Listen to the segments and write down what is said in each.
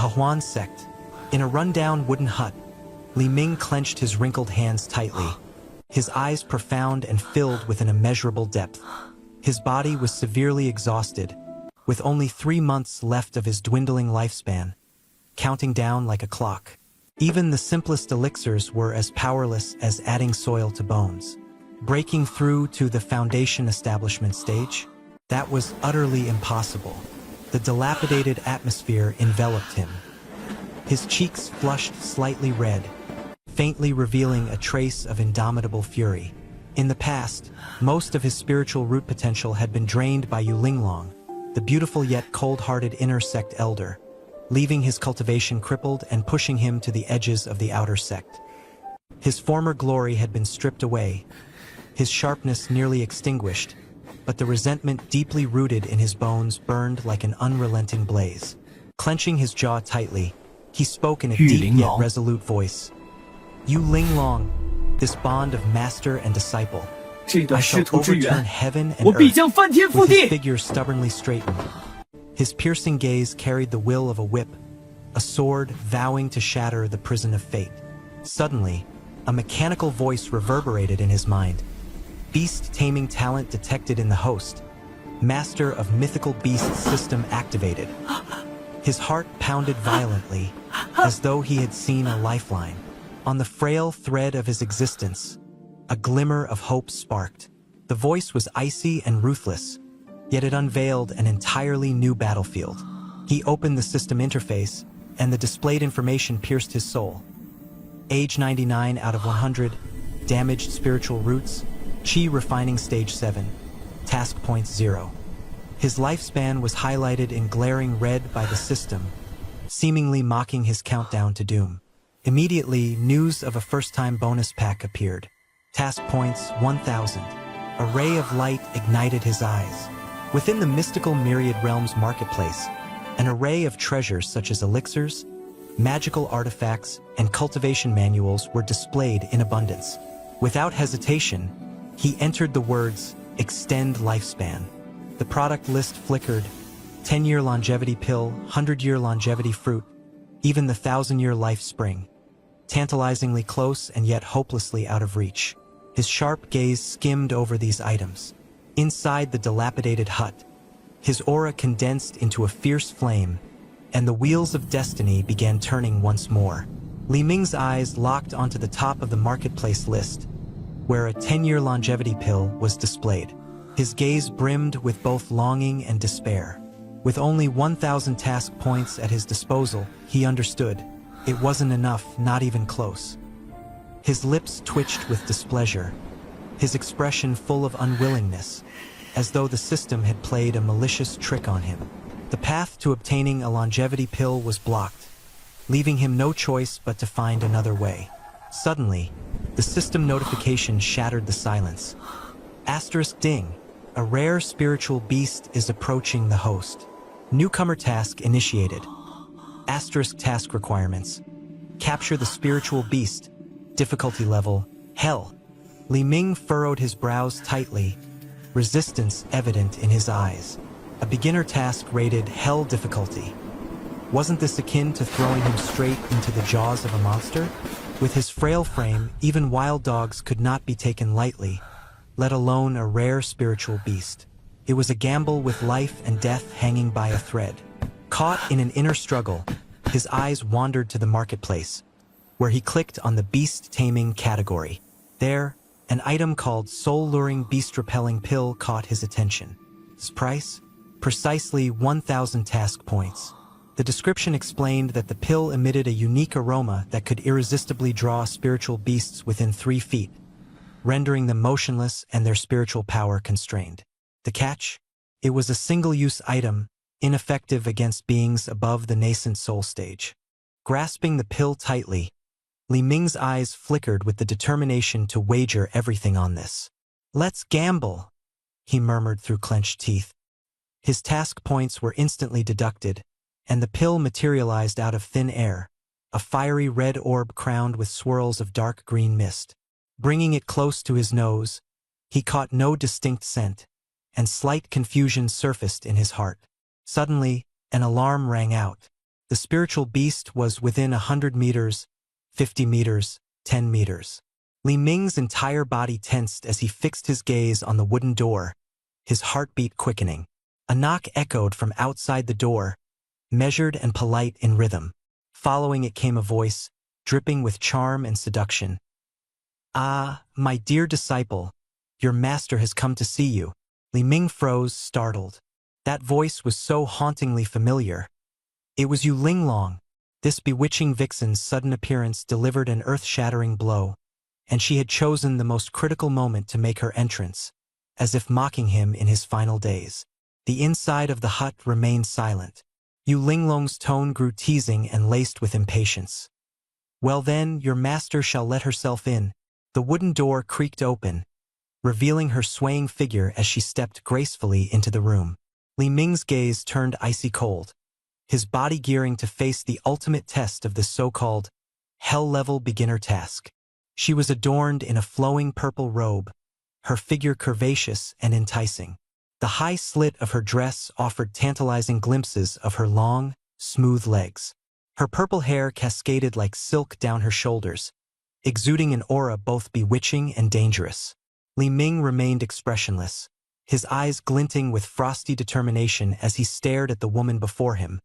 Hahuan sect. In a rundown wooden hut, Li Ming clenched his wrinkled hands tightly, his eyes profound and filled with an immeasurable depth. His body was severely exhausted, with only 3 months left of his dwindling lifespan, counting down like a clock. Even the simplest elixirs were as powerless as adding soil to bones. Breaking through to the foundation establishment stage? That was utterly impossible. The dilapidated atmosphere enveloped him. His cheeks flushed slightly red, faintly revealing a trace of indomitable fury. In the past, most of his spiritual root potential had been drained by Yu Linglong, the beautiful yet cold-hearted inner sect elder, leaving his cultivation crippled and pushing him to the edges of the outer sect. His former glory had been stripped away, his sharpness nearly extinguished, but the resentment deeply rooted in his bones burned like an unrelenting blaze. Clenching his jaw tightly, he spoke in a deep yet resolute voice. Yu Linglong, this bond of master and disciple, I shall overturn heaven and earth. With his figure stubbornly straightened, his piercing gaze carried the will of a whip, a sword vowing to shatter the prison of fate. Suddenly, a mechanical voice reverberated in his mind. Beast-taming talent detected in the host. Master of mythical beasts system activated. His heart pounded violently, as though he had seen a lifeline. On the frail thread of his existence, a glimmer of hope sparked. The voice was icy and ruthless, yet it unveiled an entirely new battlefield. He opened the system interface, and the displayed information pierced his soul. Age 99 out of 100, damaged spiritual roots, Qi refining stage 7, task point 0. His lifespan was highlighted in glaring red by the system, seemingly mocking his countdown to doom. Immediately, news of a first-time bonus pack appeared. Task points 1000. A ray of light ignited his eyes. Within the mystical Myriad Realms marketplace, an array of treasures such as elixirs, magical artifacts, and cultivation manuals were displayed in abundance. Without hesitation, he entered the words, "Extend Lifespan." The product list flickered: 10-year longevity pill, 100-year longevity fruit, even the 1,000-year life spring. Tantalizingly close and yet hopelessly out of reach. His sharp gaze skimmed over these items. Inside the dilapidated hut, his aura condensed into a fierce flame, and the wheels of destiny began turning once more. Li Ming's eyes locked onto the top of the marketplace list, where a 10-year longevity pill was displayed. His gaze brimmed with both longing and despair. With only 1,000 task points at his disposal, he understood. It wasn't enough, not even close. His lips twitched with displeasure, his expression full of unwillingness, as though the system had played a malicious trick on him. The path to obtaining a longevity pill was blocked, leaving him no choice but to find another way. Suddenly, the system notification shattered the silence. Asterisk ding. A rare spiritual beast is approaching the host. Newcomer task initiated. Asterisk task requirements. Capture the spiritual beast. Difficulty level, Hell. Li Ming furrowed his brows tightly, resistance evident in his eyes. A beginner task rated Hell difficulty. Wasn't this akin to throwing him straight into the jaws of a monster? With his frail frame, even wild dogs could not be taken lightly, let alone a rare spiritual beast. It was a gamble with life and death hanging by a thread. Caught in an inner struggle, his eyes wandered to the marketplace, where he clicked on the beast-taming category. There, an item called Soul-Luring Beast-Repelling Pill caught his attention. Its price? Precisely 1,000 task points. The description explained that the pill emitted a unique aroma that could irresistibly draw spiritual beasts within 3 feet, rendering them motionless and their spiritual power constrained. The catch? It was a single-use item, ineffective against beings above the nascent soul stage. Grasping the pill tightly, Li Ming's eyes flickered with the determination to wager everything on this. "Let's gamble," he murmured through clenched teeth. His task points were instantly deducted, and the pill materialized out of thin air, a fiery red orb crowned with swirls of dark green mist. Bringing it close to his nose, he caught no distinct scent, and slight confusion surfaced in his heart. Suddenly, an alarm rang out. The spiritual beast was within 100 meters, 50 meters, 10 meters. Li Ming's entire body tensed as he fixed his gaze on the wooden door, his heartbeat quickening. A knock echoed from outside the door, measured and polite in rhythm. Following it came a voice, dripping with charm and seduction. "Ah, my dear disciple, your master has come to see you." Li Ming froze, startled. That voice was so hauntingly familiar. It was Yu Linglong. This bewitching vixen's sudden appearance delivered an earth-shattering blow, and she had chosen the most critical moment to make her entrance, as if mocking him in his final days. The inside of the hut remained silent. Yu Linglong's tone grew teasing and laced with impatience. "Well then, your master shall let herself in." The wooden door creaked open, revealing her swaying figure as she stepped gracefully into the room. Li Ming's gaze turned icy cold, his body gearing to face the ultimate test of this so-called hell-level beginner task. She was adorned in a flowing purple robe, her figure curvaceous and enticing. The high slit of her dress offered tantalizing glimpses of her long, smooth legs. Her purple hair cascaded like silk down her shoulders, exuding an aura both bewitching and dangerous. Li Ming remained expressionless, his eyes glinting with frosty determination as he stared at the woman before him,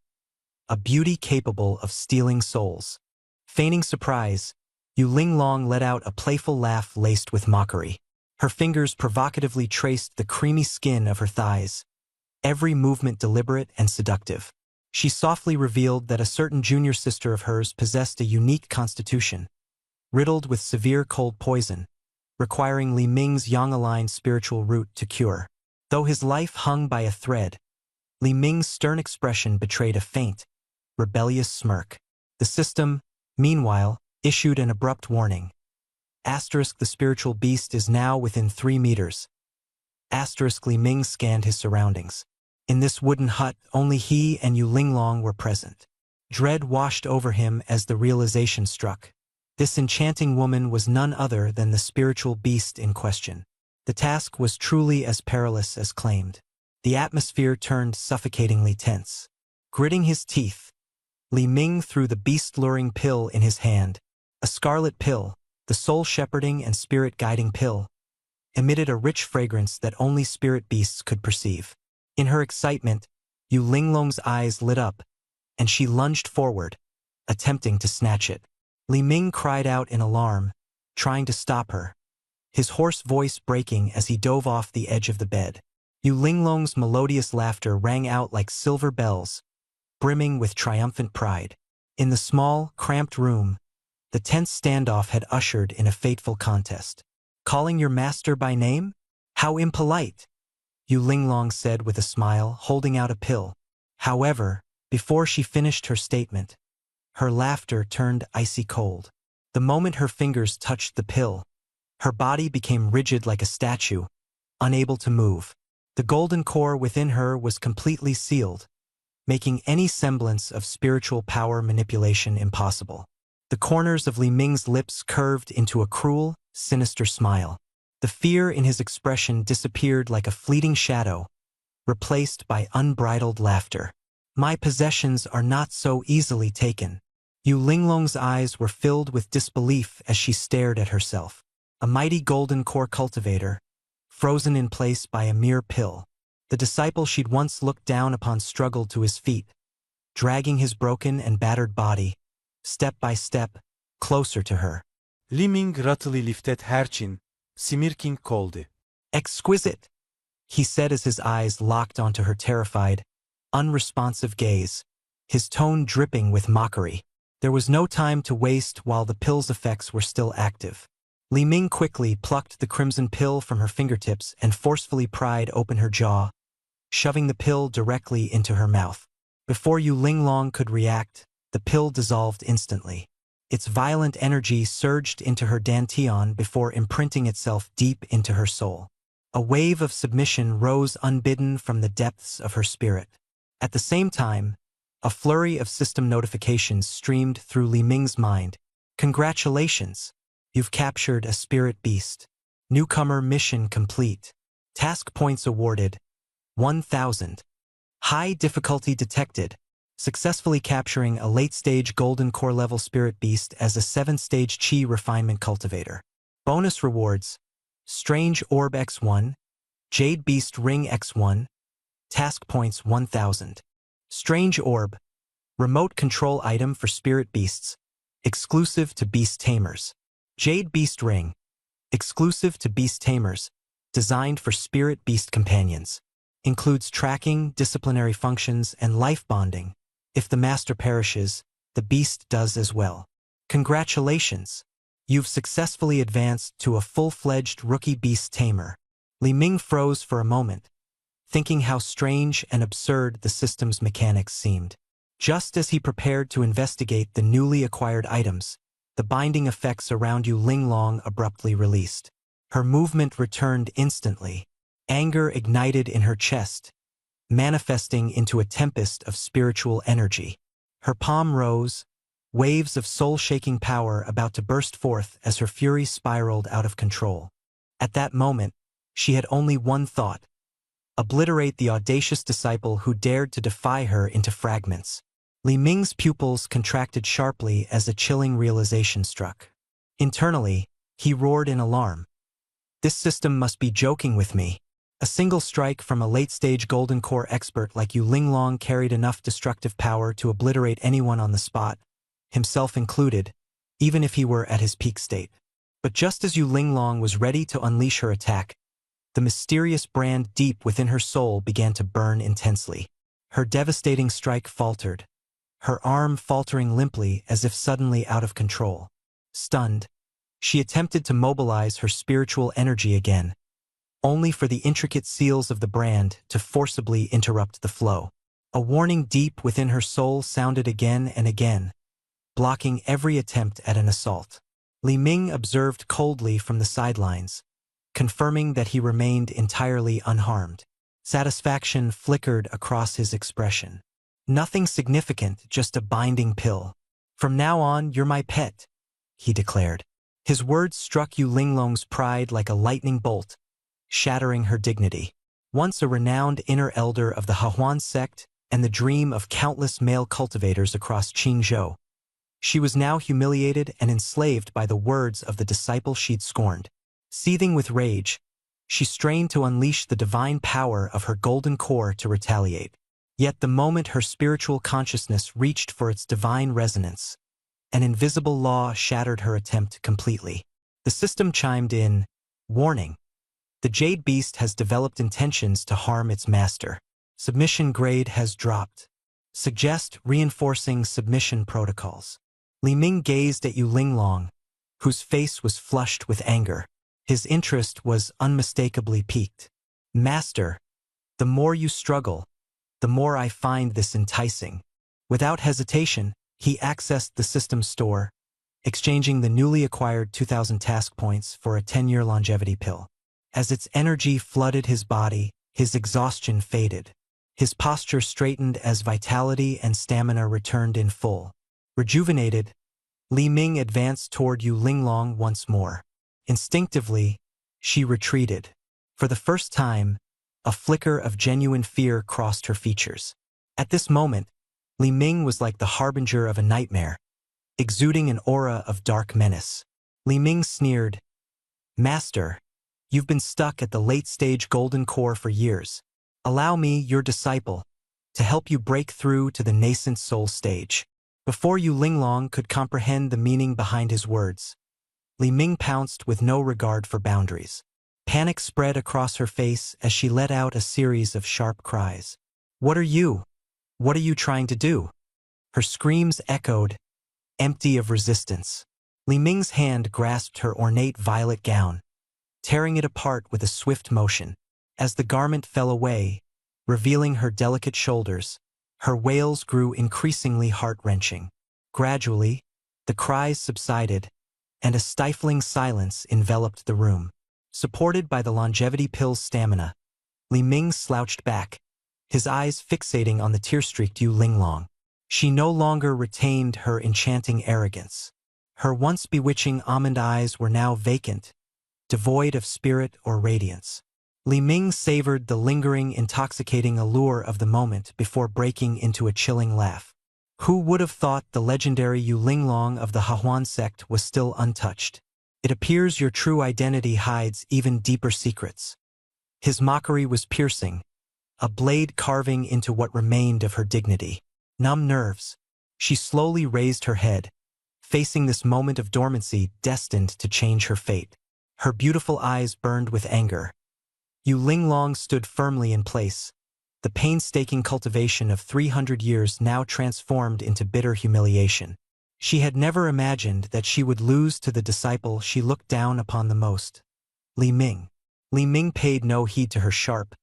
a beauty capable of stealing souls. Feigning surprise, Yu Linglong let out a playful laugh laced with mockery. Her fingers provocatively traced the creamy skin of her thighs, every movement deliberate and seductive. She softly revealed that a certain junior sister of hers possessed a unique constitution, riddled with severe cold poison, requiring Li Ming's yang-aligned spiritual root to cure. Though his life hung by a thread, Li Ming's stern expression betrayed a faint, rebellious smirk. The system, meanwhile, issued an abrupt warning. Asterisk, the spiritual beast is now within 3 meters. Asterisk, Li Ming scanned his surroundings. In this wooden hut, only he and Yu Linglong were present. Dread washed over him as the realization struck. This enchanting woman was none other than the spiritual beast in question. The task was truly as perilous as claimed. The atmosphere turned suffocatingly tense. Gritting his teeth, Li Ming threw the beast-luring pill in his hand. A scarlet pill, the soul-shepherding and spirit-guiding pill, emitted a rich fragrance that only spirit beasts could perceive. In her excitement, Yu Linglong's eyes lit up, and she lunged forward, attempting to snatch it. Li Ming cried out in alarm, trying to stop her, his hoarse voice breaking as he dove off the edge of the bed. Yu Linglong's melodious laughter rang out like silver bells, brimming with triumphant pride. In the small, cramped room, the tense standoff had ushered in a fateful contest. "Calling your master by name? How impolite," Yu Linglong said with a smile, holding out a pill. However, before she finished her statement, her laughter turned icy cold. The moment her fingers touched the pill, her body became rigid like a statue, unable to move. The golden core within her was completely sealed, making any semblance of spiritual power manipulation impossible. The corners of Li Ming's lips curved into a cruel, sinister smile. The fear in his expression disappeared like a fleeting shadow, replaced by unbridled laughter. "My possessions are not so easily taken." Yu Linglong's eyes were filled with disbelief as she stared at herself. A mighty golden core cultivator, frozen in place by a mere pill. The disciple she'd once looked down upon struggled to his feet, dragging his broken and battered body, step by step, closer to her. Li Ming rattly lifted her chin, smirking coldly. "Exquisite," he said as his eyes locked onto her terrified, unresponsive gaze, his tone dripping with mockery. There was no time to waste while the pill's effects were still active. Li Ming quickly plucked the crimson pill from her fingertips and forcefully pried open her jaw, shoving the pill directly into her mouth. Before Yu Linglong could react, the pill dissolved instantly. Its violent energy surged into her dantian before imprinting itself deep into her soul. A wave of submission rose unbidden from the depths of her spirit. At the same time, a flurry of system notifications streamed through Li Ming's mind. "Congratulations! You've captured a spirit beast. Newcomer mission complete. Task points awarded. 1,000. High difficulty detected. successfully capturing a late-stage golden core level spirit beast as a 7th-stage Chi refinement cultivator. Bonus rewards: Strange Orb X1, Jade Beast Ring X1, Task Points 1000. Strange Orb, remote control item for spirit beasts, exclusive to beast tamers. Jade Beast Ring, exclusive to beast tamers, designed for spirit beast companions. Includes tracking, disciplinary functions, and life bonding. If the master perishes, the beast does as well. Congratulations! You've successfully advanced to a full-fledged rookie beast tamer. Li Ming froze for a moment, thinking how strange and absurd the system's mechanics seemed. Just as he prepared to investigate the newly acquired items, the binding effects around Yu Linglong abruptly released. Her movement returned instantly. Anger ignited in her chest, manifesting into a tempest of spiritual energy. Her palm rose, waves of soul-shaking power about to burst forth as her fury spiraled out of control. At that moment, she had only one thought: obliterate the audacious disciple who dared to defy her into fragments. Li Ming's pupils contracted sharply as a chilling realization struck. Internally, he roared in alarm. This system must be joking with me. A single strike from a late-stage golden core expert like Yu Linglong carried enough destructive power to obliterate anyone on the spot, himself included, even if he were at his peak state. But just as Yu Linglong was ready to unleash her attack, the mysterious brand deep within her soul began to burn intensely. Her devastating strike faltered, her arm faltering limply as if suddenly out of control. Stunned, she attempted to mobilize her spiritual energy again, only for the intricate seals of the brand to forcibly interrupt the flow. A warning deep within her soul sounded again and again, blocking every attempt at an assault. Li Ming observed coldly from the sidelines, confirming that he remained entirely unharmed. Satisfaction flickered across his expression. Nothing significant, just a binding pill. From now on, you're my pet, he declared. His words struck Yu Linglong's pride like a lightning bolt, shattering her dignity. Once a renowned inner elder of the Hahuan sect and the dream of countless male cultivators across Qingzhou, she was now humiliated and enslaved by the words of the disciple she'd scorned. Seething with rage, she strained to unleash the divine power of her golden core to retaliate. Yet the moment her spiritual consciousness reached for its divine resonance, an invisible law shattered her attempt completely. The system chimed in, warning: the Jade Beast has developed intentions to harm its master. Submission grade has dropped. Suggest reinforcing submission protocols. Li Ming gazed at Yu Linglong, whose face was flushed with anger. His interest was unmistakably piqued. Master, the more you struggle, the more I find this enticing. Without hesitation, he accessed the system store, exchanging the newly acquired 2,000 task points for a 10-year longevity pill. As its energy flooded his body, his exhaustion faded. His posture straightened as vitality and stamina returned in full. Rejuvenated, Li Ming advanced toward Yu Linglong once more. Instinctively, she retreated. For the first time, a flicker of genuine fear crossed her features. At this moment, Li Ming was like the harbinger of a nightmare, exuding an aura of dark menace. Li Ming sneered, "Master, you've been stuck at the late-stage golden core for years. Allow me, your disciple, to help you break through to the nascent soul stage." Before Yu Linglong could comprehend the meaning behind his words, Li Ming pounced with no regard for boundaries. Panic spread across her face as she let out a series of sharp cries. "What are you? What are you trying to do?" Her screams echoed, empty of resistance. Li Ming's hand grasped her ornate violet gown, tearing it apart with a swift motion. As the garment fell away, revealing her delicate shoulders, her wails grew increasingly heart-wrenching. Gradually, the cries subsided, and a stifling silence enveloped the room. Supported by the longevity pill's stamina, Li Ming slouched back, his eyes fixating on the tear-streaked Yu Linglong. She no longer retained her enchanting arrogance. Her once bewitching almond eyes were now vacant, devoid of spirit or radiance. Li Ming savored the lingering, intoxicating allure of the moment before breaking into a chilling laugh. Who would have thought the legendary Yu Linglong of the Hahuan sect was still untouched? It appears your true identity hides even deeper secrets. His mockery was piercing, a blade carving into what remained of her dignity. Numb nerves, she slowly raised her head, facing this moment of dormancy destined to change her fate. Her beautiful eyes burned with anger. Yu Linglong stood firmly in place, the painstaking cultivation of 300 years now transformed into bitter humiliation. She had never imagined that she would lose to the disciple she looked down upon the most, Li Ming. Li Ming paid no heed to her sharp,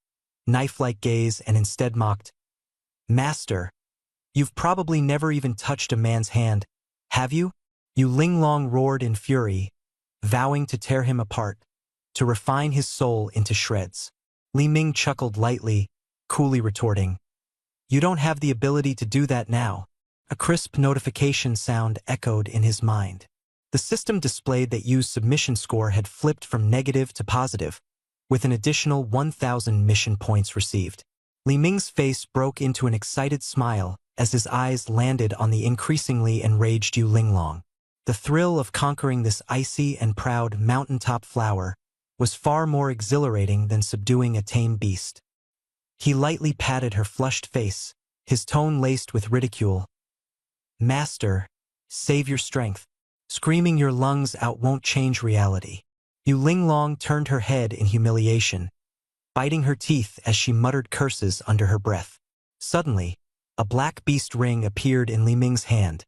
knife-like gaze and instead mocked, "Master, you've probably never even touched a man's hand, have you?" Yu Linglong roared in fury, vowing to tear him apart, to refine his soul into shreds. Li Ming chuckled lightly, coolly retorting, "You don't have the ability to do that now." A crisp notification sound echoed in his mind. The system displayed that Yu's submission score had flipped from negative to positive, with an additional 1,000 mission points received. Li Ming's face broke into an excited smile as his eyes landed on the increasingly enraged Yu Linglong. The thrill of conquering this icy and proud mountaintop flower was far more exhilarating than subduing a tame beast. He lightly patted her flushed face, his tone laced with ridicule. "Master, save your strength. Screaming your lungs out won't change reality." Yu Linglong turned her head in humiliation, biting her teeth as she muttered curses under her breath. Suddenly, a black beast ring appeared in Li Ming's hand,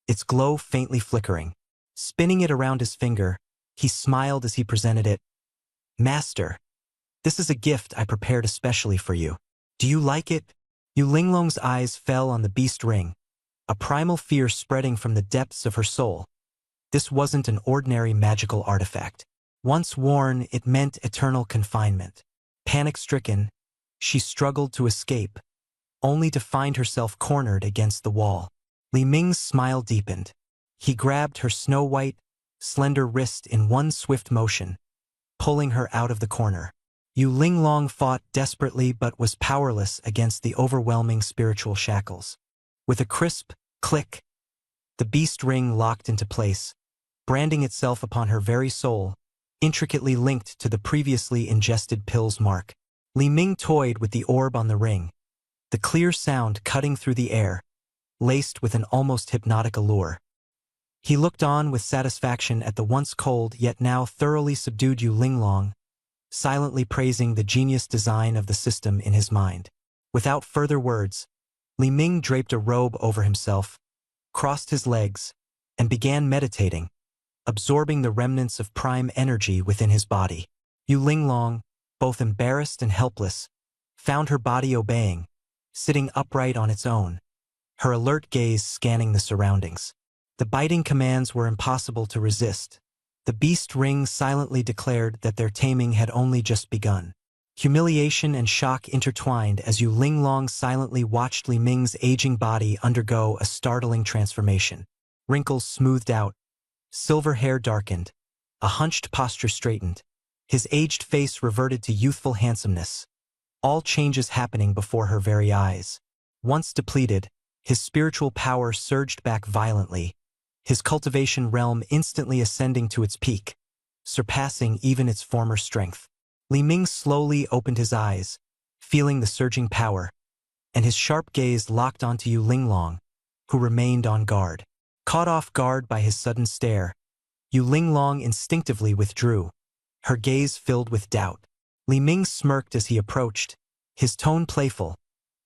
its glow faintly flickering. Spinning it around his finger, he smiled as he presented it. "Master, this is a gift I prepared especially for you. Do you like it?" Yu Linglong's eyes fell on the beast ring, a primal fear spreading from the depths of her soul. This wasn't an ordinary magical artifact. Once worn, it meant eternal confinement. Panic-stricken, she struggled to escape, only to find herself cornered against the wall. Li Ming's smile deepened. He grabbed her snow-white, slender wrist in one swift motion, pulling her out of the corner. Yu Linglong fought desperately but was powerless against the overwhelming spiritual shackles. With a crisp click, the beast ring locked into place, branding itself upon her very soul, intricately linked to the previously ingested pill's mark. Li Ming toyed with the orb on the ring, the clear sound cutting through the air, laced with an almost hypnotic allure. He looked on with satisfaction at the once cold yet now thoroughly subdued Yu Linglong, silently praising the genius design of the system in his mind. Without further words, Li Ming draped a robe over himself, crossed his legs, and began meditating, absorbing the remnants of prime energy within his body. Yu Linglong, both embarrassed and helpless, found her body obeying, sitting upright on its own, her alert gaze scanning the surroundings. The biting commands were impossible to resist. The beast ring silently declared that their taming had only just begun. Humiliation and shock intertwined as Yu Linglong silently watched Li Ming's aging body undergo a startling transformation. Wrinkles smoothed out, silver hair darkened, a hunched posture straightened. His aged face reverted to youthful handsomeness, all changes happening before her very eyes. Once depleted, his spiritual power surged back violently, his cultivation realm instantly ascending to its peak, surpassing even its former strength. Li Ming slowly opened his eyes, feeling the surging power, and his sharp gaze locked onto Yu Linglong, who remained on guard. Caught off guard by his sudden stare, Yu Linglong instinctively withdrew, her gaze filled with doubt. Li Ming smirked as he approached, his tone playful,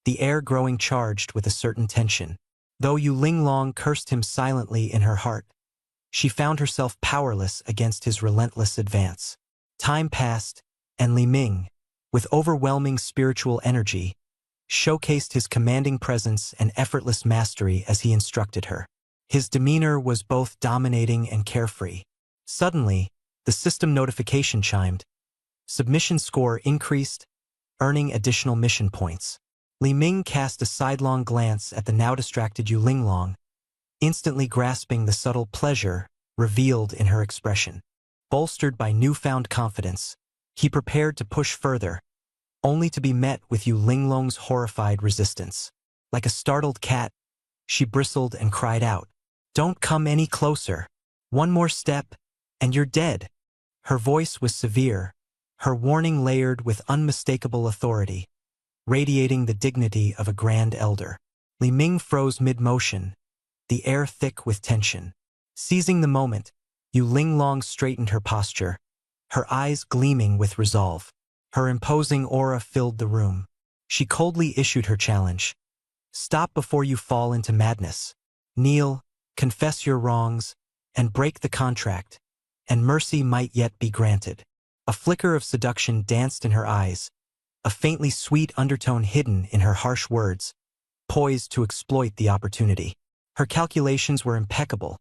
the air growing charged with a certain tension. Though Yu Linglong cursed him silently in her heart, she found herself powerless against his relentless advance. Time passed, and Li Ming, with overwhelming spiritual energy, showcased his commanding presence and effortless mastery as he instructed her. His demeanor was both dominating and carefree. Suddenly, the system notification chimed. Submission score increased, earning additional mission points. Li Ming cast a sidelong glance at the now distracted Yu Linglong, instantly grasping the subtle pleasure revealed in her expression. Bolstered by newfound confidence, He prepared to push further, only to be met with Yu Linglong's horrified resistance. Like a startled cat, she bristled and cried out, "Don't come any closer. One more step, and you're dead." Her voice was severe, her warning layered with unmistakable authority, radiating the dignity of a grand elder. Li Ming froze mid-motion, the air thick with tension. Seizing the moment, Yu Linglong straightened her posture, her eyes gleaming with resolve. Her imposing aura filled the room. She coldly issued her challenge. "Stop before you fall into madness. Kneel, confess your wrongs, and break the contract, and mercy might yet be granted." A flicker of seduction danced in her eyes, a faintly sweet undertone hidden in her harsh words, poised to exploit the opportunity. Her calculations were impeccable,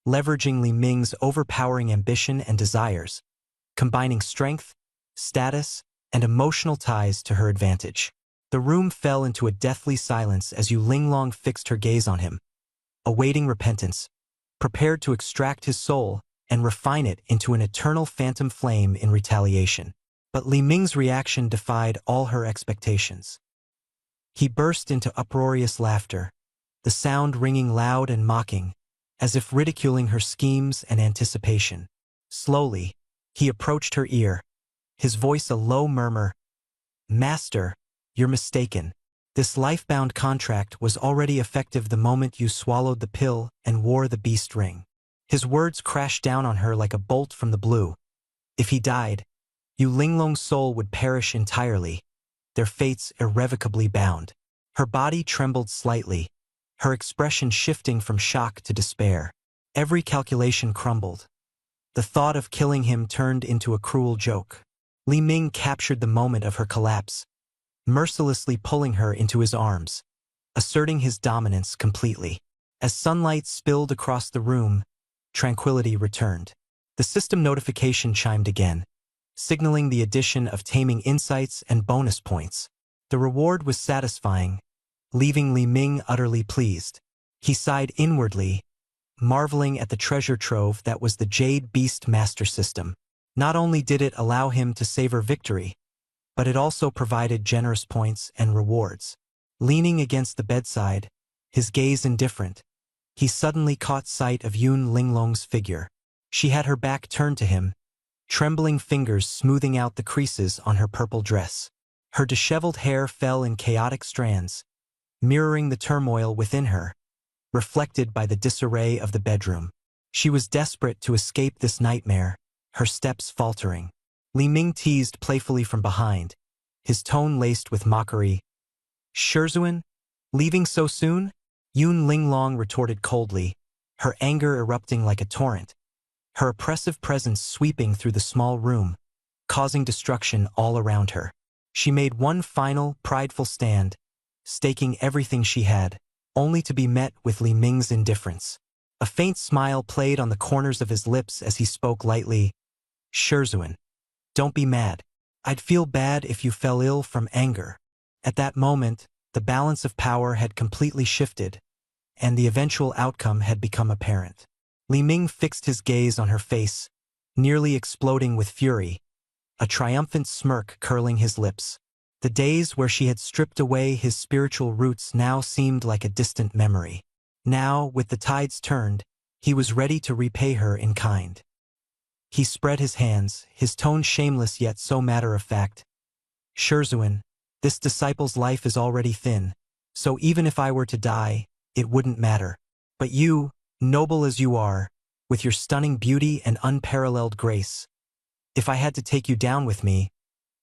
leveraging Li Ming's overpowering ambition and desires, combining strength, status, and emotional ties to her advantage. The room fell into a deathly silence as Yu Linglong fixed her gaze on him, awaiting repentance, prepared to extract his soul and refine it into an eternal phantom flame in retaliation. But Li Ming's reaction defied all her expectations. He burst into uproarious laughter, the sound ringing loud and mocking, as if ridiculing her schemes and anticipation. Slowly, he approached her ear, his voice a low murmur, "Master, you're mistaken. This life-bound contract was already effective the moment you swallowed the pill and wore the beast ring." His words crashed down on her like a bolt from the blue. If he died, Yu Linglong's soul would perish entirely, their fates irrevocably bound. Her body trembled slightly, her expression shifting from shock to despair. Every calculation crumbled. The thought of killing him turned into a cruel joke. Li Ming captured the moment of her collapse, mercilessly pulling her into his arms, asserting his dominance completely. As sunlight spilled across the room, tranquility returned. The system notification chimed again, signaling the addition of taming insights and bonus points. The reward was satisfying, leaving Li Ming utterly pleased. He sighed inwardly, marveling at the treasure trove that was the Jade Beast Master System. Not only did it allow him to savor victory, but it also provided generous points and rewards. Leaning against the bedside, his gaze indifferent, he suddenly caught sight of Yu Linglong's figure. She had her back turned to him, trembling fingers smoothing out the creases on her purple dress. Her disheveled hair fell in chaotic strands, mirroring the turmoil within her, reflected by the disarray of the bedroom. She was desperate to escape this nightmare, her steps faltering. Li Ming teased playfully from behind, his tone laced with mockery. "Shizhuan, leaving so soon?" Yu Linglong retorted coldly, her anger erupting like a torrent, her oppressive presence sweeping through the small room, causing destruction all around her. She made one final, prideful stand, staking everything she had, only to be met with Li Ming's indifference. A faint smile played on the corners of his lips as he spoke lightly. "Shizhuan, don't be mad. I'd feel bad if you fell ill from anger." At that moment, the balance of power had completely shifted, and the eventual outcome had become apparent. Li Ming fixed his gaze on her face, nearly exploding with fury, a triumphant smirk curling his lips. The days where she had stripped away his spiritual roots now seemed like a distant memory. Now, with the tides turned, he was ready to repay her in kind. He spread his hands, his tone shameless yet so matter-of-fact. "Shizhuan, this disciple's life is already thin, so even if I were to die, it wouldn't matter. But you, noble as you are, with your stunning beauty and unparalleled grace, if I had to take you down with me,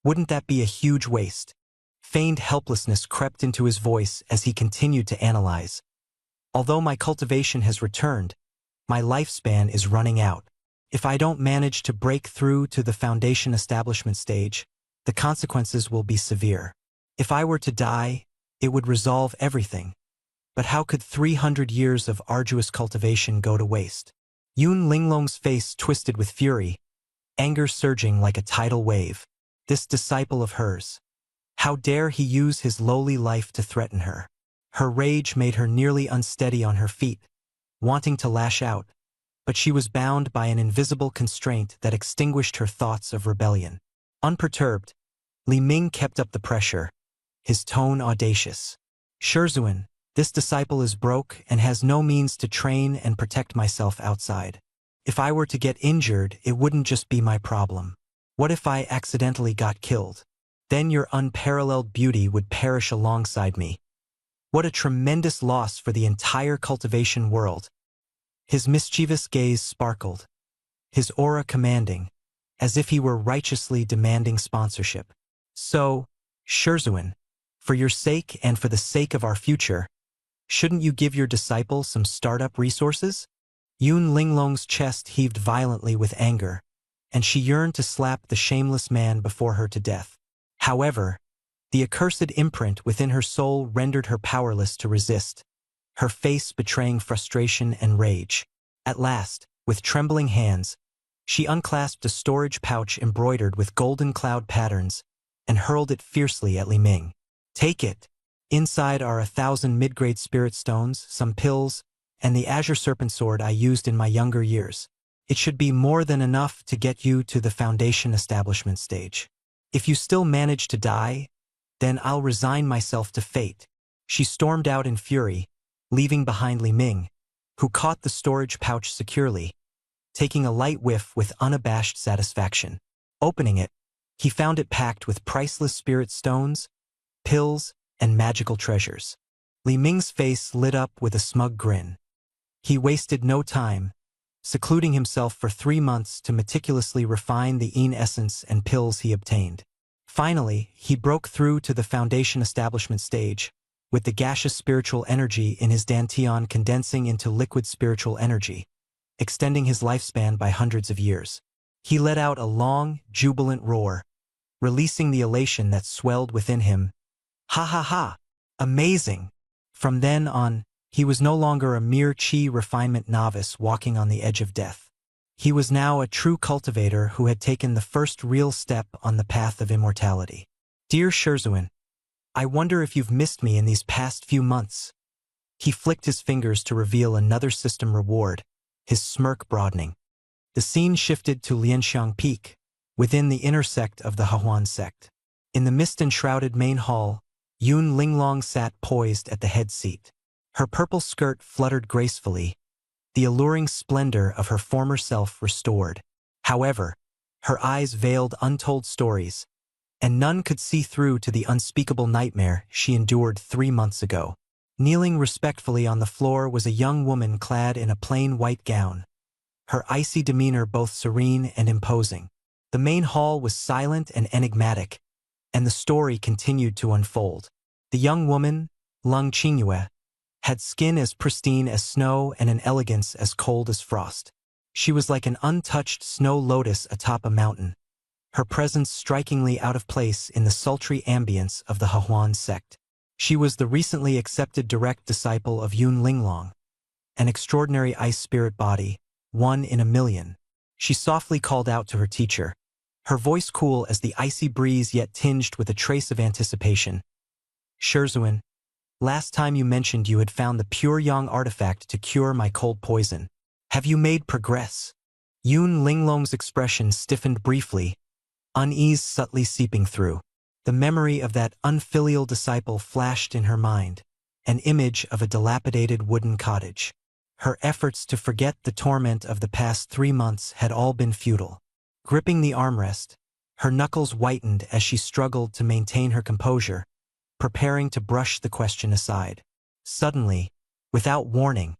wouldn't that be a huge waste?" Feigned helplessness crept into his voice as he continued to analyze. "Although my cultivation has returned, my lifespan is running out. If I don't manage to break through to the foundation establishment stage, the consequences will be severe. If I were to die, it would resolve everything. But how could 300 years of arduous cultivation go to waste?" Yu Linglong's face twisted with fury, anger surging like a tidal wave. This disciple of hers. How dare he use his lowly life to threaten her? Her rage made her nearly unsteady on her feet, wanting to lash out, but she was bound by an invisible constraint that extinguished her thoughts of rebellion. Unperturbed, Li Ming kept up the pressure, his tone audacious. Shizhuan, this disciple is broke and has no means to train and protect myself outside. If I were to get injured, it wouldn't just be my problem. What if I accidentally got killed? Then your unparalleled beauty would perish alongside me. What a tremendous loss for the entire cultivation world. His mischievous gaze sparkled, his aura commanding, as if he were righteously demanding sponsorship. So, Shizhuan, for your sake and for the sake of our future, shouldn't you give your disciple some startup resources? Yun Linglong's chest heaved violently with anger, and she yearned to slap the shameless man before her to death. However, the accursed imprint within her soul rendered her powerless to resist, her face betraying frustration and rage. At last, with trembling hands, she unclasped a storage pouch embroidered with golden cloud patterns and hurled it fiercely at Li Ming. Take it. Inside are 1,000 mid-grade spirit stones, some pills, and the azure serpent sword I used in my younger years. It should be more than enough to get you to the foundation establishment stage. If you still manage to die, then I'll resign myself to fate. She stormed out in fury, leaving behind Li Ming, who caught the storage pouch securely, taking a light whiff with unabashed satisfaction. Opening it, he found it packed with priceless spirit stones, pills, and magical treasures. Li Ming's face lit up with a smug grin. He wasted no time, secluding himself for 3 months to meticulously refine the Yin essence and pills he obtained. Finally, he broke through to the foundation establishment stage, with the gaseous spiritual energy in his dantian condensing into liquid spiritual energy, extending his lifespan by hundreds of years. He let out a long, jubilant roar, releasing the elation that swelled within him. Ha ha ha! Amazing! From then on, he was no longer a mere chi refinement novice walking on the edge of death. He was now a true cultivator who had taken the first real step on the path of immortality. Dear Shizhuan, I wonder if you've missed me in these past few months. He flicked his fingers to reveal another system reward, his smirk broadening. The scene shifted to Lianxiang Peak, within the inner sect of the Hehuan sect. In the mist-enshrouded main hall, Yun Linglong sat poised at the head seat. Her purple skirt fluttered gracefully, the alluring splendor of her former self restored. However, her eyes veiled untold stories, and none could see through to the unspeakable nightmare she endured 3 months ago. Kneeling respectfully on the floor was a young woman clad in a plain white gown, her icy demeanor both serene and imposing. The main hall was silent and enigmatic, and the story continued to unfold. The young woman, Lung Qingyue, had skin as pristine as snow and an elegance as cold as frost. She was like an untouched snow lotus atop a mountain, her presence strikingly out of place in the sultry ambience of the Hehuan sect. She was the recently accepted direct disciple of Yun Linglong, an extraordinary ice spirit body, 1 in a million. She softly called out to her teacher, her voice cool as the icy breeze yet tinged with a trace of anticipation. Shizhuan, last time you mentioned you had found the pure yang artifact to cure my cold poison. Have you made progress? Yun Linglong's expression stiffened briefly, unease subtly seeping through. The memory of that unfilial disciple flashed in her mind, an image of a dilapidated wooden cottage. Her efforts to forget the torment of the past 3 months had all been futile. Gripping the armrest, her knuckles whitened as she struggled to maintain her composure, preparing to brush the question aside. Suddenly, without warning,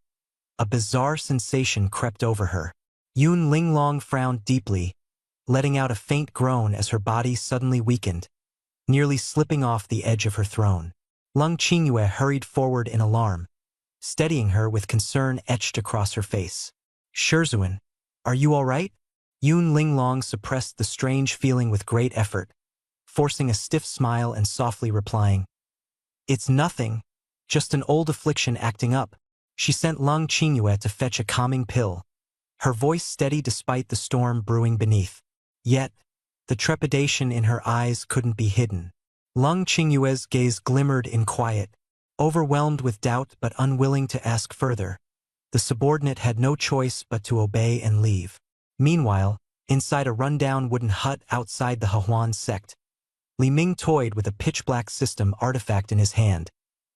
a bizarre sensation crept over her. Yun Linglong frowned deeply, letting out a faint groan as her body suddenly weakened, nearly slipping off the edge of her throne. Lung Qingyue hurried forward in alarm, steadying her with concern etched across her face. Shizhuan, are you all right? Yun Linglong suppressed the strange feeling with great effort, forcing a stiff smile and softly replying, It's nothing, just an old affliction acting up. She sent Lung Qingyue to fetch a calming pill, her voice steady despite the storm brewing beneath. Yet, the trepidation in her eyes couldn't be hidden. Lung Qingyue's gaze glimmered in quiet, overwhelmed with doubt but unwilling to ask further. The subordinate had no choice but to obey and leave. Meanwhile, Inside a rundown wooden hut outside the Hehuan sect, Li Ming toyed with a pitch-black system artifact in his hand,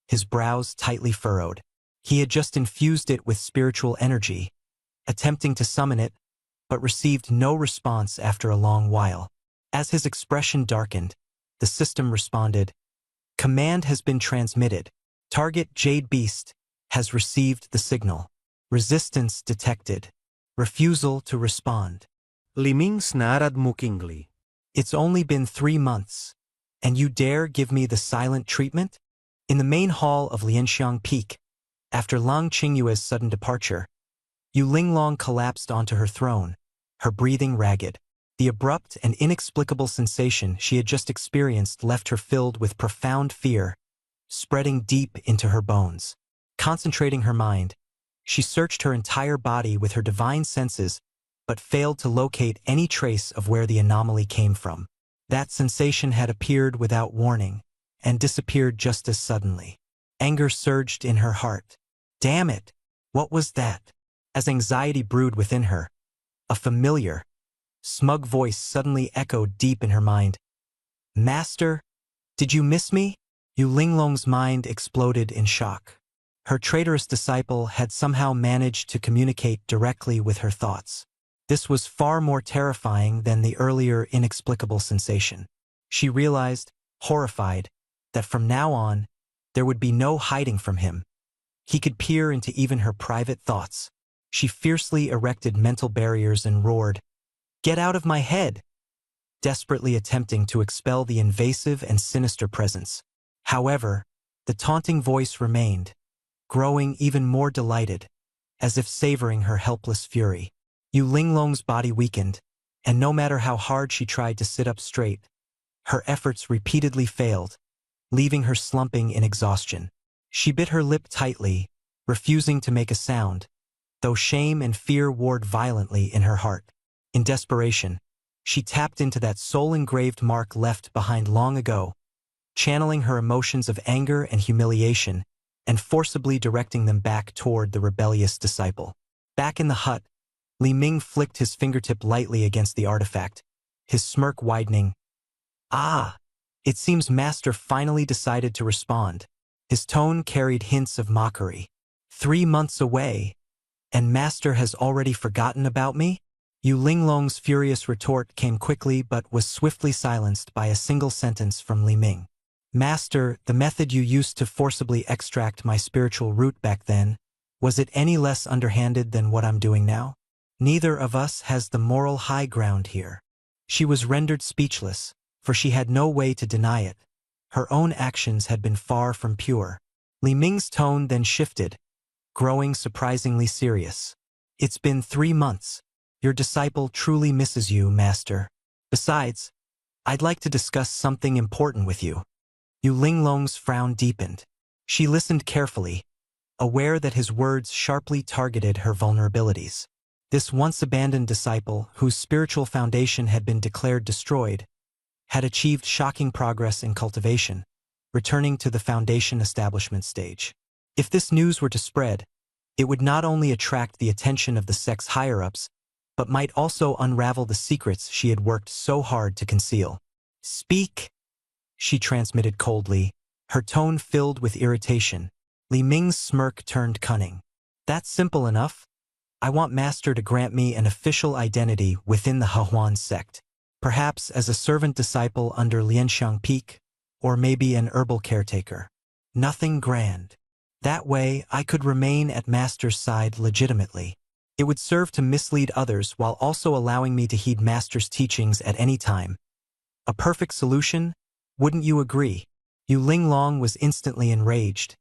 his brows tightly furrowed. He had just infused it with spiritual energy, attempting to summon it, but received no response after a long while. As his expression darkened, the system responded, "Command has been transmitted. Target Jade Beast has received the signal. Resistance detected. Refusal to respond." Li Ming snarled mockingly. "It's only been 3 months, and you dare give me the silent treatment?" In the main hall of Lianxiang Peak, after Lang Qingyue's sudden departure, Yu Linglong collapsed onto her throne, her breathing ragged. The abrupt and inexplicable sensation she had just experienced left her filled with profound fear, spreading deep into her bones. Concentrating her mind, she searched her entire body with her divine senses, but failed to locate any trace of where the anomaly came from. That sensation had appeared without warning, and disappeared just as suddenly. Anger surged in her heart. Damn it! What was that? As anxiety brewed within her, a familiar, smug voice suddenly echoed deep in her mind. "Master, did you miss me?" Yu Linglong's mind exploded in shock. Her traitorous disciple had somehow managed to communicate directly with her thoughts. This was far more terrifying than the earlier inexplicable sensation. She realized, horrified, that from now on, there would be no hiding from him. He could peer into even her private thoughts. She fiercely erected mental barriers and roared, "Get out of my head!" desperately attempting to expel the invasive and sinister presence. However, the taunting voice remained, growing even more delighted, as if savoring her helpless fury. Yu Linglong's body weakened, and no matter how hard she tried to sit up straight, her efforts repeatedly failed, leaving her slumping in exhaustion. She bit her lip tightly, refusing to make a sound, though shame and fear warred violently in her heart. In desperation, she tapped into that soul-engraved mark left behind long ago, channeling her emotions of anger and humiliation and forcibly directing them back toward the rebellious disciple. Back in the hut, Li Ming flicked his fingertip lightly against the artifact, his smirk widening. "Ah, it seems Master finally decided to respond." His tone carried hints of mockery. 3 months away, and Master has already forgotten about me? Yu Linglong's furious retort came quickly but was swiftly silenced by a single sentence from Li Ming. "Master, the method you used to forcibly extract my spiritual root back then, was it any less underhanded than what I'm doing now? Neither of us has the moral high ground here." She was rendered speechless, for she had no way to deny it. Her own actions had been far from pure. Li Ming's tone then shifted, growing surprisingly serious. "It's been 3 months. Your disciple truly misses you, Master. Besides, I'd like to discuss something important with you." Yu Linglong's frown deepened. She listened carefully, aware that his words sharply targeted her vulnerabilities. This once-abandoned disciple, whose spiritual foundation had been declared destroyed, had achieved shocking progress in cultivation, returning to the foundation establishment stage. If this news were to spread, it would not only attract the attention of the sect's higher-ups, but might also unravel the secrets she had worked so hard to conceal. "Speak," she transmitted coldly, her tone filled with irritation. Li Ming's smirk turned cunning. "That's simple enough. I want Master to grant me an official identity within the Hehuan sect. Perhaps as a servant disciple under Lianxiang Peak, or maybe an herbal caretaker. Nothing grand. That way, I could remain at Master's side legitimately. It would serve to mislead others while also allowing me to heed Master's teachings at any time. A perfect solution, wouldn't you agree?" Yu Linglong was instantly enraged,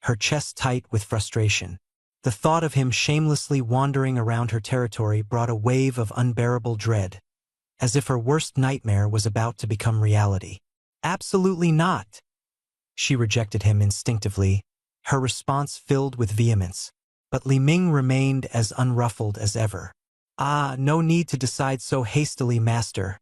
her chest tight with frustration. The thought of him shamelessly wandering around her territory brought a wave of unbearable dread, as if her worst nightmare was about to become reality. "Absolutely not!" She rejected him instinctively, her response filled with vehemence. But Li Ming remained as unruffled as ever. "Ah, no need to decide so hastily, Master,"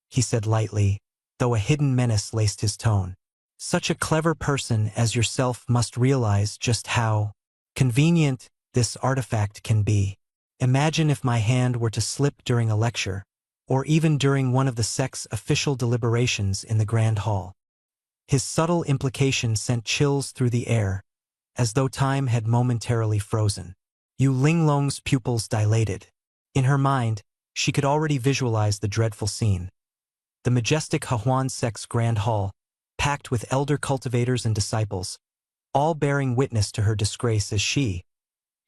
he said lightly, though a hidden menace laced his tone. "Such a clever person as yourself must realize just how convenient this artifact can be. Imagine if my hand were to slip during a lecture, or even during one of the sect's official deliberations in the Grand Hall. His subtle implication sent chills through the air, as though time had momentarily frozen. Yu Linglong's pupils dilated. In her mind, she could already visualize the dreadful scene. The majestic Hehuan sect's Grand Hall, packed with elder cultivators and disciples, all bearing witness to her disgrace as she,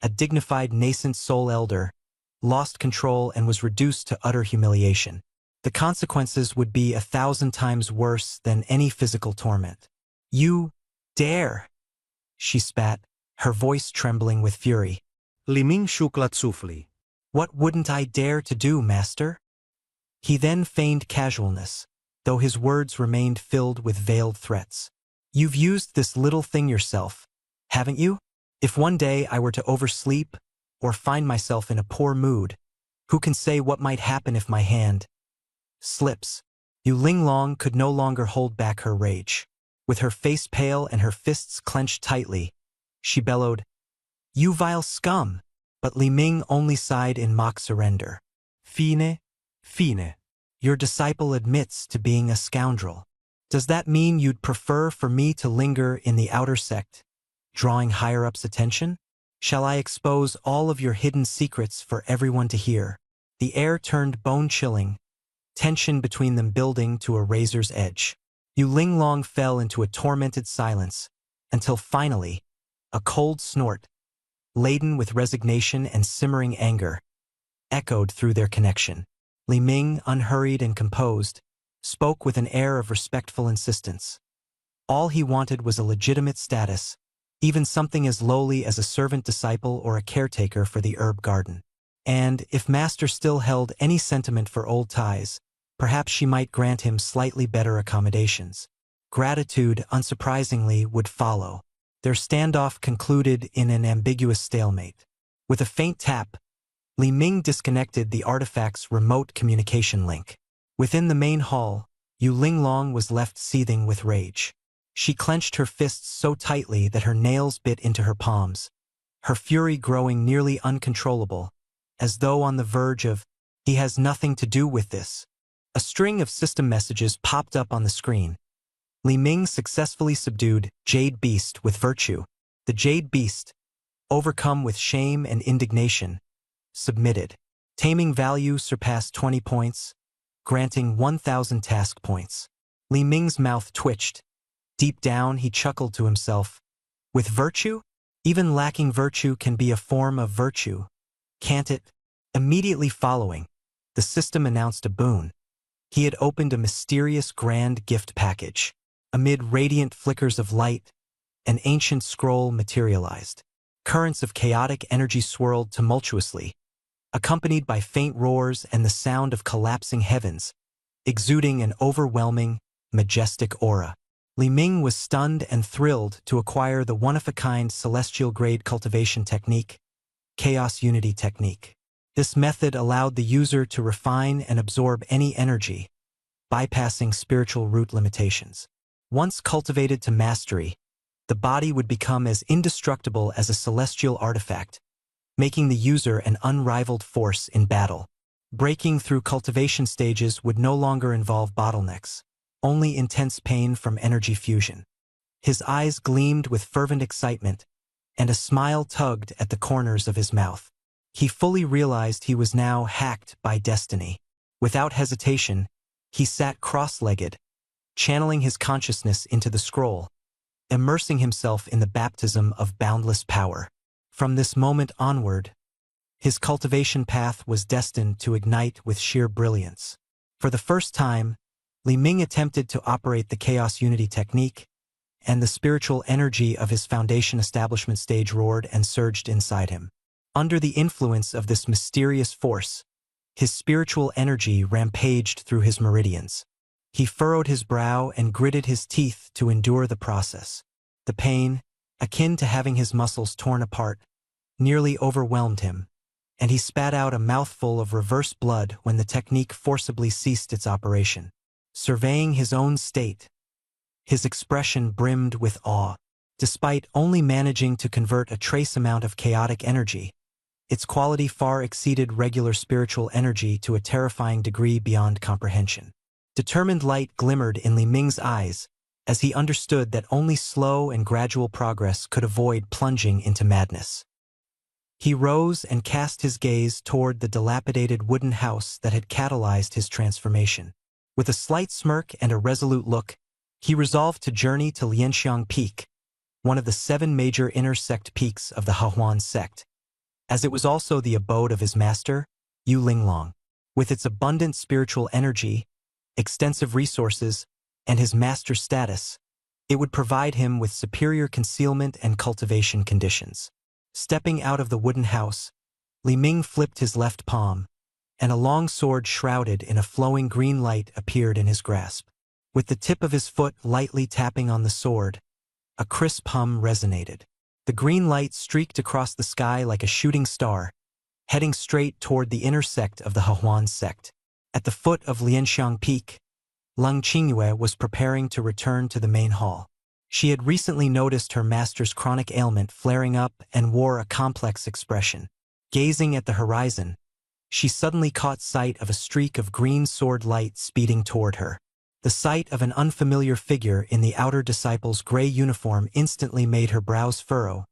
a dignified nascent soul elder, lost control and was reduced to utter humiliation. The consequences would be 1,000 times worse than any physical torment. "You dare!" she spat, her voice trembling with fury. Li Ming shook sufli. "What wouldn't I dare to do, master?" He then feigned casualness, though his words remained filled with veiled threats. "You've used this little thing yourself, haven't you? If one day I were to oversleep or find myself in a poor mood, who can say what might happen if my hand slips?" Yu Linglong could no longer hold back her rage. With her face pale and her fists clenched tightly, she bellowed, "You vile scum!" But Li Ming only sighed in mock surrender. "Fine, fine. Your disciple admits to being a scoundrel. Does that mean you'd prefer for me to linger in the outer sect, drawing higher-ups' attention? Shall I expose all of your hidden secrets for everyone to hear?" The air turned bone-chilling, tension between them building to a razor's edge. Yu Linglong fell into a tormented silence, until finally, a cold snort, laden with resignation and simmering anger, echoed through their connection. Li Ming, unhurried and composed, spoke with an air of respectful insistence. All he wanted was a legitimate status, even something as lowly as a servant disciple or a caretaker for the herb garden. And if Master still held any sentiment for old ties, perhaps she might grant him slightly better accommodations. Gratitude, unsurprisingly, would follow. Their standoff concluded in an ambiguous stalemate. With a faint tap, Li Ming disconnected the artifact's remote communication link. Within the main hall, Yu Linglong was left seething with rage. She clenched her fists so tightly that her nails bit into her palms, her fury growing nearly uncontrollable, as though on the verge of, "He has nothing to do with this." A string of system messages popped up on the screen. Li Ming successfully subdued Jade Beast with virtue. The Jade Beast, overcome with shame and indignation, submitted. Taming value surpassed 20 points, granting 1,000 task points. Li Ming's mouth twitched. Deep down, he chuckled to himself. With virtue? Even lacking virtue can be a form of virtue, can't it? Immediately following, the system announced a boon. He had opened a mysterious grand gift package. Amid radiant flickers of light, an ancient scroll materialized. Currents of chaotic energy swirled tumultuously, accompanied by faint roars and the sound of collapsing heavens, exuding an overwhelming, majestic aura. Li Ming was stunned and thrilled to acquire the one-of-a-kind celestial-grade cultivation technique, Chaos Unity Technique. This method allowed the user to refine and absorb any energy, bypassing spiritual root limitations. Once cultivated to mastery, the body would become as indestructible as a celestial artifact, making the user an unrivaled force in battle. Breaking through cultivation stages would no longer involve bottlenecks, only intense pain from energy fusion. His eyes gleamed with fervent excitement, and a smile tugged at the corners of his mouth. He fully realized he was now hacked by destiny. Without hesitation, he sat cross-legged, channeling his consciousness into the scroll, immersing himself in the baptism of boundless power. From this moment onward, his cultivation path was destined to ignite with sheer brilliance. For the first time, Li Ming attempted to operate the Chaos Unity Technique, and the spiritual energy of his foundation establishment stage roared and surged inside him. Under the influence of this mysterious force, his spiritual energy rampaged through his meridians. He furrowed his brow and gritted his teeth to endure the process. The pain, akin to having his muscles torn apart, nearly overwhelmed him, and he spat out a mouthful of reverse blood when the technique forcibly ceased its operation. Surveying his own state, his expression brimmed with awe. Despite only managing to convert a trace amount of chaotic energy, Its quality far exceeded regular spiritual energy to a terrifying degree beyond comprehension. Determined light glimmered in Li Ming's eyes as he understood that only slow and gradual progress could avoid plunging into madness. He rose and cast his gaze toward the dilapidated wooden house that had catalyzed his transformation. With a slight smirk and a resolute look, he resolved to journey to Lianxiang Peak, one of the 7 major inner sect peaks of the Hahuan sect, as it was also the abode of his master, Yu Linglong. With its abundant spiritual energy, extensive resources, and his master status, it would provide him with superior concealment and cultivation conditions. Stepping out of the wooden house, Li Ming flipped his left palm, and a long sword shrouded in a flowing green light appeared in his grasp. With the tip of his foot lightly tapping on the sword, a crisp hum resonated. The green light streaked across the sky like a shooting star, heading straight toward the inner sect of the Hahuan sect. At the foot of Lianxiang Peak, Leng Qingyue was preparing to return to the main hall. She had recently noticed her master's chronic ailment flaring up and wore a complex expression. Gazing at the horizon, she suddenly caught sight of a streak of green sword light speeding toward her. The sight of an unfamiliar figure in the outer disciple's gray uniform instantly made her brows furrow,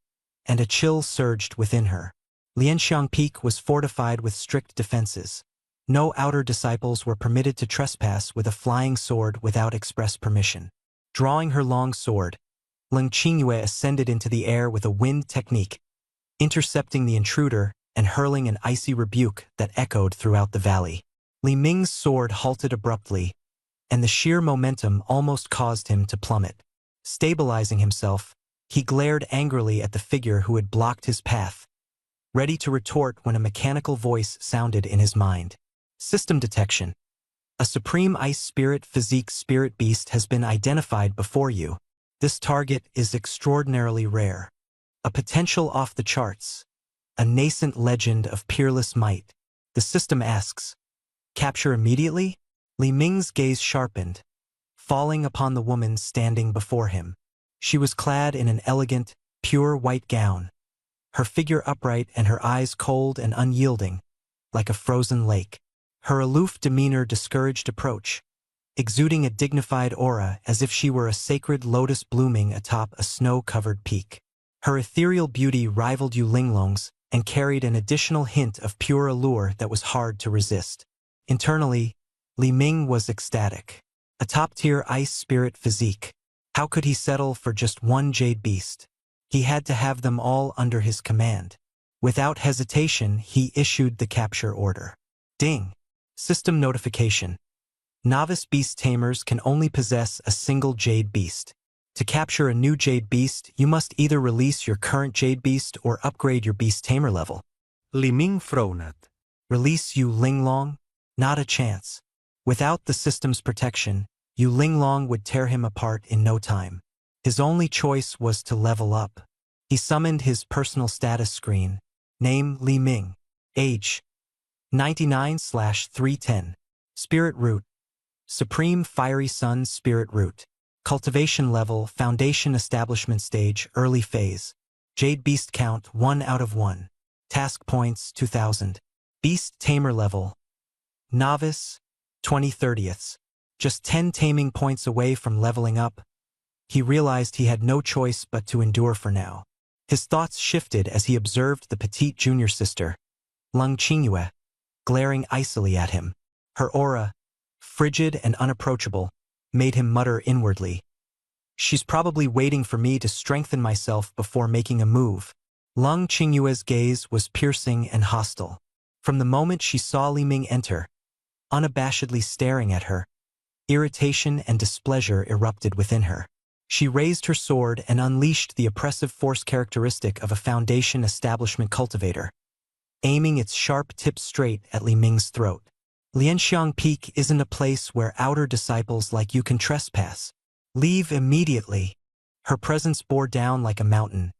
and a chill surged within her. Lianxiang Peak was fortified with strict defenses. No outer disciples were permitted to trespass with a flying sword without express permission. Drawing her long sword, Leng Qingyue ascended into the air with a wind technique, intercepting the intruder and hurling an icy rebuke that echoed throughout the valley. Li Ming's sword halted abruptly, and the sheer momentum almost caused him to plummet. Stabilizing himself, he glared angrily at the figure who had blocked his path, ready to retort when a mechanical voice sounded in his mind. System detection. A supreme ice spirit physique spirit beast has been identified before you. This target is extraordinarily rare. A potential off the charts. A nascent legend of peerless might. The system asks, capture immediately? Li Ming's gaze sharpened, falling upon the woman standing before him. She was clad in an elegant, pure white gown, her figure upright and her eyes cold and unyielding, like a frozen lake. Her aloof demeanor discouraged approach, exuding a dignified aura as if she were a sacred lotus blooming atop a snow-covered peak. Her ethereal beauty rivaled Yu Linglong's and carried an additional hint of pure allure that was hard to resist. Internally, Li Ming was ecstatic. A top-tier ice spirit physique. How could he settle for just one jade beast? He had to have them all under his command. Without hesitation, he issued the capture order. Ding! System notification. Novice beast tamers can only possess a single jade beast. To capture a new jade beast, you must either release your current jade beast or upgrade your beast tamer level. Li Ming frowned. Release Yu Linglong? Not a chance. Without the system's protection, Yu Linglong would tear him apart in no time. His only choice was to level up. He summoned his personal status screen. Name Li Ming. Age 99/310. Spirit Root. Supreme Fiery Sun Spirit Root. Cultivation level, Foundation Establishment Stage, Early Phase. Jade Beast count 1 out of 1. Task points 2000. Beast Tamer level. Novice 20/30. Just 10 taming points away from leveling up, he realized he had no choice but to endure for now. His thoughts shifted as he observed the petite junior sister, Leng Qingyue, glaring icily at him. Her aura, frigid and unapproachable, made him mutter inwardly, "She's probably waiting for me to strengthen myself before making a move." Leng Qingyue's gaze was piercing and hostile. From the moment she saw Li Ming enter, unabashedly staring at her, irritation and displeasure erupted within her. She raised her sword and unleashed the oppressive force characteristic of a Foundation Establishment cultivator, aiming its sharp tip straight at Li Ming's throat. Lianxiang Peak isn't a place where outer disciples like you can trespass. Leave immediately. Her presence bore down like a mountain,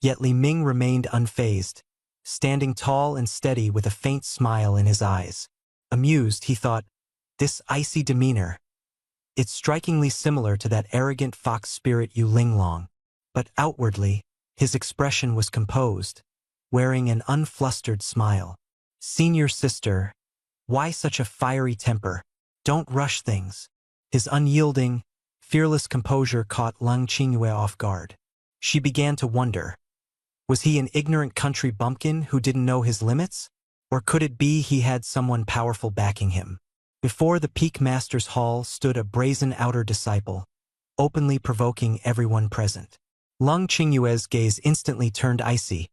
yet Li Ming remained unfazed, standing tall and steady with a faint smile in his eyes. Amused, he thought, this icy demeanor. It's strikingly similar to that arrogant fox spirit Yu Linglong. But outwardly, his expression was composed, wearing an unflustered smile. "Senior sister, why such a fiery temper? Don't rush things." His unyielding, fearless composure caught Lung Qingyue off guard. She began to wonder, was he an ignorant country bumpkin who didn't know his limits? Or could it be he had someone powerful backing him? Before the Peak Master's Hall stood a brazen outer disciple, openly provoking everyone present. Lung Qingyue's gaze instantly turned icy,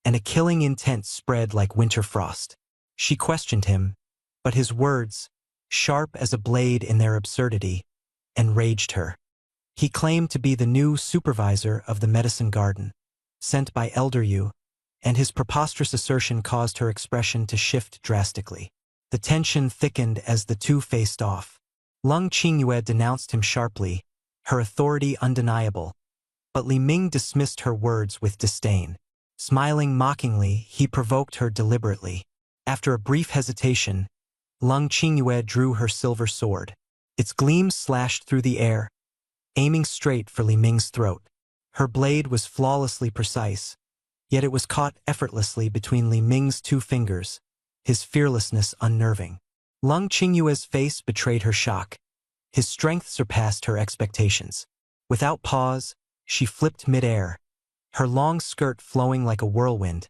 and a killing intent spread like winter frost. She questioned him, but his words, sharp as a blade in their absurdity, enraged her. He claimed to be the new supervisor of the medicine garden, sent by Elder Yu, and his preposterous assertion caused her expression to shift drastically. The tension thickened as the two faced off. Lung Qingyue denounced him sharply, her authority undeniable, but Li Ming dismissed her words with disdain. Smiling mockingly, he provoked her deliberately. After a brief hesitation, Lung Qingyue drew her silver sword. Its gleam slashed through the air, aiming straight for Li Ming's throat. Her blade was flawlessly precise, yet it was caught effortlessly between Li Ming's two fingers, his fearlessness unnerving. Lung Qingyue's face betrayed her shock. His strength surpassed her expectations. Without pause, she flipped midair, her long skirt flowing like a whirlwind,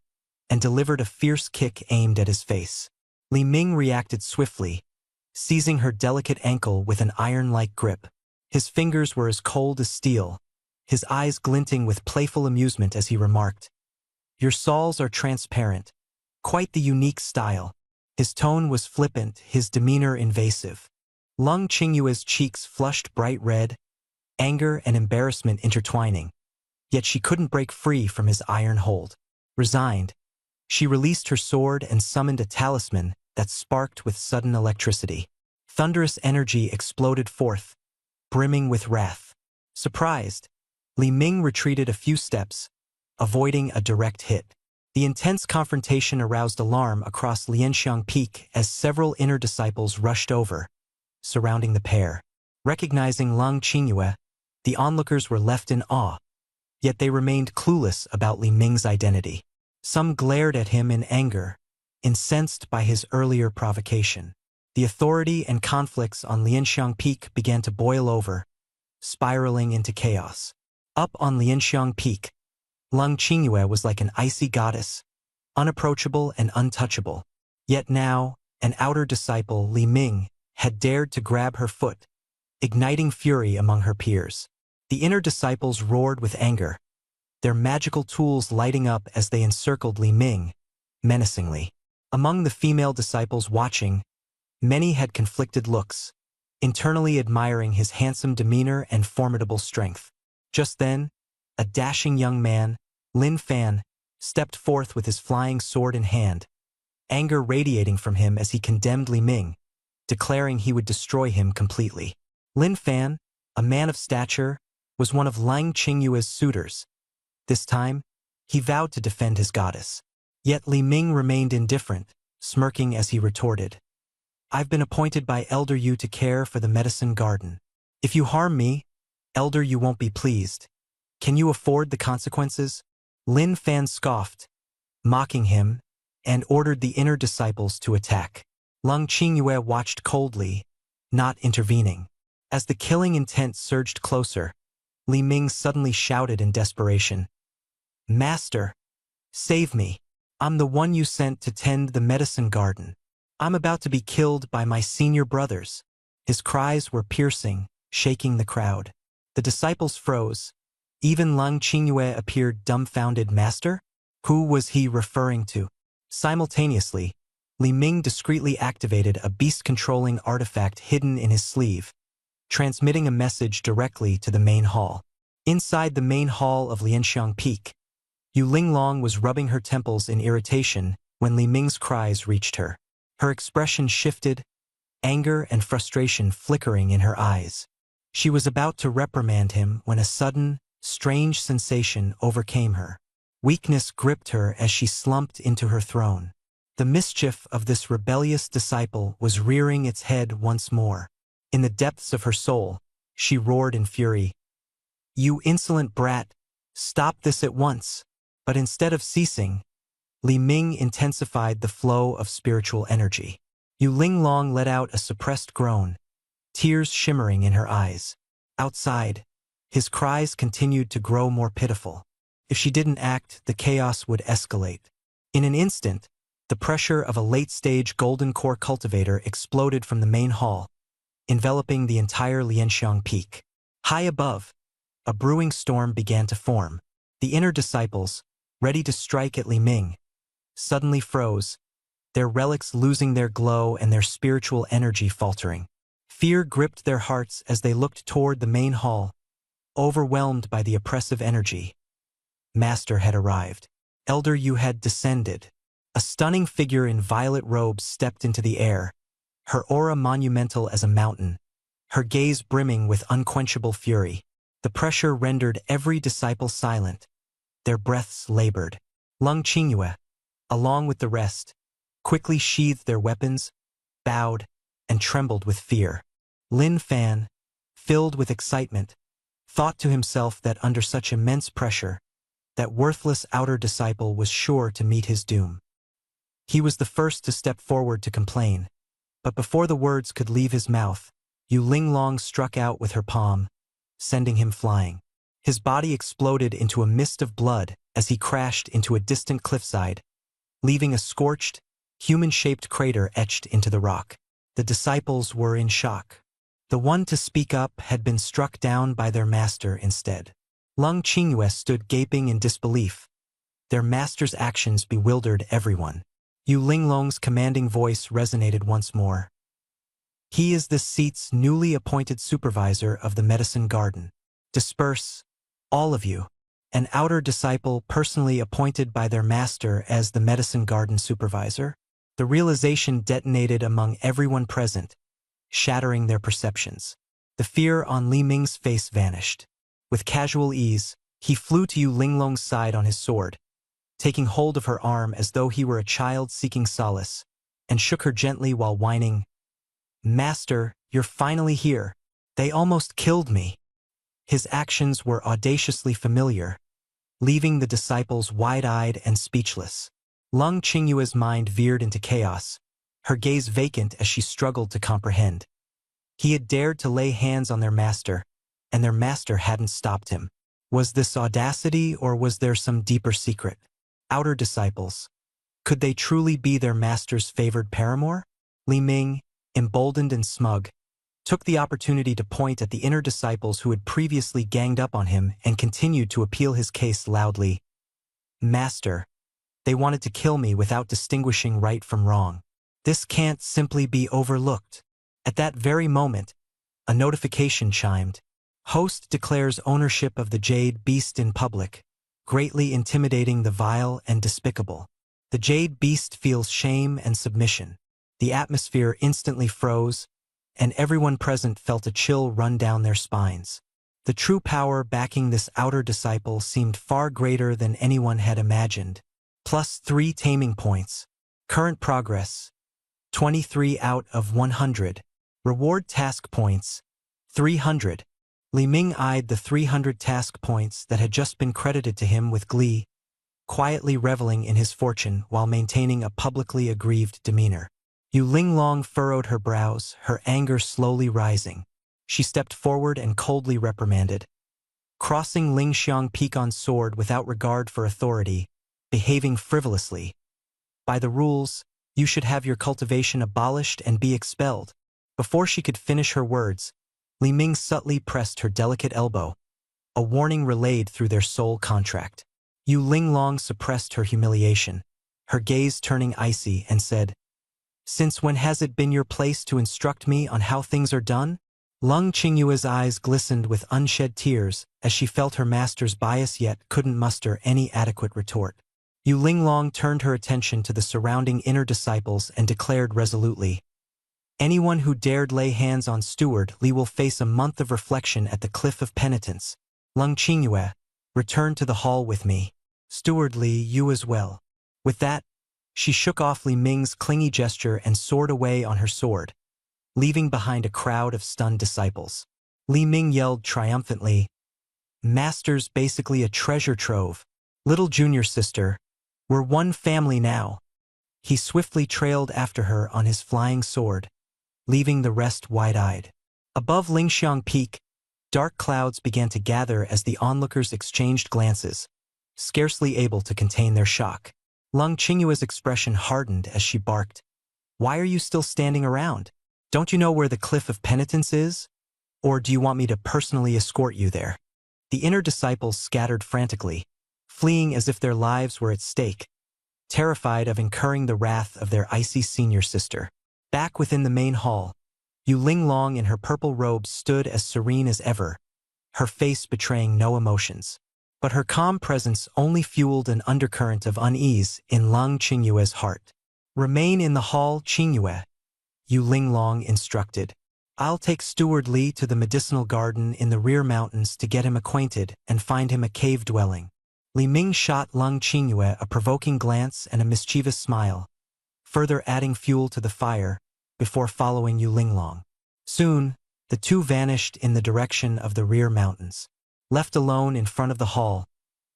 and delivered a fierce kick aimed at his face. Li Ming reacted swiftly, seizing her delicate ankle with an iron-like grip. His fingers were as cold as steel, his eyes glinting with playful amusement as he remarked, "Your soles are transparent. Quite the unique style." His tone was flippant, his demeanor invasive. Lung Qingyue's cheeks flushed bright red, anger and embarrassment intertwining, yet she couldn't break free from his iron hold. Resigned, she released her sword and summoned a talisman that sparked with sudden electricity. Thunderous energy exploded forth, brimming with wrath. Surprised, Li Ming retreated a few steps, avoiding a direct hit. The intense confrontation aroused alarm across Lianxiang Peak as several inner disciples rushed over, surrounding the pair. Recognizing Lung Qingyue, the onlookers were left in awe, yet they remained clueless about Li Ming's identity. Some glared at him in anger, incensed by his earlier provocation. The authority and conflicts on Lianxiang Peak began to boil over, spiraling into chaos. Up on Lianxiang Peak, Lung Qingyue was like an icy goddess, unapproachable and untouchable. Yet now, an outer disciple, Li Ming, had dared to grab her foot, igniting fury among her peers. The inner disciples roared with anger, their magical tools lighting up as they encircled Li Ming, menacingly. Among the female disciples watching, many had conflicted looks, internally admiring his handsome demeanor and formidable strength. Just then, a dashing young man, Lin Fan, stepped forth with his flying sword in hand, anger radiating from him as he condemned Li Ming, declaring he would destroy him completely. Lin Fan, a man of stature, was one of Lung Qingyue's suitors. This time, he vowed to defend his goddess. Yet Li Ming remained indifferent, smirking as he retorted, "I've been appointed by Elder Yu to care for the medicine garden. If you harm me, Elder Yu won't be pleased. Can you afford the consequences?" Lin Fan scoffed, mocking him, and ordered the inner disciples to attack. Lung Qingyue watched coldly, not intervening. As the killing intent surged closer, Li Ming suddenly shouted in desperation, "Master, save me. I'm the one you sent to tend the medicine garden. I'm about to be killed by my senior brothers." His cries were piercing, shaking the crowd. The disciples froze. Even Lung Qingyue appeared dumbfounded. Master? Who was he referring to? Simultaneously, Li Ming discreetly activated a beast-controlling artifact hidden in his sleeve, transmitting a message directly to the main hall. Inside the main hall of Lianxiang Peak, Yu Linglong was rubbing her temples in irritation when Li Ming's cries reached her. Her expression shifted, anger and frustration flickering in her eyes. She was about to reprimand him when a sudden, strange sensation overcame her. Weakness gripped her as she slumped into her throne. The mischief of this rebellious disciple was rearing its head once more. In the depths of her soul, she roared in fury, "You insolent brat, stop this at once!" But instead of ceasing, Li Ming intensified the flow of spiritual energy. Yu Linglong let out a suppressed groan, tears shimmering in her eyes. Outside, his cries continued to grow more pitiful. If she didn't act, the chaos would escalate. In an instant, the pressure of a late-stage golden core cultivator exploded from the main hall, enveloping the entire Lianxiang peak. High above, a brewing storm began to form. The inner disciples, ready to strike at Li Ming, suddenly froze, their relics losing their glow and their spiritual energy faltering. Fear gripped their hearts as they looked toward the main hall, overwhelmed by the oppressive energy. Master had arrived. Elder Yu had descended. A stunning figure in violet robes stepped into the air, her aura monumental as a mountain, her gaze brimming with unquenchable fury. The pressure rendered every disciple silent, their breaths labored. Lung Qingyue, along with the rest, quickly sheathed their weapons, bowed, and trembled with fear. Lin Fan, filled with excitement, thought to himself that under such immense pressure, that worthless outer disciple was sure to meet his doom. He was the first to step forward to complain, but before the words could leave his mouth, Yu Linglong struck out with her palm, sending him flying. His body exploded into a mist of blood as he crashed into a distant cliffside, leaving a scorched, human-shaped crater etched into the rock. The disciples were in shock. The one to speak up had been struck down by their master instead. Lung Qingyue stood gaping in disbelief. Their master's actions bewildered everyone. Yu Linglong's commanding voice resonated once more. He is this seat's newly appointed supervisor of the medicine garden. Disperse, all of you. An outer disciple personally appointed by their master as the medicine garden supervisor. The realization detonated among everyone present, shattering their perceptions. The fear on Li Ming's face vanished. With casual ease, he flew to Yu Linglong's side on his sword, taking hold of her arm as though he were a child seeking solace, and shook her gently while whining, "Master, you're finally here. They almost killed me." His actions were audaciously familiar, leaving the disciples wide-eyed and speechless. Lung Qingyue's mind veered into chaos, her gaze vacant as she struggled to comprehend. He had dared to lay hands on their master, and their master hadn't stopped him. Was this audacity, or was there some deeper secret? Outer disciples. Could they truly be their master's favored paramour? Li Ming, emboldened and smug, took the opportunity to point at the inner disciples who had previously ganged up on him and continued to appeal his case loudly. "Master, they wanted to kill me without distinguishing right from wrong. This can't simply be overlooked." At that very moment, a notification chimed. Host declares ownership of the Jade Beast in public, greatly intimidating the vile and despicable. The Jade Beast feels shame and submission. The atmosphere instantly froze, and everyone present felt a chill run down their spines. The true power backing this outer disciple seemed far greater than anyone had imagined. +3 taming points. Current progress, 23 out of 100. Reward task points, 300. Li Ming eyed the 300 task points that had just been credited to him with glee, quietly reveling in his fortune while maintaining a publicly aggrieved demeanor. Yu Linglong furrowed her brows, her anger slowly rising. She stepped forward and coldly reprimanded. Crossing Lingxiang Peak on sword without regard for authority, behaving frivolously. By the rules, you should have your cultivation abolished and be expelled. Before she could finish her words, Li Ming subtly pressed her delicate elbow, a warning relayed through their soul contract. Yu Linglong suppressed her humiliation, her gaze turning icy, and said, "Since when has it been your place to instruct me on how things are done?" Lung Qingyue's eyes glistened with unshed tears as she felt her master's bias yet couldn't muster any adequate retort. Yu Linglong turned her attention to the surrounding inner disciples and declared resolutely, "Anyone who dared lay hands on Steward Li will face a month of reflection at the Cliff of Penitence. Lung Qingyue, return to the hall with me. Steward Li, you as well." With that, she shook off Li Ming's clingy gesture and soared away on her sword, leaving behind a crowd of stunned disciples. Li Ming yelled triumphantly, "Master's basically a treasure trove. Little junior sister, We're one family now. He swiftly trailed after her on his flying sword, leaving the rest wide-eyed. Above Lingxiang Peak, dark clouds began to gather as the onlookers exchanged glances, scarcely able to contain their shock. Lung Qingyue's expression hardened as she barked, "Why are you still standing around? Don't you know where the Cliff of Penitence is? Or do you want me to personally escort you there?" The inner disciples scattered frantically, fleeing as if their lives were at stake, terrified of incurring the wrath of their icy senior sister. Back within the main hall, Yu Linglong in her purple robes stood as serene as ever, her face betraying no emotions. But her calm presence only fueled an undercurrent of unease in Lung Qingyue's heart. "Remain in the hall, Qingyue," Yu Linglong instructed. "I'll take Steward Li to the medicinal garden in the rear mountains to get him acquainted and find him a cave dwelling." Li Ming shot Lung Qingyue a provoking glance and a mischievous smile, further adding fuel to the fire, before following Yu Linglong. Soon, the two vanished in the direction of the rear mountains. Left alone in front of the hall,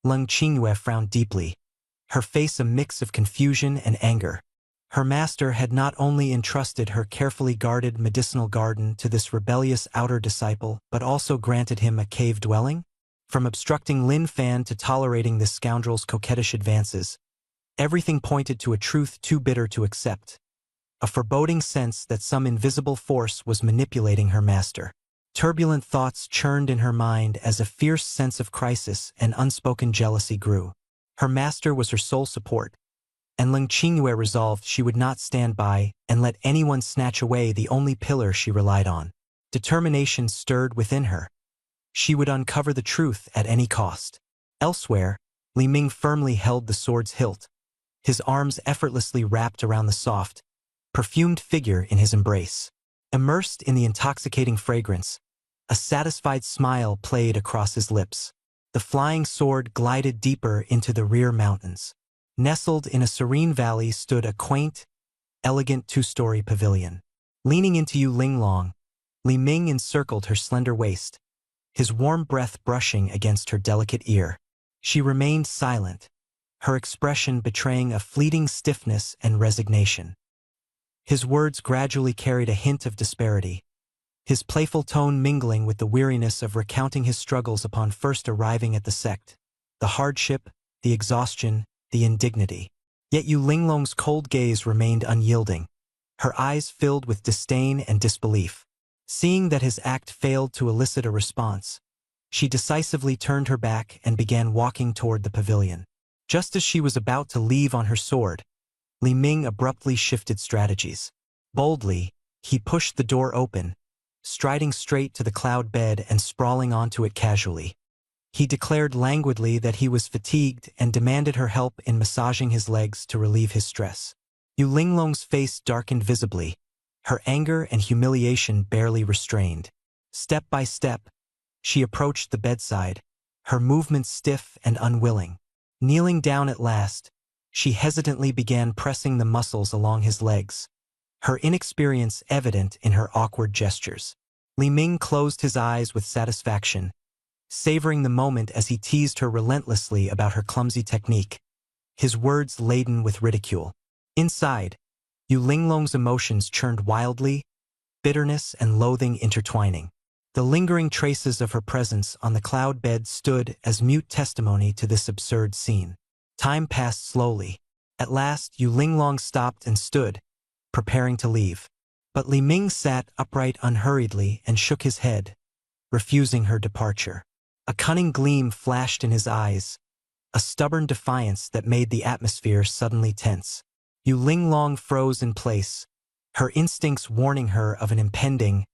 Lung Qingyue frowned deeply, her face a mix of confusion and anger. Her master had not only entrusted her carefully guarded medicinal garden to this rebellious outer disciple, but also granted him a cave dwelling? From obstructing Lin Fan to tolerating this scoundrel's coquettish advances, everything pointed to a truth too bitter to accept, a foreboding sense that some invisible force was manipulating her master. Turbulent thoughts churned in her mind as a fierce sense of crisis and unspoken jealousy grew. Her master was her sole support, and Lung Qingyue resolved she would not stand by and let anyone snatch away the only pillar she relied on. Determination stirred within her. She would uncover the truth at any cost. Elsewhere, Li Ming firmly held the sword's hilt, his arms effortlessly wrapped around the soft, perfumed figure in his embrace. Immersed in the intoxicating fragrance, a satisfied smile played across his lips. The flying sword glided deeper into the rear mountains. Nestled in a serene valley stood a quaint, elegant two-story pavilion. Leaning into Yu Linglong, Li Ming encircled her slender waist, his warm breath brushing against her delicate ear. She remained silent, her expression betraying a fleeting stiffness and resignation. His words gradually carried a hint of disparity, his playful tone mingling with the weariness of recounting his struggles upon first arriving at the sect, the hardship, the exhaustion, the indignity. Yet Yu Linglong's cold gaze remained unyielding, her eyes filled with disdain and disbelief. Seeing that his act failed to elicit a response, she decisively turned her back and began walking toward the pavilion. Just as she was about to leave on her sword, Li Ming abruptly shifted strategies. Boldly, he pushed the door open, striding straight to the cloud bed and sprawling onto it casually. He declared languidly that he was fatigued and demanded her help in massaging his legs to relieve his stress. Yu Linglong's face darkened visibly, her anger and humiliation barely restrained. Step by step, she approached the bedside, her movements stiff and unwilling. Kneeling down at last, she hesitantly began pressing the muscles along his legs, her inexperience evident in her awkward gestures. Li Ming closed his eyes with satisfaction, savoring the moment as he teased her relentlessly about her clumsy technique, his words laden with ridicule. Inside, Yu Linglong's emotions churned wildly, bitterness and loathing intertwining. The lingering traces of her presence on the cloud bed stood as mute testimony to this absurd scene. Time passed slowly. At last, Yu Linglong stopped and stood, preparing to leave. But Li Ming sat upright unhurriedly and shook his head, refusing her departure. A cunning gleam flashed in his eyes, a stubborn defiance that made the atmosphere suddenly tense. Yu Linglong froze in place, her instincts warning her of an impending,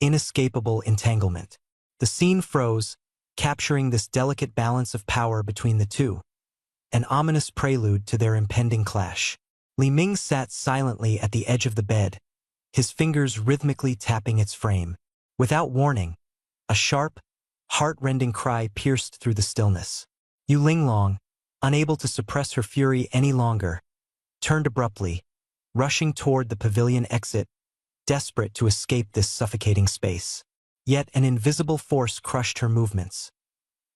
inescapable entanglement. The scene froze, capturing this delicate balance of power between the two, an ominous prelude to their impending clash. Li Ming sat silently at the edge of the bed, his fingers rhythmically tapping its frame. Without warning, a sharp, heart-rending cry pierced through the stillness. Yu Linglong, unable to suppress her fury any longer, turned abruptly, rushing toward the pavilion exit, desperate to escape this suffocating space. Yet an invisible force crushed her movements.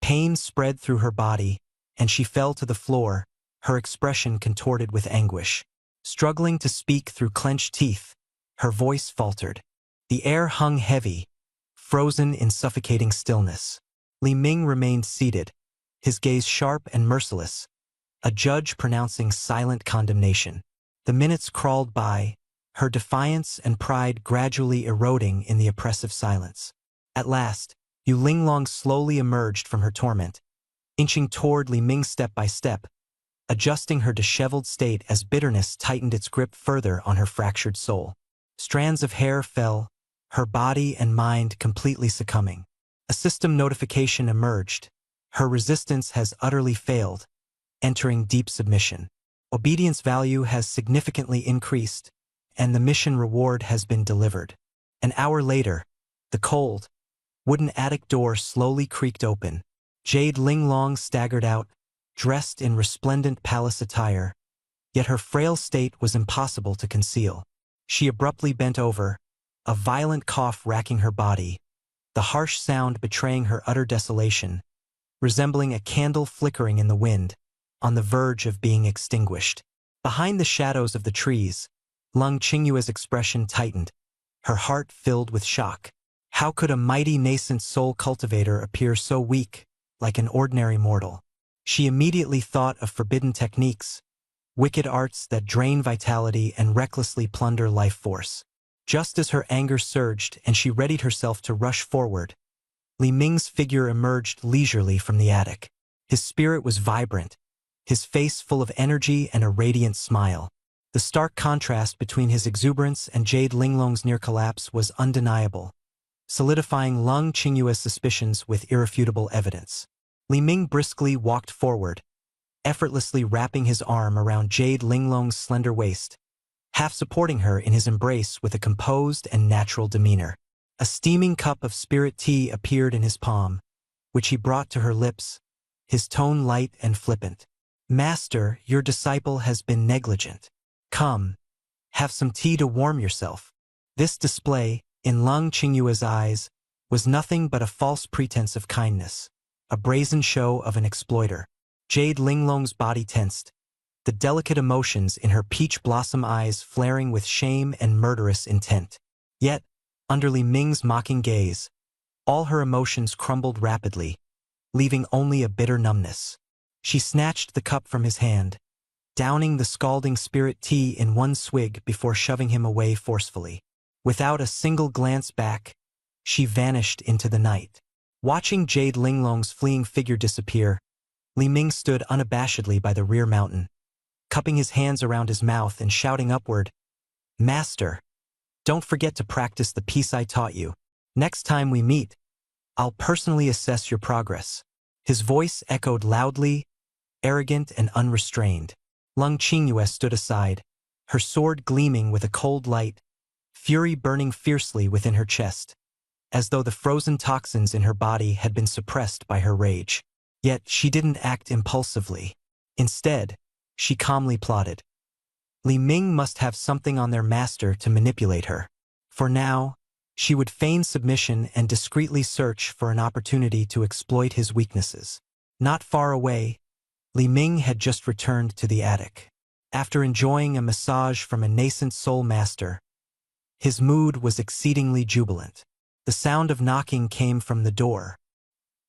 Pain spread through her body, and she fell to the floor, her expression contorted with anguish. Struggling to speak through clenched teeth, her voice faltered. The air hung heavy, frozen in suffocating stillness. Li Ming remained seated, his gaze sharp and merciless, a judge pronouncing silent condemnation. The minutes crawled by, her defiance and pride gradually eroding in the oppressive silence. At last, Yu Linglong slowly emerged from her torment, inching toward Li Ming step by step, adjusting her disheveled state as bitterness tightened its grip further on her fractured soul. Strands of hair fell, her body and mind completely succumbing. A system notification emerged. Her resistance has utterly failed, entering deep submission. Obedience value has significantly increased, and the mission reward has been delivered. An hour later, the cold, wooden attic door slowly creaked open. Jade Linglong staggered out, dressed in resplendent palace attire, yet her frail state was impossible to conceal. She abruptly bent over, a violent cough racking her body, the harsh sound betraying her utter desolation, resembling a candle flickering in the wind, on the verge of being extinguished. Behind the shadows of the trees, Lung Qingyue's expression tightened, her heart filled with shock. How could a mighty nascent soul cultivator appear so weak, like an ordinary mortal? She immediately thought of forbidden techniques, wicked arts that drain vitality and recklessly plunder life force. Just as her anger surged and she readied herself to rush forward, Li Ming's figure emerged leisurely from the attic. His spirit was vibrant, his face full of energy and a radiant smile. The stark contrast between his exuberance and Jade Linglong's near collapse was undeniable, solidifying Lung Qingyue's suspicions with irrefutable evidence. Li Ming briskly walked forward, effortlessly wrapping his arm around Jade Linglong's slender waist, half supporting her in his embrace with a composed and natural demeanor. A steaming cup of spirit tea appeared in his palm, which he brought to her lips, his tone light and flippant. "Master, your disciple has been negligent. Come, have some tea to warm yourself." This display, in Lung Qingyue's eyes, was nothing but a false pretense of kindness, a brazen show of an exploiter. Jade Linglong's body tensed, the delicate emotions in her peach blossom eyes flaring with shame and murderous intent. Yet, under Li Ming's mocking gaze, all her emotions crumbled rapidly, leaving only a bitter numbness. She snatched the cup from his hand, downing the scalding spirit tea in one swig before shoving him away forcefully. Without a single glance back, she vanished into the night. Watching Jade Linglong's fleeing figure disappear, Li Ming stood unabashedly by the rear mountain, cupping his hands around his mouth and shouting upward, "Master, don't forget to practice the piece I taught you. Next time we meet, I'll personally assess your progress." His voice echoed loudly, arrogant and unrestrained. Lung Qingyue stood aside, her sword gleaming with a cold light, fury burning fiercely within her chest, as though the frozen toxins in her body had been suppressed by her rage. Yet she didn't act impulsively. Instead, she calmly plotted. Li Ming must have something on their master to manipulate her. For now, she would feign submission and discreetly search for an opportunity to exploit his weaknesses. Not far away, Li Ming had just returned to the attic. After enjoying a massage from a nascent soul master, his mood was exceedingly jubilant. The sound of knocking came from the door.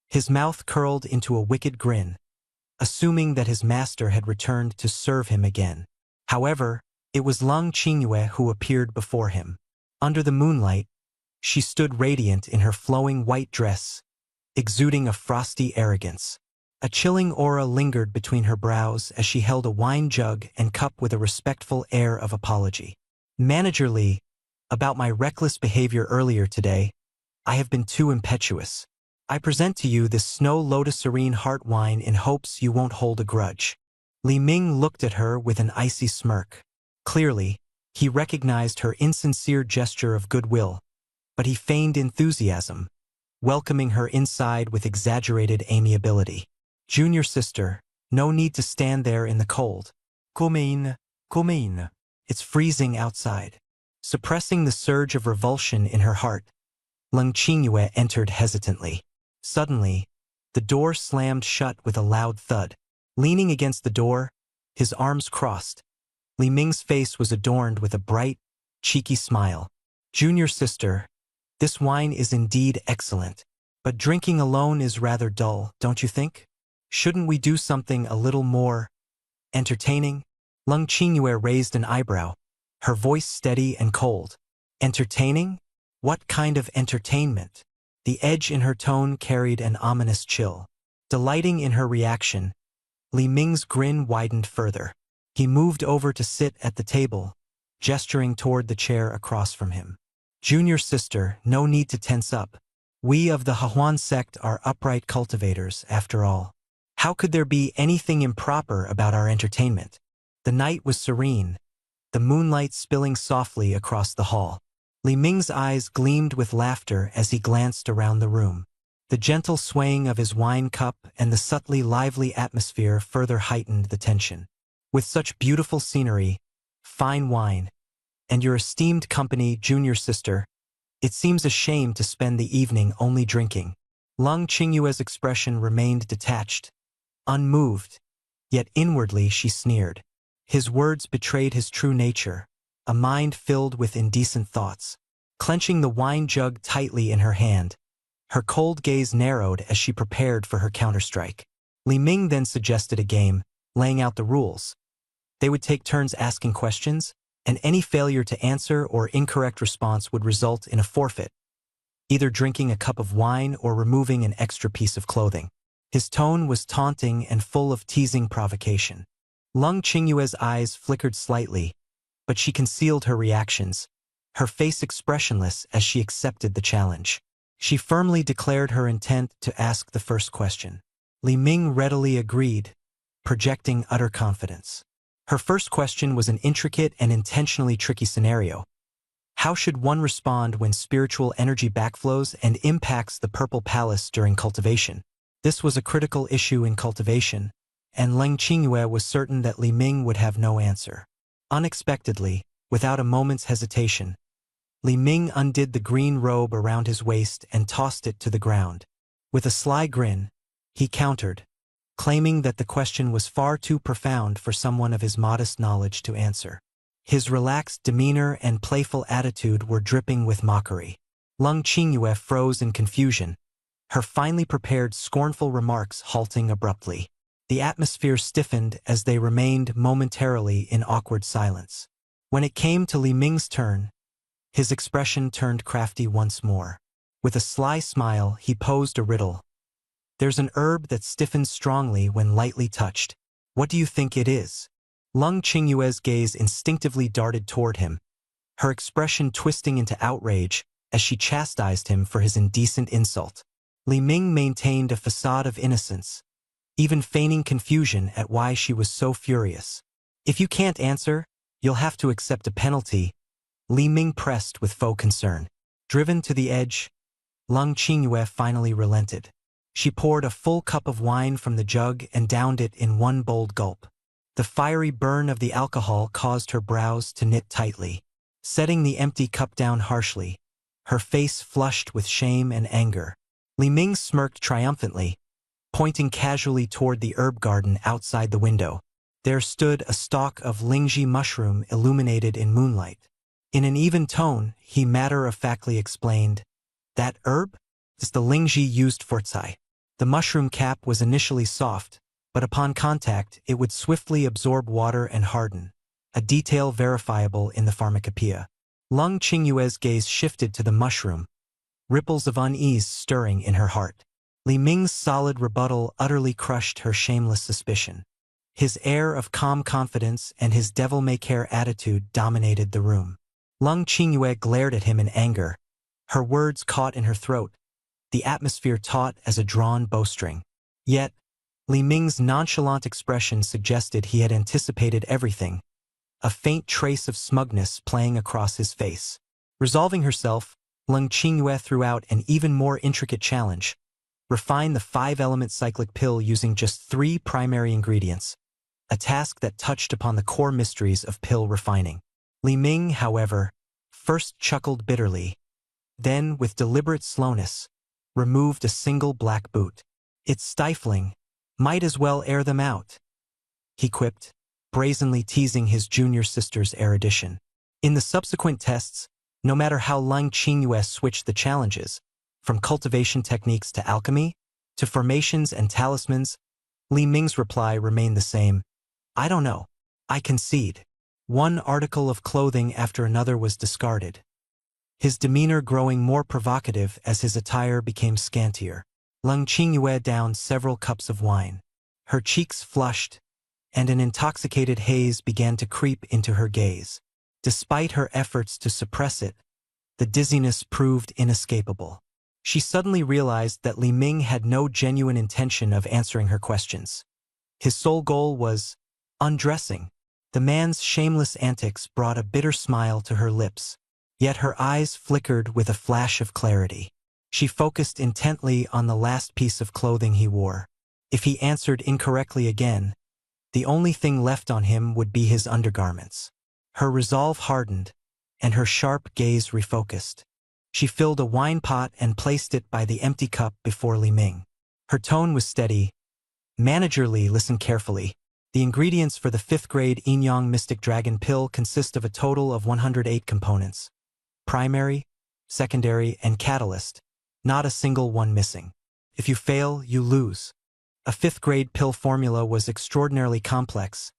His mouth curled into a wicked grin, assuming that his master had returned to serve him again. However, it was Lung Qingyue who appeared before him. Under the moonlight, she stood radiant in her flowing white dress, exuding a frosty arrogance. A chilling aura lingered between her brows as she held a wine jug and cup with a respectful air of apology. "Manager Li, about my reckless behavior earlier today, I have been too impetuous. I present to you this Snow Lotus Serene Heart wine in hopes you won't hold a grudge." Li Ming looked at her with an icy smirk. Clearly, he recognized her insincere gesture of goodwill, but he feigned enthusiasm, welcoming her inside with exaggerated amiability. "Junior sister, no need to stand there in the cold. Come in. It's freezing outside." Suppressing the surge of revulsion in her heart, Lung Qingyue entered hesitantly. Suddenly, the door slammed shut with a loud thud. Leaning against the door, his arms crossed. Li Ming's face was adorned with a bright, cheeky smile. Junior sister, this wine is indeed excellent. But drinking alone is rather dull, don't you think? Shouldn't we do something a little more entertaining? Lung Qingyue raised an eyebrow, her voice steady and cold. Entertaining? What kind of entertainment? The edge in her tone carried an ominous chill. Delighting in her reaction, Li Ming's grin widened further. He moved over to sit at the table, gesturing toward the chair across from him. Junior sister, no need to tense up. We of the Hehuan sect are upright cultivators, after all. How could there be anything improper about our entertainment? The night was serene, the moonlight spilling softly across the hall. Li Ming's eyes gleamed with laughter as he glanced around the room. The gentle swaying of his wine cup and the subtly lively atmosphere further heightened the tension. With such beautiful scenery, fine wine, and your esteemed company, junior sister, it seems a shame to spend the evening only drinking. Lung Qingyue's expression remained detached, unmoved, yet inwardly she sneered. His words betrayed his true nature, a mind filled with indecent thoughts. Clenching the wine jug tightly in her hand, her cold gaze narrowed as she prepared for her counterstrike. Li Ming then suggested a game, laying out the rules. They would take turns asking questions, and any failure to answer or incorrect response would result in a forfeit, either drinking a cup of wine or removing an extra piece of clothing. His tone was taunting and full of teasing provocation. Lung Qingyue's eyes flickered slightly, but she concealed her reactions, her face expressionless as she accepted the challenge. She firmly declared her intent to ask the first question. Li Ming readily agreed, projecting utter confidence. Her first question was an intricate and intentionally tricky scenario. How should one respond when spiritual energy backflows and impacts the Purple Palace during cultivation? This was a critical issue in cultivation, and Lung Qingyue was certain that Li Ming would have no answer. Unexpectedly, without a moment's hesitation, Li Ming undid the green robe around his waist and tossed it to the ground. With a sly grin, he countered, claiming that the question was far too profound for someone of his modest knowledge to answer. His relaxed demeanor and playful attitude were dripping with mockery. Lung Qingyue froze in confusion, her finely prepared scornful remarks halting abruptly. The atmosphere stiffened as they remained momentarily in awkward silence. When it came to Li Ming's turn, his expression turned crafty once more. With a sly smile, he posed a riddle. There's an herb that stiffens strongly when lightly touched. What do you think it is? Lung Qingyue's gaze instinctively darted toward him, her expression twisting into outrage as she chastised him for his indecent insult. Li Ming maintained a facade of innocence, even feigning confusion at why she was so furious. If you can't answer, you'll have to accept a penalty, Li Ming pressed with faux concern. Driven to the edge, Lung Qingyue finally relented. She poured a full cup of wine from the jug and downed it in one bold gulp. The fiery burn of the alcohol caused her brows to knit tightly. Setting the empty cup down harshly, her face flushed with shame and anger. Li Ming smirked triumphantly, pointing casually toward the herb garden outside the window. There stood a stalk of Lingji mushroom illuminated in moonlight. In an even tone, he matter-of-factly explained, "That herb is the Lingji used for cai." The mushroom cap was initially soft, but upon contact it would swiftly absorb water and harden, a detail verifiable in the pharmacopoeia. Lung Qingyue's gaze shifted to the mushroom, ripples of unease stirring in her heart. Li Ming's solid rebuttal utterly crushed her shameless suspicion. His air of calm confidence and his devil-may-care attitude dominated the room. Lung Qingyue glared at him in anger, her words caught in her throat, the atmosphere taut as a drawn bowstring. Yet, Li Ming's nonchalant expression suggested he had anticipated everything, a faint trace of smugness playing across his face. Resolving herself, Lung Qingyue threw out an even more intricate challenge. Refine the 5-element cyclic pill using just 3 primary ingredients, a task that touched upon the core mysteries of pill refining. Li Ming, however, first chuckled bitterly, then, with deliberate slowness, removed a single black boot. "It's stifling. Might as well air them out," he quipped, brazenly teasing his junior sister's erudition. In the subsequent tests, no matter how Lung Qingyue switched the challenges, from cultivation techniques to alchemy, to formations and talismans, Li Ming's reply remained the same. I don't know. I concede. One article of clothing after another was discarded, his demeanor growing more provocative as his attire became scantier. Lung Qingyue downed several cups of wine. Her cheeks flushed, and an intoxicated haze began to creep into her gaze. Despite her efforts to suppress it, the dizziness proved inescapable. She suddenly realized that Li Ming had no genuine intention of answering her questions. His sole goal was undressing. The man's shameless antics brought a bitter smile to her lips, yet her eyes flickered with a flash of clarity. She focused intently on the last piece of clothing he wore. If he answered incorrectly again, the only thing left on him would be his undergarments. Her resolve hardened, and her sharp gaze refocused. She filled a wine pot and placed it by the empty cup before Li Ming. Her tone was steady. Manager Li, listen carefully. The ingredients for the 5th grade Yin-Yang Mystic Dragon Pill consist of a total of 108 components. Primary, secondary, and catalyst. Not a single one missing. If you fail, you lose. A 5th grade pill formula was extraordinarily complex,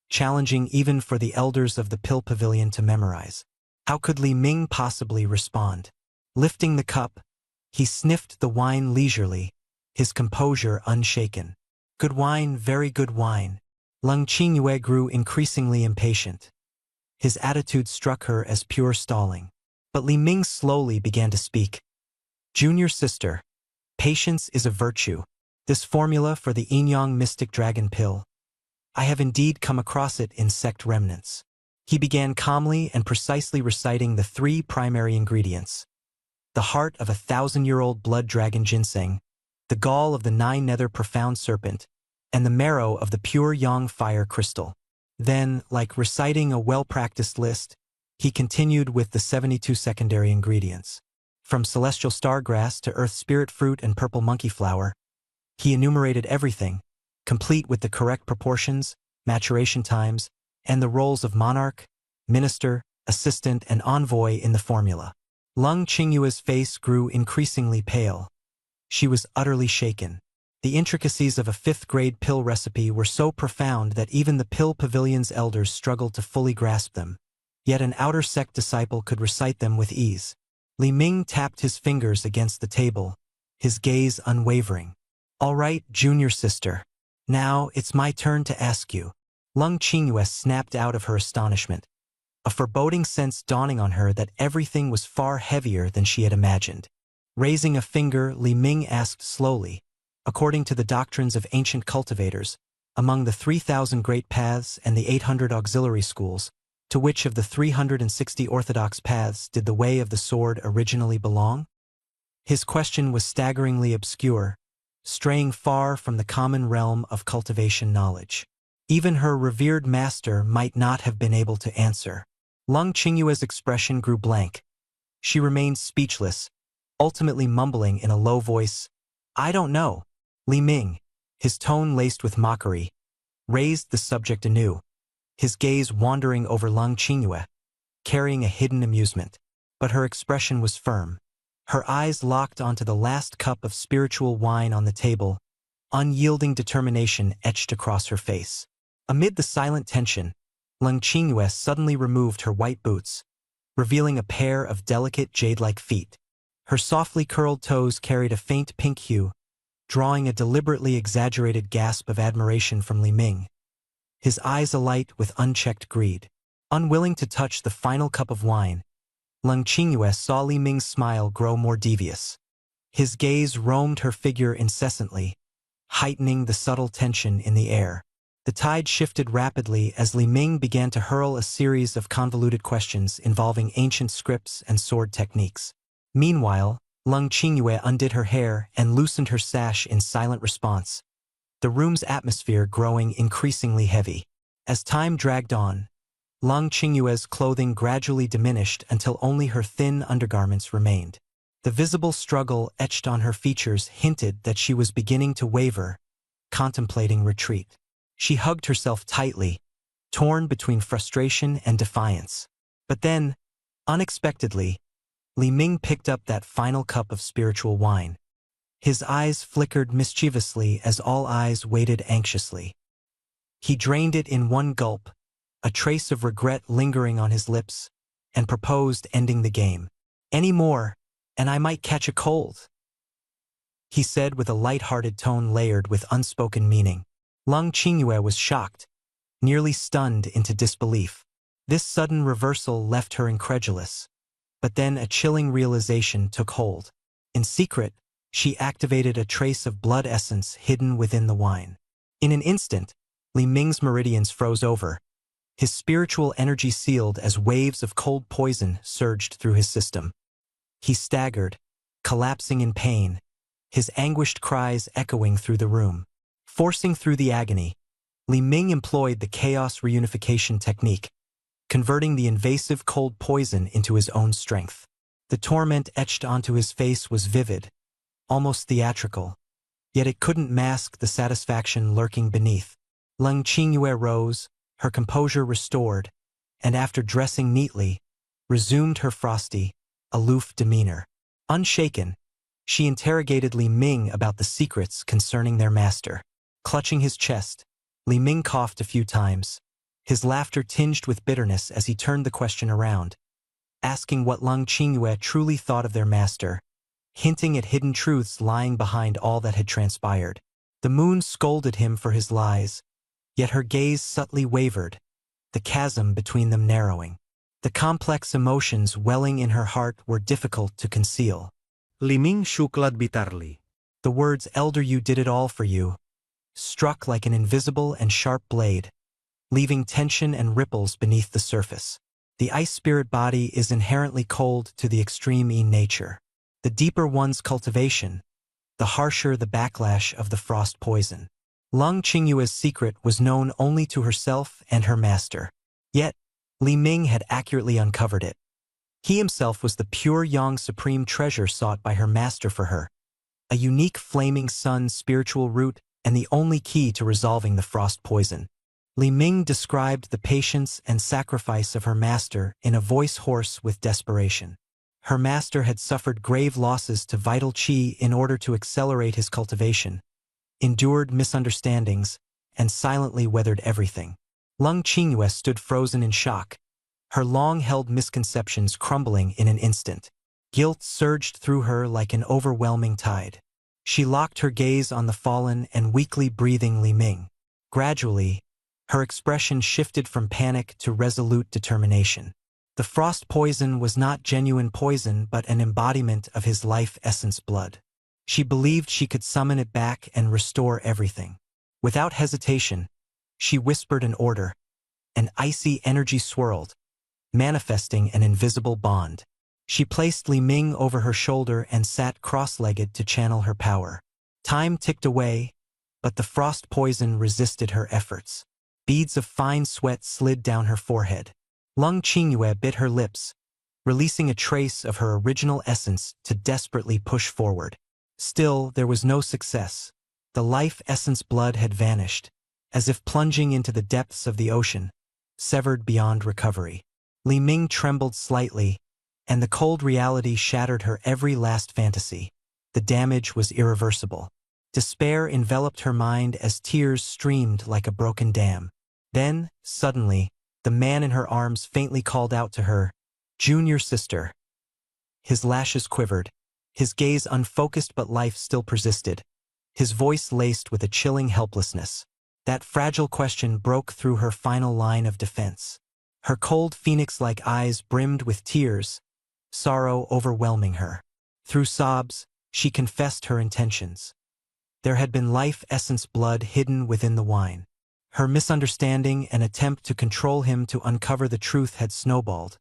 challenging even for the elders of the pill pavilion to memorize. How could Li Ming possibly respond? Lifting the cup, he sniffed the wine leisurely, his composure unshaken. Good wine, very good wine. Lung Qingyue grew increasingly impatient. His attitude struck her as pure stalling. But Li Ming slowly began to speak. Junior sister, patience is a virtue. This formula for the Yin-Yang Mystic Dragon Pill, I have indeed come across it in sect remnants. He began calmly and precisely reciting the 3 primary ingredients: the heart of a 1,000-year-old blood dragon ginseng, the gall of the 9-nether profound serpent, and the marrow of the pure yang fire crystal. Then, like reciting a well-practiced list, he continued with the 72 secondary ingredients. From celestial stargrass to earth spirit fruit and purple monkey flower, he enumerated everything, complete with the correct proportions, maturation times, and the roles of monarch, minister, assistant, and envoy in the formula. Lung Qingyue's face grew increasingly pale. She was utterly shaken. The intricacies of a 5th grade pill recipe were so profound that even the pill pavilion's elders struggled to fully grasp them. Yet an outer sect disciple could recite them with ease. Li Ming tapped his fingers against the table, his gaze unwavering. All right, junior sister. Now it's my turn to ask you. Lung Qingyue snapped out of her astonishment, a foreboding sense dawning on her that everything was far heavier than she had imagined. Raising a finger, Li Ming asked slowly, according to the doctrines of ancient cultivators, among the 3,000 great paths and the 800 auxiliary schools, to which of the 360 orthodox paths did the way of the sword originally belong? His question was staggeringly obscure, straying far from the common realm of cultivation knowledge. Even her revered master might not have been able to answer. Lung Qingyue's expression grew blank. She remained speechless, ultimately mumbling in a low voice, I don't know. Li Ming, his tone laced with mockery, raised the subject anew, his gaze wandering over Lung Qingyue, carrying a hidden amusement. But her expression was firm. Her eyes locked onto the last cup of spiritual wine on the table, unyielding determination etched across her face. Amid the silent tension, Lung Qingyue suddenly removed her white boots, revealing a pair of delicate jade-like feet. Her softly curled toes carried a faint pink hue, drawing a deliberately exaggerated gasp of admiration from Li Ming, his eyes alight with unchecked greed. Unwilling to touch the final cup of wine, Lung Qingyue saw Li Ming's smile grow more devious. His gaze roamed her figure incessantly, heightening the subtle tension in the air. The tide shifted rapidly as Li Ming began to hurl a series of convoluted questions involving ancient scripts and sword techniques. Meanwhile, Lung Qingyue undid her hair and loosened her sash in silent response, the room's atmosphere growing increasingly heavy. As time dragged on, Lung Qingyue's clothing gradually diminished until only her thin undergarments remained. The visible struggle etched on her features hinted that she was beginning to waver, contemplating retreat. She hugged herself tightly, torn between frustration and defiance. But then, unexpectedly, Li Ming picked up that final cup of spiritual wine. His eyes flickered mischievously as all eyes waited anxiously. He drained it in one gulp, a trace of regret lingering on his lips, and proposed ending the game. "Any more, and I might catch a cold," he said with a light-hearted tone layered with unspoken meaning. Lung Qingyue was shocked, nearly stunned into disbelief. This sudden reversal left her incredulous. But then a chilling realization took hold. In secret, she activated a trace of blood essence hidden within the wine. In an instant, Li Ming's meridians froze over. His spiritual energy sealed as waves of cold poison surged through his system. He staggered, collapsing in pain, his anguished cries echoing through the room. Forcing through the agony, Li Ming employed the chaos reunification technique, converting the invasive cold poison into his own strength. The torment etched onto his face was vivid, almost theatrical, yet it couldn't mask the satisfaction lurking beneath. Lung Qingyue rose, her composure restored, and after dressing neatly, resumed her frosty, aloof demeanor. Unshaken, she interrogated Li Ming about the secrets concerning their master. Clutching his chest, Li Ming coughed a few times, his laughter tinged with bitterness as he turned the question around, asking what Lung Qingyue truly thought of their master, hinting at hidden truths lying behind all that had transpired. The moon scolded him for his lies, yet her gaze subtly wavered, the chasm between them narrowing. The complex emotions welling in her heart were difficult to conceal. Li Ming shuklad bitarly. The words "Elder, you did it all for you" struck like an invisible and sharp blade, leaving tension and ripples beneath the surface. The ice spirit body is inherently cold to the extreme in nature. The deeper one's cultivation, the harsher the backlash of the frost poison. Lung Qingyue's secret was known only to herself and her master. Yet, Li Ming had accurately uncovered it. He himself was the pure yang supreme treasure sought by her master for her, a unique flaming sun spiritual root and the only key to resolving the frost poison. Li Ming described the patience and sacrifice of her master in a voice hoarse with desperation. Her master had suffered grave losses to vital qi in order to accelerate his cultivation, endured misunderstandings, and silently weathered everything. Lung Qingyue stood frozen in shock, her long-held misconceptions crumbling in an instant. Guilt surged through her like an overwhelming tide. She locked her gaze on the fallen and weakly breathing Li Ming. Gradually, her expression shifted from panic to resolute determination. The frost poison was not genuine poison but an embodiment of his life essence blood. She believed she could summon it back and restore everything. Without hesitation, she whispered an order. An icy energy swirled, manifesting an invisible bond. She placed Li Ming over her shoulder and sat cross-legged to channel her power. Time ticked away, but the frost poison resisted her efforts. Beads of fine sweat slid down her forehead. Lung Qingyue bit her lips, releasing a trace of her original essence to desperately push forward. Still, there was no success. The life essence blood had vanished, as if plunging into the depths of the ocean, severed beyond recovery. Li Ming trembled slightly, and the cold reality shattered her every last fantasy. The damage was irreversible. Despair enveloped her mind as tears streamed like a broken dam. Then, suddenly, the man in her arms faintly called out to her, "Junior sister." His lashes quivered, his gaze unfocused but life still persisted, his voice laced with a chilling helplessness. That fragile question broke through her final line of defense. Her cold phoenix-like eyes brimmed with tears, sorrow overwhelming her. Through sobs, she confessed her intentions. There had been life essence blood hidden within the wine. Her misunderstanding and attempt to control him to uncover the truth had snowballed,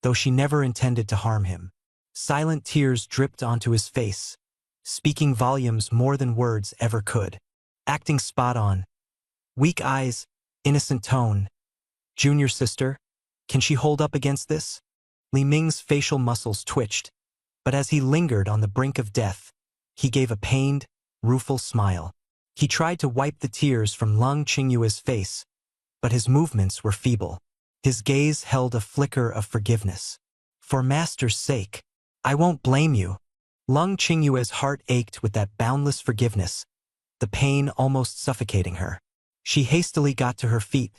though she never intended to harm him. Silent tears dripped onto his face, speaking volumes more than words ever could. Acting spot on. Weak eyes, innocent tone. Junior sister, can she hold up against this? Li Ming's facial muscles twitched, but as he lingered on the brink of death, he gave a pained, rueful smile. He tried to wipe the tears from Lung Qingyue's face, but his movements were feeble. His gaze held a flicker of forgiveness. For master's sake, I won't blame you. Lung Qingyue's heart ached with that boundless forgiveness, the pain almost suffocating her. She hastily got to her feet,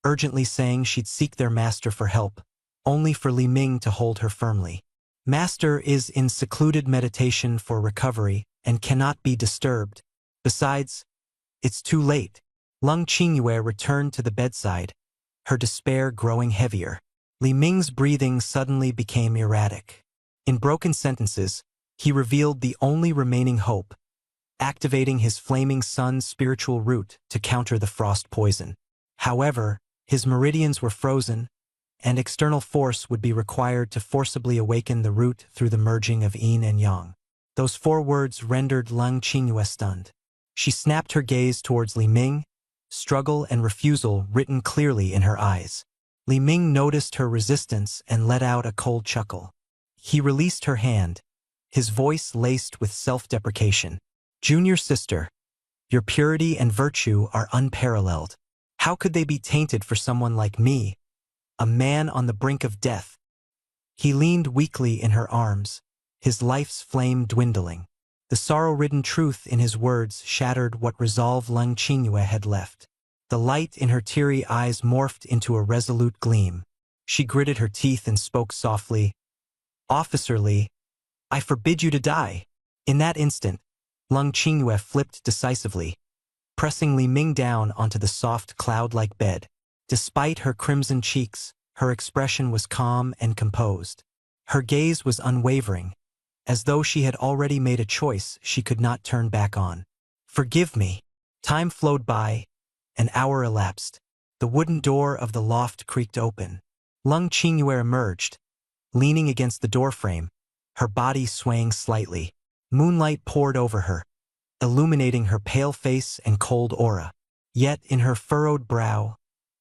urgently saying she'd seek their master for help, only for Li Ming to hold her firmly. Master is in secluded meditation for recovery and cannot be disturbed. Besides, it's too late. Lung Qingyue returned to the bedside, her despair growing heavier. Li Ming's breathing suddenly became erratic. In broken sentences, he revealed the only remaining hope, activating his flaming sun's spiritual root to counter the frost poison. However, his meridians were frozen, and external force would be required to forcibly awaken the root through the merging of yin and yang. Those 4 words rendered Lung Qingyue stunned. She snapped her gaze towards Li Ming, struggle and refusal written clearly in her eyes. Li Ming noticed her resistance and let out a cold chuckle. He released her hand, his voice laced with self-deprecation. Junior sister, your purity and virtue are unparalleled. How could they be tainted for someone like me, a man on the brink of death? He leaned weakly in her arms, his life's flame dwindling. The sorrow-ridden truth in his words shattered what resolve Lung Qingyue had left. The light in her teary eyes morphed into a resolute gleam. She gritted her teeth and spoke softly, "Officer Li, I forbid you to die." In that instant, Lung Qingyue flipped decisively, pressing Li Ming down onto the soft cloud-like bed. Despite her crimson cheeks, her expression was calm and composed. Her gaze was unwavering, as though she had already made a choice she could not turn back on. "Forgive me." Time flowed by. An hour elapsed. The wooden door of the loft creaked open. Lung Qingyue emerged, leaning against the doorframe, her body swaying slightly. Moonlight poured over her, illuminating her pale face and cold aura. Yet in her furrowed brow,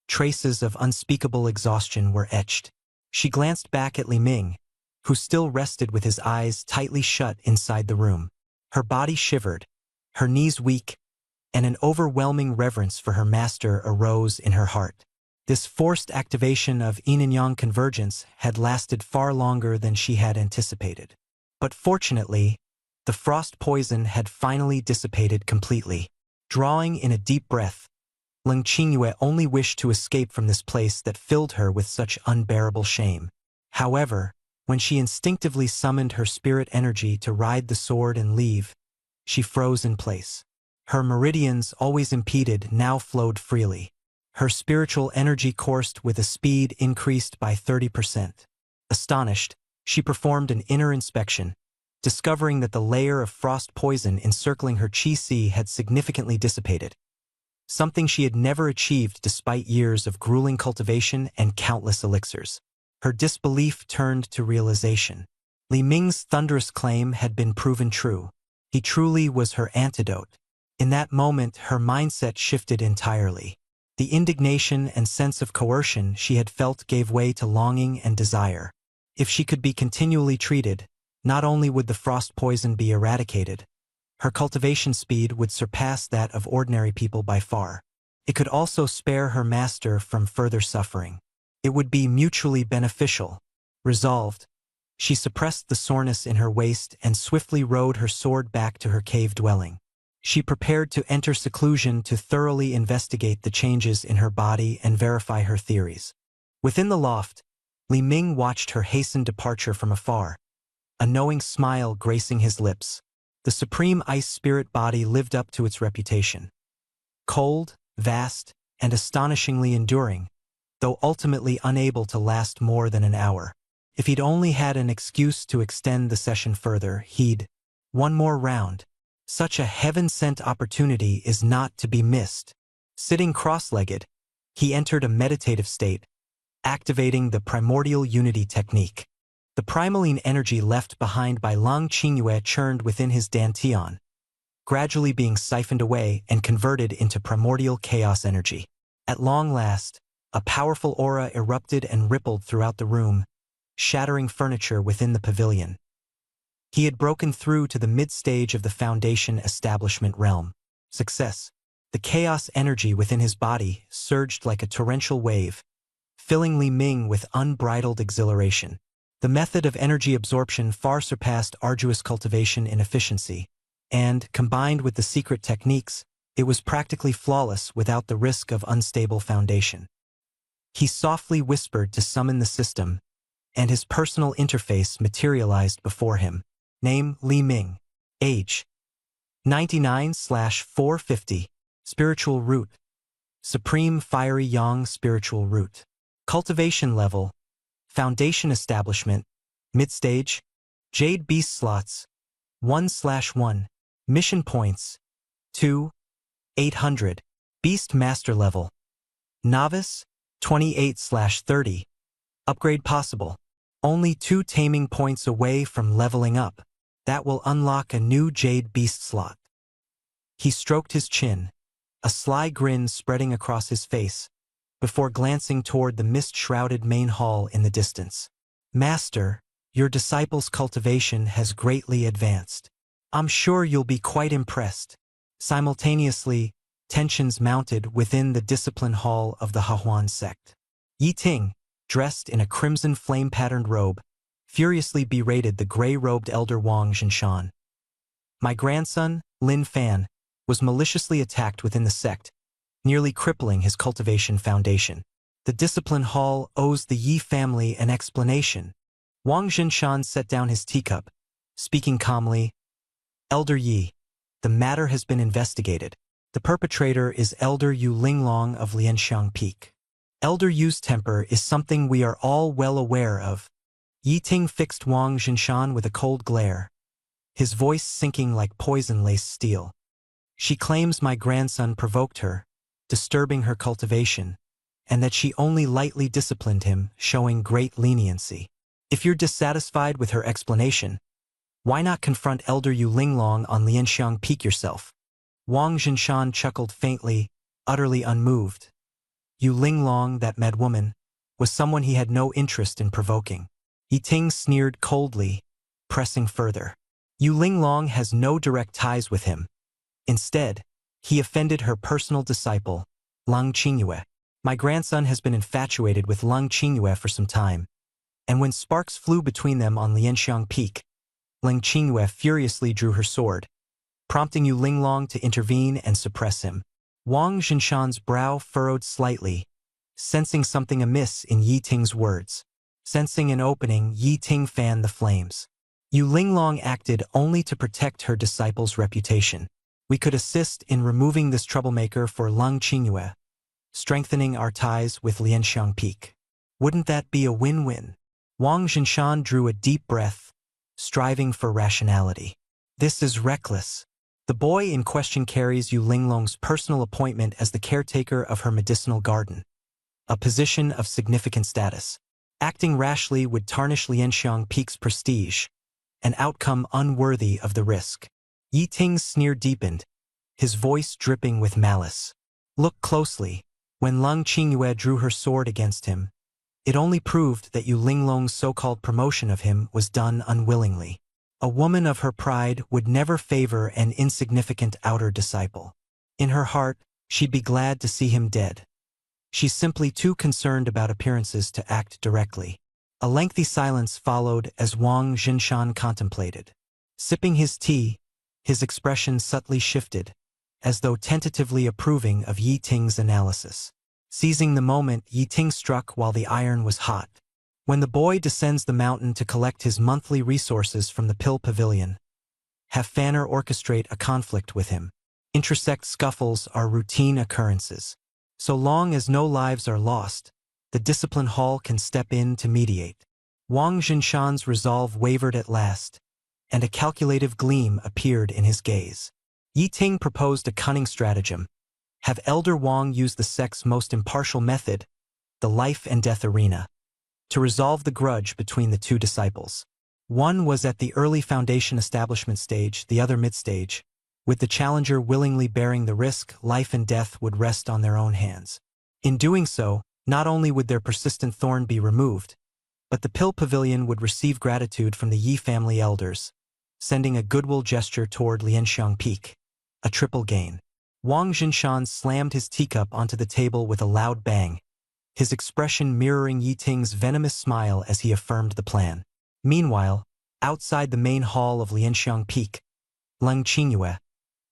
traces of unspeakable exhaustion were etched. She glanced back at Li Ming, who still rested with his eyes tightly shut inside the room. Her body shivered, her knees weak, and an overwhelming reverence for her master arose in her heart. This forced activation of yin and yang convergence had lasted far longer than she had anticipated. But fortunately, the frost poison had finally dissipated completely. Drawing in a deep breath, Lung Qingyue only wished to escape from this place that filled her with such unbearable shame. However, when she instinctively summoned her spirit energy to ride the sword and leave, she froze in place. Her meridians, always impeded, now flowed freely. Her spiritual energy coursed with a speed increased by 30%. Astonished, she performed an inner inspection, discovering that the layer of frost poison encircling her qi had significantly dissipated, something she had never achieved despite years of grueling cultivation and countless elixirs. Her disbelief turned to realization. Li Ming's thunderous claim had been proven true. He truly was her antidote. In that moment, her mindset shifted entirely. The indignation and sense of coercion she had felt gave way to longing and desire. If she could be continually treated, not only would the frost poison be eradicated, her cultivation speed would surpass that of ordinary people by far. It could also spare her master from further suffering. It would be mutually beneficial. Resolved, she suppressed the soreness in her waist and swiftly rode her sword back to her cave dwelling. She prepared to enter seclusion to thoroughly investigate the changes in her body and verify her theories. Within the loft, Li Ming watched her hastened departure from afar, a knowing smile gracing his lips. The supreme ice spirit body lived up to its reputation. Cold, vast, and astonishingly enduring, though ultimately unable to last more than an hour. If he'd only had an excuse to extend the session further, he'd... One more round. Such a heaven-sent opportunity is not to be missed. Sitting cross-legged, he entered a meditative state, activating the primordial unity technique. The primaline energy left behind by Lung Qingyue churned within his dantian, gradually being siphoned away and converted into primordial chaos energy. At long last, a powerful aura erupted and rippled throughout the room, shattering furniture within the pavilion. He had broken through to the mid-stage of the Foundation establishment realm. Success. The chaos energy within his body surged like a torrential wave, filling Li Ming with unbridled exhilaration. The method of energy absorption far surpassed arduous cultivation in efficiency, and, combined with the secret techniques, it was practically flawless without the risk of unstable foundation. He softly whispered to summon the system, and his personal interface materialized before him. Name: Li Ming. Age: 99/450. Spiritual root: Supreme Fiery Yang Spiritual Root. Cultivation level: Foundation Establishment, Mid-Stage. Jade Beast slots: 1/1. Mission points: 2, 800. Beast Master level: Novice, 28/30. Upgrade possible: only 2 taming points away from leveling up. That will unlock a new Jade Beast slot. He stroked his chin, a sly grin spreading across his face, before glancing toward the mist-shrouded main hall in the distance. Master, your disciple's cultivation has greatly advanced. I'm sure you'll be quite impressed. Simultaneously, tensions mounted within the discipline hall of the Hahuan sect. Yi Ting, dressed in a crimson flame-patterned robe, furiously berated the gray-robed elder Wang Zhinshan. My grandson, Lin Fan, was maliciously attacked within the sect, nearly crippling his cultivation foundation. The discipline hall owes the Yi family an explanation. Wang Zhinshan set down his teacup, speaking calmly. Elder Yi, the matter has been investigated. The perpetrator is Elder Yu Linglong of Lianxiang Peak. Elder Yu's temper is something we are all well aware of. Yi Ting fixed Wang Zhinshan with a cold glare, his voice sinking like poison-laced steel. She claims my grandson provoked her, disturbing her cultivation, and that she only lightly disciplined him, showing great leniency. If you're dissatisfied with her explanation, why not confront Elder Yu Linglong on Lianxiang Peak yourself? Wang Zhinshan chuckled faintly, utterly unmoved. Yu Linglong, that mad woman, was someone he had no interest in provoking. Yi Ting sneered coldly, pressing further. Yu Linglong has no direct ties with him. Instead, he offended her personal disciple, Leng Qingyue. My grandson has been infatuated with Leng Qingyue for some time, and when sparks flew between them on Lianxiang Peak, Leng Qingyue furiously drew her sword, prompting Yu Linglong to intervene and suppress him. Wang Zhinshan's brow furrowed slightly, sensing something amiss in Yi Ting's words. Sensing an opening, Yi Ting fanned the flames. Yu Linglong acted only to protect her disciple's reputation. We could assist in removing this troublemaker for Leng Qingyue, strengthening our ties with Lianxiang Peak. Wouldn't that be a win-win? Wang Zhinshan drew a deep breath, striving for rationality. This is reckless. The boy in question carries Yu Linglong's personal appointment as the caretaker of her medicinal garden, a position of significant status. Acting rashly would tarnish Lianxiang Peak's prestige, an outcome unworthy of the risk. Yi Ting's sneer deepened, his voice dripping with malice. Look closely. When Leng Qingyue drew her sword against him, it only proved that Yu Linglong's so-called promotion of him was done unwillingly. A woman of her pride would never favor an insignificant outer disciple. In her heart, she'd be glad to see him dead. She's simply too concerned about appearances to act directly. A lengthy silence followed as Wang Zhinshan contemplated. Sipping his tea, his expression subtly shifted, as though tentatively approving of Yi Ting's analysis. Seizing the moment, Yi Ting struck while the iron was hot. When the boy descends the mountain to collect his monthly resources from the Pill Pavilion, have Fanner orchestrate a conflict with him. Intersect scuffles are routine occurrences. So long as no lives are lost, the discipline hall can step in to mediate. Wang Zhinshan's resolve wavered at last, and a calculative gleam appeared in his gaze. Yi Ting proposed a cunning stratagem. Have Elder Wang use the sect's most impartial method, the life and death arena, to resolve the grudge between the two disciples. One was at the early foundation establishment stage, the other mid-stage. With the challenger willingly bearing the risk, life and death would rest on their own hands. In doing so, not only would their persistent thorn be removed, but the Pill Pavilion would receive gratitude from the Yi family elders, sending a goodwill gesture toward Lianxiang Peak, a triple gain. Wang Jinshan slammed his teacup onto the table with a loud bang, his expression mirroring Yi Ting's venomous smile as he affirmed the plan. Meanwhile, outside the main hall of Lianxiang Peak, Leng Qingyue,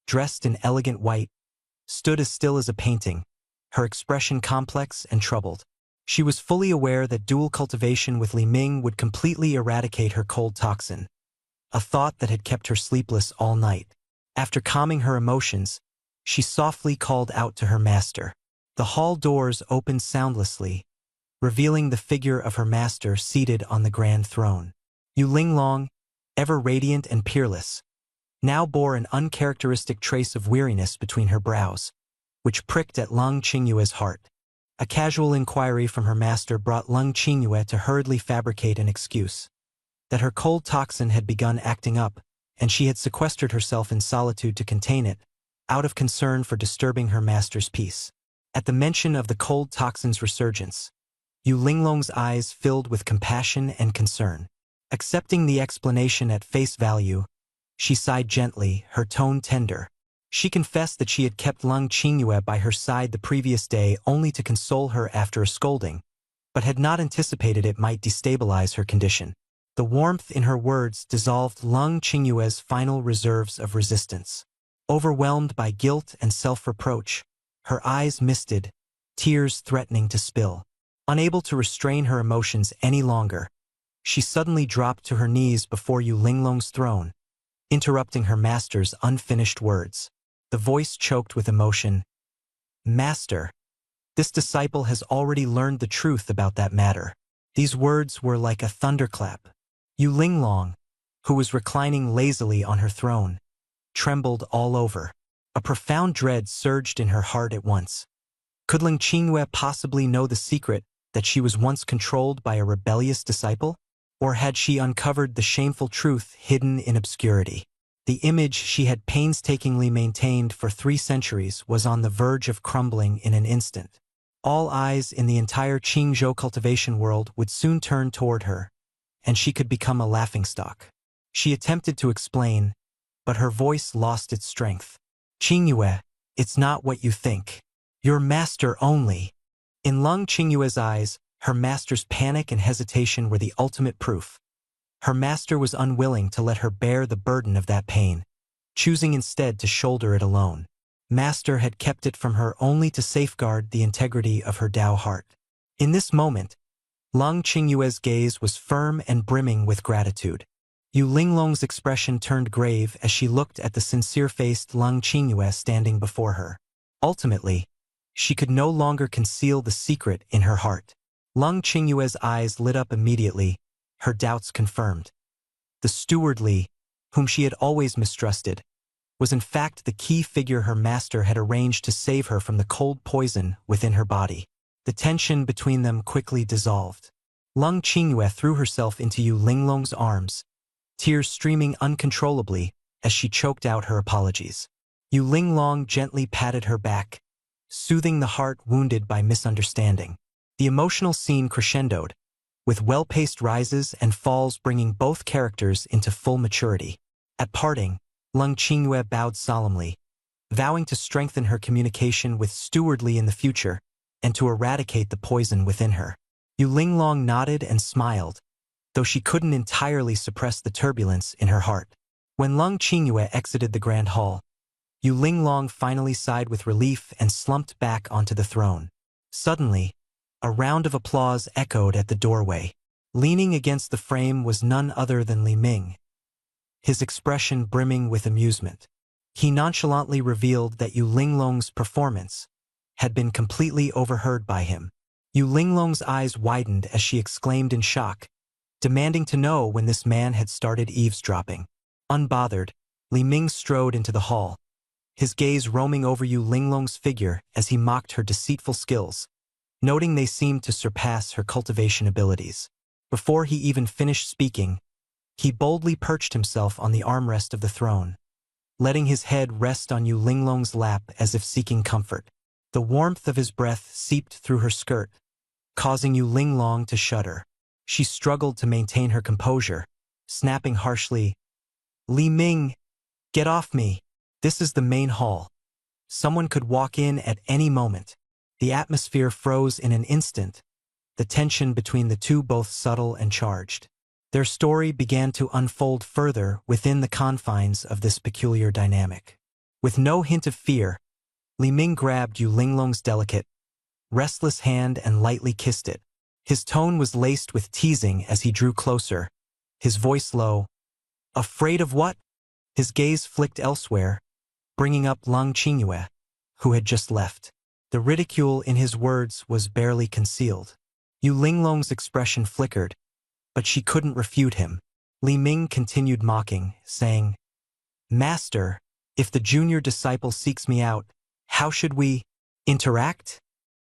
dressed in elegant white, stood as still as a painting, her expression complex and troubled. She was fully aware that dual cultivation with Li Ming would completely eradicate her cold toxin, a thought that had kept her sleepless all night. After calming her emotions, she softly called out to her master. The hall doors opened soundlessly, revealing the figure of her master seated on the grand throne. Yu Linglong, ever radiant and peerless, now bore an uncharacteristic trace of weariness between her brows, which pricked at Leng Qingyue's heart. A casual inquiry from her master brought Leng Qingyue to hurriedly fabricate an excuse that her cold toxin had begun acting up, and she had sequestered herself in solitude to contain it, out of concern for disturbing her master's peace. At the mention of the cold toxin's resurgence, Yu Linglong's eyes filled with compassion and concern. Accepting the explanation at face value, she sighed gently, her tone tender. She confessed that she had kept Leng Qingyue by her side the previous day only to console her after a scolding, but had not anticipated it might destabilize her condition. The warmth in her words dissolved Leng Qingyue's final reserves of resistance. Overwhelmed by guilt and self-reproach, her eyes misted, tears threatening to spill. Unable to restrain her emotions any longer, she suddenly dropped to her knees before Yu Linglong's throne, interrupting her master's unfinished words. The voice choked with emotion. "Master, this disciple has already learned the truth about that matter." These words were like a thunderclap. Yu Linglong, who was reclining lazily on her throne, trembled all over. A profound dread surged in her heart at once. Could Leng Qingyue possibly know the secret that she was once controlled by a rebellious disciple? Or had she uncovered the shameful truth hidden in obscurity? The image she had painstakingly maintained for 3 centuries was on the verge of crumbling in an instant. All eyes in the entire Qingzhou cultivation world would soon turn toward her, and she could become a laughingstock. She attempted to explain, but her voice lost its strength. "Qingyue, it's not what you think. Your master only." In Leng Qingyue's eyes, her master's panic and hesitation were the ultimate proof. Her master was unwilling to let her bear the burden of that pain, choosing instead to shoulder it alone. Master had kept it from her only to safeguard the integrity of her Tao heart. In this moment, Leng Qingyue's gaze was firm and brimming with gratitude. Yu Linglong's expression turned grave as she looked at the sincere-faced Leng Qingyue standing before her. Ultimately, she could no longer conceal the secret in her heart. Leng Qingyue's eyes lit up immediately, her doubts confirmed. The steward Li, whom she had always mistrusted, was in fact the key figure her master had arranged to save her from the cold poison within her body. The tension between them quickly dissolved. Leng Qingyue threw herself into Yu Linglong's arms, tears streaming uncontrollably as she choked out her apologies. Yu Linglong gently patted her back, soothing the heart wounded by misunderstanding. The emotional scene crescendoed, with well-paced rises and falls bringing both characters into full maturity. At parting, Leng Qingyue bowed solemnly, vowing to strengthen her communication with Steward Li in the future and to eradicate the poison within her. Yu Linglong nodded and smiled, though she couldn't entirely suppress the turbulence in her heart. When Leng Qingyue exited the grand hall, Yu Linglong finally sighed with relief and slumped back onto the throne. Suddenly, a round of applause echoed at the doorway. Leaning against the frame was none other than Li Ming, his expression brimming with amusement. He nonchalantly revealed that Yu Linglong's performance had been completely overheard by him. Yu Linglong's eyes widened as she exclaimed in shock, demanding to know when this man had started eavesdropping. Unbothered, Li Ming strode into the hall, his gaze roaming over Yu Linglong's figure as he mocked her deceitful skills, noting they seemed to surpass her cultivation abilities. Before he even finished speaking, he boldly perched himself on the armrest of the throne, letting his head rest on Yu Linglong's lap as if seeking comfort. The warmth of his breath seeped through her skirt, causing Yu Linglong to shudder. She struggled to maintain her composure, snapping harshly, "Li Ming, get off me. This is the main hall. Someone could walk in at any moment. The atmosphere froze in an instant, the tension between the two both subtle and charged. Their story began to unfold further within the confines of this peculiar dynamic. With no hint of fear, Li Ming grabbed Yu Linglong's delicate, restless hand and lightly kissed it. His tone was laced with teasing as he drew closer, his voice low. Afraid of what? His gaze flicked elsewhere, bringing up Lung Qingyue, who had just left. The ridicule in his words was barely concealed. Yu Linglong's expression flickered, but she couldn't refute him. Li Ming continued mocking, saying, Master, if the junior disciple seeks me out, how should we interact?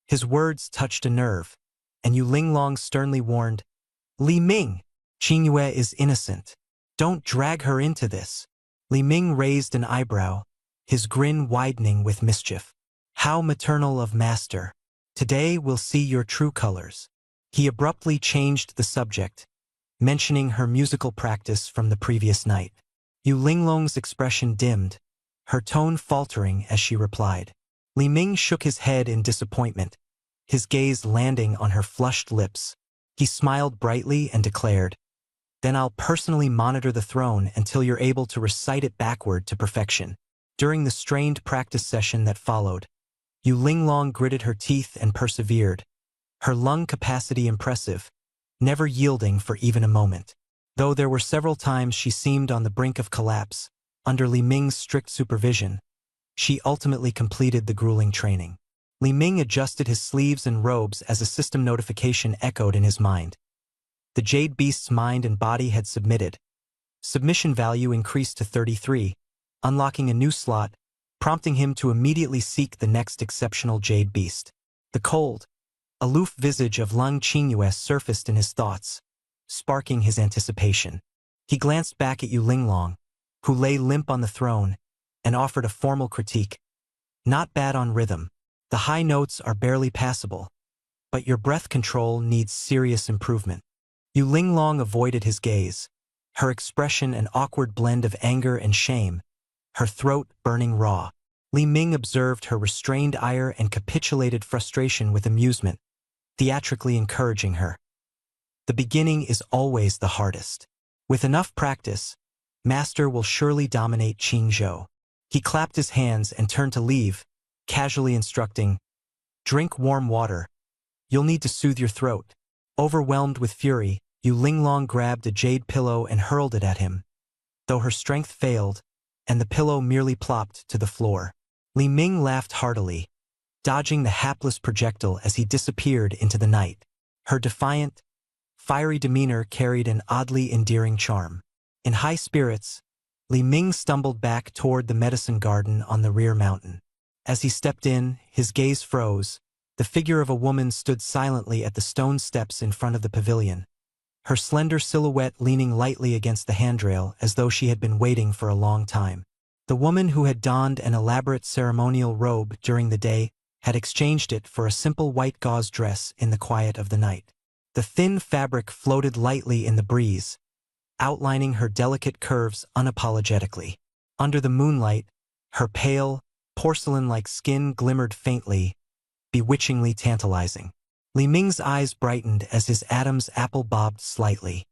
His words touched a nerve, and Yu Linglong sternly warned, Li Ming, Qingyue is innocent. Don't drag her into this. Li Ming raised an eyebrow, his grin widening with mischief. How maternal of master. Today we'll see your true colors. He abruptly changed the subject, mentioning her musical practice from the previous night. Yu Linglong's expression dimmed, her tone faltering as she replied. Li Ming shook his head in disappointment, his gaze landing on her flushed lips. He smiled brightly and declared, Then I'll personally monitor the throne until you're able to recite it backward to perfection. During the strained practice session that followed, Yu Linglong gritted her teeth and persevered, her lung capacity impressive, never yielding for even a moment. Though there were several times she seemed on the brink of collapse, under Li Ming's strict supervision, she ultimately completed the grueling training. Li Ming adjusted his sleeves and robes as a system notification echoed in his mind. The Jade Beast's mind and body had submitted. Submission value increased to 33, unlocking a new slot, prompting him to immediately seek the next exceptional Jade Beast. The cold, aloof visage of Lung Qingyue surfaced in his thoughts, sparking his anticipation. He glanced back at Yu Linglong, who lay limp on the throne, and offered a formal critique. Not bad on rhythm. The high notes are barely passable, but your breath control needs serious improvement. Yu Linglong avoided his gaze, her expression an awkward blend of anger and shame, her throat burning raw. Li Ming observed her restrained ire and capitulated frustration with amusement, theatrically encouraging her. The beginning is always the hardest. With enough practice, Master will surely dominate Qingzhou. He clapped his hands and turned to leave, casually instructing, Drink warm water. You'll need to soothe your throat. Overwhelmed with fury, Yu Linglong grabbed a jade pillow and hurled it at him. Though her strength failed, and the pillow merely plopped to the floor. Li Ming laughed heartily, dodging the hapless projectile as he disappeared into the night. Her defiant, fiery demeanor carried an oddly endearing charm. In high spirits, Li Ming stumbled back toward the medicine garden on the rear mountain. As he stepped in, his gaze froze. The figure of a woman stood silently at the stone steps in front of the pavilion, her slender silhouette leaning lightly against the handrail as though she had been waiting for a long time. The woman who had donned an elaborate ceremonial robe during the day had exchanged it for a simple white gauze dress in the quiet of the night. The thin fabric floated lightly in the breeze, outlining her delicate curves unapologetically. Under the moonlight, her pale, porcelain-like skin glimmered faintly, bewitchingly tantalizing. Li Ming's eyes brightened as his Adam's apple bobbed slightly.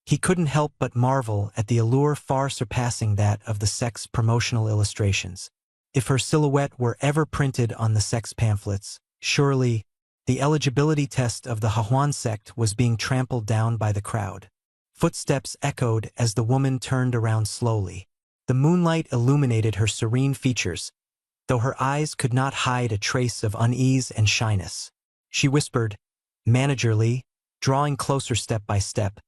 He couldn't help but marvel at the allure far surpassing that of the sect's promotional illustrations. If her silhouette were ever printed on the sect's pamphlets, surely the eligibility test of the Hahuan sect was being trampled down by the crowd. Footsteps echoed as the woman turned around slowly. The moonlight illuminated her serene features, though her eyes could not hide a trace of unease and shyness. She whispered, managerly, drawing closer step by step,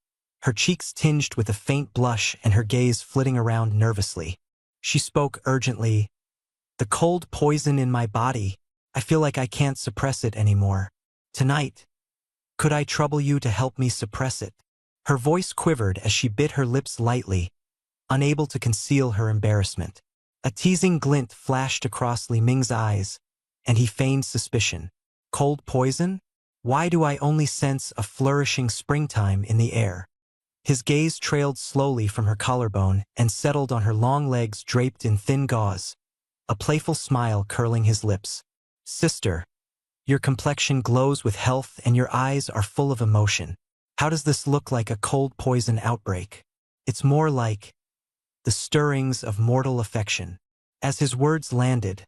her cheeks tinged with a faint blush and her gaze flitting around nervously. She spoke urgently, The cold poison in my body, I feel like I can't suppress it anymore. Tonight, could I trouble you to help me suppress it? Her voice quivered as she bit her lips lightly, unable to conceal her embarrassment. A teasing glint flashed across Li Ming's eyes, and he feigned suspicion. Cold poison? Why do I only sense a flourishing springtime in the air? His gaze trailed slowly from her collarbone and settled on her long legs draped in thin gauze, a playful smile curling his lips. Sister, your complexion glows with health and your eyes are full of emotion. How does this look like a cold poison outbreak? It's more like the stirrings of mortal affection. As his words landed,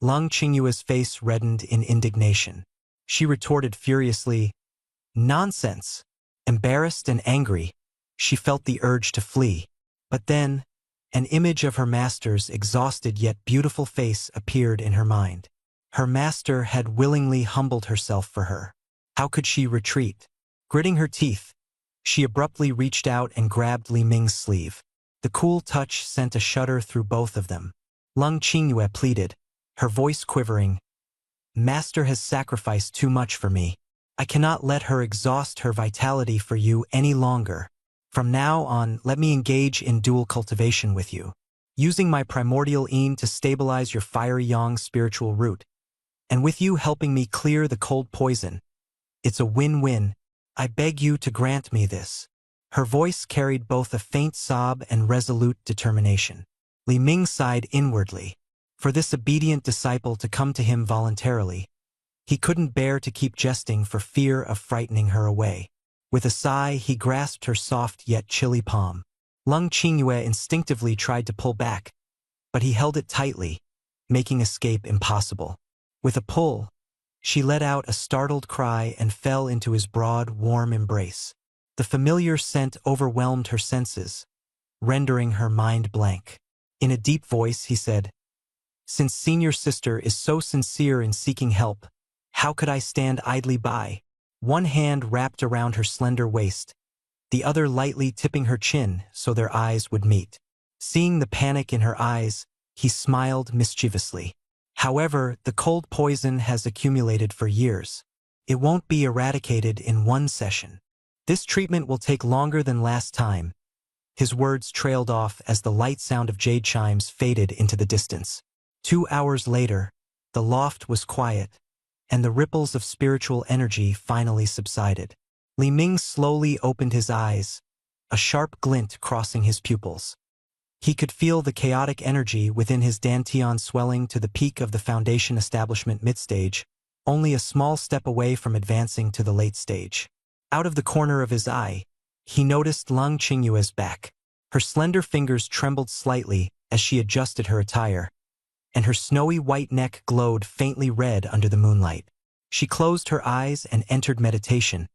Lung Qingyue's face reddened in indignation. She retorted furiously, "Nonsense!" Embarrassed and angry, she felt the urge to flee. But then, an image of her master's exhausted yet beautiful face appeared in her mind. Her master had willingly humbled herself for her. How could she retreat? Gritting her teeth, she abruptly reached out and grabbed Li Ming's sleeve. The cool touch sent a shudder through both of them. Lung Qingyue pleaded, her voice quivering, "Master has sacrificed too much for me. I cannot let her exhaust her vitality for you any longer. From now on, let me engage in dual cultivation with you, using my primordial Yin to stabilize your fiery yang spiritual root, and with you helping me clear the cold poison. It's a win-win. I beg you to grant me this." Her voice carried both a faint sob and resolute determination. Li Ming sighed inwardly. For this obedient disciple to come to him voluntarily, he couldn't bear to keep jesting for fear of frightening her away. With a sigh, he grasped her soft yet chilly palm. Lung Qingyue instinctively tried to pull back, but he held it tightly, making escape impossible. With a pull, she let out a startled cry and fell into his broad, warm embrace. The familiar scent overwhelmed her senses, rendering her mind blank. In a deep voice, he said, "Since senior sister is so sincere in seeking help, how could I stand idly by?" One hand wrapped around her slender waist, the other lightly tipping her chin so their eyes would meet. Seeing the panic in her eyes, he smiled mischievously. "However, the cold poison has accumulated for years. It won't be eradicated in one session. This treatment will take longer than last time." His words trailed off as the light sound of jade chimes faded into the distance. 2 hours later, the loft was quiet, and the ripples of spiritual energy finally subsided. Li Ming slowly opened his eyes, a sharp glint crossing his pupils. He could feel the chaotic energy within his dantian swelling to the peak of the foundation establishment midstage, only a small step away from advancing to the late stage. Out of the corner of his eye, he noticed Lung Qingyue's back. Her slender fingers trembled slightly as she adjusted her attire, and her snowy white neck glowed faintly red under the moonlight. She closed her eyes and entered meditation,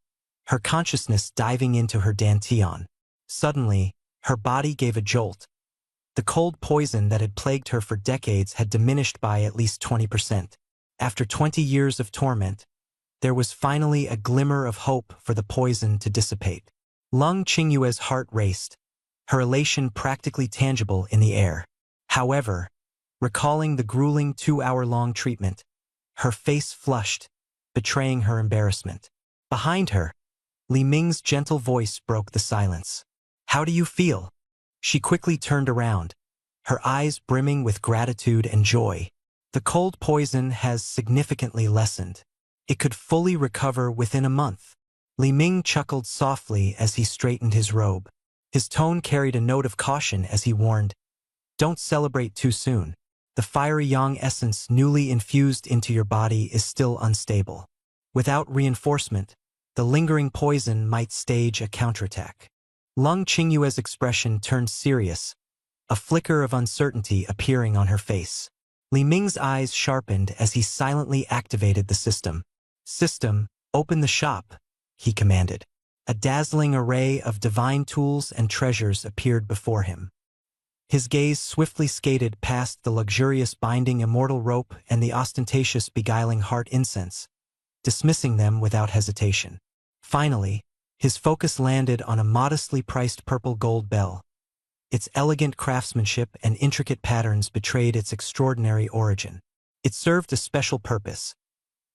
her consciousness diving into her dantian. Suddenly, her body gave a jolt. The cold poison that had plagued her for decades had diminished by at least 20%. After 20 years of torment, there was finally a glimmer of hope for the poison to dissipate. Lung Qingyue's heart raced, her elation practically tangible in the air. However, recalling the grueling 2-hour-long treatment, her face flushed, betraying her embarrassment. Behind her, Li Ming's gentle voice broke the silence. "How do you feel?" She quickly turned around, her eyes brimming with gratitude and joy. "The cold poison has significantly lessened. It could fully recover within a month." Li Ming chuckled softly as he straightened his robe. His tone carried a note of caution as he warned, "Don't celebrate too soon. The fiery yang essence newly infused into your body is still unstable. Without reinforcement, the lingering poison might stage a counterattack." Lung Qingyue's expression turned serious, a flicker of uncertainty appearing on her face. Li Ming's eyes sharpened as he silently activated the system. "System, open the shop," he commanded. A dazzling array of divine tools and treasures appeared before him. His gaze swiftly skated past the luxurious binding immortal rope and the ostentatious beguiling heart incense, dismissing them without hesitation. Finally, his focus landed on a modestly priced purple gold bell. Its elegant craftsmanship and intricate patterns betrayed its extraordinary origin. It served a special purpose,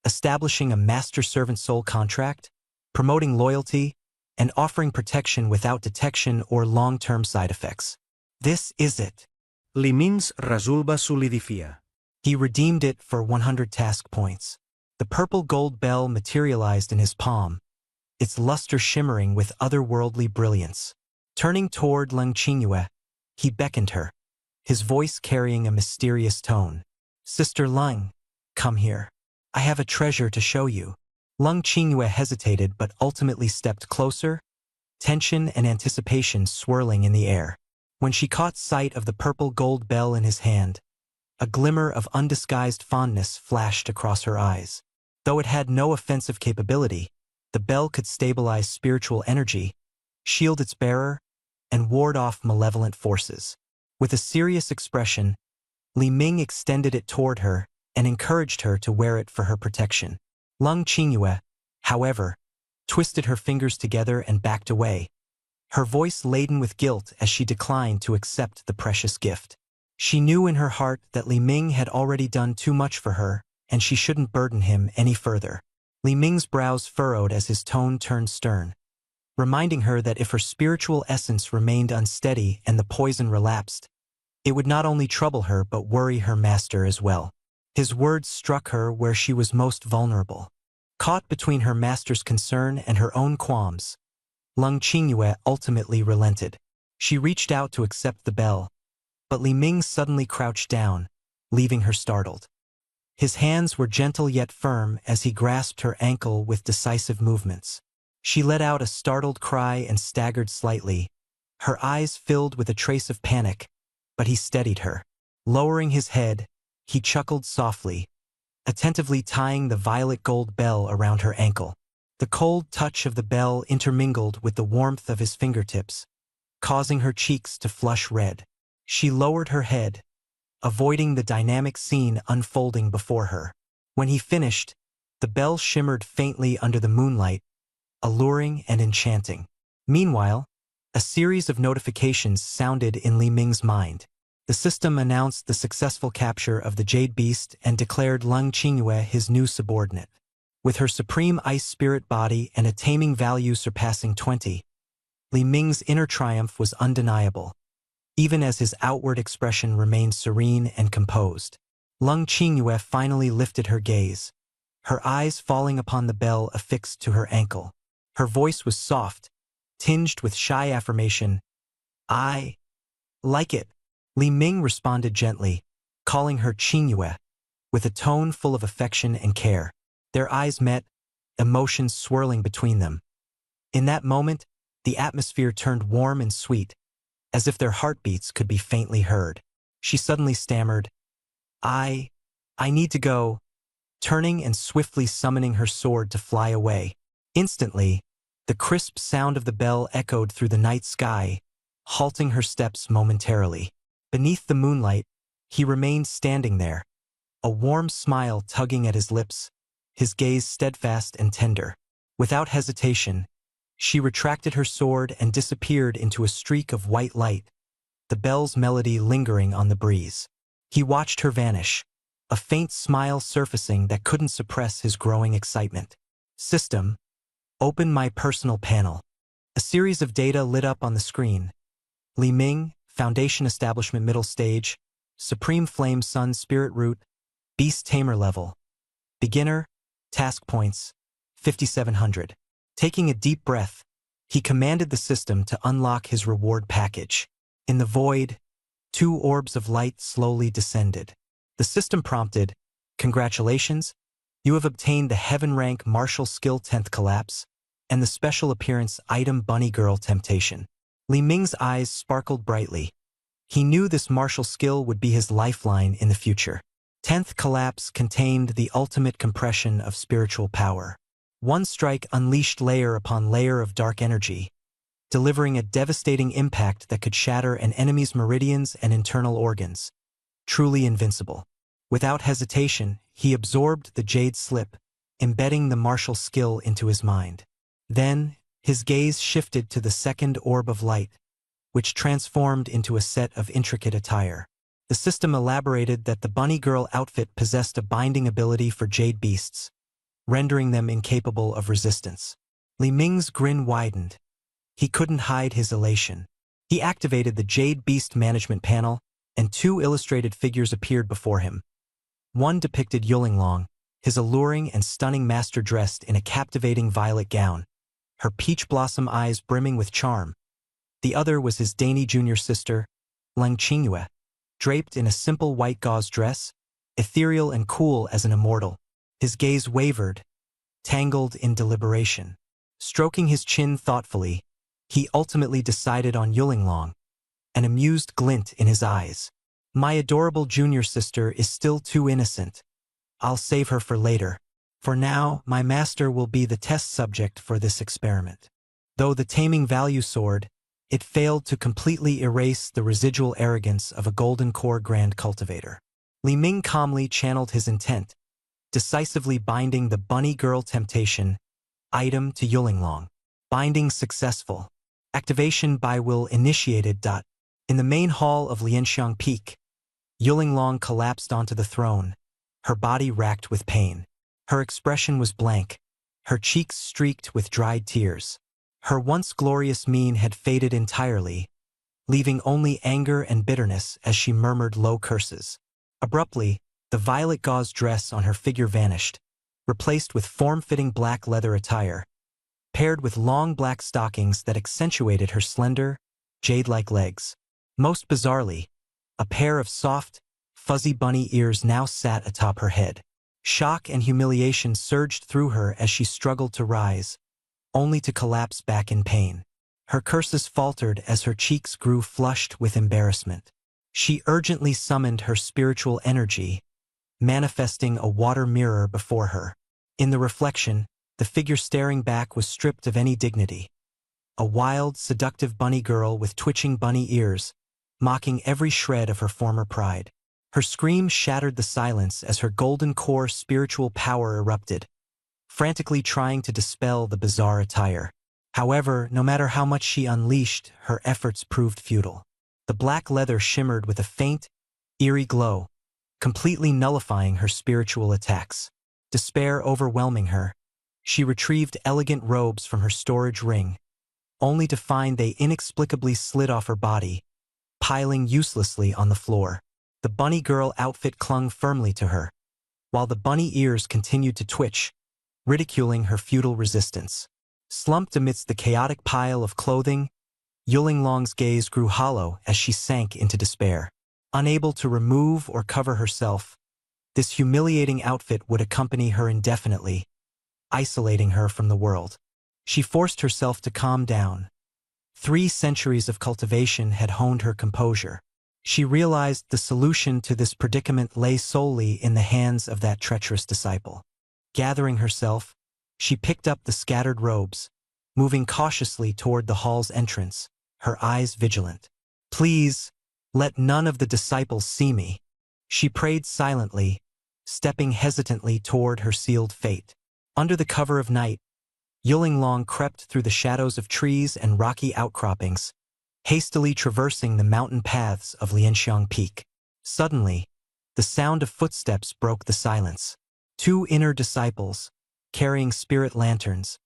establishing a master-servant soul contract, promoting loyalty, and offering protection without detection or long-term side effects. "This is it." Li Ming's resolve solidifia. He redeemed it for 100 task points. The purple gold bell materialized in his palm, its luster shimmering with otherworldly brilliance. Turning toward Lung Qingyue, he beckoned her, his voice carrying a mysterious tone. Sister Lung, come here. I have a treasure to show you. Lung Qingyue hesitated but ultimately stepped closer, tension and anticipation swirling in the air. When she caught sight of the purple gold bell in his hand, a glimmer of undisguised fondness flashed across her eyes. Though it had no offensive capability, the bell could stabilize spiritual energy, shield its bearer, and ward off malevolent forces. With a serious expression, Li Ming extended it toward her and encouraged her to wear it for her protection. Lung Qingyue, however, twisted her fingers together and backed away, her voice laden with guilt as she declined to accept the precious gift. She knew in her heart that Li Ming had already done too much for her, and she shouldn't burden him any further. Li Ming's brows furrowed as his tone turned stern, reminding her that if her spiritual essence remained unsteady and the poison relapsed, it would not only trouble her but worry her master as well. His words struck her where she was most vulnerable. Caught between her master's concern and her own qualms, Lung Qingyue ultimately relented. She reached out to accept the bell, but Li Ming suddenly crouched down, leaving her startled. His hands were gentle yet firm as he grasped her ankle with decisive movements. She let out a startled cry and staggered slightly, her eyes filled with a trace of panic, but he steadied her. Lowering his head, he chuckled softly, attentively tying the violet gold bell around her ankle. The cold touch of the bell intermingled with the warmth of his fingertips, causing her cheeks to flush red. She lowered her head, avoiding the dynamic scene unfolding before her. When he finished, the bell shimmered faintly under the moonlight, alluring and enchanting. Meanwhile, a series of notifications sounded in Li Ming's mind. The system announced the successful capture of the Jade Beast and declared Lung Qingyue his new subordinate. With her supreme ice spirit body and a taming value surpassing 20, Li Ming's inner triumph was undeniable, even as his outward expression remained serene and composed. Lung Qingyue finally lifted her gaze, her eyes falling upon the bell affixed to her ankle. Her voice was soft, tinged with shy affirmation. "I like it." Li Ming responded gently, calling her Qingyue, with a tone full of affection and care. Their eyes met, emotions swirling between them. In that moment, the atmosphere turned warm and sweet, as if their heartbeats could be faintly heard. She suddenly stammered, I need to go," turning and swiftly summoning her sword to fly away. Instantly, the crisp sound of the bell echoed through the night sky, halting her steps momentarily. Beneath the moonlight, he remained standing there, a warm smile tugging at his lips, his gaze steadfast and tender. Without hesitation, she retracted her sword and disappeared into a streak of white light, the bell's melody lingering on the breeze. He watched her vanish, a faint smile surfacing that couldn't suppress his growing excitement. System, open my personal panel. A series of data lit up on the screen. Li Ming, Foundation Establishment Middle Stage, Supreme Flame Sun Spirit Root, Beast Tamer Level. Beginner, Task Points, 5,700. Taking a deep breath, he commanded the system to unlock his reward package. In the void, 2 orbs of light slowly descended. The system prompted, "Congratulations, you have obtained the Heaven Rank Martial Skill 10th Collapse and the Special Appearance Item Bunny Girl Temptation." Li Ming's eyes sparkled brightly. He knew this martial skill would be his lifeline in the future. 10th Collapse contained the ultimate compression of spiritual power. One strike unleashed layer upon layer of dark energy, delivering a devastating impact that could shatter an enemy's meridians and internal organs. Truly invincible. Without hesitation, he absorbed the jade slip, embedding the martial skill into his mind. Then, his gaze shifted to the second orb of light, which transformed into a set of intricate attire. The system elaborated that the Bunny Girl outfit possessed a binding ability for jade beasts, rendering them incapable of resistance. Li Ming's grin widened. He couldn't hide his elation. He activated the Jade Beast Management Panel, and 2 illustrated figures appeared before him. One depicted Yulinglong, his alluring and stunning master dressed in a captivating violet gown, her peach blossom eyes brimming with charm. The other was his dainty junior sister, Lung Qingyue, draped in a simple white gauze dress, ethereal and cool as an immortal. His gaze wavered, tangled in deliberation. Stroking his chin thoughtfully, he ultimately decided on Yulinglong, an amused glint in his eyes. My adorable junior sister is still too innocent. I'll save her for later. For now, my master will be the test subject for this experiment. Though the taming value soared, it failed to completely erase the residual arrogance of a golden core grand cultivator. Li Ming calmly channeled his intent, decisively binding the bunny girl temptation item to Yulinglong. Binding successful. Activation by will initiated. In the main hall of Lianxiang Peak, Yulinglong collapsed onto the throne, her body racked with pain. Her expression was blank, her cheeks streaked with dried tears. Her once glorious mien had faded entirely, leaving only anger and bitterness as she murmured low curses. Abruptly, the violet gauze dress on her figure vanished, replaced with form-fitting black leather attire, paired with long black stockings that accentuated her slender, jade-like legs. Most bizarrely, a pair of soft, fuzzy bunny ears now sat atop her head. Shock and humiliation surged through her as she struggled to rise, only to collapse back in pain. Her curses faltered as her cheeks grew flushed with embarrassment. She urgently summoned her spiritual energy, manifesting a water mirror before her. In the reflection, the figure staring back was stripped of any dignity. A wild, seductive bunny girl with twitching bunny ears, mocking every shred of her former pride. Her scream shattered the silence as her golden core spiritual power erupted, frantically trying to dispel the bizarre attire. However, no matter how much she unleashed, her efforts proved futile. The black leather shimmered with a faint, eerie glow, completely nullifying her spiritual attacks. Despair overwhelming her, she retrieved elegant robes from her storage ring, only to find they inexplicably slid off her body, piling uselessly on the floor. The bunny girl outfit clung firmly to her, while the bunny ears continued to twitch, ridiculing her futile resistance. Slumped amidst the chaotic pile of clothing, Yulinglong's gaze grew hollow as she sank into despair. Unable to remove or cover herself, this humiliating outfit would accompany her indefinitely, isolating her from the world. She forced herself to calm down. 3 centuries of cultivation had honed her composure. She realized the solution to this predicament lay solely in the hands of that treacherous disciple. Gathering herself, she picked up the scattered robes, moving cautiously toward the hall's entrance, her eyes vigilant. "Please, let none of the disciples see me," she prayed silently, stepping hesitantly toward her sealed fate. Under the cover of night, Yulinglong crept through the shadows of trees and rocky outcroppings, hastily traversing the mountain paths of Lianxiang Peak. Suddenly, the sound of footsteps broke the silence. 2 inner disciples, carrying spirit lanterns,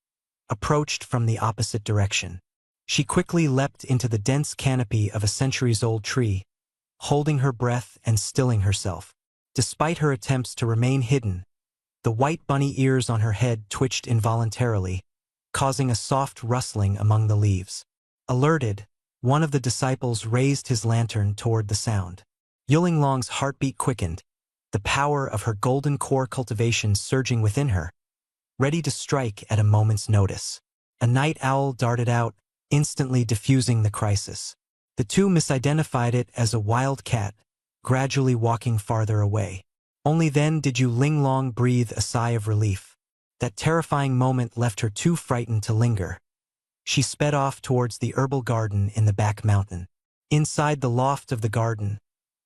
approached from the opposite direction. She quickly leapt into the dense canopy of a centuries-old tree, holding her breath and stilling herself. Despite her attempts to remain hidden, the white bunny ears on her head twitched involuntarily, causing a soft rustling among the leaves. Alerted, one of the disciples raised his lantern toward the sound. Yulinglong's heartbeat quickened, the power of her golden core cultivation surging within her, ready to strike at a moment's notice. A night owl darted out, instantly diffusing the crisis. The 2 misidentified it as a wild cat, gradually walking farther away. Only then did Yulinglong breathe a sigh of relief. That terrifying moment left her too frightened to linger. She sped off towards the herbal garden in the back mountain. Inside the loft of the garden,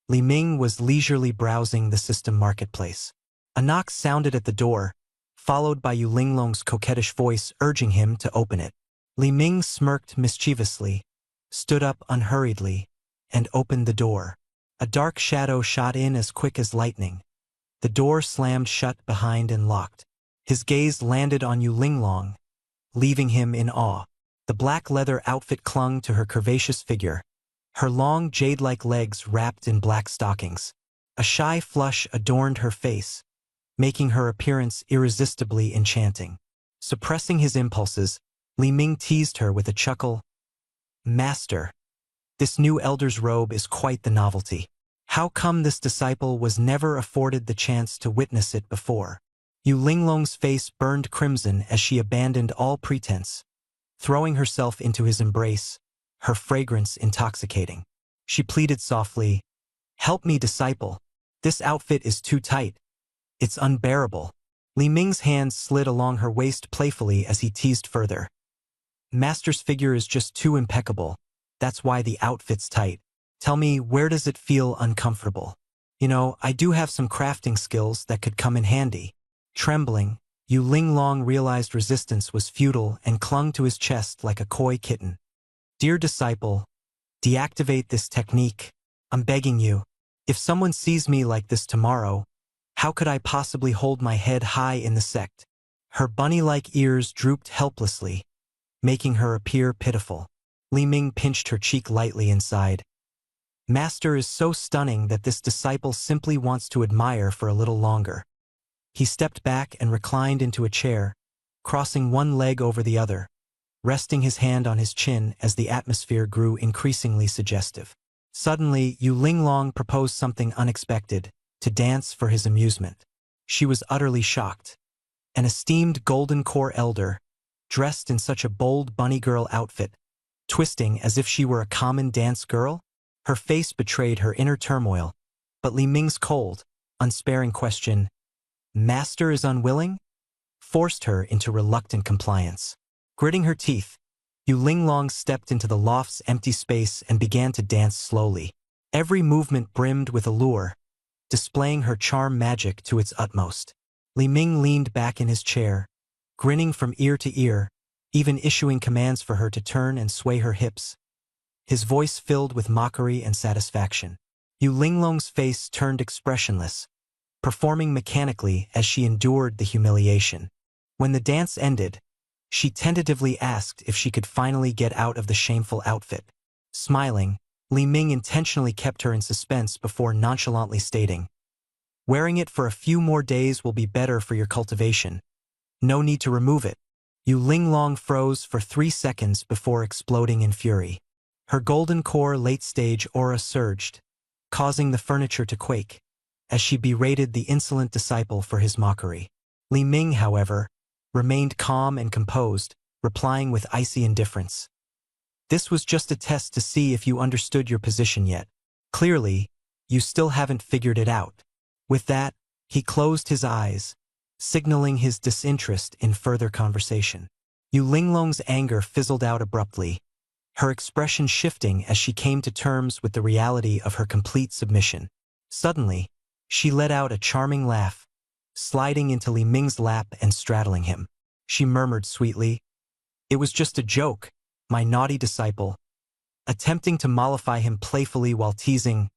Li Ming was leisurely browsing the system marketplace. A knock sounded at the door, followed by Yulinglong's coquettish voice urging him to open it. Li Ming smirked mischievously, stood up unhurriedly, and opened the door. A dark shadow shot in as quick as lightning. The door slammed shut behind and locked. His gaze landed on Yulinglong, leaving him in awe. The black leather outfit clung to her curvaceous figure, her long jade-like legs wrapped in black stockings. A shy flush adorned her face, making her appearance irresistibly enchanting. Suppressing his impulses, Li Ming teased her with a chuckle. "Master, this new elder's robe is quite the novelty. How come this disciple was never afforded the chance to witness it before? Yu Linglong's face burned crimson as she abandoned all pretense, throwing herself into his embrace, her fragrance intoxicating. She pleaded softly, "Help me, disciple. This outfit is too tight. It's unbearable." Li Ming's hands slid along her waist playfully as he teased further. "Master's figure is just too impeccable. That's why the outfit's tight. Tell me, where does it feel uncomfortable? You know, I do have some crafting skills that could come in handy." Trembling, Yu Linglong realized resistance was futile and clung to his chest like a coy kitten. "Dear disciple, deactivate this technique. I'm begging you. If someone sees me like this tomorrow, how could I possibly hold my head high in the sect?" Her bunny-like ears drooped helplessly, making her appear pitiful. Li Ming pinched her cheek lightly inside. Master is so stunning that this disciple simply wants to admire for a little longer. He stepped back and reclined into a chair, crossing one leg over the other, resting his hand on his chin as the atmosphere grew increasingly suggestive. Suddenly, Yu Linglong proposed something unexpected, to dance for his amusement. She was utterly shocked. An esteemed Golden Core elder, dressed in such a bold bunny girl outfit, twisting as if she were a common dance girl? Her face betrayed her inner turmoil, but Li Ming's cold, unsparing question, "Master is unwilling?" forced her into reluctant compliance. Gritting her teeth, Yu Linglong stepped into the loft's empty space and began to dance slowly. Every movement brimmed with allure, displaying her charm magic to its utmost. Li Ming leaned back in his chair, grinning from ear to ear, even issuing commands for her to turn and sway her hips. His voice filled with mockery and satisfaction. Yu Linglong's face turned expressionless, performing mechanically as she endured the humiliation. When the dance ended, she tentatively asked if she could finally get out of the shameful outfit. Smiling, Li Ming intentionally kept her in suspense before nonchalantly stating, "Wearing it for a few more days will be better for your cultivation. No need to remove it." Yu Linglong froze for 3 seconds before exploding in fury. Her Golden Core late-stage aura surged, causing the furniture to quake, as she berated the insolent disciple for his mockery. Li Ming, however, remained calm and composed, replying with icy indifference. "This was just a test to see if you understood your position yet. Clearly, you still haven't figured it out." With that, he closed his eyes, signaling his disinterest in further conversation. Yu Linglong's anger fizzled out abruptly, her expression shifting as she came to terms with the reality of her complete submission. Suddenly, she let out a charming laugh, sliding into Li Ming's lap and straddling him. She murmured sweetly, "It was just a joke, my naughty disciple," attempting to mollify him playfully while teasing,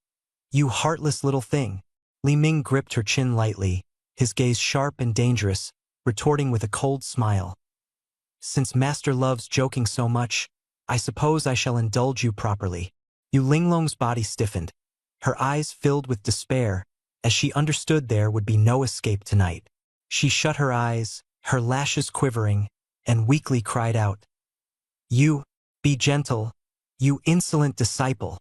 "You heartless little thing." Li Ming gripped her chin lightly, his gaze sharp and dangerous, retorting with a cold smile, "Since Master loves joking so much, I suppose I shall indulge you properly." Yu Linglong's body stiffened, her eyes filled with despair, as she understood there would be no escape tonight. She shut her eyes, her lashes quivering, and weakly cried out, "You, be gentle, you insolent disciple."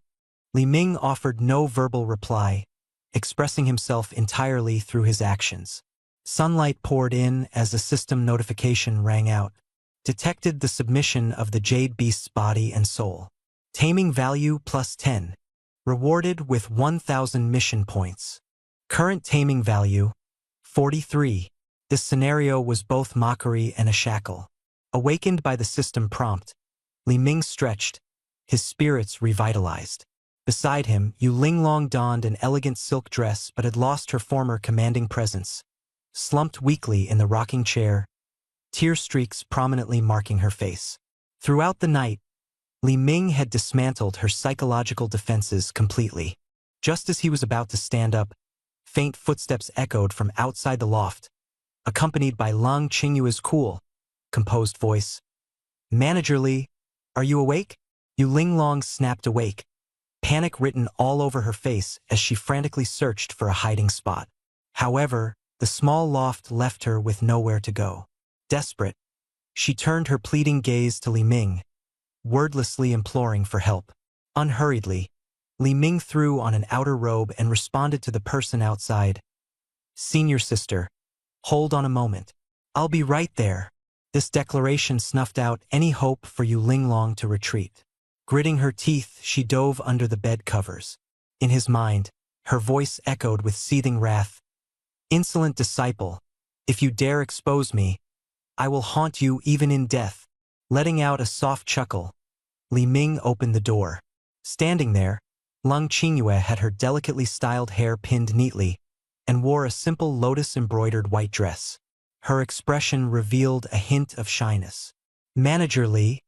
Li Ming offered no verbal reply, expressing himself entirely through his actions. Sunlight poured in as a system notification rang out, detected the submission of the Jade Beast's body and soul. Taming value +10. Rewarded with 1,000 mission points. Current taming value, 43. This scenario was both mockery and a shackle. Awakened by the system prompt, Li Ming stretched, his spirits revitalized. Beside him, Yu Linglong donned an elegant silk dress but had lost her former commanding presence. Slumped weakly in the rocking chair, tear streaks prominently marking her face. Throughout the night, Li Ming had dismantled her psychological defenses completely. Just as he was about to stand up, faint footsteps echoed from outside the loft, accompanied by Lang Qingyue's cool, composed voice. "Manager Li, are you awake?" Yu Linglong snapped awake, panic written all over her face as she frantically searched for a hiding spot. However, the small loft left her with nowhere to go. Desperate, she turned her pleading gaze to Li Ming, wordlessly imploring for help. Unhurriedly, Li Ming threw on an outer robe and responded to the person outside. Senior sister, hold on a moment. I'll be right there. This declaration snuffed out any hope for Yu Linglong to retreat. Gritting her teeth, she dove under the bed covers. In his mind, her voice echoed with seething wrath. Insolent disciple, if you dare expose me, I will haunt you even in death. Letting out a soft chuckle, Li Ming opened the door. Standing there, Lung Qingyue had her delicately styled hair pinned neatly and wore a simple lotus-embroidered white dress. Her expression revealed a hint of shyness. Manager Li,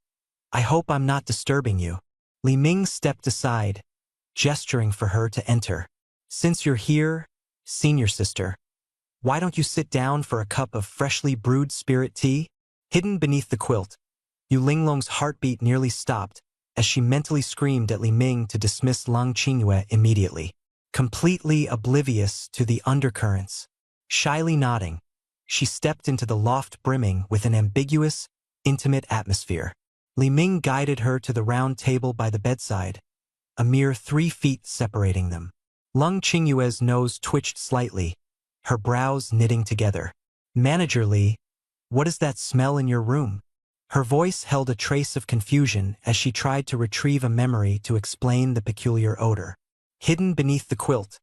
I hope I'm not disturbing you. Li Ming stepped aside, gesturing for her to enter. Since you're here, senior sister, why don't you sit down for a cup of freshly brewed spirit tea? Hidden beneath the quilt, Yu Linglong's heartbeat nearly stopped as she mentally screamed at Li Ming to dismiss Lung Qingyue immediately. Completely oblivious to the undercurrents, shyly nodding, she stepped into the loft brimming with an ambiguous, intimate atmosphere. Li Ming guided her to the round table by the bedside, a mere 3 feet separating them. Lung Qingyue's nose twitched slightly, her brows knitting together. Manager Li, what is that smell in your room? Her voice held a trace of confusion as she tried to retrieve a memory to explain the peculiar odor. Hidden beneath the quilt,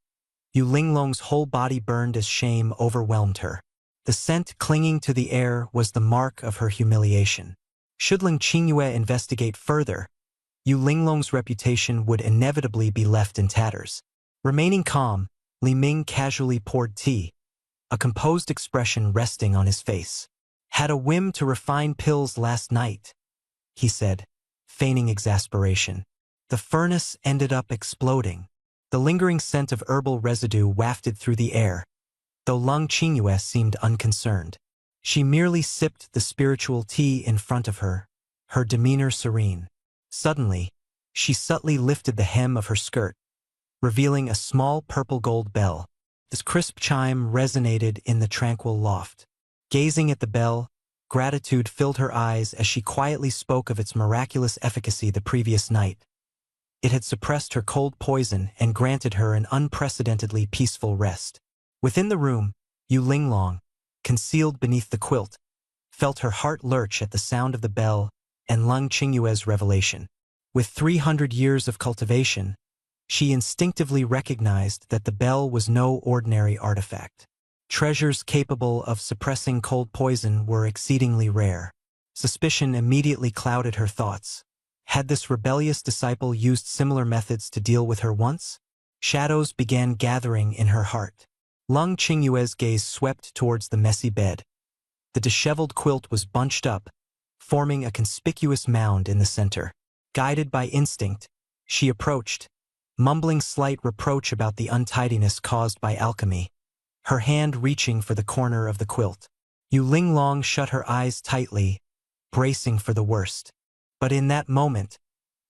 Yu Linglong's whole body burned as shame overwhelmed her. The scent clinging to the air was the mark of her humiliation. Should Lung Qingyue investigate further, Yu Linglong's reputation would inevitably be left in tatters. Remaining calm, Li Ming casually poured tea, a composed expression resting on his face. Had a whim to refine pills last night, he said, feigning exasperation. The furnace ended up exploding. The lingering scent of herbal residue wafted through the air, though Lung Qingyue seemed unconcerned. She merely sipped the spiritual tea in front of her, her demeanor serene. Suddenly, she subtly lifted the hem of her skirt, revealing a small purple-gold bell. This crisp chime resonated in the tranquil loft. Gazing at the bell, gratitude filled her eyes as she quietly spoke of its miraculous efficacy the previous night. It had suppressed her cold poison and granted her an unprecedentedly peaceful rest. Within the room, Yu Linglong, concealed beneath the quilt, felt her heart lurch at the sound of the bell and Lung Qingyue's revelation. With 300 years of cultivation, she instinctively recognized that the bell was no ordinary artifact. Treasures capable of suppressing cold poison were exceedingly rare. Suspicion immediately clouded her thoughts. Had this rebellious disciple used similar methods to deal with her once? Shadows began gathering in her heart. Lung Qingyue's gaze swept towards the messy bed. The disheveled quilt was bunched up, forming a conspicuous mound in the center. Guided by instinct, she approached, mumbling slight reproach about the untidiness caused by alchemy, her hand reaching for the corner of the quilt. Yu Linglong shut her eyes tightly, bracing for the worst. But in that moment,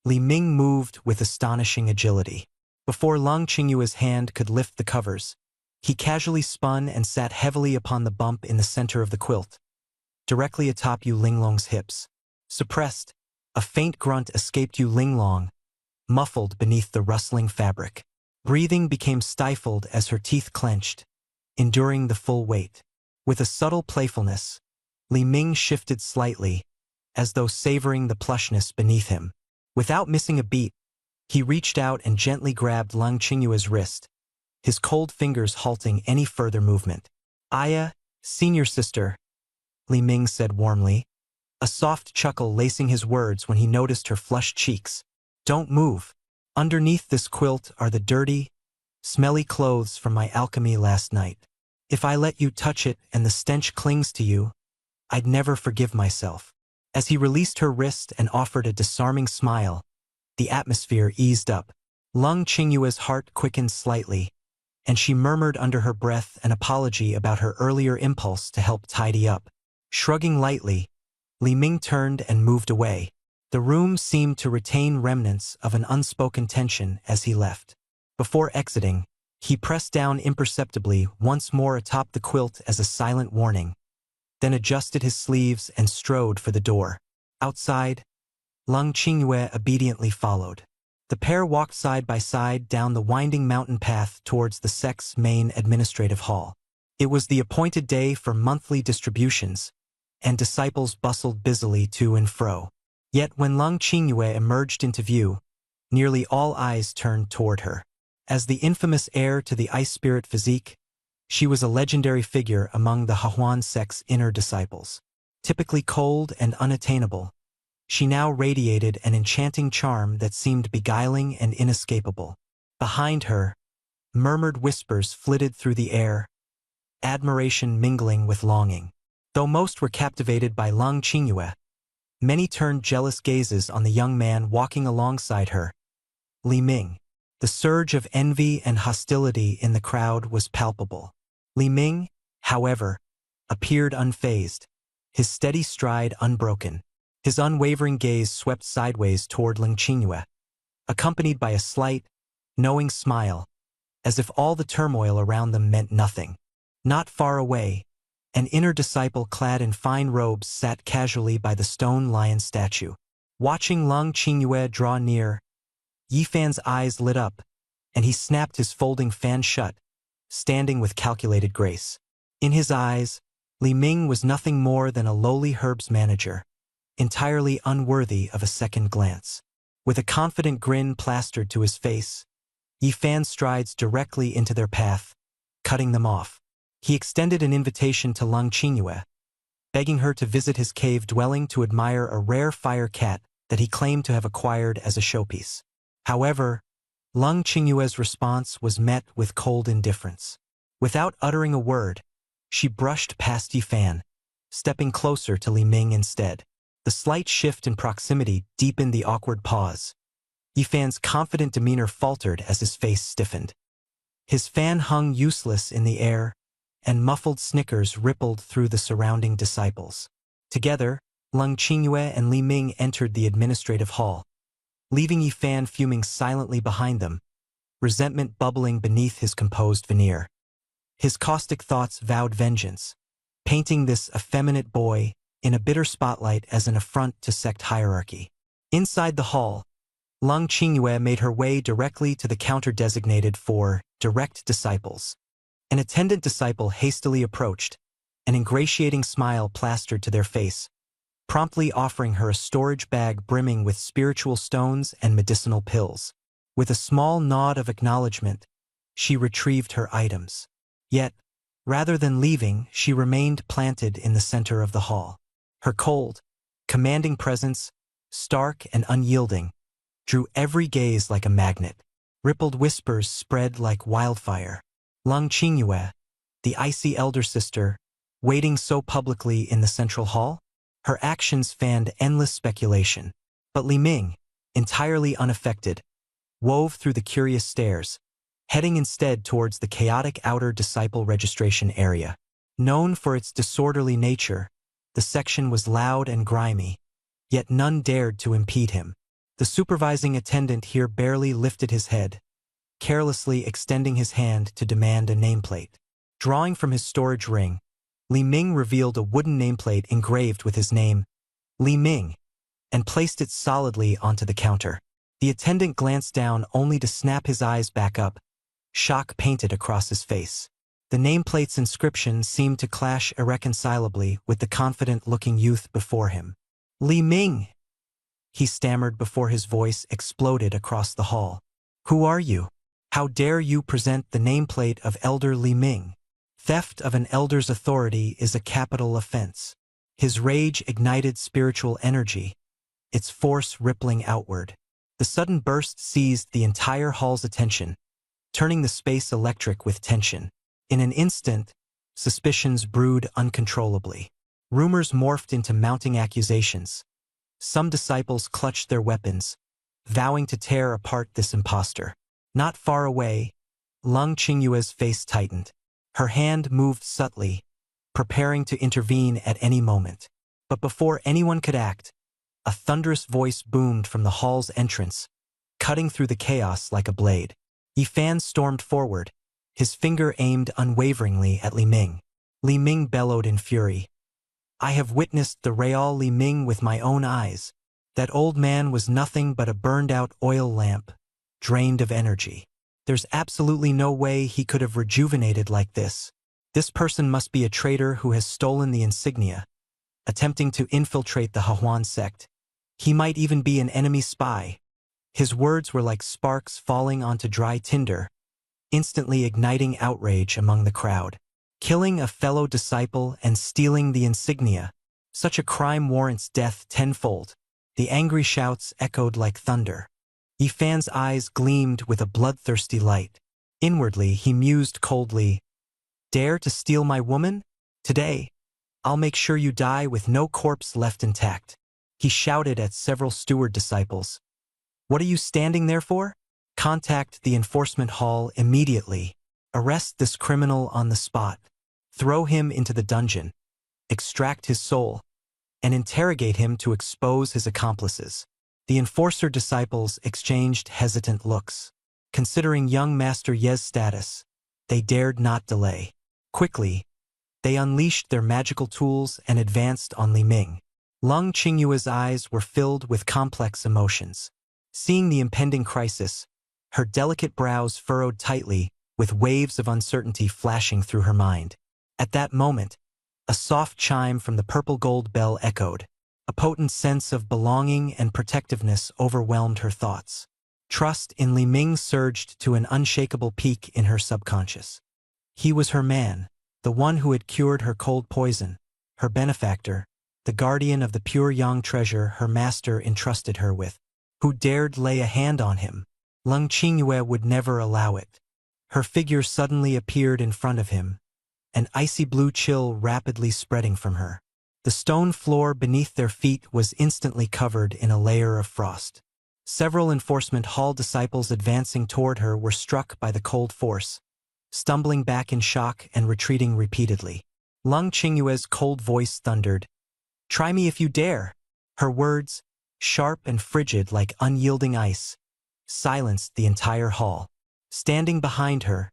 Li Ming moved with astonishing agility. Before Lung Qingyue's hand could lift the covers, he casually spun and sat heavily upon the bump in the center of the quilt, directly atop Yu Linglong's hips. Suppressed, a faint grunt escaped Yu Linglong, muffled beneath the rustling fabric. Breathing became stifled as her teeth clenched, enduring the full weight. With a subtle playfulness, Li Ming shifted slightly, as though savoring the plushness beneath him. Without missing a beat, he reached out and gently grabbed Lung Qingyue's wrist, his cold fingers halting any further movement. "Aya, senior sister," Li Ming said warmly, a soft chuckle lacing his words when he noticed her flushed cheeks. "Don't move. Underneath this quilt are the dirty, smelly clothes from my alchemy last night. If I let you touch it and the stench clings to you, I'd never forgive myself." As he released her wrist and offered a disarming smile, the atmosphere eased up. Lung Qingyue's heart quickened slightly, and she murmured under her breath an apology about her earlier impulse to help tidy up. Shrugging lightly, Li Ming turned and moved away. The room seemed to retain remnants of an unspoken tension as he left. Before exiting, he pressed down imperceptibly once more atop the quilt as a silent warning, then adjusted his sleeves and strode for the door. Outside, Lung Qingyue obediently followed. The pair walked side by side down the winding mountain path towards the sect's main administrative hall. It was the appointed day for monthly distributions, and disciples bustled busily to and fro. Yet when Lung Qingyue emerged into view, nearly all eyes turned toward her. As the infamous heir to the ice spirit physique, she was a legendary figure among the Hahuan sect's inner disciples. Typically cold and unattainable, she now radiated an enchanting charm that seemed beguiling and inescapable. Behind her, murmured whispers flitted through the air, admiration mingling with longing. Though most were captivated by Lung Qingyue, many turned jealous gazes on the young man walking alongside her, Li Ming. The surge of envy and hostility in the crowd was palpable. Li Ming, however, appeared unfazed, his steady stride unbroken. His unwavering gaze swept sideways toward Lung Qingyue, accompanied by a slight, knowing smile, as if all the turmoil around them meant nothing. Not far away, an inner disciple clad in fine robes sat casually by the stone lion statue. Watching Lung Qingyue draw near, Yifan's eyes lit up, and he snapped his folding fan shut, standing with calculated grace. In his eyes, Li Ming was nothing more than a lowly herbs manager, entirely unworthy of a second glance. With a confident grin plastered to his face, Yifan strides directly into their path, cutting them off. He extended an invitation to Lung Qingyue, begging her to visit his cave dwelling to admire a rare fire cat that he claimed to have acquired as a showpiece. However, Lung Qingyue's response was met with cold indifference. Without uttering a word, she brushed past Yifan, stepping closer to Li Ming instead. The slight shift in proximity deepened the awkward pause. Yifan's confident demeanor faltered as his face stiffened. His fan hung useless in the air, and muffled snickers rippled through the surrounding disciples. Together, Lung Qingyue and Li Ming entered the administrative hall, leaving Yifan fuming silently behind them, resentment bubbling beneath his composed veneer. His caustic thoughts vowed vengeance, painting this effeminate boy in a bitter spotlight as an affront to sect hierarchy. Inside the hall, Lung Qingyue made her way directly to the counter designated for direct disciples. An attendant disciple hastily approached, an ingratiating smile plastered to their face, promptly offering her a storage bag brimming with spiritual stones and medicinal pills. With a small nod of acknowledgement, she retrieved her items. Yet, rather than leaving, she remained planted in the center of the hall. Her cold, commanding presence, stark and unyielding, drew every gaze like a magnet. Rippled whispers spread like wildfire. Lung Qingyue, the icy elder sister, waiting so publicly in the central hall? Her actions fanned endless speculation. But Li Ming, entirely unaffected, wove through the curious stares, heading instead towards the chaotic outer disciple registration area. Known for its disorderly nature, the section was loud and grimy, yet none dared to impede him. The supervising attendant here barely lifted his head, carelessly extending his hand to demand a nameplate. Drawing from his storage ring, Li Ming revealed a wooden nameplate engraved with his name, Li Ming, and placed it solidly onto the counter. The attendant glanced down only to snap his eyes back up, shock painted across his face. The nameplate's inscription seemed to clash irreconcilably with the confident-looking youth before him. Li Ming, he stammered before his voice exploded across the hall. Who are you? How dare you present the nameplate of Elder Li Ming? Theft of an elder's authority is a capital offense. His rage ignited spiritual energy, its force rippling outward. The sudden burst seized the entire hall's attention, turning the space electric with tension. In an instant, suspicions brewed uncontrollably. Rumors morphed into mounting accusations. Some disciples clutched their weapons, vowing to tear apart this impostor. Not far away, Lung Qingyue's face tightened. Her hand moved subtly, preparing to intervene at any moment. But before anyone could act, a thunderous voice boomed from the hall's entrance, cutting through the chaos like a blade. Yifan stormed forward, his finger aimed unwaveringly at Li Ming. Li Ming bellowed in fury. I have witnessed the real Li Ming with my own eyes. That old man was nothing but a burned-out oil lamp, drained of energy. There's absolutely no way he could have rejuvenated like this. This person must be a traitor who has stolen the insignia, attempting to infiltrate the Hahuan sect. He might even be an enemy spy. His words were like sparks falling onto dry tinder, instantly igniting outrage among the crowd. Killing a fellow disciple and stealing the insignia. Such a crime warrants death tenfold. The angry shouts echoed like thunder. Yifan's eyes gleamed with a bloodthirsty light. Inwardly, he mused coldly, "Dare to steal my woman? Today, I'll make sure you die with no corpse left intact." He shouted at several steward disciples. "What are you standing there for? Contact the enforcement hall immediately. Arrest this criminal on the spot. Throw him into the dungeon. Extract his soul, and interrogate him to expose his accomplices." The enforcer disciples exchanged hesitant looks. Considering young Master Ye's status, they dared not delay. Quickly, they unleashed their magical tools and advanced on Li Ming. Lung Qingyue's eyes were filled with complex emotions. Seeing the impending crisis, her delicate brows furrowed tightly, with waves of uncertainty flashing through her mind. At that moment, a soft chime from the purple gold bell echoed. A potent sense of belonging and protectiveness overwhelmed her thoughts. Trust in Li Ming surged to an unshakable peak in her subconscious. He was her man, the one who had cured her cold poison, her benefactor, the guardian of the pure yang treasure her master entrusted her with. Who dared lay a hand on him? Lung Qingyue would never allow it. Her figure suddenly appeared in front of him, an icy blue chill rapidly spreading from her. The stone floor beneath their feet was instantly covered in a layer of frost. Several enforcement hall disciples advancing toward her were struck by the cold force, stumbling back in shock and retreating repeatedly. Lung Qingyue's cold voice thundered, "Try me if you dare!" Her words, sharp and frigid like unyielding ice, silenced the entire hall. Standing behind her,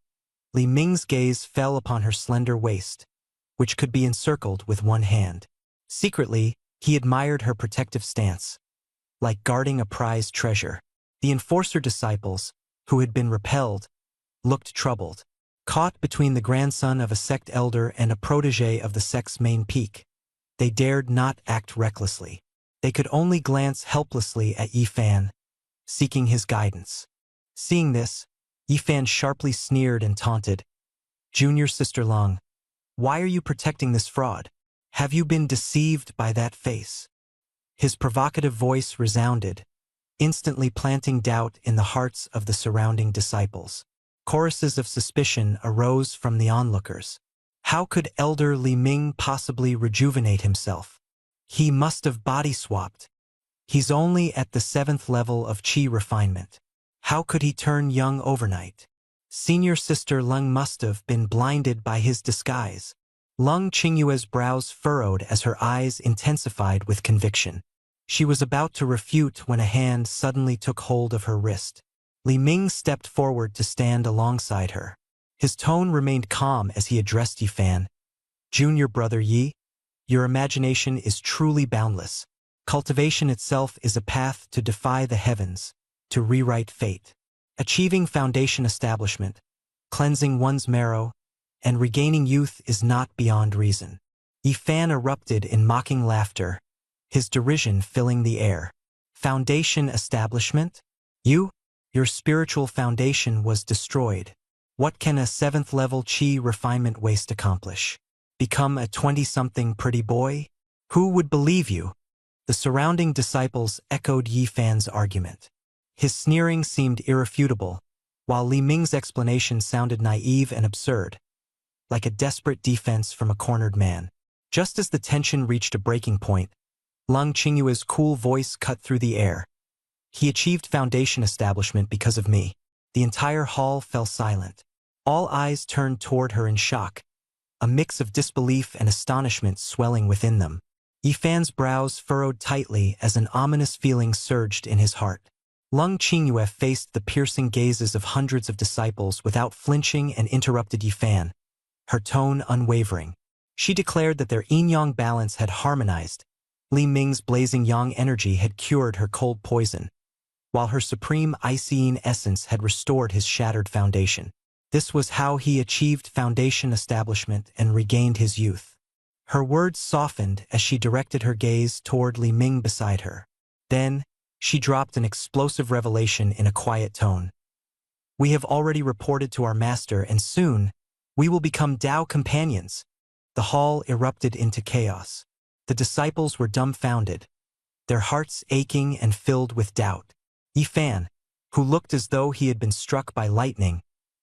Li Ming's gaze fell upon her slender waist, which could be encircled with one hand. Secretly, he admired her protective stance, like guarding a prized treasure. The enforcer disciples, who had been repelled, looked troubled. Caught between the grandson of a sect elder and a protege of the sect's main peak, they dared not act recklessly. They could only glance helplessly at Yifan, seeking his guidance. Seeing this, Yifan sharply sneered and taunted, "Junior Sister Lung, why are you protecting this fraud? Have you been deceived by that face?" His provocative voice resounded, instantly planting doubt in the hearts of the surrounding disciples. Choruses of suspicion arose from the onlookers. How could Elder Li Ming possibly rejuvenate himself? He must have body-swapped. He's only at the 7th level of Qi refinement. How could he turn young overnight? Senior Sister Lung must have been blinded by his disguise. Lung Qingyue's brows furrowed as her eyes intensified with conviction. She was about to refute when a hand suddenly took hold of her wrist. Li Ming stepped forward to stand alongside her. His tone remained calm as he addressed Yifan. "Junior brother Yi, your imagination is truly boundless. Cultivation itself is a path to defy the heavens, to rewrite fate. Achieving foundation establishment, cleansing one's marrow, and regaining youth is not beyond reason." Yifan erupted in mocking laughter, his derision filling the air. "Foundation establishment? Your spiritual foundation was destroyed. What can a 7th level Qi refinement waste accomplish? Become a 20-something pretty boy? Who would believe you?" The surrounding disciples echoed Yifan's argument. His sneering seemed irrefutable, while Li Ming's explanation sounded naive and absurd, like a desperate defense from a cornered man. Just as the tension reached a breaking point, Lung Qingyue's cool voice cut through the air. "He achieved foundation establishment because of me." The entire hall fell silent. All eyes turned toward her in shock, a mix of disbelief and astonishment swelling within them. Yifan's brows furrowed tightly as an ominous feeling surged in his heart. Lung Qingyue faced the piercing gazes of hundreds of disciples without flinching and interrupted Yifan, her tone unwavering. She declared that their yin-yang balance had harmonized, Li Ming's blazing yang energy had cured her cold poison, while her supreme Iceine essence had restored his shattered foundation. This was how he achieved foundation establishment and regained his youth. Her words softened as she directed her gaze toward Li Ming beside her. Then, she dropped an explosive revelation in a quiet tone. We have already reported to our master, and soon, we will become Tao companions. The hall erupted into chaos. The disciples were dumbfounded, their hearts aching and filled with doubt. Yi Fan, who looked as though he had been struck by lightning,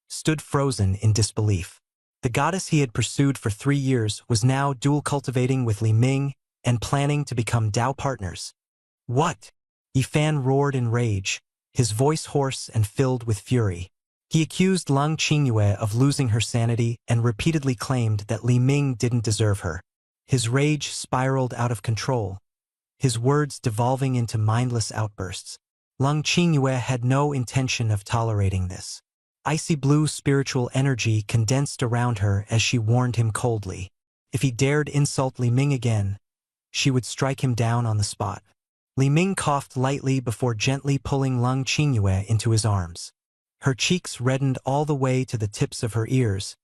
stood frozen in disbelief. The goddess he had pursued for 3 years was now dual cultivating with Li Ming and planning to become Tao partners. What? Yi Fan roared in rage, his voice hoarse and filled with fury. He accused Lung Qingyue of losing her sanity and repeatedly claimed that Li Ming didn't deserve her. His rage spiraled out of control, his words devolving into mindless outbursts. Lung Qingyue had no intention of tolerating this. Icy blue spiritual energy condensed around her as she warned him coldly. If he dared insult Li Ming again, she would strike him down on the spot. Li Ming coughed lightly before gently pulling Lung Qingyue into his arms. Her cheeks reddened all the way to the tips of her ears,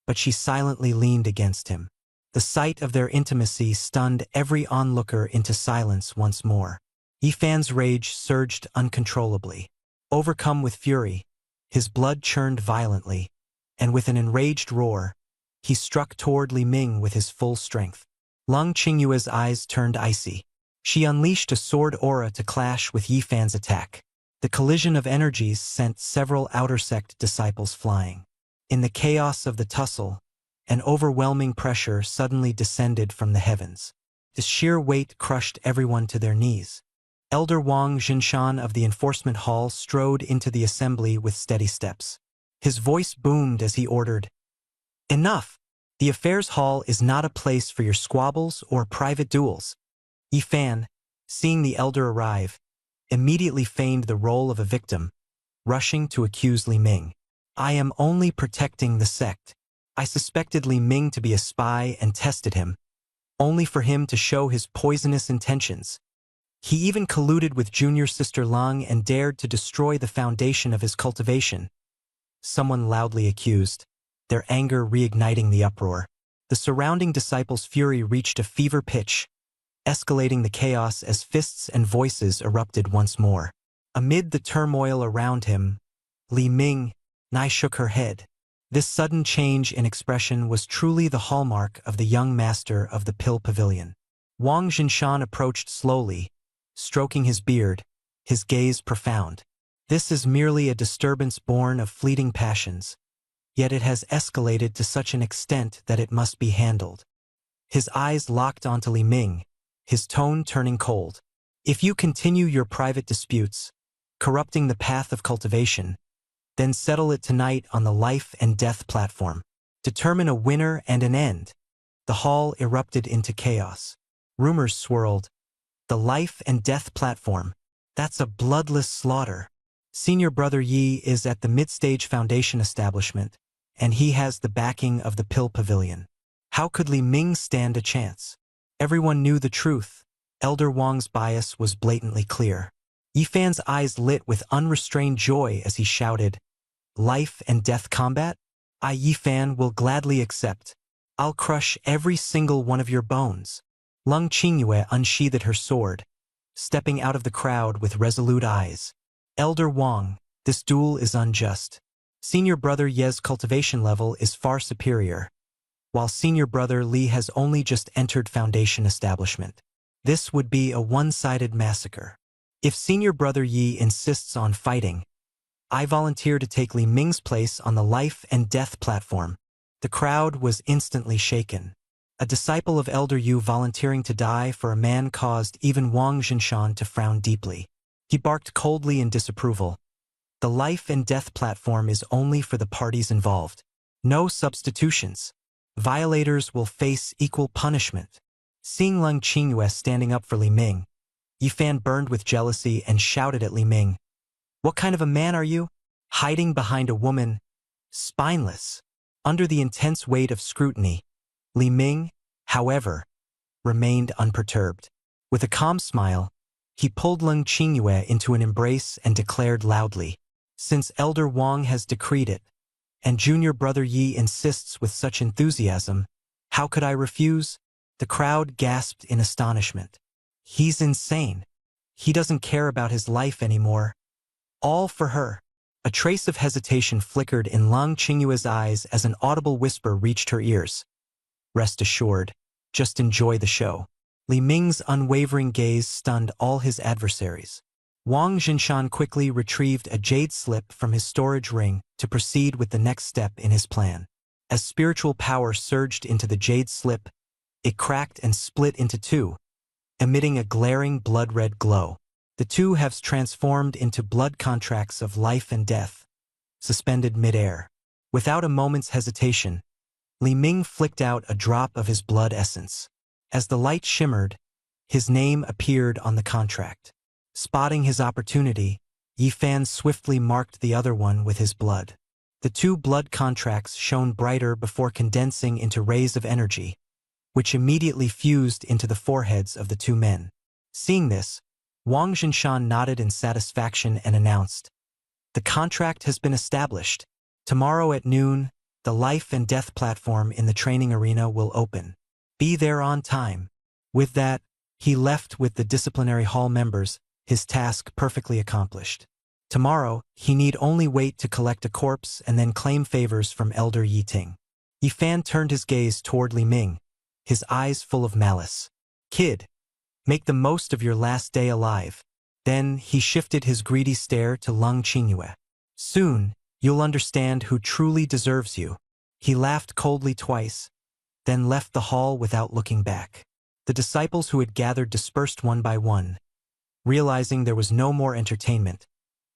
but she silently leaned against him. The sight of their intimacy stunned every onlooker into silence once more. Yi Fan's rage surged uncontrollably. Overcome with fury, his blood churned violently, and with an enraged roar, he struck toward Li Ming with his full strength. Lung Qingyue's eyes turned icy. She unleashed a sword aura to clash with Yi Fan's attack. The collision of energies sent several outer sect disciples flying. In the chaos of the tussle, an overwhelming pressure suddenly descended from the heavens. The sheer weight crushed everyone to their knees. Elder Wang Jinshan of the Enforcement Hall strode into the assembly with steady steps. His voice boomed as he ordered, "Enough! The Affairs Hall is not a place for your squabbles or private duels." Yi Fan, seeing the elder arrive, immediately feigned the role of a victim, rushing to accuse Li Ming. "I am only protecting the sect. I suspected Li Ming to be a spy and tested him, only for him to show his poisonous intentions. He even colluded with junior sister Lung and dared to destroy the foundation of his cultivation," someone loudly accused, their anger reigniting the uproar. The surrounding disciples' fury reached a fever pitch, escalating the chaos as fists and voices erupted once more. Amid the turmoil around him, Li Ming shook her head. This sudden change in expression was truly the hallmark of the young master of the Pill Pavilion. Wang Jinshan approached slowly, stroking his beard, his gaze profound. This is merely a disturbance born of fleeting passions, yet it has escalated to such an extent that it must be handled. His eyes locked onto Li Ming, his tone turning cold. "If you continue your private disputes, corrupting the path of cultivation, then settle it tonight on the life and death platform. Determine a winner and an end." The hall erupted into chaos. Rumors swirled. The life and death platform. That's a bloodless slaughter. Senior Brother Yi is at the mid-stage foundation establishment, and he has the backing of the Pill Pavilion. How could Li Ming stand a chance? Everyone knew the truth. Elder Wang's bias was blatantly clear. Yi Fan's eyes lit with unrestrained joy as he shouted, "Life and death combat? I, Yi Fan, will gladly accept. I'll crush every single one of your bones." Lung Qingyue unsheathed her sword, stepping out of the crowd with resolute eyes. "Elder Wang, this duel is unjust. Senior Brother Ye's cultivation level is far superior, while Senior Brother Li has only just entered foundation establishment. This would be a one-sided massacre. If Senior Brother Yi insists on fighting, I volunteer to take Li Ming's place on the life and death platform." The crowd was instantly shaken. A disciple of Elder Yu volunteering to die for a man caused even Wang Jinshan to frown deeply. He barked coldly in disapproval. The life and death platform is only for the parties involved. No substitutions. Violators will face equal punishment. Seeing Lung Qingyue standing up for Li Ming, Yi Fan burned with jealousy and shouted at Li Ming, "What kind of a man are you? Hiding behind a woman? Spineless." Under the intense weight of scrutiny, Li Ming, however, remained unperturbed. With a calm smile, he pulled Lung Qingyue into an embrace and declared loudly, "Since Elder Wang has decreed it, and junior brother Yi insists with such enthusiasm, how could I refuse?" The crowd gasped in astonishment. He's insane. He doesn't care about his life anymore. All for her. A trace of hesitation flickered in Lung Qingyue's eyes as an audible whisper reached her ears. "Rest assured, just enjoy the show." Li Ming's unwavering gaze stunned all his adversaries. Wang Jinshan quickly retrieved a jade slip from his storage ring to proceed with the next step in his plan. As spiritual power surged into the jade slip, it cracked and split into two, emitting a glaring blood-red glow. The two halves transformed into blood contracts of life and death, suspended mid-air. Without a moment's hesitation, Li Ming flicked out a drop of his blood essence. As the light shimmered, his name appeared on the contract. Spotting his opportunity, Yi Fan swiftly marked the other one with his blood. The two blood contracts shone brighter before condensing into rays of energy, which immediately fused into the foreheads of the two men. Seeing this, Wang Jinshan nodded in satisfaction and announced, "The contract has been established. Tomorrow at noon, the life and death platform in the training arena will open. Be there on time." With that, he left with the disciplinary hall members, his task perfectly accomplished. Tomorrow, he need only wait to collect a corpse and then claim favors from Elder Yi Ting. Yi Fan turned his gaze toward Li Ming, his eyes full of malice. "Kid, make the most of your last day alive." Then he shifted his greedy stare to Lung Qingyue. "Soon, you'll understand who truly deserves you." He laughed coldly twice, then left the hall without looking back. The disciples who had gathered dispersed one by one, realizing there was no more entertainment,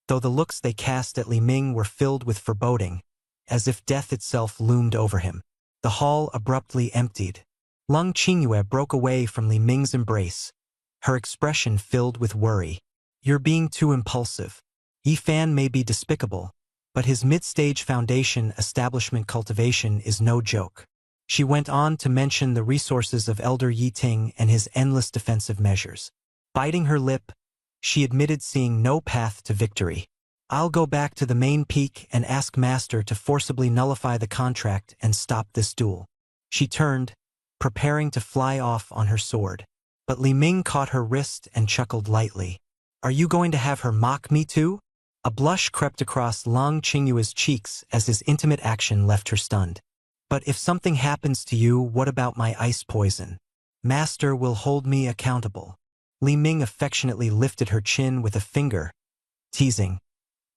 though the looks they cast at Li Ming were filled with foreboding, as if death itself loomed over him. The hall abruptly emptied. Lung Qingyue broke away from Li Ming's embrace, her expression filled with worry. "You're being too impulsive. Yi Fan may be despicable, but his mid-stage foundation establishment cultivation is no joke." She went on to mention the resources of Elder Yi Ting and his endless defensive measures. Biting her lip, she admitted seeing no path to victory. "I'll go back to the main peak and ask Master to forcibly nullify the contract and stop this duel." She turned, preparing to fly off on her sword. But Li Ming caught her wrist and chuckled lightly. "Are you going to have her mock me too?" A blush crept across Lung Qingyue's cheeks as his intimate action left her stunned. "But if something happens to you, what about my ice poison? Master will hold me accountable." Li Ming affectionately lifted her chin with a finger, teasing,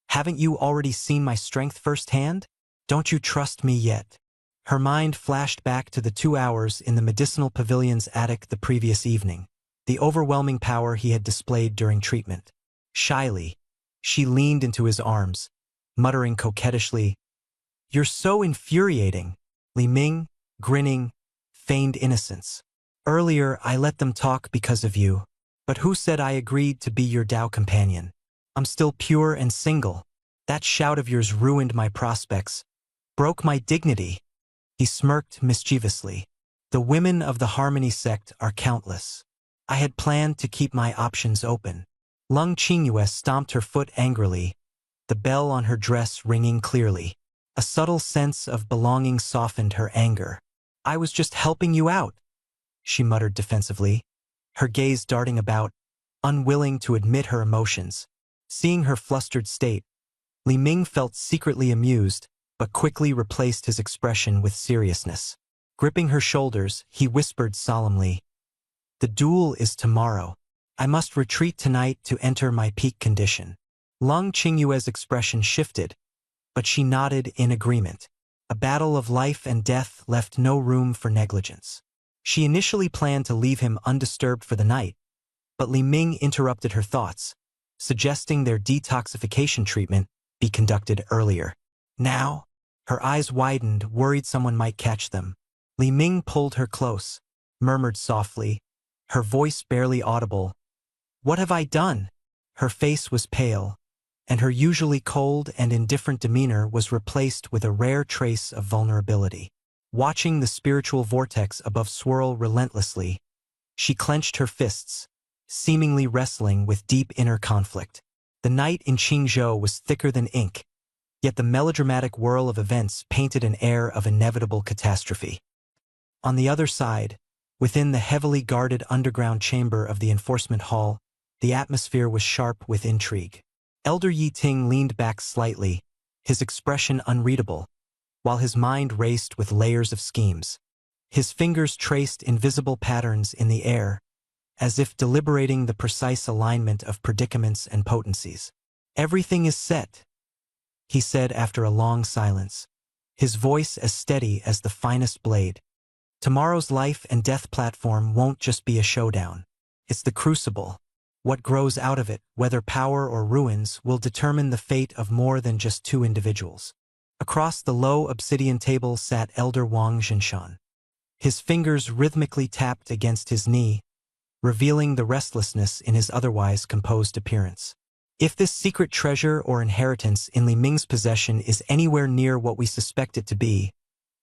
"Haven't you already seen my strength firsthand? Don't you trust me yet?" Her mind flashed back to the 2 hours in the medicinal pavilion's attic the previous evening, the overwhelming power he had displayed during treatment. Shyly, she leaned into his arms, muttering coquettishly, "You're so infuriating." Li Ming, grinning, feigned innocence. "Earlier, I let them talk because of you. But who said I agreed to be your Tao companion? I'm still pure and single. That shout of yours ruined my prospects, broke my dignity." He smirked mischievously. "The women of the Harmony sect are countless. I had planned to keep my options open." Lung Qingyue stomped her foot angrily, the bell on her dress ringing clearly. A subtle sense of belonging softened her anger. "I was just helping you out," she muttered defensively, her gaze darting about, unwilling to admit her emotions. Seeing her flustered state, Li Ming felt secretly amused, but quickly replaced his expression with seriousness. Gripping her shoulders, he whispered solemnly, "The duel is tomorrow. I must retreat tonight to enter my peak condition." Lung Qingyue's expression shifted, but she nodded in agreement. A battle of life and death left no room for negligence. She initially planned to leave him undisturbed for the night, but Li Ming interrupted her thoughts, suggesting their detoxification treatment be conducted earlier. "Now?" Her eyes widened, worried someone might catch them. Li Ming pulled her close, murmured softly, her voice barely audible, "What have I done?" Her face was pale, and her usually cold and indifferent demeanor was replaced with a rare trace of vulnerability. Watching the spiritual vortex above swirl relentlessly, she clenched her fists, seemingly wrestling with deep inner conflict. The night in Qingzhou was thicker than ink, yet the melodramatic whirl of events painted an air of inevitable catastrophe. On the other side, within the heavily guarded underground chamber of the enforcement hall, the atmosphere was sharp with intrigue. Elder Yi Ting leaned back slightly, his expression unreadable, while his mind raced with layers of schemes. His fingers traced invisible patterns in the air, as if deliberating the precise alignment of predicaments and potencies. "Everything is set," he said after a long silence, his voice as steady as the finest blade. "Tomorrow's life and death platform won't just be a showdown. It's the crucible. What grows out of it, whether power or ruins, will determine the fate of more than just two individuals." Across the low obsidian table sat Elder Wang Zhinshan. His fingers rhythmically tapped against his knee, revealing the restlessness in his otherwise composed appearance. "If this secret treasure or inheritance in Li Ming's possession is anywhere near what we suspect it to be,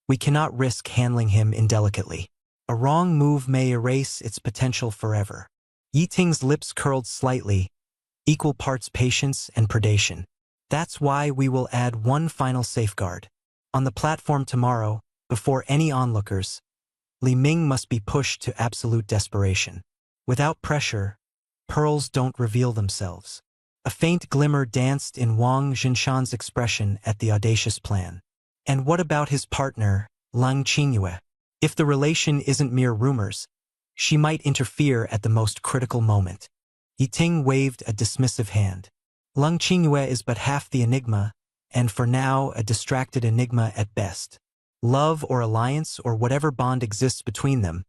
we cannot risk handling him indelicately. A wrong move may erase its potential forever." Yi Ting's lips curled slightly, equal parts patience and predation. "That's why we will add one final safeguard. On the platform tomorrow, before any onlookers, Li Ming must be pushed to absolute desperation. Without pressure, pearls don't reveal themselves." A faint glimmer danced in Wang Zhinshan's expression at the audacious plan. "And what about his partner, Lang Qingyue? If the relation isn't mere rumors, she might interfere at the most critical moment." Yi Ting waved a dismissive hand. "Lang Qingyue is but half the enigma, and for now a distracted enigma at best. Love or alliance or whatever bond exists between them,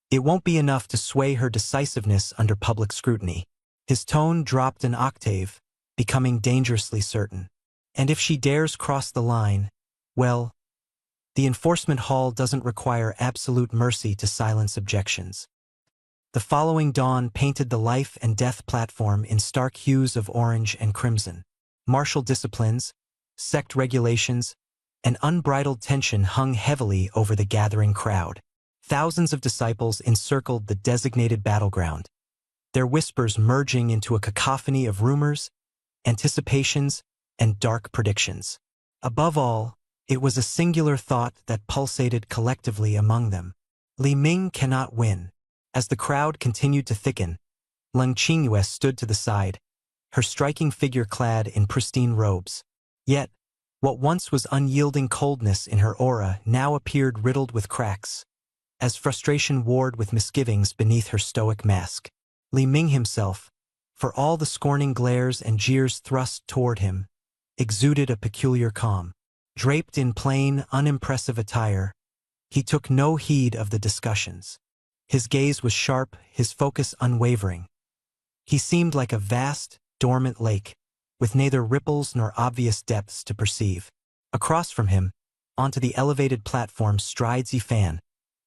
it won't be enough to sway her decisiveness under public scrutiny." His tone dropped an octave, becoming dangerously certain. "And if she dares cross the line, well, the enforcement hall doesn't require absolute mercy to silence objections." The following dawn painted the life and death platform in stark hues of orange and crimson. Martial disciplines, sect regulations, and unbridled tension hung heavily over the gathering crowd. Thousands of disciples encircled the designated battleground, their whispers merging into a cacophony of rumors, anticipations, and dark predictions. Above all, it was a singular thought that pulsated collectively among them. Li Ming cannot win. As the crowd continued to thicken, Lang Qingyue stood to the side, her striking figure clad in pristine robes. Yet, what once was unyielding coldness in her aura now appeared riddled with cracks, as frustration warred with misgivings beneath her stoic mask. Li Ming himself, for all the scorning glares and jeers thrust toward him, exuded a peculiar calm. Draped in plain, unimpressive attire, he took no heed of the discussions. His gaze was sharp, his focus unwavering. He seemed like a vast, dormant lake, with neither ripples nor obvious depths to perceive. Across from him, onto the elevated platform strides Yifan,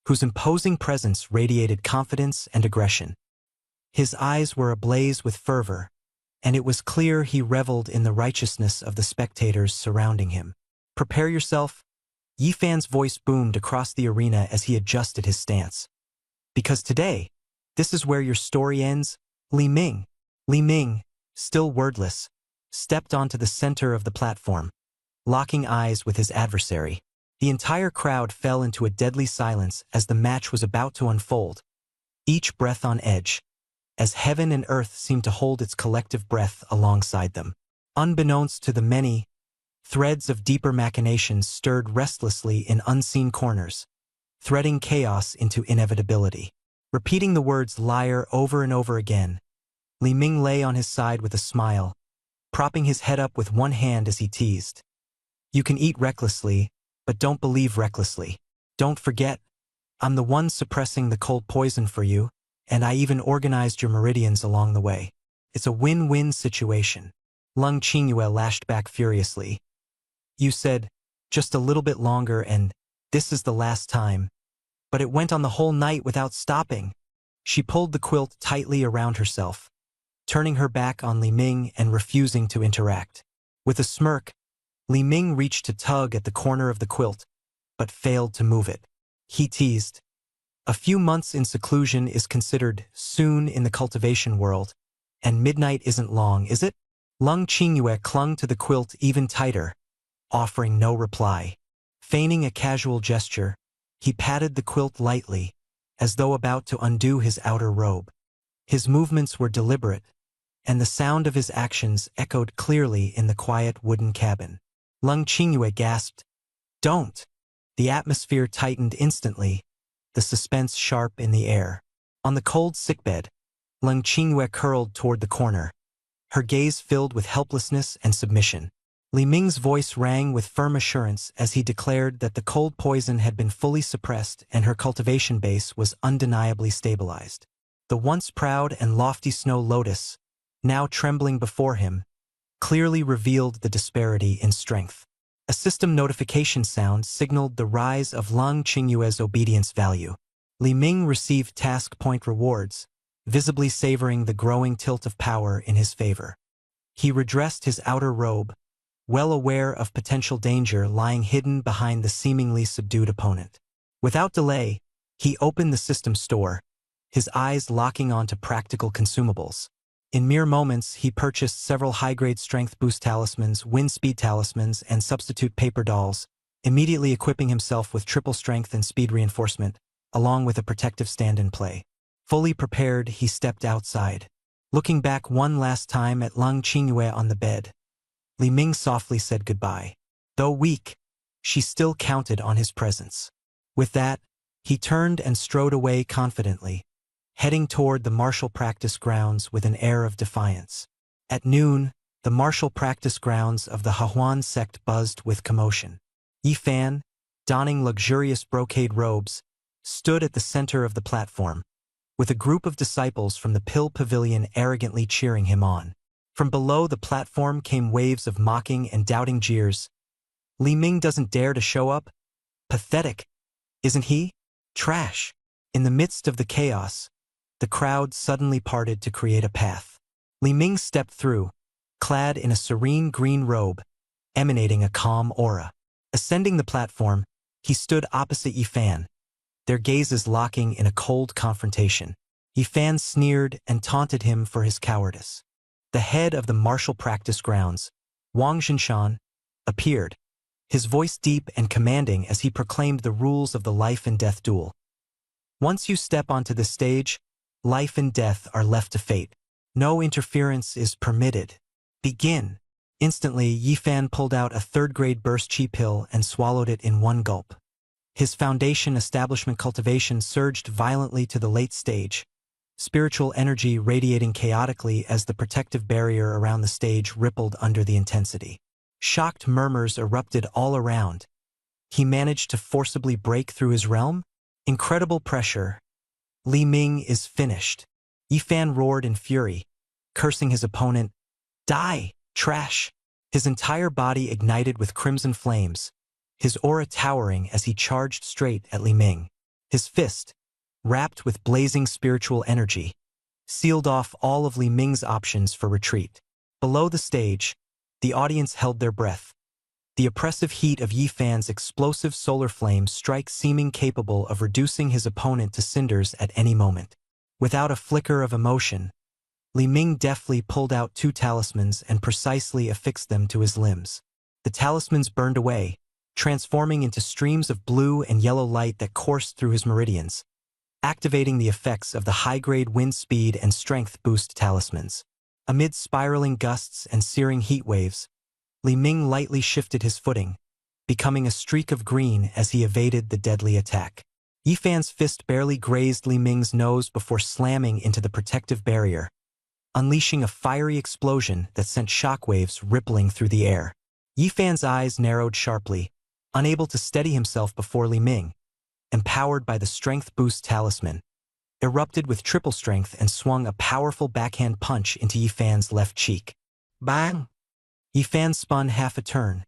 whose imposing presence radiated confidence and aggression. His eyes were ablaze with fervor, and it was clear he reveled in the righteousness of the spectators surrounding him. "Prepare yourself," Yifan's voice boomed across the arena as he adjusted his stance. "Because today, this is where your story ends, Li Ming." Li Ming, still wordless, stepped onto the center of the platform, locking eyes with his adversary. The entire crowd fell into a deadly silence as the match was about to unfold, each breath on edge, as heaven and earth seemed to hold its collective breath alongside them. Unbeknownst to the many, threads of deeper machinations stirred restlessly in unseen corners, threading chaos into inevitability. Repeating the words liar over and over again, Li Ming lay on his side with a smile, propping his head up with one hand as he teased. "You can eat recklessly, but don't believe recklessly. Don't forget, I'm the one suppressing the cold poison for you, and I even organized your meridians along the way. It's a win-win situation." Lang Qingyue lashed back furiously. "You said, just a little bit longer and this is the last time. But it went on the whole night without stopping." She pulled the quilt tightly around herself, turning her back on Li Ming and refusing to interact. With a smirk, Li Ming reached to tug at the corner of the quilt, but failed to move it. He teased, A few months in seclusion is considered soon in the cultivation world, and midnight isn't long, is it? Lung Qingyue clung to the quilt even tighter, offering no reply. Feigning a casual gesture, he patted the quilt lightly, as though about to undo his outer robe. His movements were deliberate, and the sound of his actions echoed clearly in the quiet wooden cabin. Lung Qingyue gasped, "Don't!" The atmosphere tightened instantly, the suspense sharp in the air. On the cold sickbed, Lung Qingyue curled toward the corner, her gaze filled with helplessness and submission. Li Ming's voice rang with firm assurance as he declared that the cold poison had been fully suppressed and her cultivation base was undeniably stabilized. The once proud and lofty Snow Lotus, now trembling before him, clearly revealed the disparity in strength. A system notification sound signaled the rise of Lung Qingyue's obedience value. Li Ming received task point rewards, visibly savoring the growing tilt of power in his favor. He redressed his outer robe, well aware of potential danger lying hidden behind the seemingly subdued opponent. Without delay, he opened the system store, his eyes locking onto practical consumables. In mere moments, he purchased several high-grade strength boost talismans, wind speed talismans, and substitute paper dolls, immediately equipping himself with triple strength and speed reinforcement, along with a protective stand-in play. Fully prepared, he stepped outside. Looking back one last time at Lung Qingyue on the bed, Li Ming softly said goodbye. Though weak, she still counted on his presence. With that, he turned and strode away confidently, heading toward the martial practice grounds with an air of defiance. At noon, the martial practice grounds of the Hahuan sect buzzed with commotion. Yi Fan, donning luxurious brocade robes, stood at the center of the platform, with a group of disciples from the Pill Pavilion arrogantly cheering him on. From below the platform came waves of mocking and doubting jeers. Li Ming doesn't dare to show up? Pathetic, isn't he? Trash. In the midst of the chaos, the crowd suddenly parted to create a path. Li Ming stepped through, clad in a serene green robe, emanating a calm aura. Ascending the platform, he stood opposite Yi Fan, their gazes locking in a cold confrontation. Yi Fan sneered and taunted him for his cowardice. The head of the martial practice grounds, Wang Xinshan, appeared, his voice deep and commanding as he proclaimed the rules of the life and death duel. Once you step onto the stage, life and death are left to fate. No interference is permitted. Begin. Instantly, Yi Fan pulled out a third-grade burst chi pill and swallowed it in one gulp. His foundation establishment cultivation surged violently to the late stage, spiritual energy radiating chaotically as the protective barrier around the stage rippled under the intensity. Shocked murmurs erupted all around. He managed to forcibly break through his realm? Incredible pressure. Li Ming is finished. Yi Fan roared in fury, cursing his opponent. Die, trash! His entire body ignited with crimson flames, his aura towering as he charged straight at Li Ming. His fist, wrapped with blazing spiritual energy, sealed off all of Li Ming's options for retreat. Below the stage, the audience held their breath. The oppressive heat of Yi Fan's explosive solar flame strike seeming capable of reducing his opponent to cinders at any moment. Without a flicker of emotion, Li Ming deftly pulled out two talismans and precisely affixed them to his limbs. The talismans burned away, transforming into streams of blue and yellow light that coursed through his meridians, activating the effects of the high-grade wind speed and strength boost talismans. Amid spiraling gusts and searing heat waves, Li Ming lightly shifted his footing, becoming a streak of green as he evaded the deadly attack. Yi Fan's fist barely grazed Li Ming's nose before slamming into the protective barrier, unleashing a fiery explosion that sent shockwaves rippling through the air. Yi Fan's eyes narrowed sharply, unable to steady himself before Li Ming, empowered by the strength boost talisman, erupted with triple strength and swung a powerful backhand punch into Yi Fan's left cheek. Bang! Yi Fan spun half a turn,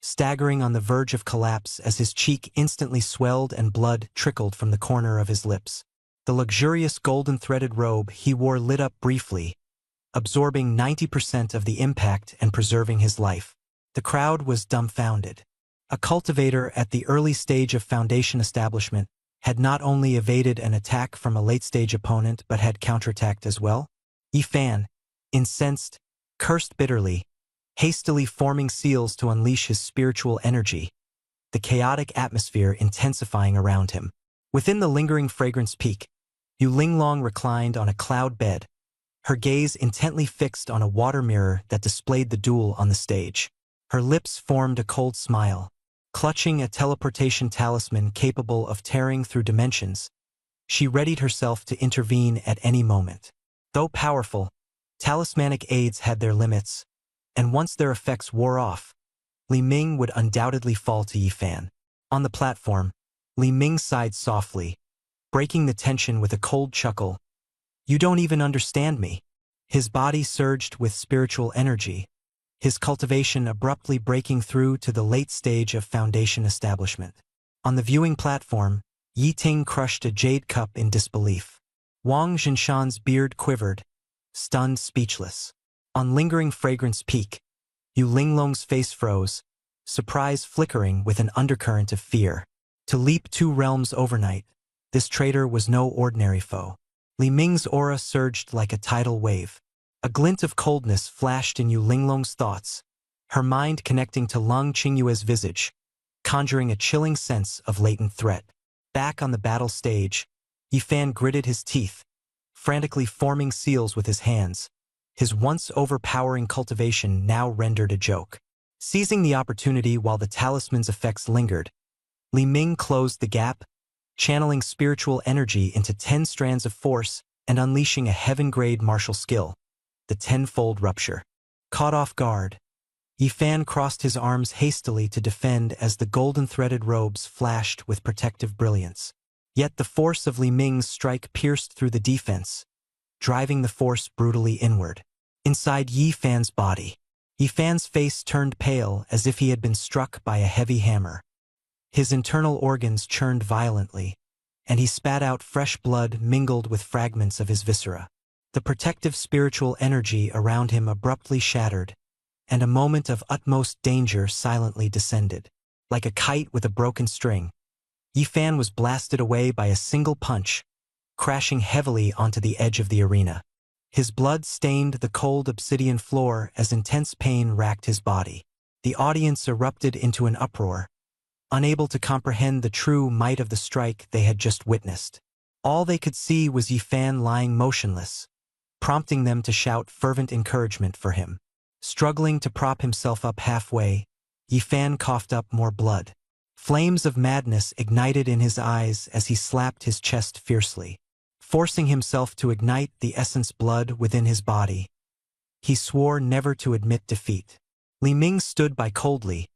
staggering on the verge of collapse as his cheek instantly swelled and blood trickled from the corner of his lips. The luxurious golden-threaded robe he wore lit up briefly, absorbing 90% of the impact and preserving his life. The crowd was dumbfounded. A cultivator at the early stage of foundation establishment, had not only evaded an attack from a late-stage opponent but had counterattacked as well? Yi Fan, incensed, cursed bitterly, hastily forming seals to unleash his spiritual energy, the chaotic atmosphere intensifying around him. Within the lingering fragrance peak, Yu Linglong reclined on a cloud bed, her gaze intently fixed on a water mirror that displayed the duel on the stage. Her lips formed a cold smile. Clutching a teleportation talisman capable of tearing through dimensions, she readied herself to intervene at any moment. Though powerful, talismanic aids had their limits, and once their effects wore off, Li Ming would undoubtedly fall to Yi Fan. On the platform, Li Ming sighed softly, breaking the tension with a cold chuckle. "You don't even understand me." His body surged with spiritual energy, his cultivation abruptly breaking through to the late stage of foundation establishment. On the viewing platform, Yi Ting crushed a jade cup in disbelief. Wang Jinshan's beard quivered, stunned speechless. On lingering fragrance peak, Yu Linglong's face froze, surprise flickering with an undercurrent of fear. To leap 2 realms overnight, this traitor was no ordinary foe. Li Ming's aura surged like a tidal wave. A glint of coldness flashed in Yu Linglong's thoughts, her mind connecting to Lung Qingyue's visage, conjuring a chilling sense of latent threat. Back on the battle stage, Yi Fan gritted his teeth, frantically forming seals with his hands, his once overpowering cultivation now rendered a joke. Seizing the opportunity while the talisman's effects lingered, Li Ming closed the gap, channeling spiritual energy into 10 strands of force and unleashing a heaven-grade martial skill, the tenfold rupture. Caught off guard, Yi Fan crossed his arms hastily to defend as the golden-threaded robes flashed with protective brilliance. Yet the force of Li Ming's strike pierced through the defense, driving the force brutally inward. Inside Yi Fan's body, Yi Fan's face turned pale as if he had been struck by a heavy hammer. His internal organs churned violently, and he spat out fresh blood mingled with fragments of his viscera. The protective spiritual energy around him abruptly shattered, and a moment of utmost danger silently descended. Like a kite with a broken string, Yi Fan was blasted away by a single punch, crashing heavily onto the edge of the arena. His blood stained the cold obsidian floor as intense pain racked his body. The audience erupted into an uproar, unable to comprehend the true might of the strike they had just witnessed. All they could see was Yi Fan lying motionless, prompting them to shout fervent encouragement for him. Struggling to prop himself up halfway, Yi Fan coughed up more blood. Flames of madness ignited in his eyes as he slapped his chest fiercely. Forcing himself to ignite the essence blood within his body, he swore never to admit defeat. Li Ming stood by coldly,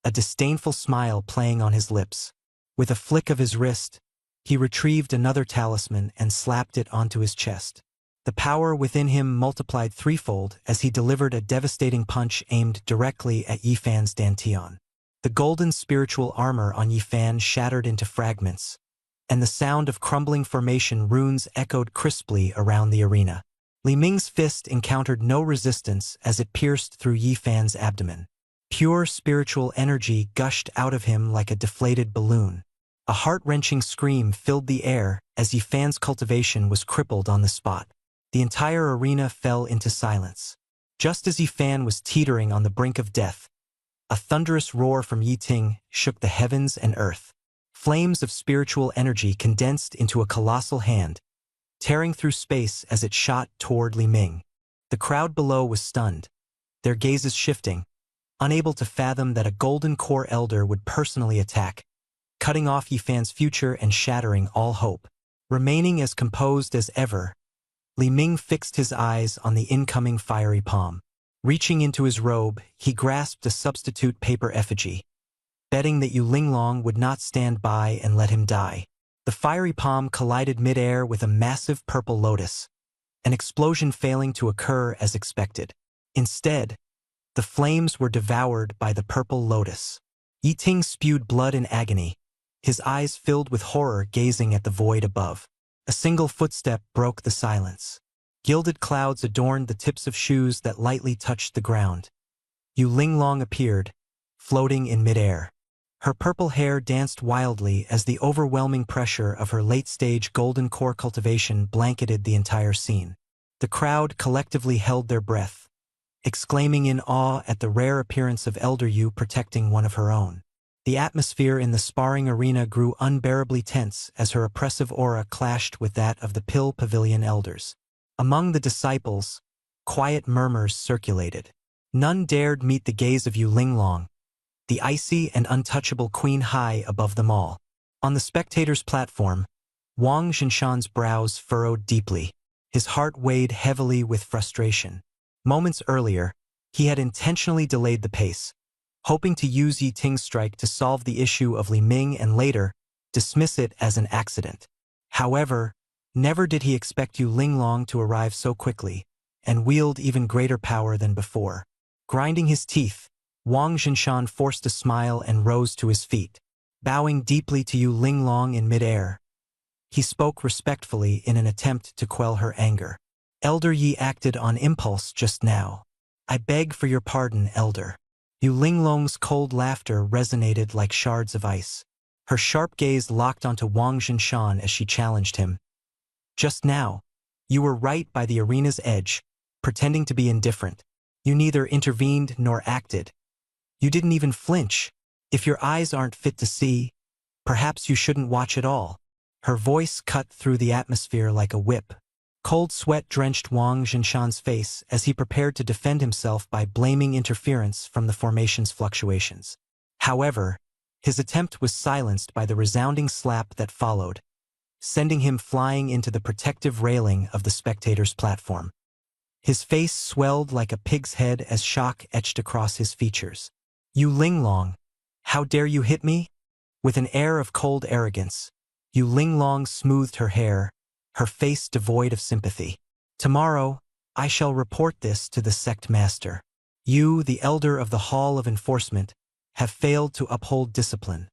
a disdainful smile playing on his lips. With a flick of his wrist, he retrieved another talisman and slapped it onto his chest. The power within him multiplied threefold as he delivered a devastating punch aimed directly at Yi Fan's dantian. The golden spiritual armor on Yi Fan shattered into fragments, and the sound of crumbling formation runes echoed crisply around the arena. Li Ming's fist encountered no resistance as it pierced through Yi Fan's abdomen. Pure spiritual energy gushed out of him like a deflated balloon. A heart-wrenching scream filled the air as Yi Fan's cultivation was crippled on the spot. The entire arena fell into silence. Just as Yi Fan was teetering on the brink of death, a thunderous roar from Yi Ting shook the heavens and earth. Flames of spiritual energy condensed into a colossal hand, tearing through space as it shot toward Li Ming. The crowd below was stunned, their gazes shifting, unable to fathom that a golden core elder would personally attack, cutting off Yi Fan's future and shattering all hope. Remaining as composed as ever, Li Ming fixed his eyes on the incoming fiery palm. Reaching into his robe, he grasped a substitute paper effigy, betting that Yu Linglong would not stand by and let him die. The fiery palm collided mid-air with a massive purple lotus, an explosion failing to occur as expected. Instead, the flames were devoured by the purple lotus. Yi Ting spewed blood in agony, his eyes filled with horror gazing at the void above. A single footstep broke the silence. Gilded clouds adorned the tips of shoes that lightly touched the ground. Yu Linglong appeared, floating in midair. Her purple hair danced wildly as the overwhelming pressure of her late-stage golden core cultivation blanketed the entire scene. The crowd collectively held their breath, exclaiming in awe at the rare appearance of Elder Yu protecting one of her own. The atmosphere in the sparring arena grew unbearably tense as her oppressive aura clashed with that of the Pill Pavilion elders. Among the disciples, quiet murmurs circulated. None dared meet the gaze of Yu Linglong, the icy and untouchable queen high above them all. On the spectators' platform, Wang Zhinshan's brows furrowed deeply. His heart weighed heavily with frustration. Moments earlier, he had intentionally delayed the pace, hoping to use Yi Ting's strike to solve the issue of Li Ming and later dismiss it as an accident. However, never did he expect Yu Linglong to arrive so quickly and wield even greater power than before. Grinding his teeth, Wang Zhinshan forced a smile and rose to his feet. Bowing deeply to Yu Linglong in midair, he spoke respectfully in an attempt to quell her anger. Elder Yi acted on impulse just now. I beg for your pardon, Elder. Yu Linglong's cold laughter resonated like shards of ice. Her sharp gaze locked onto Wang Zhinshan as she challenged him. Just now, you were right by the arena's edge, pretending to be indifferent. You neither intervened nor acted. You didn't even flinch. If your eyes aren't fit to see, perhaps you shouldn't watch at all. Her voice cut through the atmosphere like a whip. Cold sweat drenched Wang Zhinshan's face as he prepared to defend himself by blaming interference from the formation's fluctuations. However, his attempt was silenced by the resounding slap that followed, sending him flying into the protective railing of the spectators' platform. His face swelled like a pig's head as shock etched across his features. Yu Linglong, how dare you hit me? With an air of cold arrogance, Yu Linglong smoothed her hair, her face devoid of sympathy. Tomorrow, I shall report this to the sect master. You, the elder of the Hall of Enforcement, have failed to uphold discipline.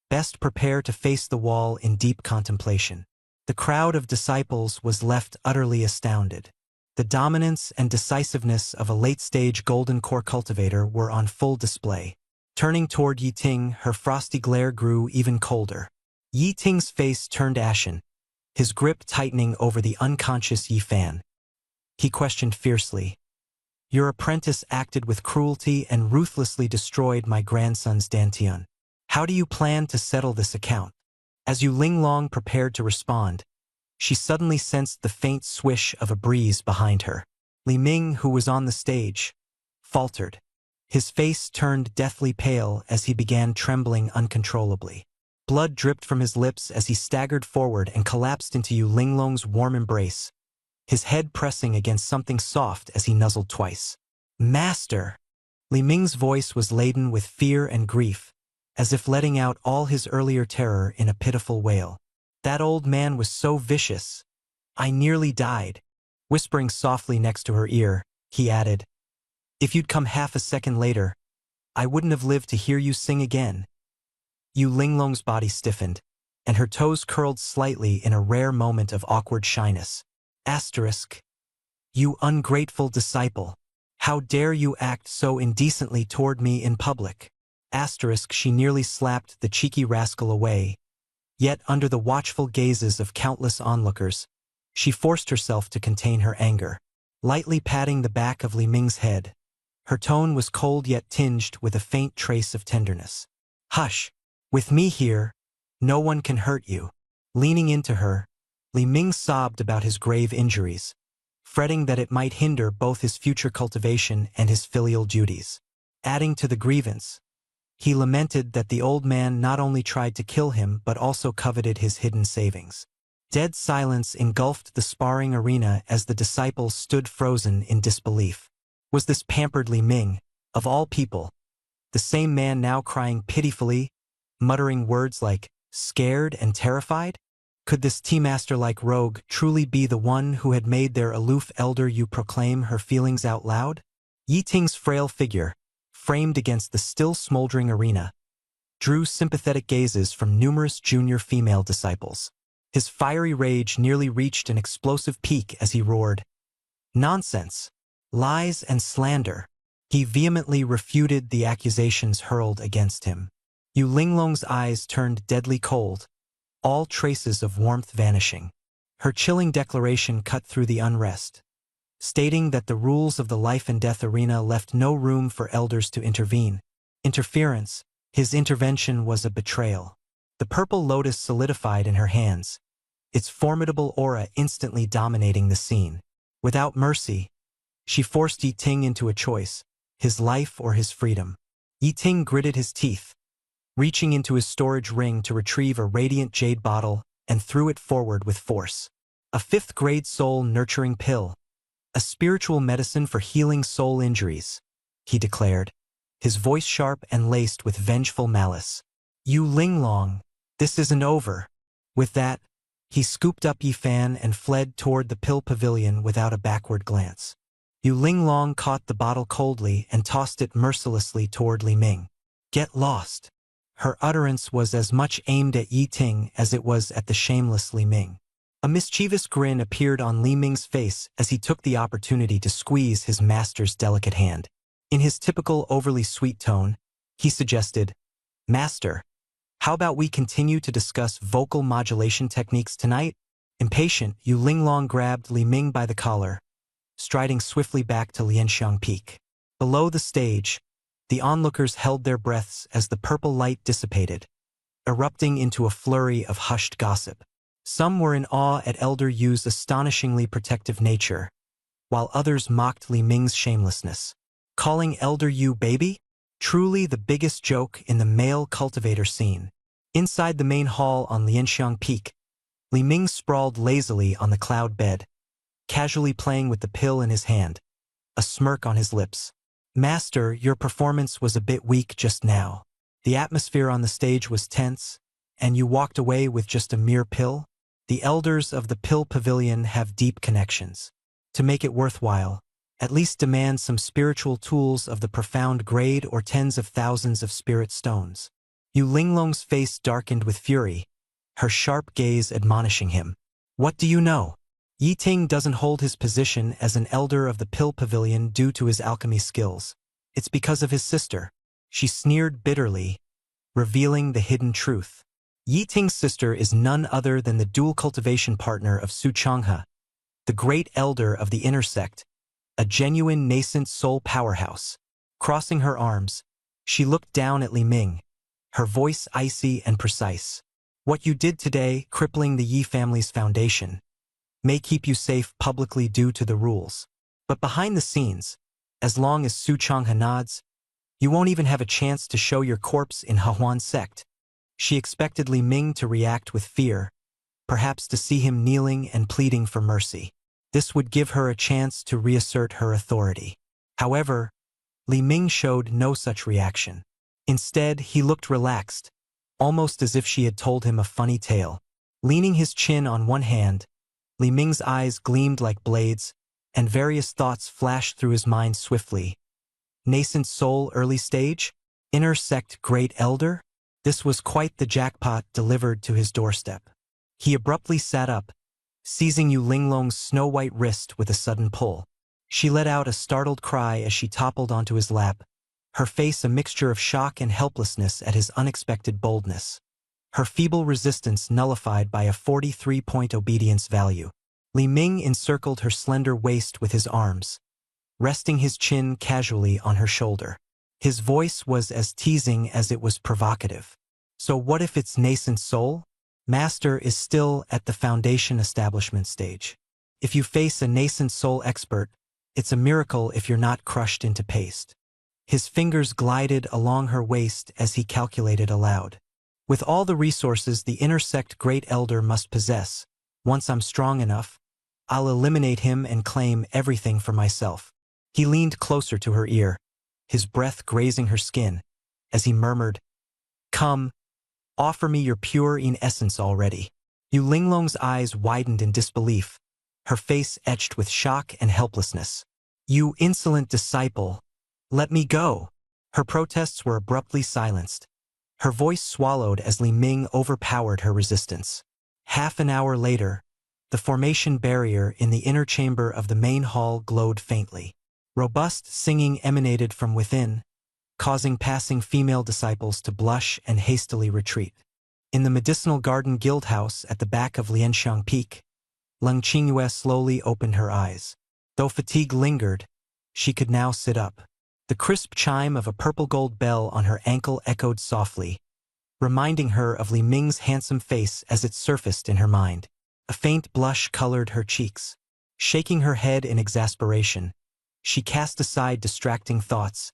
Best prepare to face the wall in deep contemplation. The crowd of disciples was left utterly astounded. The dominance and decisiveness of a late-stage golden core cultivator were on full display. Turning toward Yi Ting, her frosty glare grew even colder. Yi Ting's face turned ashen, his grip tightening over the unconscious Yi Fan. He questioned fiercely. Your apprentice acted with cruelty and ruthlessly destroyed my grandson's Dantian. How do you plan to settle this account? As Yu Linglong prepared to respond, she suddenly sensed the faint swish of a breeze behind her. Li Ming, who was on the stage, faltered. His face turned deathly pale as he began trembling uncontrollably. Blood dripped from his lips as he staggered forward and collapsed into Yu Linglong's warm embrace, his head pressing against something soft as he nuzzled twice. Master! Li Ming's voice was laden with fear and grief, as if letting out all his earlier terror in a pitiful wail. That old man was so vicious. I nearly died. Whispering softly next to her ear, he added, if you'd come half a second later, I wouldn't have lived to hear you sing again. Yu Linglong's body stiffened, and her toes curled slightly in a rare moment of awkward shyness. Asterisk. You ungrateful disciple. How dare you act so indecently toward me in public? Asterisk. She nearly slapped the cheeky rascal away. Yet under the watchful gazes of countless onlookers, she forced herself to contain her anger. Lightly patting the back of Li Ming's head, her tone was cold yet tinged with a faint trace of tenderness. Hush! With me here, no one can hurt you. Leaning into her, Li Ming sobbed about his grave injuries, fretting that it might hinder both his future cultivation and his filial duties. Adding to the grievance, he lamented that the old man not only tried to kill him but also coveted his hidden savings. Dead silence engulfed the sparring arena as the disciples stood frozen in disbelief. Was this pampered Li Ming, of all people, the same man now crying pitifully, muttering words like scared and terrified? Could this tea-master-like rogue truly be the one who had made their aloof elder Yu proclaim her feelings out loud? Yi Ting's frail figure, framed against the still smoldering arena, drew sympathetic gazes from numerous junior female disciples. His fiery rage nearly reached an explosive peak as he roared, "Nonsense! Lies and slander!" He vehemently refuted the accusations hurled against him. Yu Linglong's eyes turned deadly cold, all traces of warmth vanishing. Her chilling declaration cut through the unrest, stating that the rules of the life and death arena left no room for elders to intervene. Interference, his intervention was a betrayal. The purple lotus solidified in her hands, its formidable aura instantly dominating the scene. Without mercy, she forced Yi Ting into a choice, his life or his freedom. Yi Ting gritted his teeth, reaching into his storage ring to retrieve a radiant jade bottle and threw it forward with force. A fifth-grade soul-nurturing pill, a spiritual medicine for healing soul injuries, he declared, his voice sharp and laced with vengeful malice. Yu Linglong, this isn't over. With that, he scooped up Yi Fan and fled toward the pill pavilion without a backward glance. Yu Linglong caught the bottle coldly and tossed it mercilessly toward Li Ming. Get lost. Her utterance was as much aimed at Yi Ting as it was at the shameless Li Ming. A mischievous grin appeared on Li Ming's face as he took the opportunity to squeeze his master's delicate hand. In his typical overly sweet tone, he suggested, "Master, how about we continue to discuss vocal modulation techniques tonight?" Impatient, Yu Linglong grabbed Li Ming by the collar, striding swiftly back to Lianxiang Peak. Below the stage, the onlookers held their breaths as the purple light dissipated, erupting into a flurry of hushed gossip. Some were in awe at Elder Yu's astonishingly protective nature, while others mocked Li Ming's shamelessness. Calling Elder Yu baby? Truly the biggest joke in the male cultivator scene. Inside the main hall on Lianxiang Peak, Li Ming sprawled lazily on the cloud bed, casually playing with the pill in his hand, a smirk on his lips. Master, your performance was a bit weak just now. The atmosphere on the stage was tense, and you walked away with just a mere pill? The elders of the pill pavilion have deep connections. To make it worthwhile, at least demand some spiritual tools of the profound grade or tens of thousands of spirit stones. Yu Linglong's face darkened with fury, her sharp gaze admonishing him. What do you know? Yi Ting doesn't hold his position as an elder of the pill pavilion due to his alchemy skills. It's because of his sister. She sneered bitterly, revealing the hidden truth. Yi Ting's sister is none other than the dual cultivation partner of Su Changhe, the great elder of the inner sect, a genuine nascent soul powerhouse. Crossing her arms, she looked down at Li Ming, her voice icy and precise. What you did today, crippling the Yi family's foundation, may keep you safe publicly due to the rules. But behind the scenes, as long as Su Changhe nods, you won't even have a chance to show your corpse in Hehuan sect. She expected Li Ming to react with fear, perhaps to see him kneeling and pleading for mercy. This would give her a chance to reassert her authority. However, Li Ming showed no such reaction. Instead, he looked relaxed, almost as if she had told him a funny tale. Leaning his chin on one hand, Li Ming's eyes gleamed like blades, and various thoughts flashed through his mind swiftly. Nascent soul early stage? Inner sect great elder? This was quite the jackpot delivered to his doorstep. He abruptly sat up, seizing Yu Linglong's snow-white wrist with a sudden pull. She let out a startled cry as she toppled onto his lap, her face a mixture of shock and helplessness at his unexpected boldness. Her feeble resistance nullified by a 43-point obedience value. Li Ming encircled her slender waist with his arms, resting his chin casually on her shoulder. His voice was as teasing as it was provocative. So what if it's nascent soul? Master is still at the foundation establishment stage. If you face a nascent soul expert, it's a miracle if you're not crushed into paste. His fingers glided along her waist as he calculated aloud. With all the resources the inner sect great elder must possess, once I'm strong enough, I'll eliminate him and claim everything for myself. He leaned closer to her ear, his breath grazing her skin, as he murmured, "Come, offer me your pure in essence already." Yu Linglong's eyes widened in disbelief, her face etched with shock and helplessness. "You insolent disciple, let me go." Her protests were abruptly silenced, her voice swallowed as Li Ming overpowered her resistance. Half an hour later, the formation barrier in the inner chamber of the main hall glowed faintly. Robust singing emanated from within, causing passing female disciples to blush and hastily retreat. In the medicinal garden guildhouse at the back of Lianxiang Peak, Leng Qingyue slowly opened her eyes. Though fatigue lingered, she could now sit up. The crisp chime of a purple-gold bell on her ankle echoed softly, reminding her of Li Ming's handsome face as it surfaced in her mind. A faint blush colored her cheeks. Shaking her head in exasperation, she cast aside distracting thoughts,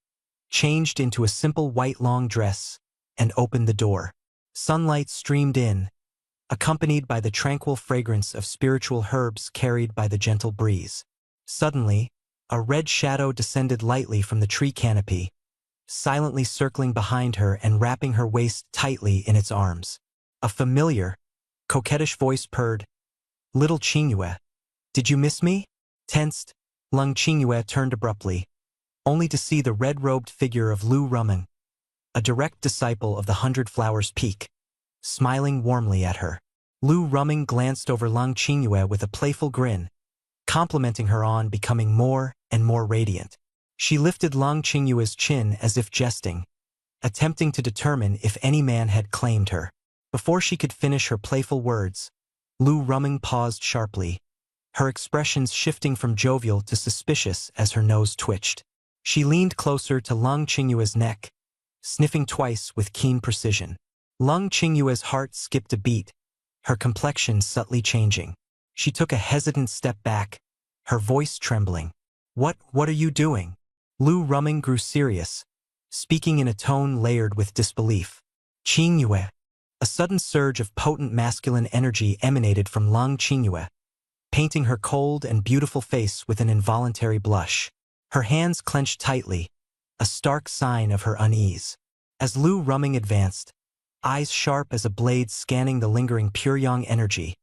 changed into a simple white long dress, and opened the door. Sunlight streamed in, accompanied by the tranquil fragrance of spiritual herbs carried by the gentle breeze. Suddenly, a red shadow descended lightly from the tree canopy, silently circling behind her and wrapping her waist tightly in its arms. A familiar, coquettish voice purred, "Little Qingyue, did you miss me?" Tensed, Leng Qingyue turned abruptly, only to see the red-robed figure of Lu Ruming, a direct disciple of the Hundred Flowers Peak, smiling warmly at her. Lu Ruming glanced over Leng Qingyue with a playful grin, complimenting her on becoming more and more radiant. She lifted Leng Qingyue's chin as if jesting, attempting to determine if any man had claimed her. Before she could finish her playful words, Lu Ruming paused sharply, her expressions shifting from jovial to suspicious as her nose twitched. She leaned closer to Leng Qingyue's neck, sniffing twice with keen precision. Leng Qingyue's heart skipped a beat, her complexion subtly changing. She took a hesitant step back, her voice trembling. What are you doing?" Lu Ruming grew serious, speaking in a tone layered with disbelief. "Qingyue." A sudden surge of potent masculine energy emanated from Leng Qingyue, painting her cold and beautiful face with an involuntary blush. Her hands clenched tightly, a stark sign of her unease. As Lu Ruming advanced, eyes sharp as a blade scanning the lingering pure yang energy,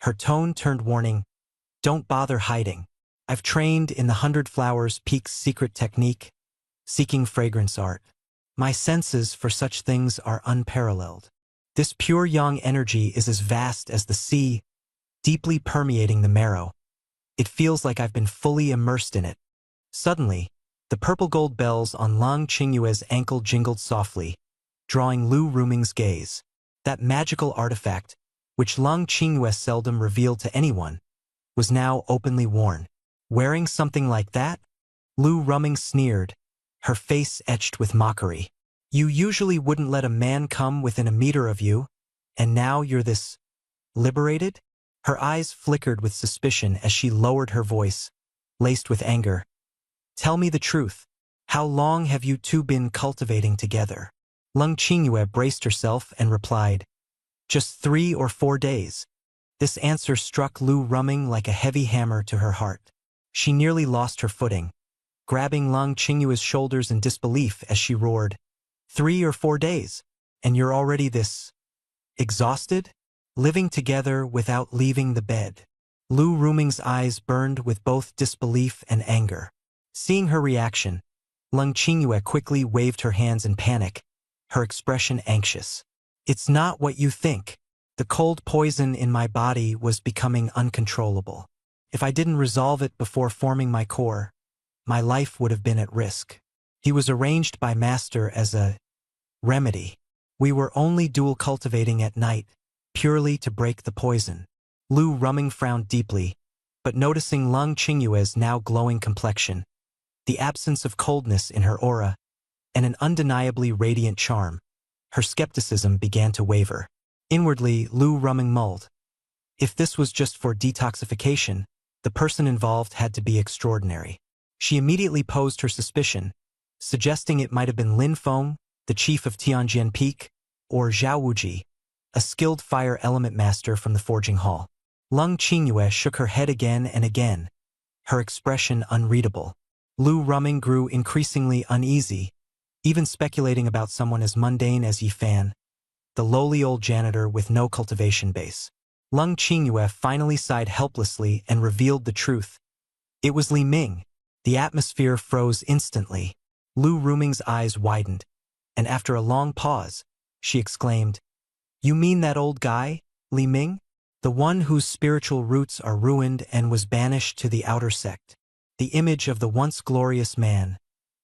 her tone turned warning, "Don't bother hiding. I've trained in the Hundred Flowers Peak's secret technique, seeking fragrance art. My senses for such things are unparalleled. This pure yang energy is as vast as the sea, deeply permeating the marrow. It feels like I've been fully immersed in it." Suddenly, the purple gold bells on Leng Qingyue's ankle jingled softly, drawing Lu Ruming's gaze. That magical artifact, which Leng Qingyue seldom revealed to anyone, was now openly worn. "Wearing something like that?" Lu Ruming sneered, her face etched with mockery. "You usually wouldn't let a man come within a meter of you, and now you're this liberated?" Her eyes flickered with suspicion as she lowered her voice, laced with anger. "Tell me the truth. How long have you two been cultivating together?" Leng Qingyue braced herself and replied, "Just 3 or 4 days." This answer struck Lu Ruming like a heavy hammer to her heart. She nearly lost her footing, grabbing Leng Qingyue's shoulders in disbelief as she roared, 3 or 4 days, and you're already this exhausted? Living together without leaving the bed." Lu Ruming's eyes burned with both disbelief and anger. Seeing her reaction, Leng Qingyue quickly waved her hands in panic, her expression anxious. "It's not what you think. The cold poison in my body was becoming uncontrollable. If I didn't resolve it before forming my core, my life would have been at risk. He was arranged by Master as a remedy. We were only dual cultivating at night, purely to break the poison." Lu Ruming frowned deeply, but noticing Leng Qingyue's now glowing complexion, the absence of coldness in her aura, and an undeniably radiant charm, her skepticism began to waver. Inwardly, Lu Ruming mulled. If this was just for detoxification, the person involved had to be extraordinary. She immediately posed her suspicion, suggesting it might have been Lin Feng, the chief of Tianjian Peak, or Zhao Wuji, a skilled fire element master from the forging hall. Leng Qingyue shook her head again and again, her expression unreadable. Lu Ruming grew increasingly uneasy, even speculating about someone as mundane as Yi Fan, the lowly old janitor with no cultivation base. Leng Qingyue finally sighed helplessly and revealed the truth. It was Li Ming. The atmosphere froze instantly. Lu Ruming's eyes widened, and after a long pause, she exclaimed, "You mean that old guy, Li Ming? The one whose spiritual roots are ruined and was banished to the outer sect? The image of the once glorious man,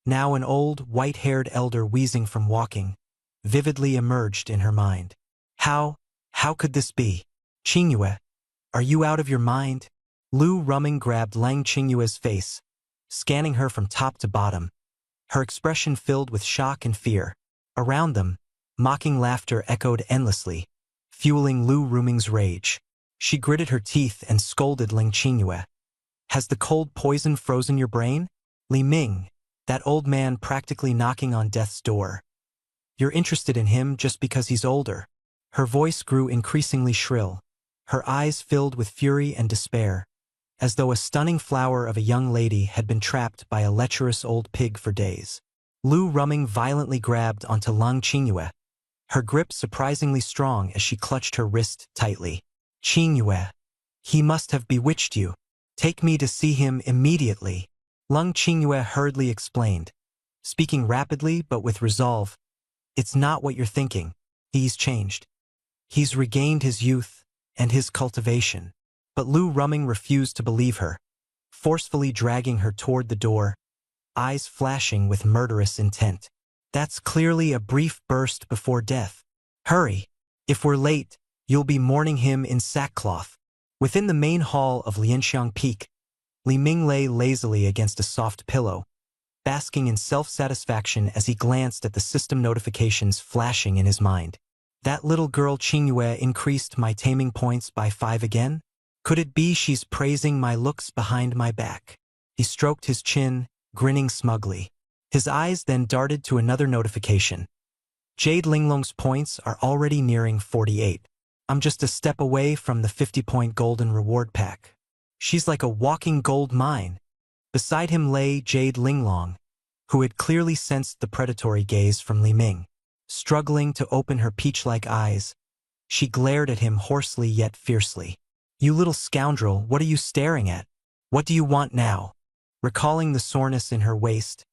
now an old, white-haired elder wheezing from walking, vividly emerged in her mind. How could this be? Qingyue, are you out of your mind? Lu Ruming grabbed Lang Qingyue's face, scanning her from top to bottom, her expression filled with shock and fear. Around them, mocking laughter echoed endlessly, fueling Lu Ruming's rage. She gritted her teeth and scolded Ling Qingyue. Has the cold poison frozen your brain? Li Ming, that old man practically knocking on death's door. You're interested in him just because he's older. Her voice grew increasingly shrill, her eyes filled with fury and despair, as though a stunning flower of a young lady had been trapped by a lecherous old pig for days. Lu Ruming violently grabbed onto Lang Qingyue, her grip surprisingly strong as she clutched her wrist tightly. Qingyue, he must have bewitched you. Take me to see him immediately. Lang Qingyue hurriedly explained, speaking rapidly but with resolve. It's not what you're thinking. He's changed. He's regained his youth and his cultivation. But Lu Ruming refused to believe her, forcefully dragging her toward the door, eyes flashing with murderous intent. That's clearly a brief burst before death. Hurry! If we're late, you'll be mourning him in sackcloth. Within the main hall of Lianxiang Peak, Li Ming lay lazily against a soft pillow, basking in self-satisfaction as he glanced at the system notifications flashing in his mind. That little girl Qingyue increased my taming points by 5 again? Could it be she's praising my looks behind my back? He stroked his chin, grinning smugly. His eyes then darted to another notification. Jade Linglong's points are already nearing 48. I'm just a step away from the 50-point golden reward pack. She's like a walking gold mine. Beside him lay Jade Linglong, who had clearly sensed the predatory gaze from Li Ming. Struggling to open her peach-like eyes, she glared at him hoarsely yet fiercely. You little scoundrel, what are you staring at? What do you want now? Recalling the soreness in her waist,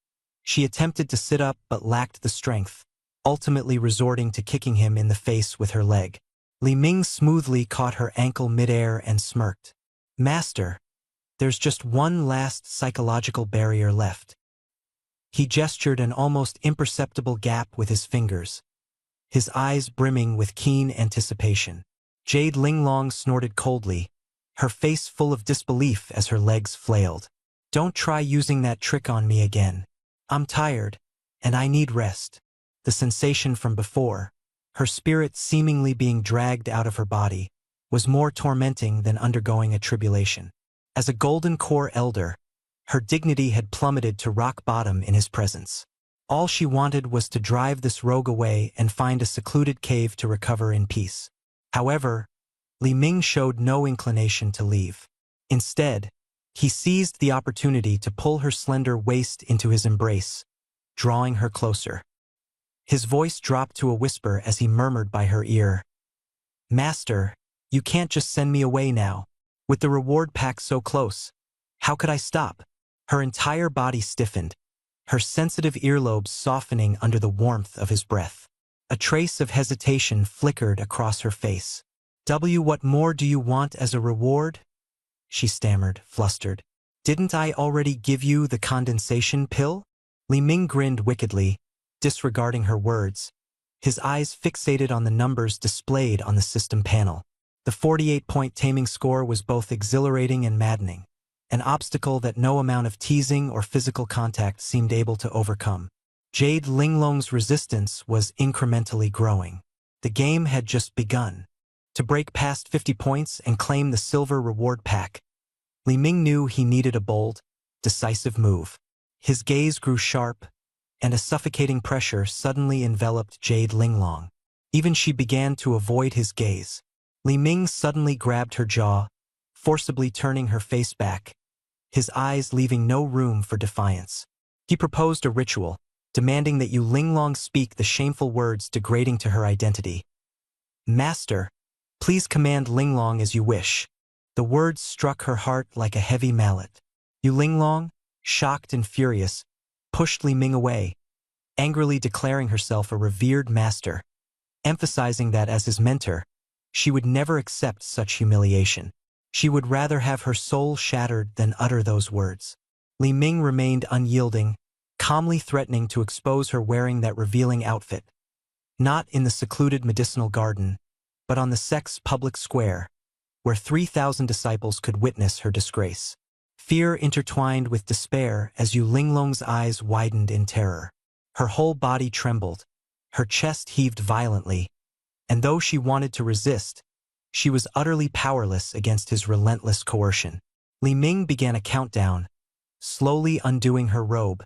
she attempted to sit up but lacked the strength, ultimately resorting to kicking him in the face with her leg. Li Ming smoothly caught her ankle midair and smirked. Master, there's just one last psychological barrier left. He gestured an almost imperceptible gap with his fingers, his eyes brimming with keen anticipation. Jade Linglong snorted coldly, her face full of disbelief as her legs flailed. Don't try using that trick on me again. I'm tired, and I need rest. The sensation from before, her spirit seemingly being dragged out of her body, was more tormenting than undergoing a tribulation. As a golden core elder, her dignity had plummeted to rock bottom in his presence. All she wanted was to drive this rogue away and find a secluded cave to recover in peace. However, Li Ming showed no inclination to leave. Instead, he seized the opportunity to pull her slender waist into his embrace, drawing her closer. His voice dropped to a whisper as he murmured by her ear, Master, you can't just send me away now. With the reward pack so close, how could I stop? Her entire body stiffened, her sensitive earlobes softening under the warmth of his breath. A trace of hesitation flickered across her face. What more do you want as a reward? She stammered, flustered. Didn't I already give you the condensation pill? Li Ming grinned wickedly, disregarding her words, his eyes fixated on the numbers displayed on the system panel. The 48-point taming score was both exhilarating and maddening, an obstacle that no amount of teasing or physical contact seemed able to overcome. Jade Linglong's resistance was incrementally growing. The game had just begun. To break past 50 points and claim the silver reward pack, Li Ming knew he needed a bold, decisive move. His gaze grew sharp, and a suffocating pressure suddenly enveloped Jade Linglong. Even she began to avoid his gaze. Li Ming suddenly grabbed her jaw, forcibly turning her face back, his eyes leaving no room for defiance. He proposed a ritual, demanding that Yu Linglong speak the shameful words degrading to her identity. Master, please command Linglong as you wish. The words struck her heart like a heavy mallet. Yu Linglong, shocked and furious, pushed Li Ming away, angrily declaring herself a revered master, emphasizing that as his mentor, she would never accept such humiliation. She would rather have her soul shattered than utter those words. Li Ming remained unyielding, calmly threatening to expose her wearing that revealing outfit. Not in the secluded medicinal garden, but on the sect's public square, where 3,000 disciples could witness her disgrace. Fear intertwined with despair as Yu Linglong's eyes widened in terror. Her whole body trembled, her chest heaved violently, and though she wanted to resist, she was utterly powerless against his relentless coercion. Li Ming began a countdown, slowly undoing her robe,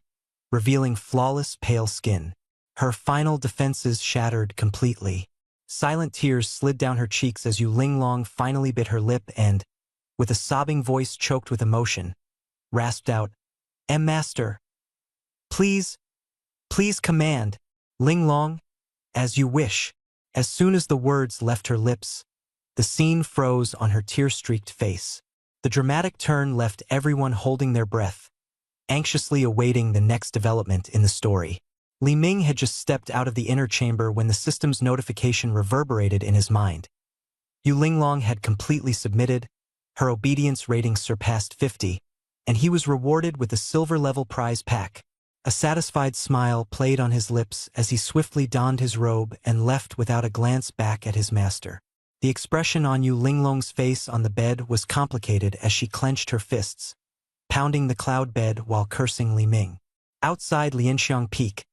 revealing flawless pale skin. Her final defenses shattered completely. Silent tears slid down her cheeks as Yu Linglong finally bit her lip and, with a sobbing voice choked with emotion, rasped out, Master, please, please command, Linglong, as you wish." As soon as the words left her lips, the scene froze on her tear-streaked face. The dramatic turn left everyone holding their breath, anxiously awaiting the next development in the story. Li Ming had just stepped out of the inner chamber when the system's notification reverberated in his mind. Yu Linglong had completely submitted, her obedience rating surpassed 50, and he was rewarded with a silver-level prize pack. A satisfied smile played on his lips as he swiftly donned his robe and left without a glance back at his master. The expression on Yu Linglong's face on the bed was complicated as she clenched her fists, pounding the cloud bed while cursing Li Ming. Outside Lianxiang Peak,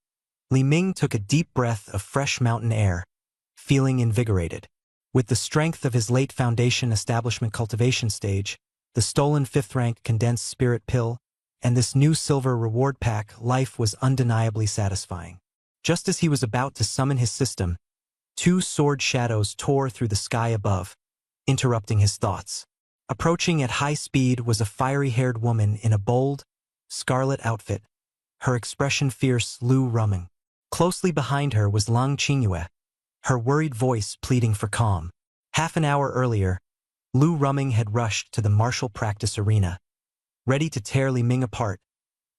Li Ming took a deep breath of fresh mountain air, feeling invigorated. With the strength of his late Foundation Establishment cultivation stage, the stolen 5th-rank condensed spirit pill, and this new silver reward pack, life was undeniably satisfying. Just as he was about to summon his system, 2 sword shadows tore through the sky above, interrupting his thoughts. Approaching at high speed was a fiery-haired woman in a bold, scarlet outfit, her expression fierce. Lu Ruming. Closely behind her was Lang Qingyue, her worried voice pleading for calm. Half an hour earlier, Lu Ruming had rushed to the martial practice arena, ready to tear Li Ming apart,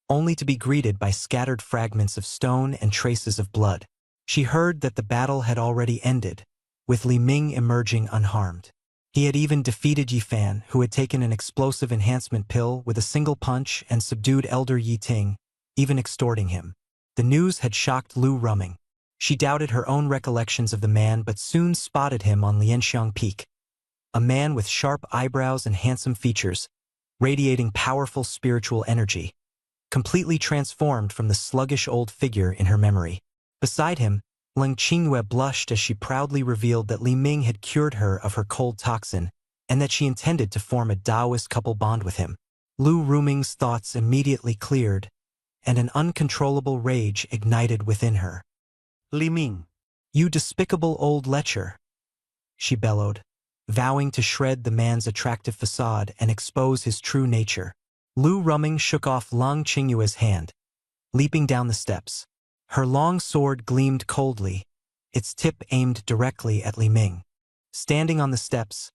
only to be greeted by scattered fragments of stone and traces of blood. She heard that the battle had already ended, with Li Ming emerging unharmed. He had even defeated Yi Fan, who had taken an explosive enhancement pill with a single punch and subdued Elder Yi Ting, even extorting him. The news had shocked Lu Ruming. She doubted her own recollections of the man but soon spotted him on Lianxiang Peak. A man with sharp eyebrows and handsome features, radiating powerful spiritual energy, completely transformed from the sluggish old figure in her memory. Beside him, Lang Qingyue blushed as she proudly revealed that Li Ming had cured her of her cold toxin and that she intended to form a Taoist couple bond with him. Lu Ruming's thoughts immediately cleared, and an uncontrollable rage ignited within her. Li Ming. "You despicable old lecher," she bellowed, vowing to shred the man's attractive facade and expose his true nature. Lu Ruming shook off Lang Qingyue's hand, leaping down the steps. Her long sword gleamed coldly, its tip aimed directly at Li Ming. Standing on the steps,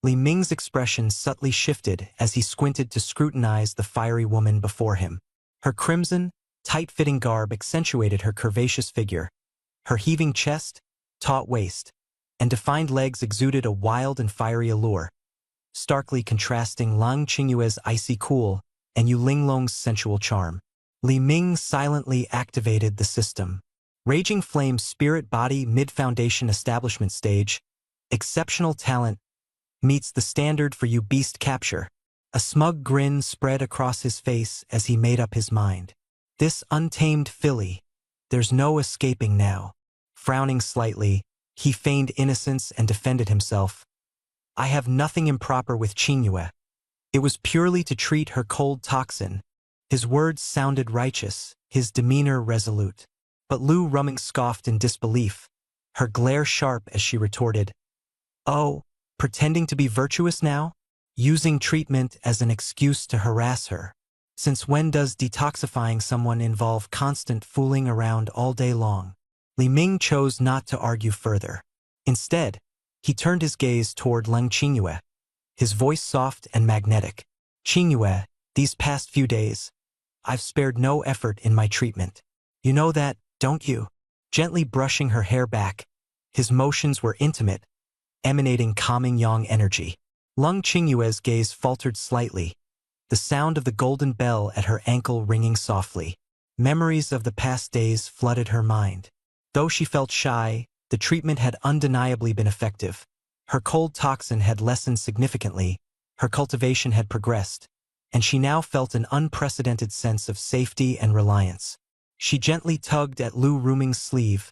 Li Ming's expression subtly shifted as he squinted to scrutinize the fiery woman before him. Her crimson, tight-fitting garb accentuated her curvaceous figure. Her heaving chest, taut waist, and defined legs exuded a wild and fiery allure, starkly contrasting Lang Qingyue's icy cool and Yu Linglong's sensual charm. Li Ming silently activated the system. Raging Flame Spirit Body Mid-Foundation Establishment Stage, exceptional talent, meets the standard for you beast capture. A smug grin spread across his face as he made up his mind. This untamed filly, there's no escaping now. Frowning slightly, he feigned innocence and defended himself. "I have nothing improper with Qingyue. It was purely to treat her cold toxin." His words sounded righteous, his demeanor resolute. But Lu Ruming scoffed in disbelief, her glare sharp as she retorted, "Oh, pretending to be virtuous now? Using treatment as an excuse to harass her? Since when does detoxifying someone involve constant fooling around all day long?" Li Ming chose not to argue further. Instead, he turned his gaze toward Lang Qingyue, his voice soft and magnetic. "Qingyue, these past few days, I've spared no effort in my treatment. You know that, don't you?" Gently brushing her hair back, his motions were intimate, emanating calming yang energy. Lang Qingyue's gaze faltered slightly, the sound of the golden bell at her ankle ringing softly. Memories of the past days flooded her mind. Though she felt shy, the treatment had undeniably been effective. Her cold toxin had lessened significantly, her cultivation had progressed, and she now felt an unprecedented sense of safety and reliance. She gently tugged at Lu Ruming's sleeve,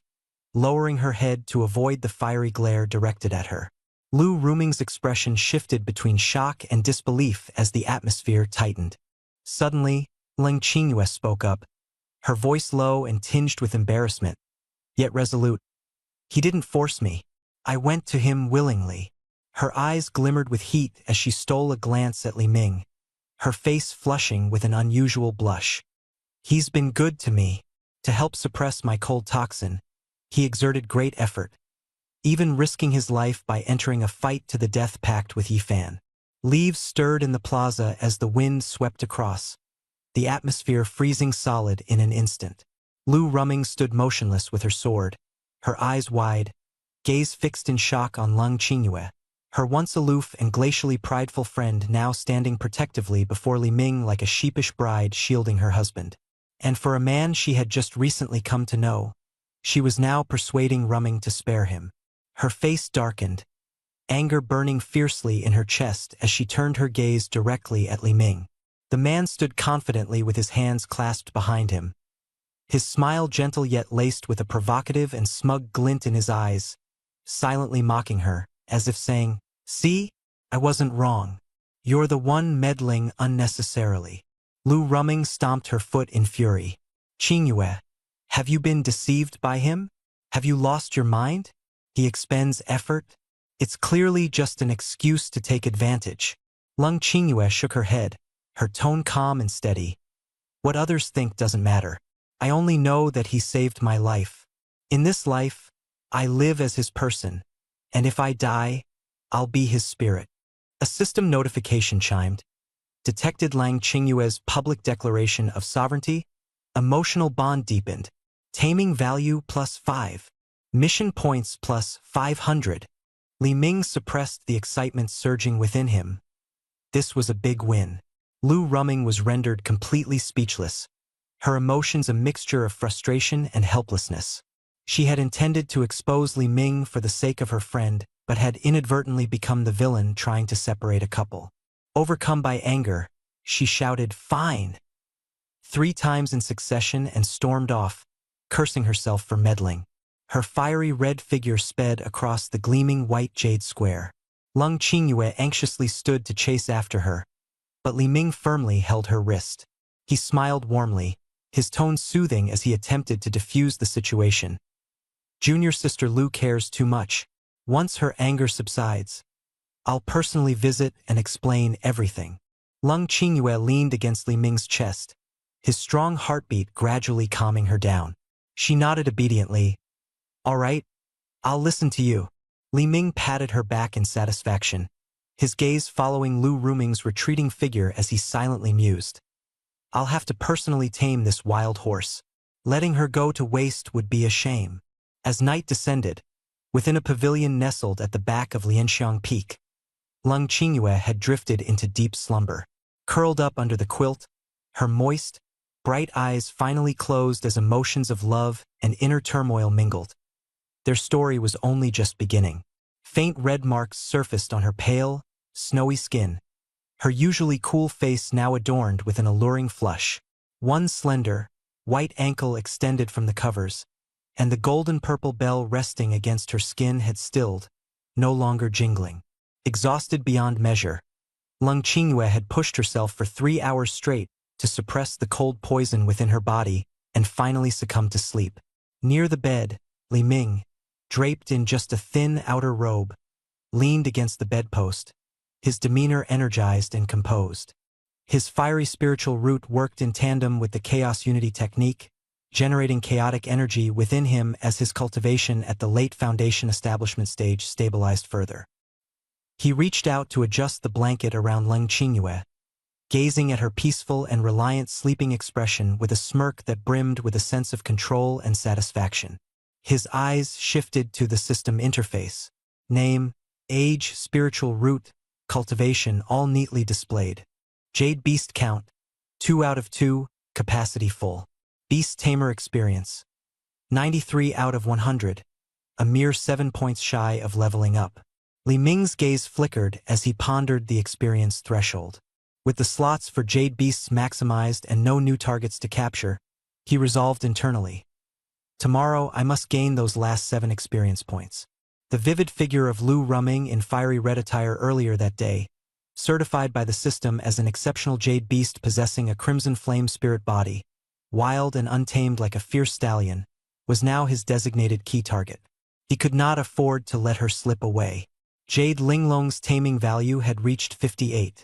lowering her head to avoid the fiery glare directed at her. Lu Ruming's expression shifted between shock and disbelief as the atmosphere tightened. Suddenly, Leng Qingyue spoke up, her voice low and tinged with embarrassment, yet resolute. "He didn't force me. I went to him willingly." Her eyes glimmered with heat as she stole a glance at Li Ming, her face flushing with an unusual blush. "He's been good to me. To help suppress my cold toxin, he exerted great effort, even risking his life by entering a fight to the death pact with Yifan." Leaves stirred in the plaza as the wind swept across, the atmosphere freezing solid in an instant. Lu Ruming stood motionless with her sword, her eyes wide, gaze fixed in shock on Leng Qingyue, her once aloof and glacially prideful friend now standing protectively before Li Ming like a sheepish bride shielding her husband. And for a man she had just recently come to know, she was now persuading Ruming to spare him. Her face darkened, anger burning fiercely in her chest as she turned her gaze directly at Li Ming. The man stood confidently with his hands clasped behind him, his smile gentle yet laced with a provocative and smug glint in his eyes, silently mocking her, as if saying, "See? I wasn't wrong. You're the one meddling unnecessarily." Lu Ruming stomped her foot in fury. "Qingyue, have you been deceived by him? Have you lost your mind? He expends effort. It's clearly just an excuse to take advantage." Leng Qingyue shook her head, her tone calm and steady. "What others think doesn't matter. I only know that he saved my life. In this life, I live as his person, and if I die, I'll be his spirit." A system notification chimed, detected Leng Qingyue's public declaration of sovereignty. Emotional bond deepened. Taming value +5. Mission points +500. Li Ming suppressed the excitement surging within him. This was a big win. Lu Ruming was rendered completely speechless, her emotions a mixture of frustration and helplessness. She had intended to expose Li Ming for the sake of her friend, but had inadvertently become the villain trying to separate a couple. Overcome by anger, she shouted, "Fine!" 3 times in succession and stormed off, cursing herself for meddling. Her fiery red figure sped across the gleaming white jade square. Leng Qingyue anxiously stood to chase after her, but Li Ming firmly held her wrist. He smiled warmly, his tone soothing as he attempted to defuse the situation. "Junior sister Lu cares too much. Once her anger subsides, I'll personally visit and explain everything." Leng Qingyue leaned against Li Ming's chest, his strong heartbeat gradually calming her down. She nodded obediently. "All right, I'll listen to you." Li Ming patted her back in satisfaction, his gaze following Lu Ruming's retreating figure as he silently mused. "I'll have to personally tame this wild horse. Letting her go to waste would be a shame." As night descended, within a pavilion nestled at the back of Lianxiang Peak, Leng Qingyue had drifted into deep slumber. Curled up under the quilt, her moist, bright eyes finally closed as emotions of love and inner turmoil mingled. Their story was only just beginning. Faint red marks surfaced on her pale, snowy skin, her usually cool face now adorned with an alluring flush. One slender, white ankle extended from the covers, and the golden-purple bell resting against her skin had stilled, no longer jingling. Exhausted beyond measure, Leng Qingyue had pushed herself for 3 hours straight to suppress the cold poison within her body and finally succumbed to sleep. Near the bed, Li Ming, draped in just a thin outer robe, leaned against the bedpost, his demeanor energized and composed. His fiery spiritual root worked in tandem with the Chaos Unity technique, generating chaotic energy within him as his cultivation at the late Foundation establishment stage stabilized further. He reached out to adjust the blanket around Leng Qingyue, gazing at her peaceful and reliant sleeping expression with a smirk that brimmed with a sense of control and satisfaction. His eyes shifted to the system interface. Name, age, spiritual root, cultivation all neatly displayed. Jade beast count, 2 out of 2, capacity full. Beast Tamer experience. 93 out of 100. A mere 7 points shy of leveling up. Li Ming's gaze flickered as he pondered the experience threshold. With the slots for Jade Beasts maximized and no new targets to capture, he resolved internally. Tomorrow I must gain those last 7 experience points. The vivid figure of Lu Ruming in fiery red attire earlier that day, certified by the system as an exceptional Jade Beast possessing a crimson flame spirit body, wild and untamed like a fierce stallion, was now his designated key target. He could not afford to let her slip away. Jade Linglong's taming value had reached 58.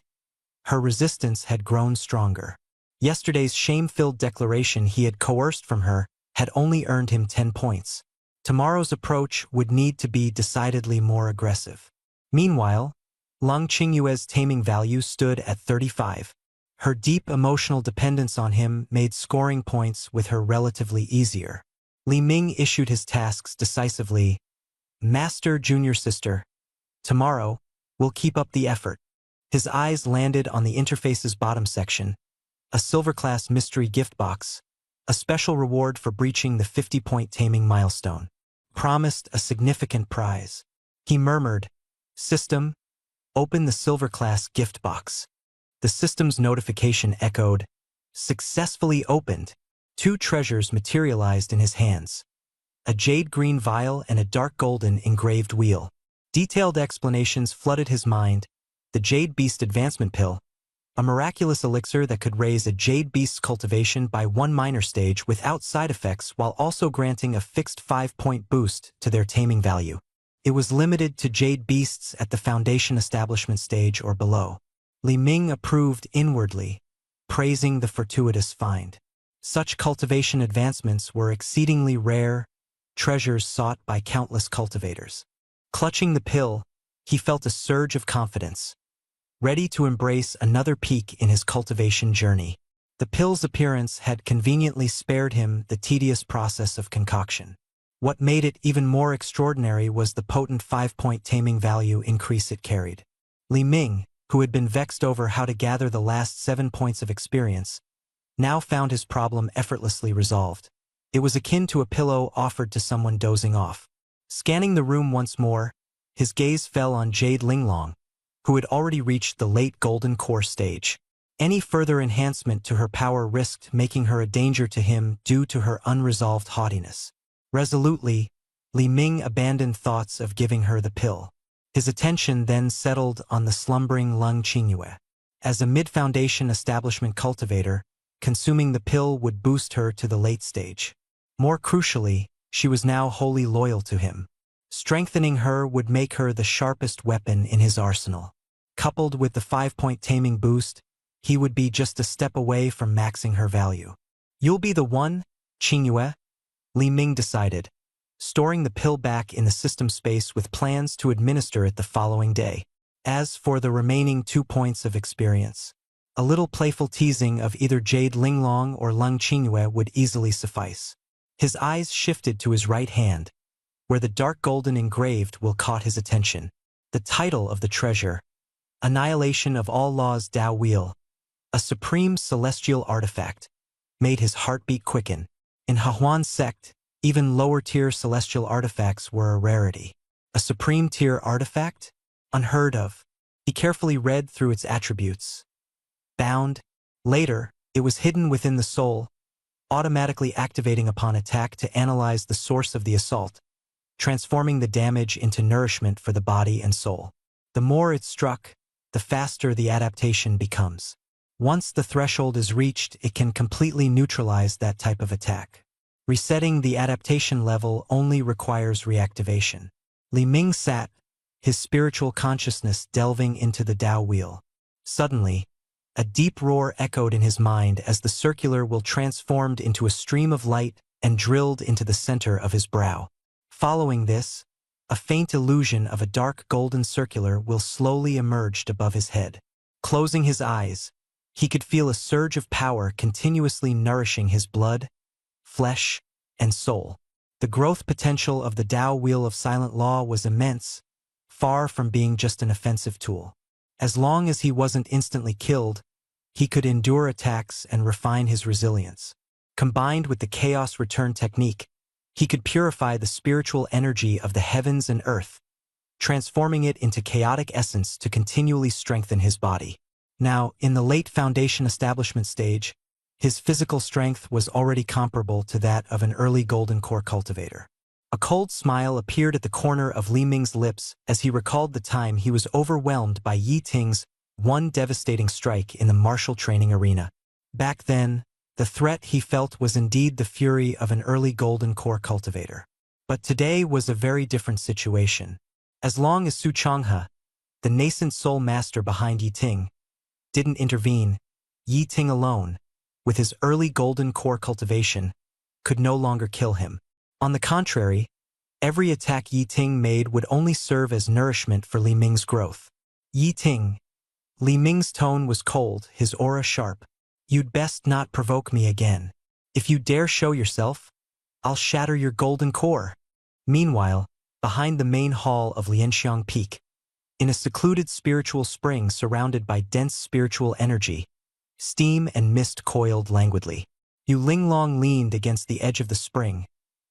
Her resistance had grown stronger. Yesterday's shame-filled declaration he had coerced from her had only earned him 10 points. Tomorrow's approach would need to be decidedly more aggressive. Meanwhile, Lung Qingyue's taming value stood at 35. Her deep emotional dependence on him made scoring points with her relatively easier. Li Ming issued his tasks decisively. Master, Junior Sister, tomorrow, we'll keep up the effort. His eyes landed on the interface's bottom section, a silver-class mystery gift box, a special reward for breaching the 50-point taming milestone. Promised a significant prize. He murmured, "System, open the silver-class gift box." The system's notification echoed, "Successfully opened." 2 treasures materialized in his hands. A jade green vial and a dark golden engraved wheel. Detailed explanations flooded his mind. The Jade Beast Advancement Pill, a miraculous elixir that could raise a Jade Beast's cultivation by 1 minor stage without side effects while also granting a fixed 5-point boost to their taming value. It was limited to Jade Beasts at the Foundation Establishment stage or below. Li Ming approved inwardly, praising the fortuitous find. Such cultivation advancements were exceedingly rare, treasures sought by countless cultivators. Clutching the pill, he felt a surge of confidence, ready to embrace another peak in his cultivation journey. The pill's appearance had conveniently spared him the tedious process of concoction. What made it even more extraordinary was the potent 5-point taming value increase it carried. Li Ming, who had been vexed over how to gather the last 7 points of experience, now found his problem effortlessly resolved. It was akin to a pillow offered to someone dozing off. Scanning the room once more, his gaze fell on Jade Linglong, who had already reached the late Golden Core stage. Any further enhancement to her power risked making her a danger to him due to her unresolved haughtiness. Resolutely, Li Ming abandoned thoughts of giving her the pill. His attention then settled on the slumbering Lung Qingyue. As a mid-foundation establishment cultivator, consuming the pill would boost her to the late stage. More crucially, she was now wholly loyal to him. Strengthening her would make her the sharpest weapon in his arsenal. Coupled with the 5-point taming boost, he would be just a step away from maxing her value. "You'll be the one, Qingyue," Li Ming decided, storing the pill back in the system space with plans to administer it the following day. As for the remaining 2 points of experience, a little playful teasing of either Jade Linglong or Lung Qingyue would easily suffice. His eyes shifted to his right hand, where the dark golden engraved will caught his attention. The title of the treasure, Annihilation of All Laws Dao Wheel, a supreme celestial artifact, made his heartbeat quicken. In Hahuan sect, even lower-tier celestial artifacts were a rarity. A supreme-tier artifact? Unheard of. He carefully read through its attributes. Bound. Later, it was hidden within the soul, automatically activating upon attack to analyze the source of the assault, transforming the damage into nourishment for the body and soul. The more it struck, the faster the adaptation becomes. Once the threshold is reached, it can completely neutralize that type of attack. Resetting the adaptation level only requires reactivation. Li Ming sat, his spiritual consciousness delving into the Dao Wheel. Suddenly, a deep roar echoed in his mind as the circular wheel transformed into a stream of light and drilled into the center of his brow. Following this, a faint illusion of a dark golden circular wheel slowly emerged above his head. Closing his eyes, he could feel a surge of power continuously nourishing his blood, flesh, and soul. The growth potential of the Dao Wheel of Silent Law was immense, far from being just an offensive tool. As long as he wasn't instantly killed, he could endure attacks and refine his resilience. Combined with the chaos return technique, he could purify the spiritual energy of the heavens and earth, transforming it into chaotic essence to continually strengthen his body. Now, in the late foundation establishment stage, his physical strength was already comparable to that of an early golden core cultivator. A cold smile appeared at the corner of Li Ming's lips as he recalled the time he was overwhelmed by Yi Ting's one devastating strike in the martial training arena. Back then, the threat he felt was indeed the fury of an early golden core cultivator. But today was a very different situation. As long as Su Changhe, the nascent soul master behind Yi Ting, didn't intervene, Yi Ting alone, with his early golden core cultivation, could no longer kill him. On the contrary, every attack Yi Ting made would only serve as nourishment for Li Ming's growth. Yi Ting. Li Ming's tone was cold, his aura sharp. You'd best not provoke me again. If you dare show yourself, I'll shatter your golden core. Meanwhile, behind the main hall of Lianxiang Peak, in a secluded spiritual spring surrounded by dense spiritual energy, steam and mist coiled languidly. Yu Linglong leaned against the edge of the spring,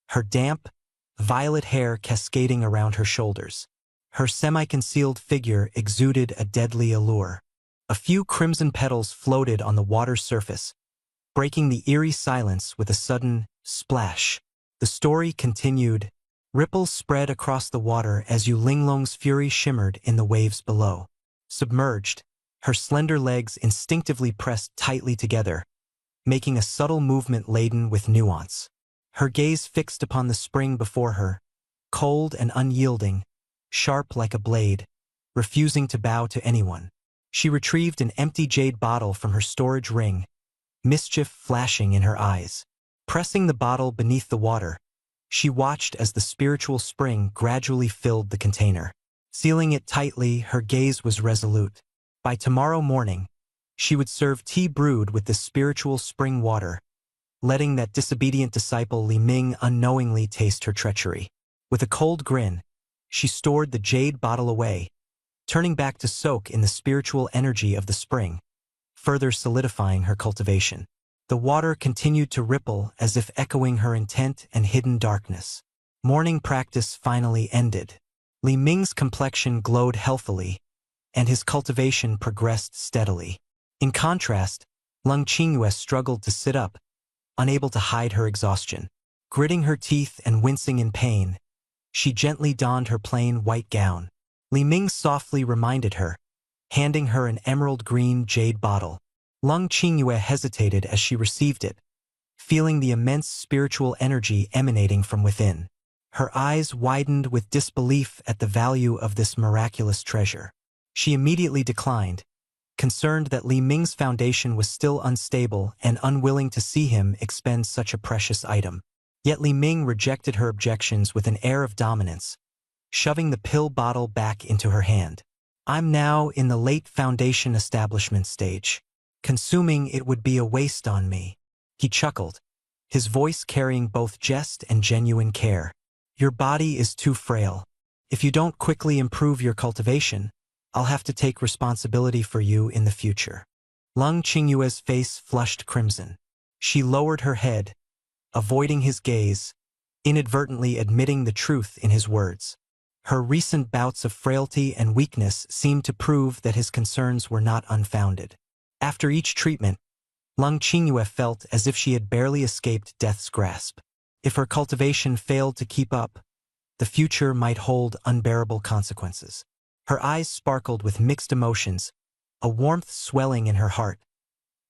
her damp, violet hair cascading around her shoulders. Her semi-concealed figure exuded a deadly allure. A few crimson petals floated on the water's surface, breaking the eerie silence with a sudden splash. The story continued. Ripples spread across the water as Yu Linglong's fury shimmered in the waves below. Submerged, her slender legs instinctively pressed tightly together, making a subtle movement laden with nuance. Her gaze fixed upon the spring before her, cold and unyielding, sharp like a blade, refusing to bow to anyone. She retrieved an empty jade bottle from her storage ring, mischief flashing in her eyes. Pressing the bottle beneath the water, she watched as the spiritual spring gradually filled the container. Sealing it tightly, her gaze was resolute. By tomorrow morning, she would serve tea brewed with the spiritual spring water, letting that disobedient disciple Li Ming unknowingly taste her treachery. With a cold grin, she stored the jade bottle away, turning back to soak in the spiritual energy of the spring, further solidifying her cultivation. The water continued to ripple as if echoing her intent and hidden darkness. Morning practice finally ended. Li Ming's complexion glowed healthily, and his cultivation progressed steadily. In contrast, Lung Qingyue struggled to sit up, unable to hide her exhaustion. Gritting her teeth and wincing in pain, she gently donned her plain white gown. Li Ming softly reminded her, handing her an emerald green jade bottle. Lung Qingyue hesitated as she received it, feeling the immense spiritual energy emanating from within. Her eyes widened with disbelief at the value of this miraculous treasure. She immediately declined, concerned that Li Ming's foundation was still unstable and unwilling to see him expend such a precious item. Yet Li Ming rejected her objections with an air of dominance, shoving the pill bottle back into her hand. I'm now in the late foundation establishment stage. Consuming it would be a waste on me. He chuckled, his voice carrying both jest and genuine care. Your body is too frail. If you don't quickly improve your cultivation, I'll have to take responsibility for you in the future. Lung Qingyue's face flushed crimson. She lowered her head, avoiding his gaze, inadvertently admitting the truth in his words. Her recent bouts of frailty and weakness seemed to prove that his concerns were not unfounded. After each treatment, Lung Qingyue felt as if she had barely escaped death's grasp. If her cultivation failed to keep up, the future might hold unbearable consequences. Her eyes sparkled with mixed emotions, a warmth swelling in her heart.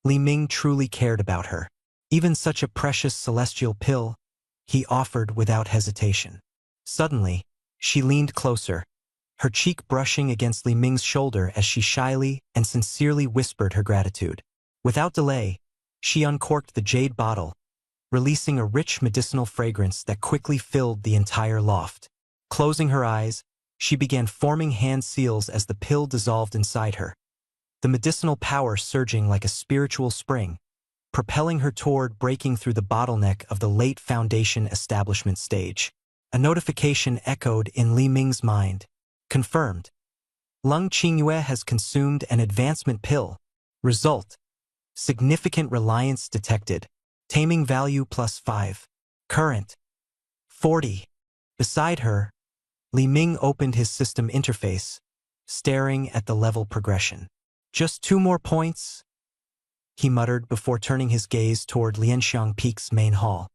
Li Ming truly cared about her. Even such a precious celestial pill, he offered without hesitation. Suddenly, she leaned closer, her cheek brushing against Li Ming's shoulder as she shyly and sincerely whispered her gratitude. Without delay, she uncorked the jade bottle, releasing a rich medicinal fragrance that quickly filled the entire loft. Closing her eyes, she began forming hand seals as the pill dissolved inside her, the medicinal power surging like a spiritual spring, propelling her toward breaking through the bottleneck of the late foundation establishment stage. A notification echoed in Li Ming's mind. Confirmed. Lung Qingyue has consumed an advancement pill. Result: significant reliance detected. Taming value +5. Current 40. Beside her, Li Ming opened his system interface, staring at the level progression. Just 2 more points, he muttered before turning his gaze toward Lianxiang Peak's main hall.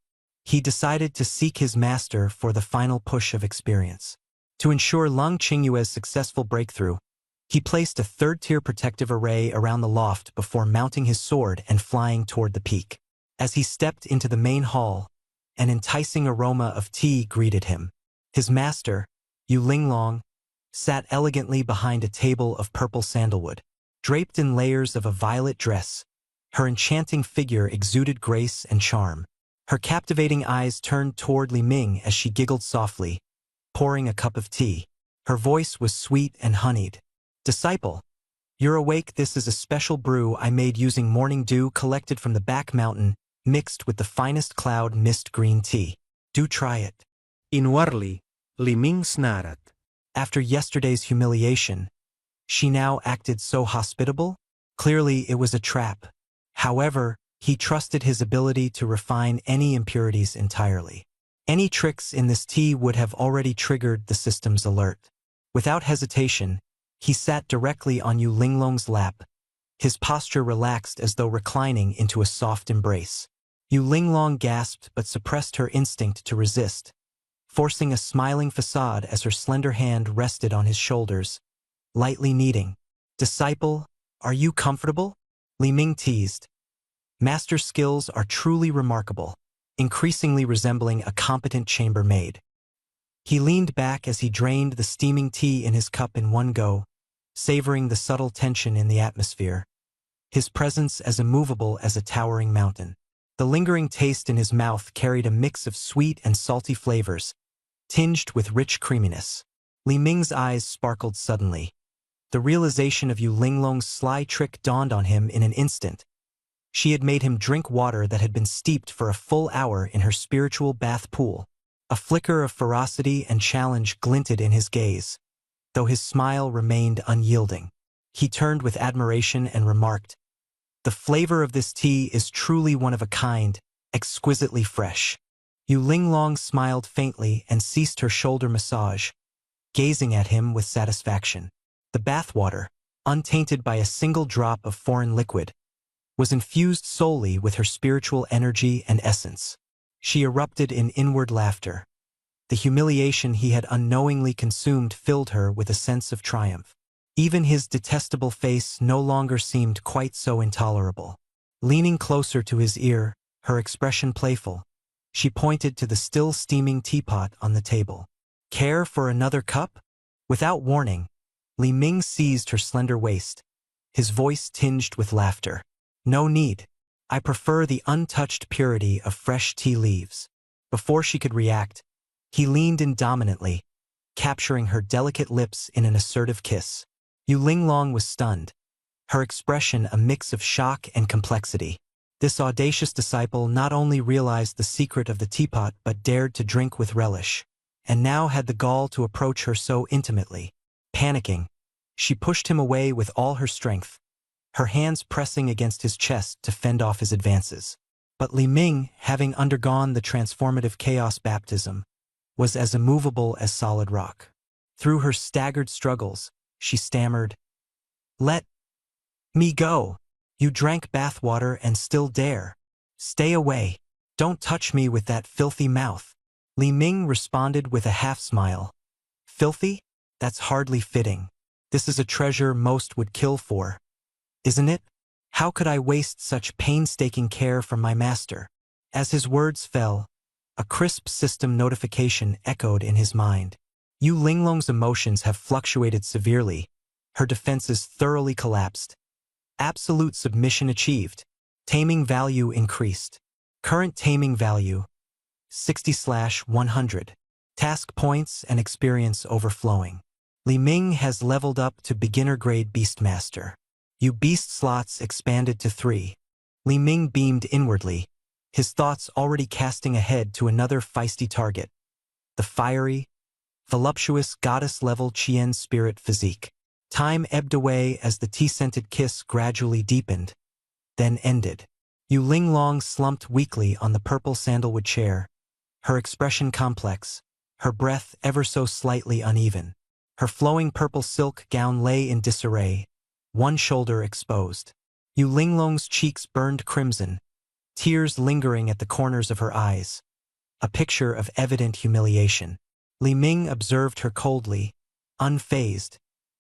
He decided to seek his master for the final push of experience. To ensure Lung Qingyue's successful breakthrough, he placed a third-tier protective array around the loft before mounting his sword and flying toward the peak. As he stepped into the main hall, an enticing aroma of tea greeted him. His master, Yu Linglong, sat elegantly behind a table of purple sandalwood. Draped in layers of a violet dress, her enchanting figure exuded grace and charm. Her captivating eyes turned toward Li Ming as she giggled softly, pouring a cup of tea. Her voice was sweet and honeyed. "Disciple, you're awake. This is a special brew I made using morning dew collected from the back mountain, mixed with the finest cloud mist green tea. Do try it." Inwardly, Li Ming snarled. After yesterday's humiliation, she now acted so hospitable? Clearly it was a trap. However, he trusted his ability to refine any impurities entirely. Any tricks in this tea would have already triggered the system's alert. Without hesitation, he sat directly on Yu Linglong's lap, his posture relaxed as though reclining into a soft embrace. Yu Linglong gasped but suppressed her instinct to resist, forcing a smiling facade as her slender hand rested on his shoulders, lightly kneading. "Disciple, are you comfortable?" Li Ming teased. Master skills are truly remarkable, increasingly resembling a competent chambermaid. He leaned back as he drained the steaming tea in his cup in one go, savoring the subtle tension in the atmosphere, his presence as immovable as a towering mountain. The lingering taste in his mouth carried a mix of sweet and salty flavors, tinged with rich creaminess. Li Ming's eyes sparkled suddenly. The realization of Yu Linglong's sly trick dawned on him in an instant. She had made him drink water that had been steeped for a full hour in her spiritual bath pool. A flicker of ferocity and challenge glinted in his gaze, though his smile remained unyielding. He turned with admiration and remarked, "The flavor of this tea is truly one of a kind, exquisitely fresh." Yu Linglong smiled faintly and ceased her shoulder massage, gazing at him with satisfaction. The bathwater, untainted by a single drop of foreign liquid, was infused solely with her spiritual energy and essence. She erupted in inward laughter. The humiliation he had unknowingly consumed filled her with a sense of triumph. Even his detestable face no longer seemed quite so intolerable. Leaning closer to his ear, her expression playful, she pointed to the still steaming teapot on the table. "Care for another cup?" Without warning, Li Ming seized her slender waist, his voice tinged with laughter. "No need. I prefer the untouched purity of fresh tea leaves." Before she could react, he leaned in dominantly, capturing her delicate lips in an assertive kiss. Yu Linglong was stunned, her expression a mix of shock and complexity. This audacious disciple not only realized the secret of the teapot but dared to drink with relish, and now had the gall to approach her so intimately. Panicking, she pushed him away with all her strength, her hands pressing against his chest to fend off his advances. But Li Ming, having undergone the transformative chaos baptism, was as immovable as solid rock. Through her staggered struggles, she stammered, "Let me go. You drank bathwater and still dare. Stay away. Don't touch me with that filthy mouth." Li Ming responded with a half-smile. "Filthy? That's hardly fitting. This is a treasure most would kill for, isn't it? How could I waste such painstaking care from my master?" As his words fell, a crisp system notification echoed in his mind. Yu Linglong's emotions have fluctuated severely. Her defenses thoroughly collapsed. Absolute submission achieved. Taming value increased. Current taming value, 60/100. Task points and experience overflowing. Li Ming has leveled up to beginner-grade Beastmaster. Yu beast slots expanded to 3. Li Ming beamed inwardly, his thoughts already casting ahead to another feisty target, the fiery, voluptuous goddess-level Qian spirit physique. Time ebbed away as the tea-scented kiss gradually deepened, then ended. Yu Linglong slumped weakly on the purple sandalwood chair, her expression complex, her breath ever so slightly uneven. Her flowing purple silk gown lay in disarray, one shoulder exposed. Yu Linglong's cheeks burned crimson, tears lingering at the corners of her eyes, a picture of evident humiliation. Li Ming observed her coldly, unfazed,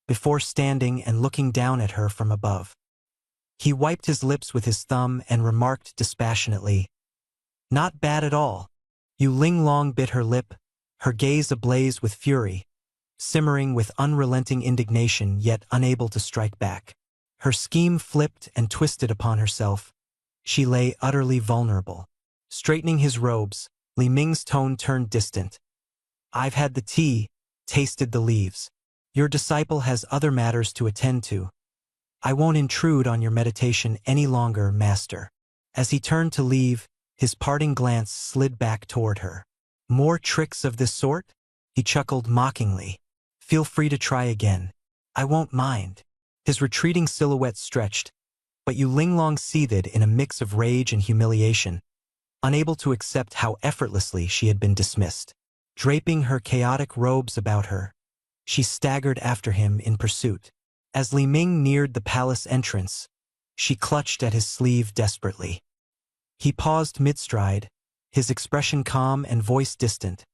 before standing and looking down at her from above. He wiped his lips with his thumb and remarked dispassionately, "Not bad at all." Yu Linglong bit her lip, her gaze ablaze with fury, simmering with unrelenting indignation yet unable to strike back. Her scheme flipped and twisted upon herself. She lay utterly vulnerable. Straightening his robes, Li Ming's tone turned distant. "I've had the tea, tasted the leaves. Your disciple has other matters to attend to. I won't intrude on your meditation any longer, master." As he turned to leave, his parting glance slid back toward her. "More tricks of this sort?" He chuckled mockingly. "Feel free to try again. I won't mind." His retreating silhouette stretched, but Yu Linglong seethed in a mix of rage and humiliation, unable to accept how effortlessly she had been dismissed. Draping her chaotic robes about her, she staggered after him in pursuit. As Li Ming neared the palace entrance, she clutched at his sleeve desperately. He paused mid-stride, his expression calm and voice distant,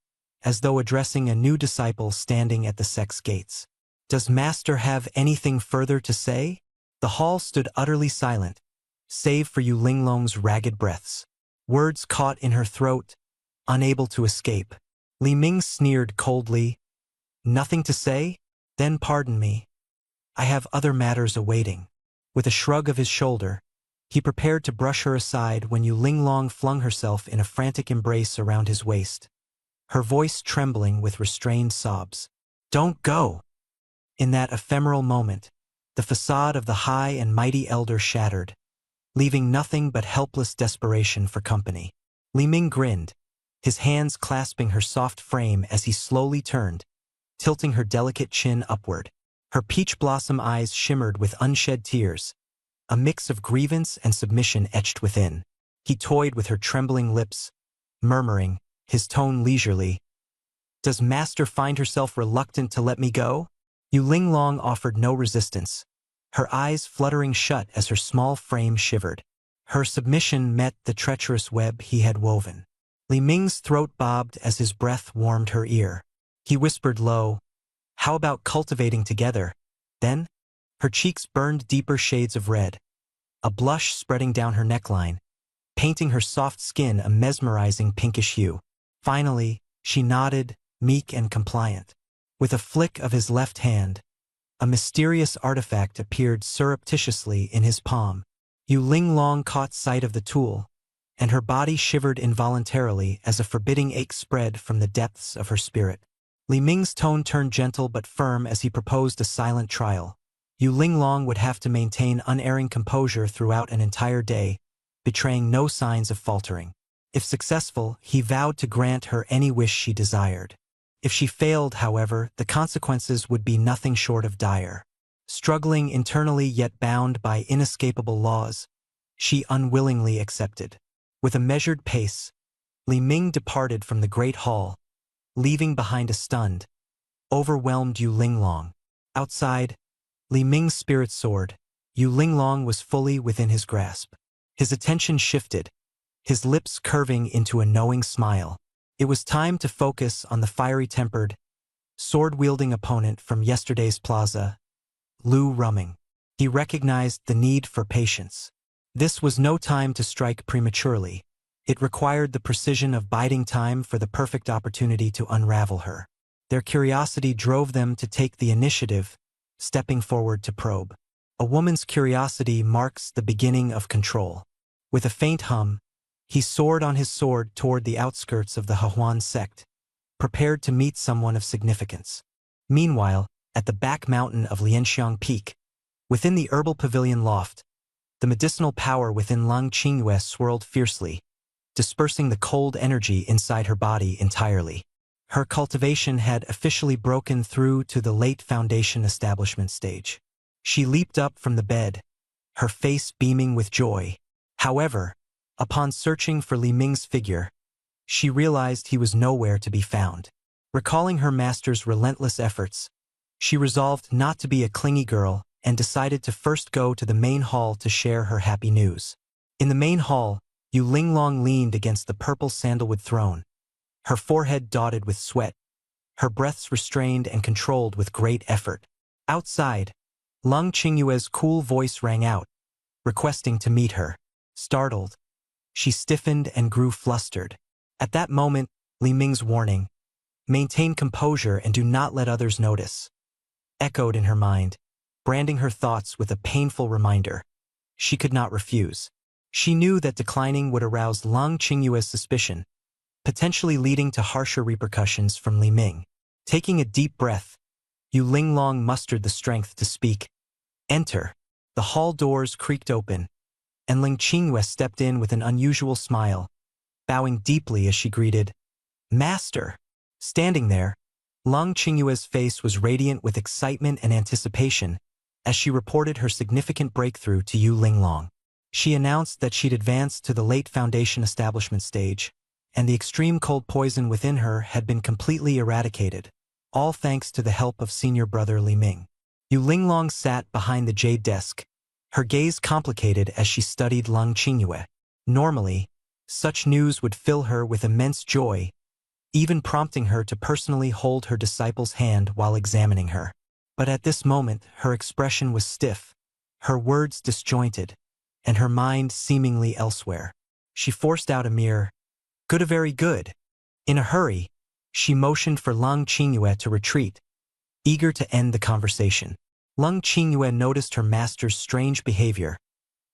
as though addressing a new disciple standing at the sect's gates. "Does Master have anything further to say?" The hall stood utterly silent, save for Yu Linglong's ragged breaths. Words caught in her throat, unable to escape. Li Ming sneered coldly, "Nothing to say? Then pardon me. I have other matters awaiting." With a shrug of his shoulder, he prepared to brush her aside when Yu Linglong flung herself in a frantic embrace around his waist, her voice trembling with restrained sobs. "Don't go!" In that ephemeral moment, the facade of the high and mighty elder shattered, leaving nothing but helpless desperation for company. Li Ming grinned, his hands clasping her soft frame as he slowly turned, tilting her delicate chin upward. Her peach blossom eyes shimmered with unshed tears, a mix of grievance and submission etched within. He toyed with her trembling lips, murmuring, his tone leisurely, "Does Master find herself reluctant to let me go?" Yu Linglong offered no resistance, her eyes fluttering shut as her small frame shivered. Her submission met the treacherous web he had woven. Li Ming's throat bobbed as his breath warmed her ear. He whispered low, "How about cultivating together, then?" Her cheeks burned deeper shades of red, a blush spreading down her neckline, painting her soft skin a mesmerizing pinkish hue. Finally, she nodded, meek and compliant. With a flick of his left hand, a mysterious artifact appeared surreptitiously in his palm. Yu Linglong caught sight of the tool, and her body shivered involuntarily as a forbidding ache spread from the depths of her spirit. Li Ming's tone turned gentle but firm as he proposed a silent trial. Yu Linglong would have to maintain unerring composure throughout an entire day, betraying no signs of faltering. If successful, he vowed to grant her any wish she desired. If she failed, however, the consequences would be nothing short of dire. Struggling internally yet bound by inescapable laws, she unwillingly accepted. With a measured pace, Li Ming departed from the great hall, leaving behind a stunned, overwhelmed Yu Linglong. Outside, Li Ming's spirit soared. Yu Linglong was fully within his grasp. His attention shifted, his lips curving into a knowing smile. It was time to focus on the fiery-tempered, sword-wielding opponent from yesterday's plaza, Lu Rumming. He recognized the need for patience. This was no time to strike prematurely. It required the precision of biding time for the perfect opportunity to unravel her. Their curiosity drove them to take the initiative, stepping forward to probe. A woman's curiosity marks the beginning of control. With a faint hum, he soared on his sword toward the outskirts of the Hehuan sect, prepared to meet someone of significance. Meanwhile, at the back mountain of Lianxiang Peak, within the herbal pavilion loft, the medicinal power within Lang Qingyue swirled fiercely, dispersing the cold energy inside her body entirely. Her cultivation had officially broken through to the late foundation establishment stage. She leaped up from the bed, her face beaming with joy. However, Upon searching for Li Ming's figure, she realized he was nowhere to be found. Recalling her master's relentless efforts, she resolved not to be a clingy girl and decided to first go to the main hall to share her happy news. In the main hall, Yu Linglong leaned against the purple sandalwood throne, her forehead dotted with sweat, her breaths restrained and controlled with great effort. Outside, Lung Qingyue's cool voice rang out, requesting to meet her. Startled, she stiffened and grew flustered. At that moment, Li Ming's warning, "Maintain composure and do not let others notice," echoed in her mind, branding her thoughts with a painful reminder. She could not refuse. She knew that declining would arouse Lung Qingyue's suspicion, potentially leading to harsher repercussions from Li Ming. Taking a deep breath, Yu Linglong mustered the strength to speak. "Enter." The hall doors creaked open, and Ling Qingyue stepped in with an unusual smile, bowing deeply as she greeted, "Master." Standing there, Lung Qingyue's face was radiant with excitement and anticipation as she reported her significant breakthrough to Yu Linglong. She announced that she'd advanced to the late foundation establishment stage, and the extreme cold poison within her had been completely eradicated, all thanks to the help of senior brother Li Ming. Yu Linglong sat behind the jade desk, her gaze complicated as she studied Lung Qingyue. Normally, such news would fill her with immense joy, even prompting her to personally hold her disciple's hand while examining her. But at this moment, her expression was stiff, her words disjointed, and her mind seemingly elsewhere. She forced out a mere, "Good, a very good." In a hurry, she motioned for Lung Qingyue to retreat, eager to end the conversation. Lung Qingyue noticed her master's strange behavior.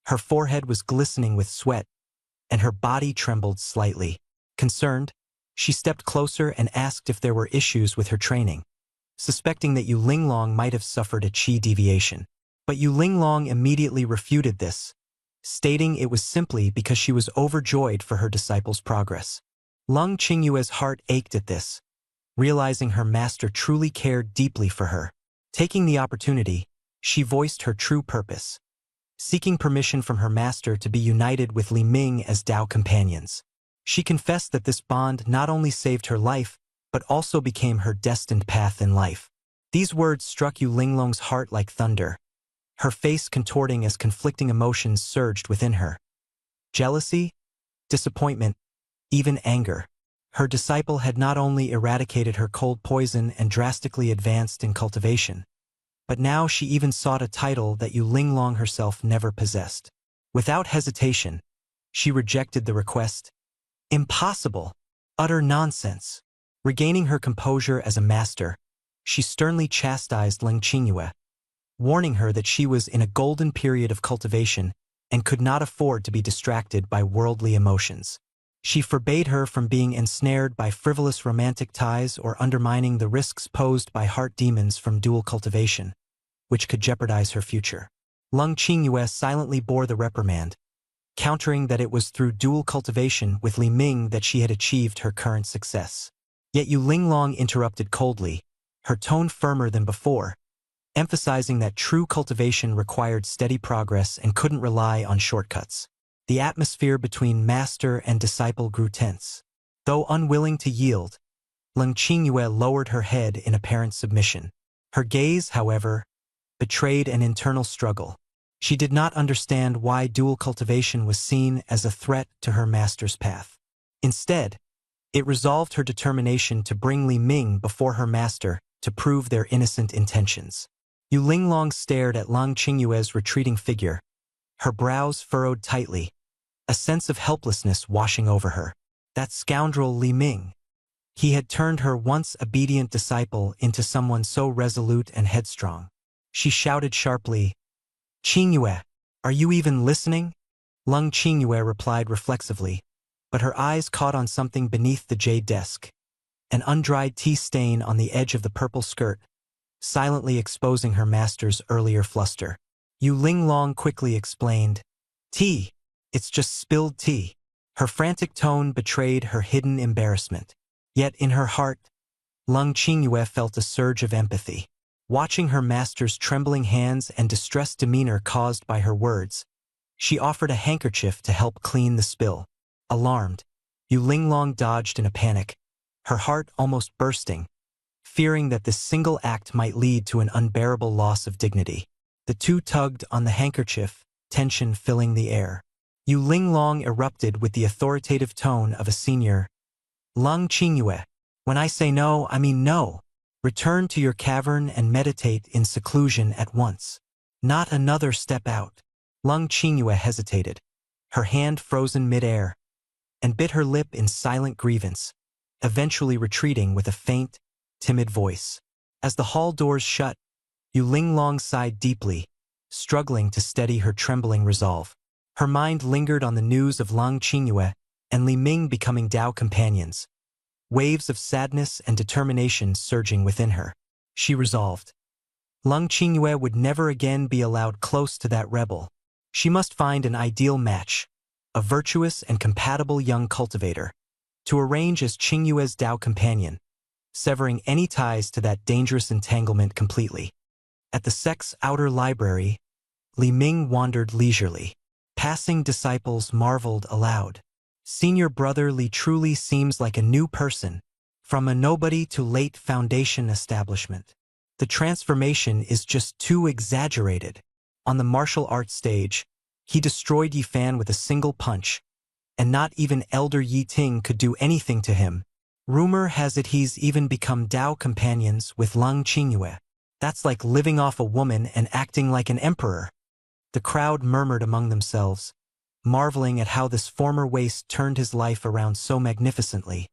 Her forehead was glistening with sweat, and her body trembled slightly. Concerned, she stepped closer and asked if there were issues with her training, suspecting that Yu Linglong might have suffered a qi deviation. But Yu Linglong immediately refuted this, stating it was simply because she was overjoyed for her disciple's progress. Lung Qingyue's heart ached at this, realizing her master truly cared deeply for her. Taking the opportunity, she voiced her true purpose, seeking permission from her master to be united with Li Ming as Dao companions. She confessed that this bond not only saved her life, but also became her destined path in life. These words struck Yu Linglong's heart like thunder, her face contorting as conflicting emotions surged within her. Jealousy, disappointment, even anger. Her disciple had not only eradicated her cold poison and drastically advanced in cultivation, but now she even sought a title that Yu Linglong herself never possessed. Without hesitation, she rejected the request. Impossible! Utter nonsense! Regaining her composure as a master, she sternly chastised Lung Qingyue, warning her that she was in a golden period of cultivation and could not afford to be distracted by worldly emotions. She forbade her from being ensnared by frivolous romantic ties or undermining the risks posed by heart demons from dual cultivation, which could jeopardize her future. Lung Qingyue silently bore the reprimand, countering that it was through dual cultivation with Li Ming that she had achieved her current success. Yet Yu Linglong interrupted coldly, her tone firmer than before, emphasizing that true cultivation required steady progress and couldn't rely on shortcuts. The atmosphere between master and disciple grew tense. Though unwilling to yield, Lung Qingyue lowered her head in apparent submission. Her gaze, however, betrayed an internal struggle. She did not understand why dual cultivation was seen as a threat to her master's path. Instead, it resolved her determination to bring Li Ming before her master to prove their innocent intentions. Yu Linglong stared at Lung Qingyue's retreating figure, her brows furrowed tightly, a sense of helplessness washing over her. That scoundrel Li Ming. He had turned her once obedient disciple into someone so resolute and headstrong. She shouted sharply, "Qingyue, are you even listening?" Lung Qingyue replied reflexively, but her eyes caught on something beneath the jade desk, an undried tea stain on the edge of the purple skirt, silently exposing her master's earlier fluster. Yu Linglong quickly explained, "Tea. It's just spilled tea." Her frantic tone betrayed her hidden embarrassment. Yet in her heart, Lung Qingyue felt a surge of empathy. Watching her master's trembling hands and distressed demeanor caused by her words, She offered a handkerchief to help clean the spill. Alarmed, Yu Linglong dodged in a panic, her heart almost bursting, fearing that this single act might lead to an unbearable loss of dignity. The two tugged on the handkerchief, tension filling the air. Yu Linglong erupted with the authoritative tone of a senior. Lung Qingyue, when I say no, I mean no. Return to your cavern and meditate in seclusion at once. Not another step out. Lung Qingyue hesitated, her hand frozen mid-air, and bit her lip in silent grievance, eventually retreating with a faint, timid voice. As the hall doors shut, Yu Linglong sighed deeply, struggling to steady her trembling resolve. Her mind lingered on the news of Lung Qingyue and Li Ming becoming Dao companions, waves of sadness and determination surging within her. She resolved. Lung Qingyue would never again be allowed close to that rebel. She must find an ideal match, a virtuous and compatible young cultivator, to arrange as Qingyue's Dao companion, severing any ties to that dangerous entanglement completely. At the sect's outer library, Li Ming wandered leisurely. Passing disciples marveled aloud. Senior brother Li truly seems like a new person, from a nobody to late foundation establishment. The transformation is just too exaggerated. On the martial arts stage, he destroyed Yi Fan with a single punch, and not even Elder Yi Ting could do anything to him. Rumor has it he's even become Dao companions with Lung Qingyue. That's like living off a woman and acting like an emperor. The crowd murmured among themselves, marveling at how this former waste turned his life around so magnificently,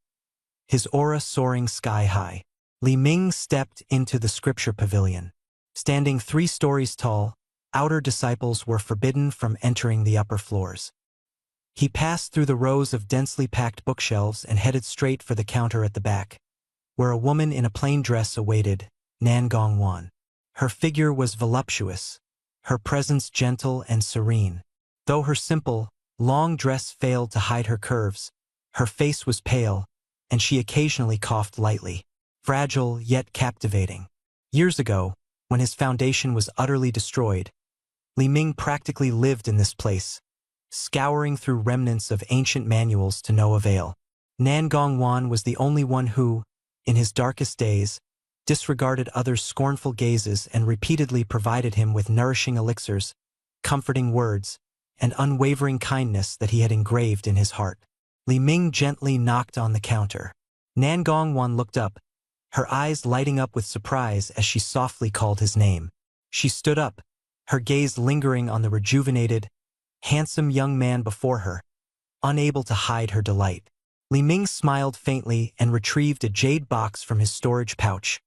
his aura soaring sky-high. Li Ming stepped into the scripture pavilion. Standing 3 stories tall, outer disciples were forbidden from entering the upper floors. He passed through the rows of densely packed bookshelves and headed straight for the counter at the back, where a woman in a plain dress awaited, Nan Gongwan. Her figure was voluptuous, her presence gentle and serene. Though her simple, long dress failed to hide her curves, her face was pale, and she occasionally coughed lightly. Fragile yet captivating. Years ago, when his foundation was utterly destroyed, Li Ming practically lived in this place, scouring through remnants of ancient manuals to no avail. Nan Gongwan was the only one who, in his darkest days, disregarded others' scornful gazes and repeatedly provided him with nourishing elixirs, comforting words, and unwavering kindness that he had engraved in his heart. Li Ming gently knocked on the counter. Nan Gongwan looked up, her eyes lighting up with surprise as she softly called his name. She stood up, her gaze lingering on the rejuvenated, handsome young man before her, unable to hide her delight. Li Ming smiled faintly and retrieved a jade box from his storage pouch,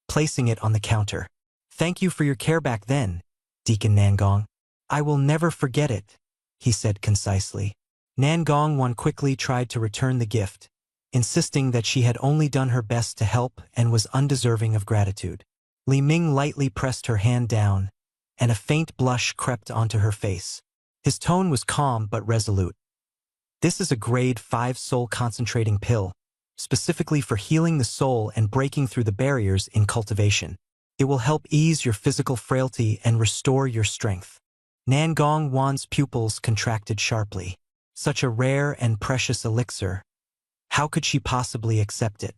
placing it on the counter. "Thank you for your care back then, Deacon Nangong. I will never forget it," he said concisely. Nan Gongwan quickly tried to return the gift, insisting that she had only done her best to help and was undeserving of gratitude. Li Ming lightly pressed her hand down, and a faint blush crept onto her face. His tone was calm but resolute. "This is a grade 5 soul concentrating pill, specifically for healing the soul and breaking through the barriers in cultivation. It will help ease your physical frailty and restore your strength." Nan Gongwan's pupils contracted sharply. Such a rare and precious elixir. How could she possibly accept it?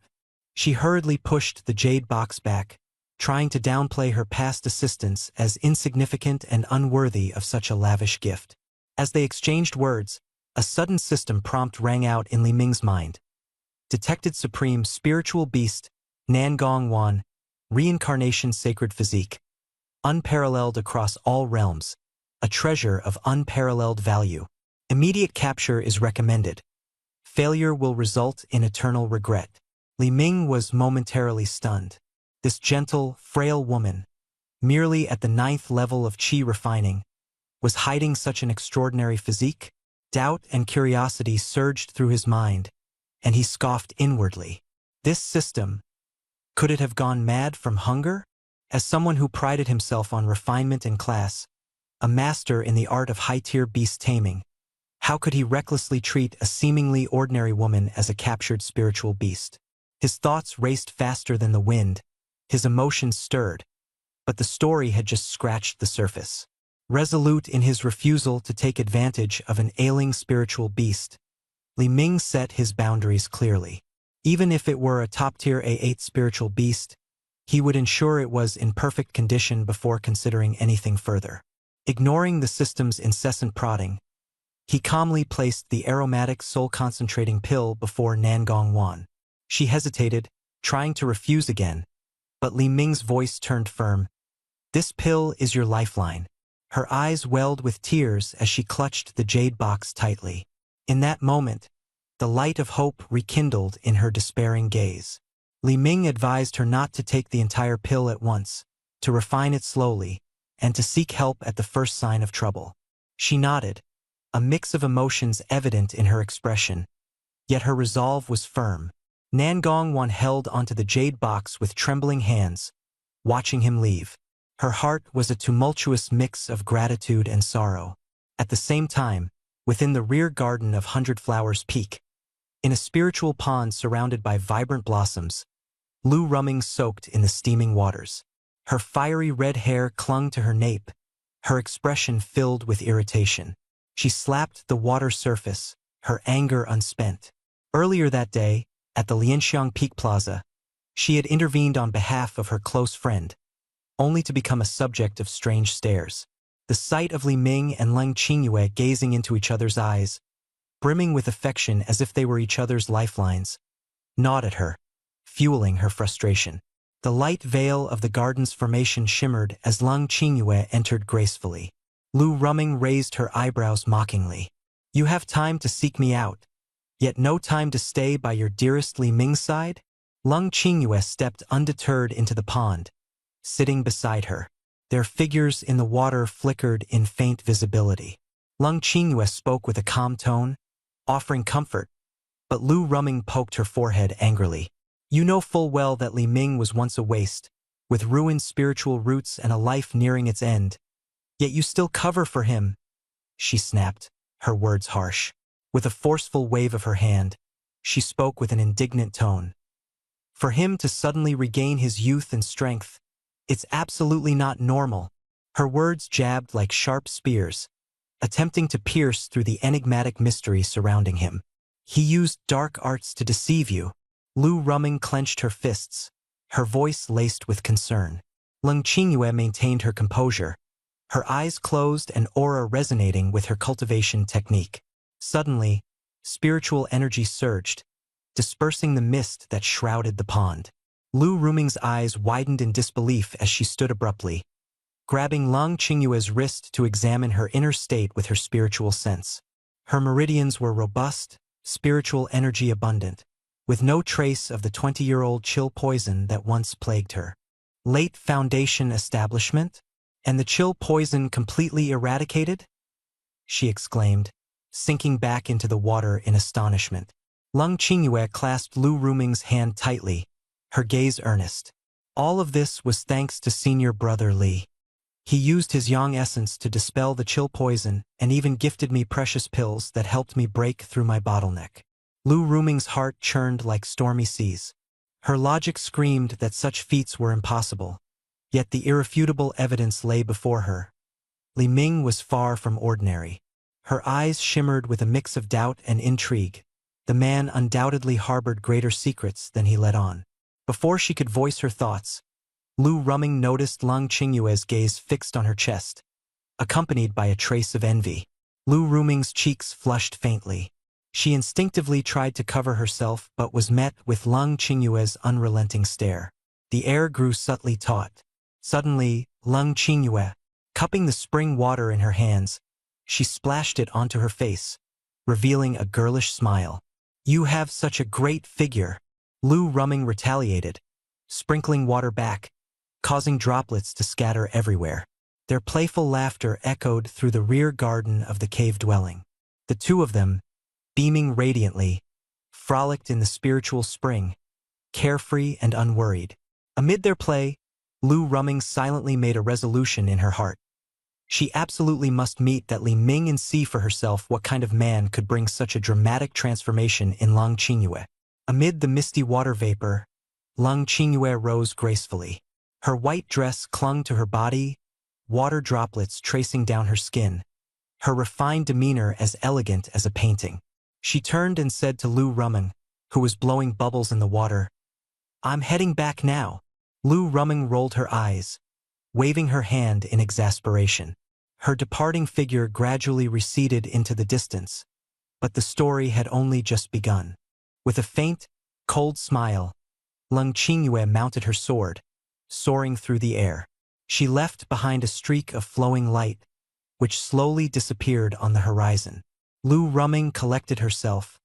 She hurriedly pushed the jade box back, trying to downplay her past assistance as insignificant and unworthy of such a lavish gift. As they exchanged words, a sudden system prompt rang out in Li Ming's mind. Detected Supreme Spiritual Beast, Nan Gongwan, Reincarnation Sacred Physique. Unparalleled across all realms. A treasure of unparalleled value. Immediate capture is recommended. Failure will result in eternal regret. Li Ming was momentarily stunned. This gentle, frail woman, merely at the 9th level of qi refining, was hiding such an extraordinary physique? Doubt and curiosity surged through his mind, and he scoffed inwardly. This system, could it have gone mad from hunger? As someone who prided himself on refinement and class, a master in the art of high-tier beast taming, how could he recklessly treat a seemingly ordinary woman as a captured spiritual beast? His thoughts raced faster than the wind, his emotions stirred, but the story had just scratched the surface. Resolute in his refusal to take advantage of an ailing spiritual beast, Li Ming set his boundaries clearly. Even if it were a top-tier A8 spiritual beast, he would ensure it was in perfect condition before considering anything further. Ignoring the system's incessant prodding, he calmly placed the aromatic soul-concentrating pill before Nangong Wan. She hesitated, trying to refuse again, but Li Ming's voice turned firm. "This pill is your lifeline." Her eyes welled with tears as she clutched the jade box tightly. In that moment, the light of hope rekindled in her despairing gaze. Li Ming advised her not to take the entire pill at once, to refine it slowly, and to seek help at the first sign of trouble. She nodded, a mix of emotions evident in her expression, yet her resolve was firm. Nangong Wan held onto the jade box with trembling hands, watching him leave. Her heart was a tumultuous mix of gratitude and sorrow. At the same time, within the rear garden of Hundred Flowers Peak, in a spiritual pond surrounded by vibrant blossoms, Lu Ruming soaked in the steaming waters. Her fiery red hair clung to her nape, her expression filled with irritation. She slapped the water surface, her anger unspent. Earlier that day, at the Lianxiang Peak Plaza, she had intervened on behalf of her close friend, only to become a subject of strange stares. The sight of Li Ming and Leng Qingyue gazing into each other's eyes, brimming with affection as if they were each other's lifelines, gnawed at her, fueling her frustration. The light veil of the garden's formation shimmered as Leng Qingyue entered gracefully. Lu Ruming raised her eyebrows mockingly. "You have time to seek me out, yet no time to stay by your dearest Li Ming's side?" Leng Qingyue stepped undeterred into the pond, sitting beside her. Their figures in the water flickered in faint visibility. Leng Qingyue spoke with a calm tone, offering comfort, but Lu Ruming poked her forehead angrily. "You know full well that Li Ming was once a waste, with ruined spiritual roots and a life nearing its end. Yet you still cover for him," she snapped, her words harsh. With a forceful wave of her hand, she spoke with an indignant tone. "For him to suddenly regain his youth and strength, it's absolutely not normal." Her words jabbed like sharp spears, attempting to pierce through the enigmatic mystery surrounding him. "He used dark arts to deceive you." Lu Ruming clenched her fists, her voice laced with concern. Leng Qingyue maintained her composure, her eyes closed and aura resonating with her cultivation technique. Suddenly, spiritual energy surged, dispersing the mist that shrouded the pond. Lu Ruming's eyes widened in disbelief as she stood abruptly, grabbing Leng Qingyue's wrist to examine her inner state with her spiritual sense. Her meridians were robust, spiritual energy abundant, with no trace of the 20-year-old chill poison that once plagued her. Late Foundation establishment? And the chill poison completely eradicated? She exclaimed, sinking back into the water in astonishment. Leng Qingyue clasped Lu Ruming's hand tightly, her gaze earnest. "All of this was thanks to senior brother Li. He used his yang essence to dispel the chill poison and even gifted me precious pills that helped me break through my bottleneck." Lu Ruming's heart churned like stormy seas. Her logic screamed that such feats were impossible, yet the irrefutable evidence lay before her. Li Ming was far from ordinary. Her eyes shimmered with a mix of doubt and intrigue. The man undoubtedly harbored greater secrets than he let on. Before she could voice her thoughts, Lu Ruming noticed Leng Qingyue's gaze fixed on her chest, accompanied by a trace of envy. Lu Ruming's cheeks flushed faintly. She instinctively tried to cover herself but was met with Leng Qingyue's unrelenting stare. The air grew subtly taut. Suddenly, Leng Qingyue, cupping the spring water in her hands, she splashed it onto her face, revealing a girlish smile. "You have such a great figure." Lu Ruming retaliated, sprinkling water back, causing droplets to scatter everywhere. Their playful laughter echoed through the rear garden of the cave dwelling. The two of them, beaming radiantly, frolicked in the spiritual spring, carefree and unworried. Amid their play, Lu Ruming silently made a resolution in her heart. She absolutely must meet that Li Ming and see for herself what kind of man could bring such a dramatic transformation in Leng Qingyue. Amid the misty water vapor, Leng Qingyue rose gracefully. Her white dress clung to her body, water droplets tracing down her skin, her refined demeanor as elegant as a painting. She turned and said to Lu Rumeng, who was blowing bubbles in the water, "I'm heading back now." Lu Rumeng rolled her eyes, waving her hand in exasperation. Her departing figure gradually receded into the distance, but the story had only just begun. With a faint, cold smile, Leng Qingyue mounted her sword, soaring through the air. She left behind a streak of flowing light, which slowly disappeared on the horizon. Lu Rumeng collected herself,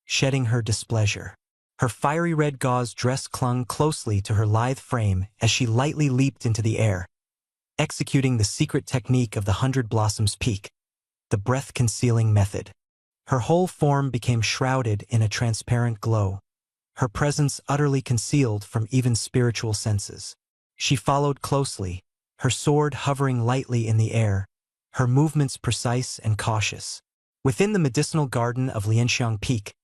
shedding her displeasure. Her fiery red gauze dress clung closely to her lithe frame as she lightly leaped into the air, executing the secret technique of the 100 Blossoms Peak, the breath-concealing method. Her whole form became shrouded in a transparent glow, her presence utterly concealed from even spiritual senses. She followed closely, her sword hovering lightly in the air, her movements precise and cautious. Within the medicinal garden of Lianxiang Peak,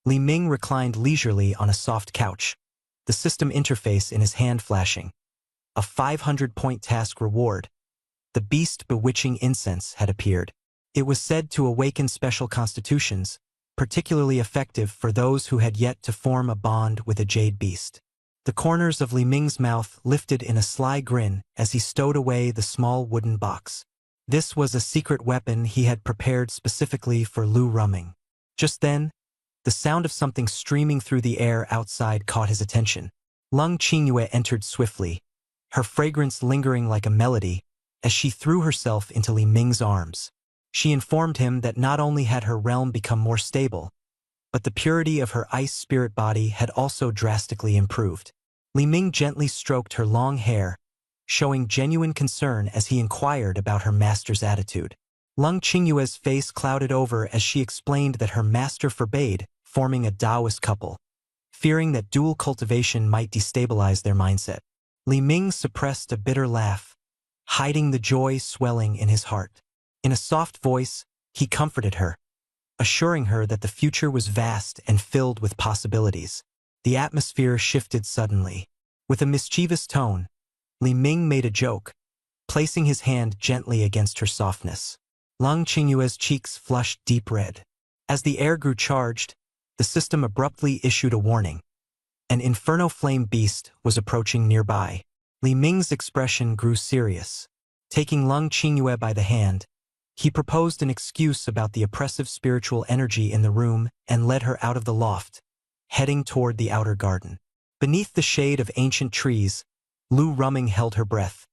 Li Ming reclined leisurely on a soft couch, the system interface in his hand flashing. A 500-point task reward. The beast bewitching incense had appeared. It was said to awaken special constitutions, particularly effective for those who had yet to form a bond with a jade beast. The corners of Li Ming's mouth lifted in a sly grin as he stowed away the small wooden box. This was a secret weapon he had prepared specifically for Lu Rumeng. Just then, the sound of something streaming through the air outside caught his attention. Leng Qingyue entered swiftly, her fragrance lingering like a melody as she threw herself into Li Ming's arms. She informed him that not only had her realm become more stable, but the purity of her ice spirit body had also drastically improved. Li Ming gently stroked her long hair, showing genuine concern as he inquired about her master's attitude. Leng Qingyue's face clouded over as she explained that her master forbade forming a Taoist couple, fearing that dual cultivation might destabilize their mindset. Li Ming suppressed a bitter laugh, hiding the joy swelling in his heart. In a soft voice, he comforted her, assuring her that the future was vast and filled with possibilities. The atmosphere shifted suddenly. With a mischievous tone, Li Ming made a joke, placing his hand gently against her softness. Leng Qingyue's cheeks flushed deep red. As the air grew charged, the system abruptly issued a warning. An inferno flame beast was approaching nearby. Li Ming's expression grew serious. Taking Leng Qingyue by the hand, he proposed an excuse about the oppressive spiritual energy in the room and led her out of the loft, heading toward the outer garden. Beneath the shade of ancient trees, Lu Rumeng held her breath,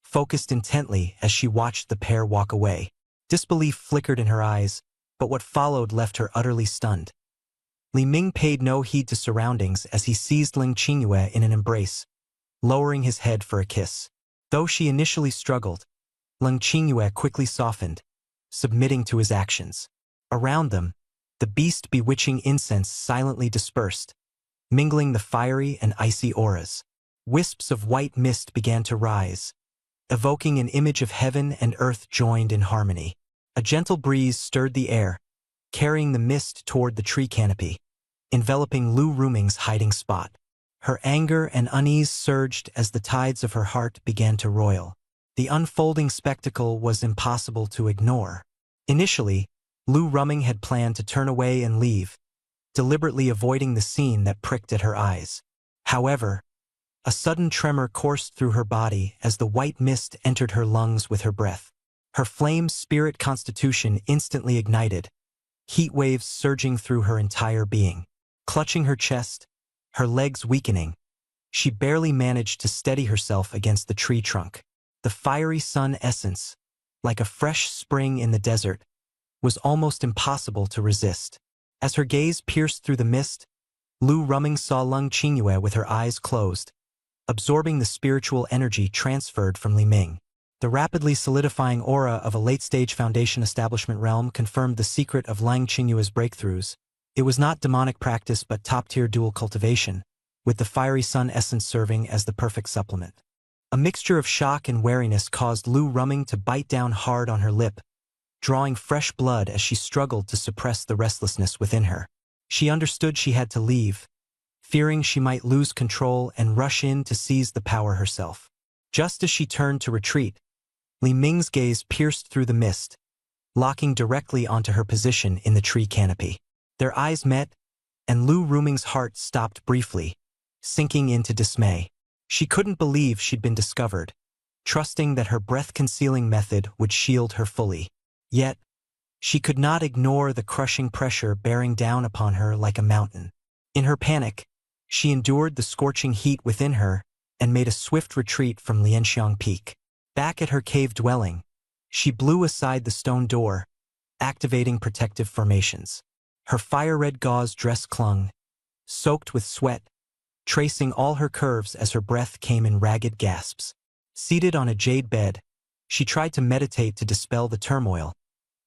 focused intently as she watched the pair walk away. Disbelief flickered in her eyes, but what followed left her utterly stunned. Li Ming paid no heed to surroundings as he seized Leng Qingyue in an embrace, lowering his head for a kiss. Though she initially struggled, Leng Qingyue quickly softened, submitting to his actions. Around them, the beast bewitching incense silently dispersed, mingling the fiery and icy auras. Wisps of white mist began to rise, evoking an image of heaven and earth joined in harmony. A gentle breeze stirred the air, carrying the mist toward the tree canopy, enveloping Lu Rumeng's hiding spot. Her anger and unease surged as the tides of her heart began to roil. The unfolding spectacle was impossible to ignore. Initially, Lu Rumeng had planned to turn away and leave, deliberately avoiding the scene that pricked at her eyes. However, a sudden tremor coursed through her body as the white mist entered her lungs with her breath. Her flame spirit constitution instantly ignited, heat waves surging through her entire being. Clutching her chest, her legs weakening, she barely managed to steady herself against the tree trunk. The fiery sun essence, like a fresh spring in the desert, was almost impossible to resist. As her gaze pierced through the mist, Lu Rumeng saw Leng Qingyue with her eyes closed, absorbing the spiritual energy transferred from Li Ming. The rapidly solidifying aura of a late-stage foundation establishment realm confirmed the secret of Leng Qingyue's breakthroughs. It was not demonic practice but top-tier dual cultivation, with the fiery sun essence serving as the perfect supplement. A mixture of shock and wariness caused Lu Rumeng to bite down hard on her lip, drawing fresh blood as she struggled to suppress the restlessness within her. She understood she had to leave, fearing she might lose control and rush in to seize the power herself. Just as she turned to retreat, Li Ming's gaze pierced through the mist, locking directly onto her position in the tree canopy. Their eyes met, and Lu Ruming's heart stopped briefly, sinking into dismay. She couldn't believe she'd been discovered, trusting that her breath-concealing method would shield her fully. Yet, she could not ignore the crushing pressure bearing down upon her like a mountain. In her panic, she endured the scorching heat within her and made a swift retreat from Lianxiang Peak. Back at her cave dwelling, she blew aside the stone door, activating protective formations. Her fire-red gauze dress clung, soaked with sweat, tracing all her curves as her breath came in ragged gasps. Seated on a jade bed, she tried to meditate to dispel the turmoil,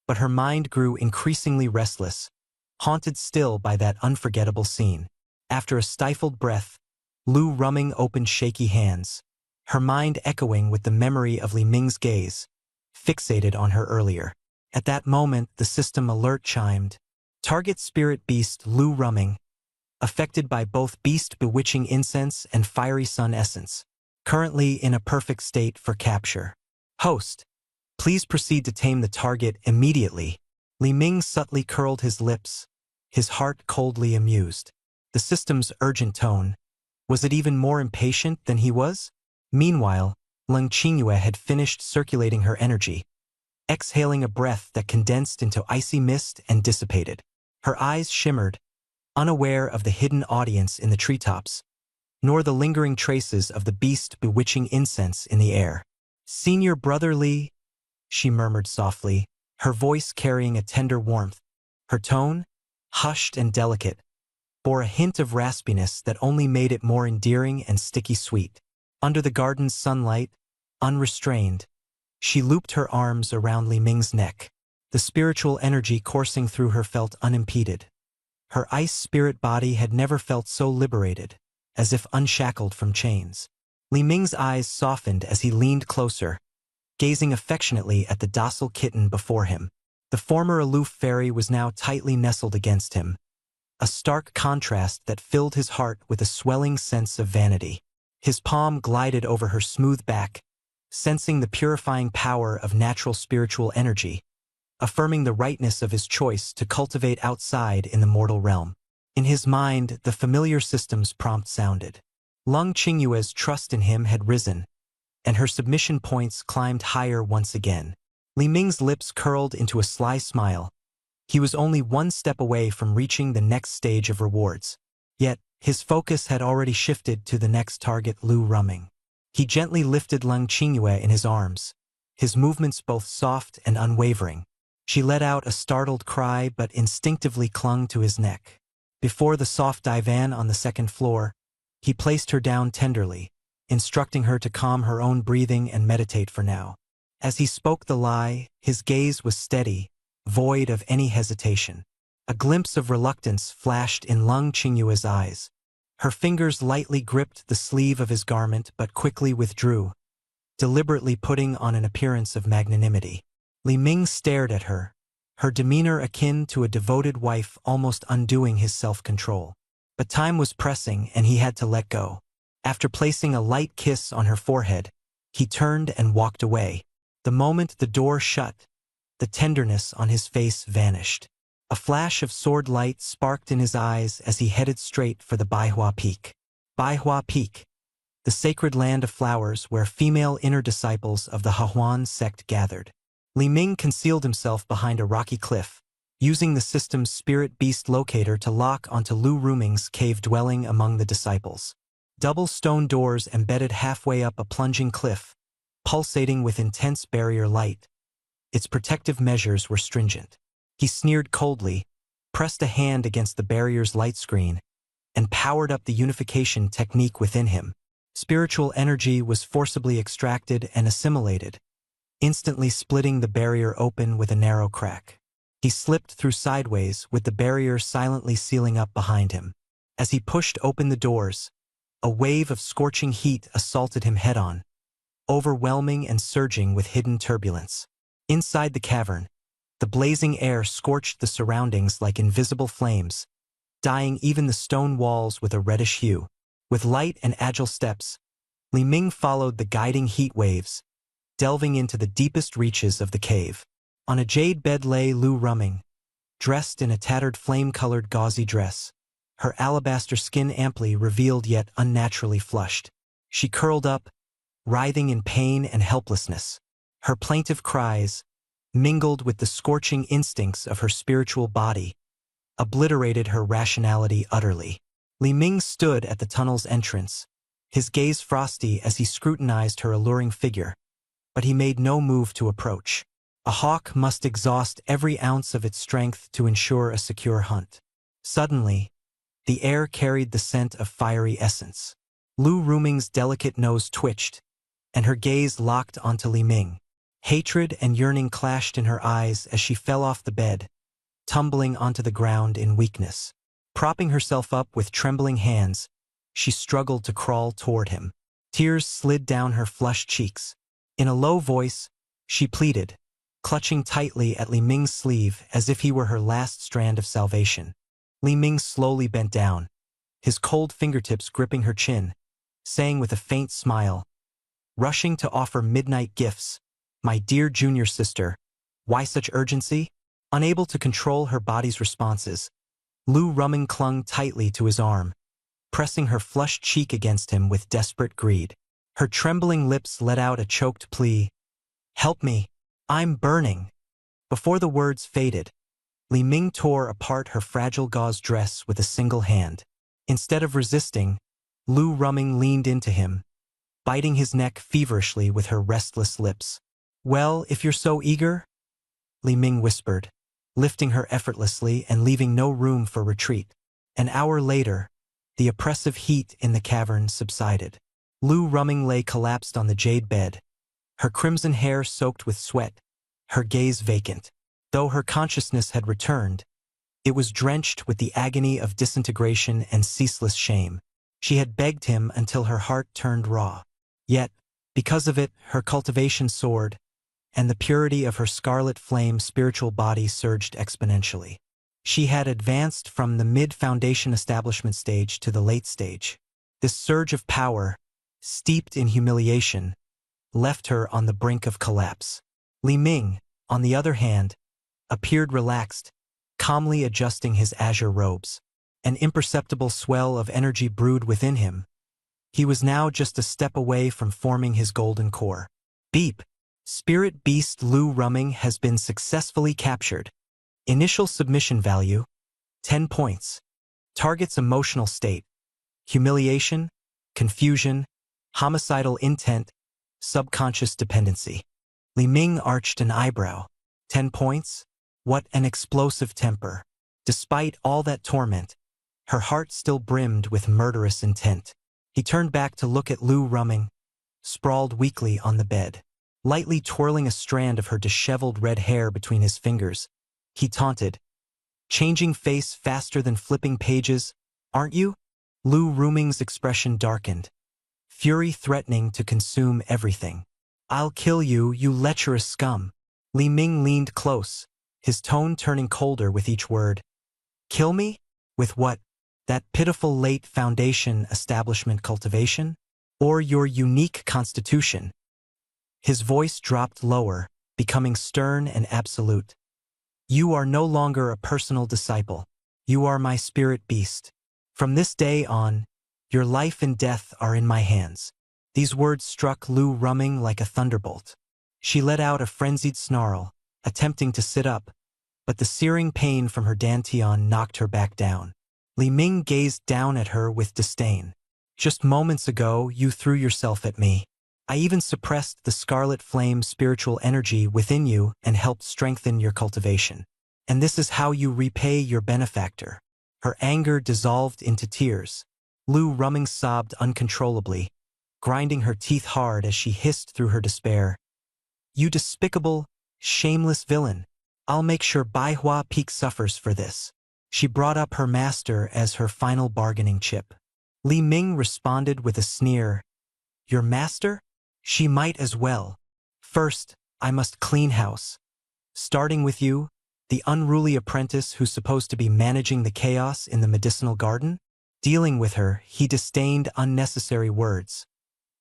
but her mind grew increasingly restless, haunted still by that unforgettable scene. After a stifled breath, Lu Ruming opened shaky hands, her mind echoing with the memory of Li Ming's gaze, fixated on her earlier. At that moment, the system alert chimed. Target spirit beast Lu Ruming, affected by both beast bewitching incense and fiery sun essence, currently in a perfect state for capture. Host, please proceed to tame the target immediately. Li Ming subtly curled his lips, his heart coldly amused. The system's urgent tone, was it even more impatient than he was? Meanwhile, Leng Qingyue had finished circulating her energy, exhaling a breath that condensed into icy mist and dissipated. Her eyes shimmered, unaware of the hidden audience in the treetops, nor the lingering traces of the beast bewitching incense in the air. Senior Brother Li, she murmured softly, her voice carrying a tender warmth. Her tone, hushed and delicate, bore a hint of raspiness that only made it more endearing and sticky sweet. Under the garden's sunlight, unrestrained, she looped her arms around Li Ming's neck. The spiritual energy coursing through her felt unimpeded. Her ice spirit body had never felt so liberated, as if unshackled from chains. Li Ming's eyes softened as he leaned closer, gazing affectionately at the docile kitten before him. The former aloof fairy was now tightly nestled against him, a stark contrast that filled his heart with a swelling sense of vanity. His palm glided over her smooth back, sensing the purifying power of natural spiritual energy, affirming the rightness of his choice to cultivate outside in the mortal realm. In his mind, the familiar system's prompt sounded. Leng Qingyue's trust in him had risen, and her submission points climbed higher once again. Li Ming's lips curled into a sly smile. He was only one step away from reaching the next stage of rewards. Yet, his focus had already shifted to the next target, Lu Ruming. He gently lifted Leng Qingyue in his arms, his movements both soft and unwavering. She let out a startled cry but instinctively clung to his neck. Before the soft divan on the second floor, he placed her down tenderly, instructing her to calm her own breathing and meditate for now. As he spoke the lie, his gaze was steady, void of any hesitation. A glimpse of reluctance flashed in Leng Qingyue's eyes. Her fingers lightly gripped the sleeve of his garment but quickly withdrew, deliberately putting on an appearance of magnanimity. Li Ming stared at her, her demeanor akin to a devoted wife almost undoing his self-control. But time was pressing and he had to let go. After placing a light kiss on her forehead, he turned and walked away. The moment the door shut, the tenderness on his face vanished. A flash of sword light sparked in his eyes as he headed straight for the Baihua Peak. Baihua Peak, the sacred land of flowers where female inner disciples of the Hahuan sect gathered. Li Ming concealed himself behind a rocky cliff, using the system's spirit beast locator to lock onto Lu Ruming's cave dwelling among the disciples. Double stone doors embedded halfway up a plunging cliff, pulsating with intense barrier light. Its protective measures were stringent. He sneered coldly, pressed a hand against the barrier's light screen, and powered up the unification technique within him. Spiritual energy was forcibly extracted and assimilated, instantly splitting the barrier open with a narrow crack. He slipped through sideways with the barrier silently sealing up behind him. As he pushed open the doors, a wave of scorching heat assaulted him head-on, overwhelming and surging with hidden turbulence. Inside the cavern, the blazing air scorched the surroundings like invisible flames, dyeing even the stone walls with a reddish hue. With light and agile steps, Li Ming followed the guiding heat waves, delving into the deepest reaches of the cave. On a jade bed lay Lu Rumming, dressed in a tattered flame-colored gauzy dress, her alabaster skin amply revealed yet unnaturally flushed. She curled up, writhing in pain and helplessness. Her plaintive cries, mingled with the scorching instincts of her spiritual body, obliterated her rationality utterly. Li Ming stood at the tunnel's entrance, his gaze frosty as he scrutinized her alluring figure, but he made no move to approach. A hawk must exhaust every ounce of its strength to ensure a secure hunt. Suddenly, the air carried the scent of fiery essence. Lu Ruming's delicate nose twitched, and her gaze locked onto Li Ming. Hatred and yearning clashed in her eyes as she fell off the bed, tumbling onto the ground in weakness. Propping herself up with trembling hands, she struggled to crawl toward him. Tears slid down her flushed cheeks. In a low voice, she pleaded, clutching tightly at Li Ming's sleeve as if he were her last strand of salvation. Li Ming slowly bent down, his cold fingertips gripping her chin, saying with a faint smile, "Rushing to offer midnight gifts, my dear junior sister, why such urgency?" Unable to control her body's responses, Lu Rumming clung tightly to his arm, pressing her flushed cheek against him with desperate greed. Her trembling lips let out a choked plea, "Help me, I'm burning." Before the words faded, Li Ming tore apart her fragile gauze dress with a single hand. Instead of resisting, Lu Rumming leaned into him, biting his neck feverishly with her restless lips. "Well, if you're so eager," Li Ming whispered, lifting her effortlessly and leaving no room for retreat. An hour later, the oppressive heat in the cavern subsided. Lu Rumming lay collapsed on the jade bed, her crimson hair soaked with sweat, her gaze vacant. Though her consciousness had returned, it was drenched with the agony of disintegration and ceaseless shame. She had begged him until her heart turned raw. Yet, because of it, her cultivation soared, and the purity of her scarlet flame spiritual body surged exponentially. She had advanced from the mid-foundation establishment stage to the late stage. This surge of power, steeped in humiliation, left her on the brink of collapse. Li Ming, on the other hand, appeared relaxed, calmly adjusting his azure robes. An imperceptible swell of energy brewed within him. He was now just a step away from forming his golden core. Beep! Spirit beast Lu Rumming has been successfully captured. Initial submission value, 10 points. Target's emotional state, humiliation, confusion, homicidal intent, subconscious dependency. Li Ming arched an eyebrow. 10 points? What an explosive temper. Despite all that torment, her heart still brimmed with murderous intent. He turned back to look at Lu Rumming, sprawled weakly on the bed. Lightly twirling a strand of her disheveled red hair between his fingers, he taunted, changing face faster than flipping pages, "Aren't you?" Lu Rumming's expression darkened, fury threatening to consume everything. "I'll kill you, you lecherous scum." Li Ming leaned close, his tone turning colder with each word. "Kill me? With what? That pitiful late foundation establishment cultivation? Or your unique constitution?" His voice dropped lower, becoming stern and absolute. "You are no longer a personal disciple. You are my spirit beast. From this day on, your life and death are in my hands." These words struck Lu Rumming like a thunderbolt. She let out a frenzied snarl, attempting to sit up, but the searing pain from her dantian knocked her back down. Li Ming gazed down at her with disdain. "Just moments ago, you threw yourself at me. I even suppressed the scarlet flame spiritual energy within you and helped strengthen your cultivation. And this is how you repay your benefactor." Her anger dissolved into tears. Lu Rumming sobbed uncontrollably, grinding her teeth hard as she hissed through her despair. "You despicable, shameless villain. I'll make sure Baihua Peak suffers for this." She brought up her master as her final bargaining chip. Li Ming responded with a sneer. "Your master? She might as well. First, I must clean house. Starting with you, the unruly apprentice who's supposed to be managing the chaos in the medicinal garden." Dealing with her, he disdained unnecessary words.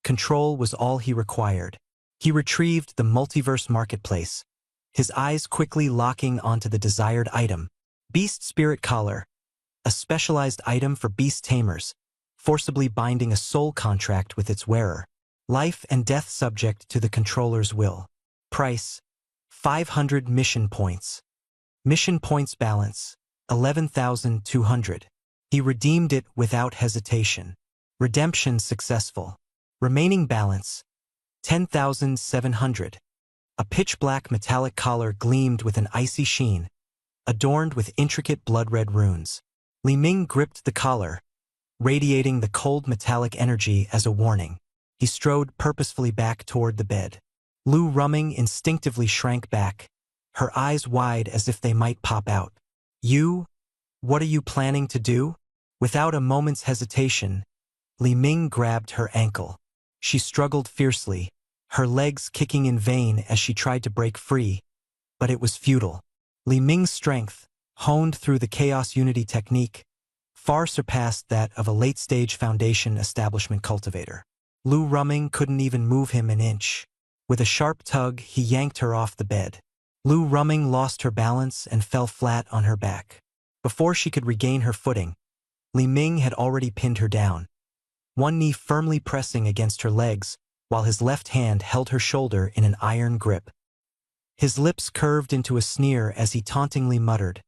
Control was all he required. He retrieved the multiverse marketplace, his eyes quickly locking onto the desired item. Beast Spirit Collar, a specialized item for beast tamers, forcibly binding a soul contract with its wearer. Life and death subject to the controller's will. Price, 500 mission points. Mission points balance, 11,200. He redeemed it without hesitation. Redemption successful. Remaining balance, 10,700. A pitch-black metallic collar gleamed with an icy sheen, adorned with intricate blood-red runes. Li Ming gripped the collar, radiating the cold metallic energy as a warning. He strode purposefully back toward the bed. Lu Rumming instinctively shrank back, her eyes wide as if they might pop out. "You? What are you planning to do?" Without a moment's hesitation, Li Ming grabbed her ankle. She struggled fiercely, her legs kicking in vain as she tried to break free, but it was futile. Li Ming's strength, honed through the Chaos Unity technique, far surpassed that of a late-stage Foundation establishment cultivator. Lu Rumming couldn't even move him an inch. With a sharp tug, he yanked her off the bed. Lu Rumming lost her balance and fell flat on her back. Before she could regain her footing, Li Ming had already pinned her down, one knee firmly pressing against her legs, while his left hand held her shoulder in an iron grip. His lips curved into a sneer as he tauntingly muttered,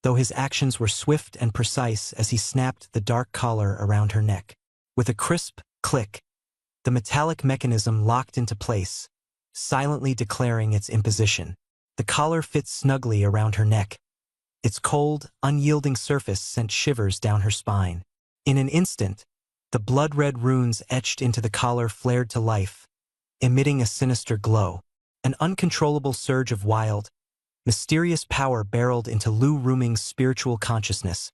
though his actions were swift and precise as he snapped the dark collar around her neck. With a crisp click, the metallic mechanism locked into place, silently declaring its imposition. The collar fit snugly around her neck. Its cold, unyielding surface sent shivers down her spine. In an instant, the blood-red runes etched into the collar flared to life, emitting a sinister glow. An uncontrollable surge of wild, mysterious power barreled into Lu Rumming's spiritual consciousness,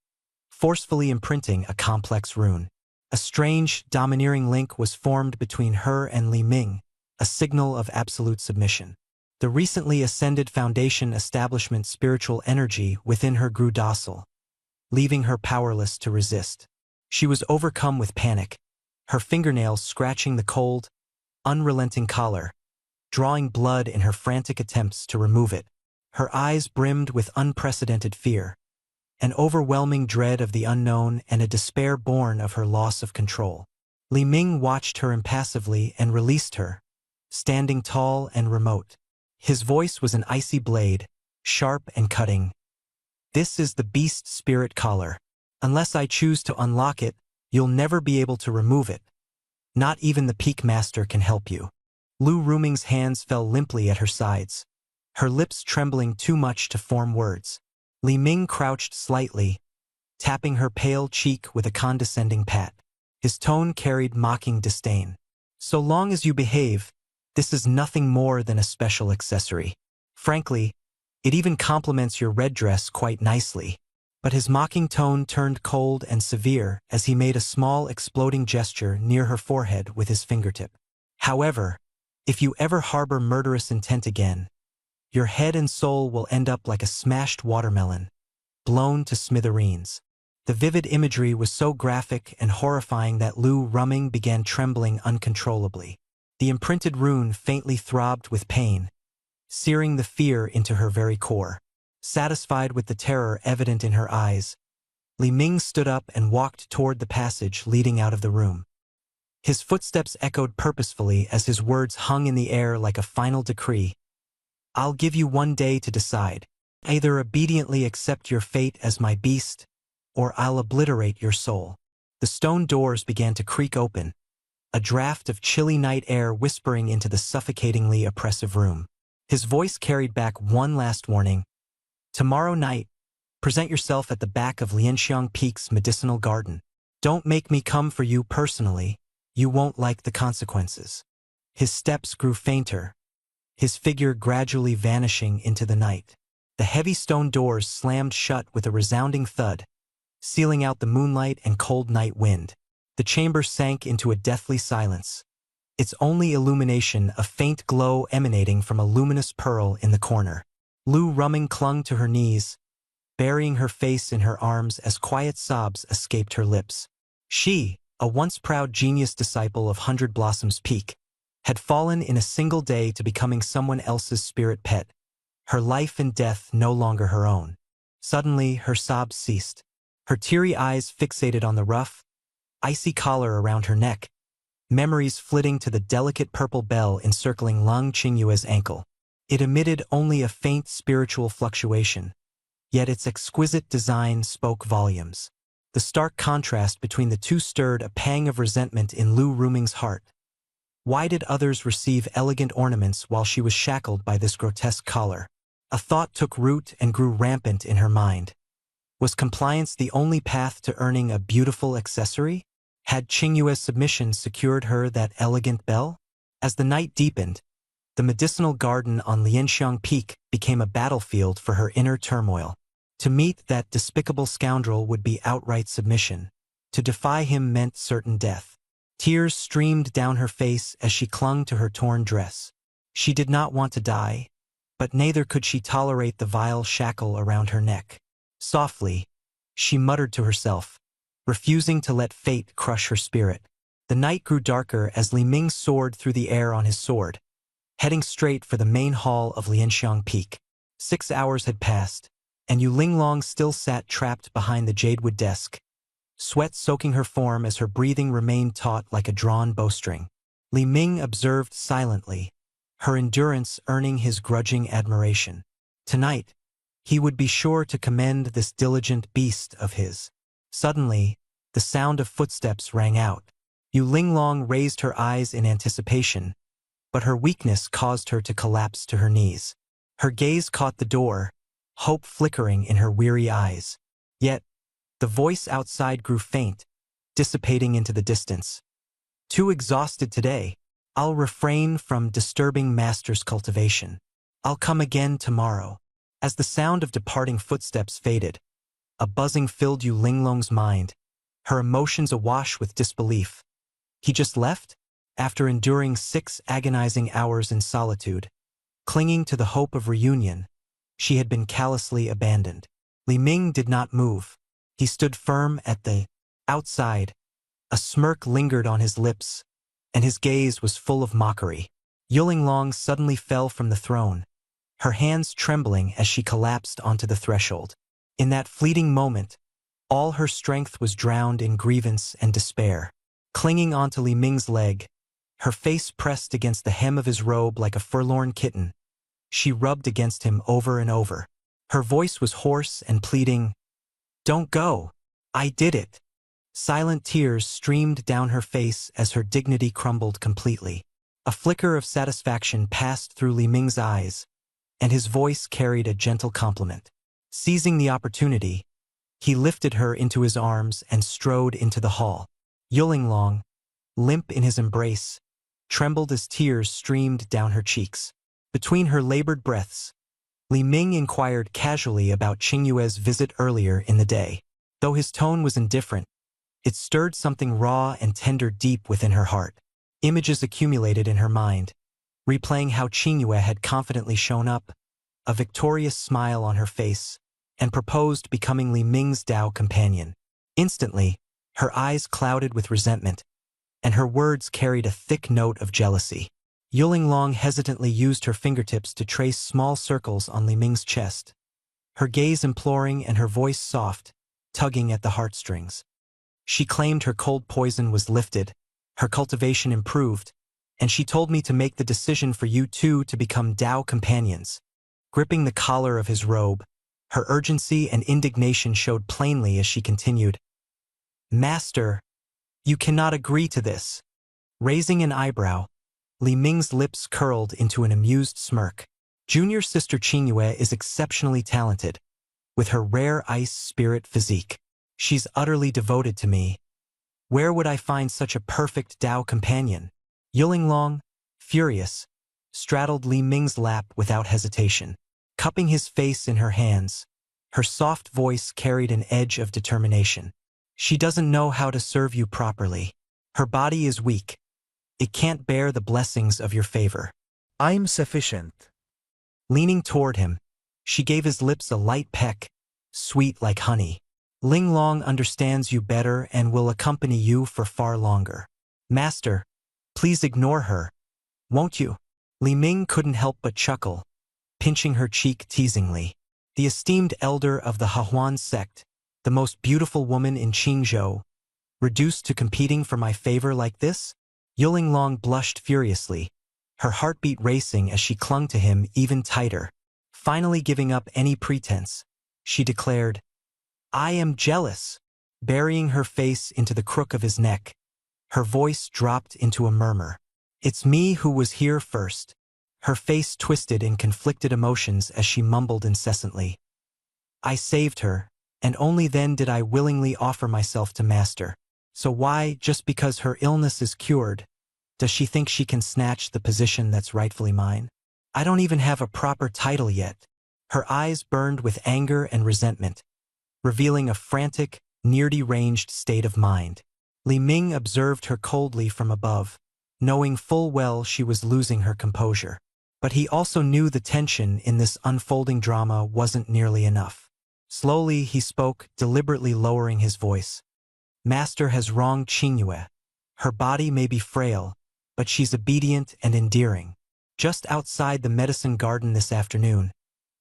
forcefully imprinting a complex rune. A strange, domineering link was formed between her and Li Ming, a signal of absolute submission. The recently ascended Foundation establishment spiritual energy within her grew docile, leaving her powerless to resist. She was overcome with panic, her fingernails scratching the cold, unrelenting collar, drawing blood in her frantic attempts to remove it. Her eyes brimmed with unprecedented fear, an overwhelming dread of the unknown and a despair born of her loss of control. Li Ming watched her impassively and released her, standing tall and remote. His voice was an icy blade, sharp and cutting. "This is the Beast Spirit Collar. Unless I choose to unlock it, you'll never be able to remove it. Not even the Peak Master can help you." Lu Rumming's hands fell limply at her sides, her lips trembling too much to form words. Li Ming crouched slightly, tapping her pale cheek with a condescending pat. His tone carried mocking disdain. "So long as you behave, this is nothing more than a special accessory. Frankly, it even complements your red dress quite nicely." But his mocking tone turned cold and severe as he made a small exploding gesture near her forehead with his fingertip. "However, if you ever harbor murderous intent again, your head and soul will end up like a smashed watermelon, blown to smithereens." The vivid imagery was so graphic and horrifying that Lu Rumming began trembling uncontrollably. The imprinted rune faintly throbbed with pain, searing the fear into her very core. Satisfied with the terror evident in her eyes, Li Ming stood up and walked toward the passage leading out of the room. His footsteps echoed purposefully as his words hung in the air like a final decree. "I'll give you one day to decide. Either obediently accept your fate as my beast, or I'll obliterate your soul." The stone doors began to creak open, a draft of chilly night air whispering into the suffocatingly oppressive room. His voice carried back one last warning. "Tomorrow night, present yourself at the back of Lianxiang Peak's medicinal garden. Don't make me come for you personally. You won't like the consequences." His steps grew fainter, his figure gradually vanishing into the night. The heavy stone doors slammed shut with a resounding thud, sealing out the moonlight and cold night wind. The chamber sank into a deathly silence, its only illumination a faint glow emanating from a luminous pearl in the corner. Lu Rumming clung to her knees, burying her face in her arms as quiet sobs escaped her lips. She, a once proud genius disciple of Hundred Blossoms Peak, had fallen in a single day to becoming someone else's spirit pet, her life and death no longer her own. Suddenly, her sobs ceased. Her teary eyes fixated on the rough, icy collar around her neck, memories flitting to the delicate purple bell encircling Lang Qingyue's ankle. It emitted only a faint spiritual fluctuation, yet its exquisite design spoke volumes. The stark contrast between the two stirred a pang of resentment in Lu Ruming's heart. Why did others receive elegant ornaments while she was shackled by this grotesque collar? A thought took root and grew rampant in her mind. Was compliance the only path to earning a beautiful accessory? Had Qingyue's submission secured her that elegant bell? As the night deepened, the medicinal garden on Lianxiang Peak became a battlefield for her inner turmoil. To meet that despicable scoundrel would be outright submission. To defy him meant certain death. Tears streamed down her face as she clung to her torn dress. She did not want to die, but neither could she tolerate the vile shackle around her neck. Softly, she muttered to herself, refusing to let fate crush her spirit. The night grew darker as Li Ming soared through the air on his sword, heading straight for the main hall of Lianxiang Peak. 6 hours had passed, and Yu Linglong still sat trapped behind the jadewood desk, sweat soaking her form as her breathing remained taut like a drawn bowstring. Li Ming observed silently, her endurance earning his grudging admiration. Tonight, he would be sure to commend this diligent beast of his. Suddenly, the sound of footsteps rang out. Yu Linglong raised her eyes in anticipation, but her weakness caused her to collapse to her knees. Her gaze caught the door, hope flickering in her weary eyes. Yet, the voice outside grew faint, dissipating into the distance. Too exhausted today, I'll refrain from disturbing Master's cultivation. I'll come again tomorrow. As the sound of departing footsteps faded, a buzzing filled Yu Linglong's mind, her emotions awash with disbelief. He just left? After enduring 6 agonizing hours in solitude, clinging to the hope of reunion, she had been callously abandoned. Li Ming did not move. He stood firm at the outside. A smirk lingered on his lips, and his gaze was full of mockery. Yu Linglong suddenly fell from the throne, her hands trembling as she collapsed onto the threshold. In that fleeting moment, all her strength was drowned in grievance and despair. Clinging onto Li Ming's leg, her face pressed against the hem of his robe like a forlorn kitten, she rubbed against him over and over. Her voice was hoarse and pleading, "Don't go. I did it." Silent tears streamed down her face as her dignity crumbled completely. A flicker of satisfaction passed through Li Ming's eyes, and his voice carried a gentle compliment. Seizing the opportunity, he lifted her into his arms and strode into the hall. Yu Linglong, limp in his embrace, trembled as tears streamed down her cheeks. Between her labored breaths, Li Ming inquired casually about Qingyue's visit earlier in the day. Though his tone was indifferent, it stirred something raw and tender deep within her heart. Images accumulated in her mind, replaying how Qingyue had confidently shown up, a victorious smile on her face, and proposed becoming Li Ming's Dao companion. Instantly, her eyes clouded with resentment, and her words carried a thick note of jealousy. Yu Linglong hesitantly used her fingertips to trace small circles on Li Ming's chest, her gaze imploring and her voice soft, tugging at the heartstrings. She claimed her cold poison was lifted, her cultivation improved, and she told me to make the decision for you two to become Dao companions. Gripping the collar of his robe, her urgency and indignation showed plainly as she continued, "Master, you cannot agree to this." Raising an eyebrow, Li Ming's lips curled into an amused smirk. Junior sister Qingyue is exceptionally talented, with her rare ice spirit physique. She's utterly devoted to me. Where would I find such a perfect Dao companion? Yu Linglong, furious, straddled Li Ming's lap without hesitation. Cupping his face in her hands, her soft voice carried an edge of determination. She doesn't know how to serve you properly. Her body is weak. It can't bear the blessings of your favor. I'm sufficient. Leaning toward him, she gave his lips a light peck, sweet like honey. Linglong understands you better and will accompany you for far longer. Master, please ignore her. Won't you? Li Ming couldn't help but chuckle, pinching her cheek teasingly. The esteemed elder of the Hahuan sect, the most beautiful woman in Qingzhou, reduced to competing for my favor like this? Yulinglong blushed furiously, her heartbeat racing as she clung to him even tighter. Finally giving up any pretense, she declared, "I am jealous." Burying her face into the crook of his neck, her voice dropped into a murmur. "It's me who was here first." Her face twisted in conflicted emotions as she mumbled incessantly. "I saved her, and only then did I willingly offer myself to Master. So why, just because her illness is cured, does she think she can snatch the position that's rightfully mine? I don't even have a proper title yet." Her eyes burned with anger and resentment, revealing a frantic, near-deranged state of mind. Li Ming observed her coldly from above, knowing full well she was losing her composure. But he also knew the tension in this unfolding drama wasn't nearly enough. Slowly he spoke, deliberately lowering his voice. "Master has wronged Qingyue. Her body may be frail, but she's obedient and endearing. Just outside the medicine garden this afternoon,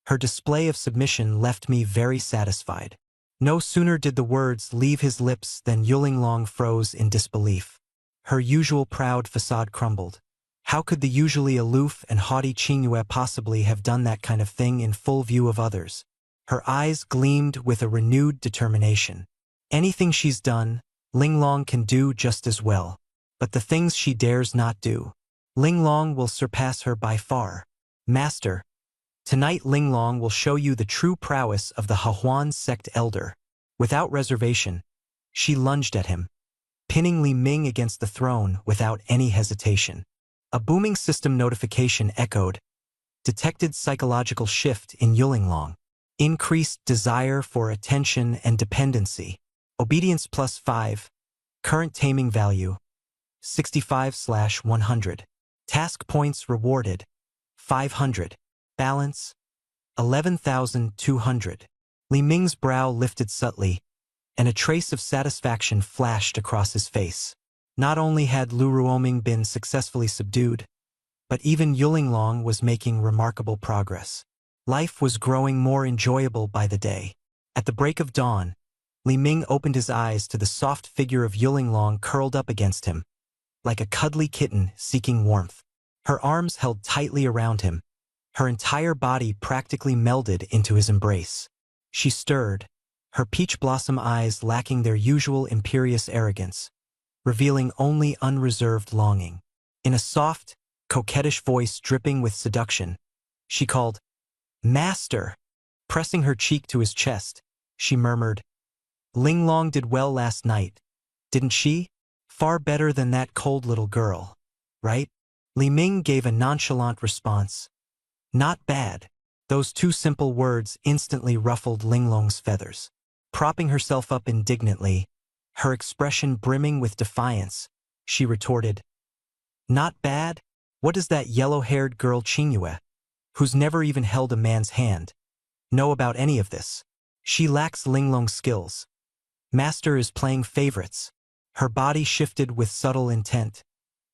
her display of submission left me very satisfied." No sooner did the words leave his lips than Yulinglong froze in disbelief. Her usual proud facade crumbled. How could the usually aloof and haughty Qingyue possibly have done that kind of thing in full view of others? Her eyes gleamed with a renewed determination. Anything she's done, Linglong can do just as well. But the things she dares not do, Linglong will surpass her by far. "Master, tonight Linglong will show you the true prowess of the Hahuan sect elder." Without reservation, she lunged at him, pinning Li Ming against the throne without any hesitation. A booming system notification echoed, detected psychological shift in Yulinglong, increased desire for attention and dependency, obedience +5, current taming value, 65/100, task points rewarded, 500, balance, 11,200. Li Ming's brow lifted subtly, and a trace of satisfaction flashed across his face. Not only had Lu Ruoming been successfully subdued, but even Yulinglong was making remarkable progress. Life was growing more enjoyable by the day. At the break of dawn, Li Ming opened his eyes to the soft figure of Yulinglong curled up against him, like a cuddly kitten seeking warmth. Her arms held tightly around him, her entire body practically melded into his embrace. She stirred, her peach blossom eyes lacking their usual imperious arrogance, revealing only unreserved longing. In a soft, coquettish voice dripping with seduction, she called, "Master!" Pressing her cheek to his chest, she murmured, "Linglong did well last night, didn't she? Far better than that cold little girl, right?" Li Ming gave a nonchalant response. "Not bad." Those two simple words instantly ruffled Linglong's feathers. Propping herself up indignantly, her expression brimming with defiance, she retorted, "Not bad? What does that yellow-haired girl Qingyue, who's never even held a man's hand, know about any of this? She lacks Linglong's skills. Master is playing favorites." Her body shifted with subtle intent,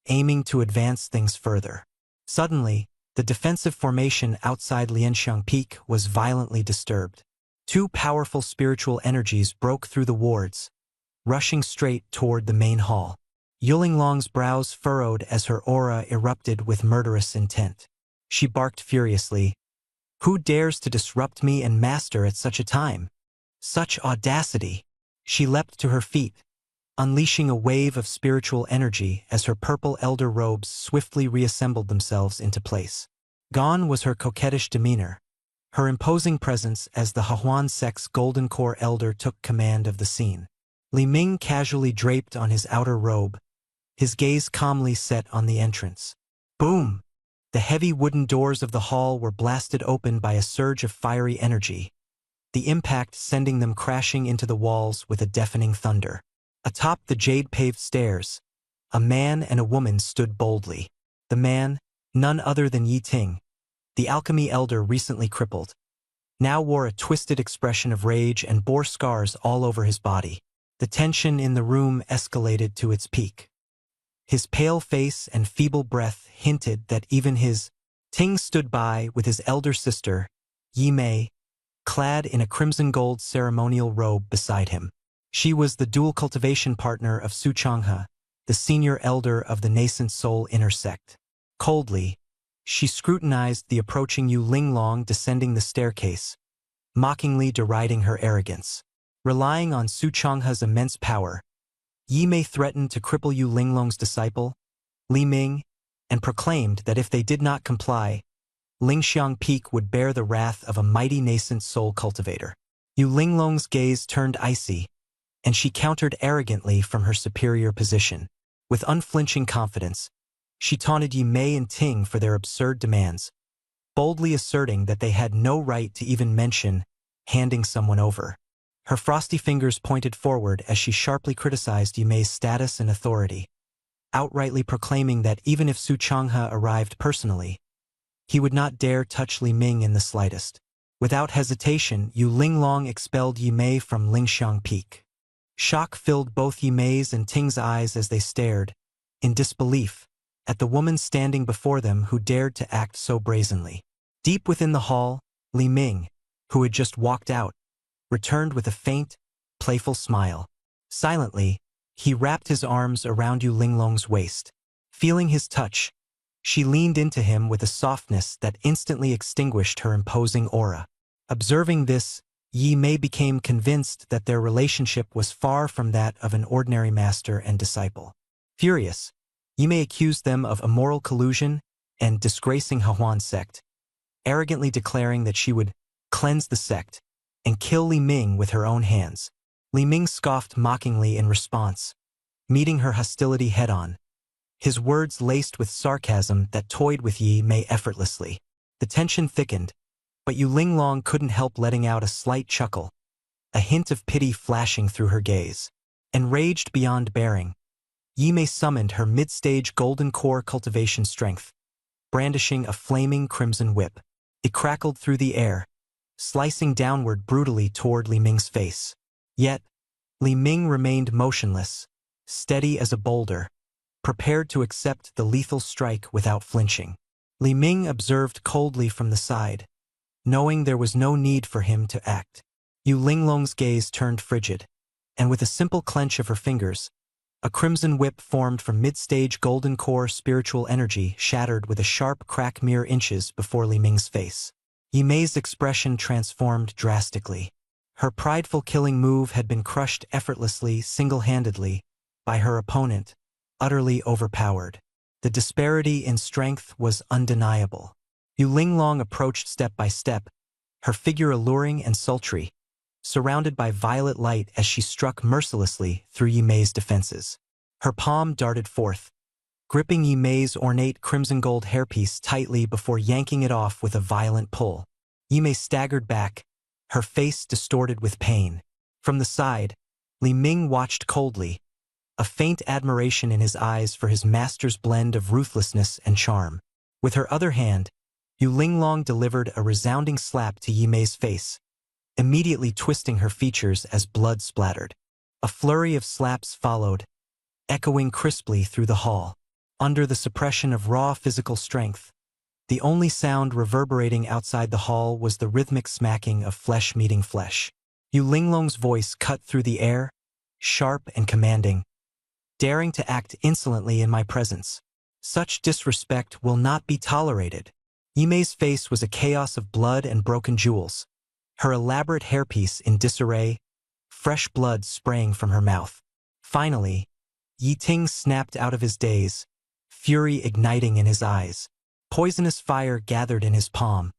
aiming to advance things further. Suddenly, the defensive formation outside Lianxiang Peak was violently disturbed. Two powerful spiritual energies broke through the wards, rushing straight toward the main hall. Yulinglong's brows furrowed as her aura erupted with murderous intent. She barked furiously, "Who dares to disrupt me and Master at such a time? Such audacity!" She leapt to her feet, unleashing a wave of spiritual energy as her purple elder robes swiftly reassembled themselves into place. Gone was her coquettish demeanor. Her imposing presence as the Hahuan sect's Golden Core elder took command of the scene. Li Ming casually draped on his outer robe, his gaze calmly set on the entrance. Boom! The heavy wooden doors of the hall were blasted open by a surge of fiery energy, the impact sending them crashing into the walls with a deafening thunder. Atop the jade-paved stairs, a man and a woman stood boldly. The man, none other than Yi Ting, the alchemy elder recently crippled, now wore a twisted expression of rage and bore scars all over his body. The tension in the room escalated to its peak. His pale face and feeble breath hinted that even his Ting stood by with his elder sister, Yi Mei, clad in a crimson gold ceremonial robe beside him. She was the dual cultivation partner of Su Changhe, the senior elder of the nascent soul inner sect. Coldly, she scrutinized the approaching Yu Linglong descending the staircase, mockingly deriding her arrogance. Relying on Su Changhe's immense power, Yi Mei threatened to cripple Yu Linglong's disciple, Li Ming, and proclaimed that if they did not comply, Lingxiang Peak would bear the wrath of a mighty nascent soul cultivator. Yu Linglong's gaze turned icy, and she countered arrogantly from her superior position. With unflinching confidence, she taunted Yi Mei and Ting for their absurd demands, boldly asserting that they had no right to even mention handing someone over. Her frosty fingers pointed forward as she sharply criticized Yi Mei's status and authority, outrightly proclaiming that even if Su Changhe arrived personally, he would not dare touch Li Ming in the slightest. Without hesitation, Yu Linglong expelled Yi Mei from Lingxiang Peak. Shock filled both Yi Mei's and Ting's eyes as they stared, in disbelief, at the woman standing before them who dared to act so brazenly. Deep within the hall, Li Ming, who had just walked out, returned with a faint, playful smile. Silently, he wrapped his arms around Yu Linglong's waist. Feeling his touch, she leaned into him with a softness that instantly extinguished her imposing aura. Observing this, Yi Mei became convinced that their relationship was far from that of an ordinary master and disciple. Furious, Yi Mei accused them of immoral collusion and disgracing Hehuan's sect, arrogantly declaring that she would cleanse the sect and kill Li Ming with her own hands. Li Ming scoffed mockingly in response, meeting her hostility head-on, his words laced with sarcasm that toyed with Yi Mei effortlessly. The tension thickened, but Yu Linglong couldn't help letting out a slight chuckle, a hint of pity flashing through her gaze. Enraged beyond bearing, Yi Mei summoned her mid-stage golden core cultivation strength, brandishing a flaming crimson whip. It crackled through the air, slicing downward brutally toward Li Ming's face. Yet, Li Ming remained motionless, steady as a boulder, prepared to accept the lethal strike without flinching. Li Ming observed coldly from the side, knowing there was no need for him to act. Yu Linglong's gaze turned frigid, and with a simple clench of her fingers, a crimson whip formed from mid-stage golden core spiritual energy shattered with a sharp crack mere inches before Li Ming's face. Yi Mei's expression transformed drastically. Her prideful killing move had been crushed effortlessly, single-handedly, by her opponent, utterly overpowered. The disparity in strength was undeniable. Yu Linglong approached step by step, her figure alluring and sultry, surrounded by violet light as she struck mercilessly through Yi Mei's defenses. Her palm darted forth, gripping Yi Mei's ornate crimson gold hairpiece tightly before yanking it off with a violent pull. Yi Mei staggered back, her face distorted with pain. From the side, Li Ming watched coldly, a faint admiration in his eyes for his master's blend of ruthlessness and charm. With her other hand, Yu Linglong delivered a resounding slap to Yi Mei's face, immediately twisting her features as blood splattered. A flurry of slaps followed, echoing crisply through the hall. Under the suppression of raw physical strength, the only sound reverberating outside the hall was the rhythmic smacking of flesh meeting flesh. Yu Linglong's voice cut through the air, sharp and commanding. Daring to act insolently in my presence. Such disrespect will not be tolerated. Yi Mei's face was a chaos of blood and broken jewels, her elaborate hairpiece in disarray, fresh blood spraying from her mouth. Finally, Yi Ting snapped out of his daze, fury igniting in his eyes. Poisonous fire gathered in his palm,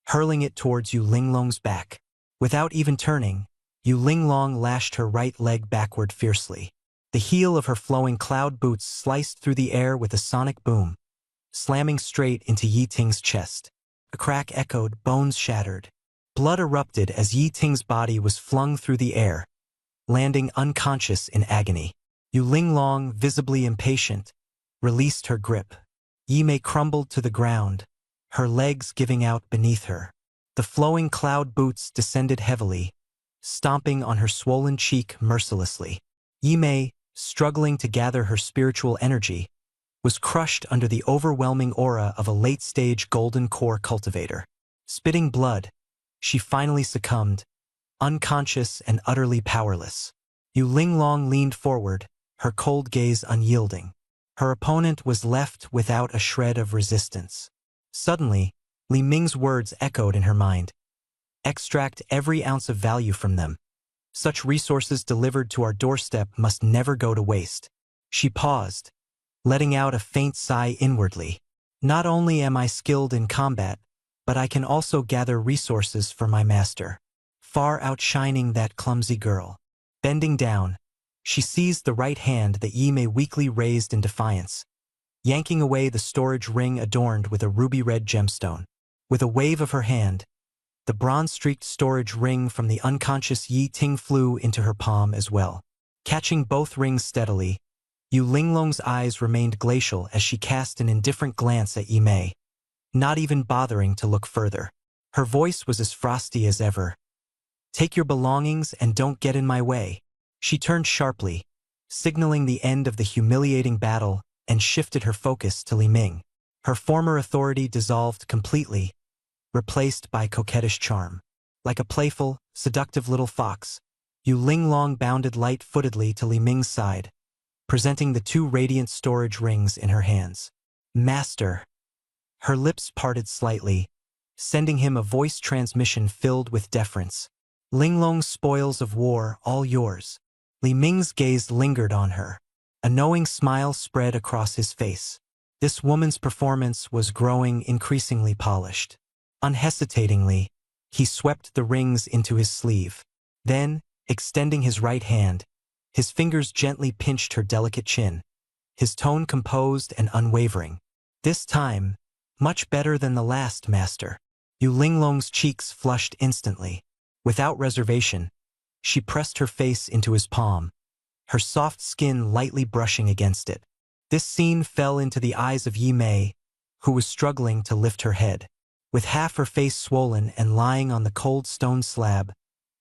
hurling it towards Yu Linglong's back. Without even turning, Yu Linglong lashed her right leg backward fiercely. The heel of her flowing cloud boots sliced through the air with a sonic boom, slamming straight into Yi Ting's chest. A crack echoed, bones shattered. Blood erupted as Yi Ting's body was flung through the air, landing unconscious in agony. Yu Linglong, visibly impatient, released her grip. Yi Mei crumbled to the ground, her legs giving out beneath her. The flowing cloud boots descended heavily, stomping on her swollen cheek mercilessly. Yi Mei, struggling to gather her spiritual energy, was crushed under the overwhelming aura of a late-stage golden core cultivator. Spitting blood, she finally succumbed, unconscious and utterly powerless. Yu Linglong leaned forward, her cold gaze unyielding. Her opponent was left without a shred of resistance. Suddenly, Li Ming's words echoed in her mind. Extract every ounce of value from them. Such resources delivered to our doorstep must never go to waste. She paused, letting out a faint sigh inwardly. Not only am I skilled in combat, but I can also gather resources for my master, far outshining that clumsy girl. Bending down, she seized the right hand that Yi Mei weakly raised in defiance, yanking away the storage ring adorned with a ruby-red gemstone. With a wave of her hand, the bronze-streaked storage ring from the unconscious Yi Ting flew into her palm as well. Catching both rings steadily, Yu Linglong's eyes remained glacial as she cast an indifferent glance at Yi Mei, not even bothering to look further. Her voice was as frosty as ever. "Take your belongings and don't get in my way." She turned sharply, signaling the end of the humiliating battle, and shifted her focus to Li Ming. Her former authority dissolved completely, replaced by coquettish charm. Like a playful, seductive little fox, Yu Linglong bounded light-footedly to Li Ming's side, presenting the two radiant storage rings in her hands. "Master." Her lips parted slightly, sending him a voice transmission filled with deference. "Linglong's spoils of war, all yours." Li Ming's gaze lingered on her. A knowing smile spread across his face. This woman's performance was growing increasingly polished. Unhesitatingly, he swept the rings into his sleeve. Then, extending his right hand, his fingers gently pinched her delicate chin, his tone composed and unwavering. "This time, much better than the last, master." Yu Linglong's cheeks flushed instantly. Without reservation, she pressed her face into his palm, her soft skin lightly brushing against it. This scene fell into the eyes of Yi Mei, who was struggling to lift her head. With half her face swollen and lying on the cold stone slab,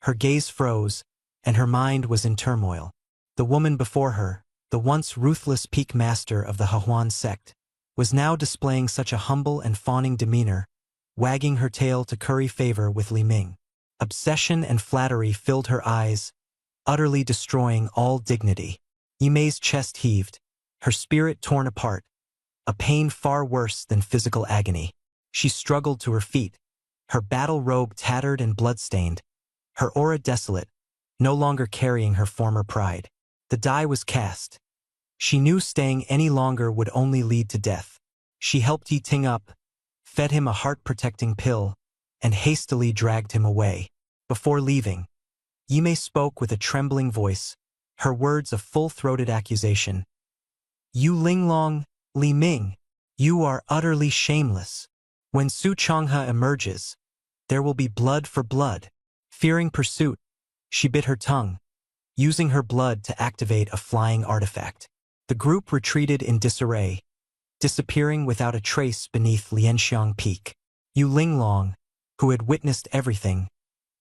her gaze froze, and her mind was in turmoil. The woman before her, the once ruthless peak master of the Hahuan sect, was now displaying such a humble and fawning demeanor, wagging her tail to curry favor with Li Ming. Obsession and flattery filled her eyes, utterly destroying all dignity. Yi Mei's chest heaved, her spirit torn apart, a pain far worse than physical agony. She struggled to her feet, her battle robe tattered and bloodstained, her aura desolate, no longer carrying her former pride. The die was cast. She knew staying any longer would only lead to death. She helped Yi Ting up, fed him a heart-protecting pill, and hastily dragged him away. Before leaving, Yi Mei spoke with a trembling voice, her words a full-throated accusation. "Yu Linglong, Li Ming, you are utterly shameless. When Su Changhe emerges, there will be blood for blood." Fearing pursuit, she bit her tongue, using her blood to activate a flying artifact. The group retreated in disarray, disappearing without a trace beneath Lianxiang Peak. Yu Linglong, who had witnessed everything,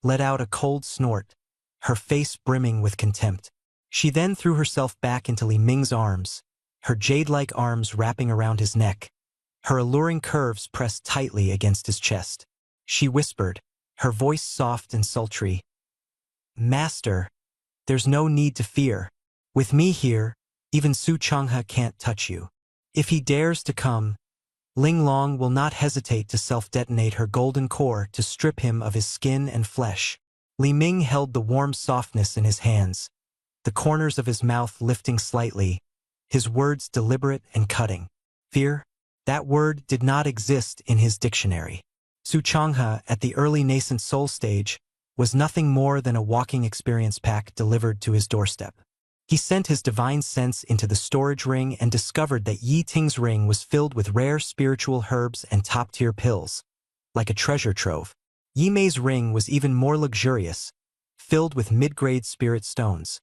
let out a cold snort, her face brimming with contempt. She then threw herself back into Li Ming's arms, her jade-like arms wrapping around his neck, her alluring curves pressed tightly against his chest. She whispered, her voice soft and sultry, "Master, there's no need to fear. With me here, even Su Changhe can't touch you. If he dares to come, Linglong will not hesitate to self-detonate her golden core to strip him of his skin and flesh." Li Ming held the warm softness in his hands, the corners of his mouth lifting slightly, his words deliberate and cutting. Fear? That word did not exist in his dictionary. Su Changhe, at the early nascent soul stage, was nothing more than a walking experience pack delivered to his doorstep. He sent his divine sense into the storage ring and discovered that Yi Ting's ring was filled with rare spiritual herbs and top-tier pills, like a treasure trove. Yi Mei's ring was even more luxurious, filled with mid-grade spirit stones,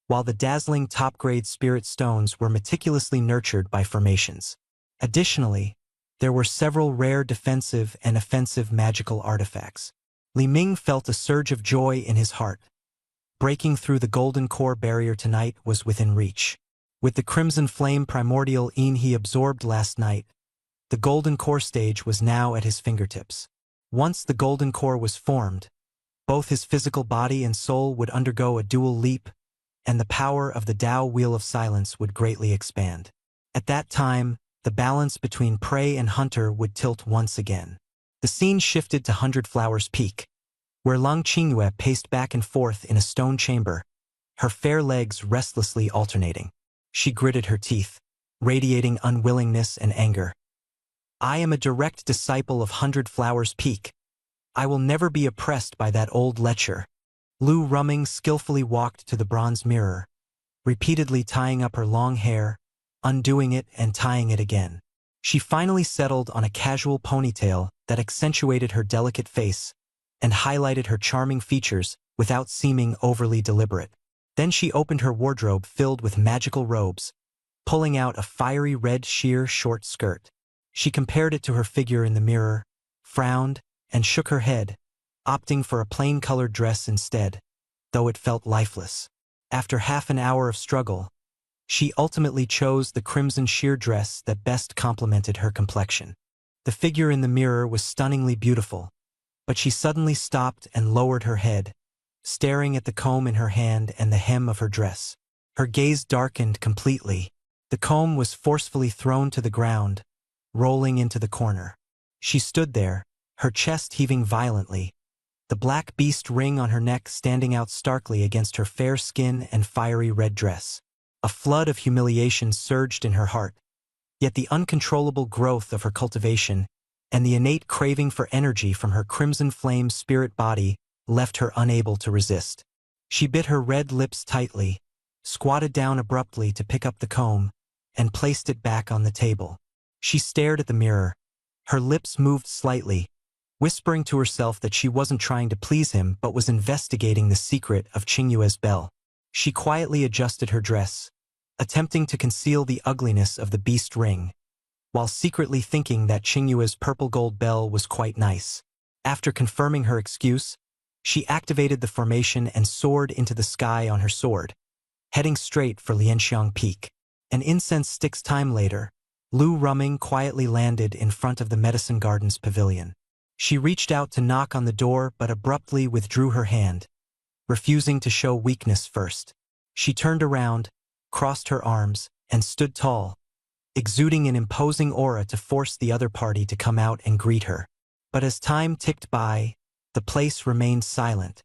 while the dazzling top-grade spirit stones were meticulously nurtured by formations. Additionally, there were several rare defensive and offensive magical artifacts. Li Ming felt a surge of joy in his heart. Breaking through the golden core barrier tonight was within reach. With the crimson flame primordial een he absorbed last night, the golden core stage was now at his fingertips. Once the golden core was formed, both his physical body and soul would undergo a dual leap, and the power of the Tao Wheel of Silence would greatly expand. At that time, the balance between prey and hunter would tilt once again. The scene shifted to Hundred Flowers Peak, where Lang Qingyue paced back and forth in a stone chamber, her fair legs restlessly alternating. She gritted her teeth, radiating unwillingness and anger. I am a direct disciple of Hundred Flowers Peak. I will never be oppressed by that old lecher. Lu Ruming skillfully walked to the bronze mirror, repeatedly tying up her long hair, undoing it and tying it again. She finally settled on a casual ponytail that accentuated her delicate face and highlighted her charming features without seeming overly deliberate. Then she opened her wardrobe filled with magical robes, pulling out a fiery red sheer short skirt. She compared it to her figure in the mirror, frowned, and shook her head, opting for a plain-colored dress instead, though it felt lifeless. After half an hour of struggle, she ultimately chose the crimson sheer dress that best complemented her complexion. The figure in the mirror was stunningly beautiful, but she suddenly stopped and lowered her head, staring at the comb in her hand and the hem of her dress. Her gaze darkened completely. The comb was forcefully thrown to the ground, rolling into the corner. She stood there, her chest heaving violently, the black beast ring on her neck standing out starkly against her fair skin and fiery red dress. A flood of humiliation surged in her heart, yet the uncontrollable growth of her cultivation and the innate craving for energy from her crimson flame spirit body left her unable to resist. She bit her red lips tightly, squatted down abruptly to pick up the comb, and placed it back on the table. She stared at the mirror. Her lips moved slightly, whispering to herself that she wasn't trying to please him but was investigating the secret of Qingyue's bell. She quietly adjusted her dress, attempting to conceal the ugliness of the beast ring, while secretly thinking that Qingyue's purple gold bell was quite nice. After confirming her excuse, she activated the formation and soared into the sky on her sword, heading straight for Lianxiang Peak. An incense stick's time later, Lu Ruming quietly landed in front of the Medicine Garden's pavilion. She reached out to knock on the door but abruptly withdrew her hand, refusing to show weakness first. She turned around, crossed her arms, and stood tall, exuding an imposing aura to force the other party to come out and greet her. But as time ticked by, the place remained silent,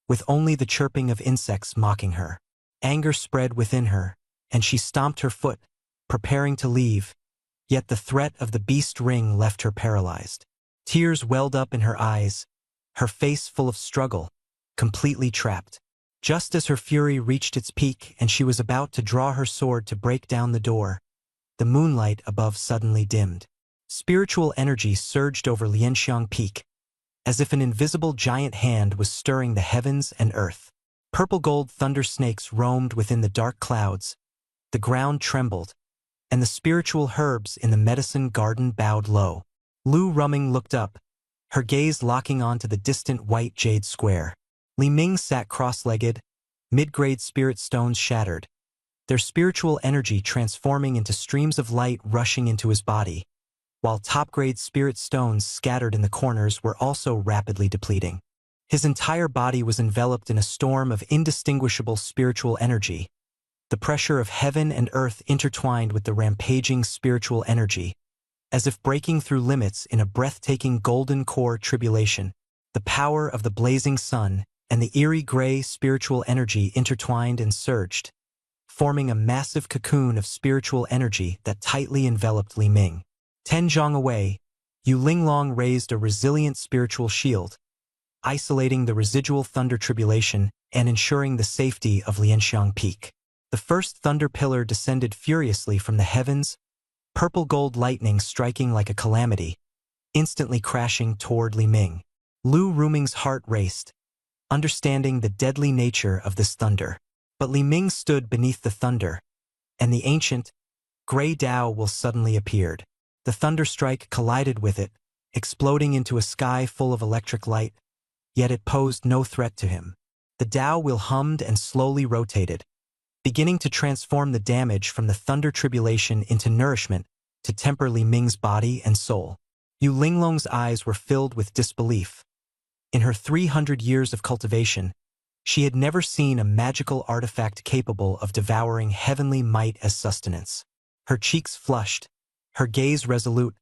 with only the chirping of insects mocking her. Anger spread within her, and she stomped her foot, preparing to leave, yet the threat of the beast ring left her paralyzed. Tears welled up in her eyes, her face full of struggle, completely trapped. Just as her fury reached its peak and she was about to draw her sword to break down the door, the moonlight above suddenly dimmed. Spiritual energy surged over Lianxiang Peak, as if an invisible giant hand was stirring the heavens and earth. Purple gold thunder snakes roamed within the dark clouds, the ground trembled, and the spiritual herbs in the medicine garden bowed low. Lu Ruming looked up, her gaze locking onto the distant white jade square. Li Ming sat cross-legged, mid-grade spirit stones shattered, their spiritual energy transforming into streams of light rushing into his body, while top-grade spirit stones scattered in the corners were also rapidly depleting. His entire body was enveloped in a storm of indistinguishable spiritual energy, the pressure of heaven and earth intertwined with the rampaging spiritual energy, as if breaking through limits in a breathtaking golden core tribulation. The power of the blazing sun and the eerie gray spiritual energy intertwined and surged, forming a massive cocoon of spiritual energy that tightly enveloped Li Ming. 10 zhang away, Yu Linglong raised a resilient spiritual shield, isolating the residual thunder tribulation and ensuring the safety of Lianxiang Peak. The first thunder pillar descended furiously from the heavens, purple gold lightning striking like a calamity, instantly crashing toward Li Ming. Lu Ruming's heart raced, understanding the deadly nature of this thunder. But Li Ming stood beneath the thunder, and the ancient, gray Tao will suddenly appeared. The thunderstrike collided with it, exploding into a sky full of electric light, yet it posed no threat to him. The Tao will hummed and slowly rotated, beginning to transform the damage from the thunder tribulation into nourishment to temper Li Ming's body and soul. Yu Linglong's eyes were filled with disbelief. In her 300 years of cultivation, she had never seen a magical artifact capable of devouring heavenly might as sustenance. Her cheeks flushed, her gaze resolute,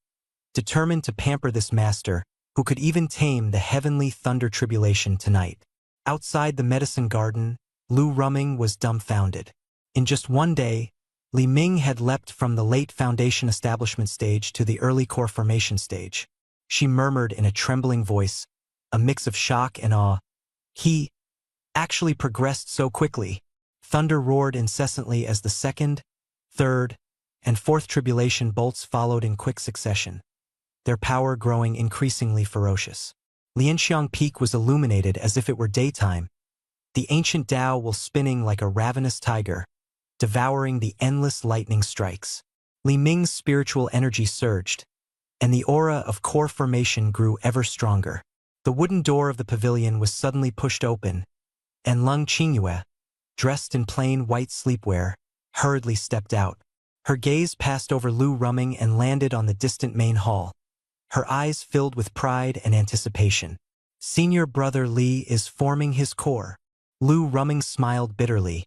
determined to pamper this master who could even tame the heavenly thunder tribulation tonight. Outside the medicine garden, Lu Ruming was dumbfounded. In just one day, Li Ming had leapt from the late foundation establishment stage to the early core formation stage. She murmured in a trembling voice, a mix of shock and awe, "He actually progressed so quickly." Thunder roared incessantly as the second, third, and fourth tribulation bolts followed in quick succession, their power growing increasingly ferocious. Lianxiang Peak was illuminated as if it were daytime, the ancient Tao while spinning like a ravenous tiger, devouring the endless lightning strikes. Li Ming's spiritual energy surged, and the aura of core formation grew ever stronger. The wooden door of the pavilion was suddenly pushed open, and Lung Qingyue, dressed in plain white sleepwear, hurriedly stepped out. Her gaze passed over Lu Ruming and landed on the distant main hall, her eyes filled with pride and anticipation. "Senior brother Li is forming his core." Lu Ruming smiled bitterly,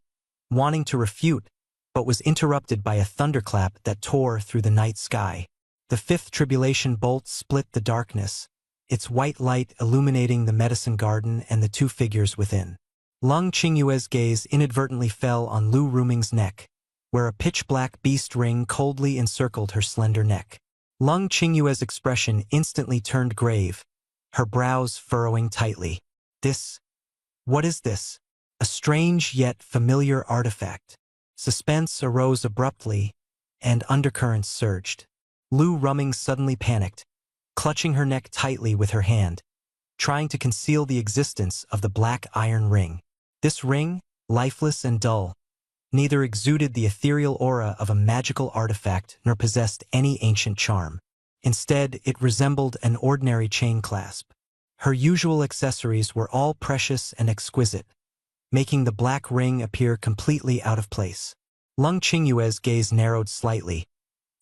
wanting to refute, but was interrupted by a thunderclap that tore through the night sky. The fifth tribulation bolt split the darkness, its white light illuminating the medicine garden and the two figures within. Lung Qingyue's gaze inadvertently fell on Lu Ruming's neck, where a pitch-black beast ring coldly encircled her slender neck. Lung Qingyue's expression instantly turned grave, her brows furrowing tightly. What is this? A strange yet familiar artifact. Suspense arose abruptly, and undercurrents surged. Lu Ruming suddenly panicked, clutching her neck tightly with her hand, trying to conceal the existence of the black iron ring. This ring, lifeless and dull, neither exuded the ethereal aura of a magical artifact nor possessed any ancient charm. Instead, it resembled an ordinary chain clasp. Her usual accessories were all precious and exquisite, making the black ring appear completely out of place. Lung Qingyue's gaze narrowed slightly,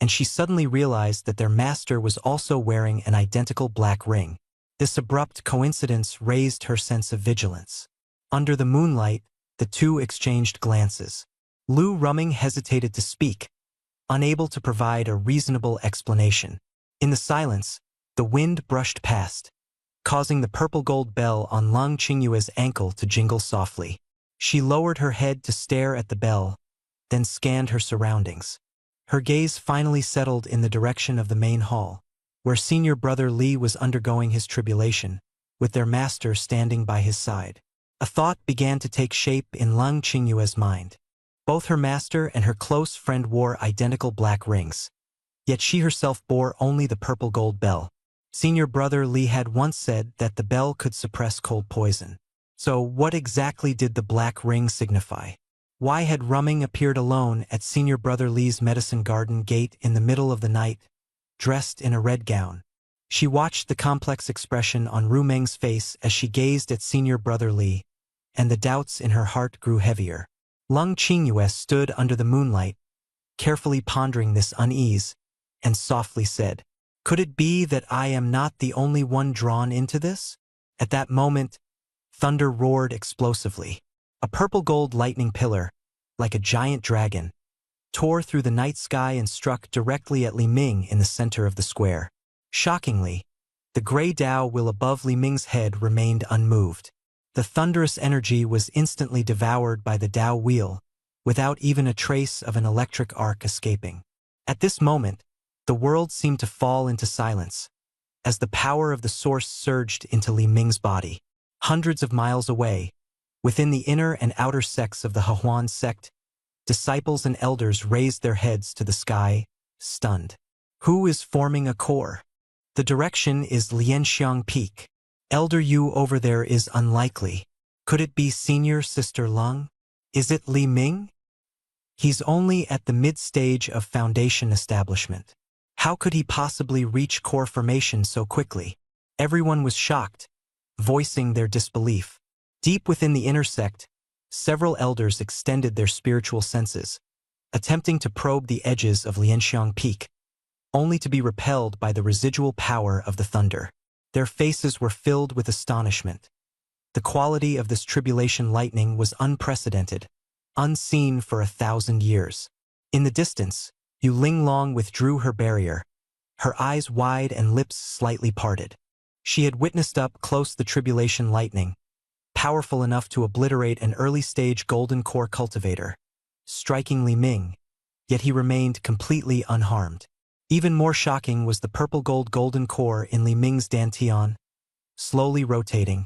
and she suddenly realized that their master was also wearing an identical black ring. This abrupt coincidence raised her sense of vigilance. Under the moonlight, the two exchanged glances. Lu Ruming hesitated to speak, unable to provide a reasonable explanation. In the silence, the wind brushed past, causing the purple-gold bell on Lung Qingyue's ankle to jingle softly. She lowered her head to stare at the bell, then scanned her surroundings. Her gaze finally settled in the direction of the main hall, where senior brother Li was undergoing his tribulation, with their master standing by his side. A thought began to take shape in Lung Qingyue's mind. Both her master and her close friend wore identical black rings, yet she herself bore only the purple-gold bell. Senior brother Li had once said that the bell could suppress cold poison. So what exactly did the black ring signify? Why had Ruming appeared alone at senior brother Li's medicine garden gate in the middle of the night, dressed in a red gown? She watched the complex expression on Ruming's face as she gazed at senior brother Li, and the doubts in her heart grew heavier. Lung Qingyue stood under the moonlight, carefully pondering this unease, and softly said, "Could it be that I am not the only one drawn into this?" At that moment, thunder roared explosively. A purple-gold lightning pillar, like a giant dragon, tore through the night sky and struck directly at Li Ming in the center of the square. Shockingly, the gray Tao wheel above Li Ming's head remained unmoved. The thunderous energy was instantly devoured by the Tao wheel, without even a trace of an electric arc escaping. At this moment, the world seemed to fall into silence, as the power of the source surged into Li Ming's body. Hundreds of miles away, within the inner and outer sects of the Hehuan sect, disciples and elders raised their heads to the sky, stunned. Who is forming a core? The direction is Lianxiang Peak. Elder Yu over there is unlikely. Could it be senior sister Lung? Is it Li Ming? He's only at the mid-stage of foundation establishment. How could he possibly reach core formation so quickly? Everyone was shocked, voicing their disbelief. Deep within the inner sect, Several elders extended their spiritual senses, attempting to probe the edges of Lianxiang Peak, only to be repelled by the residual power of the thunder. Their faces were filled with astonishment. The quality of this tribulation lightning was unprecedented, unseen for 1,000 years. In the distance, Yu Linglong withdrew her barrier, her eyes wide and lips slightly parted. She had witnessed up close the tribulation lightning, powerful enough to obliterate an early-stage golden core cultivator, striking Li Ming, yet he remained completely unharmed. Even more shocking was the purple-gold golden core in Li Ming's dantian, slowly rotating,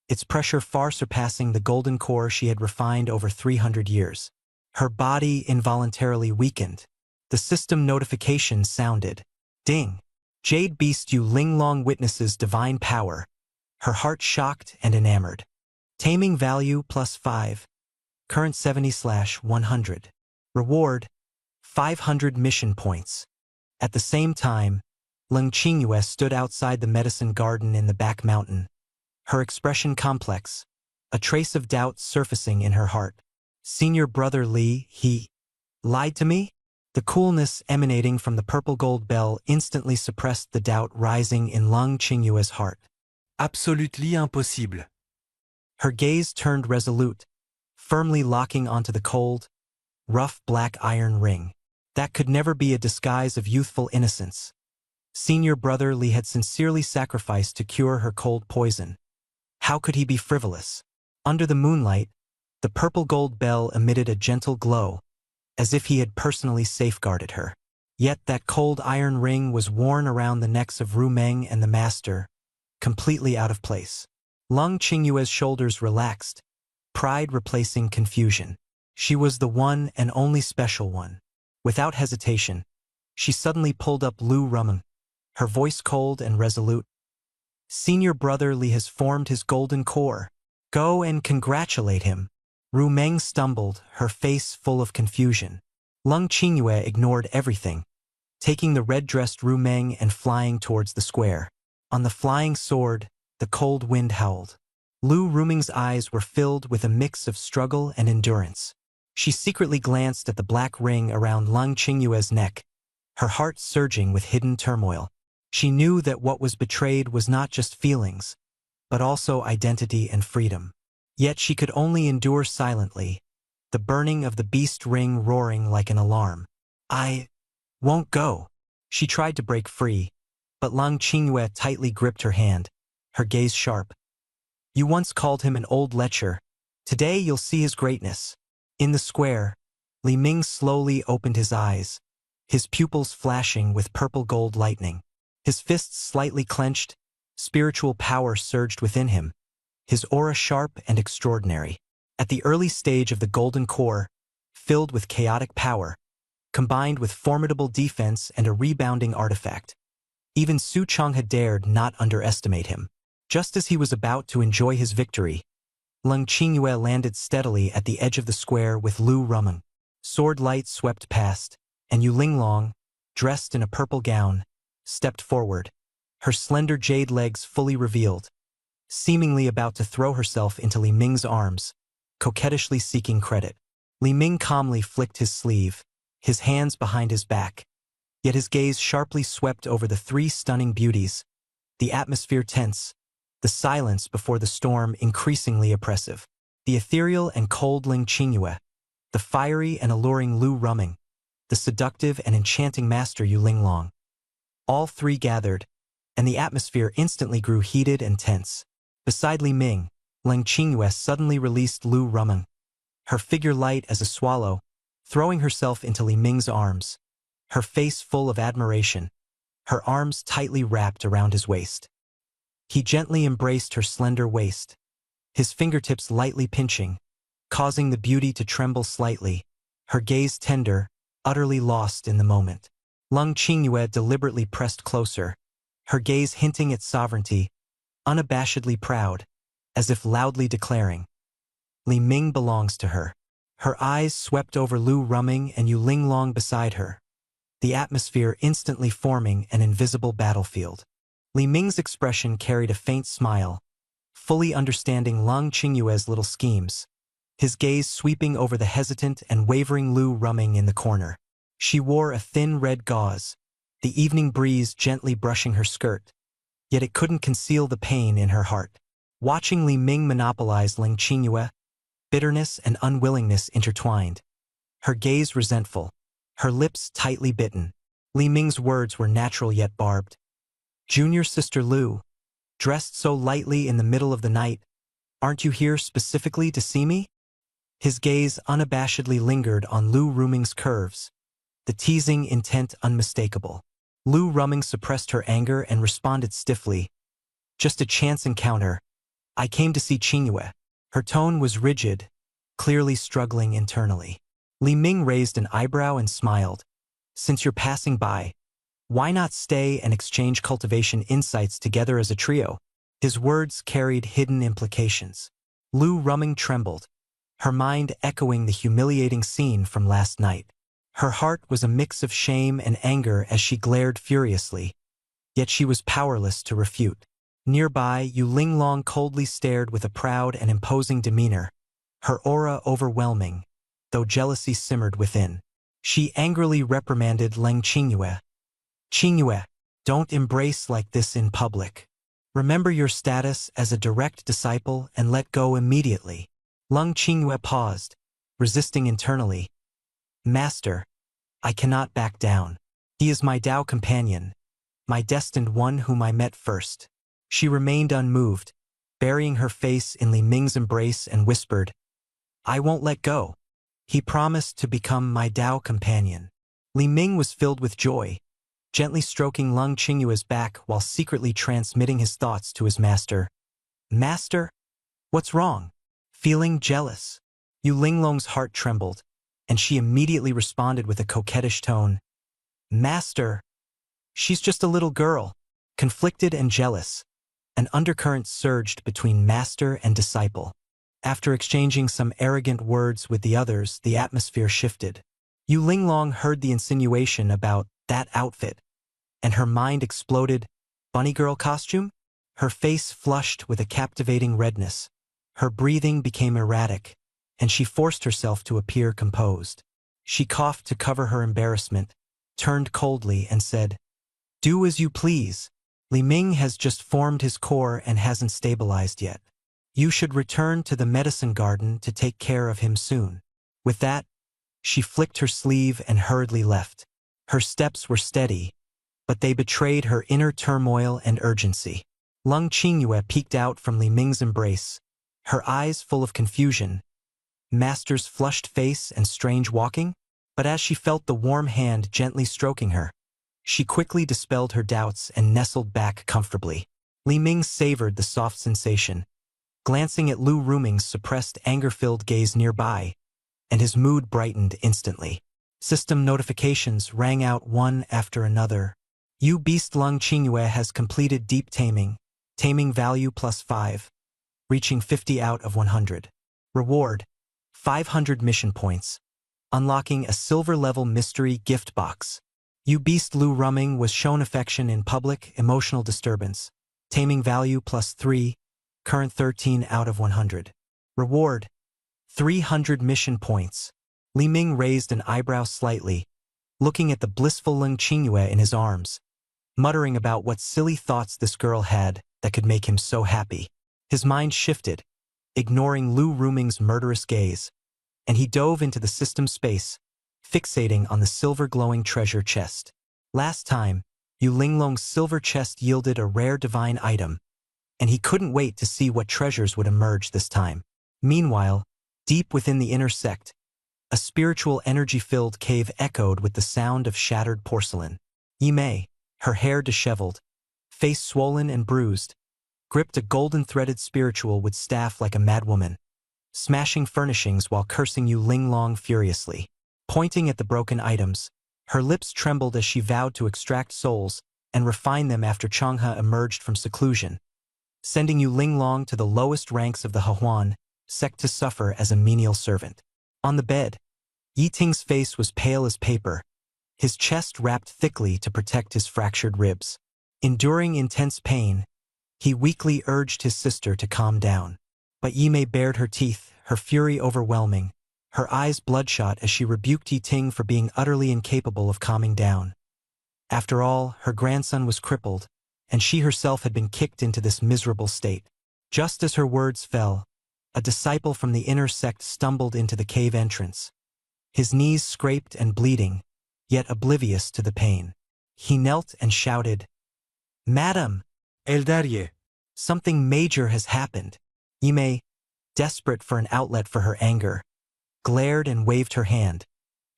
its pressure far surpassing the golden core she had refined over 300 years. Her body involuntarily weakened. The system notification sounded. Ding! Jade Beast Yu Linglong witnesses divine power, her heart shocked and enamored. Taming value +5. Current 70/100. Reward 500 mission points. At the same time, Leng Qingyue stood outside the medicine garden in the back mountain, her expression complex, a trace of doubt surfacing in her heart. Senior brother Li, he lied to me? The coolness emanating from the purple gold bell instantly suppressed the doubt rising in Leng Qingyue's heart. Absolutely impossible. Her gaze turned resolute, firmly locking onto the cold, rough black iron ring. That could never be a disguise of youthful innocence. Senior brother Li had sincerely sacrificed to cure her cold poison. How could he be frivolous? Under the moonlight, the purple gold bell emitted a gentle glow, as if he had personally safeguarded her. Yet that cold iron ring was worn around the necks of Ru Meng and the master, completely out of place. Leng Qingyue's shoulders relaxed, pride replacing confusion. She was the one and only special one. Without hesitation, she suddenly pulled up Lu Rumeng, her voice cold and resolute. Senior brother Li has formed his golden core. Go and congratulate him. Ru Meng stumbled, her face full of confusion. Leng Qingyue ignored everything, taking the red-dressed Ru Meng and flying towards the square. On the flying sword, the cold wind howled. Lu Rumeng's eyes were filled with a mix of struggle and endurance. She secretly glanced at the black ring around Leng Qingyue's neck, her heart surging with hidden turmoil. She knew that what was betrayed was not just feelings, but also identity and freedom. Yet she could only endure silently, the burning of the beast ring roaring like an alarm. I won't go. She tried to break free, but Leng Qingyue tightly gripped her hand, her gaze sharp. You once called him an old lecher. Today you'll see his greatness. In the square, Li Ming slowly opened his eyes, his pupils flashing with purple gold lightning. His fists slightly clenched, spiritual power surged within him, his aura sharp and extraordinary. At the early stage of the golden core, filled with chaotic power, combined with formidable defense and a rebounding artifact, even Su Chong had dared not underestimate him. Just as he was about to enjoy his victory, Leng Qingyue landed steadily at the edge of the square with Lu Rumeng. Sword light swept past, and Yu Linglong, dressed in a purple gown, stepped forward, her slender jade legs fully revealed, seemingly about to throw herself into Li Ming's arms, coquettishly seeking credit. Li Ming calmly flicked his sleeve, his hands behind his back, yet his gaze sharply swept over the three stunning beauties, the atmosphere tense, the silence before the storm increasingly oppressive. The ethereal and cold Leng Qingyue, the fiery and alluring Lu Rumeng, the seductive and enchanting master Yu Linglong. All three gathered, and the atmosphere instantly grew heated and tense. Beside Li Ming, Leng Qingyue suddenly released Lu Rumeng, her figure light as a swallow, throwing herself into Li Ming's arms, her face full of admiration, her arms tightly wrapped around his waist. He gently embraced her slender waist, his fingertips lightly pinching, causing the beauty to tremble slightly, her gaze tender, utterly lost in the moment. Leng Qingyue deliberately pressed closer, her gaze hinting at sovereignty, unabashedly proud, as if loudly declaring, Li Ming belongs to her. Her eyes swept over Lu Rumeng and Yu Linglong beside her, the atmosphere instantly forming an invisible battlefield. Li Ming's expression carried a faint smile, fully understanding Leng Qingyue's little schemes. his gaze sweeping over the hesitant and wavering Lu Ruming in the corner. She wore a thin red gauze, the evening breeze gently brushing her skirt, yet it couldn't conceal the pain in her heart. Watching Li Ming monopolize Ling Qingyue, bitterness and unwillingness intertwined. Her gaze resentful, her lips tightly bitten. Li Ming's words were natural yet barbed. "Junior sister Lu, dressed so lightly in the middle of the night, aren't you here specifically to see me?" His gaze unabashedly lingered on Lu Ruming's curves, the teasing intent unmistakable. Lu Ruming suppressed her anger and responded stiffly. "Just a chance encounter. I came to see Qingyue." Her tone was rigid, clearly struggling internally. Li Ming raised an eyebrow and smiled. "Since you're passing by, why not stay and exchange cultivation insights together as a trio?" His words carried hidden implications. Lu Ruming trembled, her mind echoing the humiliating scene from last night. Her heart was a mix of shame and anger as she glared furiously, yet she was powerless to refute. Nearby, Yu Linglong coldly stared with a proud and imposing demeanor, her aura overwhelming, though jealousy simmered within. She angrily reprimanded Leng Qingyue. "Qingyue, don't embrace like this in public. Remember your status as a direct disciple and let go immediately." Leng Qingyue paused, resisting internally. "Master, I cannot back down. He is my Dao companion, my destined one whom I met first." She remained unmoved, burying her face in Li Ming's embrace and whispered, "I won't let go. He promised to become my Dao companion." Li Ming was filled with joy, gently stroking Leng Qingyue's back while secretly transmitting his thoughts to his master. "Master? What's wrong?" Feeling jealous, Yu Linglong's heart trembled, and she immediately responded with a coquettish tone. "Master, she's just a little girl." Conflicted and jealous, an undercurrent surged between master and disciple. After exchanging some arrogant words with the others, the atmosphere shifted. Yu Linglong heard the insinuation about that outfit, and her mind exploded. Bunny girl costume? Her face flushed with a captivating redness. Her breathing became erratic, and she forced herself to appear composed. She coughed to cover her embarrassment, turned coldly, and said, "Do as you please. Li Ming has just formed his core and hasn't stabilized yet. You should return to the medicine garden to take care of him soon." With that, she flicked her sleeve and hurriedly left. Her steps were steady, but they betrayed her inner turmoil and urgency. Leng Qingyue peeked out from Li Ming's embrace, her eyes full of confusion. Master's flushed face and strange walking? But as she felt the warm hand gently stroking her, she quickly dispelled her doubts and nestled back comfortably. Li Ming savored the soft sensation, glancing at Lu Ruming's suppressed anger-filled gaze nearby, and his mood brightened instantly. System notifications rang out one after another. "You Beast Leng Qingyue has completed deep taming. Taming value +5. Reaching 50 out of 100. Reward, 500 mission points. Unlocking a silver-level mystery gift box. You Beast Lu Ruming was shown affection in public, emotional disturbance. Taming value +3. Current 13 out of 100. Reward, 300 mission points." Li Ming raised an eyebrow slightly, looking at the blissful Leng Qingyue in his arms, muttering about what silly thoughts this girl had that could make him so happy. His mind shifted, ignoring Lu Ruming's murderous gaze, and he dove into the system space, fixating on the silver-glowing treasure chest. Last time, Yu Linglong's silver chest yielded a rare divine item, and he couldn't wait to see what treasures would emerge this time. Meanwhile, deep within the inner sect, a spiritual energy-filled cave echoed with the sound of shattered porcelain. Yi Mei, her hair disheveled, face swollen and bruised, gripped a golden-threaded spiritual with staff like a madwoman, smashing furnishings while cursing Yu Linglong furiously. Pointing at the broken items, her lips trembled as she vowed to extract souls and refine them after Changhe emerged from seclusion, sending Yu Linglong to the lowest ranks of the Hehuan sect to suffer as a menial servant. On the bed, Yi Ting's face was pale as paper, his chest wrapped thickly to protect his fractured ribs. Enduring intense pain, he weakly urged his sister to calm down. But Yi Mei bared her teeth, her fury overwhelming, her eyes bloodshot as she rebuked Yi Ting for being utterly incapable of calming down. After all, her grandson was crippled, and she herself had been kicked into this miserable state. Just as her words fell, a disciple from the inner sect stumbled into the cave entrance. His knees scraped and bleeding, yet oblivious to the pain. He knelt and shouted, "Madam, Elderye, something major has happened." Yimei, desperate for an outlet for her anger, glared and waved her hand,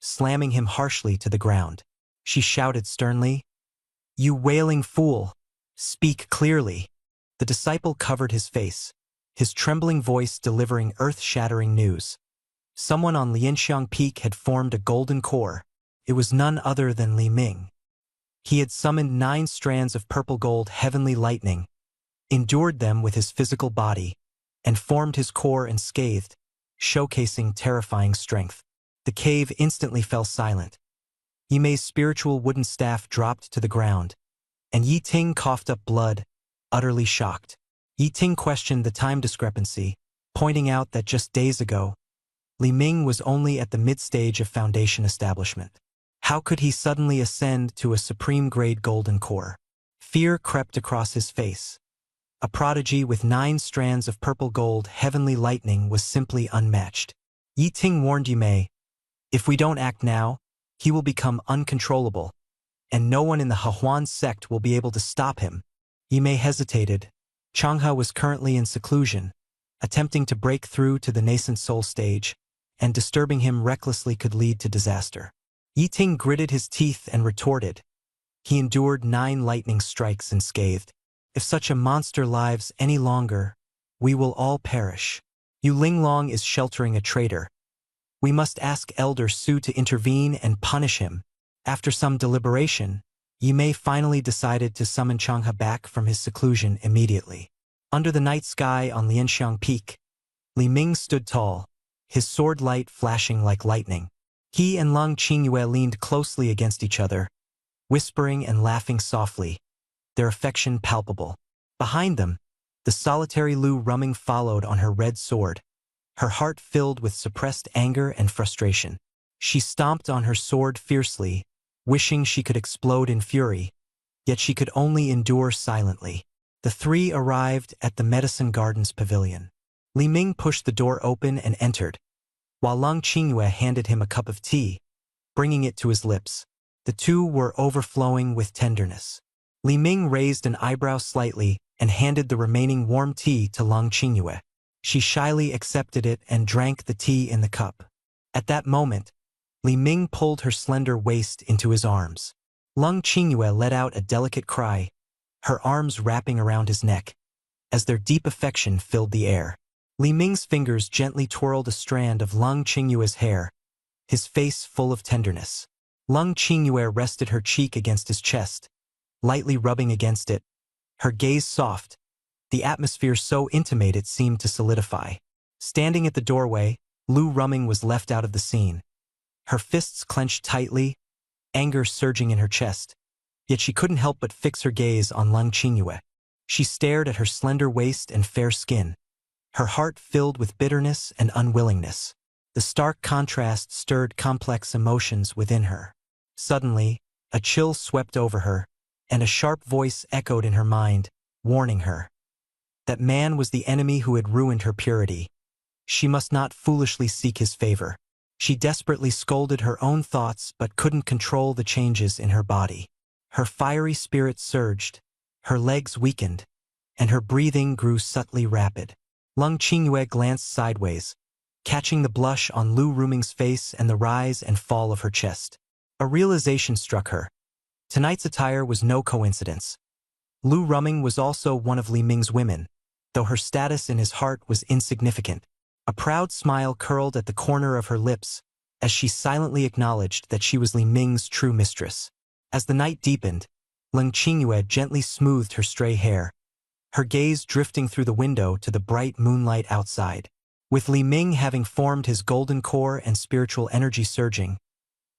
slamming him harshly to the ground. She shouted sternly, "You wailing fool! Speak clearly." The disciple covered his face, his trembling voice delivering earth-shattering news. Someone on Lianxiang Peak had formed a golden core. It was none other than Li Ming. He had summoned 9 strands of purple gold heavenly lightning, endured them with his physical body, and formed his core unscathed, showcasing terrifying strength. The cave instantly fell silent. Yimei's spiritual wooden staff dropped to the ground, and Yi Ting coughed up blood, utterly shocked. Yi Ting questioned the time discrepancy, pointing out that just days ago, Li Ming was only at the mid-stage of foundation establishment. How could he suddenly ascend to a supreme-grade golden core? Fear crept across his face. A prodigy with 9 strands of purple gold heavenly lightning was simply unmatched. Yi Ting warned Yimei, "If we don't act now, he will become uncontrollable, and no one in the Hehuan sect will be able to stop him." Yimei hesitated. Changhe was currently in seclusion, attempting to break through to the nascent soul stage, and disturbing him recklessly could lead to disaster. Yi Ting gritted his teeth and retorted. He endured 9 lightning strikes unscathed. "If such a monster lives any longer, we will all perish. Yu Linglong is sheltering a traitor. We must ask Elder Su to intervene and punish him." After some deliberation, Yimei finally decided to summon Changhe back from his seclusion immediately. Under the night sky on Lianxiang Peak, Li Ming stood tall, his sword light flashing like lightning. He and Lung Qingyue leaned closely against each other, whispering and laughing softly, their affection palpable. Behind them, the solitary Lu Ruming followed on her red sword, her heart filled with suppressed anger and frustration. She stomped on her sword fiercely, wishing she could explode in fury, yet she could only endure silently. The 3 arrived at the Medicine Gardens Pavilion. Li Ming pushed the door open and entered, while Lung Qingyue handed him a cup of tea, bringing it to his lips. The two were overflowing with tenderness. Li Ming raised an eyebrow slightly and handed the remaining warm tea to Lung Qingyue. She shyly accepted it and drank the tea in the cup. At that moment, Li Ming pulled her slender waist into his arms. Lung Qingyue let out a delicate cry, her arms wrapping around his neck, as their deep affection filled the air. Li Ming's fingers gently twirled a strand of Lung Qingyue's hair, his face full of tenderness. Lung Qingyue rested her cheek against his chest, lightly rubbing against it, her gaze soft, the atmosphere so intimate it seemed to solidify. Standing at the doorway, Lu Ruming was left out of the scene. Her fists clenched tightly, anger surging in her chest, yet she couldn't help but fix her gaze on Lung Qingyue. She stared at her slender waist and fair skin, her heart filled with bitterness and unwillingness. The stark contrast stirred complex emotions within her. Suddenly, a chill swept over her, and a sharp voice echoed in her mind, warning her. That man was the enemy who had ruined her purity. She must not foolishly seek his favor. She desperately scolded her own thoughts but couldn't control the changes in her body. Her fiery spirit surged, her legs weakened, and her breathing grew subtly rapid. Lung Qingyue glanced sideways, catching the blush on Lu Ruming's face and the rise and fall of her chest. A realization struck her. Tonight's attire was no coincidence. Lu Ruming was also one of Li Ming's women, though her status in his heart was insignificant. A proud smile curled at the corner of her lips as she silently acknowledged that she was Li Ming's true mistress. As the night deepened, Lung Qingyue gently smoothed her stray hair, her gaze drifting through the window to the bright moonlight outside. With Li Ming having formed his golden core and spiritual energy surging,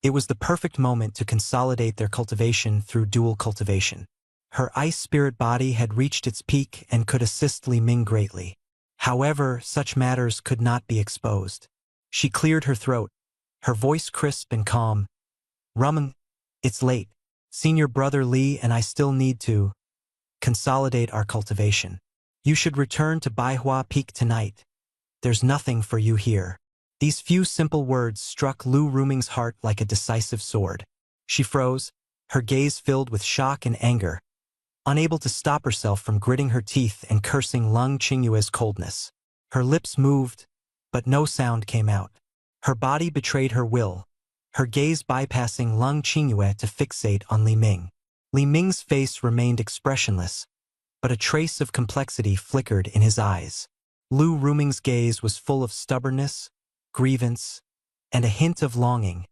it was the perfect moment to consolidate their cultivation through dual cultivation. Her ice spirit body had reached its peak and could assist Li Ming greatly. However, such matters could not be exposed. She cleared her throat, her voice crisp and calm. Ruming, it's late. Senior brother Li and I still need to consolidate our cultivation. You should return to Baihua Peak tonight. There's nothing for you here. These few simple words struck Lu Ruming's heart like a decisive sword. She froze, her gaze filled with shock and anger, unable to stop herself from gritting her teeth and cursing Lung Qingyue's coldness. Her lips moved, but no sound came out. Her body betrayed her will, her gaze bypassing Lung Qingyue to fixate on Li Ming. Li Ming's face remained expressionless, but a trace of complexity flickered in his eyes. Lu Ruming's gaze was full of stubbornness, grievance, and a hint of longing,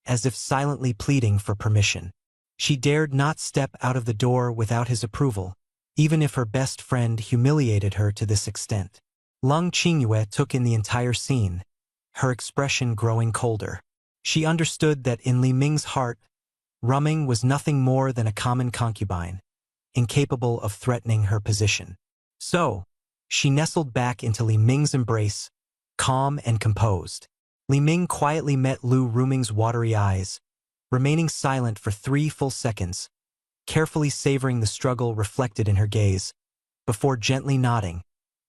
as if silently pleading for permission. She dared not step out of the door without his approval, even if her best friend humiliated her to this extent. Lung Qingyue took in the entire scene, her expression growing colder. She understood that in Li Ming's heart, Ruming was nothing more than a common concubine, incapable of threatening her position. So, she nestled back into Li Ming's embrace, calm and composed. Li Ming quietly met Lu Ruming's watery eyes, remaining silent for 3 full seconds, carefully savoring the struggle reflected in her gaze, before gently nodding,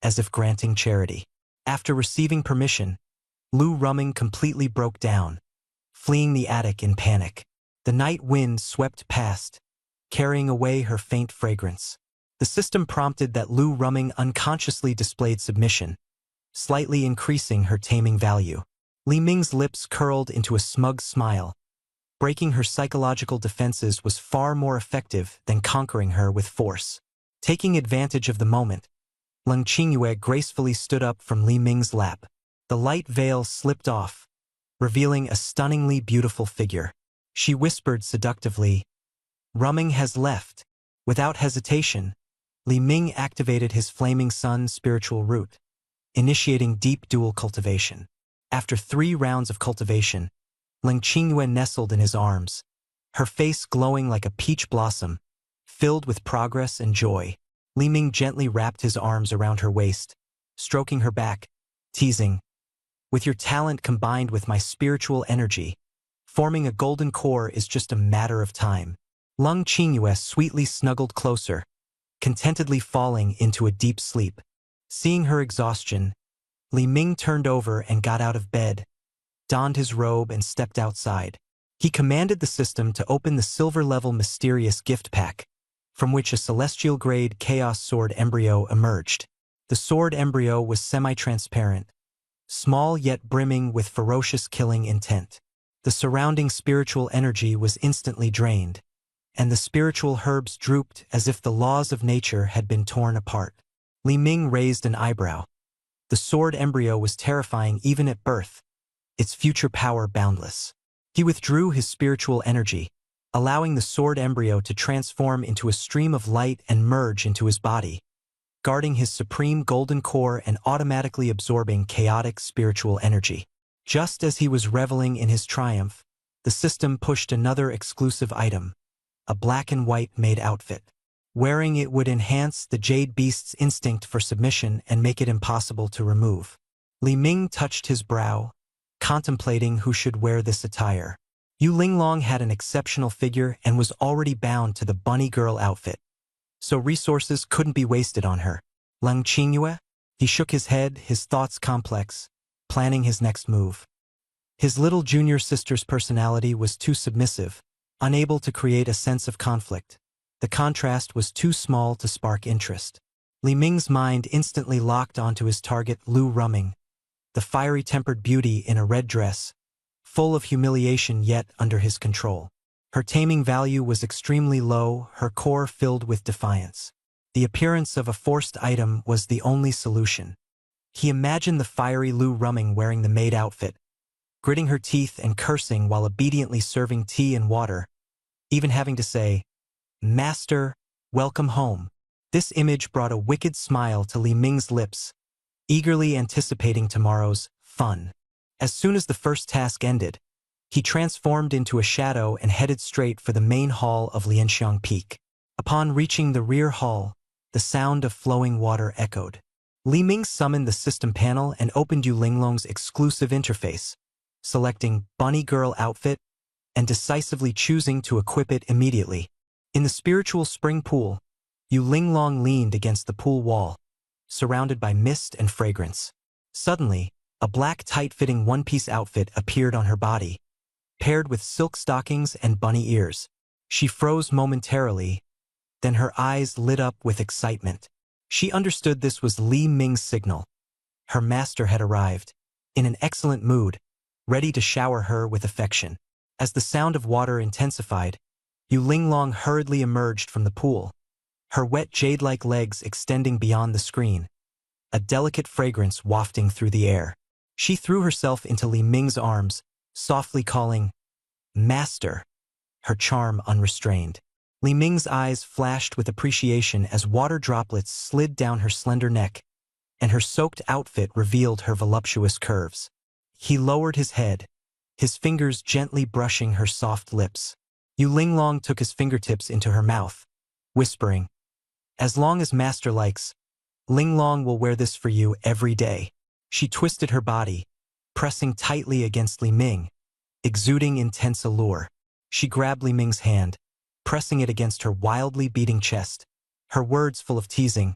as if granting charity. After receiving permission, Lu Ruming completely broke down, fleeing the attic in panic. The night wind swept past, carrying away her faint fragrance. The system prompted that Lu Ruming unconsciously displayed submission, slightly increasing her taming value. Li Ming's lips curled into a smug smile. Breaking her psychological defenses was far more effective than conquering her with force. Taking advantage of the moment, Lung Qingyue gracefully stood up from Li Ming's lap. The light veil slipped off, revealing a stunningly beautiful figure. She whispered seductively, "Ruming has left." Without hesitation, Li Ming activated his Flaming Sun spiritual root, initiating deep dual cultivation. After 3 rounds of cultivation, Lung Qingyue nestled in his arms, her face glowing like a peach blossom, filled with progress and joy. Li Ming gently wrapped his arms around her waist, stroking her back, teasing, "With your talent combined with my spiritual energy, forming a golden core is just a matter of time." Lung Qingyue sweetly snuggled closer, contentedly falling into a deep sleep. Seeing her exhaustion, Li Ming turned over and got out of bed, donned his robe and stepped outside. He commanded the system to open the silver-level mysterious gift pack, from which a celestial-grade Chaos Sword embryo emerged. The sword embryo was semi-transparent, small yet brimming with ferocious killing intent. The surrounding spiritual energy was instantly drained, and the spiritual herbs drooped as if the laws of nature had been torn apart. Li Ming raised an eyebrow. The sword embryo was terrifying even at birth, its future power boundless. He withdrew his spiritual energy, allowing the sword embryo to transform into a stream of light and merge into his body, guarding his supreme golden core and automatically absorbing chaotic spiritual energy. Just as he was reveling in his triumph, the system pushed another exclusive item, a black and white maid outfit. Wearing it would enhance the Jade Beast's instinct for submission and make it impossible to remove. Li Ming touched his brow, contemplating who should wear this attire. Yu Linglong had an exceptional figure and was already bound to the bunny girl outfit, so resources couldn't be wasted on her. Lung Qingyue? He shook his head, his thoughts complex, planning his next move. His little junior sister's personality was too submissive, unable to create a sense of conflict. The contrast was too small to spark interest. Li Ming's mind instantly locked onto his target, Lu Ruming, the fiery-tempered beauty in a red dress, full of humiliation yet under his control. Her taming value was extremely low, her core filled with defiance. The appearance of a forced item was the only solution. He imagined the fiery Lu Ruming wearing the maid outfit, gritting her teeth and cursing while obediently serving tea and water, even having to say, "Master, welcome home." This image brought a wicked smile to Li Ming's lips, eagerly anticipating tomorrow's fun. As soon as the first task ended, he transformed into a shadow and headed straight for the main hall of Lianxiang Peak. Upon reaching the rear hall, the sound of flowing water echoed. Li Ming summoned the system panel and opened Yu Linglong's exclusive interface, selecting Bunny Girl outfit and decisively choosing to equip it immediately. In the spiritual spring pool, Yu Linglong leaned against the pool wall, surrounded by mist and fragrance. Suddenly, a black tight-fitting one-piece outfit appeared on her body, paired with silk stockings and bunny ears. She froze momentarily, then her eyes lit up with excitement. She understood this was Li Ming's signal. Her master had arrived, in an excellent mood, ready to shower her with affection. As the sound of water intensified, Yu Linglong hurriedly emerged from the pool, her wet jade-like legs extending beyond the screen, a delicate fragrance wafting through the air. She threw herself into Li Ming's arms, softly calling, "Master," her charm unrestrained. Li Ming's eyes flashed with appreciation as water droplets slid down her slender neck, and her soaked outfit revealed her voluptuous curves. He lowered his head, his fingers gently brushing her soft lips. Yu Linglong took his fingertips into her mouth, whispering, "As long as Master likes, Linglong will wear this for you every day." She twisted her body, pressing tightly against Li Ming, exuding intense allure. She grabbed Li Ming's hand, pressing it against her wildly beating chest, her words full of teasing.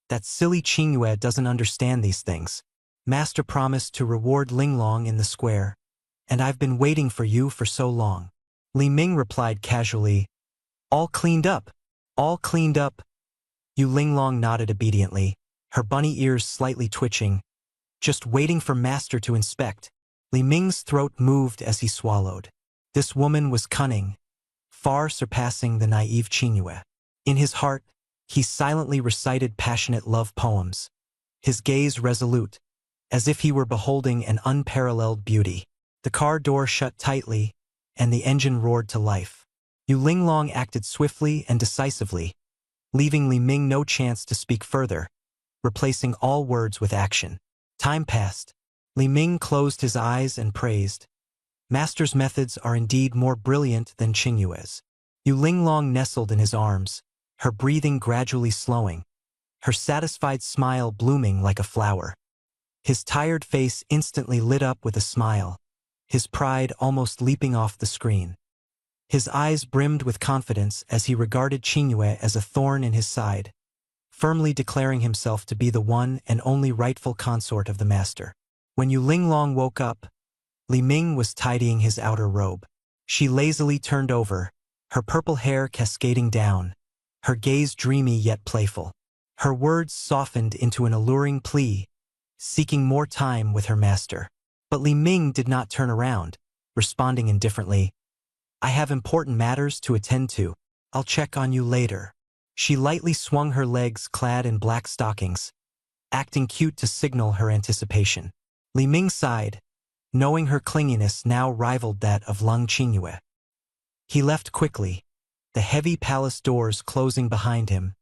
"That silly Qingyue doesn't understand these things. Master promised to reward Linglong in the square, and I've been waiting for you for so long." Li Ming replied casually, "All cleaned up, all cleaned up." Yu Linglong nodded obediently, her bunny ears slightly twitching, just waiting for Master to inspect. Li Ming's throat moved as he swallowed. This woman was cunning, far surpassing the naive Qingyue. In his heart, he silently recited passionate love poems, his gaze resolute, as if he were beholding an unparalleled beauty. The car door shut tightly, and the engine roared to life. Yu Linglong acted swiftly and decisively, leaving Li Ming no chance to speak further, replacing all words with action. Time passed. Li Ming closed his eyes and praised, "Master's methods are indeed more brilliant than Qingyue's." Yu Linglong nestled in his arms, her breathing gradually slowing, her satisfied smile blooming like a flower. His tired face instantly lit up with a smile, his pride almost leaping off the screen. His eyes brimmed with confidence as he regarded Qingyue as a thorn in his side, firmly declaring himself to be the one and only rightful consort of the master. When Yu Linglong woke up, Li Ming was tidying his outer robe. She lazily turned over, her purple hair cascading down, her gaze dreamy yet playful. Her words softened into an alluring plea, seeking more time with her master. But Li Ming did not turn around, responding indifferently, "I have important matters to attend to. I'll check on you later." She lightly swung her legs clad in black stockings, acting cute to signal her anticipation. Li Ming sighed, knowing her clinginess now rivaled that of Lung Qingyue. He left quickly, the heavy palace doors closing behind him,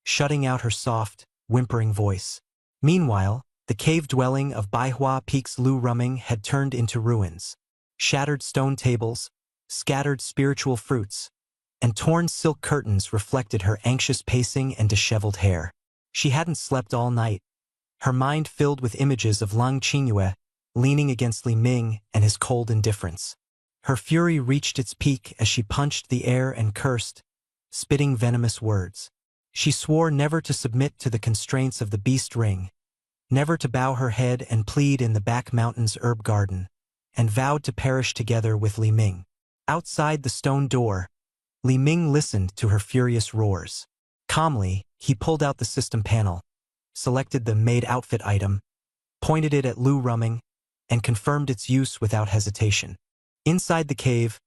shutting out her soft, whimpering voice. Meanwhile, the cave dwelling of Baihua Peak's Lu Ruming had turned into ruins. Shattered stone tables, scattered spiritual fruits, and torn silk curtains reflected her anxious pacing and disheveled hair. She hadn't slept all night, her mind filled with images of Lung Qingyue leaning against Li Ming and his cold indifference. Her fury reached its peak as she punched the air and cursed, spitting venomous words. She swore never to submit to the constraints of the beast ring, never to bow her head and plead in the back mountain's herb garden, and vowed to perish together with Li Ming. Outside the stone door, Li Ming listened to her furious roars. Calmly, he pulled out the system panel, selected the made outfit item, pointed it at Lu Ruming, and confirmed its use without hesitation. Inside the cave,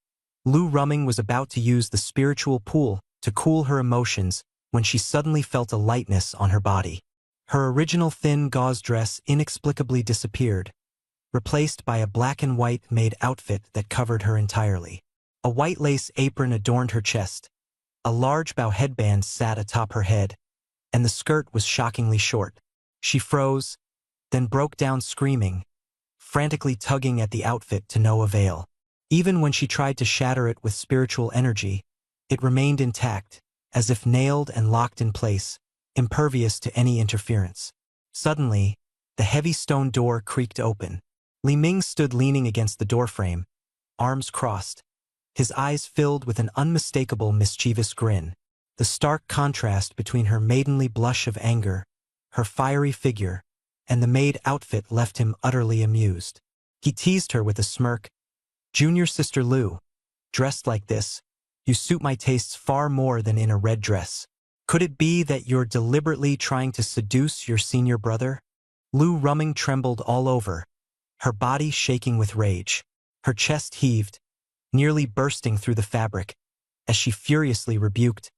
Lu Ruming was about to use the spiritual pool to cool her emotions when she suddenly felt a lightness on her body. Her original thin gauze dress inexplicably disappeared, replaced by a black and white made outfit that covered her entirely. A white lace apron adorned her chest, a large bow headband sat atop her head, and the skirt was shockingly short. She froze, then broke down screaming, frantically tugging at the outfit to no avail. Even when she tried to shatter it with spiritual energy, it remained intact, as if nailed and locked in place, impervious to any interference. Suddenly, the heavy stone door creaked open. Li Ming stood leaning against the doorframe, arms crossed, his eyes filled with an unmistakable mischievous grin. The stark contrast between her maidenly blush of anger, her fiery figure, and the maid outfit left him utterly amused. He teased her with a smirk. "Junior Sister Lu, dressed like this, you suit my tastes far more than in a red dress. Could it be that you're deliberately trying to seduce your senior brother?" Lu Ruming trembled all over, her body shaking with rage. Her chest heaved, nearly bursting through the fabric, as she furiously rebuked,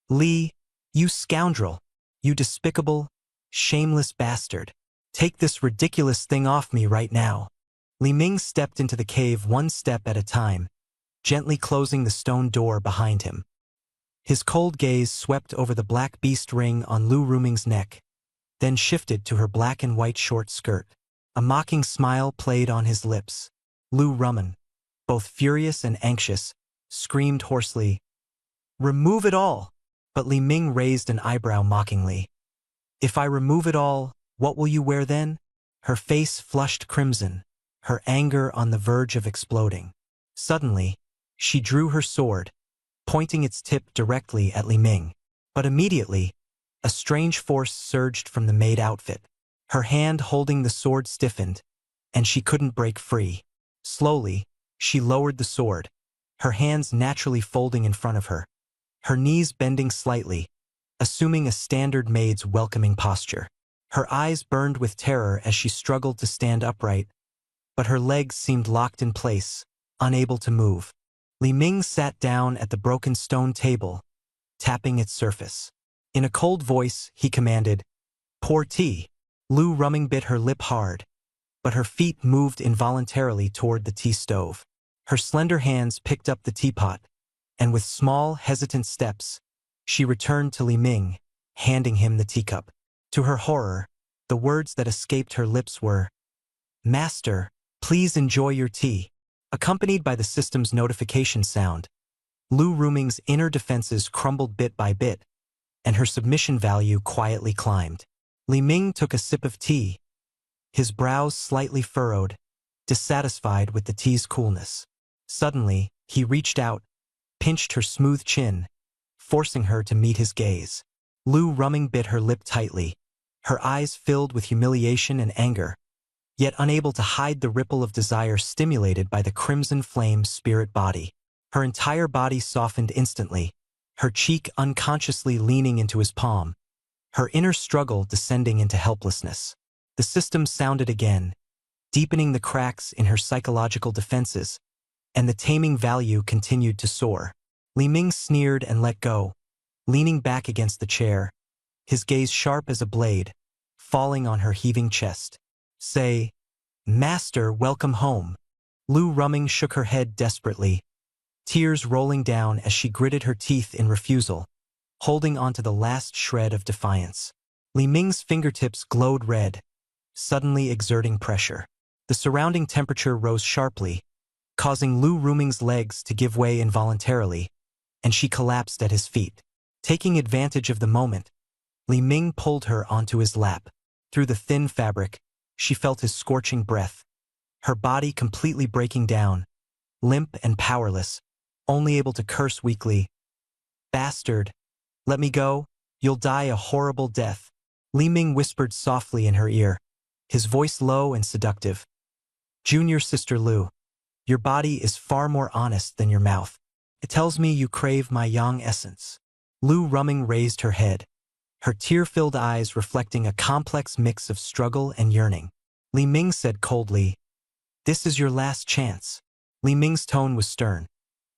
"Li, you scoundrel, you despicable, shameless bastard. Take this ridiculous thing off me right now." Li Ming stepped into the cave one step at a time, gently closing the stone door behind him. His cold gaze swept over the black beast ring on Lu Ruming's neck, then shifted to her black and white short skirt. A mocking smile played on his lips. Lu Ruming, both furious and anxious, screamed hoarsely, "Remove it all!" But Li Ming raised an eyebrow mockingly. "If I remove it all, what will you wear then?" Her face flushed crimson, her anger on the verge of exploding. Suddenly, she drew her sword, pointing its tip directly at Li Ming. But immediately, a strange force surged from the maid outfit. Her hand holding the sword stiffened, and she couldn't break free. Slowly, she lowered the sword, her hands naturally folding in front of her, her knees bending slightly, assuming a standard maid's welcoming posture. Her eyes burned with terror as she struggled to stand upright, but her legs seemed locked in place, unable to move. Li Ming sat down at the broken stone table, tapping its surface. In a cold voice, he commanded, "Pour tea." Lu Ruming bit her lip hard, but her feet moved involuntarily toward the tea stove. Her slender hands picked up the teapot, and with small, hesitant steps, she returned to Li Ming, handing him the teacup. To her horror, the words that escaped her lips were, "Master, please enjoy your tea." Accompanied by the system's notification sound, Lu Ruming's inner defenses crumbled bit by bit, and her submission value quietly climbed. Li Ming took a sip of tea, his brows slightly furrowed, dissatisfied with the tea's coolness. Suddenly, he reached out, pinched her smooth chin, forcing her to meet his gaze. Lu Ruming bit her lip tightly, her eyes filled with humiliation and anger, yet unable to hide the ripple of desire stimulated by the crimson flame's spirit body. Her entire body softened instantly, her cheek unconsciously leaning into his palm, her inner struggle descending into helplessness. The system sounded again, deepening the cracks in her psychological defenses, and the taming value continued to soar. Li Ming sneered and let go, leaning back against the chair, his gaze sharp as a blade, falling on her heaving chest. "Say, Master, welcome home." Lu Ruming shook her head desperately, tears rolling down as she gritted her teeth in refusal, holding onto the last shred of defiance. Li Ming's fingertips glowed red, suddenly exerting pressure. The surrounding temperature rose sharply, causing Lu Ruming's legs to give way involuntarily, and she collapsed at his feet. Taking advantage of the moment, Li Ming pulled her onto his lap. Through the thin fabric, she felt his scorching breath, her body completely breaking down, limp and powerless, only able to curse weakly, "Bastard, let me go, you'll die a horrible death." Li Ming whispered softly in her ear, his voice low and seductive. "Junior Sister Lu, your body is far more honest than your mouth. It tells me you crave my yang essence." Lu Ruming raised her head, her tear-filled eyes reflecting a complex mix of struggle and yearning. Li Ming said coldly, "This is your last chance." Li Ming's tone was stern,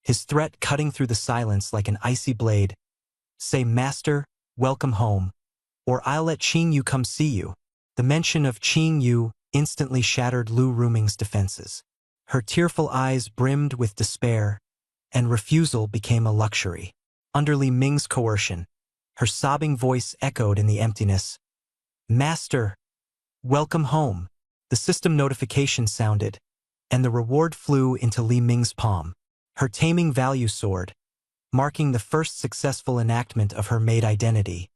his threat cutting through the silence like an icy blade. "Say, Master, welcome home, or I'll let Qing Yu come see you." The mention of Qing Yu instantly shattered Lu Ruming's defenses. Her tearful eyes brimmed with despair, and refusal became a luxury. Under Li Ming's coercion, her sobbing voice echoed in the emptiness. "Master, welcome home." The system notification sounded, and the reward flew into Li Ming's palm. Her taming value soared, marking the first successful enactment of her maid identity,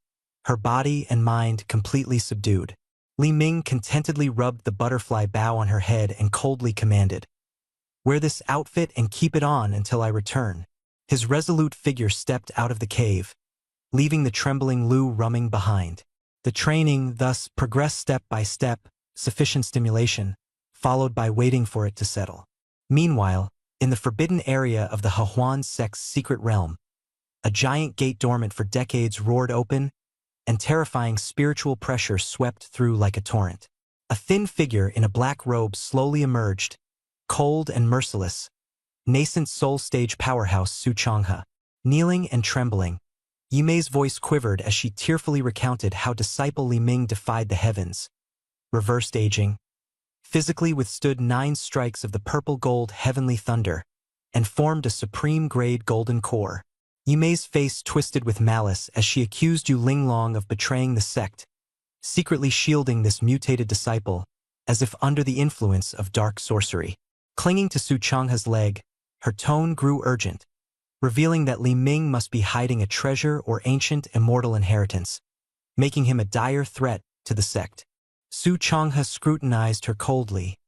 her body and mind completely subdued. Li Ming contentedly rubbed the butterfly bow on her head and coldly commanded, "Wear this outfit and keep it on until I return." His resolute figure stepped out of the cave, leaving the trembling Lu rumming behind. The training thus progressed step by step, sufficient stimulation, followed by waiting for it to settle. Meanwhile, in the forbidden area of the Hahuan sect's secret realm, a giant gate dormant for decades roared open, and terrifying spiritual pressure swept through like a torrent. A thin figure in a black robe slowly emerged, cold and merciless, nascent soul stage powerhouse Su Changhe. Kneeling and trembling, Yimei's voice quivered as she tearfully recounted how disciple Li Ming defied the heavens, reversed aging, physically withstood 9 strikes of the purple-gold heavenly thunder, and formed a supreme-grade golden core. Yimei's face twisted with malice as she accused Yu Linglong of betraying the sect, secretly shielding this mutated disciple, as if under the influence of dark sorcery. Clinging to Su Changhe's leg, her tone grew urgent, revealing that Li Ming must be hiding a treasure or ancient immortal inheritance, making him a dire threat to the sect. Su Changhe scrutinized her coldly,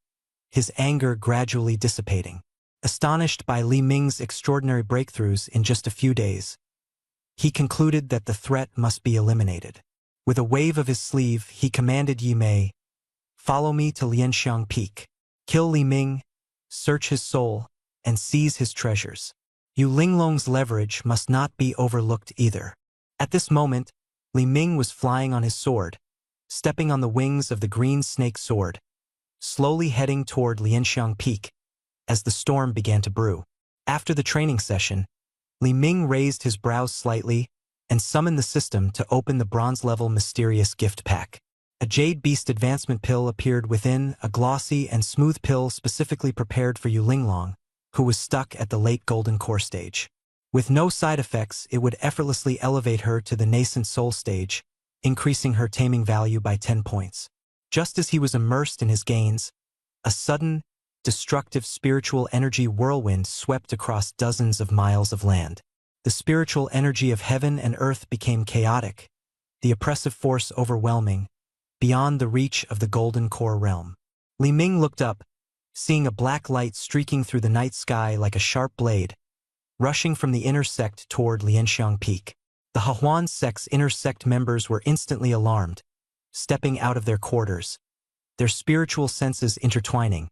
his anger gradually dissipating. Astonished by Li Ming's extraordinary breakthroughs in just a few days, he concluded that the threat must be eliminated. With a wave of his sleeve, he commanded Yimei, "Follow me to Lianxiang Peak. Kill Li Ming, search his soul, and seize his treasures." Yu Linglong's leverage must not be overlooked either. At this moment, Li Ming was flying on his sword, stepping on the wings of the green snake sword, slowly heading toward Lianxiang Peak as the storm began to brew. After the training session, Li Ming raised his brows slightly and summoned the system to open the bronze-level mysterious gift pack. A Jade Beast advancement pill appeared within, a glossy and smooth pill specifically prepared for Yu Linglong, who was stuck at the late golden core stage. With no side effects, it would effortlessly elevate her to the nascent soul stage, increasing her taming value by 10 points. Just as he was immersed in his gains, a sudden, destructive spiritual energy whirlwind swept across dozens of miles of land. The spiritual energy of heaven and earth became chaotic, the oppressive force overwhelming, beyond the reach of the golden core realm. Li Ming looked up, seeing a black light streaking through the night sky like a sharp blade, rushing from the inner sect toward Lianxiang Peak. The Hahuan sect's inner sect members were instantly alarmed, stepping out of their quarters, their spiritual senses intertwining,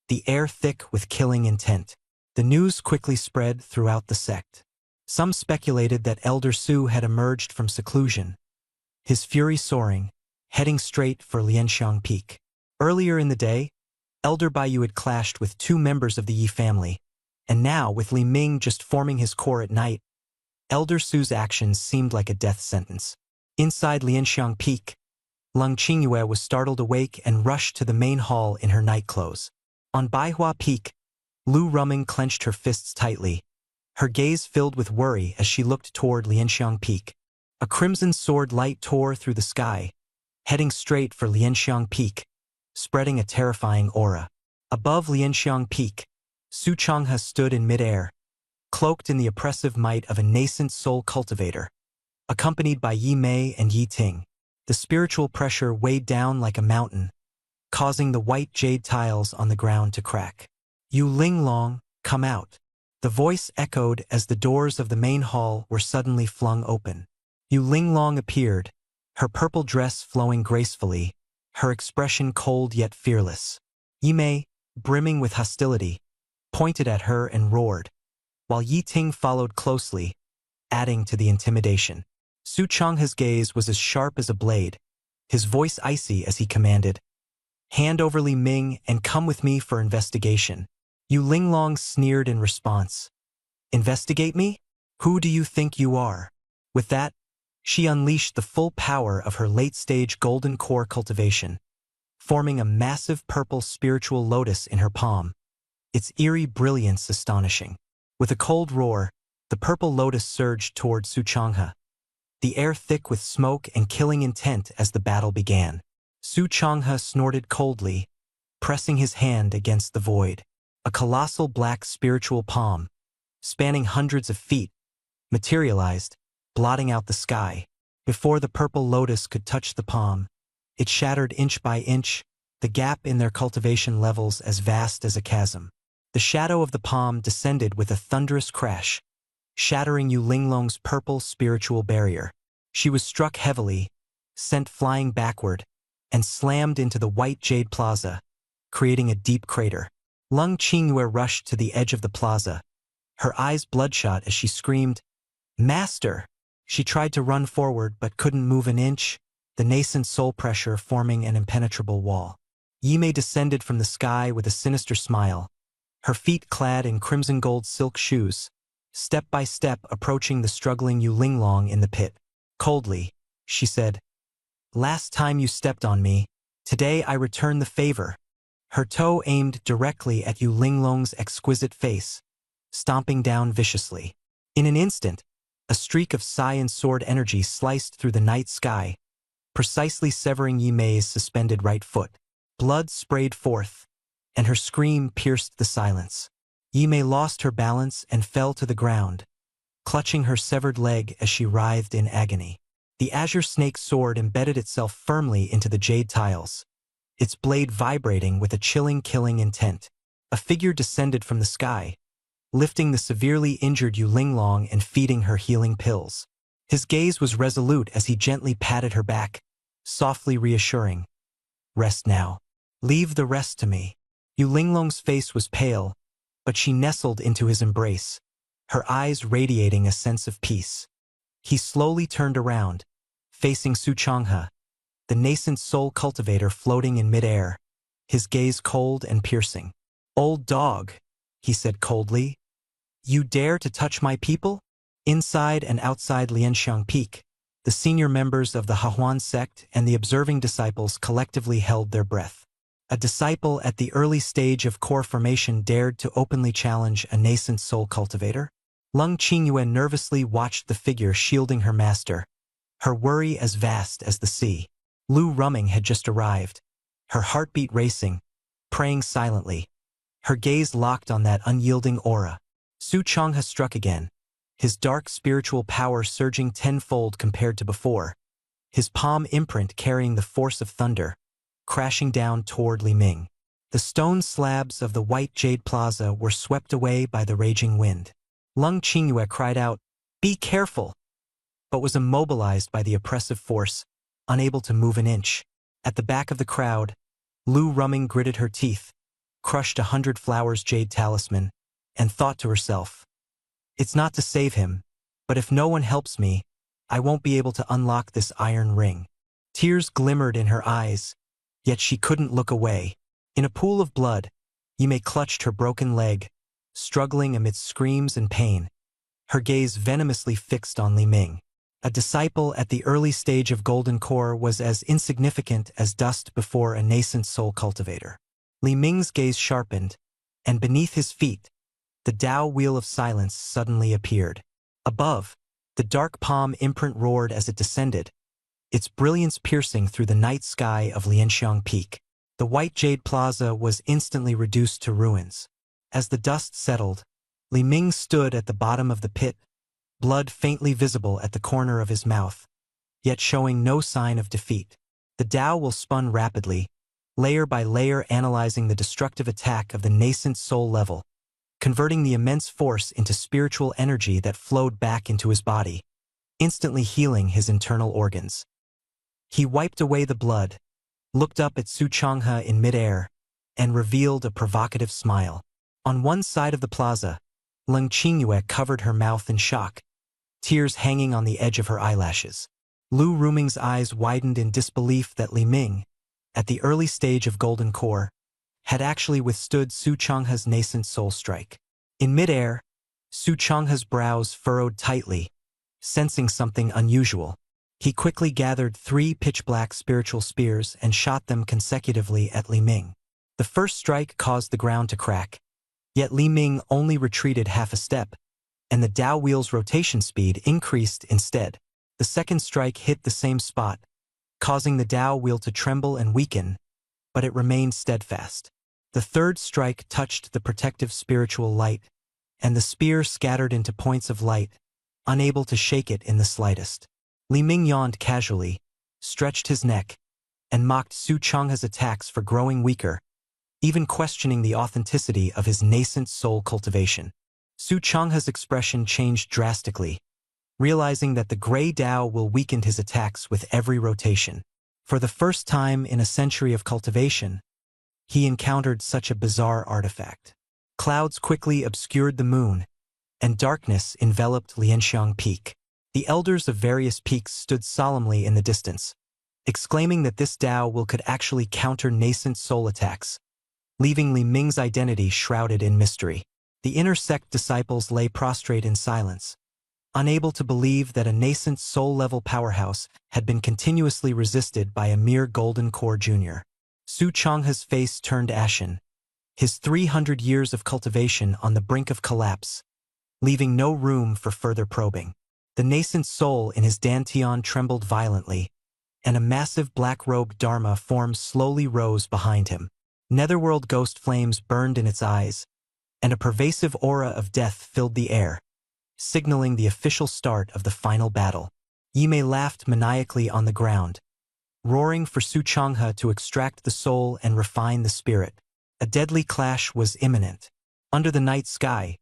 the air thick with killing intent. The news quickly spread throughout the sect. Some speculated that Elder Su had emerged from seclusion, his fury soaring, heading straight for Lianxiang Peak. Earlier in the day, Elder Baiyu had clashed with 2 members of the Yi family, and now, with Li Ming just forming his core at night, Elder Su's actions seemed like a death sentence. Inside Lianxiang Peak, Lung Qingyue was startled awake and rushed to the main hall in her night clothes. On Baihua Peak, Lu Ruming clenched her fists tightly, her gaze filled with worry as she looked toward Lianxiang Peak. A crimson sword light tore through the sky, heading straight for Lianxiang Peak, spreading a terrifying aura. Above Lianxiang Peak, Su Changhe stood in midair, cloaked in the oppressive might of a nascent soul cultivator, accompanied by Yi Mei and Yi Ting. The spiritual pressure weighed down like a mountain, causing the white jade tiles on the ground to crack. "Yu Linglong, come out." The voice echoed as the doors of the main hall were suddenly flung open. Yu Linglong appeared, her purple dress flowing gracefully, her expression cold yet fearless. Yi Mei, brimming with hostility, pointed at her and roared, while Yi Ting followed closely, adding to the intimidation. Su Changhe's gaze was as sharp as a blade, his voice icy as he commanded, "Hand over Li Ming and come with me for investigation." Yu Linglong sneered in response. "Investigate me? Who do you think you are?" With that, she unleashed the full power of her late-stage golden core cultivation, forming a massive purple spiritual lotus in her palm, its eerie brilliance astonishing. With a cold roar, the purple lotus surged toward Su Changhe, the air thick with smoke and killing intent as the battle began. Su Changhe snorted coldly, pressing his hand against the void. A colossal black spiritual palm, spanning hundreds of feet, materialized, blotting out the sky. Before the purple lotus could touch the palm, It shattered inch by inch, the gap in their cultivation levels as vast as a chasm. The shadow of the palm descended with a thunderous crash, shattering Yu Linglong's purple spiritual barrier. She was struck heavily, sent flying backward, and slammed into the white jade plaza, creating a deep crater. Lung Qingyue rushed to the edge of the plaza, her eyes bloodshot as she screamed, "Master!" She tried to run forward but couldn't move an inch, the nascent soul pressure forming an impenetrable wall. Yimei descended from the sky with a sinister smile, her feet clad in crimson gold silk shoes, step by step approaching the struggling Yu Linglong in the pit. Coldly, she said, "Last time you stepped on me, today I return the favor." Her toe aimed directly at Yu Linglong's exquisite face, stomping down viciously. In an instant, a streak of Sai and sword energy sliced through the night sky, precisely severing Yimei's suspended right foot. Blood sprayed forth, and her scream pierced the silence. Yimei lost her balance and fell to the ground, clutching her severed leg as she writhed in agony. The azure snake sword embedded itself firmly into the jade tiles, its blade vibrating with a chilling killing intent. A figure descended from the sky, lifting the severely injured Yu Linglong and feeding her healing pills. His gaze was resolute as he gently patted her back, softly reassuring, "Rest now. Leave the rest to me." Yu Linglong's face was pale, but she nestled into his embrace, her eyes radiating a sense of peace. He slowly turned around, facing Su Changhe, the nascent soul cultivator floating in midair, his gaze cold and piercing. "Old dog," he said coldly, "you dare to touch my people?" Inside and outside Lianxiang Peak, the senior members of the Hahuan sect and the observing disciples collectively held their breath. A disciple at the early stage of core formation dared to openly challenge a nascent soul cultivator? Lung Qingyue nervously watched the figure shielding her master, her worry as vast as the sea. Lu Rumming had just arrived, her heartbeat racing, praying silently, her gaze locked on that unyielding aura. Su Changhe struck again, his dark spiritual power surging tenfold compared to before, his palm imprint carrying the force of thunder, crashing down toward Li Ming. The stone slabs of the white jade plaza were swept away by the raging wind. Lung Qingyue cried out, "Be careful!" but was immobilized by the oppressive force, unable to move an inch. At the back of the crowd, Lu Rumming gritted her teeth, crushed 100 flowers jade talisman, and thought to herself, "It's not to save him, but if no one helps me, I won't be able to unlock this iron ring." Tears glimmered in her eyes, yet she couldn't look away. In a pool of blood, Yimei clutched her broken leg, struggling amidst screams and pain, her gaze venomously fixed on Li Ming. A disciple at the early stage of Golden Core was as insignificant as dust before a nascent soul cultivator. Li Ming's gaze sharpened, and beneath his feet, the Tao Wheel of Silence suddenly appeared. Above, the dark palm imprint roared as it descended, its brilliance piercing through the night sky of Lianxiang Peak. The white jade plaza was instantly reduced to ruins. As the dust settled, Li Ming stood at the bottom of the pit, blood faintly visible at the corner of his mouth, yet showing no sign of defeat. The Tao Wheel spun rapidly, layer by layer analyzing the destructive attack of the nascent soul level, converting the immense force into spiritual energy that flowed back into his body, instantly healing his internal organs. He wiped away the blood, looked up at Su Changhe in midair, and revealed a provocative smile. On one side of the plaza, Lung Qingyue covered her mouth in shock, tears hanging on the edge of her eyelashes. Lu Ruming's eyes widened in disbelief that Li Ming, at the early stage of Golden Core, had actually withstood Su Changhe's nascent soul strike. In midair, Su Changhe's brows furrowed tightly, sensing something unusual. He quickly gathered 3 pitch-black spiritual spears and shot them consecutively at Li Ming. The first strike caused the ground to crack, yet Li Ming only retreated half a step, and the Tao Wheel's rotation speed increased instead. The second strike hit the same spot, causing the Tao Wheel to tremble and weaken, but it remained steadfast. The third strike touched the protective spiritual light, and the spear scattered into points of light, unable to shake it in the slightest. Li Ming yawned casually, stretched his neck, and mocked Su Changhe's attacks for growing weaker, even questioning the authenticity of his nascent soul cultivation. Su Changhe's expression changed drastically, realizing that the Gray Dao will weaken his attacks with every rotation. For the first time in a century of cultivation, he encountered such a bizarre artifact. Clouds quickly obscured the moon, and darkness enveloped Lianxiang Peak. The elders of various peaks stood solemnly in the distance, exclaiming that this Dao will could actually counter nascent soul attacks, leaving Li Ming's identity shrouded in mystery. The inner sect disciples lay prostrate in silence, unable to believe that a nascent soul-level powerhouse had been continuously resisted by a mere Golden Core Junior. Su Changhe's face turned ashen, his 300 years of cultivation on the brink of collapse, leaving no room for further probing. The nascent soul in his dantian trembled violently, and a massive black-robed Dharma form slowly rose behind him. Netherworld ghost flames burned in its eyes, and a pervasive aura of death filled the air, signaling the official start of the final battle. Yimei laughed maniacally on the ground, roaring for Su Changhe to extract the soul and refine the spirit. A deadly clash was imminent. Under the night sky,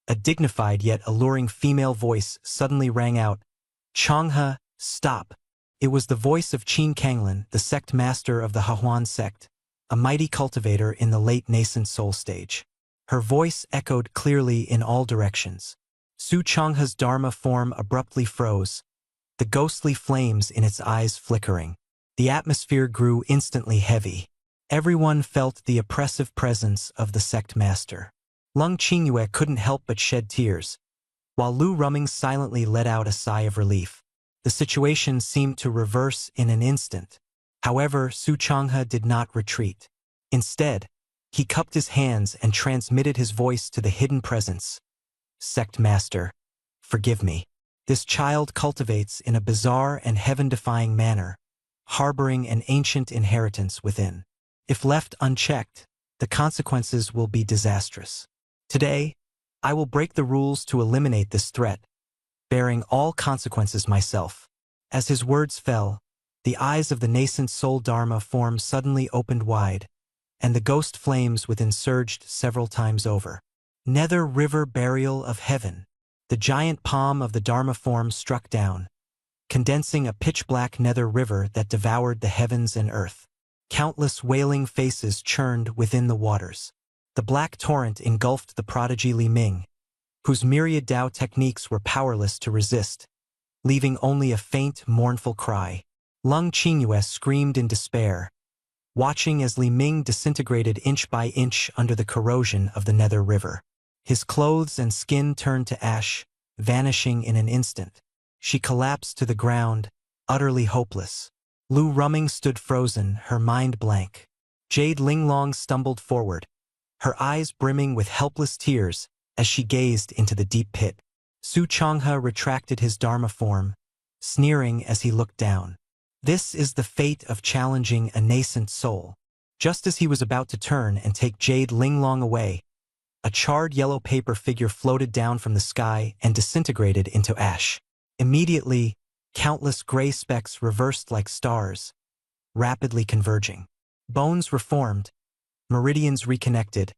a dignified yet alluring female voice suddenly rang out, "Changhe, stop!" It was the voice of Qin Kanglin, the sect master of the Hahuan sect, a mighty cultivator in the late nascent soul stage. Her voice echoed clearly in all directions. Su Changhe's Dharma form abruptly froze, the ghostly flames in its eyes flickering. The atmosphere grew instantly heavy. Everyone felt the oppressive presence of the sect master. Lung Qingyue couldn't help but shed tears, while Lu Ruming silently let out a sigh of relief. The situation seemed to reverse in an instant. However, Su Changhe did not retreat. Instead, he cupped his hands and transmitted his voice to the hidden presence. "Sect Master, forgive me. This child cultivates in a bizarre and heaven-defying manner, harboring an ancient inheritance within. If left unchecked, the consequences will be disastrous. Today, I will break the rules to eliminate this threat, bearing all consequences myself." As his words fell, the eyes of the nascent soul Dharma form suddenly opened wide, and the ghost flames within surged several times over. Nether River Burial of Heaven. The giant palm of the Dharma form struck down, condensing a pitch-black nether river that devoured the heavens and earth. Countless wailing faces churned within the waters. The black torrent engulfed the prodigy Li Ming, whose myriad Dao techniques were powerless to resist, leaving only a faint, mournful cry. Lung Qingyue screamed in despair, watching as Li Ming disintegrated inch by inch under the corrosion of the nether river. His clothes and skin turned to ash, vanishing in an instant. She collapsed to the ground, utterly hopeless. Lu Ruming stood frozen, her mind blank. Jade Linglong stumbled forward, her eyes brimming with helpless tears as she gazed into the deep pit. Su Changhe retracted his Dharma form, sneering as he looked down. This is the fate of challenging a nascent soul. Just as he was about to turn and take Jade Linglong away, a charred yellow paper figure floated down from the sky and disintegrated into ash. Immediately, countless gray specks reversed like stars, rapidly converging. Bones reformed, meridians reconnected,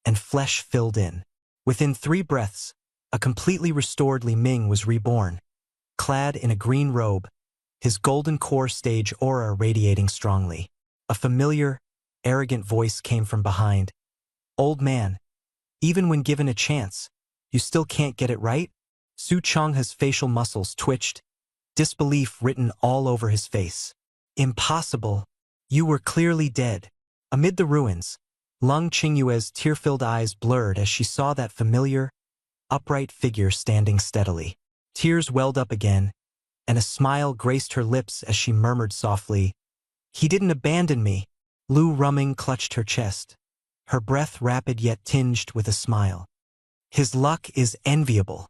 and flesh filled in. Within 3 breaths, a completely restored Li Ming was reborn, clad in a green robe, his golden core stage aura radiating strongly. A familiar, arrogant voice came from behind. "Old man, even when given a chance, you still can't get it right?" Su Changhe's facial muscles twitched, disbelief written all over his face. "Impossible. You were clearly dead." Amid the ruins, Lung Qingyue's tear-filled eyes blurred as she saw that familiar, upright figure standing steadily. Tears welled up again, and a smile graced her lips as she murmured softly, "He didn't abandon me." Lu Ruming clutched her chest, her breath rapid yet tinged with a smile. "His luck is enviable."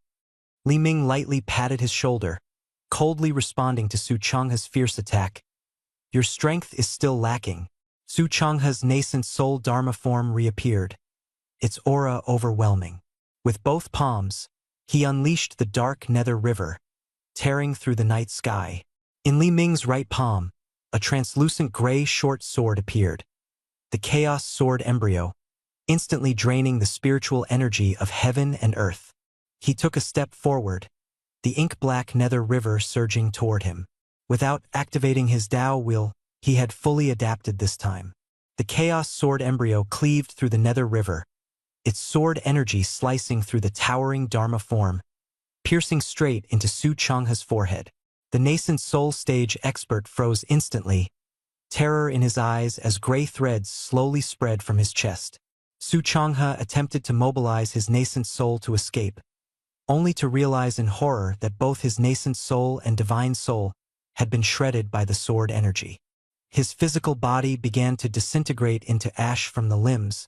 Li Ming lightly patted his shoulder, coldly responding to Su Changhe's fierce attack. "Your strength is still lacking." Su Changhe's nascent soul Dharma form reappeared, its aura overwhelming. With both palms, he unleashed the dark nether river, tearing through the night sky. In Li Ming's right palm, a translucent gray short sword appeared, the Chaos Sword Embryo, instantly draining the spiritual energy of heaven and earth. He took a step forward, the ink-black nether river surging toward him. Without activating his Tao will, he had fully adapted this time. The Chaos Sword Embryo cleaved through the nether river, its sword energy slicing through the towering Dharma form, piercing straight into Su Changhe's forehead. The nascent soul stage expert froze instantly, terror in his eyes as gray threads slowly spread from his chest. Su Changhe attempted to mobilize his nascent soul to escape, only to realize in horror that both his nascent soul and divine soul had been shredded by the sword energy. His physical body began to disintegrate into ash from the limbs,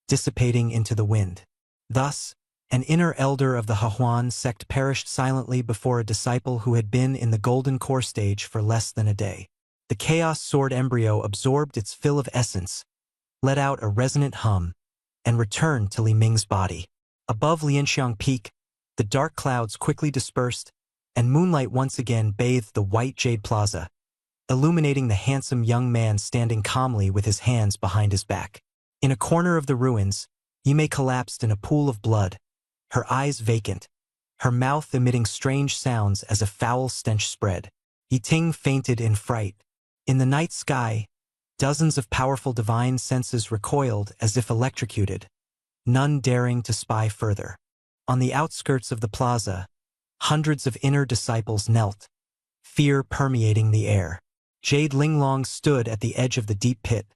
dissipating into the wind. Thus, an inner elder of the Hahuan sect perished silently before a disciple who had been in the Golden Core stage for less than a day. The Chaos Sword Embryo absorbed its fill of essence, let out a resonant hum, and returned to Li Ming's body. Above Lianxiang Peak, the dark clouds quickly dispersed, and moonlight once again bathed the white jade plaza, illuminating the handsome young man standing calmly with his hands behind his back. In a corner of the ruins, Yimei collapsed in a pool of blood, her eyes vacant, her mouth emitting strange sounds as a foul stench spread. Yiting fainted in fright. In the night sky, dozens of powerful divine senses recoiled as if electrocuted, none daring to spy further. On the outskirts of the plaza, hundreds of inner disciples knelt, fear permeating the air. Jade Linglong stood at the edge of the deep pit,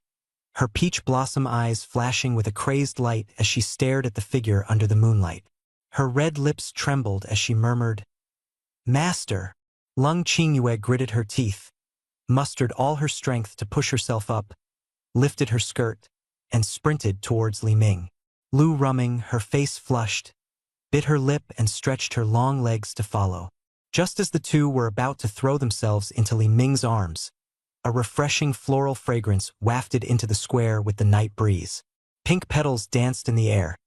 her peach blossom eyes flashing with a crazed light as she stared at the figure under the moonlight. Her red lips trembled as she murmured, "Master!" Lung Qingyue gritted her teeth, mustered all her strength to push herself up, lifted her skirt, and sprinted towards Li Ming. Lu Rumming, her face flushed, bit her lip and stretched her long legs to follow. Just as the two were about to throw themselves into Li Ming's arms, a refreshing floral fragrance wafted into the square with the night breeze. Pink petals danced in the air,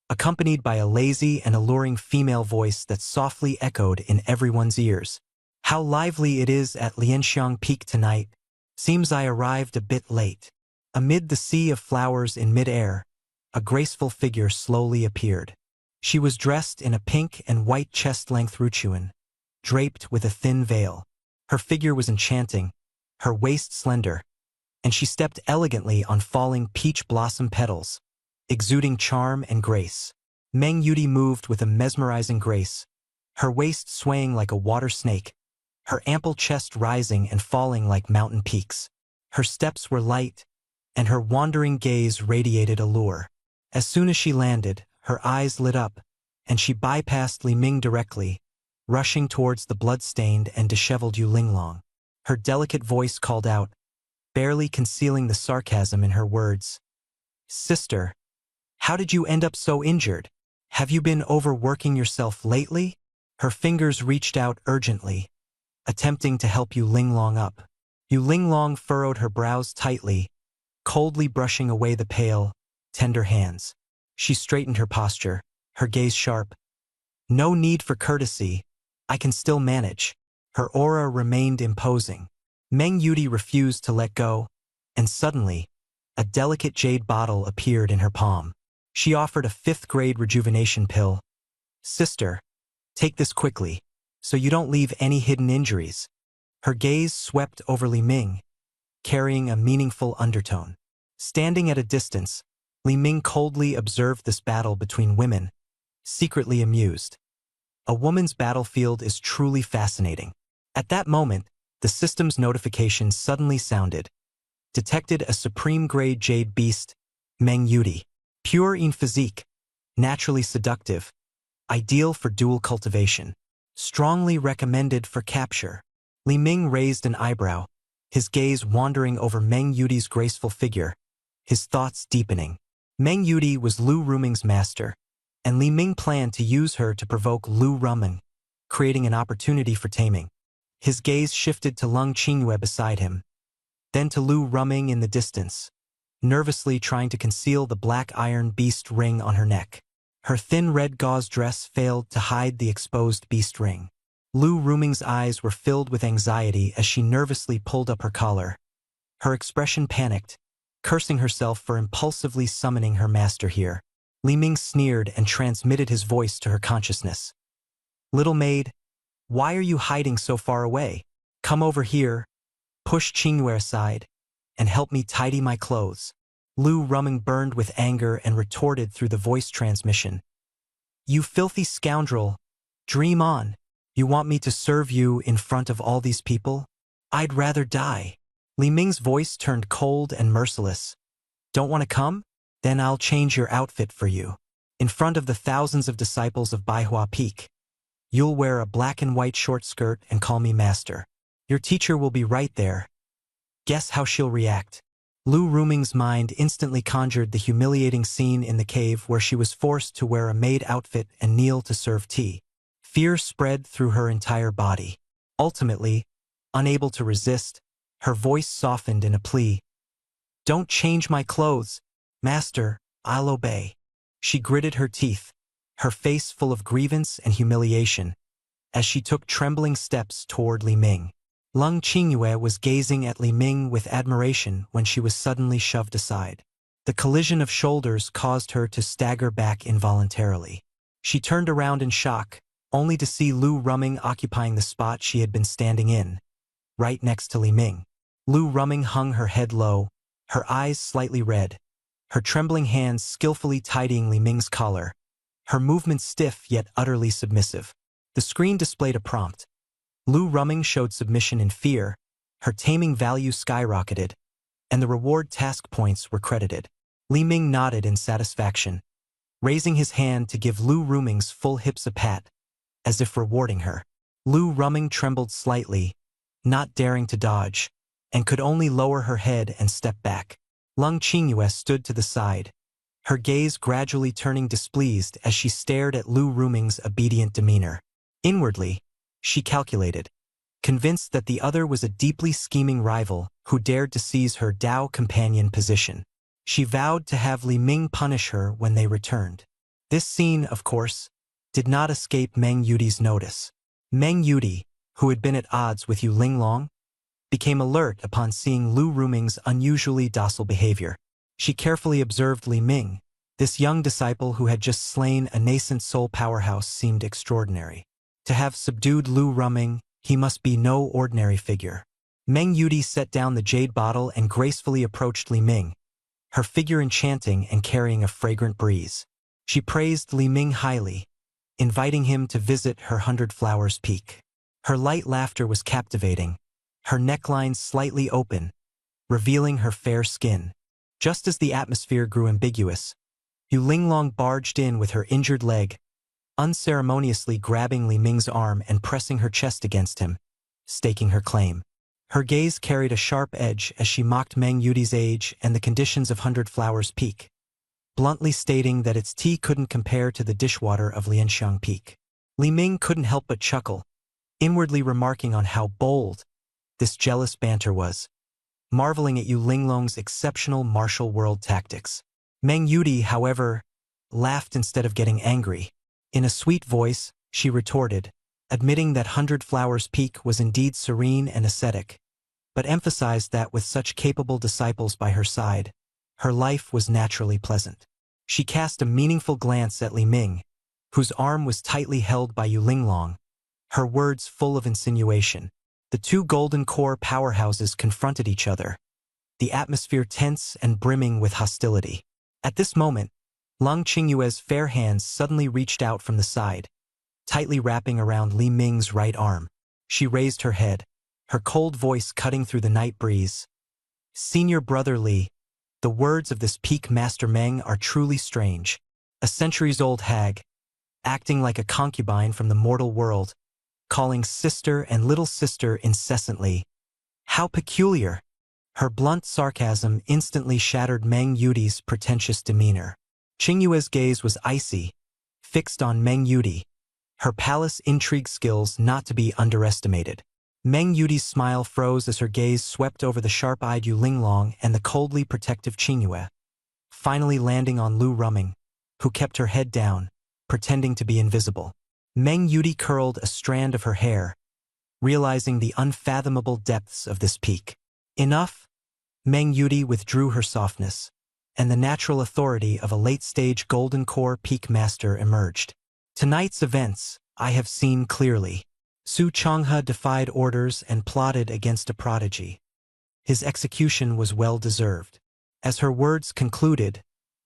accompanied by a lazy and alluring female voice that softly echoed in everyone's ears. "How lively it is at Lianxiang Peak tonight. Seems I arrived a bit late." Amid the sea of flowers in mid-air, a graceful figure slowly appeared. She was dressed in a pink and white chest-length ruchuan, draped with a thin veil. Her figure was enchanting, her waist slender, and she stepped elegantly on falling peach blossom petals, exuding charm and grace. Meng Yuti moved with a mesmerizing grace, her waist swaying like a water snake, her ample chest rising and falling like mountain peaks. Her steps were light, and her wandering gaze radiated allure. As soon as she landed, her eyes lit up, and she bypassed Li Ming directly, rushing towards the blood-stained and disheveled Yu Linglong. Her delicate voice called out, barely concealing the sarcasm in her words, "Sister, how did you end up so injured? Have you been overworking yourself lately?" Her fingers reached out urgently, attempting to help Yu Linglong up. Yu Linglong furrowed her brows tightly, coldly brushing away the pale, tender hands. She straightened her posture, her gaze sharp. "No need for courtesy. I can still manage." Her aura remained imposing. Meng Yuti refused to let go, and suddenly, a delicate jade bottle appeared in her palm. She offered a 5th-grade rejuvenation pill. "Sister, take this quickly, so you don't leave any hidden injuries." Her gaze swept over Li Ming, carrying a meaningful undertone. Standing at a distance, Li Ming coldly observed this battle between women, secretly amused. A woman's battlefield is truly fascinating. At that moment, the system's notification suddenly sounded. Detected a supreme-grade jade beast, Meng Yuti. Pure in physique, naturally seductive, ideal for dual cultivation. Strongly recommended for capture. Li Ming raised an eyebrow, his gaze wandering over Meng Yuti's graceful figure, his thoughts deepening. Meng Yuti was Lu Ruming's master, and Li Ming planned to use her to provoke Lu Ruming, creating an opportunity for taming. His gaze shifted to Lung Qingyue beside him, then to Lu Ruming in the distance, nervously trying to conceal the black iron beast ring on her neck. Her thin red gauze dress failed to hide the exposed beast ring. Lu Ruming's eyes were filled with anxiety as she nervously pulled up her collar, Her expression panicked, cursing herself for impulsively summoning her master here. Li Ming sneered and transmitted his voice to her consciousness. "Little maid, why are you hiding so far away? Come over here, push Qingyue aside, and help me tidy my clothes." Lu Ruming burned with anger and retorted through the voice transmission. "You filthy scoundrel, dream on. You want me to serve you in front of all these people? I'd rather die." Li Ming's voice turned cold and merciless. "Don't want to come? Then I'll change your outfit for you. In front of the thousands of disciples of Baihua Peak, you'll wear a black and white short skirt and call me master. Your teacher will be right there. Guess how she'll react." Lu Ruming's mind instantly conjured the humiliating scene in the cave where she was forced to wear a maid outfit and kneel to serve tea. Fear spread through her entire body. Ultimately, unable to resist, her voice softened in a plea. "Don't change my clothes, master, I'll obey." She gritted her teeth, her face full of grievance and humiliation, as she took trembling steps toward Li Ming. Lung Qingyue was gazing at Li Ming with admiration when she was suddenly shoved aside. The collision of shoulders caused her to stagger back involuntarily. She turned around in shock, only to see Lu Ruming occupying the spot she had been standing in, right next to Li Ming. Lu Ruming hung her head low, her eyes slightly red, her trembling hands skillfully tidying Li Ming's collar, her movements stiff yet utterly submissive. The screen displayed a prompt. Lu Ruming showed submission in fear, her taming value skyrocketed, and the reward task points were credited. Li Ming nodded in satisfaction, raising his hand to give Lu Ruming's full hips a pat, as if rewarding her. Lu Ruming trembled slightly, not daring to dodge, and could only lower her head and step back. Lung Qingyue stood to the side, her gaze gradually turning displeased as she stared at Lu Ruming's obedient demeanor. Inwardly, she calculated, convinced that the other was a deeply scheming rival who dared to seize her Dao companion position. She vowed to have Li Ming punish her when they returned. This scene, of course, did not escape Meng Yudi's notice. Meng Yudi, who had been at odds with Yu Linglong, became alert upon seeing Lu Ruming's unusually docile behavior. She carefully observed Li Ming. This young disciple who had just slain a nascent soul powerhouse seemed extraordinary. To have subdued Lu Ruming, he must be no ordinary figure. Meng Yudi set down the jade bottle and gracefully approached Li Ming, her figure enchanting and carrying a fragrant breeze. She praised Li Ming highly, inviting him to visit her 100 Flowers Peak. Her light laughter was captivating, her neckline slightly open, revealing her fair skin. Just as the atmosphere grew ambiguous, Yu Linglong barged in with her injured leg, unceremoniously grabbing Li Ming's arm and pressing her chest against him, staking her claim. Her gaze carried a sharp edge as she mocked Meng Yudi's age and the conditions of 100 Flowers Peak, bluntly stating that its tea couldn't compare to the dishwater of Lianxiang Peak. Li Ming couldn't help but chuckle, inwardly remarking on how bold this jealous banter was, marveling at Yu Linglong's exceptional martial world tactics. Meng Yudi, however, laughed instead of getting angry. In a sweet voice, she retorted, admitting that 100 Flowers Peak was indeed serene and ascetic, but emphasized that with such capable disciples by her side, her life was naturally pleasant. She cast a meaningful glance at Li Ming, whose arm was tightly held by Yu Linglong, her words full of insinuation. The two golden core powerhouses confronted each other, the atmosphere tense and brimming with hostility. At this moment, Lung Qingyue's fair hands suddenly reached out from the side, tightly wrapping around Li Ming's right arm. She raised her head, her cold voice cutting through the night breeze. "Senior brother Li, the words of this peak master Meng are truly strange. A centuries-old hag, acting like a concubine from the mortal world, calling sister and little sister incessantly. How peculiar!" Her blunt sarcasm instantly shattered Meng Yudi's pretentious demeanor. Qingyue's gaze was icy, fixed on Meng Yudi, her palace intrigue skills not to be underestimated. Meng Yudi's smile froze as her gaze swept over the sharp-eyed Yu Linglong and the coldly protective Qingyue, finally landing on Lu Ruming, who kept her head down, pretending to be invisible. Meng Yudi curled a strand of her hair, realizing the unfathomable depths of this peak. "Enough, Meng Yudi withdrew her softness, and the natural authority of a late-stage Golden Core Peak Master emerged. Tonight's events, I have seen clearly. Su Changhe defied orders and plotted against a prodigy. His execution was well-deserved. As her words concluded,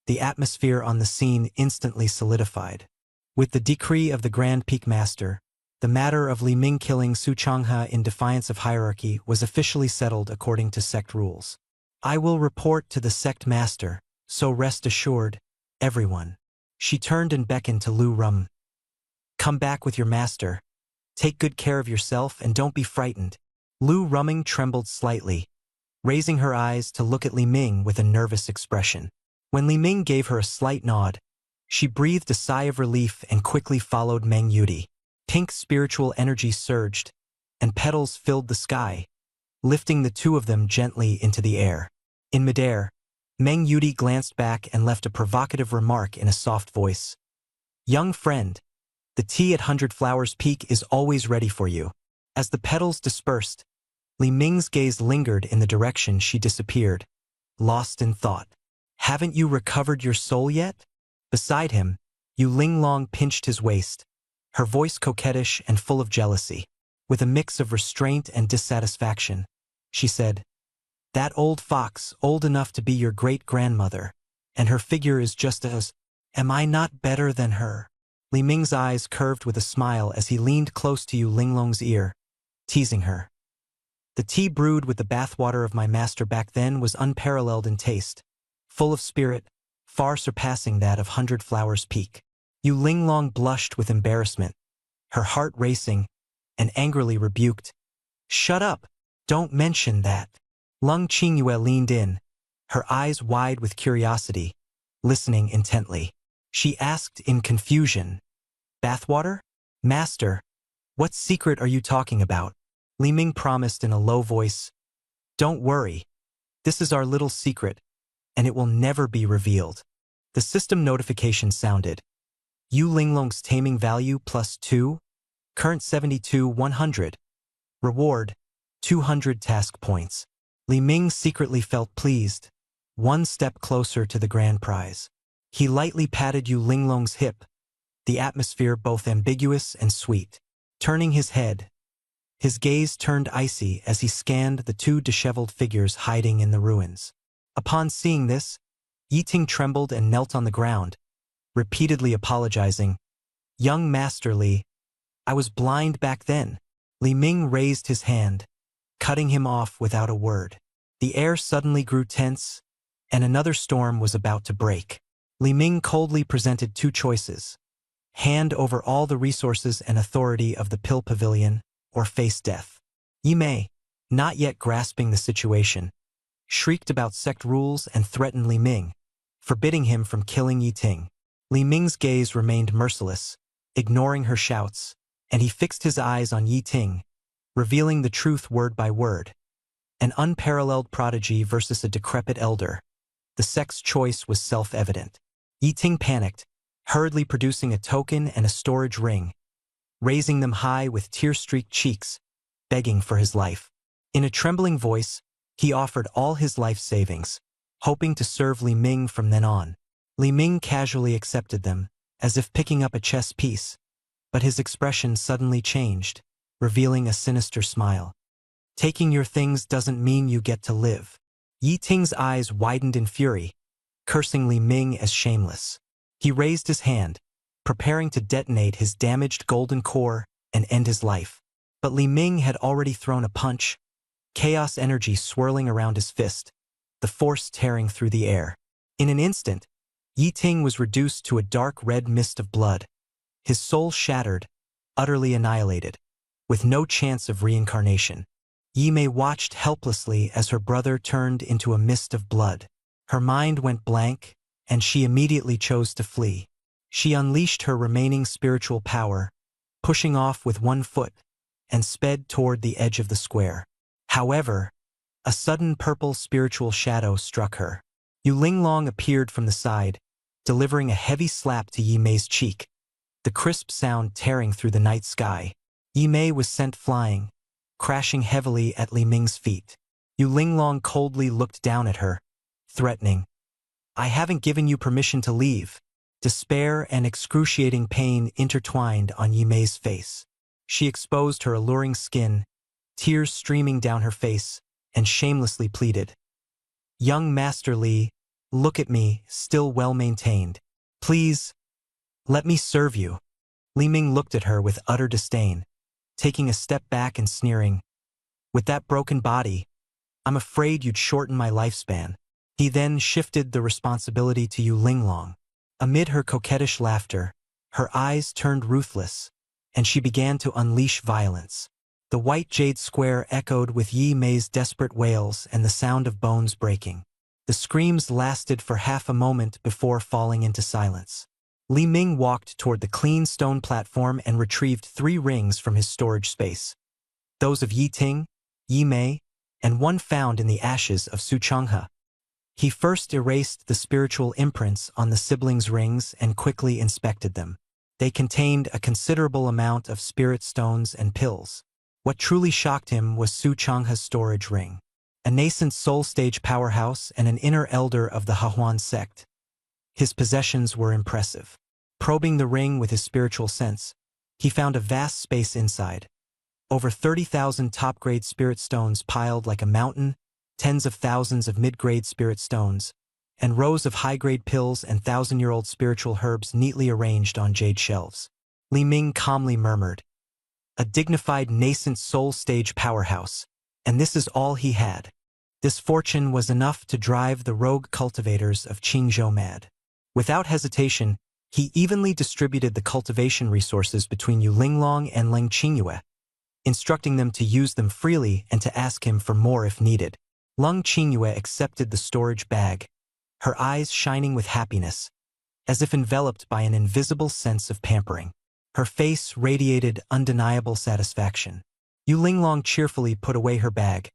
the atmosphere on the scene instantly solidified. With the decree of the Grand Peak Master, the matter of Li Ming killing Su Changhe in defiance of hierarchy was officially settled according to sect rules. I will report to the sect master, so rest assured, everyone. She turned and beckoned to Lu Rum. Come back with your master. Take good care of yourself and don't be frightened. Lu Rumming trembled slightly, raising her eyes to look at Li Ming with a nervous expression. When Li Ming gave her a slight nod, she breathed a sigh of relief and quickly followed Meng Yudi. Pink spiritual energy surged, and petals filled the sky, lifting the two of them gently into the air. In midair, Meng Yudi glanced back and left a provocative remark in a soft voice. Young friend, the tea at 100 Flowers Peak is always ready for you. As the petals dispersed, Li Ming's gaze lingered in the direction she disappeared, lost in thought. Haven't you recovered your soul yet? Beside him, Yu Linglong pinched his waist, her voice coquettish and full of jealousy. With a mix of restraint and dissatisfaction, she said, That old fox, old enough to be your great-grandmother, and her figure is just as, am I not better than her? Li Ming's eyes curved with a smile as he leaned close to Yu Linglong's ear, teasing her. The tea brewed with the bathwater of my master back then was unparalleled in taste, full of spirit, far surpassing that of 100 Flowers Peak. Yu Linglong blushed with embarrassment, her heart racing, and angrily rebuked. Shut up! Don't mention that. Lung Qingyue leaned in, her eyes wide with curiosity, listening intently. She asked in confusion, Bathwater? Master, what secret are you talking about? Li Ming promised in a low voice, Don't worry, this is our little secret, and it will never be revealed. The system notification sounded. Yu Linglong's taming value +2, current 72,100. Reward, 200 task points. Li Ming secretly felt pleased, one step closer to the grand prize. He lightly patted Yu Linglong's hip, the atmosphere both ambiguous and sweet. Turning his head, his gaze turned icy as he scanned the two disheveled figures hiding in the ruins. Upon seeing this, Yiting trembled and knelt on the ground, repeatedly apologizing. Young Master Li, I was blind back then. Li Ming raised his hand, cutting him off without a word. The air suddenly grew tense, and another storm was about to break. Li Ming coldly presented two choices: hand over all the resources and authority of the Pill Pavilion, or face death. Yi Mei, not yet grasping the situation, shrieked about sect rules and threatened Li Ming, forbidding him from killing Yi Ting. Li Ming's gaze remained merciless, ignoring her shouts, and he fixed his eyes on Yi Ting, revealing the truth word by word. An unparalleled prodigy versus a decrepit elder. The sect's choice was self-evident. Yi Ting panicked, hurriedly producing a token and a storage ring, raising them high with tear-streaked cheeks, begging for his life. In a trembling voice, he offered all his life savings, hoping to serve Li Ming from then on. Li Ming casually accepted them, as if picking up a chess piece, but his expression suddenly changed, revealing a sinister smile. Taking your things doesn't mean you get to live. Yi Ting's eyes widened in fury, cursing Li Ming as shameless. He raised his hand, preparing to detonate his damaged golden core and end his life. But Li Ming had already thrown a punch, chaos energy swirling around his fist, the force tearing through the air. In an instant, Yi Ting was reduced to a dark red mist of blood, his soul shattered, utterly annihilated, with no chance of reincarnation. Yi Mei watched helplessly as her brother turned into a mist of blood. Her mind went blank, and she immediately chose to flee. She unleashed her remaining spiritual power, pushing off with one foot, and sped toward the edge of the square. However, a sudden purple spiritual shadow struck her. Yu Linglong appeared from the side, delivering a heavy slap to Yi Mei's cheek, the crisp sound tearing through the night sky. Yi Mei was sent flying, crashing heavily at Li Ming's feet. Yu Linglong coldly looked down at her, threatening. I haven't given you permission to leave. Despair and excruciating pain intertwined on Yi Mei's face. She exposed her alluring skin, tears streaming down her face, and shamelessly pleaded. Young Master Li, look at me, still well-maintained. Please, let me serve you. Li Ming looked at her with utter disdain, taking a step back and sneering. With that broken body, I'm afraid you'd shorten my lifespan. He then shifted the responsibility to Yu Linglong. Amid her coquettish laughter, her eyes turned ruthless, and she began to unleash violence. The white jade square echoed with Yi Mei's desperate wails and the sound of bones breaking. The screams lasted for half a moment before falling into silence. Li Ming walked toward the clean stone platform and retrieved 3 rings from his storage space. Those of Yi Ting, Yi Mei, and one found in the ashes of Su Changhe. He first erased the spiritual imprints on the siblings' rings and quickly inspected them. They contained a considerable amount of spirit stones and pills. What truly shocked him was Su Changhe's storage ring. A nascent soul stage powerhouse and an inner elder of the Hahuan sect. His possessions were impressive. Probing the ring with his spiritual sense, he found a vast space inside. Over 30,000 top-grade spirit stones piled like a mountain, tens of thousands of mid-grade spirit stones, and rows of high-grade pills and thousand-year-old spiritual herbs neatly arranged on jade shelves. Li Ming calmly murmured, a dignified nascent soul stage powerhouse, and this is all he had. This fortune was enough to drive the rogue cultivators of Qingzhou mad. Without hesitation, he evenly distributed the cultivation resources between Yu Linglong and Leng Qingyue, instructing them to use them freely and to ask him for more if needed. Leng Qingyue accepted the storage bag, her eyes shining with happiness, as if enveloped by an invisible sense of pampering. Her face radiated undeniable satisfaction. Yu Linglong cheerfully put away her bag,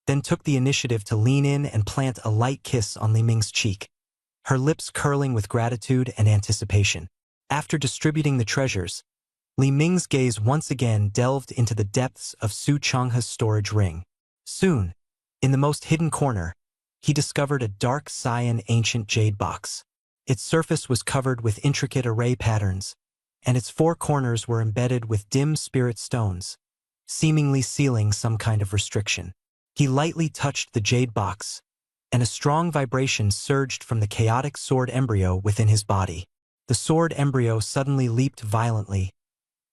then took the initiative to lean in and plant a light kiss on Li Ming's cheek, her lips curling with gratitude and anticipation. After distributing the treasures, Li Ming's gaze once again delved into the depths of Su Changhe's storage ring. Soon, in the most hidden corner, he discovered a dark cyan ancient jade box. Its surface was covered with intricate array patterns, and its 4 corners were embedded with dim spirit stones, seemingly sealing some kind of restriction. He lightly touched the jade box, and a strong vibration surged from the chaotic sword embryo within his body. The sword embryo suddenly leaped violently,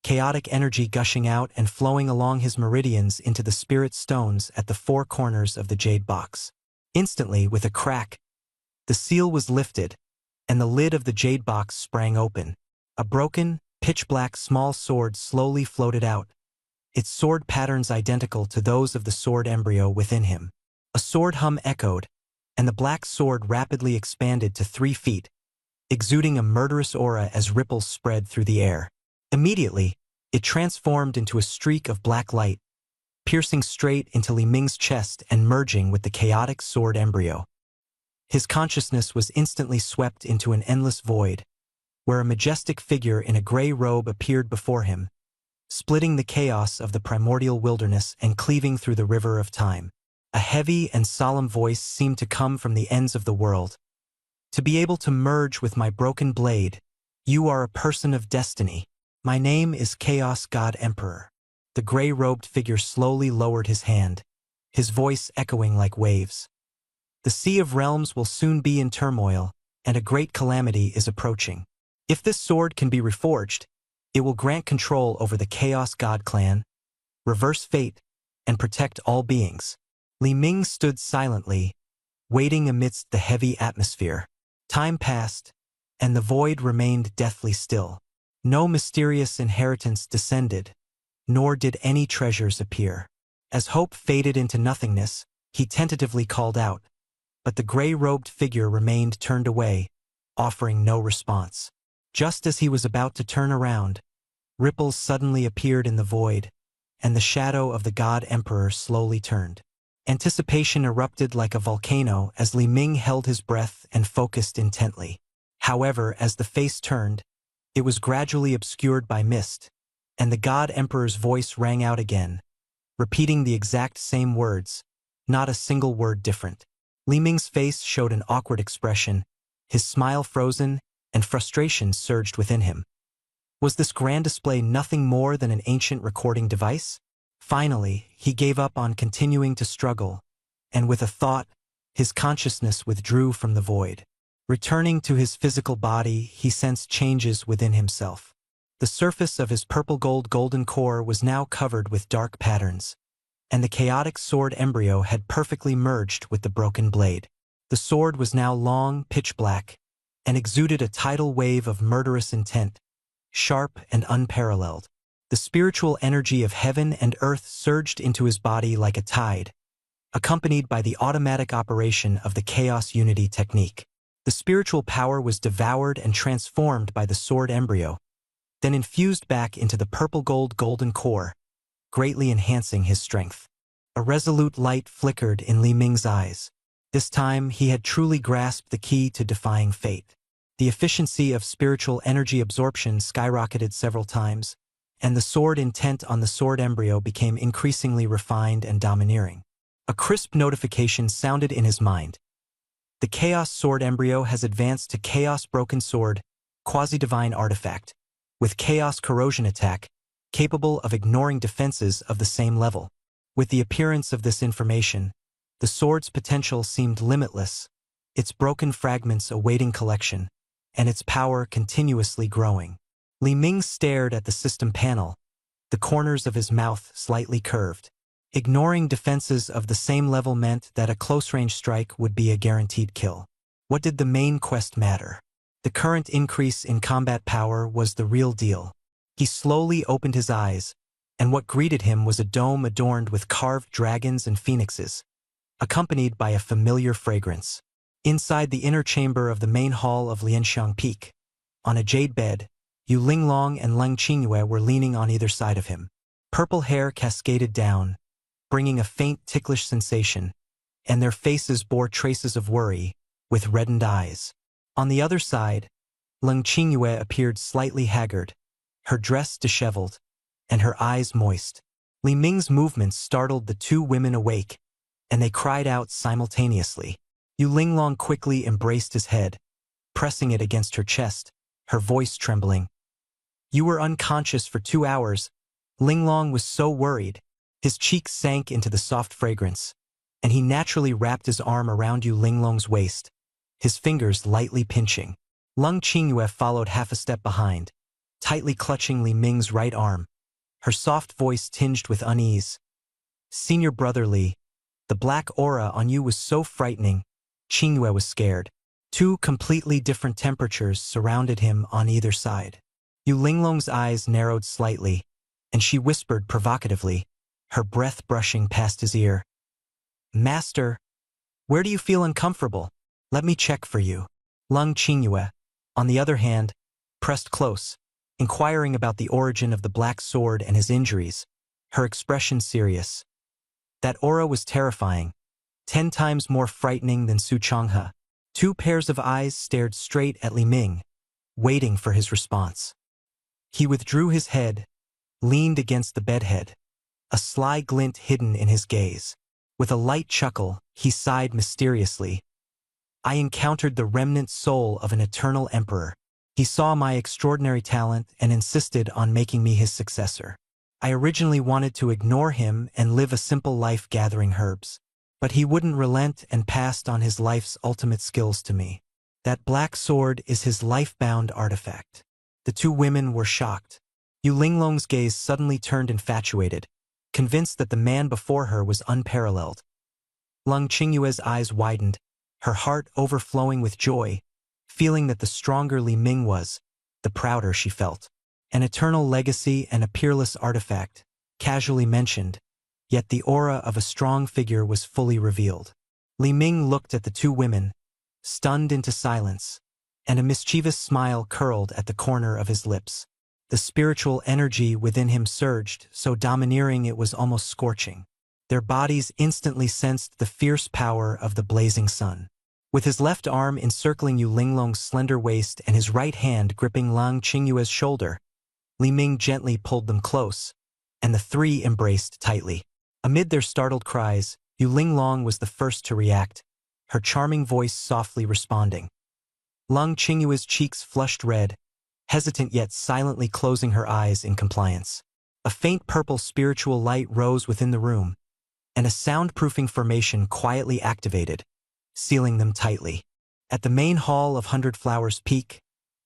chaotic energy gushing out and flowing along his meridians into the spirit stones at the 4 corners of the jade box. Instantly, with a crack, the seal was lifted, and the lid of the jade box sprang open. A broken, pitch-black small sword slowly floated out, its sword patterns identical to those of the sword embryo within him. A sword hum echoed, and the black sword rapidly expanded to 3 feet, exuding a murderous aura as ripples spread through the air. Immediately, it transformed into a streak of black light, piercing straight into Li Ming's chest and merging with the chaotic sword embryo. His consciousness was instantly swept into an endless void, where a majestic figure in a gray robe appeared before him, splitting the chaos of the primordial wilderness and cleaving through the river of time. A heavy and solemn voice seemed to come from the ends of the world. To be able to merge with my broken blade, you are a person of destiny. My name is Chaos God Emperor. The gray-robed figure slowly lowered his hand, his voice echoing like waves. The Sea of Realms will soon be in turmoil, and a great calamity is approaching. If this sword can be reforged, it will grant control over the Chaos God clan, reverse fate, and protect all beings. Li Ming stood silently, waiting amidst the heavy atmosphere. Time passed, and the void remained deathly still. No mysterious inheritance descended, nor did any treasures appear. As hope faded into nothingness, he tentatively called out, but the gray-robed figure remained turned away, offering no response. Just as he was about to turn around, ripples suddenly appeared in the void, and the shadow of the God Emperor slowly turned. Anticipation erupted like a volcano as Li Ming held his breath and focused intently. However, as the face turned, it was gradually obscured by mist, and the God Emperor's voice rang out again, repeating the exact same words, not a single word different. Li Ming's face showed an awkward expression, his smile frozen, and frustration surged within him. Was this grand display nothing more than an ancient recording device? Finally, he gave up on continuing to struggle, and with a thought, his consciousness withdrew from the void. Returning to his physical body, he sensed changes within himself. The surface of his purple-gold golden core was now covered with dark patterns, and the chaotic sword embryo had perfectly merged with the broken blade. The sword was now long, pitch-black, and exuded a tidal wave of murderous intent, sharp and unparalleled. The spiritual energy of heaven and earth surged into his body like a tide, accompanied by the automatic operation of the Chaos Unity technique. The spiritual power was devoured and transformed by the sword embryo, then infused back into the purple-gold golden core, greatly enhancing his strength. A resolute light flickered in Li Ming's eyes. This time, he had truly grasped the key to defying fate. The efficiency of spiritual energy absorption skyrocketed several times, and the sword intent on the sword embryo became increasingly refined and domineering. A crisp notification sounded in his mind. The Chaos Sword embryo has advanced to Chaos Broken Sword, quasi-divine artifact, with Chaos Corrosion attack, capable of ignoring defenses of the same level. With the appearance of this information, the sword's potential seemed limitless, its broken fragments awaiting collection, and its power continuously growing. Li Ming stared at the system panel, the corners of his mouth slightly curved. Ignoring defenses of the same level meant that a close-range strike would be a guaranteed kill. What did the main quest matter? The current increase in combat power was the real deal. He slowly opened his eyes, and what greeted him was a dome adorned with carved dragons and phoenixes, accompanied by a familiar fragrance. Inside the inner chamber of the main hall of Lianxiang Peak, on a jade bed, Yu Linglong and Leng Qingyue were leaning on either side of him. Purple hair cascaded down, bringing a faint ticklish sensation, and their faces bore traces of worry, with reddened eyes. On the other side, Leng Qingyue appeared slightly haggard, her dress disheveled, and her eyes moist. Li Ming's movements startled the two women awake, and they cried out simultaneously. Yu Linglong quickly embraced his head, pressing it against her chest, her voice trembling. "You were unconscious for 2 hours." Linglong was so worried. His cheeks sank into the soft fragrance, and he naturally wrapped his arm around Yu Linglong's waist, his fingers lightly pinching. Leng Qingyue followed half a step behind, tightly clutching Li Ming's right arm, her soft voice tinged with unease. "Senior brother Li, the black aura on you was so frightening." Qingyue was scared. Two completely different temperatures surrounded him on either side. Yu Linglong's eyes narrowed slightly, and she whispered provocatively, her breath brushing past his ear. "Master, where do you feel uncomfortable? Let me check for you." Leng Qingyue, on the other hand, pressed close, inquiring about the origin of the black sword and his injuries, her expression serious. That aura was terrifying, 10 times more frightening than Su Changhe. 2 pairs of eyes stared straight at Li Ming, waiting for his response. He withdrew his head, leaned against the bedhead, a sly glint hidden in his gaze. With a light chuckle, he sighed mysteriously. "I encountered the remnant soul of an eternal emperor. He saw my extraordinary talent and insisted on making me his successor. I originally wanted to ignore him and live a simple life gathering herbs. But he wouldn't relent and passed on his life's ultimate skills to me. That black sword is his life-bound artifact." The two women were shocked. Yu Linglong's gaze suddenly turned infatuated, convinced that the man before her was unparalleled. Leng Qingyue's eyes widened, her heart overflowing with joy, feeling that the stronger Li Ming was, the prouder she felt. An eternal legacy and a peerless artifact, casually mentioned, yet the aura of a strong figure was fully revealed. Li Ming looked at the two women, stunned into silence, and a mischievous smile curled at the corner of his lips. The spiritual energy within him surged, so domineering it was almost scorching. Their bodies instantly sensed the fierce power of the blazing sun. With his left arm encircling Yu Linglong's slender waist and his right hand gripping Leng Qingyue's shoulder, Li Ming gently pulled them close, and the three embraced tightly. Amid their startled cries, Yu Linglong was the first to react, her charming voice softly responding. Lung Qingyue's cheeks flushed red, hesitant yet silently closing her eyes in compliance. A faint purple spiritual light rose within the room, and a soundproofing formation quietly activated, sealing them tightly. At the main hall of Hundred Flowers Peak,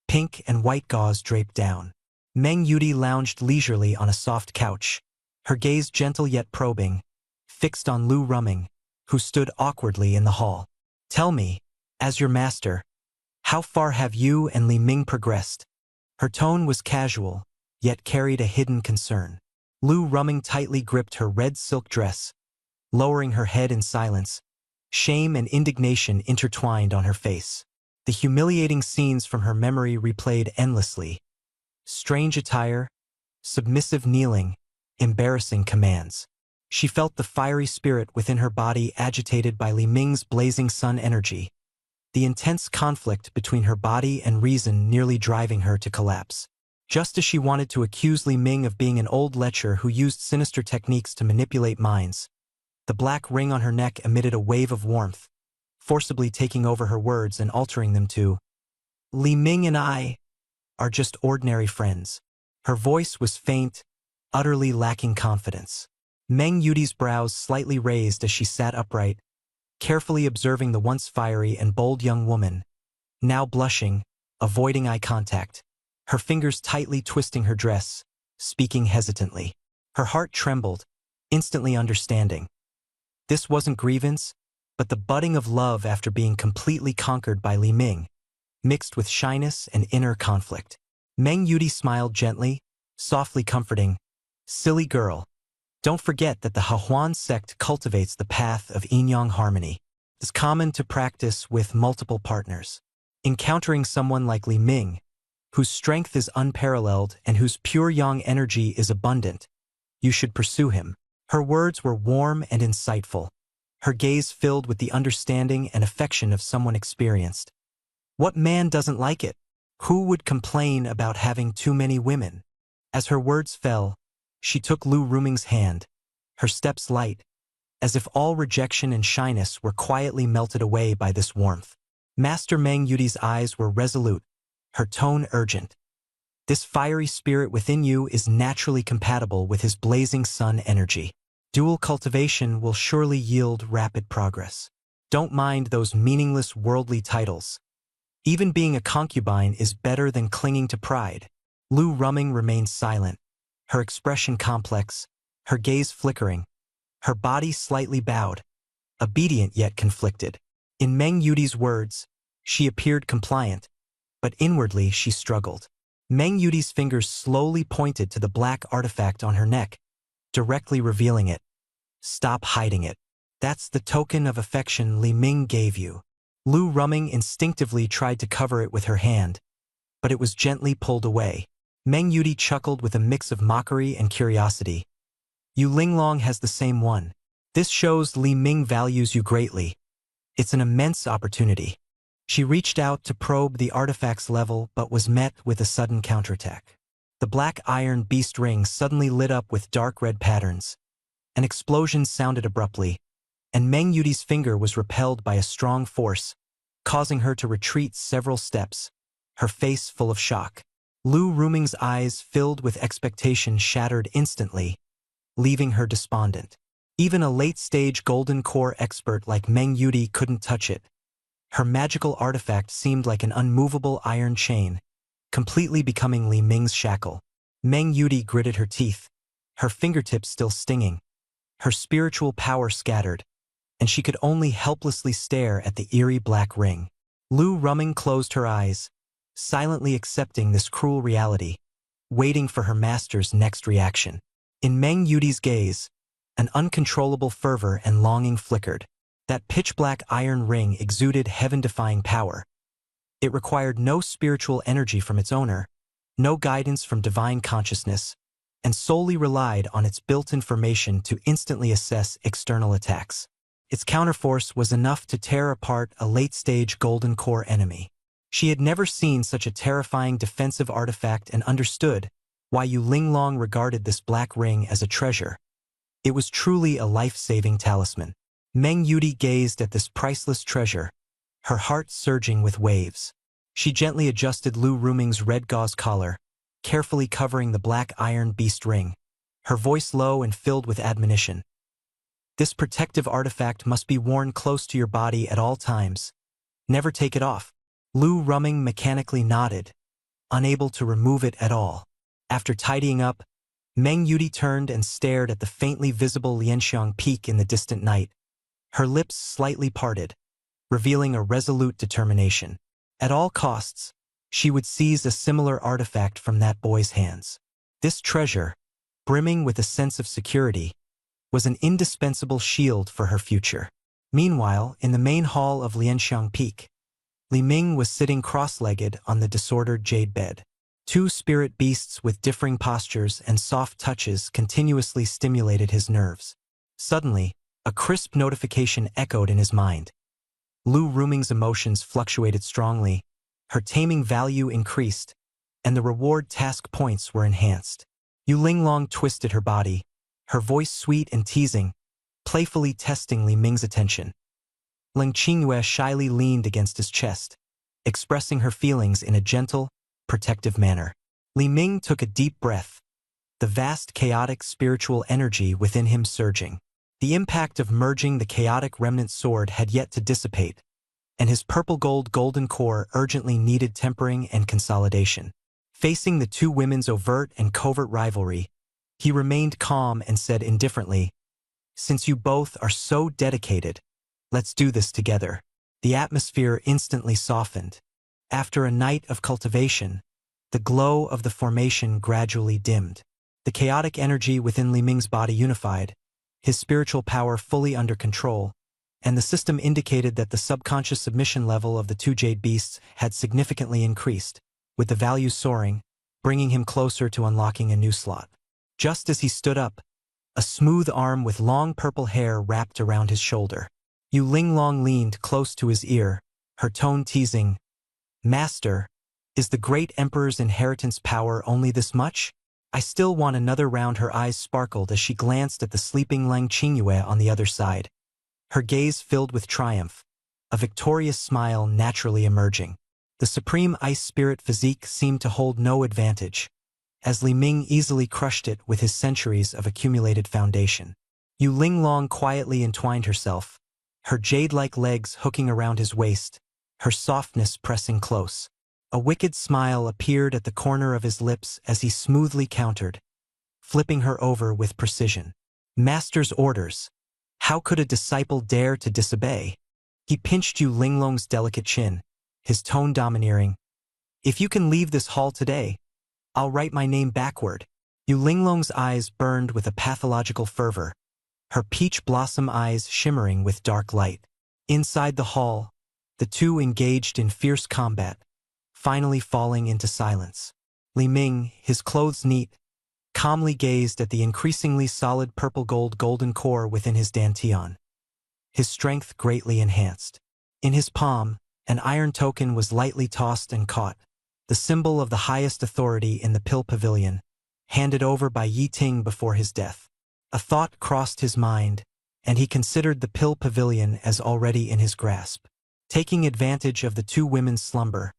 pink and white gauze draped down. Meng Yudi lounged leisurely on a soft couch, her gaze gentle yet probing, fixed on Lu Ruming, who stood awkwardly in the hall. "Tell me, as your master, how far have you and Li Ming progressed?" Her tone was casual, yet carried a hidden concern. Lu Ruming tightly gripped her red silk dress, lowering her head in silence, shame and indignation intertwined on her face. The humiliating scenes from her memory replayed endlessly. Strange attire, submissive kneeling, embarrassing commands. She felt the fiery spirit within her body agitated by Li Ming's blazing sun energy, the intense conflict between her body and reason nearly driving her to collapse. Just as she wanted to accuse Li Ming of being an old lecher who used sinister techniques to manipulate minds, the black ring on her neck emitted a wave of warmth, forcibly taking over her words and altering them to, "Li Ming and I are just ordinary friends." Her voice was faint, utterly lacking confidence. Meng Yudi's brows slightly raised as she sat upright, carefully observing the once fiery and bold young woman, now blushing, avoiding eye contact, her fingers tightly twisting her dress, speaking hesitantly. Her heart trembled, instantly understanding. This wasn't grievance, but the budding of love after being completely conquered by Li Ming, mixed with shyness and inner conflict. Meng Yudi smiled gently, softly comforting, "Silly girl, don't forget that the Hahuan sect cultivates the path of yin-yang harmony. It's common to practice with multiple partners. Encountering someone like Li Ming, whose strength is unparalleled and whose pure yang energy is abundant, you should pursue him." Her words were warm and insightful, her gaze filled with the understanding and affection of someone experienced. What man doesn't like it? Who would complain about having too many women? As her words fell, she took Lu Ruming's hand, her steps light, as if all rejection and shyness were quietly melted away by this warmth. Master Meng Yudi's eyes were resolute, her tone urgent. "This fiery spirit within you is naturally compatible with his blazing sun energy. Dual cultivation will surely yield rapid progress. Don't mind those meaningless worldly titles. Even being a concubine is better than clinging to pride." Lu Ruming remained silent, her expression complex, her gaze flickering, her body slightly bowed, obedient yet conflicted. In Meng Yudi's words, she appeared compliant, but inwardly she struggled. Meng Yudi's fingers slowly pointed to the black artifact on her neck, directly revealing it. "Stop hiding it. That's the token of affection Li Ming gave you." Lu Ruming instinctively tried to cover it with her hand, but it was gently pulled away. Meng Yudi chuckled with a mix of mockery and curiosity. "Yu Linglong has the same one. This shows Li Ming values you greatly. It's an immense opportunity." She reached out to probe the artifact's level but was met with a sudden counterattack. The black iron beast ring suddenly lit up with dark red patterns. An explosion sounded abruptly, and Meng Yudi's finger was repelled by a strong force, causing her to retreat several steps, her face full of shock. Lu Ruming's eyes filled with expectation shattered instantly, leaving her despondent. Even a late-stage golden core expert like Meng Yudi couldn't touch it. Her magical artifact seemed like an unmovable iron chain, completely becoming Li Ming's shackle. Meng Yudi gritted her teeth, her fingertips still stinging, her spiritual power scattered, and she could only helplessly stare at the eerie black ring. Lu Ruming closed her eyes, silently accepting this cruel reality, waiting for her master's next reaction. In Meng Yudi's gaze, an uncontrollable fervor and longing flickered. That pitch-black iron ring exuded heaven-defying power. It required no spiritual energy from its owner, no guidance from divine consciousness, and solely relied on its built-in formation to instantly assess external attacks. Its counterforce was enough to tear apart a late-stage golden core enemy. She had never seen such a terrifying defensive artifact and understood why Yu Linglong regarded this black ring as a treasure. It was truly a life-saving talisman. Meng Yuti gazed at this priceless treasure, her heart surging with waves. She gently adjusted Lu Ruming's red gauze collar, carefully covering the black iron beast ring, her voice low and filled with admonition. This protective artifact must be worn close to your body at all times. Never take it off. Lu Ruming mechanically nodded, unable to remove it at all. After tidying up, Meng Yuti turned and stared at the faintly visible Lianxiang peak in the distant night, her lips slightly parted, revealing a resolute determination. At all costs, she would seize a similar artifact from that boy's hands. This treasure, brimming with a sense of security, was an indispensable shield for her future. Meanwhile, in the main hall of Lianxiang Peak, Li Ming was sitting cross-legged on the disordered jade bed. Two spirit beasts with differing postures and soft touches continuously stimulated his nerves. Suddenly, a crisp notification echoed in his mind. Lu Ruming's emotions fluctuated strongly, her taming value increased, and the reward task points were enhanced. Yu Linglong twisted her body, her voice sweet and teasing, playfully testing Li Ming's attention. Leng Qingyue shyly leaned against his chest, expressing her feelings in a gentle, protective manner. Li Ming took a deep breath, the vast chaotic spiritual energy within him surging. The impact of merging the chaotic remnant sword had yet to dissipate, and his purple-gold golden core urgently needed tempering and consolidation. Facing the two women's overt and covert rivalry, he remained calm and said indifferently, "Since you both are so dedicated, let's do this together." The atmosphere instantly softened. After a night of cultivation, the glow of the formation gradually dimmed. The chaotic energy within Li Ming's body unified, his spiritual power fully under control, and the system indicated that the subconscious submission level of the two jade beasts had significantly increased, with the value soaring, bringing him closer to unlocking a new slot. Just as he stood up, a smooth arm with long purple hair wrapped around his shoulder. Yu Linglong leaned close to his ear, her tone teasing, "Master, is the great emperor's inheritance power only this much?" "I still want another round." Her eyes sparkled as she glanced at the sleeping Leng Qingyue on the other side, her gaze filled with triumph, a victorious smile naturally emerging. The supreme ice spirit physique seemed to hold no advantage, as Li Ming easily crushed it with his centuries of accumulated foundation. Yu Linglong quietly entwined herself, her jade-like legs hooking around his waist, her softness pressing close. A wicked smile appeared at the corner of his lips as he smoothly countered, flipping her over with precision. "Master's orders. How could a disciple dare to disobey?" He pinched Yu Linglong's delicate chin, his tone domineering. "If you can leave this hall today, I'll write my name backward." Yu Linglong's eyes burned with a pathological fervor, her peach blossom eyes shimmering with dark light. Inside the hall, the two engaged in fierce combat, finally falling into silence. Li Ming, his clothes neat, calmly gazed at the increasingly solid purple-gold golden core within his dantian, his strength greatly enhanced. In his palm, an iron token was lightly tossed and caught, the symbol of the highest authority in the Pill Pavilion, handed over by Yi Ting before his death. A thought crossed his mind, and he considered the Pill Pavilion as already in his grasp. Taking advantage of the two women's slumber,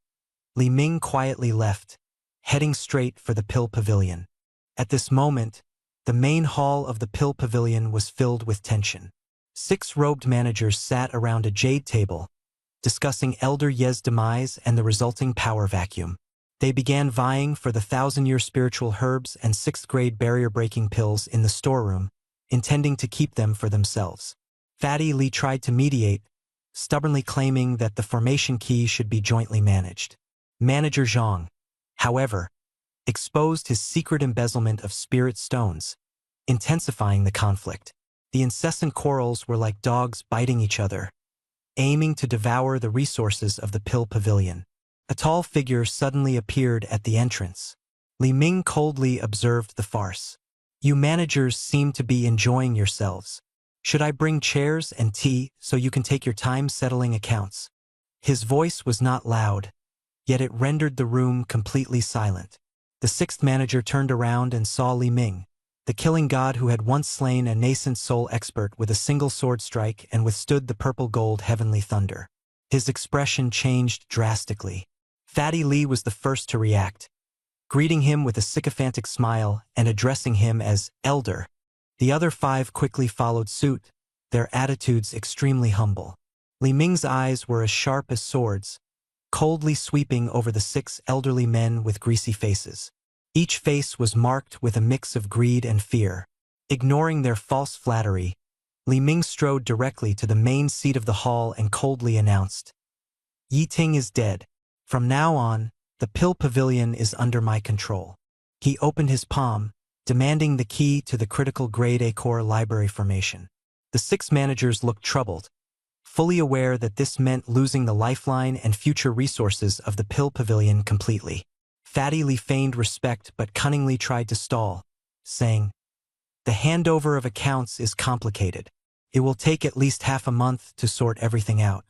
Li Ming quietly left, heading straight for the Pill Pavilion. At this moment, the main hall of the Pill Pavilion was filled with tension. 6 robed managers sat around a jade table, discussing Elder Ye's demise and the resulting power vacuum. They began vying for the 1,000-year spiritual herbs and 6th-grade barrier-breaking pills in the storeroom, intending to keep them for themselves. Fatty Li tried to mediate, stubbornly claiming that the formation key should be jointly managed. Manager Zhang, however, exposed his secret embezzlement of spirit stones, intensifying the conflict. The incessant quarrels were like dogs biting each other, aiming to devour the resources of the Pill Pavilion. A tall figure suddenly appeared at the entrance. Li Ming coldly observed the farce. "You managers seem to be enjoying yourselves. Should I bring chairs and tea so you can take your time settling accounts?" His voice was not loud, yet it rendered the room completely silent. The 6th manager turned around and saw Li Ming, the killing god who had once slain a nascent soul expert with a single sword strike and withstood the purple-gold heavenly thunder. His expression changed drastically. Fatty Lee was the first to react, greeting him with a sycophantic smile and addressing him as Elder. The other 5 quickly followed suit, their attitudes extremely humble. Li Ming's eyes were as sharp as swords, coldly sweeping over the 6 elderly men with greasy faces. Each face was marked with a mix of greed and fear. Ignoring their false flattery, Li Ming strode directly to the main seat of the hall and coldly announced, "Yi Ting is dead. From now on, the Pill Pavilion is under my control." He opened his palm, demanding the key to the critical Grade A core library formation. The 6 managers looked troubled, fully aware that this meant losing the lifeline and future resources of the Pill Pavilion completely. Fatty Lee feigned respect but cunningly tried to stall, saying, "The handover of accounts is complicated. It will take at least half a month to sort everything out.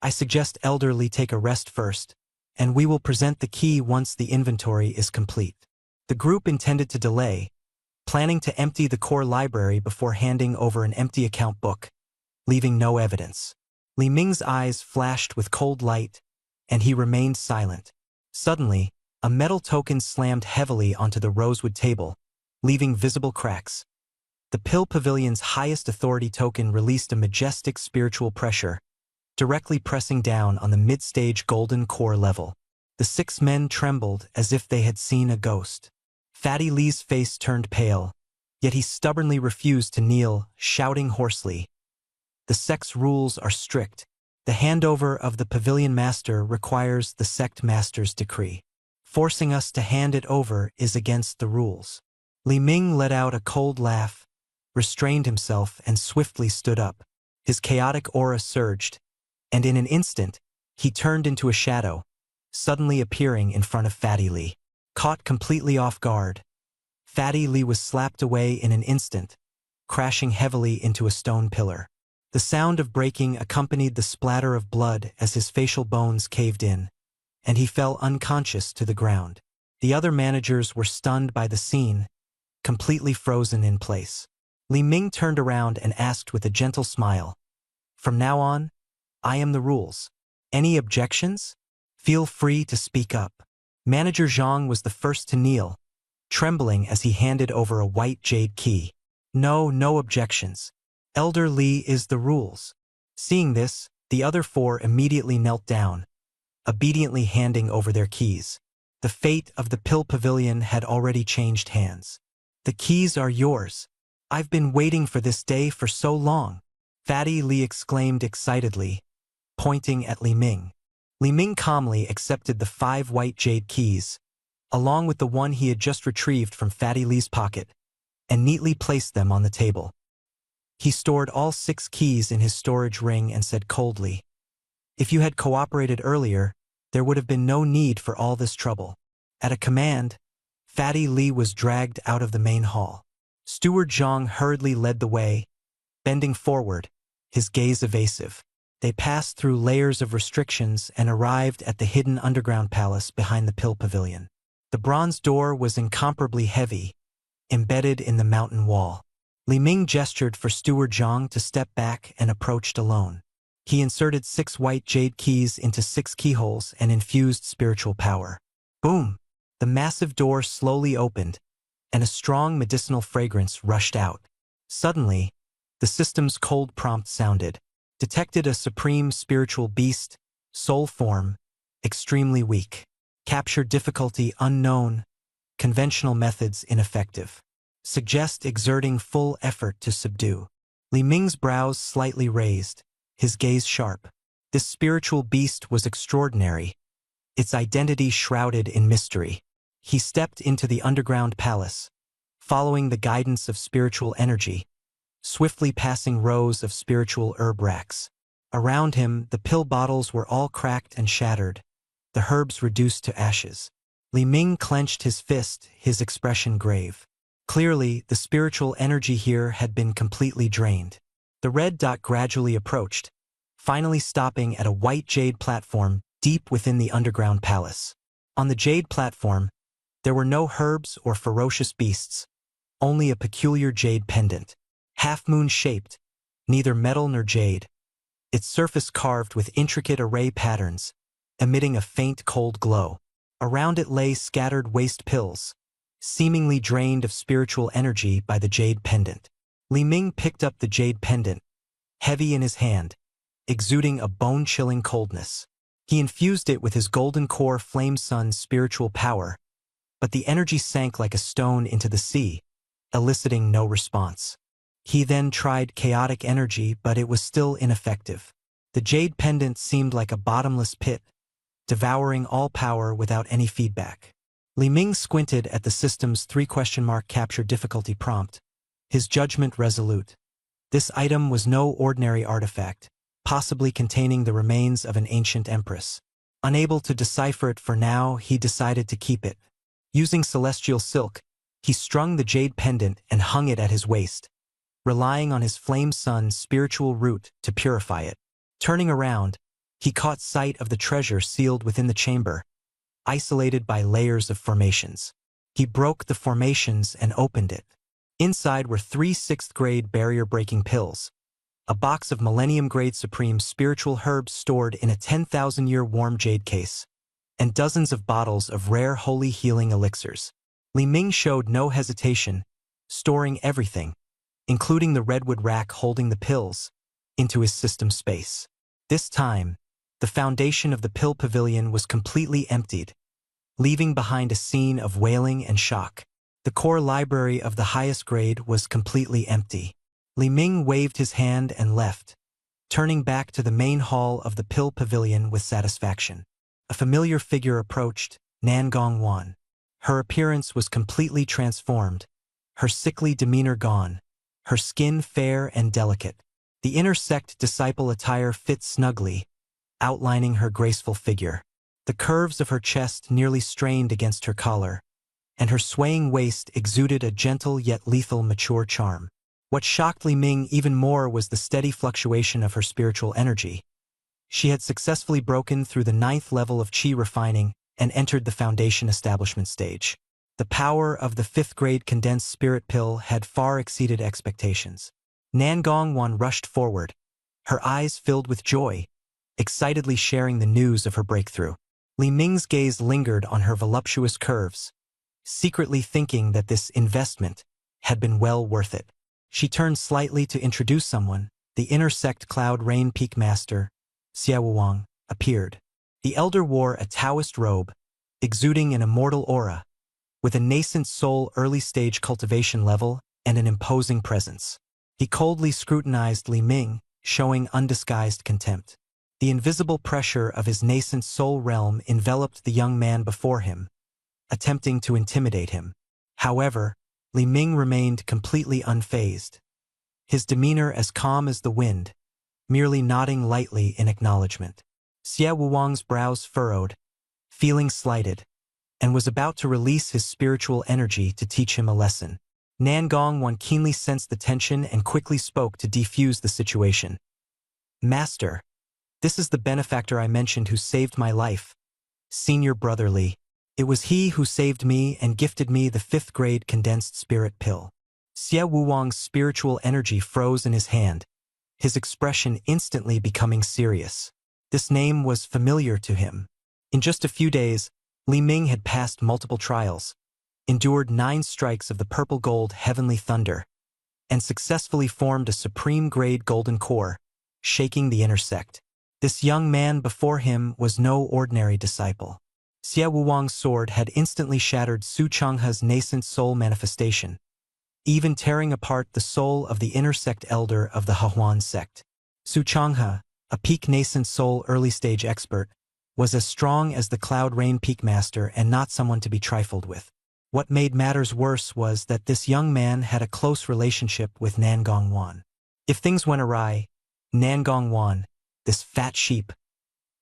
I suggest Elder Lee take a rest first, and we will present the key once the inventory is complete." The group intended to delay, planning to empty the core library before handing over an empty account book, leaving no evidence. Li Ming's eyes flashed with cold light, and he remained silent. Suddenly, a metal token slammed heavily onto the rosewood table, leaving visible cracks. The Pill Pavilion's highest authority token released a majestic spiritual pressure, directly pressing down on the mid-stage golden core level. The 6 men trembled as if they had seen a ghost. Fatty Lee's face turned pale, yet he stubbornly refused to kneel, shouting hoarsely, "The sect's rules are strict. The handover of the Pavilion Master requires the sect master's decree. Forcing us to hand it over is against the rules." Li Ming let out a cold laugh, restrained himself, and swiftly stood up. His chaotic aura surged, and in an instant, he turned into a shadow, suddenly appearing in front of Fatty Lee. Caught completely off guard, Fatty Lee was slapped away in an instant, crashing heavily into a stone pillar. The sound of breaking accompanied the splatter of blood as his facial bones caved in, and he fell unconscious to the ground. The other managers were stunned by the scene, completely frozen in place. Li Ming turned around and asked with a gentle smile, "From now on, I am the rules. Any objections? Feel free to speak up." Manager Zhang was the first to kneel, trembling as he handed over a white jade key. No objections. Elder Lee is the rules." Seeing this, the other 4 immediately knelt down, obediently handing over their keys. The fate of the Pill Pavilion had already changed hands. "The keys are yours. I've been waiting for this day for so long," Fatty Lee exclaimed excitedly, pointing at Li Ming. Li Ming calmly accepted the 5 white jade keys, along with the one he had just retrieved from Fatty Lee's pocket, and neatly placed them on the table. He stored all 6 keys in his storage ring and said coldly, "If you had cooperated earlier, there would have been no need for all this trouble." At a command, Fatty Lee was dragged out of the main hall. Steward Zhang hurriedly led the way, bending forward, his gaze evasive. They passed through layers of restrictions and arrived at the hidden underground palace behind the Pill Pavilion. The bronze door was incomparably heavy, embedded in the mountain wall. Li Ming gestured for Steward Zhang to step back and approached alone. He inserted 6 white jade keys into 6 keyholes and infused spiritual power. Boom! The massive door slowly opened, and a strong medicinal fragrance rushed out. Suddenly, the system's cold prompt sounded. Detected a supreme spiritual beast, soul form, extremely weak. Capture difficulty unknown, conventional methods ineffective. Suggest exerting full effort to subdue. Li Ming's brows slightly raised, his gaze sharp. This spiritual beast was extraordinary, its identity shrouded in mystery. He stepped into the underground palace, following the guidance of spiritual energy, swiftly passing rows of spiritual herb racks. Around him, the pill bottles were all cracked and shattered, the herbs reduced to ashes. Li Ming clenched his fist, his expression grave. Clearly, the spiritual energy here had been completely drained. The red dot gradually approached, finally stopping at a white jade platform deep within the underground palace. On the jade platform, there were no herbs or ferocious beasts, only a peculiar jade pendant, half-moon-shaped, neither metal nor jade, its surface carved with intricate array patterns, emitting a faint cold glow. Around it lay scattered waste pills, seemingly drained of spiritual energy by the jade pendant. Li Ming picked up the jade pendant, heavy in his hand, exuding a bone-chilling coldness. He infused it with his golden core Flame Sun's spiritual power, but the energy sank like a stone into the sea, eliciting no response. He then tried chaotic energy, but it was still ineffective. The jade pendant seemed like a bottomless pit, devouring all power without any feedback. Li Ming squinted at the system's 3 capture difficulty prompt, his judgment resolute. This item was no ordinary artifact, possibly containing the remains of an ancient empress. Unable to decipher it for now, he decided to keep it. Using celestial silk, he strung the jade pendant and hung it at his waist, relying on his Flame Sun's spiritual root to purify it. Turning around, he caught sight of the treasure sealed within the chamber, isolated by layers of formations. He broke the formations and opened it. Inside were 3 6th-grade barrier-breaking pills, a box of Millennium-grade Supreme spiritual herbs stored in a 10,000-year warm jade case, and dozens of bottles of rare holy healing elixirs. Li Ming showed no hesitation, storing everything, including the redwood rack holding the pills, into his system space. This time, the foundation of the pill pavilion was completely emptied, leaving behind a scene of wailing and shock. The core library of the highest grade was completely empty. Li Ming waved his hand and left, turning back to the main hall of the pill pavilion with satisfaction. A familiar figure approached, Nan Gongwan. Her appearance was completely transformed, her sickly demeanor gone, her skin fair and delicate. The inner sect disciple attire fit snugly, outlining her graceful figure. The curves of her chest nearly strained against her collar, and her swaying waist exuded a gentle yet lethal mature charm. What shocked Li Ming even more was the steady fluctuation of her spiritual energy. She had successfully broken through the 9th level of Qi refining and entered the foundation establishment stage. The power of the 5th-grade condensed spirit pill had far exceeded expectations. Nan Gongwan rushed forward, her eyes filled with joy, excitedly sharing the news of her breakthrough. Li Ming's gaze lingered on her voluptuous curves, secretly thinking that this investment had been well worth it. She turned slightly to introduce someone. The inner sect Cloud Rain Peak Master, Xie Wuwang, appeared. The elder wore a Taoist robe, exuding an immortal aura, with a nascent soul early-stage cultivation level and an imposing presence. He coldly scrutinized Li Ming, showing undisguised contempt. The invisible pressure of his nascent soul realm enveloped the young man before him, attempting to intimidate him. However, Li Ming remained completely unfazed, his demeanor as calm as the wind, merely nodding lightly in acknowledgement. Xie Wuwang's brows furrowed, feeling slighted, and was about to release his spiritual energy to teach him a lesson. Nan Gongwan keenly sensed the tension and quickly spoke to defuse the situation. "Master, this is the benefactor I mentioned who saved my life, Senior Brother Li. It was he who saved me and gifted me the 5th-grade condensed spirit pill." Xie Wuwang's spiritual energy froze in his hand, his expression instantly becoming serious. This name was familiar to him. In just a few days, Li Ming had passed multiple trials, endured 9 strikes of the purple gold heavenly thunder, and successfully formed a supreme-grade golden core, shaking the inner sect. This young man before him was no ordinary disciple. Xie Wuwang's sword had instantly shattered Su Changhe's nascent soul manifestation, even tearing apart the soul of the inner sect elder of the Hehuan sect. Su Changhe, a peak nascent soul early-stage expert, was as strong as the Cloud Rain Peak Master and not someone to be trifled with. What made matters worse was that this young man had a close relationship with Nan Gongwan. If things went awry, Nan Gongwan, this fat sheep,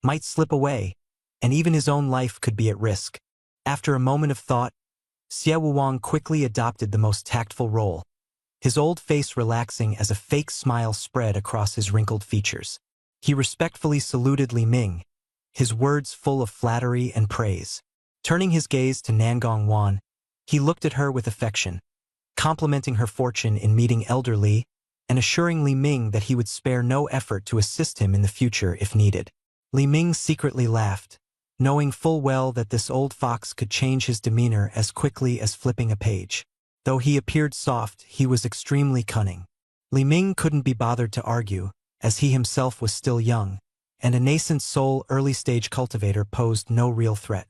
might slip away, and even his own life could be at risk. After a moment of thought, Xie Wuwang quickly adopted the most tactful role, his old face relaxing as a fake smile spread across his wrinkled features. He respectfully saluted Li Ming, his words full of flattery and praise. Turning his gaze to Nan Gongwan, he looked at her with affection, complimenting her fortune in meeting Elder Li and assuring Li Ming that he would spare no effort to assist him in the future if needed. Li Ming secretly laughed, knowing full well that this old fox could change his demeanor as quickly as flipping a page. Though he appeared soft, he was extremely cunning. Li Ming couldn't be bothered to argue, as he himself was still young, and a nascent soul early-stage cultivator posed no real threat.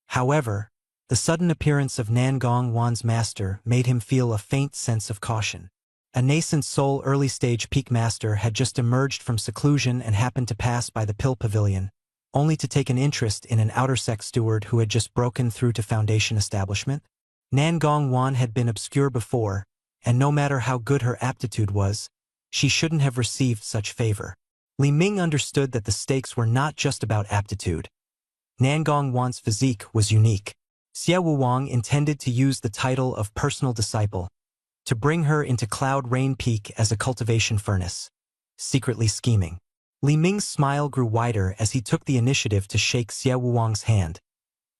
However, the sudden appearance of Nangong Wan's master made him feel a faint sense of caution. A nascent soul early-stage peak master had just emerged from seclusion and happened to pass by the Pill Pavilion, only to take an interest in an outer sect steward who had just broken through to Foundation establishment. Nangong Wan had been obscure before, and no matter how good her aptitude was, she shouldn't have received such favor. Li Ming understood that the stakes were not just about aptitude. Nangong Wan's physique was unique. Xie Wuwang intended to use the title of personal disciple to bring her into Cloud Rain Peak as a cultivation furnace, secretly scheming. Li Ming's smile grew wider as he took the initiative to shake Xie Wuwang's hand,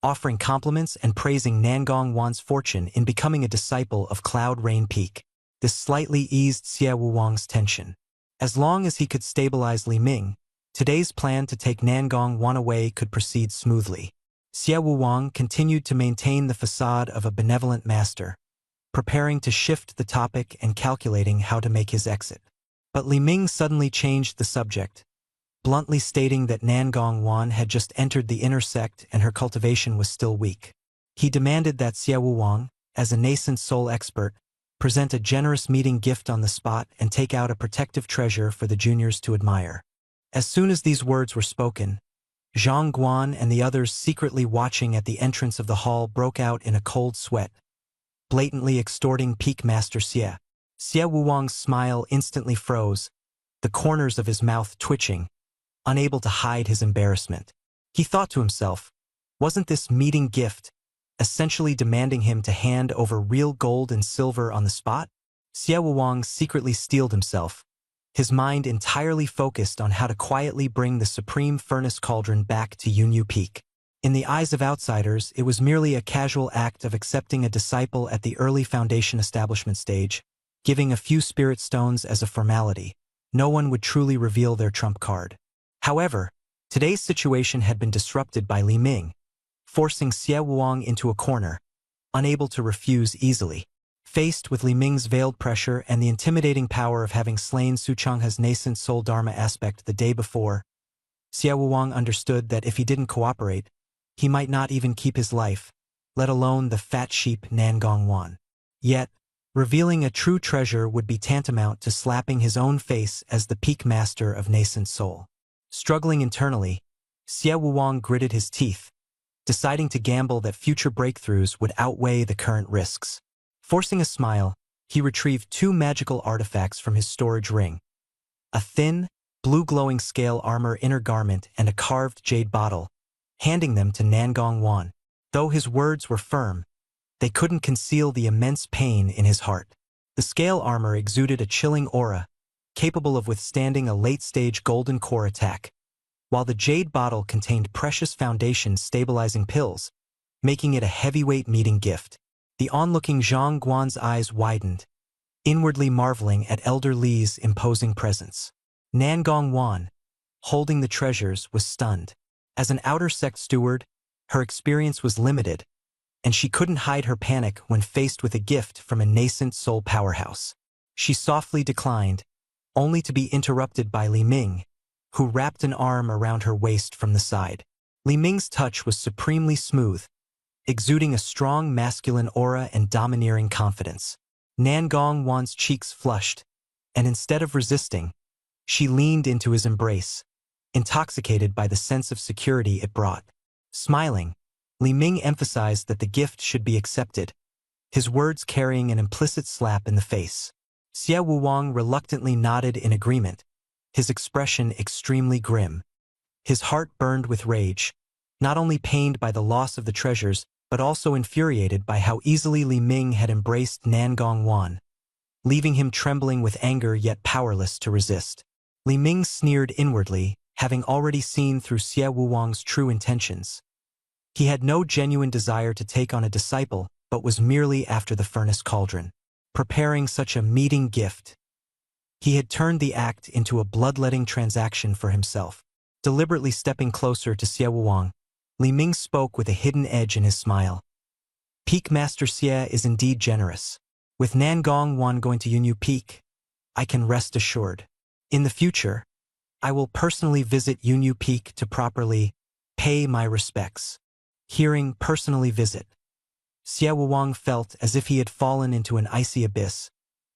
offering compliments and praising Nangong Wan's fortune in becoming a disciple of Cloud Rain Peak. This slightly eased Xie Wuwang's tension. As long as he could stabilize Li Ming, today's plan to take Nangong Wan away could proceed smoothly. Xie Wuwang continued to maintain the facade of a benevolent master, preparing to shift the topic and calculating how to make his exit. But Li Ming suddenly changed the subject, bluntly stating that Nangong Wan had just entered the inner sect and her cultivation was still weak. He demanded that Xie Wuwang, as a nascent soul expert, present a generous meeting gift on the spot and take out a protective treasure for the juniors to admire. As soon as these words were spoken, Zhang Guan and the others secretly watching at the entrance of the hall broke out in a cold sweat, blatantly extorting Peak Master Xie. Xie Wuwang's smile instantly froze, the corners of his mouth twitching, unable to hide his embarrassment. He thought to himself, wasn't this meeting gift essentially demanding him to hand over real gold and silver on the spot? Xie Wuwang secretly steeled himself, his mind entirely focused on how to quietly bring the supreme furnace cauldron back to Yunyu Peak. In the eyes of outsiders, it was merely a casual act of accepting a disciple at the early Foundation establishment stage, giving a few spirit stones as a formality. No one would truly reveal their trump card. However, today's situation had been disrupted by Li Ming, forcing Xie Wuwang into a corner, unable to refuse easily. Faced with Li Ming's veiled pressure and the intimidating power of having slain Su Changhe's nascent soul dharma aspect the day before, Xie Wuwang understood that if he didn't cooperate, he might not even keep his life, let alone the fat sheep Nangong Wan. Yet, revealing a true treasure would be tantamount to slapping his own face as the peak master of nascent soul. Struggling internally, Xie Wuwang gritted his teeth, deciding to gamble that future breakthroughs would outweigh the current risks. Forcing a smile, he retrieved two magical artifacts from his storage ring: a thin, blue-glowing scale armor inner garment and a carved jade bottle, handing them to Nangong Wan. Though his words were firm, they couldn't conceal the immense pain in his heart. The scale armor exuded a chilling aura, capable of withstanding a late-stage golden core attack, while the jade bottle contained precious Foundation stabilizing pills, making it a heavyweight meeting gift. The onlooking Zhang Guan's eyes widened, inwardly marveling at Elder Li's imposing presence. Nangong Wan, holding the treasures, was stunned. As an outer sect steward, her experience was limited, and she couldn't hide her panic when faced with a gift from a nascent soul powerhouse. She softly declined, only to be interrupted by Li Ming, who wrapped an arm around her waist from the side. Li Ming's touch was supremely smooth, exuding a strong masculine aura and domineering confidence. Nangong Wan's cheeks flushed, and instead of resisting, she leaned into his embrace, intoxicated by the sense of security it brought. Smiling, Li Ming emphasized that the gift should be accepted, his words carrying an implicit slap in the face. Xie Wuwang reluctantly nodded in agreement, his expression extremely grim. His heart burned with rage, not only pained by the loss of the treasures, but also infuriated by how easily Li Ming had embraced Nangong Wan, leaving him trembling with anger yet powerless to resist. Li Ming sneered inwardly, having already seen through Xie Wuwang's true intentions. He had no genuine desire to take on a disciple, but was merely after the furnace cauldron. preparing such a meeting gift. He had turned the act into a bloodletting transaction for himself. Deliberately stepping closer to Xie Wuwang, Li Ming spoke with a hidden edge in his smile. Peak Master Xie is indeed generous. With Nangong Wan going to Yunyu Peak, I can rest assured. In the future, I will personally visit Yunyu Peak to properly pay my respects. Hearing personally visit, Xie Wuwang felt as if he had fallen into an icy abyss,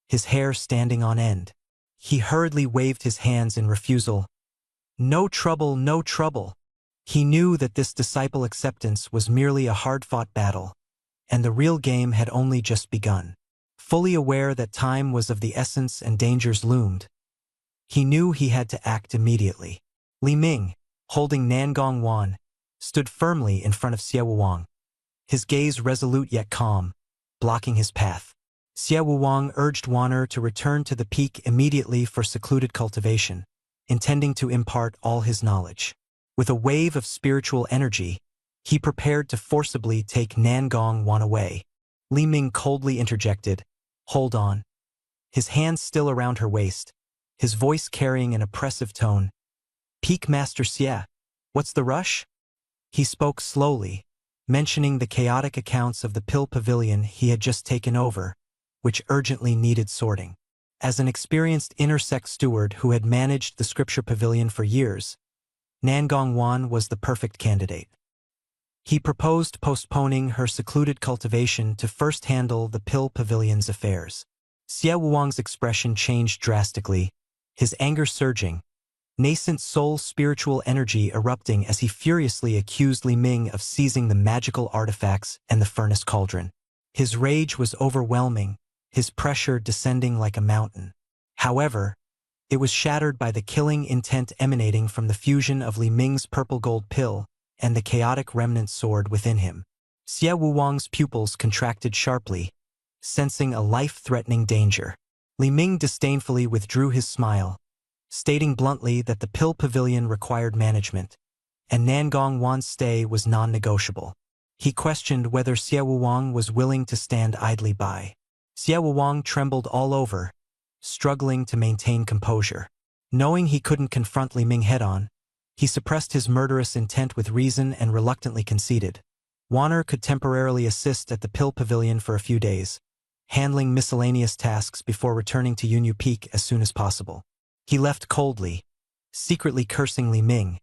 his hair standing on end. He hurriedly waved his hands in refusal. No trouble, no trouble. He knew that this disciple acceptance was merely a hard-fought battle, and the real game had only just begun. Fully aware that time was of the essence and dangers loomed, he knew he had to act immediately. Li Ming, holding Nangong Wan, stood firmly in front of Xie Wuwang, his gaze resolute yet calm, blocking his path. Xie Wuwang urged Waner to return to the peak immediately for secluded cultivation, intending to impart all his knowledge. With a wave of spiritual energy, he prepared to forcibly take Nangong Wan away. Li Ming coldly interjected, "Hold on." His hands still around her waist, his voice carrying an oppressive tone. "Peak Master Xie, what's the rush?" He spoke slowly, mentioning the chaotic accounts of the Pill Pavilion he had just taken over, which urgently needed sorting. As an experienced inner sect steward who had managed the Scripture Pavilion for years, Nangong Wan was the perfect candidate. He proposed postponing her secluded cultivation to first handle the Pill Pavilion's affairs. Xie Wuwang's expression changed drastically, his anger surging, nascent soul spiritual energy erupting as he furiously accused Li Ming of seizing the magical artifacts and the furnace cauldron. His rage was overwhelming, his pressure descending like a mountain. However, it was shattered by the killing intent emanating from the fusion of Li Ming's purple gold pill and the chaotic remnant sword within him. Xie Wuwang's pupils contracted sharply, sensing a life-threatening danger. Li Ming disdainfully withdrew his smile, stating bluntly that the Pill Pavilion required management, and Nangong Wan's stay was non-negotiable. He questioned whether Xie Wuwang was willing to stand idly by. Xie Wuwang trembled all over, struggling to maintain composure. Knowing he couldn't confront Li Ming head-on, he suppressed his murderous intent with reason and reluctantly conceded. Waner could temporarily assist at the Pill Pavilion for a few days, handling miscellaneous tasks before returning to Yunyu Peak as soon as possible. He left coldly, secretly cursing Li Ming,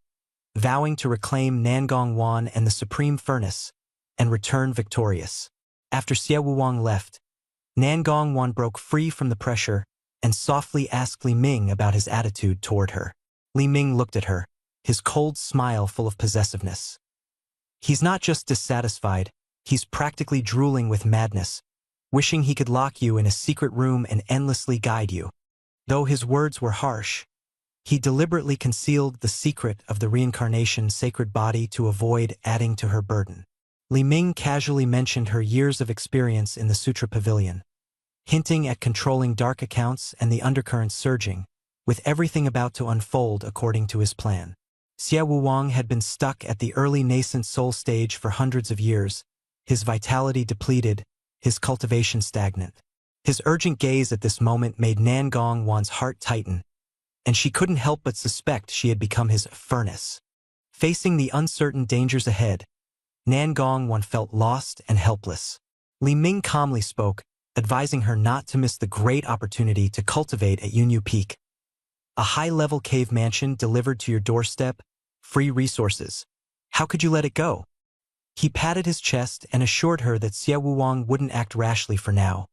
vowing to reclaim Nangong Wan and the Supreme Furnace, and return victorious. After Xie Wuwang left, Nangong Wan broke free from the pressure and softly asked Li Ming about his attitude toward her. Li Ming looked at her, his cold smile full of possessiveness. He's not just dissatisfied, he's practically drooling with madness, wishing he could lock you in a secret room and endlessly guide you. Though his words were harsh, he deliberately concealed the secret of the reincarnation sacred body to avoid adding to her burden. Li Ming casually mentioned her years of experience in the Sutra Pavilion, hinting at controlling dark accounts and the undercurrents surging, with everything about to unfold according to his plan. Xie Wuwang had been stuck at the early nascent soul stage for hundreds of years, his vitality depleted, his cultivation stagnant. His urgent gaze at this moment made Nangong Wan's heart tighten, and she couldn't help but suspect she had become his furnace. Facing the uncertain dangers ahead, Nangong Wan felt lost and helpless. Li Ming calmly spoke, advising her not to miss the great opportunity to cultivate at Yunyu Peak. A high-level cave mansion delivered to your doorstep, free resources. How could you let it go? He patted his chest and assured her that Xie Wuwang wouldn't act rashly for now,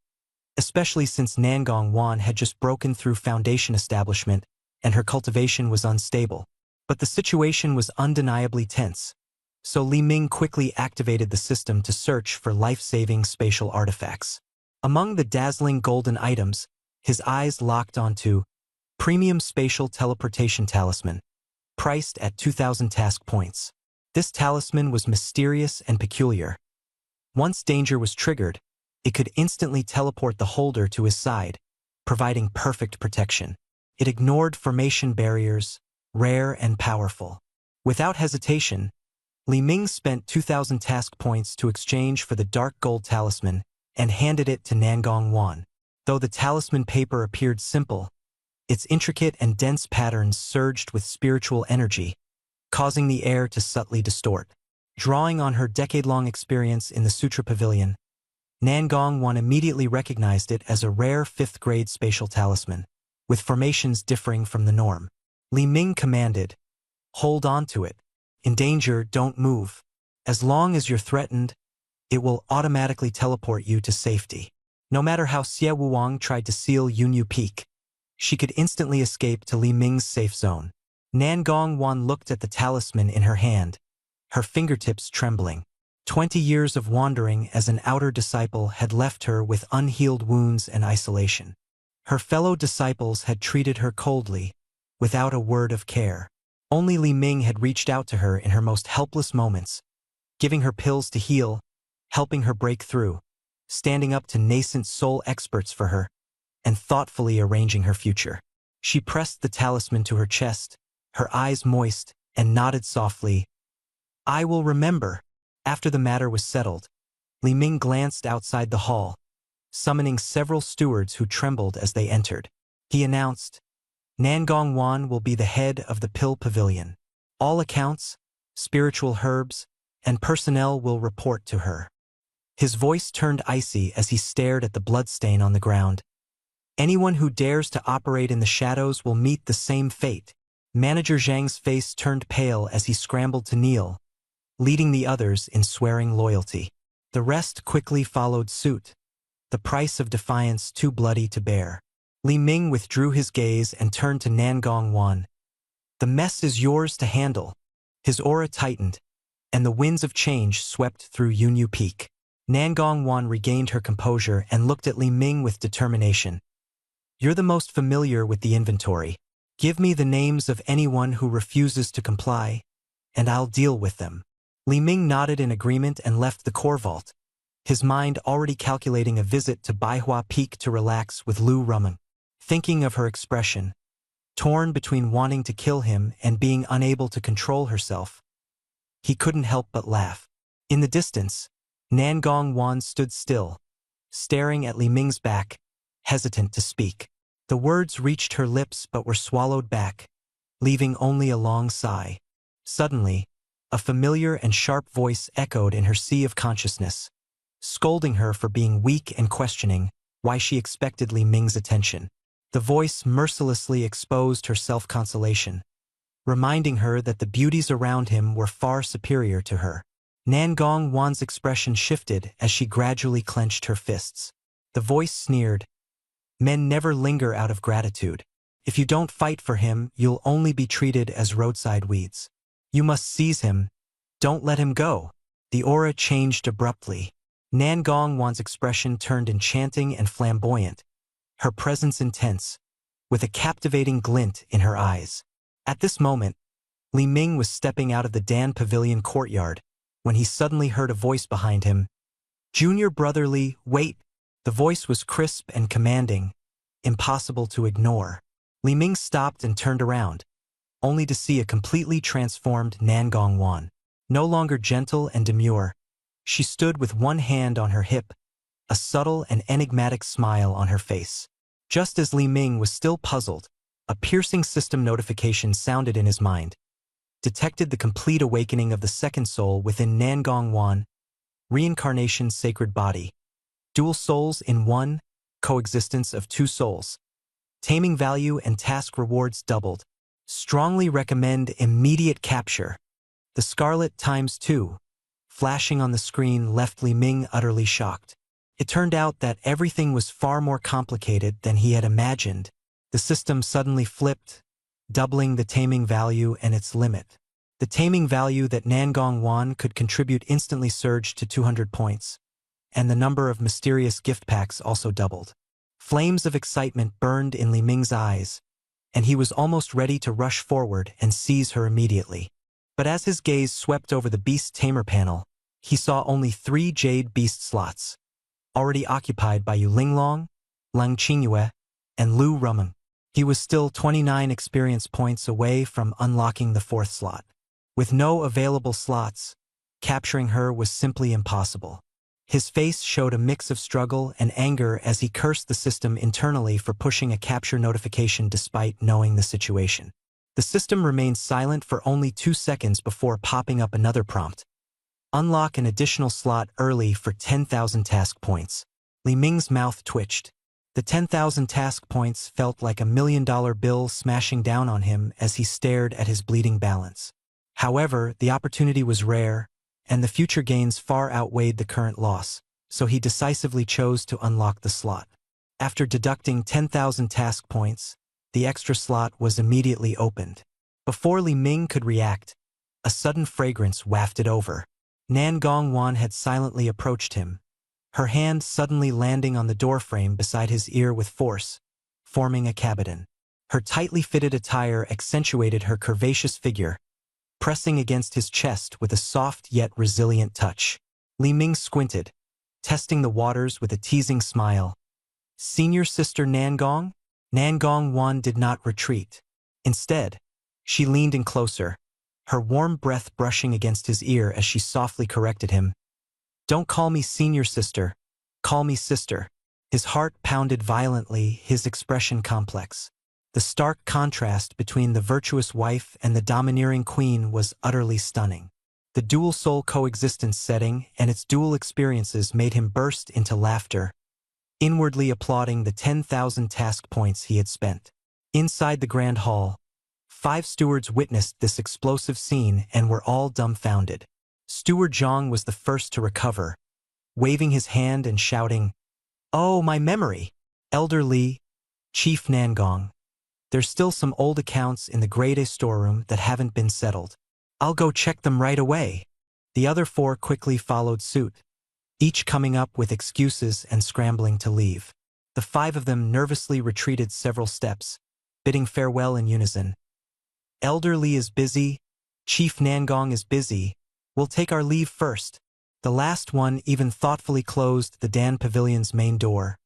especially since Nangong Wan had just broken through foundation establishment and her cultivation was unstable. But the situation was undeniably tense, so Li Ming quickly activated the system to search for life-saving spatial artifacts. Among the dazzling golden items, his eyes locked onto Premium Spatial Teleportation Talisman, priced at 2,000 task points. This talisman was mysterious and peculiar. Once danger was triggered, it could instantly teleport the holder to his side, providing perfect protection. It ignored formation barriers, rare and powerful. Without hesitation, Li Ming spent 2,000 task points to exchange for the dark gold talisman and handed it to Nangong Wan. Though the talisman paper appeared simple, its intricate and dense patterns surged with spiritual energy, causing the air to subtly distort. Drawing on her decade-long experience in the Sutra Pavilion, Nan Gongwan immediately recognized it as a rare 5th-grade spatial talisman, with formations differing from the norm. Li Ming commanded, "Hold on to it. In danger, don't move. As long as you're threatened, it will automatically teleport you to safety." No matter how Xie Wuang tried to seal Yunyu Peak, she could instantly escape to Li Ming's safe zone. Nan Gongwan looked at the talisman in her hand, her fingertips trembling. 20 years of wandering as an outer disciple had left her with unhealed wounds and isolation. Her fellow disciples had treated her coldly, without a word of care. Only Li Ming had reached out to her in her most helpless moments, giving her pills to heal, helping her break through, standing up to nascent soul experts for her, and thoughtfully arranging her future. She pressed the talisman to her chest, her eyes moist, and nodded softly, "I will remember." After the matter was settled, Li Ming glanced outside the hall, summoning several stewards who trembled as they entered. He announced, "Nan Gongwan will be the head of the Pill Pavilion. All accounts, spiritual herbs, and personnel will report to her." His voice turned icy as he stared at the bloodstain on the ground. "Anyone who dares to operate in the shadows will meet the same fate." Manager Zhang's face turned pale as he scrambled to kneel, leading the others in swearing loyalty. The rest quickly followed suit, the price of defiance too bloody to bear. Li Ming withdrew his gaze and turned to Nan Gongwan. "The mess is yours to handle." His aura tightened, and the winds of change swept through Yunyu Peak. Nan Gongwan regained her composure and looked at Li Ming with determination. "You're the most familiar with the inventory. Give me the names of anyone who refuses to comply, and I'll deal with them." Li Ming nodded in agreement and left the core vault, his mind already calculating a visit to Baihua Peak to relax with Lu Rumeng. Thinking of her expression, torn between wanting to kill him and being unable to control herself, he couldn't help but laugh. In the distance, Nan Gongwan stood still, staring at Li Ming's back, hesitant to speak. The words reached her lips but were swallowed back, leaving only a long sigh. Suddenly, a familiar and sharp voice echoed in her sea of consciousness, scolding her for being weak and questioning why she expected Li Ming's attention. The voice mercilessly exposed her self-consolation, reminding her that the beauties around him were far superior to her. Nan Gongwan's expression shifted as she gradually clenched her fists. The voice sneered, "Men never linger out of gratitude. If you don't fight for him, you'll only be treated as roadside weeds. You must seize him. Don't let him go." The aura changed abruptly. Nan Gongwan's expression turned enchanting and flamboyant, her presence intense, with a captivating glint in her eyes. At this moment, Li Ming was stepping out of the Dan Pavilion courtyard when he suddenly heard a voice behind him. "Junior brother Li, wait." The voice was crisp and commanding, impossible to ignore. Li Ming stopped and turned around, only to see a completely transformed Nan Gongwan. No longer gentle and demure, she stood with one hand on her hip, a subtle and enigmatic smile on her face. Just as Li Ming was still puzzled, a piercing system notification sounded in his mind, detected the complete awakening of the second soul within Nan Gongwan, reincarnation's sacred body. Dual souls in one, coexistence of two souls. Taming value and task rewards doubled. Strongly recommend immediate capture. The Scarlet ×2, flashing on the screen, left Li Ming utterly shocked. It turned out that everything was far more complicated than he had imagined. The system suddenly flipped, doubling the taming value and its limit. The taming value that Nan Gongwan could contribute instantly surged to 200 points, and the number of mysterious gift packs also doubled. Flames of excitement burned in Li Ming's eyes, and he was almost ready to rush forward and seize her immediately. But as his gaze swept over the Beast Tamer panel, he saw only 3 Jade Beast slots, already occupied by Yu Linglong, Lang Qingyue, and Lu Rumeng. He was still 29 experience points away from unlocking the 4th slot. With no available slots, capturing her was simply impossible. His face showed a mix of struggle and anger as he cursed the system internally for pushing a capture notification despite knowing the situation. The system remained silent for only 2 seconds before popping up another prompt. Unlock an additional slot early for 10,000 task points. Li Ming's mouth twitched. The 10,000 task points felt like $1 million bill smashing down on him as he stared at his bleeding balance. However, the opportunity was rare, and the future gains far outweighed the current loss, so he decisively chose to unlock the slot. After deducting 10,000 task points, the extra slot was immediately opened. Before Li Ming could react, a sudden fragrance wafted over. Nan Gongwan had silently approached him, her hand suddenly landing on the doorframe beside his ear with force, forming a cabiton. Her tightly fitted attire accentuated her curvaceous figure, pressing against his chest with a soft yet resilient touch. Li Ming squinted, testing the waters with a teasing smile. Senior sister Nan Gong? Nan Gongwan did not retreat. Instead, she leaned in closer, her warm breath brushing against his ear as she softly corrected him. Don't call me senior sister, call me sister. His heart pounded violently, his expression complex. The stark contrast between the virtuous wife and the domineering queen was utterly stunning. The dual-soul coexistence setting and its dual experiences made him burst into laughter, inwardly applauding the 10,000 task points he had spent. Inside the grand hall, 5 stewards witnessed this explosive scene and were all dumbfounded. Steward Zhang was the first to recover, waving his hand and shouting, "Oh, my memory! Elder Li, Chief Nangong. There's still some old accounts in the Grade A storeroom that haven't been settled. I'll go check them right away." The other 4 quickly followed suit, each coming up with excuses and scrambling to leave. The 5 of them nervously retreated several steps, bidding farewell in unison. "Elder Li is busy, Chief Nangong is busy. We'll take our leave first." The last one even thoughtfully closed the Dan Pavilion's main door,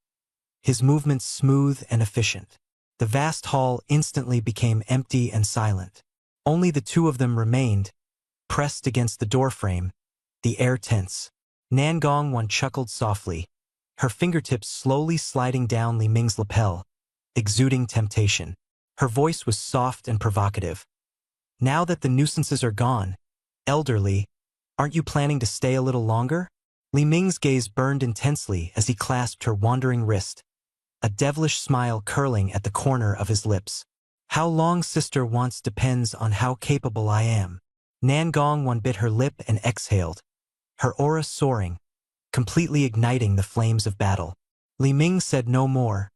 his movements smooth and efficient. The vast hall instantly became empty and silent. Only the 2 of them remained, pressed against the doorframe, the air tense. Nan Gongwan chuckled softly, her fingertips slowly sliding down Li Ming's lapel, exuding temptation. Her voice was soft and provocative. "Now that the nuisances are gone, Elder Li, aren't you planning to stay a little longer?" Li Ming's gaze burned intensely as he clasped her wandering wrist, a devilish smile curling at the corner of his lips. "How long sister wants depends on how capable I am." Nan Gongwan bit her lip and exhaled, her aura soaring, completely igniting the flames of battle. Li Ming said no more,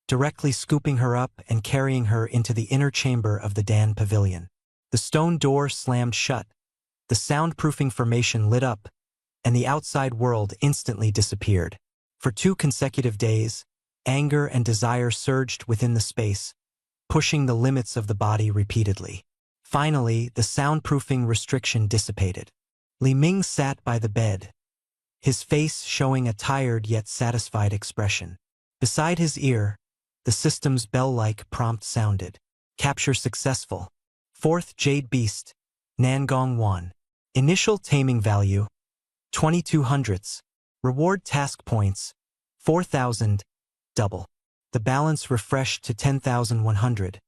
directly scooping her up and carrying her into the inner chamber of the Dan Pavilion. The stone door slammed shut, the soundproofing formation lit up, and the outside world instantly disappeared. For 2 consecutive days, anger and desire surged within the space, pushing the limits of the body repeatedly. Finally, the soundproofing restriction dissipated. Li Ming sat by the bed, his face showing a tired yet satisfied expression. Beside his ear, the system's bell-like prompt sounded. "Capture successful. 4th Jade Beast, Nan Gongwan. Initial taming value, 2200s. Reward task points, 4,000, double." The balance refreshed to 10,100,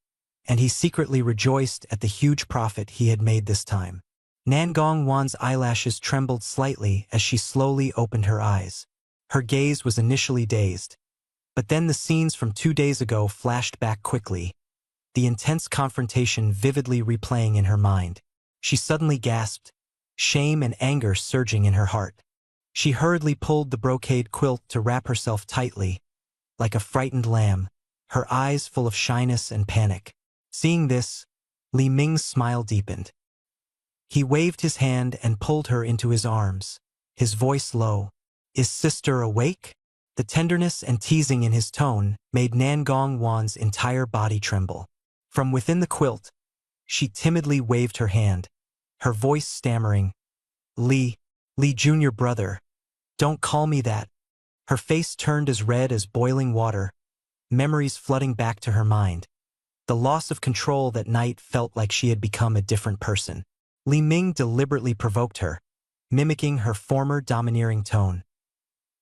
and he secretly rejoiced at the huge profit he had made this time. Nan Gongwan's eyelashes trembled slightly as she slowly opened her eyes. Her gaze was initially dazed, but then the scenes from 2 days ago flashed back quickly, the intense confrontation vividly replaying in her mind. She suddenly gasped, shame and anger surging in her heart. She hurriedly pulled the brocade quilt to wrap herself tightly, like a frightened lamb, her eyes full of shyness and panic. Seeing this, Li Ming's smile deepened. He waved his hand and pulled her into his arms, his voice low. "Is sister awake?" The tenderness and teasing in his tone made Nan Gongwan's entire body tremble. From within the quilt, she timidly waved her hand, her voice stammering, Li Junior brother, don't call me that." Her face turned as red as boiling water, memories flooding back to her mind. The loss of control that night felt like she had become a different person. Li Ming deliberately provoked her, mimicking her former domineering tone.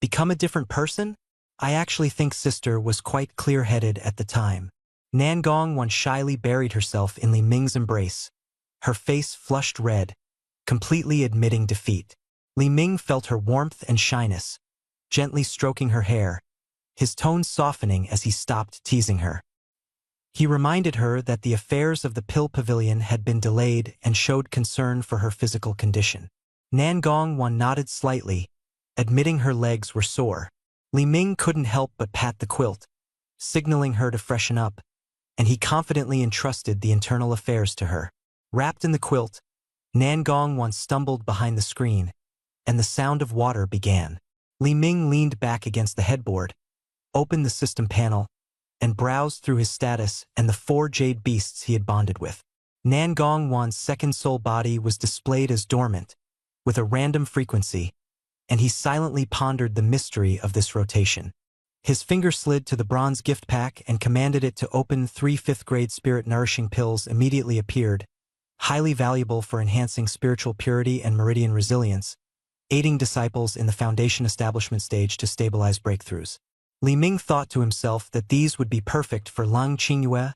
Become a different person? I actually think sister was quite clear-headed at the time. Nangong once shyly buried herself in Li Ming's embrace, her face flushed red, completely admitting defeat. Li Ming felt her warmth and shyness, gently stroking her hair, his tone softening as he stopped teasing her. He reminded her that the affairs of the Pill Pavilion had been delayed and showed concern for her physical condition. Nangong nodded slightly, admitting her legs were sore. Li Ming couldn't help but pat the quilt, signaling her to freshen up, and he confidently entrusted the internal affairs to her. Wrapped in the quilt, Nangong stumbled behind the screen, and the sound of water began. Li Ming leaned back against the headboard, opened the system panel, and browsed through his status and the 4 jade beasts he had bonded with. Nangong's second soul body was displayed as dormant, with a random frequency, and he silently pondered the mystery of this rotation. His finger slid to the bronze gift pack and commanded it to open. 3 fifth-grade spirit-nourishing pills immediately appeared, highly valuable for enhancing spiritual purity and meridian resilience, aiding disciples in the foundation establishment stage to stabilize breakthroughs. Li Ming thought to himself that these would be perfect for Lang Qingyue,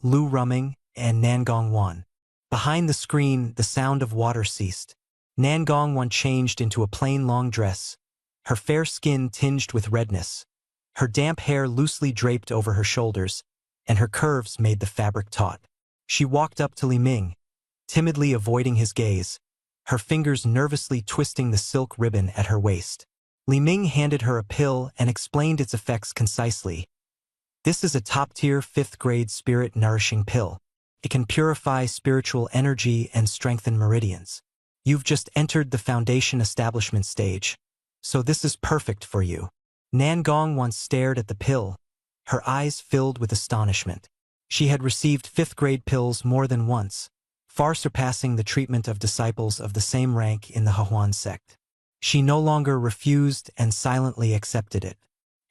Lu Ruming, and Nangong. Behind the screen, the sound of water ceased. Nangong changed into a plain long dress, her fair skin tinged with redness, her damp hair loosely draped over her shoulders, and her curves made the fabric taut. She walked up to Li Ming, timidly avoiding his gaze, her fingers nervously twisting the silk ribbon at her waist. Li Ming handed her a pill and explained its effects concisely. This is a top-tier 5th-grade spirit-nourishing pill. It can purify spiritual energy and strengthen meridians. You've just entered the foundation establishment stage, so this is perfect for you. Nangong stared at the pill, her eyes filled with astonishment. She had received 5th-grade pills more than once, far surpassing the treatment of disciples of the same rank in the Hehuan sect. She no longer refused and silently accepted it.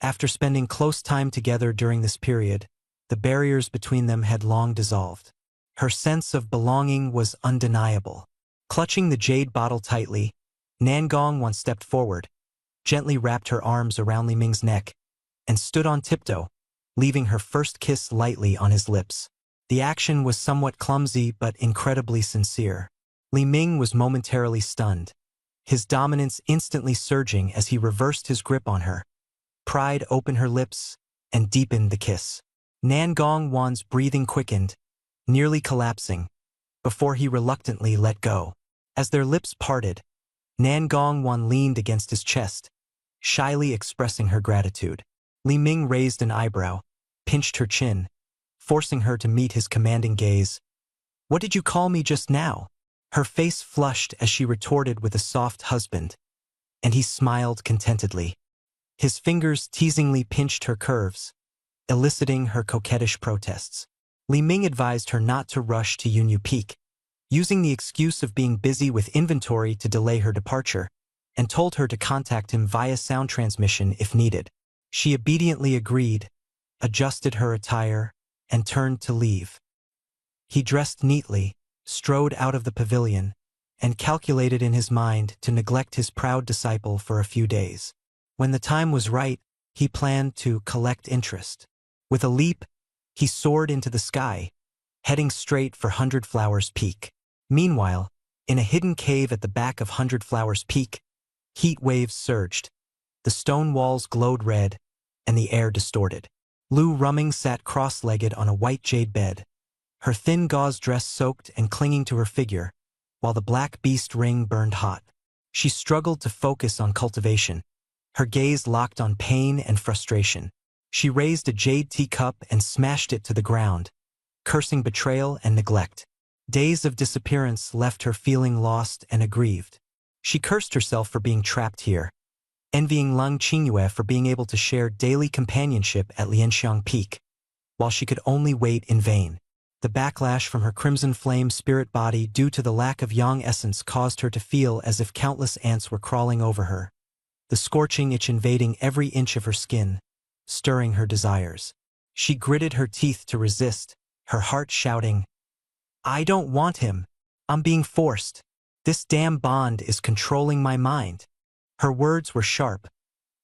After spending close time together during this period, the barriers between them had long dissolved. Her sense of belonging was undeniable. Clutching the jade bottle tightly, Nangong stepped forward, gently wrapped her arms around Li Ming's neck, and stood on tiptoe, leaving her first kiss lightly on his lips. The action was somewhat clumsy but incredibly sincere. Li Ming was momentarily stunned, his dominance instantly surging as he reversed his grip on her. Pride opened her lips and deepened the kiss. Nangong's breathing quickened, nearly collapsing, before he reluctantly let go. As their lips parted, Nangong leaned against his chest, shyly expressing her gratitude. Li Ming raised an eyebrow, pinched her chin, forcing her to meet his commanding gaze. "What did you call me just now?" Her face flushed as she retorted with a soft husband, and he smiled contentedly. His fingers teasingly pinched her curves, eliciting her coquettish protests. Li Ming advised her not to rush to Yunyu Peak, using the excuse of being busy with inventory to delay her departure, and told her to contact him via sound transmission if needed. She obediently agreed, adjusted her attire, and turned to leave. He dressed neatly, strode out of the pavilion, and calculated in his mind to neglect his proud disciple for a few days. When the time was right, he planned to collect interest. With a leap, he soared into the sky, heading straight for Hundred Flowers Peak. Meanwhile, in a hidden cave at the back of Hundred Flowers Peak, heat waves surged, the stone walls glowed red, and the air distorted. Lu Ruming sat cross-legged on a white jade bed, her thin gauze dress soaked and clinging to her figure, while the black beast ring burned hot. She struggled to focus on cultivation, her gaze locked on pain and frustration. She raised a jade teacup and smashed it to the ground, cursing betrayal and neglect. Days of disappearance left her feeling lost and aggrieved. She cursed herself for being trapped here, envying Lang Qingyue for being able to share daily companionship at Lianxiang Peak, while she could only wait in vain. The backlash from her crimson flame spirit body due to the lack of yang essence caused her to feel as if countless ants were crawling over her, the scorching itch invading every inch of her skin, stirring her desires. She gritted her teeth to resist, her heart shouting, "I don't want him. I'm being forced. This damn bond is controlling my mind." Her words were sharp,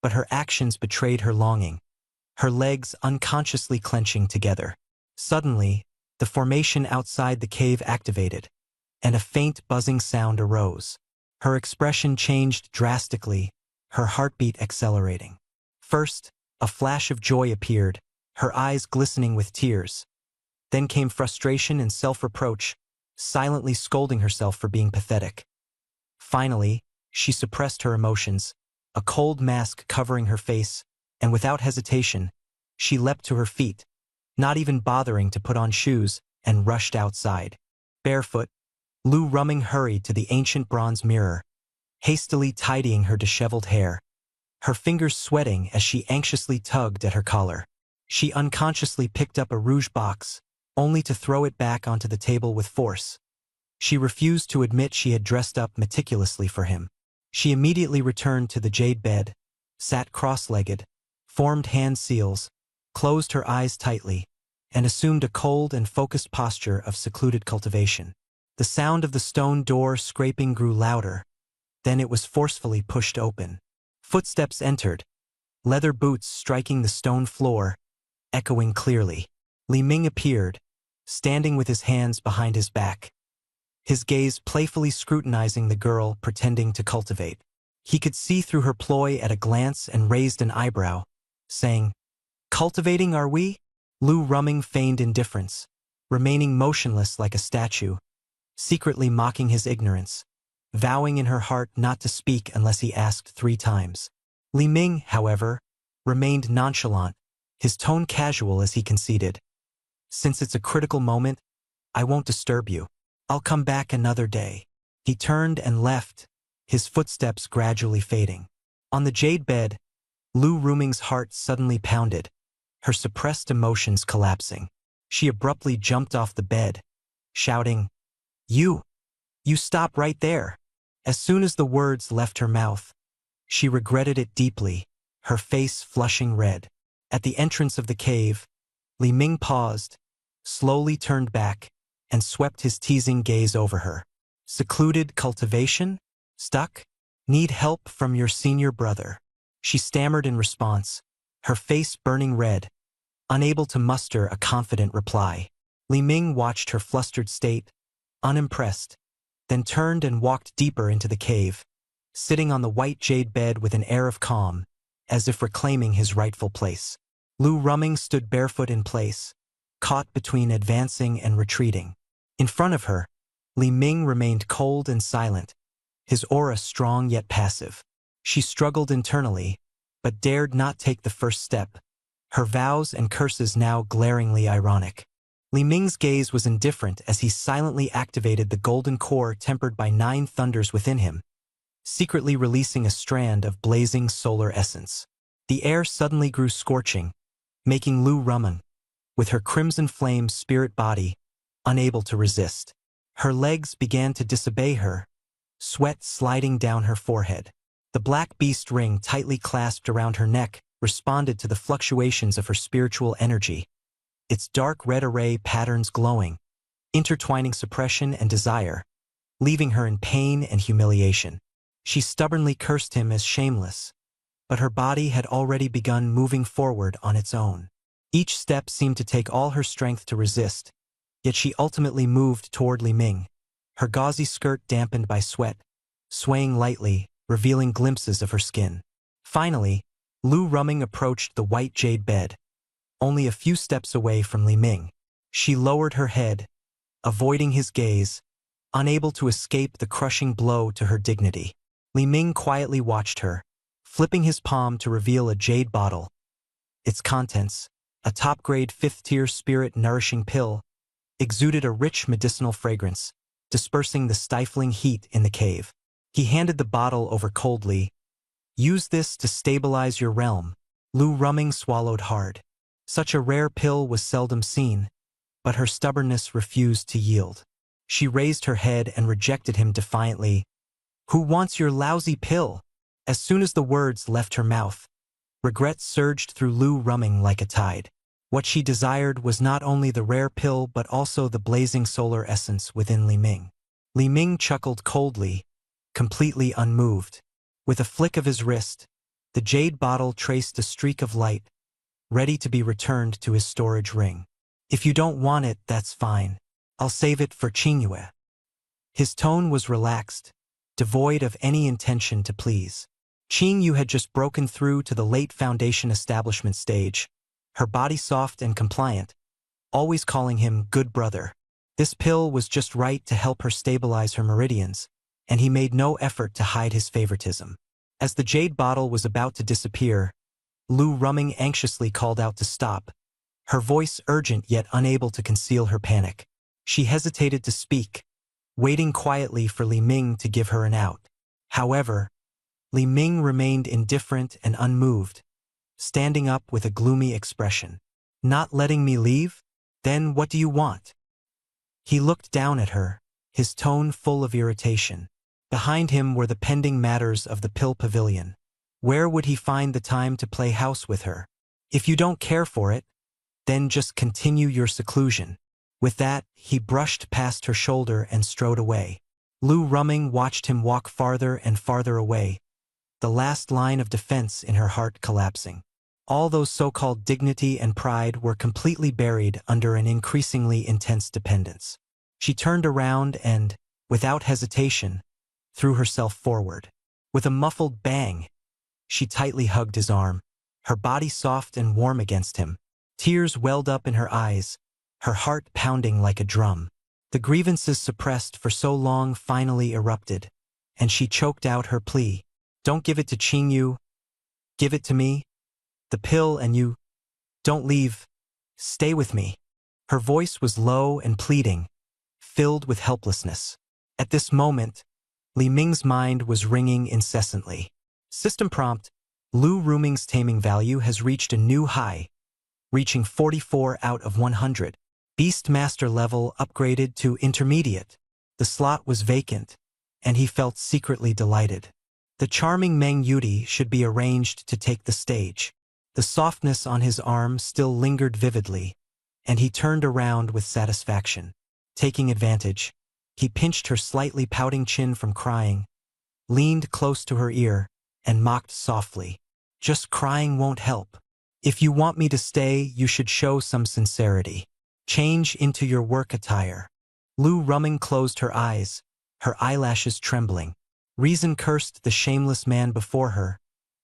but her actions betrayed her longing, her legs unconsciously clenching together. Suddenly, the formation outside the cave activated, and a faint buzzing sound arose. Her expression changed drastically, her heartbeat accelerating. First, a flash of joy appeared, her eyes glistening with tears. Then came frustration and self-reproach, silently scolding herself for being pathetic. Finally, she suppressed her emotions, a cold mask covering her face, and without hesitation, she leapt to her feet, not even bothering to put on shoes, and rushed outside. Barefoot, Lu Ruming hurried to the ancient bronze mirror, hastily tidying her disheveled hair, her fingers sweating as she anxiously tugged at her collar. She unconsciously picked up a rouge box, only to throw it back onto the table with force. She refused to admit she had dressed up meticulously for him. She immediately returned to the jade bed, sat cross-legged, formed hand seals, closed her eyes tightly, and assumed a cold and focused posture of secluded cultivation. The sound of the stone door scraping grew louder, then it was forcefully pushed open. Footsteps entered, leather boots striking the stone floor, echoing clearly. Li Ming appeared, standing with his hands behind his back, his gaze playfully scrutinizing the girl pretending to cultivate. He could see through her ploy at a glance and raised an eyebrow, saying, "Cultivating, are we?" Lu Ruming feigned indifference, remaining motionless like a statue, secretly mocking his ignorance, vowing in her heart not to speak unless he asked 3 times. Li Ming, however, remained nonchalant, his tone casual as he conceded, "Since it's a critical moment, I won't disturb you. I'll come back another day." He turned and left, his footsteps gradually fading. On the jade bed, Lu Ruming's heart suddenly pounded, her suppressed emotions collapsing. She abruptly jumped off the bed, shouting, You stop right there." As soon as the words left her mouth, she regretted it deeply, her face flushing red. At the entrance of the cave, Li Ming paused, slowly turned back, and swept his teasing gaze over her. "Secluded cultivation? Stuck? Need help from your senior brother?" She stammered in response, her face burning red, unable to muster a confident reply. Li Ming watched her flustered state, unimpressed, then turned and walked deeper into the cave, sitting on the white jade bed with an air of calm, as if reclaiming his rightful place. Lu Ruming stood barefoot in place, caught between advancing and retreating. In front of her, Li Ming remained cold and silent, his aura strong yet passive. She struggled internally, but dared not take the first step, her vows and curses now glaringly ironic. Li Ming's gaze was indifferent as he silently activated the golden core tempered by 9 thunders within him, secretly releasing a strand of blazing solar essence. The air suddenly grew scorching, making Lu Ruming, with her crimson flame spirit body, unable to resist. Her legs began to disobey her, sweat sliding down her forehead. The black beast ring tightly clasped around her neck responded to the fluctuations of her spiritual energy, its dark red array patterns glowing, intertwining suppression and desire, leaving her in pain and humiliation. She stubbornly cursed him as shameless, but her body had already begun moving forward on its own. Each step seemed to take all her strength to resist, yet she ultimately moved toward Li Ming, her gauzy skirt dampened by sweat, swaying lightly, revealing glimpses of her skin. Finally, Lu Ruming approached the white jade bed, only a few steps away from Li Ming. She lowered her head, avoiding his gaze, unable to escape the crushing blow to her dignity. Li Ming quietly watched her, flipping his palm to reveal a jade bottle. Its contents, a top-grade 5th-tier spirit-nourishing pill, exuded a rich medicinal fragrance, dispersing the stifling heat in the cave. He handed the bottle over coldly. "Use this to stabilize your realm." Lu Ruming swallowed hard. Such a rare pill was seldom seen, but her stubbornness refused to yield. She raised her head and rejected him defiantly. "Who wants your lousy pill?" As soon as the words left her mouth, regret surged through Lu Ruming like a tide. What she desired was not only the rare pill but also the blazing solar essence within Li Ming. Li Ming chuckled coldly, completely unmoved. With a flick of his wrist, The jade bottle traced a streak of light, ready to be returned to his storage ring. If you don't want it, that's fine. I'll save it for Qingyue. His tone was relaxed, devoid of any intention to please. Qingyu had just broken through to the late foundation establishment stage, her body soft and compliant, always calling him good brother. This pill was just right to help her stabilize her meridians, and he made no effort to hide his favoritism. As the jade bottle was about to disappear, Lu Rumming anxiously called out to stop, her voice urgent yet unable to conceal her panic. She hesitated to speak, waiting quietly for Li Ming to give her an out. However, Li Ming remained indifferent and unmoved, standing up with a gloomy expression. Not letting me leave? Then what do you want? He looked down at her, his tone full of irritation. Behind him were the pending matters of the pill pavilion. Where would he find the time to play house with her? If you don't care for it, then just continue your seclusion. With that, he brushed past her shoulder and strode away. Lu Rumming watched him walk farther and farther away, the last line of defense in her heart collapsing. All those so-called dignity and pride were completely buried under an increasingly intense dependence. She turned around and, without hesitation, threw herself forward. With a muffled bang, she tightly hugged his arm, her body soft and warm against him. Tears welled up in her eyes, her heart pounding like a drum. The grievances suppressed for so long finally erupted, and she choked out her plea. Don't give it to Qingyu. Give it to me. The pill and you. Don't leave. Stay with me. Her voice was low and pleading, filled with helplessness. At this moment, Li Ming's mind was ringing incessantly. System prompt: Lu Ruming's taming value has reached a new high, reaching 44 out of 100. Beastmaster level upgraded to intermediate. The slot was vacant, and he felt secretly delighted. The charming Meng Yuti should be arranged to take the stage. The softness on his arm still lingered vividly, and he turned around with satisfaction. Taking advantage, he pinched her slightly pouting chin from crying, leaned close to her ear, and mocked softly. Just crying won't help. If you want me to stay, you should show some sincerity. Change into your work attire. Lu Rumming closed her eyes, her eyelashes trembling. Reason cursed the shameless man before her,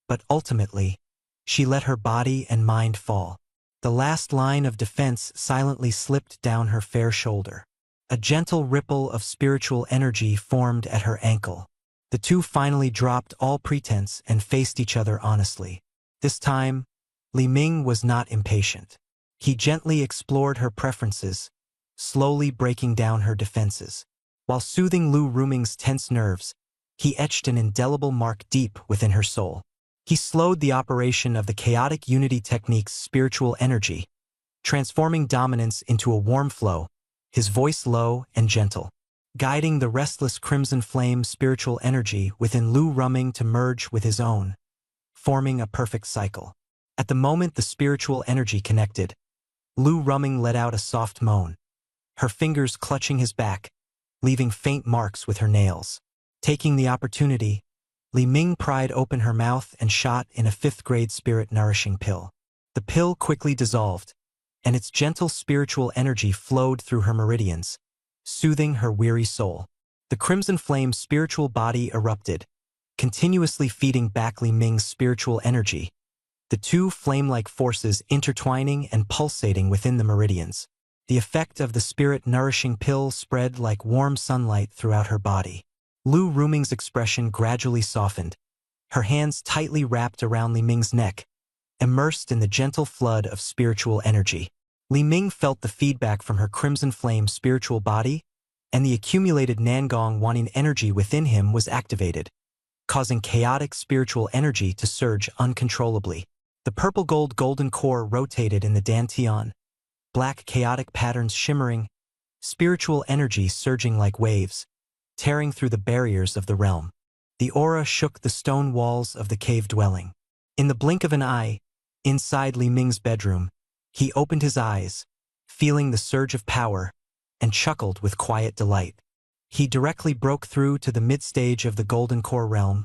but ultimately, she let her body and mind fall. The last line of defense silently slipped down her fair shoulder. A gentle ripple of spiritual energy formed at her ankle. The two finally dropped all pretense and faced each other honestly. This time, Li Ming was not impatient. He gently explored her preferences, slowly breaking down her defenses. While soothing Lu Ruming's tense nerves, he etched an indelible mark deep within her soul. He slowed the operation of the chaotic unity technique's spiritual energy, transforming dominance into a warm flow, his voice low and gentle, guiding the restless crimson flame spiritual energy within Lu Rumming to merge with his own, forming a perfect cycle. At the moment the spiritual energy connected, Lu Rumming let out a soft moan, her fingers clutching his back, leaving faint marks with her nails. Taking the opportunity, Li Ming pried open her mouth and shot in a 5th-grade spirit-nourishing pill. The pill quickly dissolved, and its gentle spiritual energy flowed through her meridians, soothing her weary soul. The crimson flame spiritual body erupted, continuously feeding back Li Ming's spiritual energy, the two flame-like forces intertwining and pulsating within the meridians. The effect of the spirit-nourishing pill spread like warm sunlight throughout her body. Lu Ruming's expression gradually softened, her hands tightly wrapped around Li Ming's neck, immersed in the gentle flood of spiritual energy. Li Ming felt the feedback from her crimson flame spiritual body, and the accumulated Nangong wanting energy within him was activated, causing chaotic spiritual energy to surge uncontrollably. The purple-gold golden core rotated in the dantian, black chaotic patterns shimmering, spiritual energy surging like waves, tearing through the barriers of the realm. The aura shook the stone walls of the cave dwelling. In the blink of an eye, inside Li Ming's bedroom, he opened his eyes, feeling the surge of power, and chuckled with quiet delight. He directly broke through to the mid-stage of the Golden Core realm,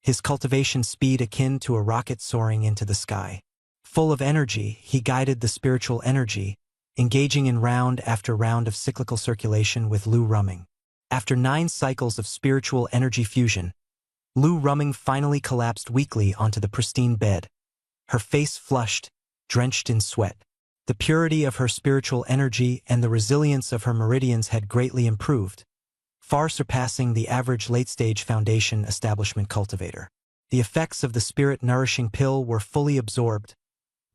his cultivation speed akin to a rocket soaring into the sky. Full of energy, he guided the spiritual energy, engaging in round after round of cyclical circulation with Lu Ruming. After 9 cycles of spiritual energy fusion, Lu Ruming finally collapsed weakly onto the pristine bed, her face flushed, drenched in sweat. The purity of her spiritual energy and the resilience of her meridians had greatly improved, far surpassing the average late-stage foundation establishment cultivator. The effects of the spirit-nourishing pill were fully absorbed,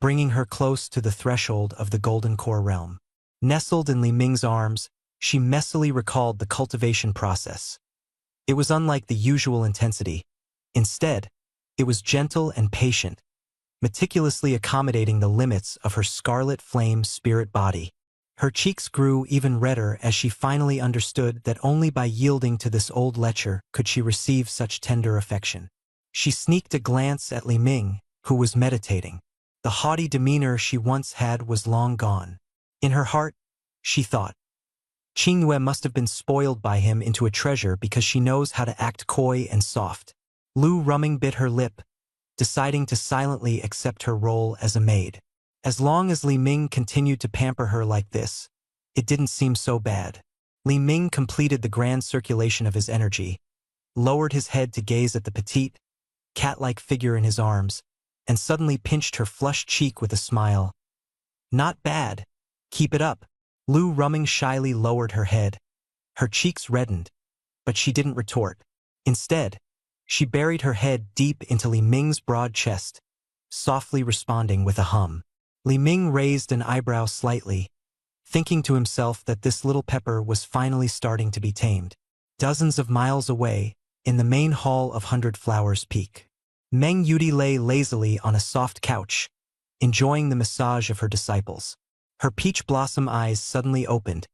bringing her close to the threshold of the Golden Core realm. Nestled in Li Ming's arms, she messily recalled the cultivation process. It was unlike the usual intensity. Instead, it was gentle and patient, meticulously accommodating the limits of her scarlet flame spirit body. Her cheeks grew even redder as she finally understood that only by yielding to this old lecher could she receive such tender affection. She sneaked a glance at Li Ming, who was meditating. The haughty demeanor she once had was long gone. In her heart, she thought, Qingyue must have been spoiled by him into a treasure because she knows how to act coy and soft. Lu Ruming bit her lip, deciding to silently accept her role as a maid. As long as Li Ming continued to pamper her like this, it didn't seem so bad. Li Ming completed the grand circulation of his energy, lowered his head to gaze at the petite, cat-like figure in his arms, and suddenly pinched her flushed cheek with a smile. Not bad. Keep it up. Lu Ruming shyly lowered her head. Her cheeks reddened, but she didn't retort. Instead, she buried her head deep into Li Ming's broad chest, softly responding with a hum. Li Ming raised an eyebrow slightly, thinking to himself that this little pepper was finally starting to be tamed. Dozens of miles away, in the main hall of 100 Flowers Peak, Meng Yudi lay lazily on a soft couch, enjoying the massage of her disciples. Her peach blossom eyes suddenly opened,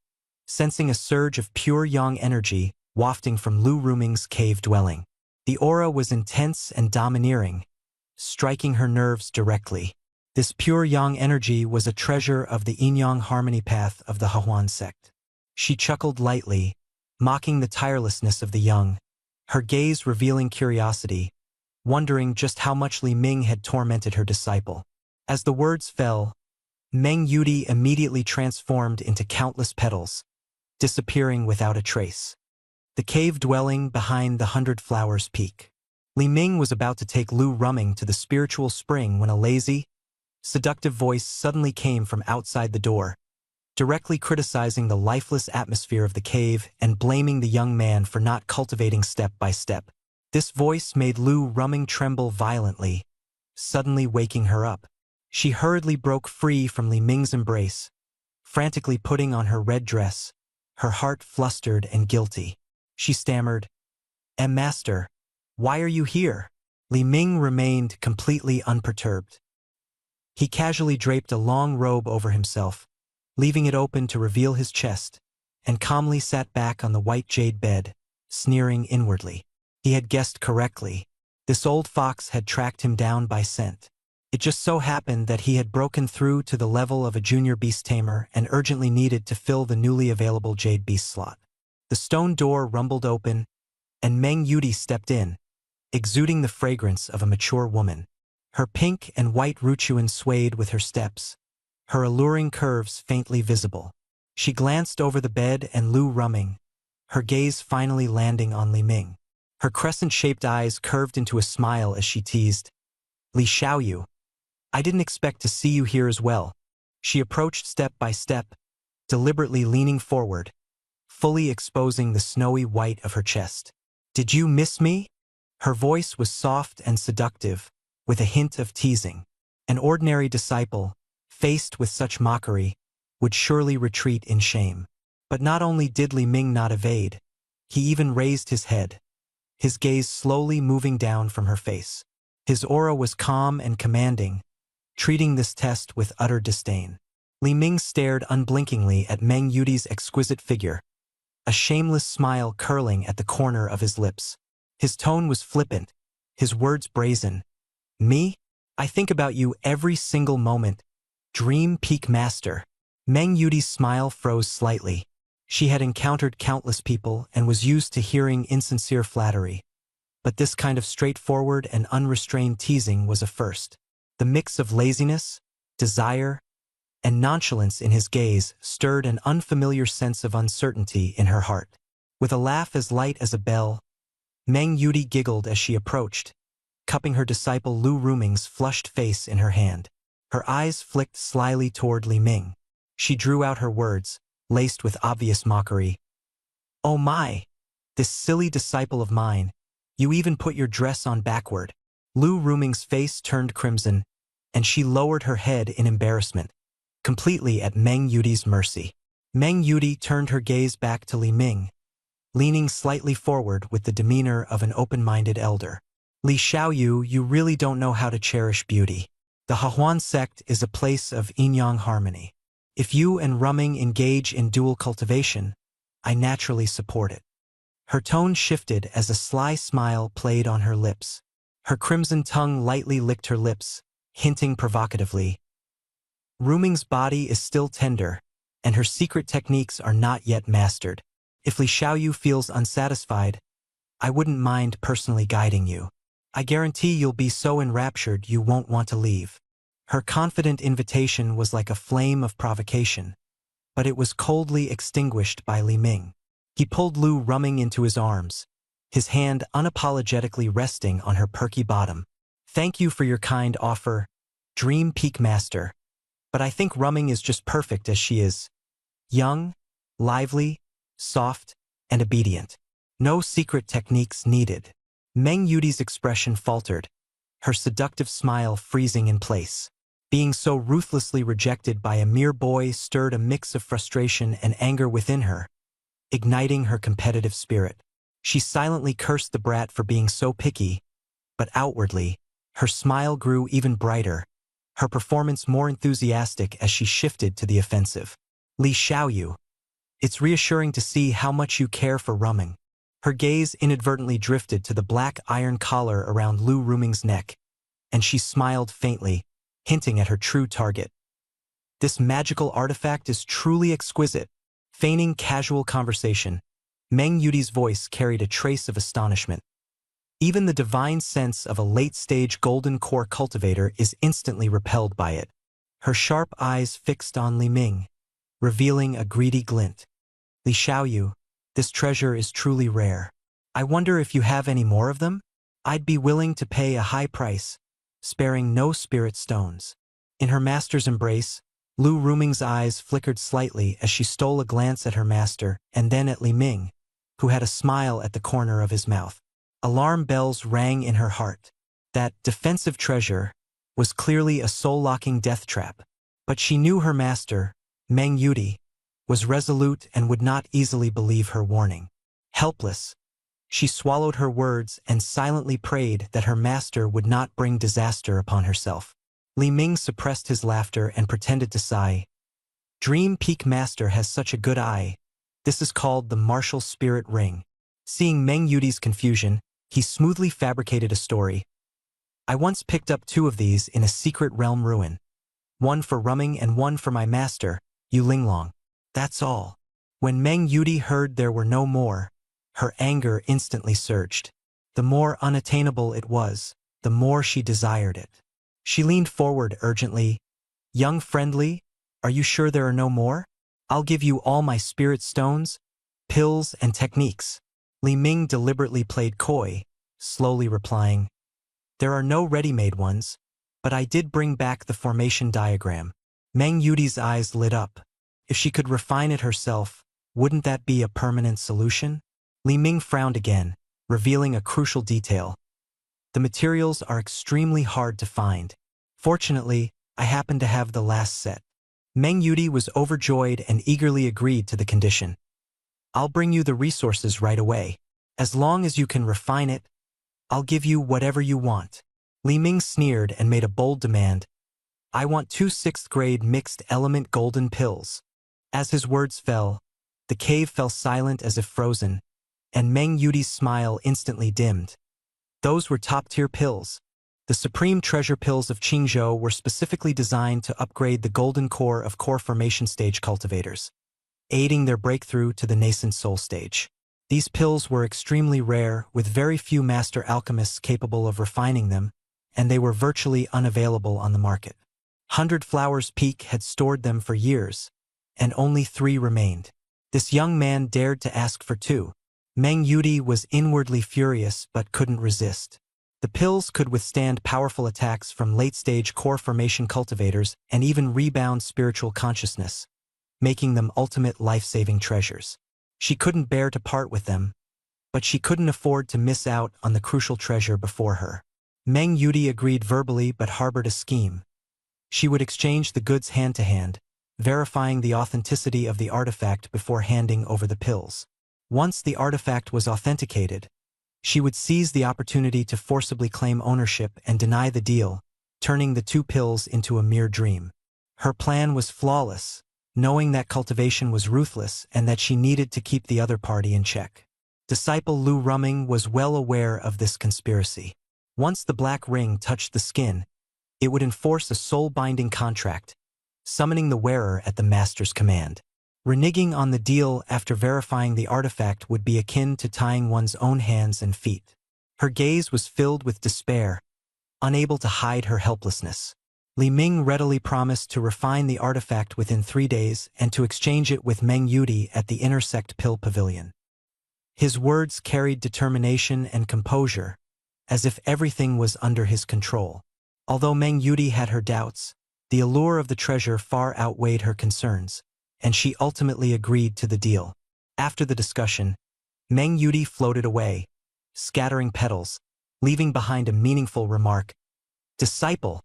sensing a surge of pure yang energy wafting from Lu Ruming's cave dwelling. The aura was intense and domineering, striking her nerves directly. This pure yang energy was a treasure of the yin-yang harmony path of the Hahuan sect. She chuckled lightly, mocking the tirelessness of the young, her gaze revealing curiosity, wondering just how much Li Ming had tormented her disciple. As the words fell, Meng Yudi immediately transformed into countless petals, disappearing without a trace. The cave dwelling behind the 100 Flowers Peak. Li Ming was about to take Lu Ruming to the spiritual spring when a lazy, seductive voice suddenly came from outside the door, directly criticizing the lifeless atmosphere of the cave and blaming the young man for not cultivating step by step. This voice made Lu Ruming tremble violently, suddenly waking her up. She hurriedly broke free from Li Ming's embrace, frantically putting on her red dress, her heart flustered and guilty. She stammered, Master, why are you here?" Li Ming remained completely unperturbed. He casually draped a long robe over himself, leaving it open to reveal his chest, and calmly sat back on the white jade bed, sneering inwardly. He had guessed correctly. This old fox had tracked him down by scent. It just so happened that he had broken through to the level of a junior beast tamer and urgently needed to fill the newly available jade beast slot. The stone door rumbled open, and Meng Yudi stepped in, exuding the fragrance of a mature woman. Her pink and white Ruchuan swayed with her steps, her alluring curves faintly visible. She glanced over the bed and Lu Ruming, her gaze finally landing on Li Ming. Her crescent-shaped eyes curved into a smile as she teased, "Li Xiaoyu, I didn't expect to see you here as well." She approached step by step, deliberately leaning forward, fully exposing the snowy white of her chest. "Did you miss me?" Her voice was soft and seductive, with a hint of teasing. An ordinary disciple, faced with such mockery, would surely retreat in shame. But not only did Li Ming not evade, he even raised his head, his gaze slowly moving down from her face. His aura was calm and commanding, treating this test with utter disdain. Li Ming stared unblinkingly at Meng Yudi's exquisite figure, a shameless smile curling at the corner of his lips. His tone was flippant, his words brazen. "Me? I think about you every single moment. Dream Peak Master." Meng Yudi's smile froze slightly. She had encountered countless people and was used to hearing insincere flattery. but this kind of straightforward and unrestrained teasing was a first. The mix of laziness, desire, and nonchalance in his gaze stirred an unfamiliar sense of uncertainty in her heart. With a laugh as light as a bell, Meng Yudi giggled as she approached, cupping her disciple Lu Ruming's flushed face in her hand. Her eyes flicked slyly toward Li Ming. She drew out her words, laced with obvious mockery. "Oh my! This silly disciple of mine, you even put your dress on backward." Lu Ruming's face turned crimson, and she lowered her head in embarrassment, completely at Meng Yudi's mercy. Meng Yudi turned her gaze back to Li Ming, leaning slightly forward with the demeanor of an open-minded elder. "Li Xiaoyu, you really don't know how to cherish beauty. The Hahuan sect is a place of yin-yang harmony. If you and Ruming engage in dual cultivation, I naturally support it." Her tone shifted as a sly smile played on her lips. Her crimson tongue lightly licked her lips, hinting provocatively, "Ruming's body is still tender, and her secret techniques are not yet mastered. If Li Xiaoyu feels unsatisfied, I wouldn't mind personally guiding you. I guarantee you'll be so enraptured you won't want to leave." Her confident invitation was like a flame of provocation, but it was coldly extinguished by Li Ming. He pulled Lu Ruming into his arms, his hand unapologetically resting on her perky bottom. "Thank you for your kind offer, Dream Peak Master, but I think Ruming is just perfect as she is. Young, lively, soft, and obedient. No secret techniques needed." Meng Yudi's expression faltered, her seductive smile freezing in place. Being so ruthlessly rejected by a mere boy stirred a mix of frustration and anger within her, igniting her competitive spirit. She silently cursed the brat for being so picky, but outwardly, her smile grew even brighter, her performance more enthusiastic as she shifted to the offensive. "Li Xiaoyu, it's reassuring to see how much you care for Ruming." Her gaze inadvertently drifted to the black iron collar around Lu Ruming's neck, and she smiled faintly, hinting at her true target. "This magical artifact is truly exquisite." Feigning casual conversation, Meng Yudi's voice carried a trace of astonishment. Even the divine sense of a late-stage golden core cultivator is instantly repelled by it. Her sharp eyes fixed on Li Ming, revealing a greedy glint. "Li Xiaoyu, this treasure is truly rare. I wonder if you have any more of them? I'd be willing to pay a high price, sparing no spirit stones." In her master's embrace, Lu Ruming's eyes flickered slightly as she stole a glance at her master and then at Li Ming, who had a smile at the corner of his mouth. Alarm bells rang in her heart. That defensive treasure was clearly a soul-locking death trap, but she knew her master, Meng Yudi, was resolute and would not easily believe her warning. Helpless, she swallowed her words and silently prayed that her master would not bring disaster upon herself. Li Ming suppressed his laughter and pretended to sigh. "Dream Peak Master has such a good eye. This is called the Martial Spirit Ring." Seeing Meng Yudi's confusion, he smoothly fabricated a story. "I once picked up 2 of these in a secret realm ruin. One for Ruming and one for my master, Yu Linglong. That's all." When Meng Yudi heard there were no more, her anger instantly surged. The more unattainable it was, the more she desired it. She leaned forward urgently. "Young friendly, are you sure there are no more? I'll give you all my spirit stones, pills, and techniques." Li Ming deliberately played coy, slowly replying, "There are no ready-made ones, but I did bring back the formation diagram." Meng Yudi's eyes lit up. If she could refine it herself, wouldn't that be a permanent solution? Li Ming frowned again, revealing a crucial detail. "The materials are extremely hard to find. Fortunately, I happen to have the last set." Meng Yudi was overjoyed and eagerly agreed to the condition. "I'll bring you the resources right away. As long as you can refine it, I'll give you whatever you want." Li Ming sneered and made a bold demand. "I want 2 6th-grade mixed-element golden pills." As his words fell, the cave fell silent as if frozen, and Meng Yudi's smile instantly dimmed. Those were top-tier pills. The supreme treasure pills of Qingzhou were specifically designed to upgrade the golden core of core formation stage cultivators, aiding their breakthrough to the nascent soul stage. These pills were extremely rare, with very few master alchemists capable of refining them, and they were virtually unavailable on the market. 100 Flowers Peak had stored them for years, and only 3 remained. This young man dared to ask for 2. Meng Yudi was inwardly furious but couldn't resist. The pills could withstand powerful attacks from late-stage core formation cultivators and even rebound spiritual consciousness, making them ultimate life-saving treasures. She couldn't bear to part with them, but she couldn't afford to miss out on the crucial treasure before her. Meng Yudi agreed verbally but harbored a scheme. She would exchange the goods hand-to-hand, verifying the authenticity of the artifact before handing over the pills. Once the artifact was authenticated, she would seize the opportunity to forcibly claim ownership and deny the deal, turning the 2 pills into a mere dream. Her plan was flawless, knowing that cultivation was ruthless and that she needed to keep the other party in check. Disciple Lu Rumming was well aware of this conspiracy. Once the black ring touched the skin, it would enforce a soul-binding contract, summoning the wearer at the master's command. Reneging on the deal after verifying the artifact would be akin to tying one's own hands and feet. Her gaze was filled with despair, unable to hide her helplessness. Li Ming readily promised to refine the artifact within 3 days and to exchange it with Meng Yudi at the Intersect Pill Pavilion. His words carried determination and composure, as if everything was under his control. Although Meng Yudi had her doubts, the allure of the treasure far outweighed her concerns, and she ultimately agreed to the deal. After the discussion, Meng Yudi floated away, scattering petals, leaving behind a meaningful remark. "Disciple,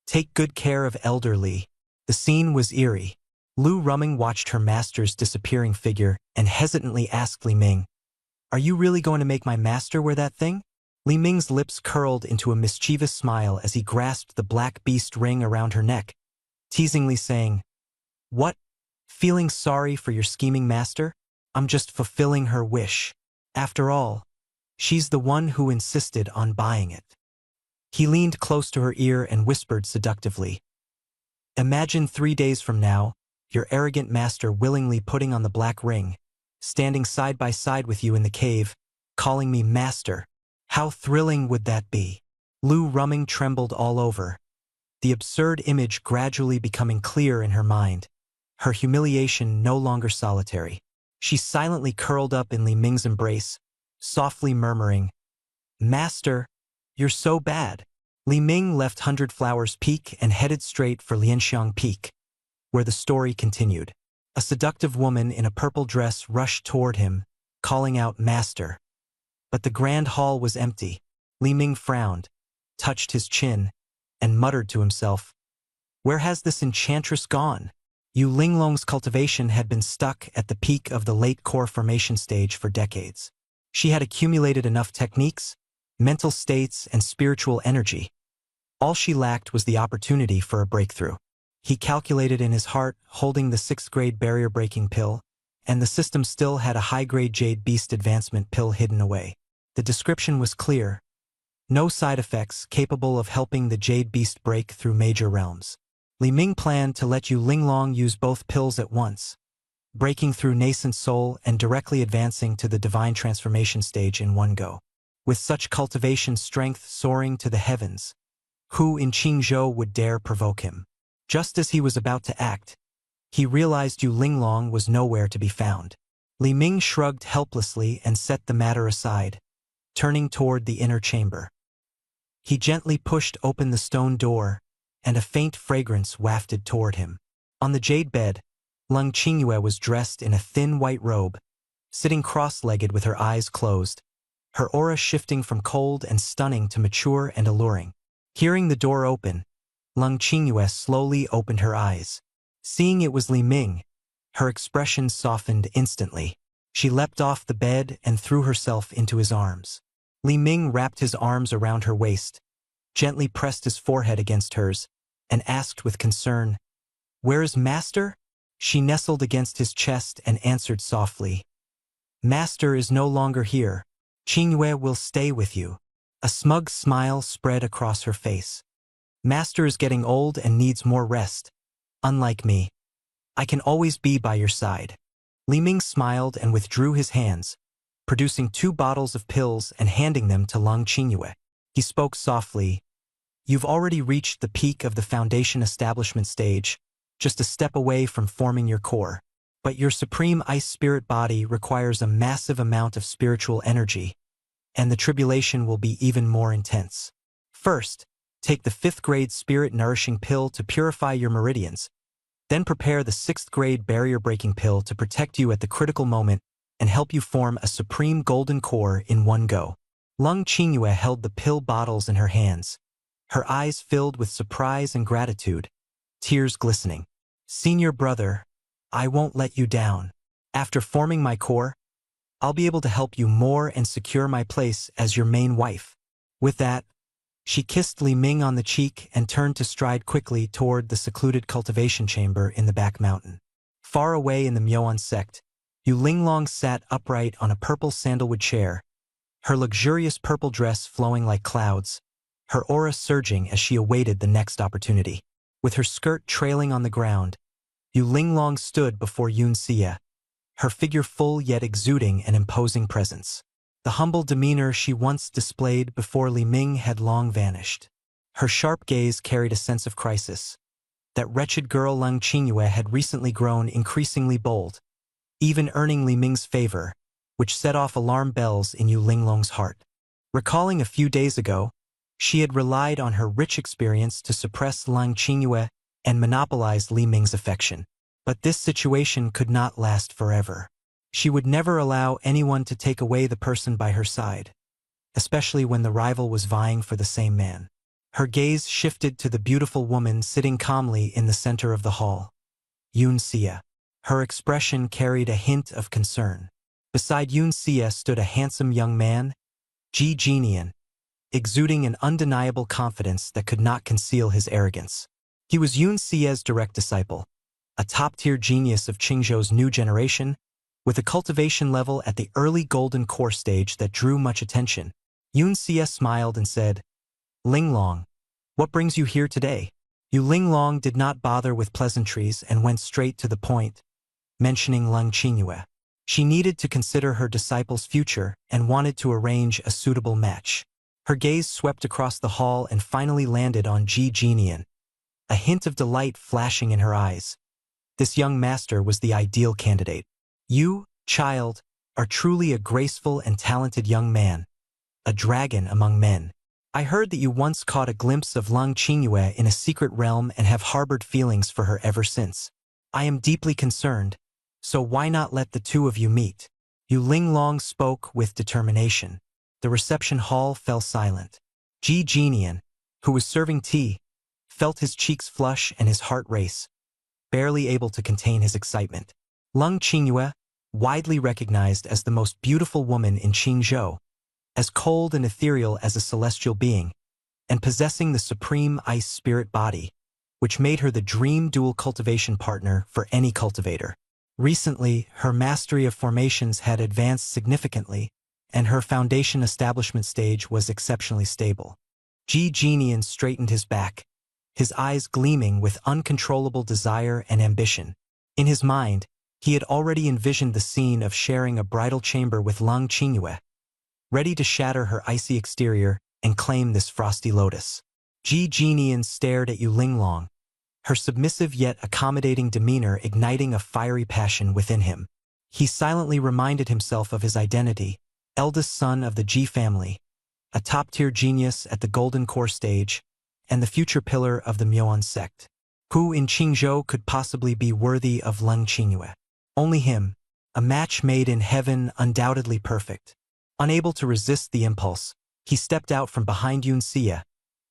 take good care of Elder Li." The scene was eerie. Lu Rumming watched her master's disappearing figure and hesitantly asked Li Ming, "Are you really going to make my master wear that thing?" Li Ming's lips curled into a mischievous smile as he grasped the black beast ring around her neck, teasingly saying, "What? Feeling sorry for your scheming master? I'm just fulfilling her wish. After all, she's the one who insisted on buying it." He leaned close to her ear and whispered seductively, "Imagine 3 days from now, your arrogant master willingly putting on the black ring, standing side by side with you in the cave, calling me master. How thrilling would that be?" Lu Rumming trembled all over, the absurd image gradually becoming clear in her mind, her humiliation no longer solitary. She silently curled up in Li Ming's embrace, softly murmuring, "Master, you're so bad." Li Ming left 100 Flowers Peak and headed straight for Lianxiang Peak, where the story continued. A seductive woman in a purple dress rushed toward him, calling out "Master." But the grand hall was empty. Li Ming frowned, touched his chin, and muttered to himself, "Where has this enchantress gone?" Yu Linglong's cultivation had been stuck at the peak of the late core formation stage for decades. She had accumulated enough techniques, mental states, and spiritual energy. All she lacked was the opportunity for a breakthrough. He calculated in his heart, holding the 6th-grade barrier-breaking pill, and the system still had a high-grade Jade Beast advancement pill hidden away. The description was clear. No side effects capable of helping the Jade Beast break through major realms. Li Ming planned to let Yu Linglong use both pills at once, breaking through nascent soul and directly advancing to the divine transformation stage in one go. With such cultivation strength soaring to the heavens, who in Qingzhou would dare provoke him? Just as he was about to act, he realized Yu Linglong was nowhere to be found. Li Ming shrugged helplessly and set the matter aside, turning toward the inner chamber. He gently pushed open the stone door, and a faint fragrance wafted toward him. On the jade bed, Lung Qingyue was dressed in a thin white robe, sitting cross-legged with her eyes closed, her aura shifting from cold and stunning to mature and alluring. Hearing the door open, Lung Qingyue slowly opened her eyes. Seeing it was Li Ming, her expression softened instantly. She leapt off the bed and threw herself into his arms. Li Ming wrapped his arms around her waist, gently pressed his forehead against hers, and asked with concern, "Where is Master?" She nestled against his chest and answered softly, "Master is no longer here. Qingyue will stay with you." A smug smile spread across her face. "Master is getting old and needs more rest. Unlike me, I can always be by your side." Li Ming smiled and withdrew his hands, producing 2 bottles of pills and handing them to Lung Qingyue. He spoke softly. You've already reached the peak of the foundation establishment stage, just a step away from forming your core. But your supreme ice spirit body requires a massive amount of spiritual energy, and the tribulation will be even more intense. First, take the 5th grade spirit nourishing pill to purify your meridians. Then prepare the 6th grade barrier breaking pill to protect you at the critical moment and help you form a supreme golden core in one go. Lung Qingyue held the pill bottles in her hands, her eyes filled with surprise and gratitude, tears glistening. Senior brother, I won't let you down. After forming my core, I'll be able to help you more and secure my place as your main wife. With that, she kissed Li Ming on the cheek and turned to stride quickly toward the secluded cultivation chamber in the back mountain. Far away in the Myoan sect, Yu Linglong sat upright on a purple sandalwood chair, her luxurious purple dress flowing like clouds, her aura surging as she awaited the next opportunity. With her skirt trailing on the ground, Yu Linglong stood before Yun Xie, her figure full yet exuding an imposing presence. The humble demeanor she once displayed before Li Ming had long vanished. Her sharp gaze carried a sense of crisis. That wretched girl Lung Qingyue had recently grown increasingly bold, even earning Li Ming's favor, which set off alarm bells in Yu Linglong's heart. Recalling a few days ago, she had relied on her rich experience to suppress Lung Qingyue and monopolize Li Ming's affection. But this situation could not last forever. She would never allow anyone to take away the person by her side, especially when the rival was vying for the same man. Her gaze shifted to the beautiful woman sitting calmly in the center of the hall, Yun Xie. Her expression carried a hint of concern. Beside Yun Xie stood a handsome young man, Ji Jinian, exuding an undeniable confidence that could not conceal his arrogance. He was Yun Xie's direct disciple, a top-tier genius of Qingzhou's new generation, with a cultivation level at the early golden core stage that drew much attention. Yun Xie smiled and said, Linglong, what brings you here today? Yu Linglong did not bother with pleasantries and went straight to the point, mentioning Lung Qingyue. She needed to consider her disciple's future and wanted to arrange a suitable match. Her gaze swept across the hall and finally landed on Ji Jinian, a hint of delight flashing in her eyes. This young master was the ideal candidate. You, child, are truly a graceful and talented young man, a dragon among men. I heard that you once caught a glimpse of Lung Qingyue in a secret realm and have harbored feelings for her ever since. I am deeply concerned, so why not let the two of you meet? Yu Linglong spoke with determination. The reception hall fell silent. Ji Jinian, who was serving tea, felt his cheeks flush and his heart race, barely able to contain his excitement. Lung Qingyue, widely recognized as the most beautiful woman in Qingzhou, as cold and ethereal as a celestial being, and possessing the supreme ice spirit body, which made her the dream dual cultivation partner for any cultivator. Recently, her mastery of formations had advanced significantly, and her foundation establishment stage was exceptionally stable. Ji Jinian straightened his back, his eyes gleaming with uncontrollable desire and ambition. In his mind, he had already envisioned the scene of sharing a bridal chamber with Lung Qingyue, ready to shatter her icy exterior and claim this frosty lotus. Ji Jinian stared at Yu Linglong, her submissive yet accommodating demeanor igniting a fiery passion within him. He silently reminded himself of his identity, eldest son of the Ji family, a top-tier genius at the Golden Core stage, and the future pillar of the Myoan sect. Who in Qingzhou could possibly be worthy of Lung Qingyue? Only him, a match made in heaven, undoubtedly perfect. Unable to resist the impulse, he stepped out from behind Yun Xie,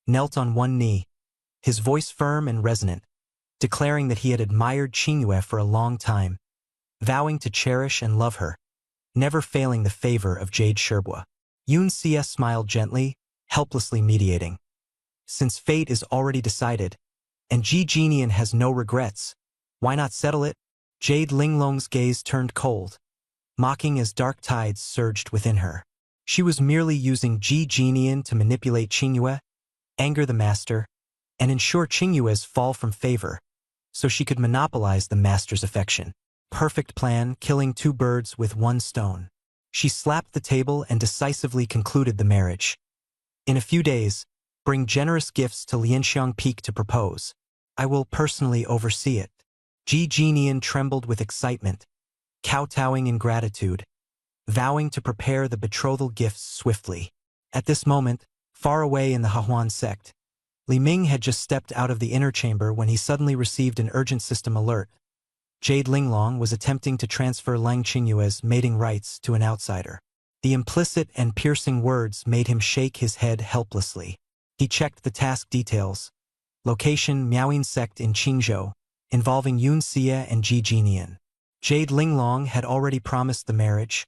knelt on one knee, his voice firm and resonant, declaring that he had admired Qingyue for a long time, vowing to cherish and love her, never failing the favor of Jade Sherbois. Yun Xie smiled gently, helplessly mediating. Since fate is already decided, and Ji Jinian has no regrets, why not settle it? Jade Linglong's gaze turned cold, mocking as dark tides surged within her. She was merely using Ji Jinian to manipulate Qingyue, anger the master, and ensure Qingyue's fall from favor, so she could monopolize the master's affection. Perfect plan, killing two birds with one stone. She slapped the table and decisively concluded the marriage. In a few days, bring generous gifts to Lianxiang Peak to propose. I will personally oversee it. Ji Jinian trembled with excitement, kowtowing in gratitude, vowing to prepare the betrothal gifts swiftly. At this moment, far away in the Hahuan sect, Li Ming had just stepped out of the inner chamber when he suddenly received an urgent system alert. Jade Linglong was attempting to transfer Lang Qingyue's mating rights to an outsider. The implicit and piercing words made him shake his head helplessly. He checked the task details. Location Miaoying sect in Qingzhou, involving Yun Xie and Ji Jinian. Jade Linglong had already promised the marriage,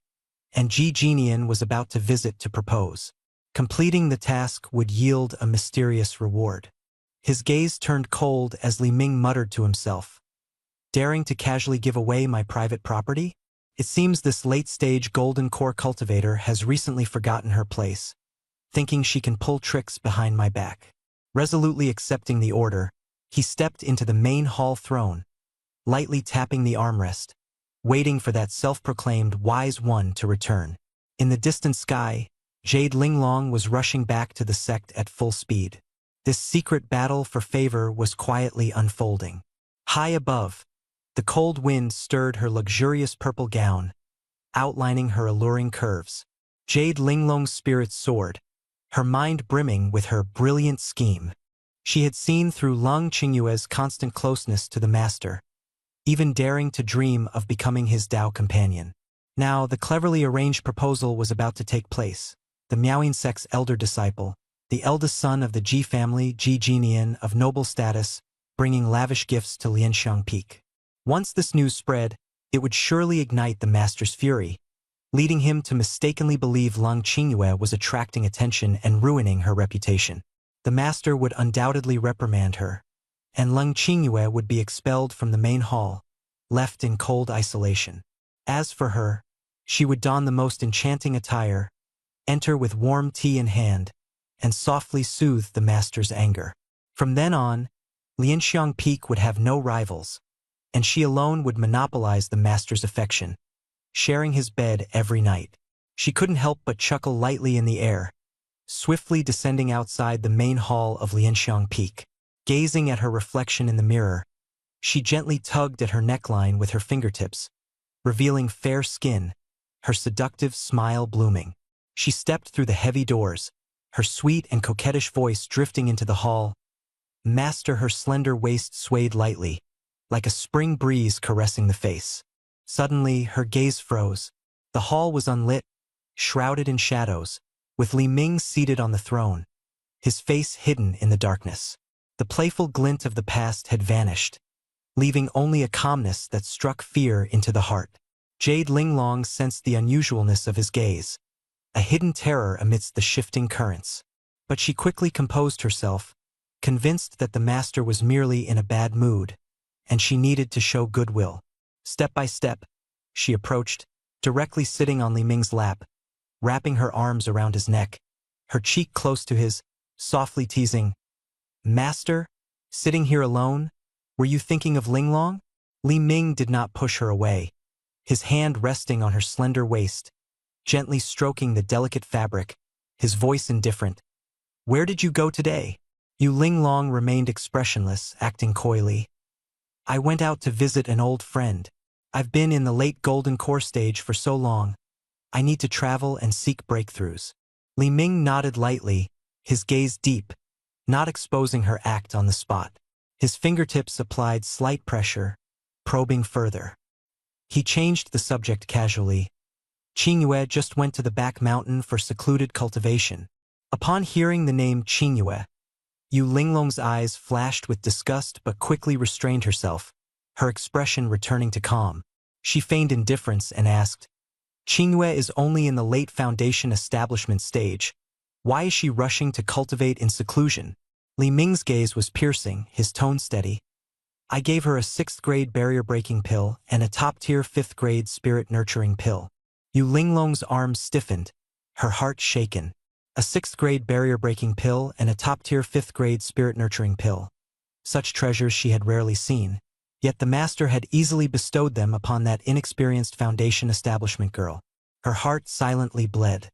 and Ji Jinian was about to visit to propose. Completing the task would yield a mysterious reward. His gaze turned cold as Li Ming muttered to himself, daring to casually give away my private property? It seems this late-stage golden core cultivator has recently forgotten her place, thinking she can pull tricks behind my back. Resolutely accepting the order, he stepped into the main hall throne, lightly tapping the armrest, waiting for that self-proclaimed wise one to return. In the distant sky, Jade Linglong was rushing back to the sect at full speed. This secret battle for favor was quietly unfolding. High above, the cold wind stirred her luxurious purple gown, outlining her alluring curves. Jade Linglong's spirits soared, her mind brimming with her brilliant scheme. She had seen through Lang Qingyue's constant closeness to the master, even daring to dream of becoming his Dao companion. Now, the cleverly arranged proposal was about to take place. The Miaoying sect's elder disciple, the eldest son of the Ji family, Ji Jinian, of noble status, bringing lavish gifts to Lianxiang Peak. Once this news spread, it would surely ignite the master's fury, leading him to mistakenly believe Lang Qingyue was attracting attention and ruining her reputation. The master would undoubtedly reprimand her, and Lang Qingyue would be expelled from the main hall, left in cold isolation. As for her, she would don the most enchanting attire, enter with warm tea in hand, and softly soothe the master's anger. From then on, Lianxiang Peak would have no rivals, and she alone would monopolize the master's affection, sharing his bed every night. She couldn't help but chuckle lightly in the air, swiftly descending outside the main hall of Lianxiang Peak. Gazing at her reflection in the mirror, she gently tugged at her neckline with her fingertips, revealing fair skin, her seductive smile blooming. She stepped through the heavy doors, her sweet and coquettish voice drifting into the hall. Master, her slender waist swayed lightly, like a spring breeze caressing the face. Suddenly, her gaze froze. The hall was unlit, shrouded in shadows, with Li Ming seated on the throne, his face hidden in the darkness. The playful glint of the past had vanished, leaving only a calmness that struck fear into the heart. Jade Linglong sensed the unusualness of his gaze, a hidden terror amidst the shifting currents. But she quickly composed herself, convinced that the master was merely in a bad mood, and she needed to show goodwill. Step by step, she approached, directly sitting on Li Ming's lap, wrapping her arms around his neck, her cheek close to his, softly teasing, "Master, sitting here alone, were you thinking of Linglong?" Li Ming did not push her away, his hand resting on her slender waist, gently stroking the delicate fabric, his voice indifferent. "Where did you go today?" Yu Linglong remained expressionless, acting coyly. "I went out to visit an old friend. I've been in the late golden core stage for so long. I need to travel and seek breakthroughs." Li Ming nodded lightly, his gaze deep, not exposing her act on the spot. His fingertips applied slight pressure, probing further. He changed the subject casually. "Qingyue just went to the back mountain for secluded cultivation." Upon hearing the name Qingyue, Yu Linglong's eyes flashed with disgust but quickly restrained herself, her expression returning to calm. She feigned indifference and asked, "Qingyue is only in the late foundation establishment stage. Why is she rushing to cultivate in seclusion?" Li Ming's gaze was piercing, his tone steady. "I gave her a 6th-grade barrier-breaking pill and a top-tier 5th-grade spirit-nurturing pill." Yu Linglong's arms stiffened, her heart shaken. A 6th-grade barrier-breaking pill and a top-tier 5th-grade spirit-nurturing pill. Such treasures she had rarely seen, yet the master had easily bestowed them upon that inexperienced foundation establishment girl. Her heart silently bled.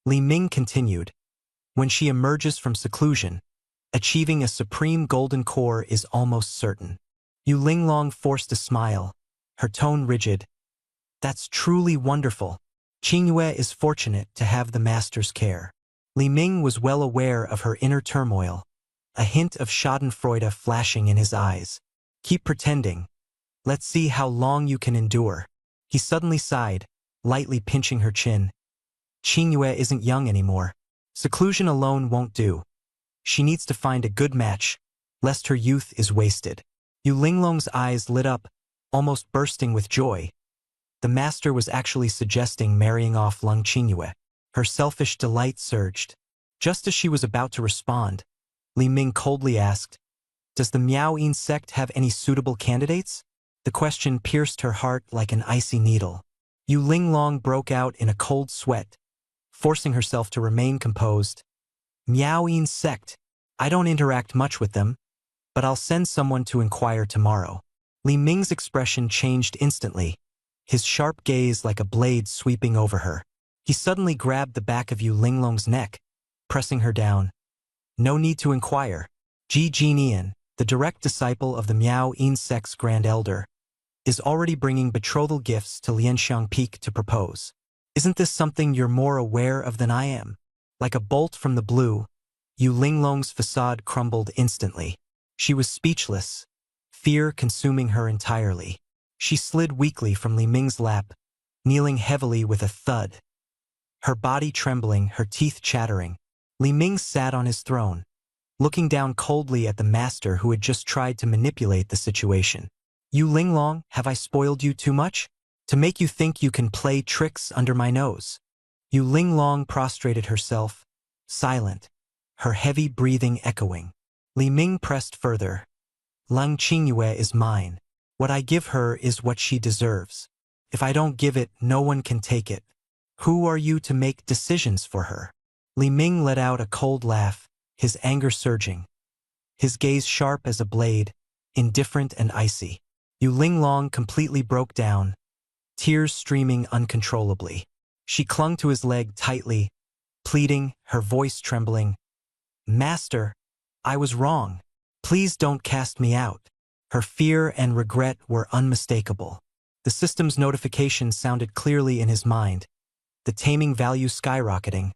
Li Ming continued. When she emerges from seclusion, achieving a supreme golden core is almost certain. Yu Linglong forced a smile, her tone rigid. That's truly wonderful. Qingyue is fortunate to have the master's care. Li Ming was well aware of her inner turmoil, a hint of schadenfreude flashing in his eyes. Keep pretending. Let's see how long you can endure. He suddenly sighed, lightly pinching her chin. Qingyue isn't young anymore. Seclusion alone won't do. She needs to find a good match, lest her youth is wasted. Yu Linglong's eyes lit up, almost bursting with joy. The master was actually suggesting marrying off Lung Qingyue. Her selfish delight surged. Just as she was about to respond, Li Ming coldly asked, "Does the Miao Yin sect have any suitable candidates?" The question pierced her heart like an icy needle. Yu Linglong broke out in a cold sweat, forcing herself to remain composed. "Miao Yin sect. I don't interact much with them, but I'll send someone to inquire tomorrow." Li Ming's expression changed instantly, his sharp gaze like a blade sweeping over her. He suddenly grabbed the back of Yu Linglong's neck, pressing her down. "No need to inquire. Ji Jinian, the direct disciple of the Miao Yin sect's Grand Elder, is already bringing betrothal gifts to Lianxiang Peak to propose. Isn't this something you're more aware of than I am?" Like a bolt from the blue, Yu Linglong's facade crumbled instantly. She was speechless, fear consuming her entirely. She slid weakly from Li Ming's lap, kneeling heavily with a thud. Her body trembling, her teeth chattering. Li Ming sat on his throne, looking down coldly at the master who had just tried to manipulate the situation. "Yu Linglong, have I spoiled you too much? To make you think you can play tricks under my nose?" Yu Linglong prostrated herself, silent, her heavy breathing echoing. Li Ming pressed further. "Lung Qingyue is mine. What I give her is what she deserves. If I don't give it, no one can take it. Who are you to make decisions for her?" Li Ming let out a cold laugh, his anger surging, his gaze sharp as a blade, indifferent and icy. Yu Linglong completely broke down, tears streaming uncontrollably. She clung to his leg tightly, pleading, her voice trembling. "Master, I was wrong. Please don't cast me out." Her fear and regret were unmistakable. The system's notification sounded clearly in his mind, the taming value skyrocketing,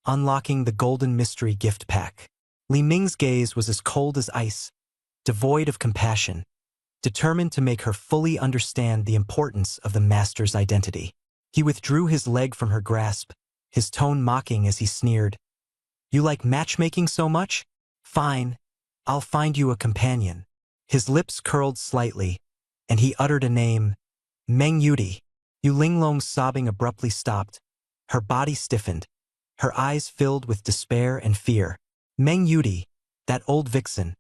unlocking the golden mystery gift pack. Li Ming's gaze was as cold as ice, devoid of compassion, determined to make her fully understand the importance of the master's identity. He withdrew his leg from her grasp, his tone mocking as he sneered. "You like matchmaking so much? Fine, I'll find you a companion." His lips curled slightly, and he uttered a name, Meng Yudi. Yu Linglong's sobbing abruptly stopped. Her body stiffened, her eyes filled with despair and fear. Meng Yudi, that old vixen,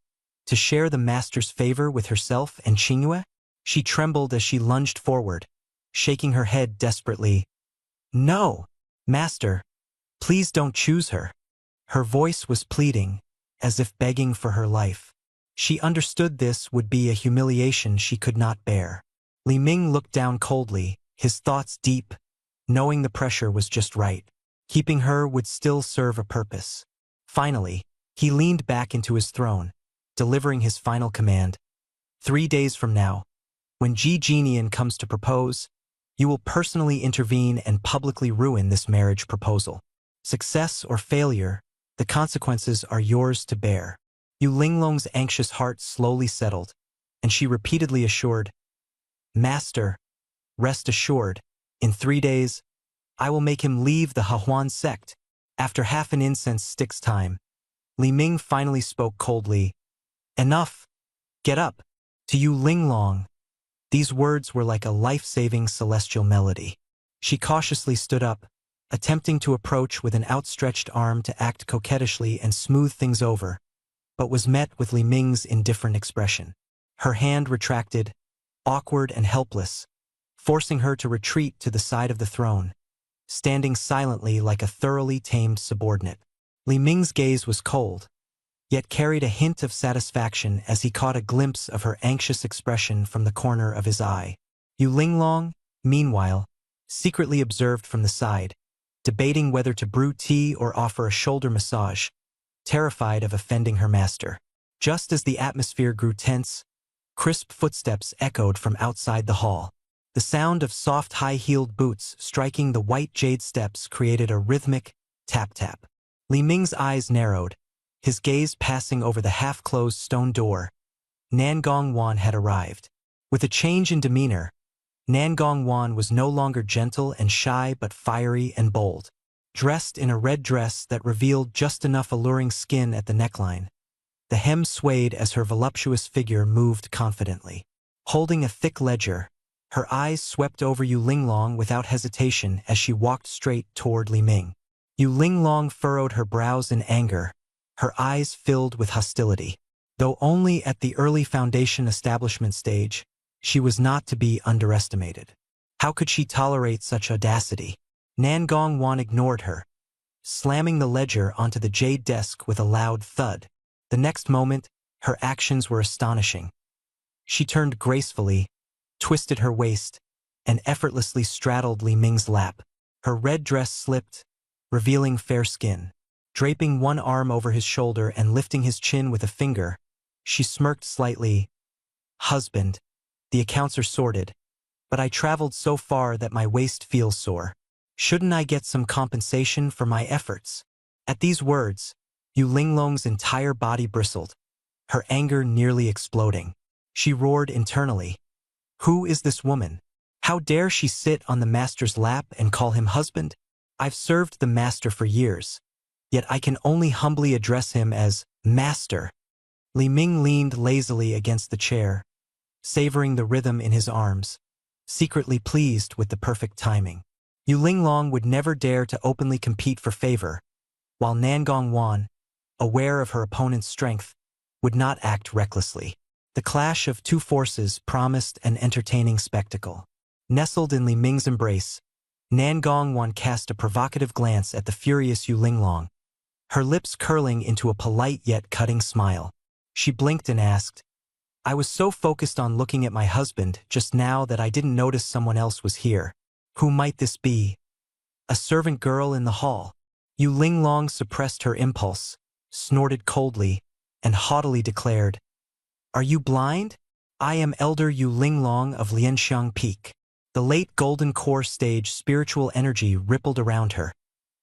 to share the master's favor with herself and Qingyue? She trembled as she lunged forward, shaking her head desperately. "No, master, please don't choose her." Her voice was pleading, as if begging for her life. She understood this would be a humiliation she could not bear. Li Ming looked down coldly, his thoughts deep, knowing the pressure was just right. Keeping her would still serve a purpose. Finally, he leaned back into his throne, delivering his final command. 3 days from now, when Ji Jinian comes to propose, you will personally intervene and publicly ruin this marriage proposal. Success or failure, the consequences are yours to bear. Yu Linglong's anxious heart slowly settled, and she repeatedly assured, "Master, rest assured, in 3 days, I will make him leave the Hahuan sect." After half an incense stick's time, Li Ming finally spoke coldly. "Enough. Get up." To Yu Linglong, these words were like a life-saving celestial melody. She cautiously stood up, attempting to approach with an outstretched arm to act coquettishly and smooth things over, but was met with Li Ming's indifferent expression. Her hand retracted, awkward and helpless, forcing her to retreat to the side of the throne, standing silently like a thoroughly tamed subordinate. Li Ming's gaze was cold, yet carried a hint of satisfaction as he caught a glimpse of her anxious expression from the corner of his eye. Yu Linglong, meanwhile, secretly observed from the side, debating whether to brew tea or offer a shoulder massage, terrified of offending her master. Just as the atmosphere grew tense, crisp footsteps echoed from outside the hall. The sound of soft high-heeled boots striking the white jade steps created a rhythmic tap-tap. Li Ming's eyes narrowed, his gaze passing over the half-closed stone door. Nan Gongwan had arrived. With a change in demeanor, Nan Gongwan was no longer gentle and shy but fiery and bold. Dressed in a red dress that revealed just enough alluring skin at the neckline, the hem swayed as her voluptuous figure moved confidently. Holding a thick ledger, her eyes swept over Yu Linglong without hesitation as she walked straight toward Li Ming. Yu Linglong furrowed her brows in anger, her eyes filled with hostility. Though only at the early foundation establishment stage, she was not to be underestimated. How could she tolerate such audacity? Nan Gongwan ignored her, slamming the ledger onto the jade desk with a loud thud. The next moment, her actions were astonishing. She turned gracefully, twisted her waist, and effortlessly straddled Li Ming's lap. Her red dress slipped, revealing fair skin. Draping one arm over his shoulder and lifting his chin with a finger, she smirked slightly. "Husband, the accounts are sorted, but I traveled so far that my waist feels sore. Shouldn't I get some compensation for my efforts?" At these words, Yu Linglong's entire body bristled, her anger nearly exploding. She roared internally. Who is this woman? How dare she sit on the master's lap and call him husband? I've served the master for years, yet I can only humbly address him as master. Li Ming leaned lazily against the chair, savoring the rhythm in his arms, secretly pleased with the perfect timing. Yu Linglong would never dare to openly compete for favor, while Nan Gongwan, aware of her opponent's strength, would not act recklessly. The clash of two forces promised an entertaining spectacle. Nestled in Li Ming's embrace, Nan Gongwan cast a provocative glance at the furious Yu Linglong, her lips curling into a polite yet cutting smile. She blinked and asked, "I was so focused on looking at my husband just now that I didn't notice someone else was here. Who might this be? A servant girl in the hall?" Yu Linglong suppressed her impulse, snorted coldly, and haughtily declared, "Are you blind? I am Elder Yu Linglong of Lianxiang Peak." The late Golden Core stage spiritual energy rippled around her,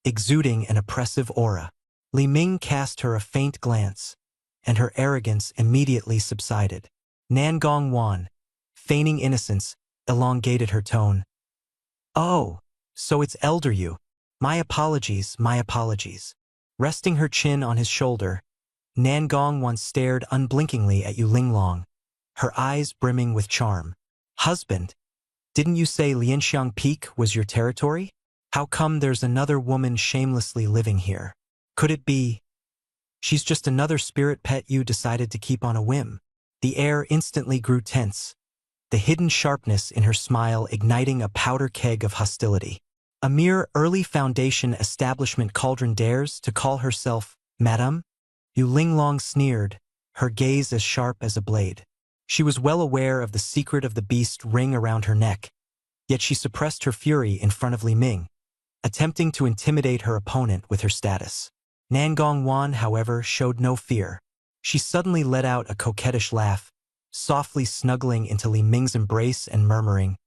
exuding an oppressive aura. Li Ming cast her a faint glance, and her arrogance immediately subsided. Nan Gongwan, feigning innocence, elongated her tone. "Oh, so it's Elder Yu. My apologies, my apologies." Resting her chin on his shoulder, Nan Gongwan stared unblinkingly at Yu Linglong, her eyes brimming with charm. "Husband, didn't you say Lianxiang Peak was your territory? How come there's another woman shamelessly living here? Could it be she's just another spirit pet you decided to keep on a whim?" The air instantly grew tense, the hidden sharpness in her smile igniting a powder keg of hostility. A mere early foundation establishment cauldron dares to call herself Madame? Yu Linglong sneered, her gaze as sharp as a blade. She was well aware of the secret of the beast ring around her neck, yet she suppressed her fury in front of Li Ming, attempting to intimidate her opponent with her status. Nan Gongwan, however, showed no fear. She suddenly let out a coquettish laugh, softly snuggling into Li Ming's embrace and murmuring,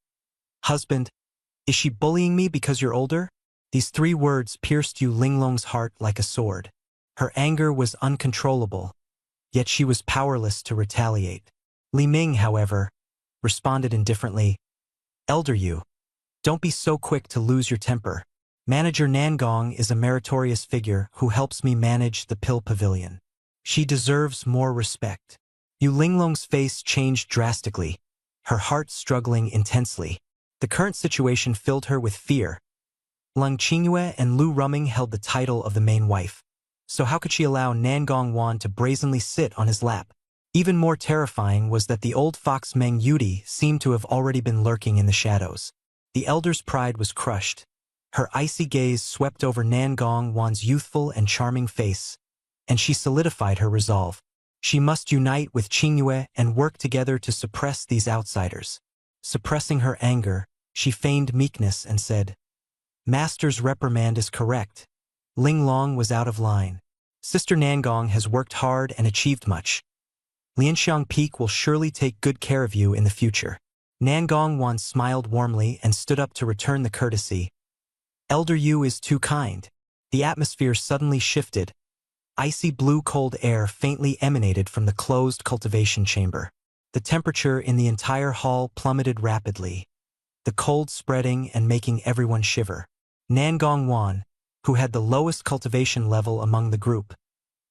"Husband, is she bullying me because you're older?" These three words pierced Yu Linglong's heart like a sword. Her anger was uncontrollable, yet she was powerless to retaliate. Li Ming, however, responded indifferently, "Elder Yu, don't be so quick to lose your temper. Manager Nangong is a meritorious figure who helps me manage the Pill Pavilion. She deserves more respect." Yu Linglong's face changed drastically, her heart struggling intensely. The current situation filled her with fear. Lung Qingyue and Lu Rumming held the title of the main wife, so how could she allow Nan Gongwan to brazenly sit on his lap? Even more terrifying was that the old fox Meng Yudi seemed to have already been lurking in the shadows. The elder's pride was crushed. Her icy gaze swept over Nan Gongwan's youthful and charming face, and she solidified her resolve. She must unite with Qingyue and work together to suppress these outsiders. Suppressing her anger, She feigned meekness and said, "Master's reprimand is correct. Ling Long was out of line. Sister Nangong has worked hard and achieved much. Lianxiang Peak will surely take good care of you in the future." Nangong Wan smiled warmly and stood up to return the courtesy. "Elder Yu is too kind." The atmosphere suddenly shifted. Icy blue cold air faintly emanated from the closed cultivation chamber. The temperature in the entire hall plummeted rapidly, the cold spreading and making everyone shiver. Nangong Wan, who had the lowest cultivation level among the group,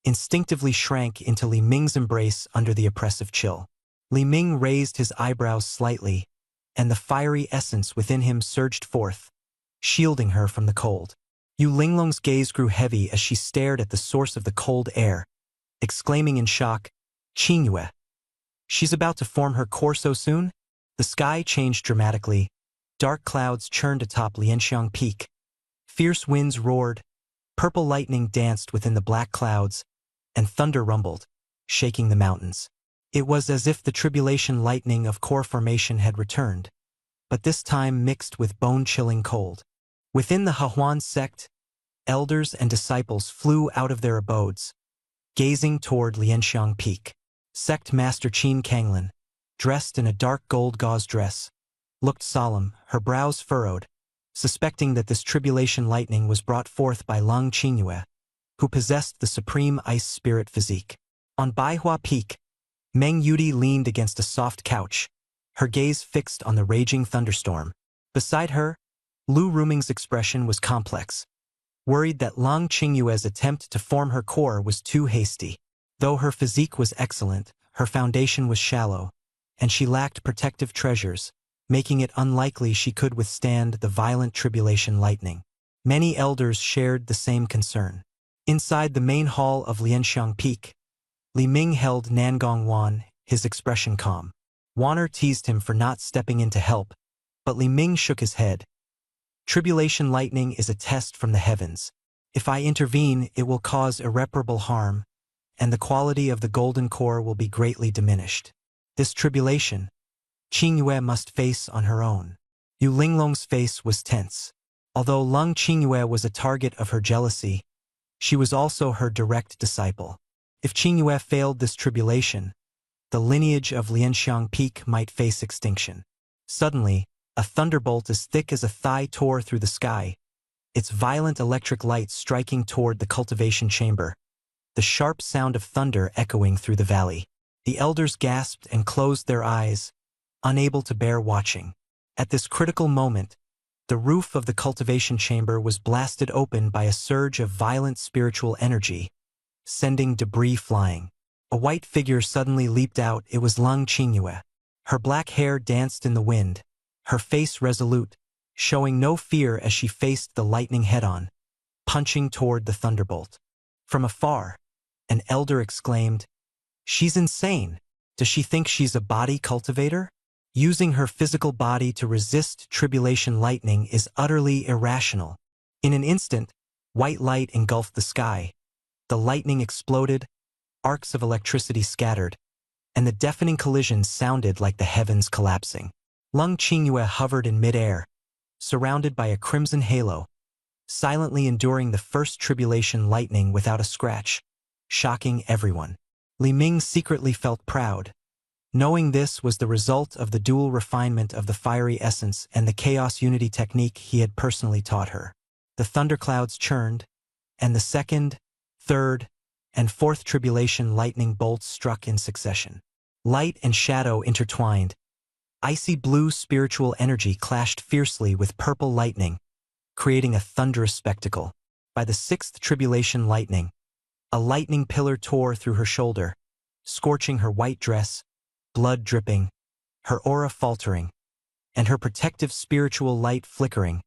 instinctively shrank into Li Ming's embrace under the oppressive chill. Li Ming raised his eyebrows slightly, and the fiery essence within him surged forth, shielding her from the cold. Yu Linglong's gaze grew heavy as she stared at the source of the cold air, exclaiming in shock, "Qingyue, she's about to form her core so soon?" The sky changed dramatically. Dark clouds churned atop Lianxiang Peak. Fierce winds roared, purple lightning danced within the black clouds, and thunder rumbled, shaking the mountains. It was as if the tribulation lightning of core formation had returned, but this time mixed with bone-chilling cold. Within the Hahuan sect, elders and disciples flew out of their abodes, gazing toward Lianxiang Peak. Sect Master Qin Kanglin, dressed in a dark gold gauze dress, looked solemn, her brows furrowed, suspecting that this tribulation lightning was brought forth by Lung Qingyue, who possessed the supreme ice spirit physique. On Baihua Peak, Meng Yudi leaned against a soft couch, her gaze fixed on the raging thunderstorm. Beside her, Lu Ruming's expression was complex, worried that Lung Qingyue's attempt to form her core was too hasty. Though her physique was excellent, her foundation was shallow, and she lacked protective treasures, making it unlikely she could withstand the violent tribulation lightning. Many elders shared the same concern. Inside the main hall of Lianxiang Peak, Li Ming held Nangong Wan, his expression calm. Wanner teased him for not stepping in to help, but Li Ming shook his head. "Tribulation lightning is a test from the heavens. If I intervene, it will cause irreparable harm, and the quality of the golden core will be greatly diminished. This tribulation, Qingyue must face on her own." Yu Linglong's face was tense. Although Lung Qingyue was a target of her jealousy, she was also her direct disciple. If Qingyue failed this tribulation, the lineage of Lianxiang Peak might face extinction. Suddenly, a thunderbolt as thick as a thigh tore through the sky, its violent electric light striking toward the cultivation chamber, the sharp sound of thunder echoing through the valley. The elders gasped and closed their eyes, unable to bear watching. At this critical moment, the roof of the cultivation chamber was blasted open by a surge of violent spiritual energy, sending debris flying. A white figure suddenly leaped out. It was Lung Qingyue. Her black hair danced in the wind, her face resolute, showing no fear as she faced the lightning head-on, punching toward the thunderbolt. From afar, an elder exclaimed, "She's insane. Does she think she's a body cultivator? Using her physical body to resist tribulation lightning is utterly irrational." In an instant, white light engulfed the sky. The lightning exploded, arcs of electricity scattered, and the deafening collision sounded like the heavens collapsing. Lung Qingyue hovered in midair, surrounded by a crimson halo, silently enduring the first tribulation lightning without a scratch, shocking everyone. Li Ming secretly felt proud, knowing this was the result of the dual refinement of the fiery essence and the chaos unity technique he had personally taught her. The thunderclouds churned, and the second, third, and fourth tribulation lightning bolts struck in succession. Light and shadow intertwined. Icy blue spiritual energy clashed fiercely with purple lightning, creating a thunderous spectacle. By the sixth tribulation lightning, a lightning pillar tore through her shoulder, scorching her white dress, blood dripping, her aura faltering, and her protective spiritual light flickering,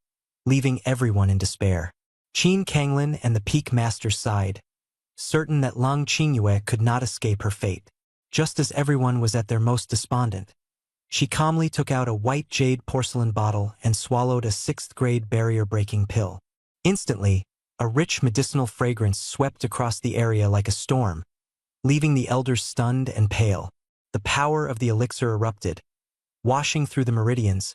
leaving everyone in despair. Qin Kanglin and the Peak Master sighed, certain that Lung Qingyue could not escape her fate. Just as everyone was at their most despondent, she calmly took out a white jade porcelain bottle and swallowed a sixth-grade barrier-breaking pill. Instantly, a rich medicinal fragrance swept across the area like a storm, leaving the elders stunned and pale. The power of the elixir erupted, washing through the meridians,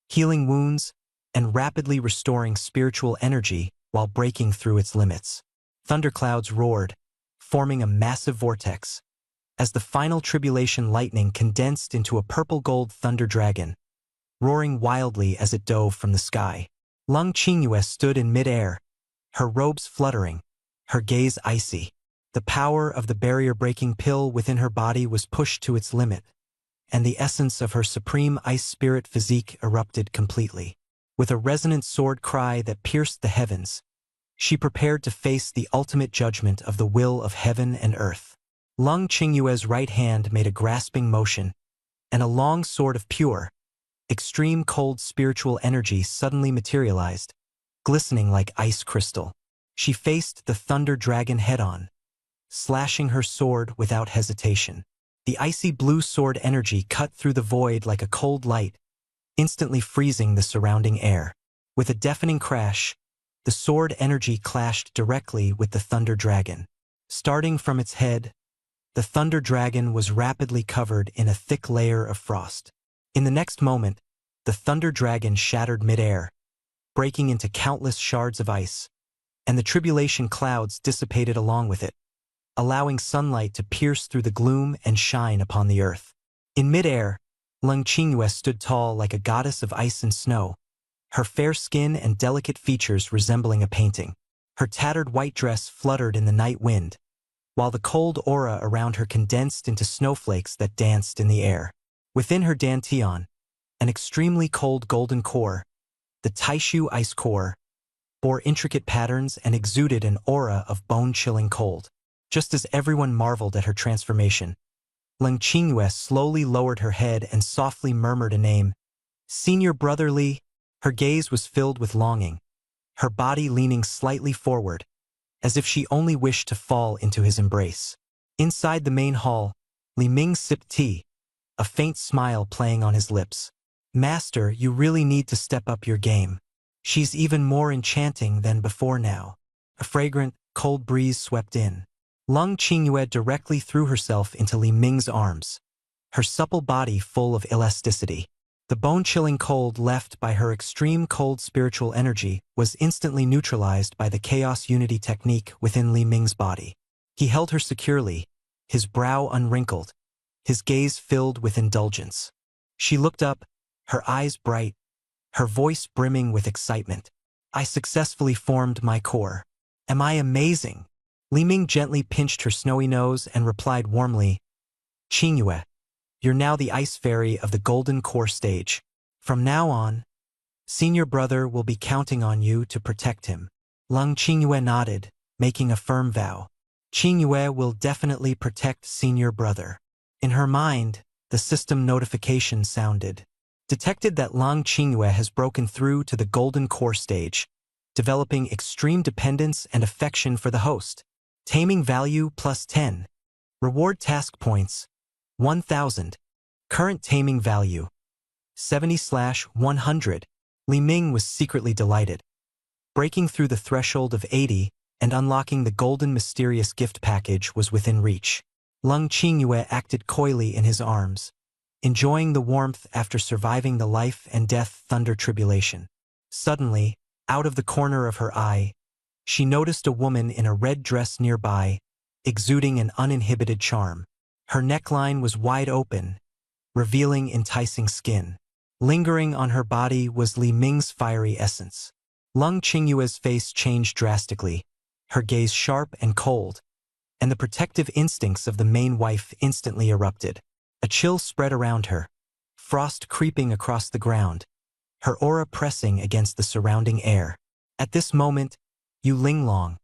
healing wounds and rapidly restoring spiritual energy while breaking through its limits. Thunderclouds roared, forming a massive vortex, as the final tribulation lightning condensed into a purple-gold thunder dragon, roaring wildly as it dove from the sky. Lung Qingyue stood in mid-air, her robes fluttering, her gaze icy. The power of the barrier-breaking pill within her body was pushed to its limit, and the essence of her supreme ice spirit physique erupted completely. With a resonant sword cry that pierced the heavens, she prepared to face the ultimate judgment of the will of heaven and earth. Lung Qingyue's right hand made a grasping motion, and a long sword of pure, extreme cold spiritual energy suddenly materialized, glistening like ice crystal. She faced the thunder dragon head-on, slashing her sword without hesitation. The icy blue sword energy cut through the void like a cold light, instantly freezing the surrounding air. With a deafening crash, the sword energy clashed directly with the thunder dragon. Starting from its head, the thunder dragon was rapidly covered in a thick layer of frost. In the next moment, the thunder dragon shattered mid-air, breaking into countless shards of ice, and the tribulation clouds dissipated along with it, allowing sunlight to pierce through the gloom and shine upon the earth. In mid-air, Lung Qingyue stood tall like a goddess of ice and snow, her fair skin and delicate features resembling a painting. Her tattered white dress fluttered in the night wind, while the cold aura around her condensed into snowflakes that danced in the air. Within her dantian, an extremely cold golden core, the Taishu ice core, bore intricate patterns and exuded an aura of bone-chilling cold. Just as everyone marveled at her transformation, Lung Qingyue slowly lowered her head and softly murmured a name. Senior Brother Li. Her gaze was filled with longing, her body leaning slightly forward, as if she only wished to fall into his embrace. Inside the main hall, Li Ming sipped tea, a faint smile playing on his lips. Master, you really need to step up your game. She's even more enchanting than before now. A fragrant, cold breeze swept in. Lung Qingyue directly threw herself into Li Ming's arms, her supple body full of elasticity. The bone-chilling cold left by her extreme cold spiritual energy was instantly neutralized by the chaos unity technique within Li Ming's body. He held her securely, his brow unwrinkled, his gaze filled with indulgence. She looked up, her eyes bright, her voice brimming with excitement. I successfully formed my core. Am I amazing? Li Ming gently pinched her snowy nose and replied warmly, Qingyue, you're now the ice fairy of the golden core stage. From now on, Senior Brother will be counting on you to protect him. Lung Qingyue nodded, making a firm vow. Qingyue will definitely protect Senior Brother. In her mind, the system notification sounded. Detected that Lung Qingyue has broken through to the golden core stage, developing extreme dependence and affection for the host. Taming value +10. Reward task points 1,000. Current taming value 70/100. Li Ming was secretly delighted. Breaking through the threshold of 80 and unlocking the golden mysterious gift package was within reach. Lung Qingyue acted coyly in his arms, enjoying the warmth after surviving the life and death thunder tribulation. Suddenly, out of the corner of her eye, she noticed a woman in a red dress nearby, exuding an uninhibited charm. Her neckline was wide open, revealing enticing skin. Lingering on her body was Li Ming's fiery essence. Lung Qingyue's face changed drastically, her gaze sharp and cold, and the protective instincts of the main wife instantly erupted. A chill spread around her, frost creeping across the ground, her aura pressing against the surrounding air. At this moment, Yu Linglong,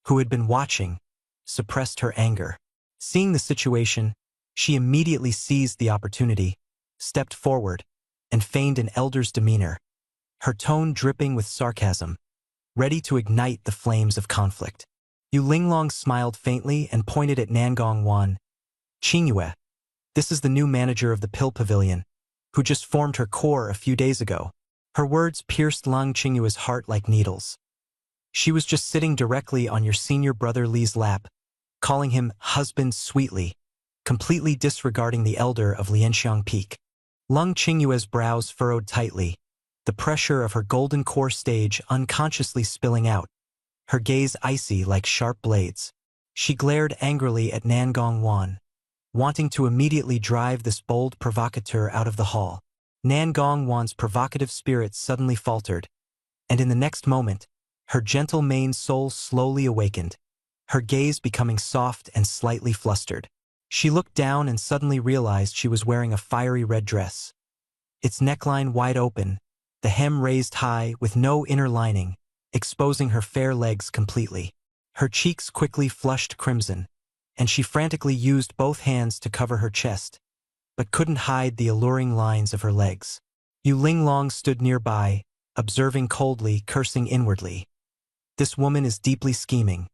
who had been watching, suppressed her anger. Seeing the situation, she immediately seized the opportunity, stepped forward, and feigned an elder's demeanor, her tone dripping with sarcasm, ready to ignite the flames of conflict. Yu Linglong smiled faintly and pointed at Nangong Wan. Qingyue, this is the new manager of the Pill Pavilion, who just formed her core a few days ago. Her words pierced Lung Qingyue's heart like needles. She was just sitting directly on your senior brother Li's lap, calling him husband sweetly, completely disregarding the elder of Lianxiang Peak. Lung Qingyue's brows furrowed tightly, the pressure of her golden core stage unconsciously spilling out, her gaze icy like sharp blades. She glared angrily at Nan Gongwan, wanting to immediately drive this bold provocateur out of the hall. Nan Gongwan's provocative spirit suddenly faltered, and in the next moment, her gentle main soul slowly awakened, her gaze becoming soft and slightly flustered. She looked down and suddenly realized she was wearing a fiery red dress. Its neckline wide open, the hem raised high with no inner lining, exposing her fair legs completely. Her cheeks quickly flushed crimson, and she frantically used both hands to cover her chest, but couldn't hide the alluring lines of her legs. Yu Linglong stood nearby, observing coldly, cursing inwardly. This woman is deeply scheming.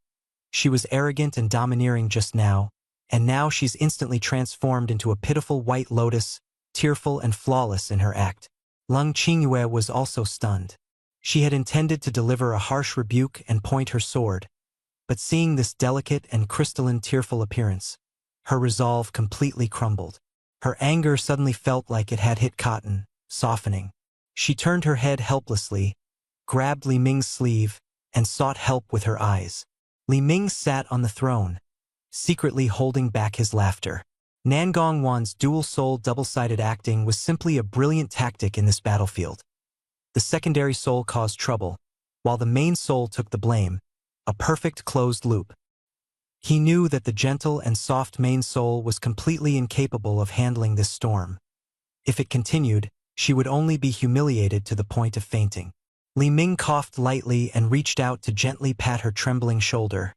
She was arrogant and domineering just now, and now she's instantly transformed into a pitiful white lotus, tearful and flawless in her act. Lung Qingyue was also stunned. She had intended to deliver a harsh rebuke and point her sword, but seeing this delicate and crystalline tearful appearance, her resolve completely crumbled. Her anger suddenly felt like it had hit cotton, softening. She turned her head helplessly, grabbed Li Ming's sleeve, and sought help with her eyes. Li Ming sat on the throne, secretly holding back his laughter. Nan Gongwan's dual-soul double-sided acting was simply a brilliant tactic in this battlefield. The secondary soul caused trouble, while the main soul took the blame, a perfect closed loop. He knew that the gentle and soft main soul was completely incapable of handling this storm. If it continued, she would only be humiliated to the point of fainting. Li Ming coughed lightly and reached out to gently pat her trembling shoulder.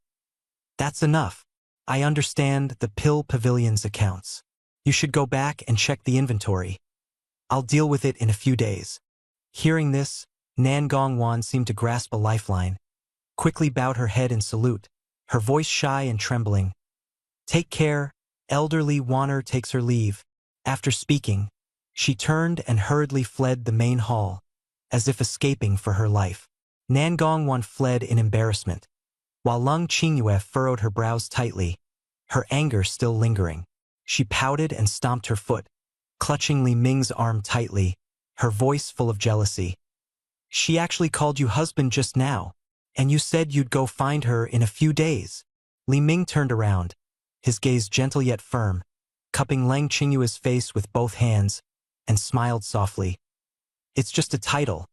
"That's enough. I understand the Pill Pavilion's accounts. You should go back and check the inventory. I'll deal with it in a few days." Hearing this, Nan Gongwan seemed to grasp a lifeline, quickly bowed her head in salute, her voice shy and trembling. "Take care, elderly Wanner takes her leave." After speaking, she turned and hurriedly fled the main hall, as if escaping for her life. Nan Gongwan fled in embarrassment, while Lung Qingyue furrowed her brows tightly, her anger still lingering. She pouted and stomped her foot, clutching Li Ming's arm tightly, her voice full of jealousy. "She actually called you husband just now, and you said you'd go find her in a few days." Li Ming turned around, his gaze gentle yet firm, cupping Leng Qingyue's face with both hands, and smiled softly. "It's just a title.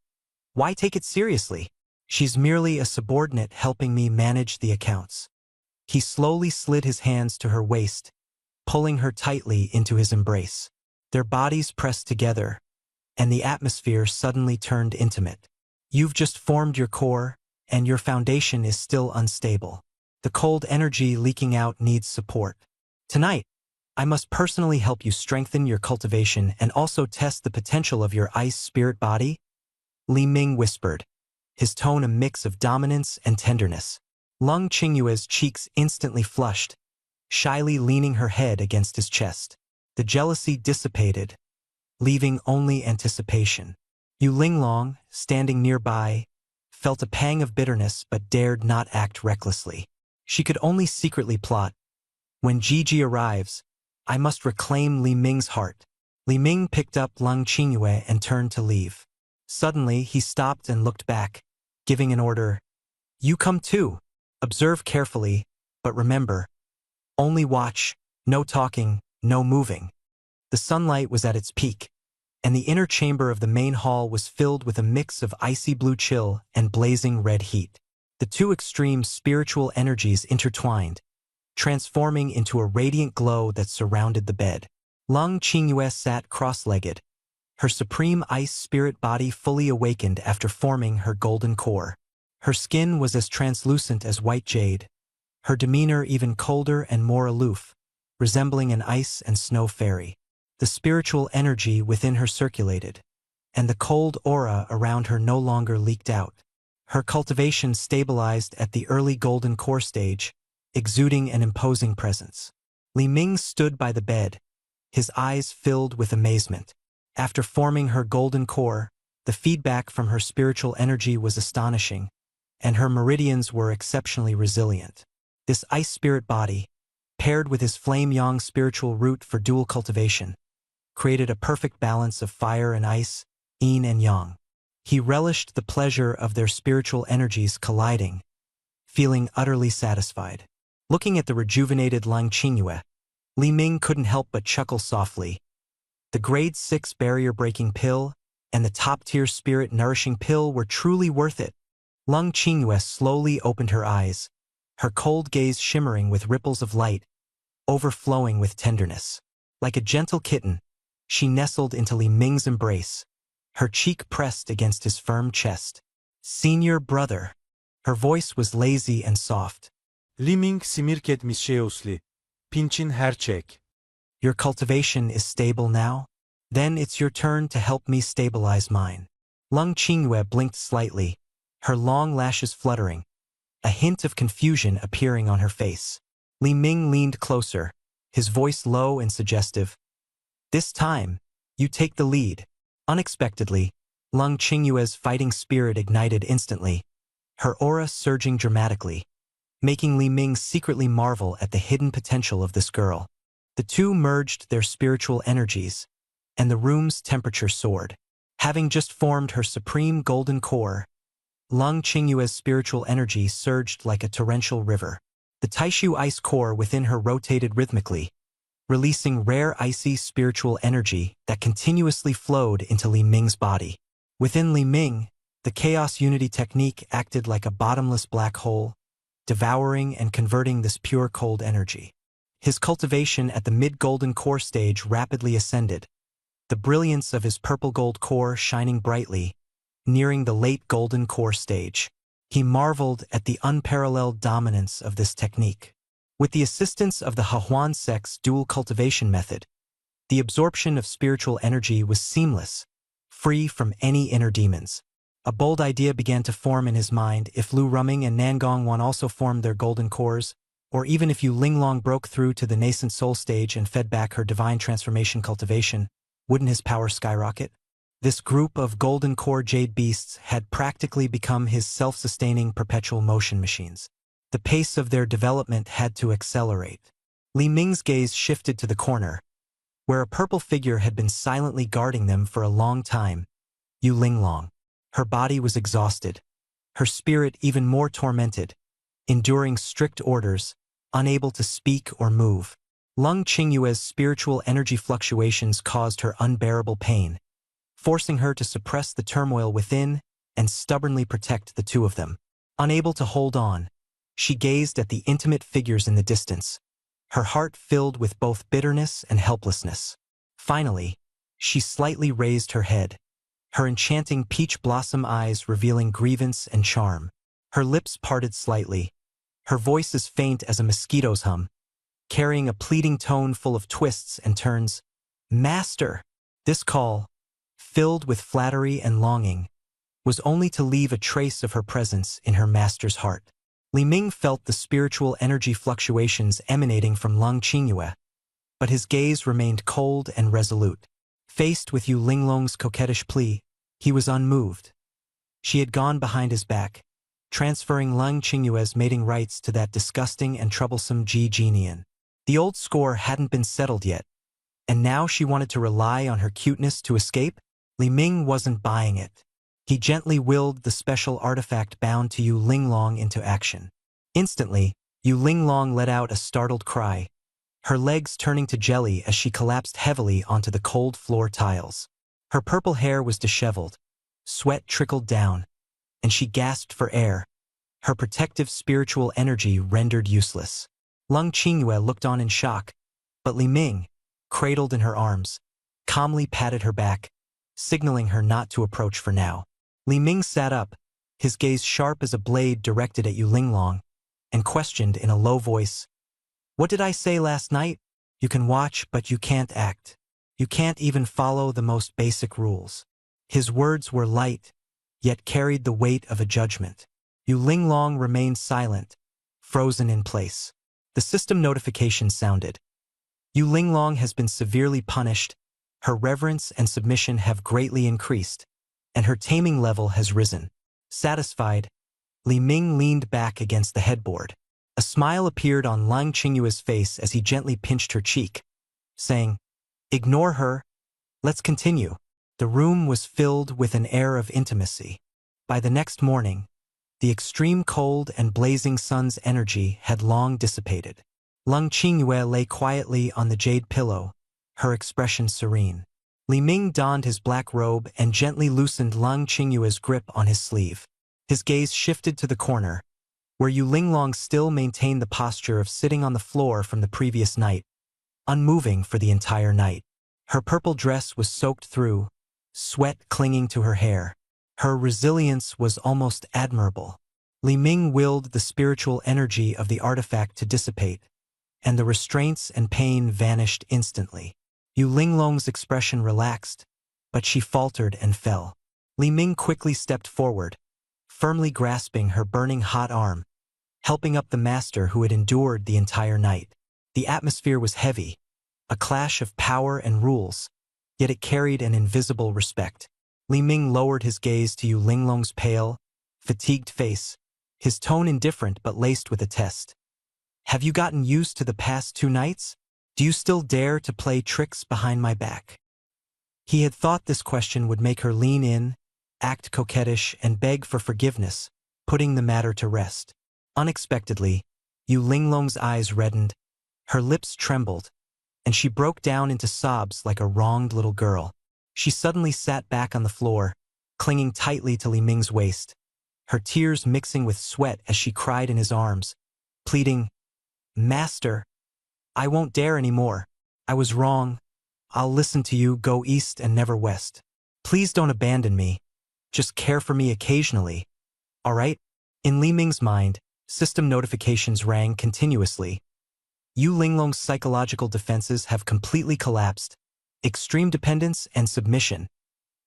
Why take it seriously? She's merely a subordinate helping me manage the accounts." He slowly slid his hands to her waist, pulling her tightly into his embrace. Their bodies pressed together, and the atmosphere suddenly turned intimate. "You've just formed your core, and your foundation is still unstable. The cold energy leaking out needs support. Tonight, I must personally help you strengthen your cultivation and also test the potential of your ice spirit body," Li Ming whispered, his tone a mix of dominance and tenderness. Lung Qingyue's cheeks instantly flushed, shyly leaning her head against his chest. The jealousy dissipated, leaving only anticipation. Yu Linglong, standing nearby, felt a pang of bitterness but dared not act recklessly. She could only secretly plot. "When Gigi arrives, I must reclaim Li Ming's heart." Li Ming picked up Lung Qingyue and turned to leave. Suddenly, he stopped and looked back, giving an order. "You come too. Observe carefully, but remember, only watch, no talking, no moving." The sunlight was at its peak, and the inner chamber of the main hall was filled with a mix of icy blue chill and blazing red heat. The two extreme spiritual energies intertwined, transforming into a radiant glow that surrounded the bed. Lung Qingyue sat cross-legged, her supreme ice spirit body fully awakened after forming her golden core. Her skin was as translucent as white jade, her demeanor even colder and more aloof, resembling an ice and snow fairy. The spiritual energy within her circulated, and the cold aura around her no longer leaked out. Her cultivation stabilized at the early golden core stage, exuding an imposing presence. Li Ming stood by the bed, his eyes filled with amazement. After forming her golden core, the feedback from her spiritual energy was astonishing, and her meridians were exceptionally resilient. This ice spirit body, paired with his flame yang spiritual root for dual cultivation, created a perfect balance of fire and ice, yin and yang. He relished the pleasure of their spiritual energies colliding, feeling utterly satisfied. Looking at the rejuvenated Lang Qingyue, Li Ming couldn't help but chuckle softly. The grade 6 barrier-breaking pill and the top-tier spirit-nourishing pill were truly worth it. Lang Qingyue slowly opened her eyes, her cold gaze shimmering with ripples of light, overflowing with tenderness. Like a gentle kitten, she nestled into Li Ming's embrace, her cheek pressed against his firm chest. "Senior brother." Her voice was lazy and soft. Li Ming simirket misheusli. Pinchin herçek. "Your cultivation is stable now? Then it's your turn to help me stabilize mine." Lang Qingyue blinked slightly, her long lashes fluttering, a hint of confusion appearing on her face. Li Ming leaned closer, his voice low and suggestive. "This time, you take the lead." Unexpectedly, Lang Qingyue's fighting spirit ignited instantly, her aura surging dramatically, making Li Ming secretly marvel at the hidden potential of this girl. The two merged their spiritual energies, and the room's temperature soared. Having just formed her supreme golden core, Lang Qingyue's spiritual energy surged like a torrential river. The Taishu ice core within her rotated rhythmically, releasing rare icy spiritual energy that continuously flowed into Li Ming's body. Within Li Ming, the Chaos Unity technique acted like a bottomless black hole, devouring and converting this pure cold energy. His cultivation at the mid-golden core stage rapidly ascended, the brilliance of his purple-gold core shining brightly, nearing the late golden core stage. He marveled at the unparalleled dominance of this technique. With the assistance of the Hahuan Sect's dual cultivation method, the absorption of spiritual energy was seamless, free from any inner demons. A bold idea began to form in his mind. If Lu Ruming and Nangong Wan also formed their golden cores, or even if Yu Linglong broke through to the nascent soul stage and fed back her divine transformation cultivation, wouldn't his power skyrocket? This group of golden core jade beasts had practically become his self-sustaining perpetual motion machines. The pace of their development had to accelerate. Li Ming's gaze shifted to the corner, where a purple figure had been silently guarding them for a long time. Yu Linglong. Her body was exhausted, her spirit even more tormented, enduring strict orders, unable to speak or move. Lang Qingyue's spiritual energy fluctuations caused her unbearable pain, forcing her to suppress the turmoil within and stubbornly protect the two of them. Unable to hold on, she gazed at the intimate figures in the distance, her heart filled with both bitterness and helplessness. Finally, she slightly raised her head, her enchanting peach blossom eyes revealing grievance and charm. Her lips parted slightly, her voice as faint as a mosquito's hum, carrying a pleading tone full of twists and turns. "Master!" This call, filled with flattery and longing, was only to leave a trace of her presence in her master's heart. Li Ming felt the spiritual energy fluctuations emanating from Lang Qingyue, but his gaze remained cold and resolute. Faced with Yu Linglong's coquettish plea, he was unmoved. She had gone behind his back, transferring Lang Qingyue's mating rights to that disgusting and troublesome Ji Jinian. The old score hadn't been settled yet, and now she wanted to rely on her cuteness to escape? Li Ming wasn't buying it. He gently willed the special artifact bound to Yu Linglong into action. Instantly, Yu Linglong let out a startled cry, her legs turning to jelly as she collapsed heavily onto the cold floor tiles. Her purple hair was disheveled, sweat trickled down, and she gasped for air, her protective spiritual energy rendered useless. Lang Qingyue looked on in shock, but Li Ming, cradled in her arms, calmly patted her back, signaling her not to approach for now. Li Ming sat up, his gaze sharp as a blade directed at Yu Linglong, and questioned in a low voice, "What did I say last night? You can watch, but you can't act. You can't even follow the most basic rules." His words were light, yet carried the weight of a judgment. Yu Linglong remained silent, frozen in place. The system notification sounded. Yu Linglong has been severely punished, her reverence and submission have greatly increased, and her taming level has risen. Satisfied, Li Ming leaned back against the headboard. A smile appeared on Lang Qingyue's face as he gently pinched her cheek, saying, "Ignore her. Let's continue." The room was filled with an air of intimacy. By the next morning, the extreme cold and blazing sun's energy had long dissipated. Lung Qingyue lay quietly on the jade pillow, her expression serene. Li Ming donned his black robe and gently loosened Lung Qingyue's grip on his sleeve. His gaze shifted to the corner, where Yu Linglong still maintained the posture of sitting on the floor from the previous night, unmoving for the entire night. Her purple dress was soaked through, sweat clinging to her hair. Her resilience was almost admirable. Li Ming willed the spiritual energy of the artifact to dissipate, and the restraints and pain vanished instantly. Yu Linglong's expression relaxed, but she faltered and fell. Li Ming quickly stepped forward, firmly grasping her burning hot arm, helping up the master who had endured the entire night. The atmosphere was heavy, a clash of power and rules, yet it carried an invisible respect. Li Ming lowered his gaze to Yu Linglong's pale, fatigued face, his tone indifferent but laced with a test. Have you gotten used to the past 2 nights? Do you still dare to play tricks behind my back? He had thought this question would make her lean in, act coquettish, and beg for forgiveness, putting the matter to rest. Unexpectedly, Yu Linglong's eyes reddened, her lips trembled, and she broke down into sobs like a wronged little girl. She suddenly sat back on the floor, clinging tightly to Li Ming's waist, her tears mixing with sweat as she cried in his arms, pleading, "Master, I won't dare anymore. I was wrong. I'll listen to you, go east and never west. Please don't abandon me. Just care for me occasionally. All right?" In Li Ming's mind, system notifications rang continuously. Yu Linglong's psychological defenses have completely collapsed. Extreme dependence and submission.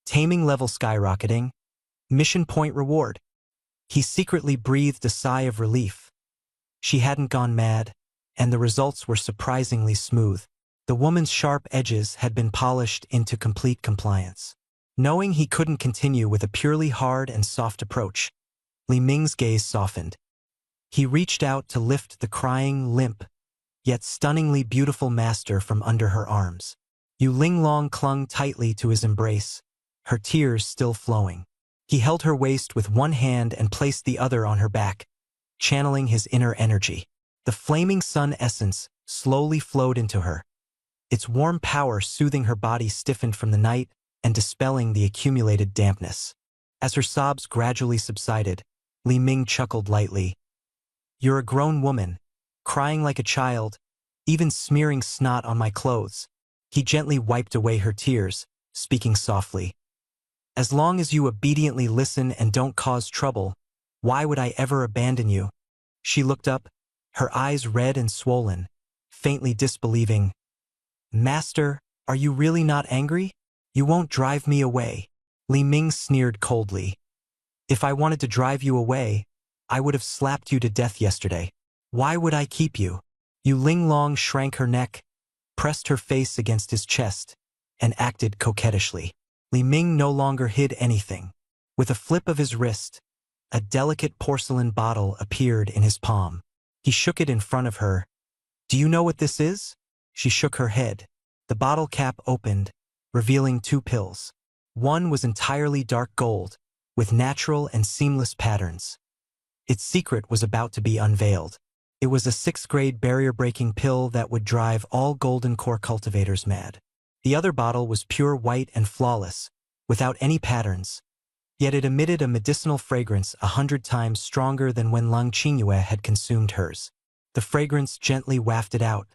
Taming level skyrocketing. Mission point reward. He secretly breathed a sigh of relief. She hadn't gone mad, and the results were surprisingly smooth. The woman's sharp edges had been polished into complete compliance. Knowing he couldn't continue with a purely hard and soft approach, Li Ming's gaze softened. He reached out to lift the crying, limp, yet stunningly beautiful master from under her arms. Yu Linglong clung tightly to his embrace, her tears still flowing. He held her waist with one hand and placed the other on her back, channeling his inner energy. The flaming sun essence slowly flowed into her, its warm power soothing her body stiffened from the night and dispelling the accumulated dampness. As her sobs gradually subsided, Li Ming chuckled lightly. "You're a grown woman, crying like a child, even smearing snot on my clothes." He gently wiped away her tears, speaking softly. "As long as you obediently listen and don't cause trouble, why would I ever abandon you?" She looked up, her eyes red and swollen, faintly disbelieving. "Master, are you really not angry? You won't drive me away." Li Ming sneered coldly. "If I wanted to drive you away, I would have slapped you to death yesterday. Why would I keep you?" Yu Linglong shrank her neck, pressed her face against his chest, and acted coquettishly. Li Ming no longer hid anything. With a flip of his wrist, a delicate porcelain bottle appeared in his palm. He shook it in front of her. "Do you know what this is?" She shook her head. The bottle cap opened, revealing 2 pills. One was entirely dark gold, with natural and seamless patterns. Its secret was about to be unveiled. It was a 6th-grade barrier-breaking pill that would drive all golden core cultivators mad. The other bottle was pure white and flawless, without any patterns, yet it emitted a medicinal fragrance 100 times stronger than when Lung Qingyue had consumed hers. The fragrance gently wafted out,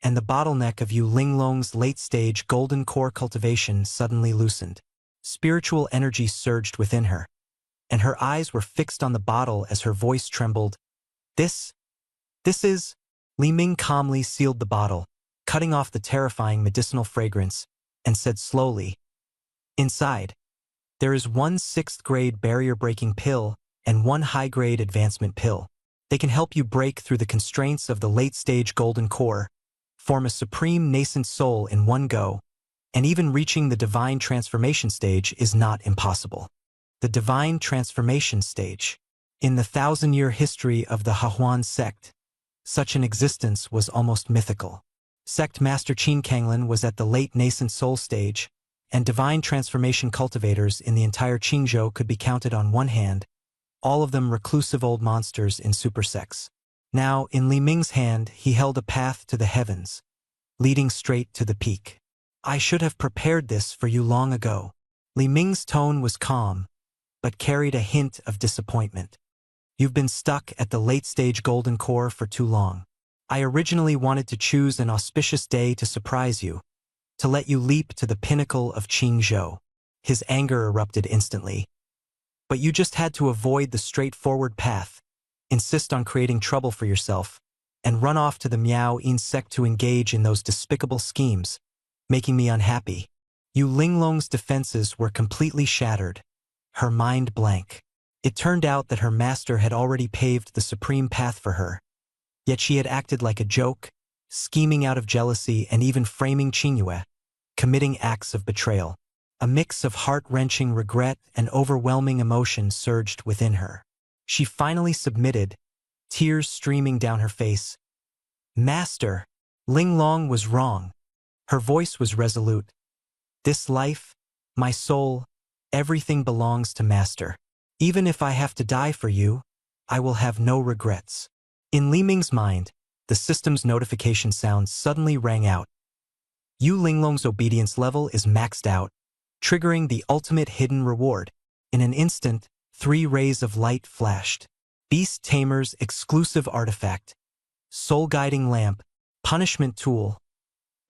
and the bottleneck of Yu Linglong's late-stage golden core cultivation suddenly loosened. Spiritual energy surged within her, and her eyes were fixed on the bottle as her voice trembled. This is..." Li Ming calmly sealed the bottle, cutting off the terrifying medicinal fragrance, and said slowly, "Inside, there is 1 6th-grade barrier-breaking pill and 1 high-grade advancement pill. They can help you break through the constraints of the late-stage golden core, form a supreme nascent soul in one go, and even reaching the divine transformation stage is not impossible." The divine transformation stage. In the 1,000-year history of the Hahuan sect, such an existence was almost mythical. Sect Master Qin Kanglin was at the late nascent soul stage, and divine transformation cultivators in the entire Qingzhou could be counted on one hand, all of them reclusive old monsters in supersex. Now, in Li Ming's hand, he held a path to the heavens, leading straight to the peak. I should have prepared this for you long ago. Li Ming's tone was calm, but carried a hint of disappointment. You've been stuck at the late-stage golden core for too long. I originally wanted to choose an auspicious day to surprise you, to let you leap to the pinnacle of Qingzhou. His anger erupted instantly. But you just had to avoid the straightforward path, insist on creating trouble for yourself, and run off to the Miao insect to engage in those despicable schemes, making me unhappy. Yu Linglong's defenses were completely shattered, her mind blank. It turned out that her master had already paved the supreme path for her. Yet she had acted like a joke, scheming out of jealousy and even framing Qingyue, committing acts of betrayal. A mix of heart-wrenching regret and overwhelming emotion surged within her. She finally submitted, tears streaming down her face. Master, Linglong was wrong. Her voice was resolute. This life, my soul, everything belongs to Master. Even if I have to die for you, I will have no regrets. In Li Ming's mind, the system's notification sound suddenly rang out. Yu Linglong's obedience level is maxed out, triggering the ultimate hidden reward. In an instant, 3 rays of light flashed. Beast Tamer's exclusive artifact, Soul Guiding Lamp, Punishment Tool,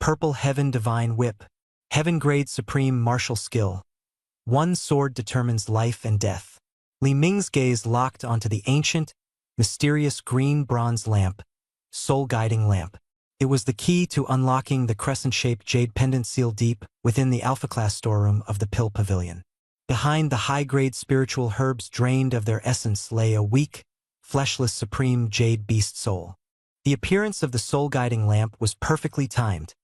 Purple Heaven Divine Whip, Heaven Grade Supreme Martial Skill. One sword determines life and death. Li Ming's gaze locked onto the ancient, mysterious green bronze lamp, Soul Guiding Lamp. It was the key to unlocking the crescent-shaped jade pendant seal deep within the alpha-class storeroom of the Pill Pavilion. Behind the high-grade spiritual herbs drained of their essence lay a weak, fleshless supreme jade beast soul. The appearance of the soul-guiding lamp was perfectly timed,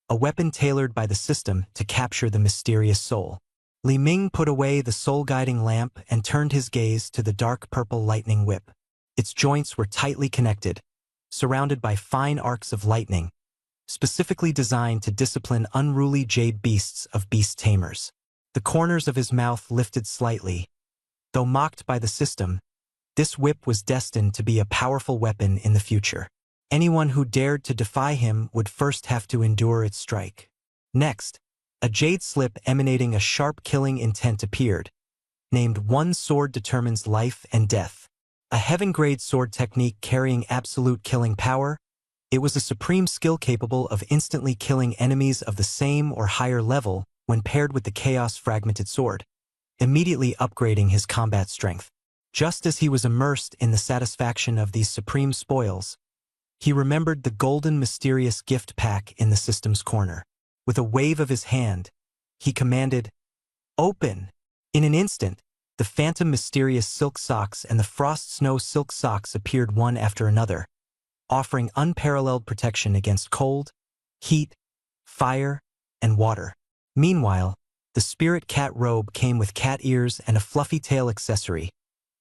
a weapon tailored by the system to capture the mysterious soul. Li Ming put away the soul-guiding lamp and turned his gaze to the dark purple lightning whip. Its joints were tightly connected, surrounded by fine arcs of lightning, specifically designed to discipline unruly jade beasts of beast tamers. The corners of his mouth lifted slightly. Though mocked by the system, this whip was destined to be a powerful weapon in the future. Anyone who dared to defy him would first have to endure its strike. Next, a jade slip emanating a sharp killing intent appeared, named One Sword Determines Life and Death. A heaven-grade sword technique carrying absolute killing power, it was a supreme skill capable of instantly killing enemies of the same or higher level when paired with the Chaos Fragmented Sword, immediately upgrading his combat strength. Just as he was immersed in the satisfaction of these supreme spoils, he remembered the golden mysterious gift pack in the system's corner. With a wave of his hand, he commanded, "Open!" In an instant, the phantom mysterious silk socks and the frost snow silk socks appeared one after another, offering unparalleled protection against cold, heat, fire, and water. Meanwhile, the spirit cat robe came with cat ears and a fluffy tail accessory,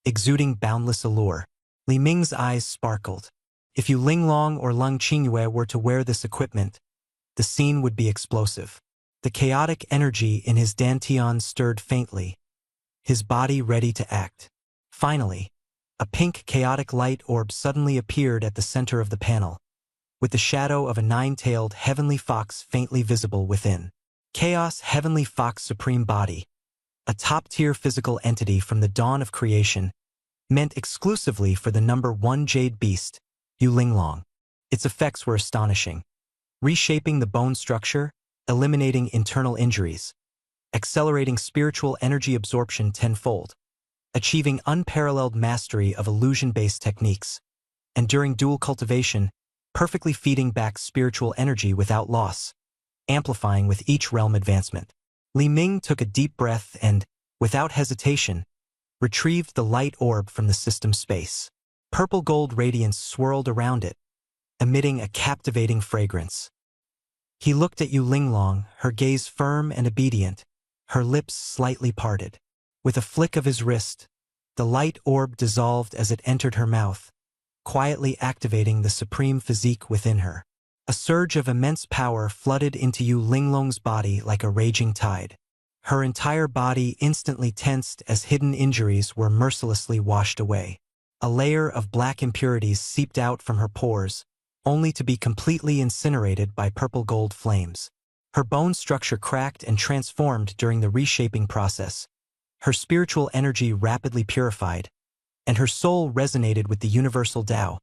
exuding boundless allure. Li Ming's eyes sparkled. If Yu Linglong or Lung Qingyue were to wear this equipment, the scene would be explosive. The chaotic energy in his dantian stirred faintly, his body ready to act. Finally, a pink chaotic light orb suddenly appeared at the center of the panel, with the shadow of a 9-tailed heavenly fox faintly visible within. Chaos Heavenly Fox Supreme Body, a top-tier physical entity from the dawn of creation, meant exclusively for the number 1 jade beast, Yu Linglong. Its effects were astonishing, reshaping the bone structure, eliminating internal injuries, accelerating spiritual energy absorption tenfold, achieving unparalleled mastery of illusion-based techniques, and during dual cultivation, perfectly feeding back spiritual energy without loss, amplifying with each realm advancement. Li Ming took a deep breath and, without hesitation, retrieved the light orb from the system space. Purple gold radiance swirled around it, emitting a captivating fragrance. He looked at Yu Linglong, her gaze firm and obedient, her lips slightly parted. With a flick of his wrist, the light orb dissolved as it entered her mouth, quietly activating the supreme physique within her. A surge of immense power flooded into Yu Linglong's body like a raging tide. Her entire body instantly tensed as hidden injuries were mercilessly washed away. A layer of black impurities seeped out from her pores, only to be completely incinerated by purple-gold flames. Her bone structure cracked and transformed during the reshaping process. Her spiritual energy rapidly purified, and her soul resonated with the universal Tao,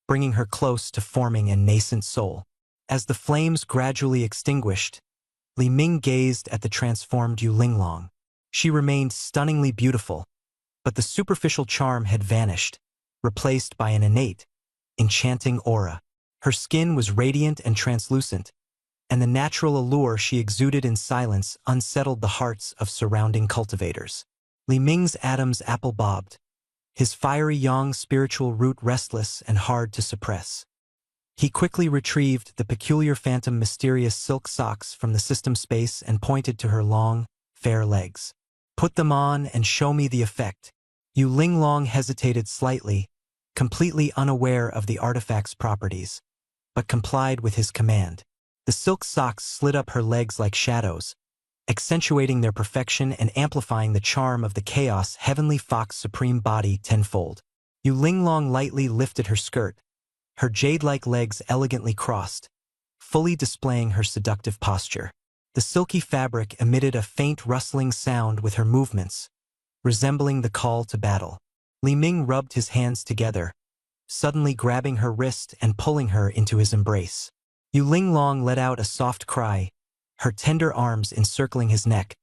bringing her close to forming a nascent soul. As the flames gradually extinguished, Li Ming gazed at the transformed Yu Linglong. She remained stunningly beautiful, but the superficial charm had vanished, replaced by an innate, enchanting aura. Her skin was radiant and translucent, and the natural allure she exuded in silence unsettled the hearts of surrounding cultivators. Li Ming's Adam's apple bobbed, his fiery yang spiritual root restless and hard to suppress. He quickly retrieved the peculiar phantom mysterious silk socks from the system space and pointed to her long, fair legs. "Put them on and show me the effect." Yu Linglong hesitated slightly, completely unaware of the artifact's properties, but complied with his command. The silk socks slid up her legs like shadows, accentuating their perfection and amplifying the charm of the chaos heavenly fox supreme body tenfold. Yu Linglong lightly lifted her skirt, her jade-like legs elegantly crossed, fully displaying her seductive posture. The silky fabric emitted a faint rustling sound with her movements, resembling the call to battle. Li Ming rubbed his hands together, suddenly grabbing her wrist and pulling her into his embrace. Yu Linglong let out a soft cry, her tender arms encircling his neck,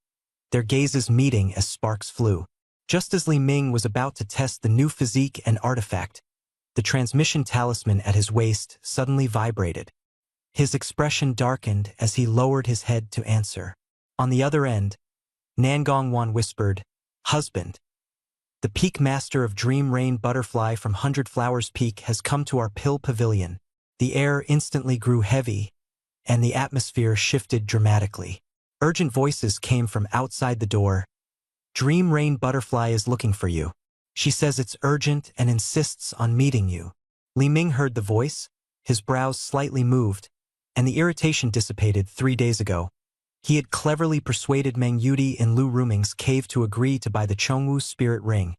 their gazes meeting as sparks flew. Just as Li Ming was about to test the new physique and artifact, the transmission talisman at his waist suddenly vibrated. His expression darkened as he lowered his head to answer. On the other end, Nangong Wan whispered, "Husband, the Peak Master of Dream Rain Butterfly from 100 Flowers Peak has come to our Pill Pavilion." The air instantly grew heavy, and the atmosphere shifted dramatically. Urgent voices came from outside the door. "Dream Rain Butterfly is looking for you. She says it's urgent and insists on meeting you." Li Ming heard the voice, his brows slightly moved, and the irritation dissipated 3 days ago. He had cleverly persuaded Meng Yudi in Lu Ruming's cave to agree to buy the Chongwu spirit ring,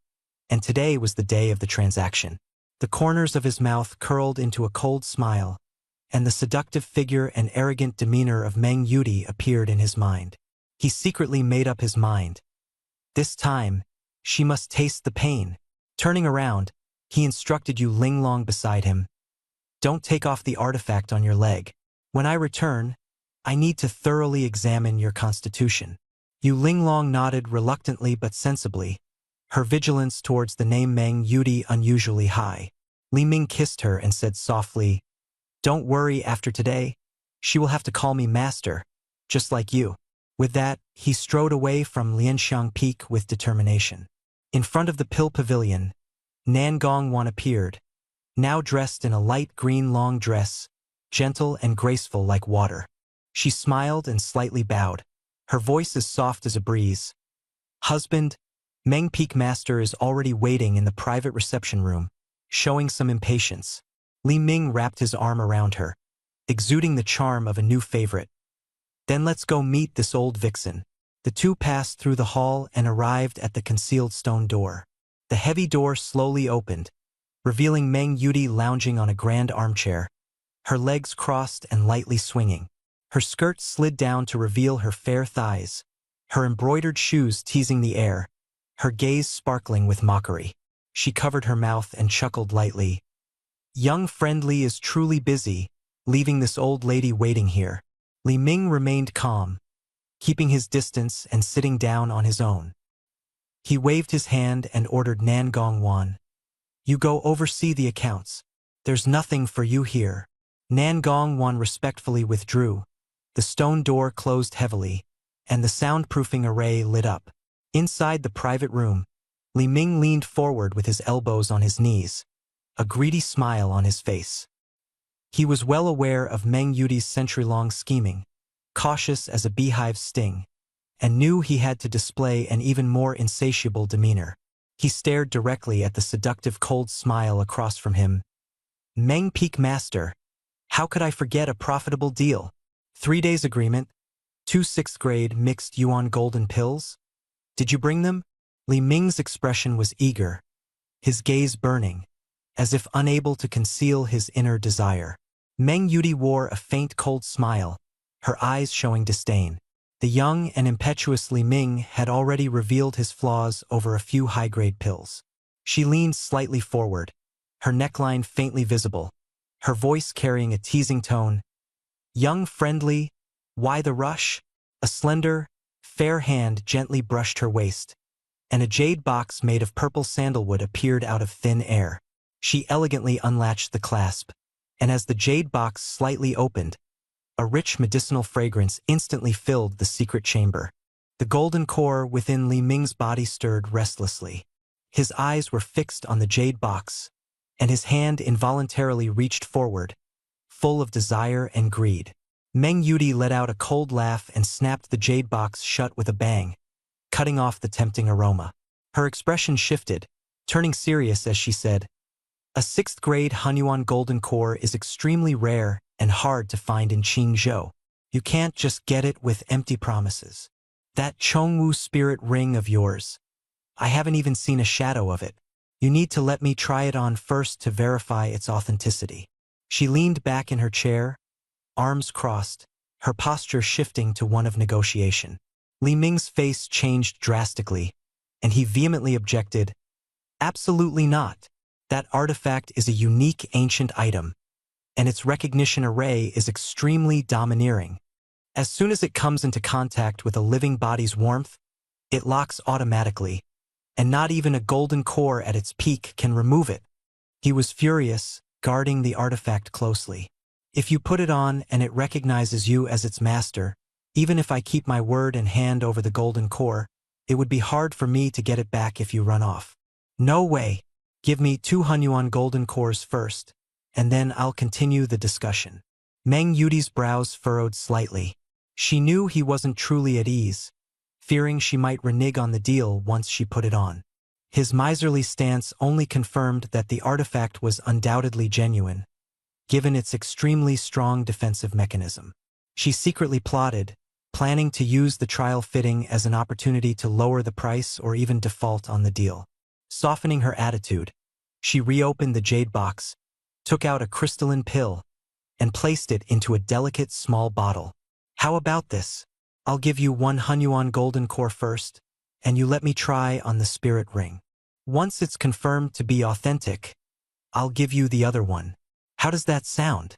and today was the day of the transaction. The corners of his mouth curled into a cold smile, and the seductive figure and arrogant demeanor of Meng Yudi appeared in his mind. He secretly made up his mind. This time, she must taste the pain. Turning around, he instructed Yu Linglong beside him, "Don't take off the artifact on your leg. When I return, I need to thoroughly examine your constitution." Yu Linglong nodded reluctantly but sensibly, her vigilance towards the name Meng Yudi unusually high. Li Ming kissed her and said softly, "Don't worry after today. She will have to call me master, just like you." With that, he strode away from Lianxiang Peak with determination. In front of the Pill Pavilion, Nangong Wan appeared, now dressed in a light green long dress, gentle and graceful like water. She smiled and slightly bowed, her voice as soft as a breeze. "Husband, Meng Peak Master is already waiting in the private reception room, showing some impatience." Li Ming wrapped his arm around her, exuding the charm of a new favorite. "Then let's go meet this old vixen." The two passed through the hall and arrived at the concealed stone door. The heavy door slowly opened, revealing Meng Yudi lounging on a grand armchair, her legs crossed and lightly swinging. Her skirt slid down to reveal her fair thighs, her embroidered shoes teasing the air, her gaze sparkling with mockery. She covered her mouth and chuckled lightly. "Young Friendly is truly busy, leaving this old lady waiting here." Li Ming remained calm, keeping his distance and sitting down on his own. He waved his hand and ordered Nangong Wan, "You go oversee the accounts. There's nothing for you here." Nangong Wan respectfully withdrew. The stone door closed heavily, and the soundproofing array lit up. Inside the private room, Li Ming leaned forward with his elbows on his knees, a greedy smile on his face. He was well aware of Meng Yudi's century-long scheming, cautious as a beehive's sting, and knew he had to display an even more insatiable demeanor. He stared directly at the seductive cold smile across from him. "Meng Peak Master, how could I forget a profitable deal? 3 days agreement, 2 6th-grade mixed Yuan golden pills? Did you bring them? Li Ming's expression was eager, his gaze burning, as if unable to conceal his inner desire. Meng Yuti wore a faint cold smile, her eyes showing disdain. The young and impetuous Li Ming had already revealed his flaws over a few high-grade pills. She leaned slightly forward, her neckline faintly visible, her voice carrying a teasing tone. Young, friendly, why the rush? A slender, fair hand gently brushed her waist, and a jade box made of purple sandalwood appeared out of thin air. She elegantly unlatched the clasp, and as the jade box slightly opened, a rich medicinal fragrance instantly filled the secret chamber. The golden core within Li Ming's body stirred restlessly. His eyes were fixed on the jade box, and his hand involuntarily reached forward, full of desire and greed. Meng Yuti let out a cold laugh and snapped the jade box shut with a bang, cutting off the tempting aroma. Her expression shifted, turning serious as she said, "A 6th-grade Hunyuan golden core is extremely rare and hard to find in Qingzhou. You can't just get it with empty promises. That Chongwu spirit ring of yours, I haven't even seen a shadow of it. You need to let me try it on first to verify its authenticity." She leaned back in her chair, arms crossed, her posture shifting to one of negotiation. Li Ming's face changed drastically, and he vehemently objected, "Absolutely not. That artifact is a unique ancient item, and its recognition array is extremely domineering. As soon as it comes into contact with a living body's warmth, it locks automatically, and not even a golden core at its peak can remove it." He was furious, guarding the artifact closely. "If you put it on and it recognizes you as its master, even if I keep my word and hand over the golden core, it would be hard for me to get it back if you run off. No way. Give me 2 Hunyuan golden cores first, and then I'll continue the discussion." Meng Yuti's brows furrowed slightly. She knew he wasn't truly at ease, fearing she might renege on the deal once she put it on. His miserly stance only confirmed that the artifact was undoubtedly genuine, given its extremely strong defensive mechanism. She secretly plotted, planning to use the trial fitting as an opportunity to lower the price or even default on the deal. Softening her attitude, she reopened the jade box, took out a crystalline pill, and placed it into a delicate small bottle. "How about this? I'll give you 1 Hunyuan golden core first, and you let me try on the spirit ring. Once it's confirmed to be authentic, I'll give you the other one. How does that sound?"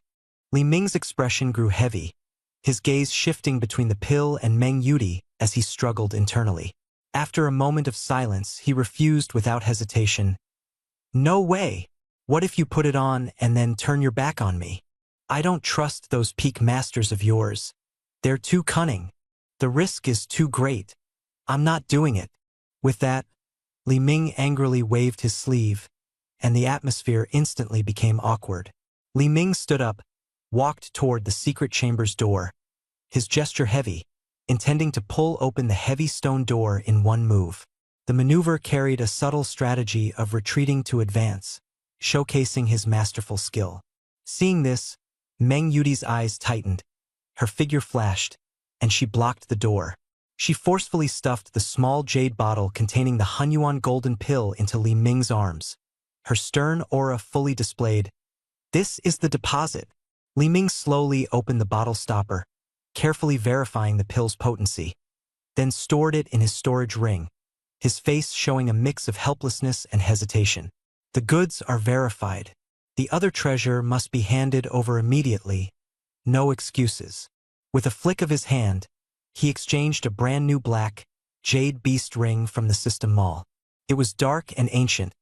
Li Ming's expression grew heavy, his gaze shifting between the pill and Meng Yuti as he struggled internally. After a moment of silence, he refused without hesitation. "No way. What if you put it on and then turn your back on me? I don't trust those peak masters of yours. They're too cunning. The risk is too great. I'm not doing it." With that, Li Ming angrily waved his sleeve, and the atmosphere instantly became awkward. Li Ming stood up, walked toward the secret chamber's door, his gesture heavy, intending to pull open the heavy stone door in one move. The maneuver carried a subtle strategy of retreating to advance, showcasing his masterful skill. Seeing this, Meng Yuti's eyes tightened, her figure flashed, and she blocked the door. She forcefully stuffed the small jade bottle containing the Hunyuan golden pill into Li Ming's arms, her stern aura fully displayed. "This is the deposit." Li Ming slowly opened the bottle stopper, carefully verifying the pill's potency, then stored it in his storage ring, his face showing a mix of helplessness and hesitation. "The goods are verified. The other treasure must be handed over immediately. No excuses." With a flick of his hand, he exchanged a brand new black, jade beast ring from the system mall. It was dark and ancient,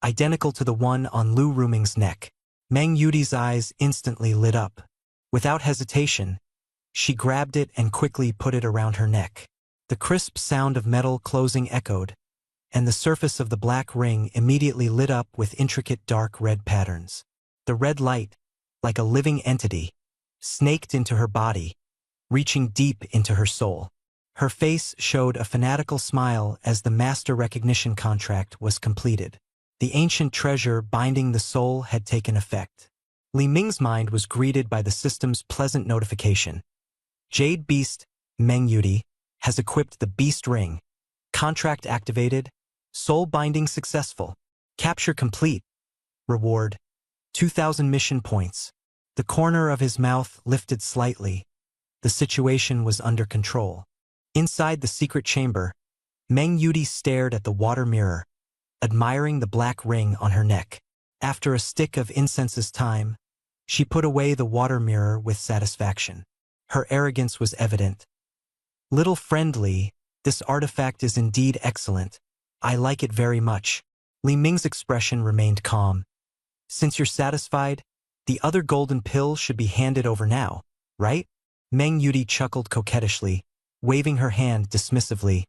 identical to the one on Lu Ruming's neck. Meng Yuti's eyes instantly lit up. Without hesitation, she grabbed it and quickly put it around her neck. The crisp sound of metal closing echoed, and the surface of the black ring immediately lit up with intricate dark red patterns. The red light, like a living entity, snaked into her body, reaching deep into her soul. Her face showed a fanatical smile as the master recognition contract was completed. The ancient treasure binding the soul had taken effect. Li Ming's mind was greeted by the system's pleasant notification. "Jade Beast Meng Yudi, has equipped the Beast Ring. Contract activated. Soul binding successful. Capture complete. Reward: 2,000 mission points. The corner of his mouth lifted slightly. The situation was under control. Inside the secret chamber, Meng Yudi stared at the water mirror, admiring the black ring on her neck. After a stick of incense's time, she put away the water mirror with satisfaction. Her arrogance was evident. Little friendly, this artifact is indeed excellent. I like it very much. Li Ming's expression remained calm. Since you're satisfied, the other golden pill should be handed over now, right? Meng Yudi chuckled coquettishly, waving her hand dismissively.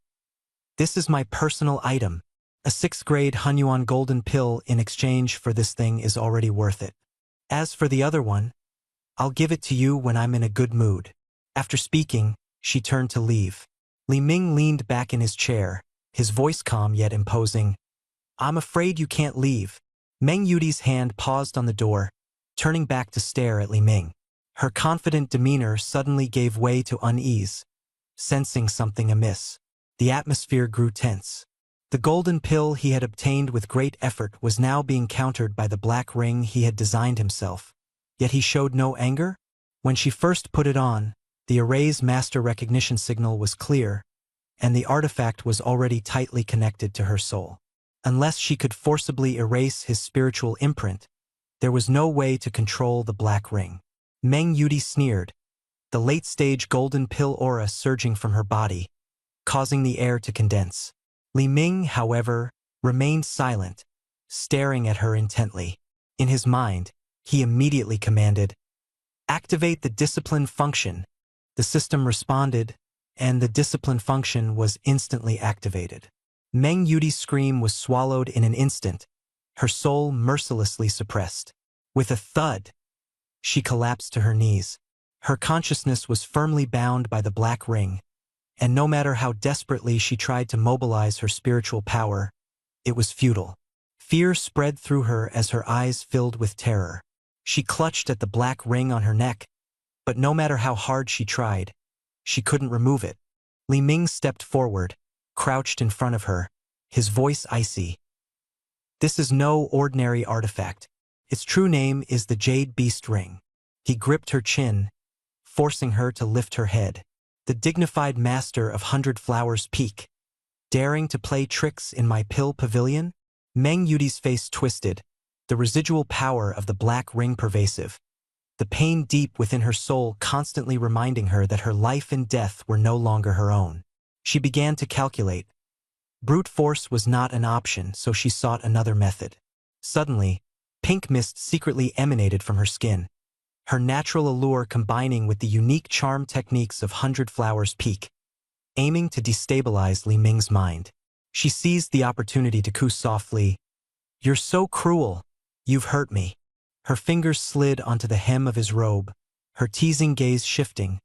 This is my personal item. A 6th grade Hunyuan golden pill in exchange for this thing is already worth it. As for the other one, I'll give it to you when I'm in a good mood. After speaking, she turned to leave. Li Ming leaned back in his chair, his voice calm yet imposing. I'm afraid you can't leave. Meng Yudi's hand paused on the door, turning back to stare at Li Ming. Her confident demeanor suddenly gave way to unease. Sensing something amiss, the atmosphere grew tense. The golden pill he had obtained with great effort was now being countered by the black ring he had designed himself. Yet he showed no anger? When she first put it on, the array's master recognition signal was clear, and the artifact was already tightly connected to her soul. Unless she could forcibly erase his spiritual imprint, there was no way to control the black ring. Meng Yudi sneered, the late-stage golden pill aura surging from her body, causing the air to condense. Li Ming, however, remained silent, staring at her intently. In his mind, he immediately commanded, "Activate the discipline function." The system responded, and the discipline function was instantly activated. Meng Yudi's scream was swallowed in an instant, her soul mercilessly suppressed. With a thud, she collapsed to her knees. Her consciousness was firmly bound by the black ring, and no matter how desperately she tried to mobilize her spiritual power, it was futile. Fear spread through her as her eyes filled with terror. She clutched at the black ring on her neck, but no matter how hard she tried, she couldn't remove it. Li Ming stepped forward, crouched in front of her, his voice icy. This is no ordinary artifact. Its true name is the Jade Beast Ring. He gripped her chin, forcing her to lift her head. The dignified master of 100 Flowers Peak. Daring to play tricks in my pill pavilion? Meng Yudi's face twisted, the residual power of the black ring pervasive. The pain deep within her soul constantly reminding her that her life and death were no longer her own. She began to calculate. Brute force was not an option, so she sought another method. Suddenly, pink mist secretly emanated from her skin, her natural allure combining with the unique charm techniques of 100 Flowers Peak, aiming to destabilize Li Ming's mind. She seized the opportunity to coo softly, "You're so cruel. You've hurt me." Her fingers slid onto the hem of his robe, her teasing gaze shifting,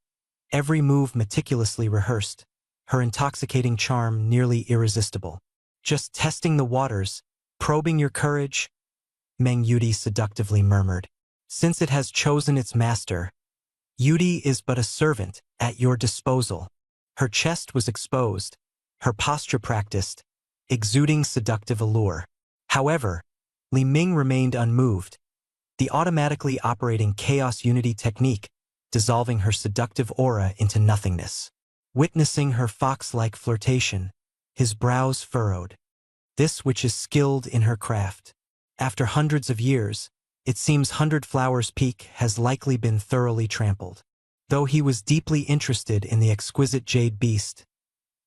every move meticulously rehearsed, her intoxicating charm nearly irresistible. "Just testing the waters, probing your courage," Meng Yudi seductively murmured. "Since it has chosen its master, Yudi is but a servant at your disposal." Her chest was exposed, her posture practiced, exuding seductive allure. However, Li Ming remained unmoved, the automatically operating chaos unity technique dissolving her seductive aura into nothingness. Witnessing her fox-like flirtation, his brows furrowed. This which is skilled in her craft. After hundreds of years, it seems 100 Flowers Peak has likely been thoroughly trampled. Though he was deeply interested in the exquisite Jade Beast,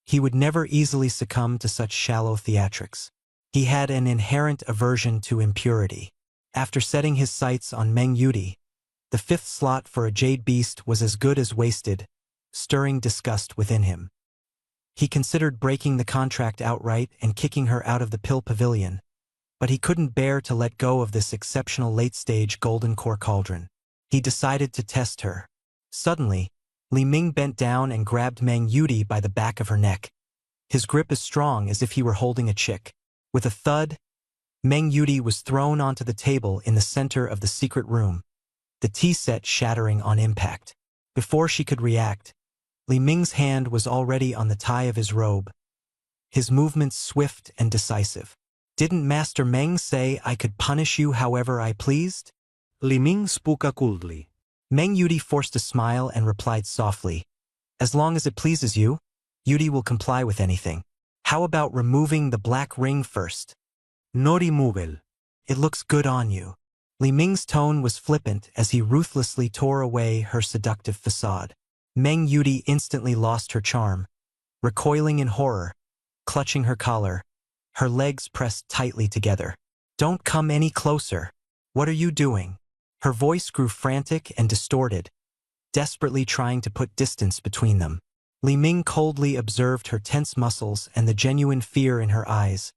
he would never easily succumb to such shallow theatrics. He had an inherent aversion to impurity. After setting his sights on Meng Yudi, the 5th slot for a Jade Beast was as good as wasted, stirring disgust within him. He considered breaking the contract outright and kicking her out of the pill pavilion, but he couldn't bear to let go of this exceptional late-stage golden core cauldron. He decided to test her. Suddenly, Li Ming bent down and grabbed Meng Yudi by the back of her neck, his grip as strong as if he were holding a chick. With a thud, Meng Yudi was thrown onto the table in the center of the secret room, the tea set shattering on impact. Before she could react, Li Ming's hand was already on the tie of his robe, his movements swift and decisive. Didn't Master Meng say I could punish you however I pleased? Li Ming spoke coldly. Meng Yudi forced a smile and replied softly, as long as it pleases you, Yudi will comply with anything. How about removing the black ring first? No removal. It looks good on you. Li Ming's tone was flippant as he ruthlessly tore away her seductive facade. Meng Yudi instantly lost her charm, recoiling in horror, clutching her collar, her legs pressed tightly together. Don't come any closer. What are you doing? Her voice grew frantic and distorted, desperately trying to put distance between them. Li Ming coldly observed her tense muscles and the genuine fear in her eyes,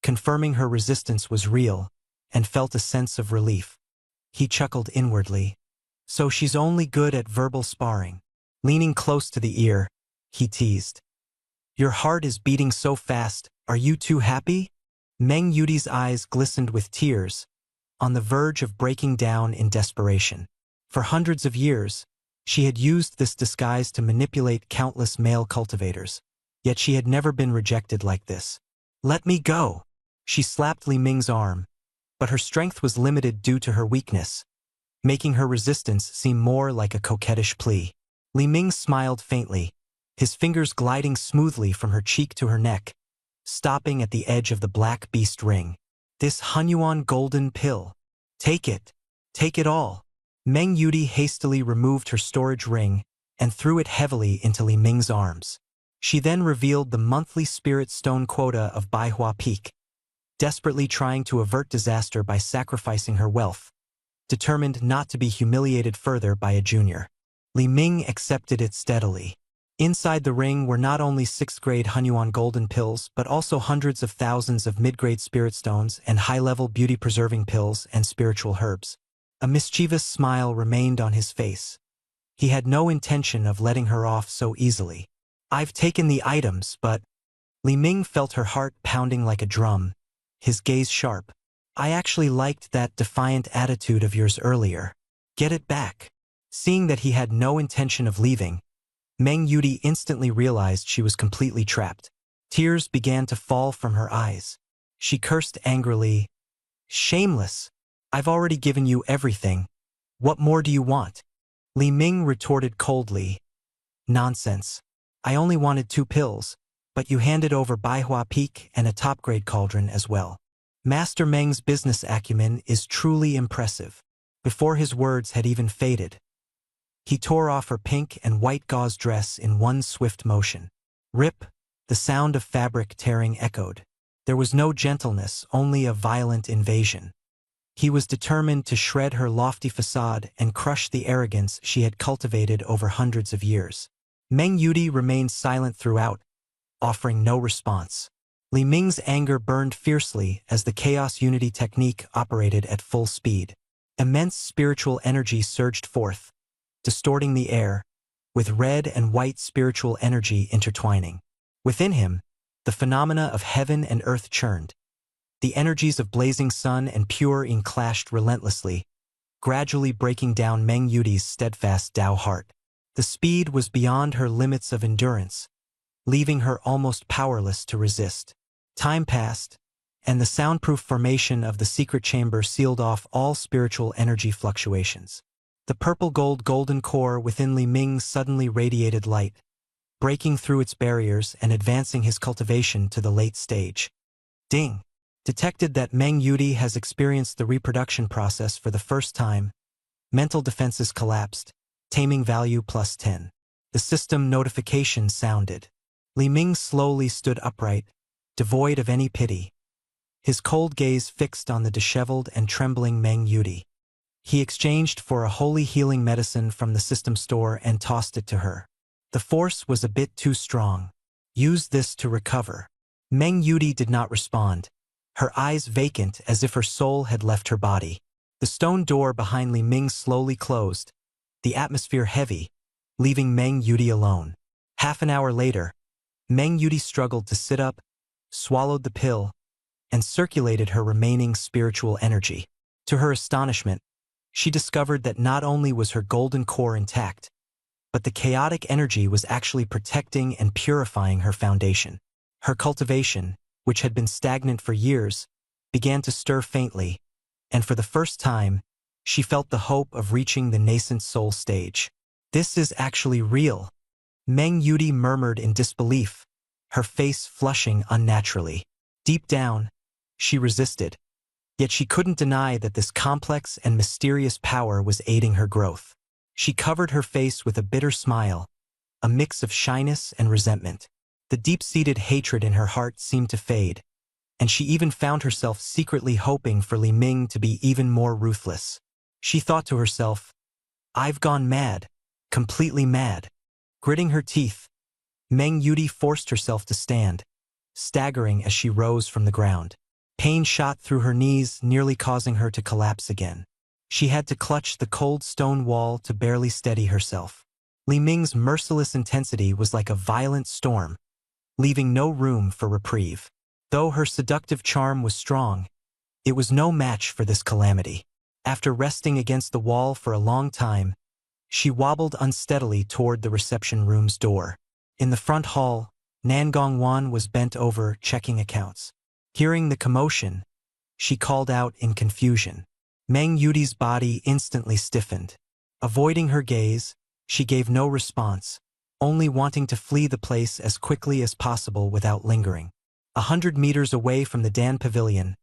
confirming her resistance was real, and felt a sense of relief. He chuckled inwardly. So she's only good at verbal sparring. Leaning close to the ear, he teased. Your heart is beating so fast, are you too happy? Meng Yudi's eyes glistened with tears, on the verge of breaking down in desperation. For hundreds of years, she had used this disguise to manipulate countless male cultivators, yet she had never been rejected like this. Let me go! She slapped Li Ming's arm, but her strength was limited due to her weakness, making her resistance seem more like a coquettish plea. Li Ming smiled faintly, his fingers gliding smoothly from her cheek to her neck, stopping at the edge of the black beast ring. This Hunyuan golden pill. Take it. Take it all. Meng Yudi hastily removed her storage ring and threw it heavily into Li Ming's arms. She then revealed the monthly spirit stone quota of Baihua Peak, desperately trying to avert disaster by sacrificing her wealth, determined not to be humiliated further by a junior. Li Ming accepted it steadily. Inside the ring were not only 6th-grade Hunyuan golden pills, but also hundreds of thousands of mid-grade spirit stones and high-level beauty-preserving pills and spiritual herbs. A mischievous smile remained on his face. He had no intention of letting her off so easily. I've taken the items, but... Li Ming felt her heart pounding like a drum, his gaze sharp. I actually liked that defiant attitude of yours earlier. Get it back. Seeing that he had no intention of leaving, Meng Yudi instantly realized she was completely trapped. Tears began to fall from her eyes. She cursed angrily. Shameless! I've already given you everything. What more do you want? Li Ming retorted coldly. Nonsense. I only wanted 2 pills, but you handed over Baihua Peak and a top-grade cauldron as well. Master Meng's business acumen is truly impressive. Before his words had even faded, he tore off her pink and white gauze dress in one swift motion. Rip! The sound of fabric tearing echoed. There was no gentleness, only a violent invasion. He was determined to shred her lofty facade and crush the arrogance she had cultivated over hundreds of years. Meng Yudi remained silent throughout, offering no response. Li Ming's anger burned fiercely as the Chaos Unity technique operated at full speed. Immense spiritual energy surged forth, distorting the air, with red and white spiritual energy intertwining. Within him, the phenomena of heaven and earth churned. The energies of blazing sun and pure yin clashed relentlessly, gradually breaking down Meng Yudi's steadfast Tao heart. The speed was beyond her limits of endurance, leaving her almost powerless to resist. Time passed, and the soundproof formation of the secret chamber sealed off all spiritual energy fluctuations. The purple-gold golden core within Li Ming suddenly radiated light, breaking through its barriers and advancing his cultivation to the late stage. Ding! Detected that Meng Yudi has experienced the reproduction process for the first time. Mental defenses collapsed, taming value +10. The system notification sounded. Li Ming slowly stood upright, devoid of any pity, his cold gaze fixed on the disheveled and trembling Meng Yudi. He exchanged for a holy healing medicine from the system store and tossed it to her. The force was a bit too strong. Use this to recover. Meng Yudi did not respond, her eyes vacant as if her soul had left her body. The stone door behind Li Ming slowly closed, the atmosphere heavy, leaving Meng Yudi alone. Half an hour later, Meng Yudi struggled to sit up, swallowed the pill, and circulated her remaining spiritual energy. To her astonishment, she discovered that not only was her golden core intact, but the chaotic energy was actually protecting and purifying her foundation. Her cultivation, which had been stagnant for years, began to stir faintly, and for the first time, she felt the hope of reaching the nascent soul stage. This is actually real, Meng Yuti murmured in disbelief, her face flushing unnaturally. Deep down, she resisted, yet she couldn't deny that this complex and mysterious power was aiding her growth. She covered her face with a bitter smile, a mix of shyness and resentment. The deep-seated hatred in her heart seemed to fade, and she even found herself secretly hoping for Li Ming to be even more ruthless. She thought to herself, "I've gone mad, completely mad." Gritting her teeth, Meng Yuti forced herself to stand, staggering as she rose from the ground. Pain shot through her knees, nearly causing her to collapse again. She had to clutch the cold stone wall to barely steady herself. Li Ming's merciless intensity was like a violent storm, leaving no room for reprieve. Though her seductive charm was strong, it was no match for this calamity. After resting against the wall for a long time, she wobbled unsteadily toward the reception room's door. In the front hall, Nan Gongwan was bent over checking accounts. Hearing the commotion, she called out in confusion. Meng Yuti's body instantly stiffened. Avoiding her gaze, she gave no response, only wanting to flee the place as quickly as possible without lingering. 100 meters away from the Dan Pavilion,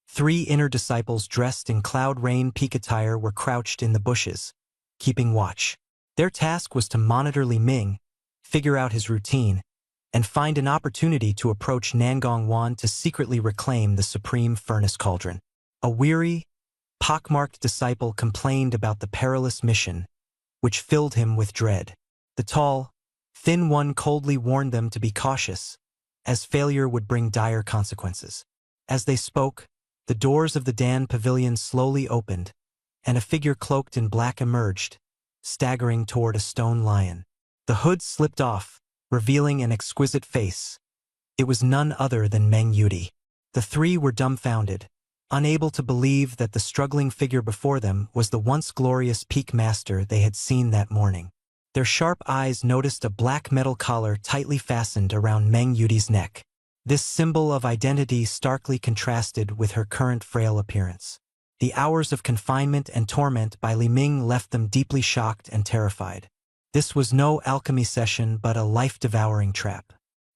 3 inner disciples dressed in Cloud Rain peak attire were crouched in the bushes, keeping watch. Their task was to monitor Li Ming, figure out his routine, and find an opportunity to approach Nangongwan to secretly reclaim the supreme furnace cauldron. A weary, pockmarked disciple complained about the perilous mission, which filled him with dread. The tall, thin one coldly warned them to be cautious, as failure would bring dire consequences. As they spoke, the doors of the Dan Pavilion slowly opened, and a figure cloaked in black emerged, staggering toward a stone lion. The hood slipped off, revealing an exquisite face. It was none other than Meng Yuti. The 3 were dumbfounded, unable to believe that the struggling figure before them was the once glorious peak master they had seen that morning. Their sharp eyes noticed a black metal collar tightly fastened around Meng Yuti's neck. This symbol of identity starkly contrasted with her current frail appearance. The hours of confinement and torment by Li Ming left them deeply shocked and terrified. This was no alchemy session but a life-devouring trap.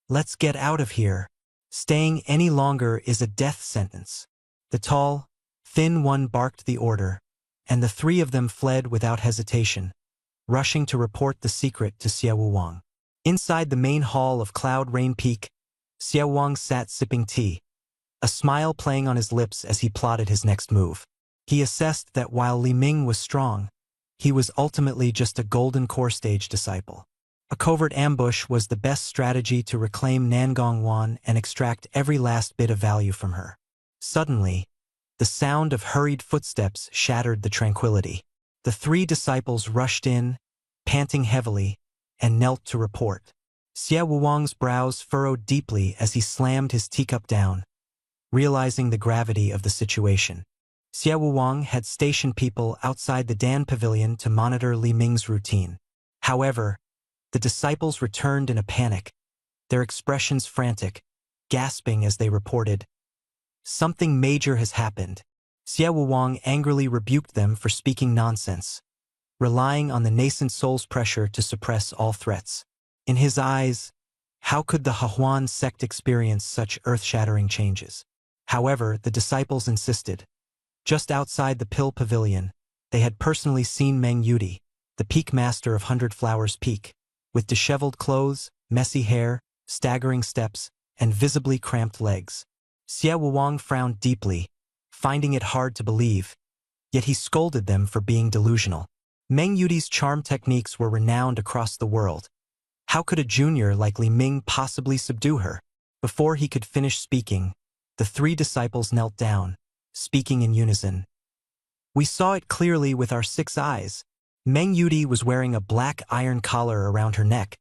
"Let's get out of here. Staying any longer is a death sentence." The tall, thin one barked the order, and the 3 of them fled without hesitation, rushing to report the secret to Xie Wuwang. Inside the main hall of Cloud Rain Peak, Xie Wuwang sat sipping tea, a smile playing on his lips as he plotted his next move. He assessed that while Li Ming was strong, he was ultimately just a golden core stage disciple. A covert ambush was the best strategy to reclaim Nangongwan and extract every last bit of value from her. Suddenly, the sound of hurried footsteps shattered the tranquility. The 3 disciples rushed in, panting heavily, and knelt to report. Xie Wuwang's brows furrowed deeply as he slammed his teacup down, realizing the gravity of the situation. Xie Wuwang had stationed people outside the Dan Pavilion to monitor Li Ming's routine. However, the disciples returned in a panic, their expressions frantic, gasping as they reported, "Something major has happened." Xie Wuwang angrily rebuked them for speaking nonsense, relying on the nascent soul's pressure to suppress all threats. In his eyes, how could the Hahuan sect experience such earth-shattering changes? However, the disciples insisted. Just outside the Pill Pavilion, they had personally seen Meng Yuti, the peak master of 100 Flowers Peak, with disheveled clothes, messy hair, staggering steps, and visibly cramped legs. Xie Wuwang frowned deeply, finding it hard to believe, yet he scolded them for being delusional. Meng Yuti's charm techniques were renowned across the world. How could a junior like Li Ming possibly subdue her? Before he could finish speaking, the 3 disciples knelt down, speaking in unison. "We saw it clearly with our 6 eyes. Meng Yuti was wearing a black iron collar around her neck,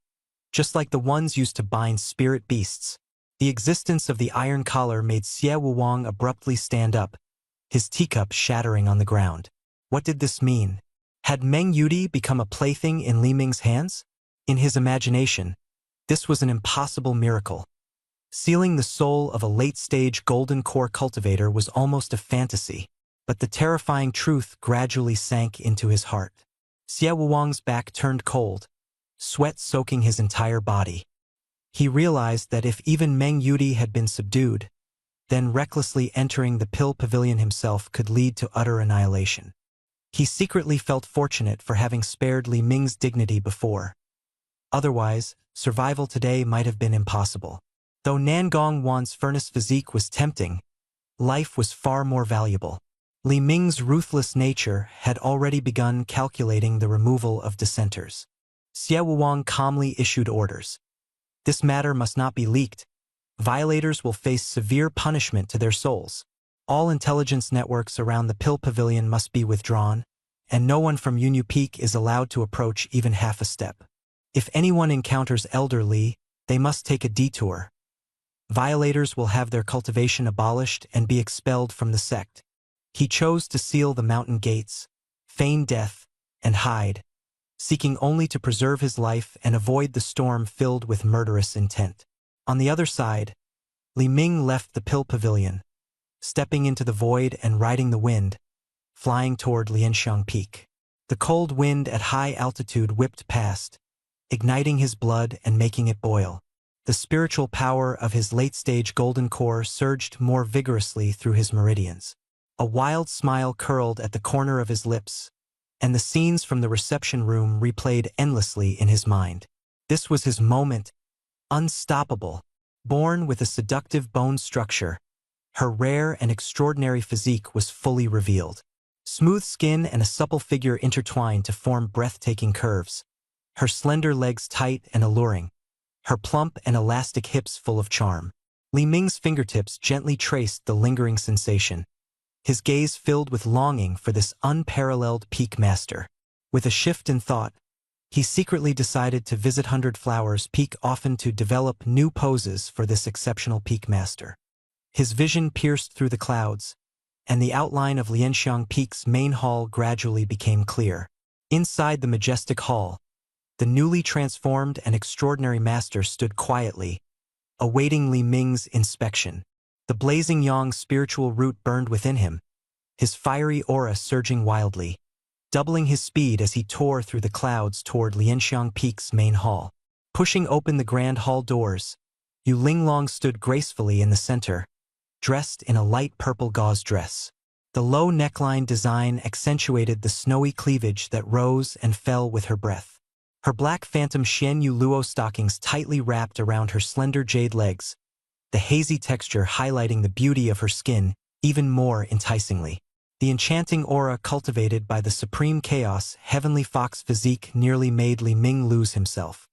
just like the ones used to bind spirit beasts." The existence of the iron collar made Xie Wuwang abruptly stand up, his teacup shattering on the ground. What did this mean? Had Meng Yudi become a plaything in Li Ming's hands? In his imagination, this was an impossible miracle. Sealing the soul of a late-stage golden core cultivator was almost a fantasy, but the terrifying truth gradually sank into his heart. Xie Wuang's back turned cold, sweat soaking his entire body. He realized that if even Meng Yudi had been subdued, then recklessly entering the pill pavilion himself could lead to utter annihilation. He secretly felt fortunate for having spared Li Ming's dignity before. Otherwise, survival today might have been impossible. Though Nangong Wan's furnace physique was tempting, life was far more valuable. Li Ming's ruthless nature had already begun calculating the removal of dissenters. Xie Wuang calmly issued orders. This matter must not be leaked. Violators will face severe punishment to their souls. All intelligence networks around the pill pavilion must be withdrawn, and no one from Yunyu Peak is allowed to approach even half a step. If anyone encounters Elder Li, they must take a detour. Violators will have their cultivation abolished and be expelled from the sect. He chose to seal the mountain gates, feign death, and hide, seeking only to preserve his life and avoid the storm filled with murderous intent. On the other side, Li Ming left the pill pavilion, stepping into the void and riding the wind, flying toward Lianxiang Peak. The cold wind at high altitude whipped past, igniting his blood and making it boil. The spiritual power of his late-stage golden core surged more vigorously through his meridians. A wild smile curled at the corner of his lips, and the scenes from the reception room replayed endlessly in his mind. This was his moment, unstoppable. Born with a seductive bone structure, her rare and extraordinary physique was fully revealed. Smooth skin and a supple figure intertwined to form breathtaking curves, her slender legs tight and alluring, her plump and elastic hips full of charm. Li Ming's fingertips gently traced the lingering sensation, his gaze filled with longing for this unparalleled peak master. With a shift in thought, he secretly decided to visit 100 Flowers Peak often to develop new poses for this exceptional peak master. His vision pierced through the clouds, and the outline of Lianxiang Peak's main hall gradually became clear. Inside the majestic hall, the newly transformed and extraordinary master stood quietly, awaiting Li Ming's inspection. The blazing yang spiritual root burned within him, his fiery aura surging wildly, doubling his speed as he tore through the clouds toward Lianxiang Peak's main hall. Pushing open the grand hall doors, Yu Linglong stood gracefully in the center, dressed in a light purple gauze dress. The low neckline design accentuated the snowy cleavage that rose and fell with her breath. Her black phantom Xian Yu Luo stockings tightly wrapped around her slender jade legs, the hazy texture highlighting the beauty of her skin even more enticingly. The enchanting aura cultivated by the supreme chaos heavenly fox physique nearly made Li Ming lose himself.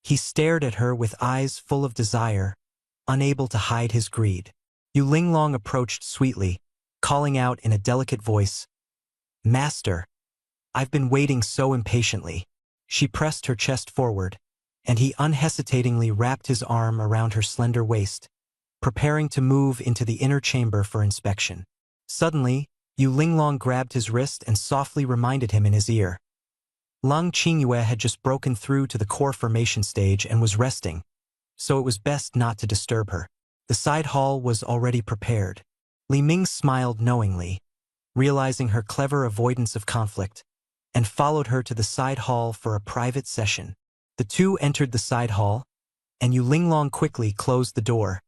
He stared at her with eyes full of desire, unable to hide his greed. Yu Linglong approached sweetly, calling out in a delicate voice, "Master, I've been waiting so impatiently." She pressed her chest forward, and he unhesitatingly wrapped his arm around her slender waist, preparing to move into the inner chamber for inspection. Suddenly, Yu Linglong grabbed his wrist and softly reminded him in his ear. Lung Qingyue had just broken through to the core formation stage and was resting, so it was best not to disturb her. The side hall was already prepared. Li Ming smiled knowingly, realizing her clever avoidance of conflict, and followed her to the side hall for a private session. The two entered the side hall, and Yu Linglong quickly closed the door,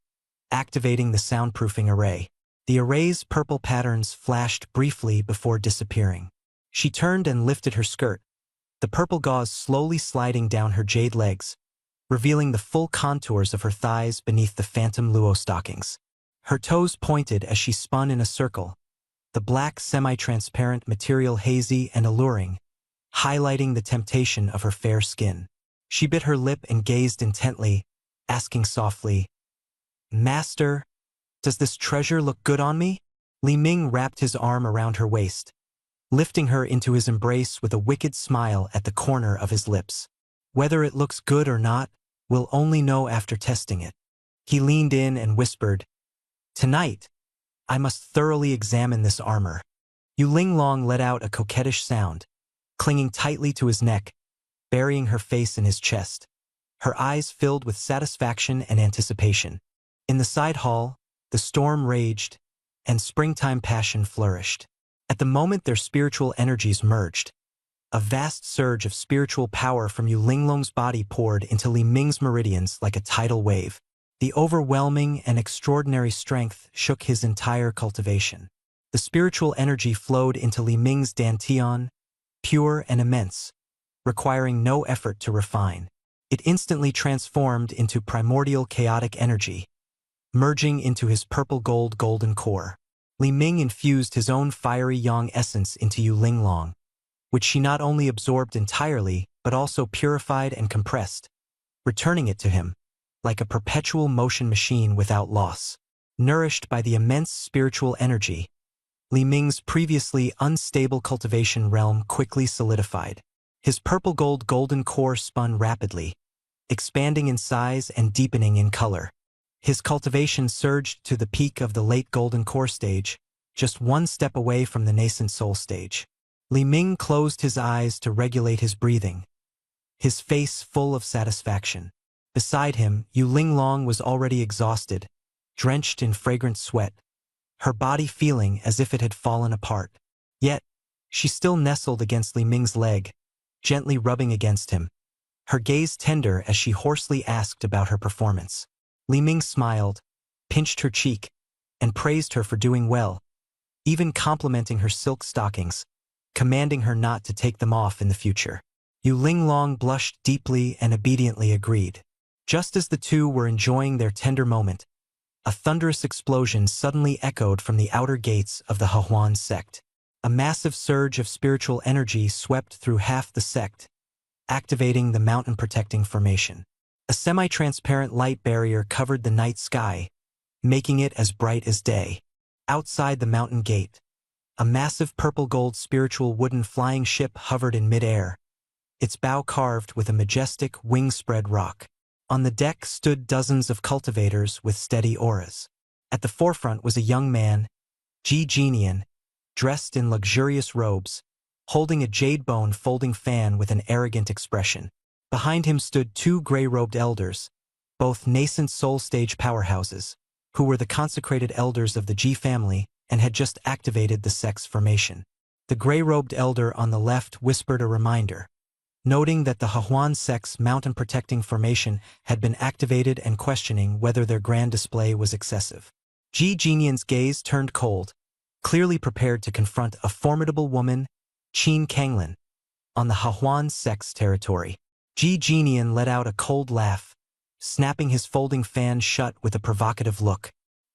activating the soundproofing array. The array's purple patterns flashed briefly before disappearing. She turned and lifted her skirt, the purple gauze slowly sliding down her jade legs, revealing the full contours of her thighs beneath the phantom luo stockings. Her toes pointed as she spun in a circle, the black semi-transparent material hazy and alluring, highlighting the temptation of her fair skin. She bit her lip and gazed intently, asking softly, "Master, does this treasure look good on me?" Li Ming wrapped his arm around her waist, lifting her into his embrace with a wicked smile at the corner of his lips. "Whether it looks good or not, we'll only know after testing it." He leaned in and whispered, "Tonight, I must thoroughly examine this armor." Yu Linglong let out a coquettish sound, clinging tightly to his neck, burying her face in his chest, her eyes filled with satisfaction and anticipation. In the side hall, the storm raged, and springtime passion flourished. At the moment their spiritual energies merged, a vast surge of spiritual power from Yu Linglong's body poured into Li Ming's meridians like a tidal wave. The overwhelming and extraordinary strength shook his entire cultivation. The spiritual energy flowed into Li Ming's dantian, pure and immense, requiring no effort to refine. It instantly transformed into primordial chaotic energy, merging into his purple-gold golden core. Li Ming infused his own fiery yang essence into Yu Linglong, which she not only absorbed entirely but also purified and compressed, returning it to him, like a perpetual motion machine without loss. Nourished by the immense spiritual energy, Li Ming's previously unstable cultivation realm quickly solidified. His purple-gold golden core spun rapidly, expanding in size and deepening in color. His cultivation surged to the peak of the late golden core stage, just one step away from the nascent soul stage. Li Ming closed his eyes to regulate his breathing, his face full of satisfaction. Beside him, Yu Linglong was already exhausted, drenched in fragrant sweat, her body feeling as if it had fallen apart. Yet, she still nestled against Li Ming's leg, gently rubbing against him, her gaze tender as she hoarsely asked about her performance. Li Ming smiled, pinched her cheek, and praised her for doing well, even complimenting her silk stockings, commanding her not to take them off in the future. Yu Linglong blushed deeply and obediently agreed. Just as the two were enjoying their tender moment, a thunderous explosion suddenly echoed from the outer gates of the Hehuan sect. A massive surge of spiritual energy swept through half the sect, activating the mountain-protecting formation. A semi-transparent light barrier covered the night sky, making it as bright as day. Outside the mountain gate, a massive purple-gold spiritual wooden flying ship hovered in mid-air, its bow carved with a majestic wing-spread rock. On the deck stood dozens of cultivators with steady auras. At the forefront was a young man, Ji Jinian, dressed in luxurious robes, holding a jade bone folding fan with an arrogant expression. Behind him stood two gray-robed elders, both nascent soul stage powerhouses, who were the consecrated elders of the Ji family and had just activated the sect's formation. The gray-robed elder on the left whispered a reminder, noting that the Hehuan sect's mountain-protecting formation had been activated and questioning whether their grand display was excessive. Ji Jinian's gaze turned cold, clearly prepared to confront a formidable woman, Qin Kanglin, on the Hehuan sect's territory. Ji Jinian let out a cold laugh, snapping his folding fan shut with a provocative look.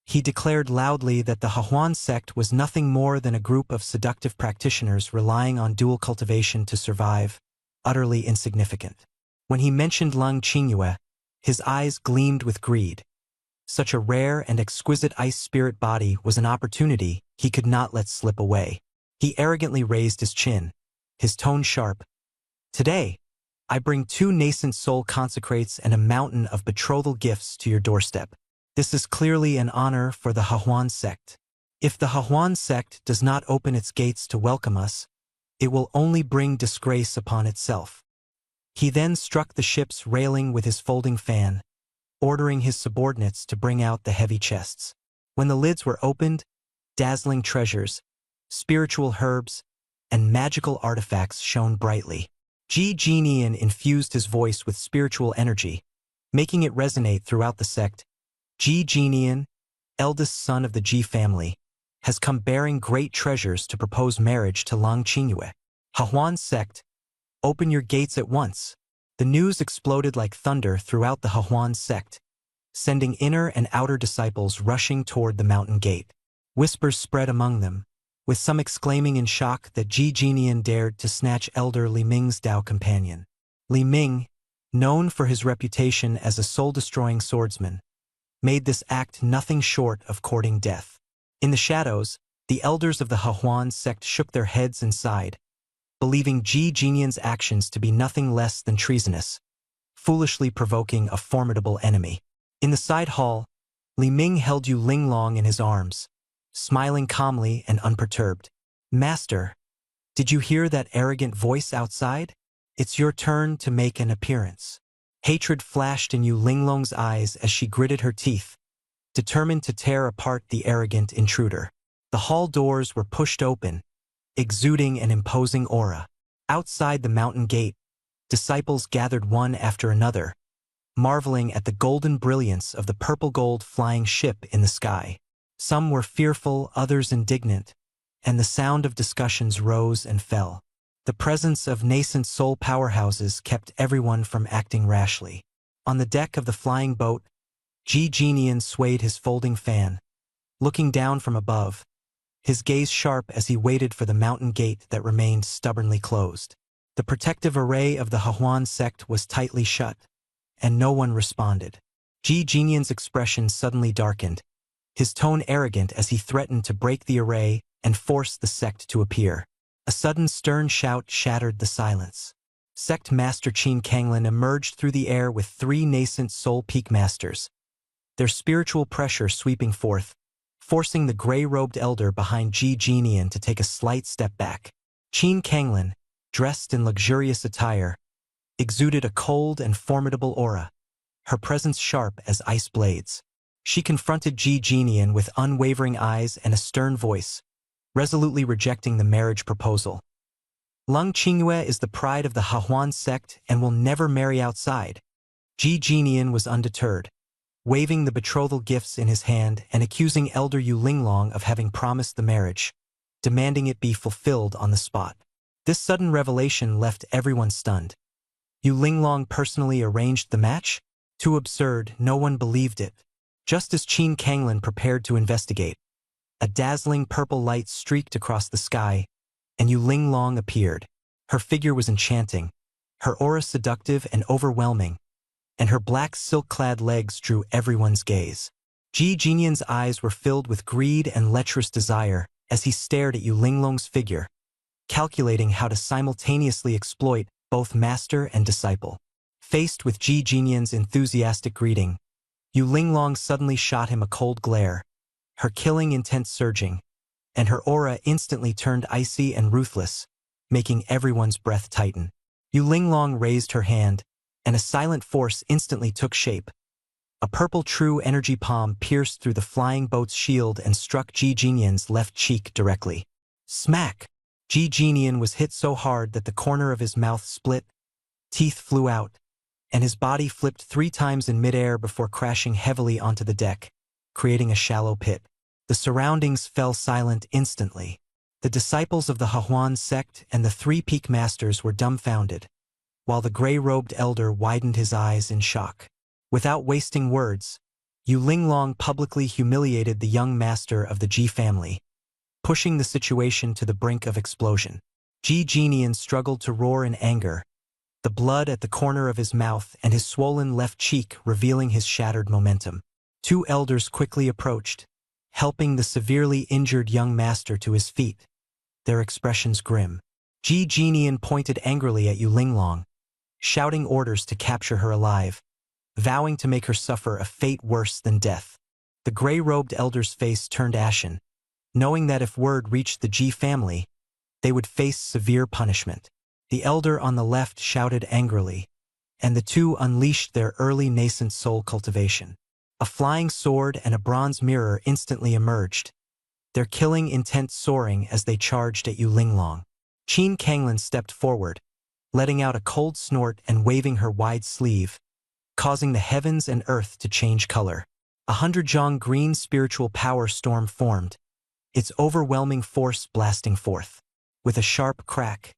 He declared loudly that the Hehuan sect was nothing more than a group of seductive practitioners relying on dual cultivation to survive, utterly insignificant. When he mentioned Lung Qingyue, his eyes gleamed with greed. Such a rare and exquisite ice spirit body was an opportunity he could not let slip away. He arrogantly raised his chin, his tone sharp. "Today, I bring two nascent soul consecrates and a mountain of betrothal gifts to your doorstep. This is clearly an honor for the Hehuan sect. If the Hehuan sect does not open its gates to welcome us, it will only bring disgrace upon itself." He then struck the ship's railing with his folding fan, ordering his subordinates to bring out the heavy chests. When the lids were opened, dazzling treasures, spiritual herbs, and magical artifacts shone brightly. Ji Jinian infused his voice with spiritual energy, making it resonate throughout the sect. Ji Jinian, eldest son of the Ji family, has come bearing great treasures to propose marriage to Lang Qingyue. Hehuan sect, open your gates at once. The news exploded like thunder throughout the Hehuan sect, sending inner and outer disciples rushing toward the mountain gate. Whispers spread among them, with some exclaiming in shock that Ji Jinian dared to snatch elder Li Ming's Dao companion. Li Ming, known for his reputation as a soul-destroying swordsman, made this act nothing short of courting death. In the shadows, the elders of the Hehuan sect shook their heads and sighed, believing Ji Jinian's actions to be nothing less than treasonous, foolishly provoking a formidable enemy. In the side hall, Li Ming held Yu Linglong in his arms, smiling calmly and unperturbed. "Master, Did you hear that arrogant voice outside? It's your turn to make an appearance. Hatred flashed in Yu Linglong's eyes as she gritted her teeth, determined to tear apart the arrogant intruder. The hall doors were pushed open, exuding an imposing aura. Outside the mountain gate, disciples gathered one after another, marveling at the golden brilliance of the purple-gold flying ship in the sky. Some were fearful, others indignant, and the sound of discussions rose and fell. The presence of nascent soul powerhouses kept everyone from acting rashly. On the deck of the flying boat, Ji Jinian swayed his folding fan, looking down from above, his gaze sharp as he waited for the mountain gate that remained stubbornly closed. The protective array of the Hahuan sect was tightly shut, and no one responded. Ji Jinian's expression suddenly darkened, his tone arrogant as he threatened to break the array and force the sect to appear. A sudden stern shout shattered the silence. Sect Master Qin Kanglin emerged through the air with 3 nascent soul peak masters, their spiritual pressure sweeping forth, forcing the gray-robed elder behind Ji Jinian to take a slight step back. Qin Kanglin, dressed in luxurious attire, exuded a cold and formidable aura, her presence sharp as ice blades. She confronted Ji Jinian with unwavering eyes and a stern voice, resolutely rejecting the marriage proposal. Lung Qingyue is the pride of the Hahuan sect and will never marry outside. Ji Jinian was undeterred, waving the betrothal gifts in his hand and accusing Elder Yu Linglong of having promised the marriage, demanding it be fulfilled on the spot. This sudden revelation left everyone stunned. Yu Linglong personally arranged the match? Too absurd, no one believed it. Just as Qin Kanglin prepared to investigate, a dazzling purple light streaked across the sky, and Yu Linglong appeared. Her figure was enchanting, her aura seductive and overwhelming, and her black silk-clad legs drew everyone's gaze. Ji Jinian's eyes were filled with greed and lecherous desire as he stared at Yu Linglong's figure, calculating how to simultaneously exploit both master and disciple. Faced with Ji Jinian's enthusiastic greeting, Yu Linglong suddenly shot him a cold glare, her killing intent surging, and her aura instantly turned icy and ruthless, making everyone's breath tighten. Yu Linglong raised her hand, and a silent force instantly took shape. A purple true energy palm pierced through the flying boat's shield and struck Ji Jinian's left cheek directly. Smack! Ji Jinian was hit so hard that the corner of his mouth split, teeth flew out, and his body flipped 3 times in midair before crashing heavily onto the deck, creating a shallow pit. The surroundings fell silent instantly. The disciples of the Hahuan sect and the 3 peak masters were dumbfounded, while the gray-robed elder widened his eyes in shock. Without wasting words, Yu Linglong publicly humiliated the young master of the Ji family, pushing the situation to the brink of explosion. Ji Jinian struggled to roar in anger, the blood at the corner of his mouth and his swollen left cheek revealing his shattered momentum. 2 elders quickly approached, helping the severely injured young master to his feet, their expressions grim. Ji Jinian pointed angrily at Yu Linglong, shouting orders to capture her alive, vowing to make her suffer a fate worse than death. The gray-robed elder's face turned ashen, knowing that if word reached the Ji family, they would face severe punishment. The elder on the left shouted angrily, and the 2 unleashed their early nascent soul cultivation. A flying sword and a bronze mirror instantly emerged, their killing intent soaring as they charged at Yu Linglong. Qin Kanglin stepped forward, letting out a cold snort and waving her wide sleeve, causing the heavens and earth to change color. 100-zhong green spiritual power storm formed, its overwhelming force blasting forth. With a sharp crack,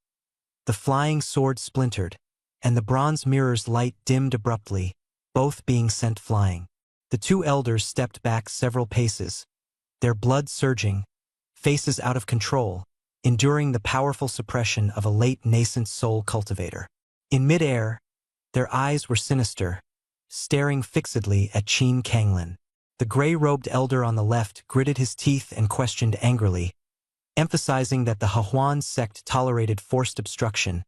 the flying sword splintered, and the bronze mirror's light dimmed abruptly, both being sent flying. The 2 elders stepped back several paces, their blood surging, faces out of control, enduring the powerful suppression of a late nascent soul cultivator. In midair, their eyes were sinister, staring fixedly at Qin Kanglin. The gray-robed elder on the left gritted his teeth and questioned angrily, emphasizing that the Hahuan sect tolerated forced obstruction,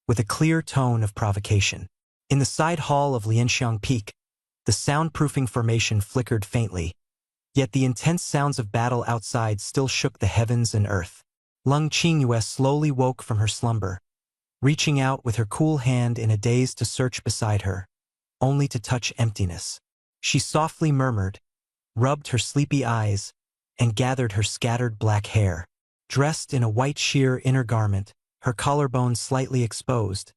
with a clear tone of provocation. In the side hall of Lianxiang Peak, the soundproofing formation flickered faintly, yet the intense sounds of battle outside still shook the heavens and earth. Lung Qingyue slowly woke from her slumber, reaching out with her cool hand in a daze to search beside her, only to touch emptiness. She softly murmured, rubbed her sleepy eyes, and gathered her scattered black hair. Dressed in a white sheer inner garment, her collarbone slightly exposed,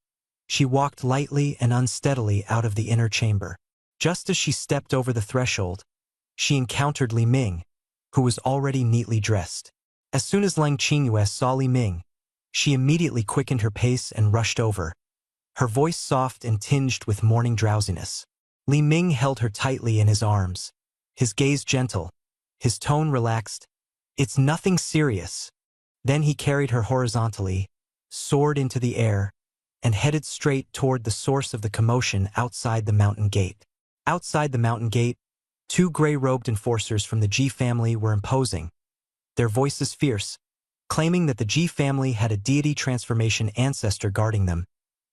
she walked lightly and unsteadily out of the inner chamber. Just as she stepped over the threshold, she encountered Li Ming, who was already neatly dressed. As soon as Lung Qingyue saw Li Ming, she immediately quickened her pace and rushed over, her voice soft and tinged with morning drowsiness. Li Ming held her tightly in his arms, his gaze gentle, his tone relaxed. "It's nothing serious." Then he carried her horizontally, soared into the air, and headed straight toward the source of the commotion outside the mountain gate. Outside the mountain gate, two gray-robed enforcers from the Ji family were imposing, their voices fierce, claiming that the Ji family had a deity transformation ancestor guarding them,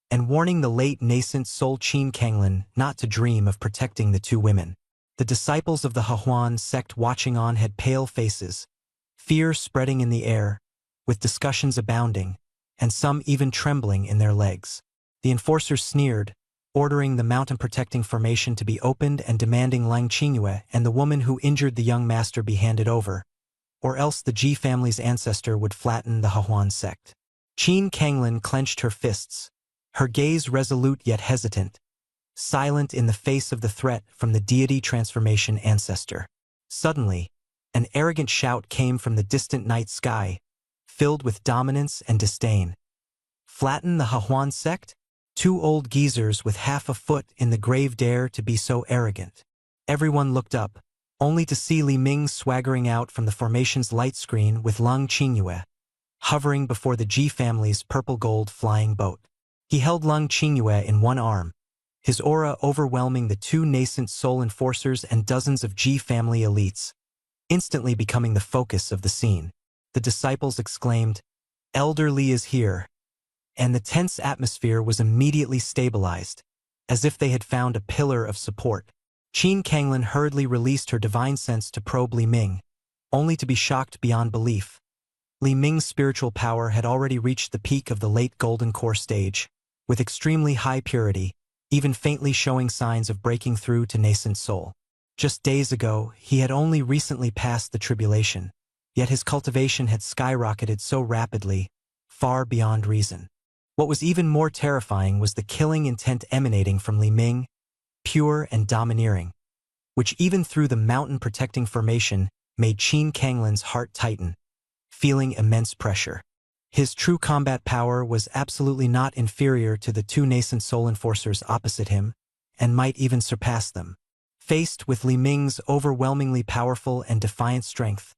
and warning the late nascent Soul Qin Kanglin not to dream of protecting the two women. The disciples of the Hahuan sect watching on had pale faces, fear spreading in the air, with discussions abounding, and some even trembling in their legs. The enforcers sneered, ordering the mountain-protecting formation to be opened and demanding Lung Qingyue and the woman who injured the young master be handed over, or else the Ji family's ancestor would flatten the Hahuan sect. Qin Kanglin clenched her fists, her gaze resolute yet hesitant, silent in the face of the threat from the deity transformation ancestor. Suddenly, an arrogant shout came from the distant night sky, filled with dominance and disdain. "Flatten the Hahuan sect? Two old geezers with half a foot in the grave dare to be so arrogant." Everyone looked up, only to see Li Ming swaggering out from the formation's light screen with Lung Qingyue, hovering before the Ji family's purple-gold flying boat. He held Lung Qingyue in one arm, his aura overwhelming the two nascent soul enforcers and dozens of Ji family elites, instantly becoming the focus of the scene. The disciples exclaimed, "Elder Li is here," and the tense atmosphere was immediately stabilized, as if they had found a pillar of support. Qin Kanglin hurriedly released her divine sense to probe Li Ming, only to be shocked beyond belief. Li Ming's spiritual power had already reached the peak of the late Golden Core stage, with extremely high purity, even faintly showing signs of breaking through to nascent soul. Just days ago, he had only recently passed the tribulation, yet his cultivation had skyrocketed so rapidly, far beyond reason. What was even more terrifying was the killing intent emanating from Li Ming, pure and domineering, which even through the mountain-protecting formation made Qin Kanglin's heart tighten, feeling immense pressure. His true combat power was absolutely not inferior to the two nascent soul enforcers opposite him, and might even surpass them. Faced with Li Ming's overwhelmingly powerful and defiant strength,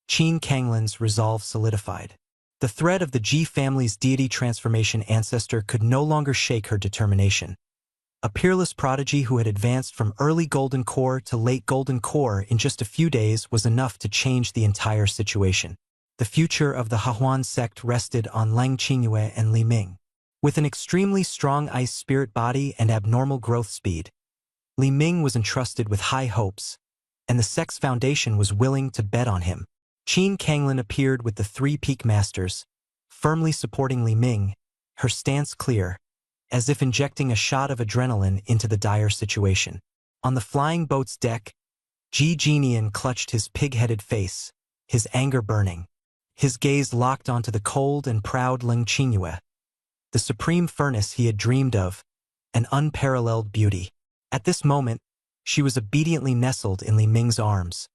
Qin Kanglin's resolve solidified. The threat of the Ji family's deity transformation ancestor could no longer shake her determination. A peerless prodigy who had advanced from early Golden Core to late Golden Core in just a few days was enough to change the entire situation. The future of the Hahuan sect rested on Lung Qingyue and Li Ming. With an extremely strong ice spirit body and abnormal growth speed, Li Ming was entrusted with high hopes, and the sect's foundation was willing to bet on him. Qin Kanglin appeared with the three peak masters, firmly supporting Li Ming, her stance clear, as if injecting a shot of adrenaline into the dire situation. On the flying boat's deck, Ji Jinian clutched his pig-headed face, his anger burning, his gaze locked onto the cold and proud Lung Qingyue, the supreme furnace he had dreamed of, an unparalleled beauty. At this moment, she was obediently nestled in Li Ming's arms,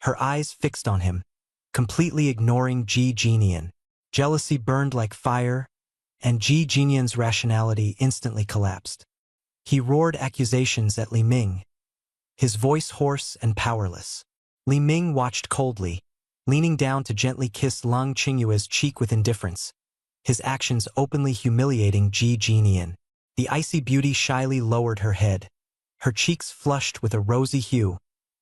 her eyes fixed on him, completely ignoring Ji Jinian. Jealousy burned like fire, and Ji Jinian's rationality instantly collapsed. He roared accusations at Li Ming, his voice hoarse and powerless. Li Ming watched coldly, leaning down to gently kiss Lung Qingyue's cheek with indifference, his actions openly humiliating Ji Jinian. The icy beauty shyly lowered her head, her cheeks flushed with a rosy hue,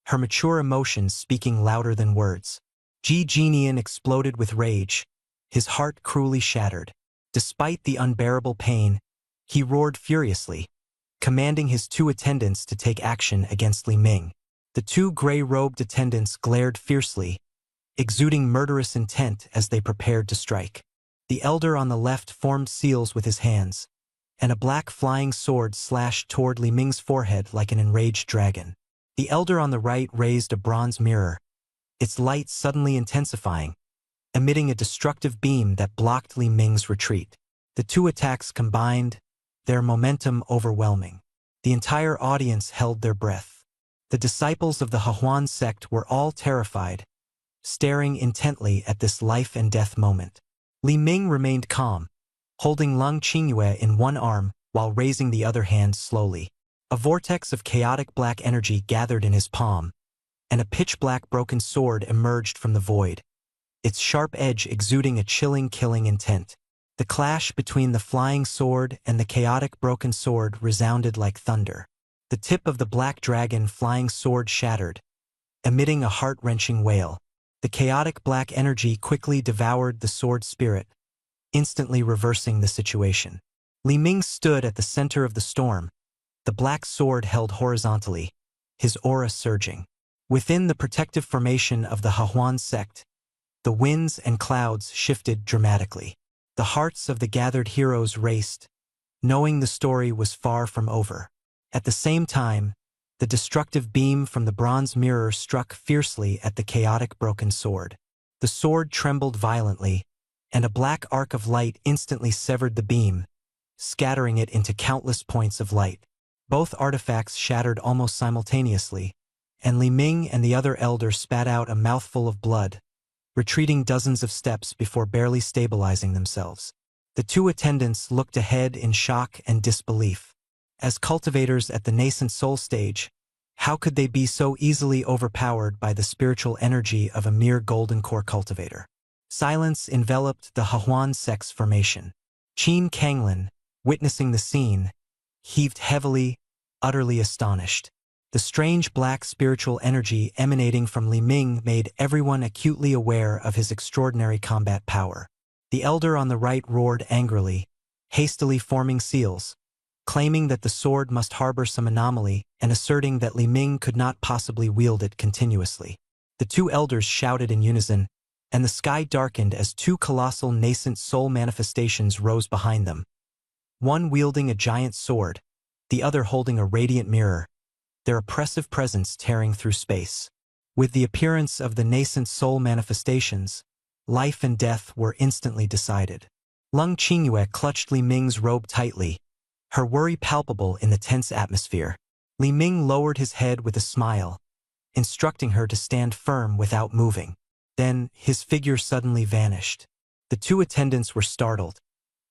her mature emotions speaking louder than words. Ji Jinian exploded with rage, his heart cruelly shattered. Despite the unbearable pain, he roared furiously, commanding his two attendants to take action against Li Ming. The two gray-robed attendants glared fiercely, exuding murderous intent as they prepared to strike. The elder on the left formed seals with his hands, and a black flying sword slashed toward Li Ming's forehead like an enraged dragon. The elder on the right raised a bronze mirror, its light suddenly intensifying, emitting a destructive beam that blocked Li Ming's retreat. The two attacks combined, their momentum overwhelming. The entire audience held their breath. The disciples of the Hehuan sect were all terrified, staring intently at this life-and-death moment. Li Ming remained calm, holding Lung Qingyue in one arm while raising the other hand slowly. A vortex of chaotic black energy gathered in his palm, and a pitch-black broken sword emerged from the void, its sharp edge exuding a chilling, killing intent. The clash between the flying sword and the chaotic broken sword resounded like thunder. The tip of the black dragon flying sword shattered, emitting a heart-wrenching wail. The chaotic black energy quickly devoured the sword spirit, instantly reversing the situation. Li Ming stood at the center of the storm, the black sword held horizontally, his aura surging. Within the protective formation of the Hehuan sect, the winds and clouds shifted dramatically. The hearts of the gathered heroes raced, knowing the story was far from over. At the same time, the destructive beam from the bronze mirror struck fiercely at the chaotic broken sword. The sword trembled violently, and a black arc of light instantly severed the beam, scattering it into countless points of light. Both artifacts shattered almost simultaneously, and Li Ming and the other elder spat out a mouthful of blood, retreating dozens of steps before barely stabilizing themselves. The two attendants looked ahead in shock and disbelief. As cultivators at the nascent soul stage, how could they be so easily overpowered by the spiritual energy of a mere golden core cultivator? Silence enveloped the Hehuan sect's formation. Qin Kanglin, witnessing the scene, heaved heavily, utterly astonished. The strange black spiritual energy emanating from Li Ming made everyone acutely aware of his extraordinary combat power. The elder on the right roared angrily, hastily forming seals, claiming that the sword must harbor some anomaly and asserting that Li Ming could not possibly wield it continuously. The two elders shouted in unison, and the sky darkened as two colossal nascent soul manifestations rose behind them, one wielding a giant sword, the other holding a radiant mirror, their oppressive presence tearing through space. With the appearance of the nascent soul manifestations, life and death were instantly decided. Lung Qingyue clutched Li Ming's robe tightly, her worry palpable in the tense atmosphere. Li Ming lowered his head with a smile, instructing her to stand firm without moving. Then, his figure suddenly vanished. The two attendants were startled,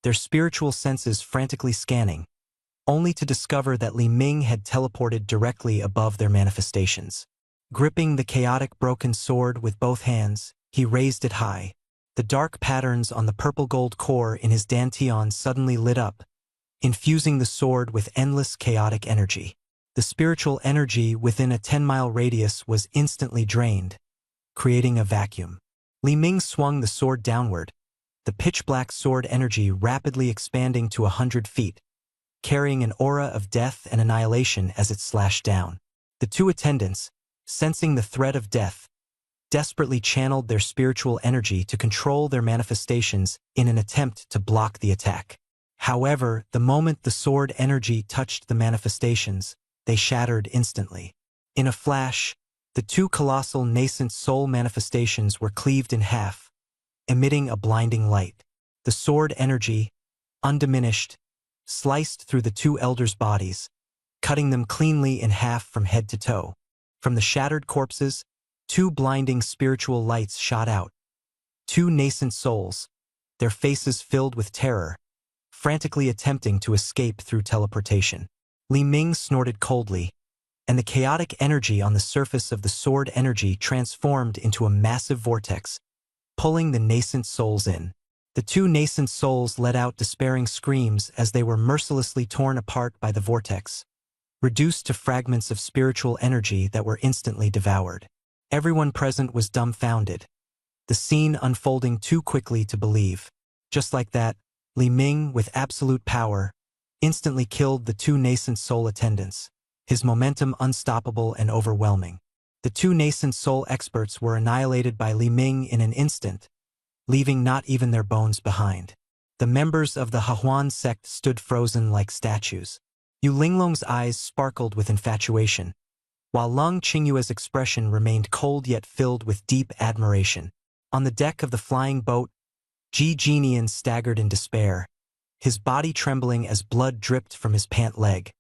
their spiritual senses frantically scanning, only to discover that Li Ming had teleported directly above their manifestations. Gripping the chaotic broken sword with both hands, he raised it high. The dark patterns on the purple-gold core in his dantian suddenly lit up, infusing the sword with endless chaotic energy. The spiritual energy within a 10-mile radius was instantly drained, creating a vacuum. Li Ming swung the sword downward, the pitch-black sword energy rapidly expanding to 100 feet, carrying an aura of death and annihilation as it slashed down. The two attendants, sensing the threat of death, desperately channeled their spiritual energy to control their manifestations in an attempt to block the attack. However, the moment the sword energy touched the manifestations, they shattered instantly. In a flash, the two colossal nascent soul manifestations were cleaved in half, emitting a blinding light. The sword energy, undiminished, sliced through the two elders' bodies, cutting them cleanly in half from head to toe. From the shattered corpses, two blinding spiritual lights shot out. Two nascent souls, their faces filled with terror, frantically attempting to escape through teleportation. Li Ming snorted coldly, and the chaotic energy on the surface of the sword energy transformed into a massive vortex, pulling the nascent souls in. The two nascent souls let out despairing screams as they were mercilessly torn apart by the vortex, reduced to fragments of spiritual energy that were instantly devoured. Everyone present was dumbfounded, the scene unfolding too quickly to believe. Just like that, Li Ming, with absolute power, instantly killed the two nascent soul attendants, his momentum unstoppable and overwhelming. The two nascent soul experts were annihilated by Li Ming in an instant, leaving not even their bones behind. The members of the Hahuan sect stood frozen like statues. Yu Linglong's eyes sparkled with infatuation, while Lung Qingyue's expression remained cold yet filled with deep admiration. On the deck of the flying boat, Ji Jinian staggered in despair, his body trembling as blood dripped from his pant leg.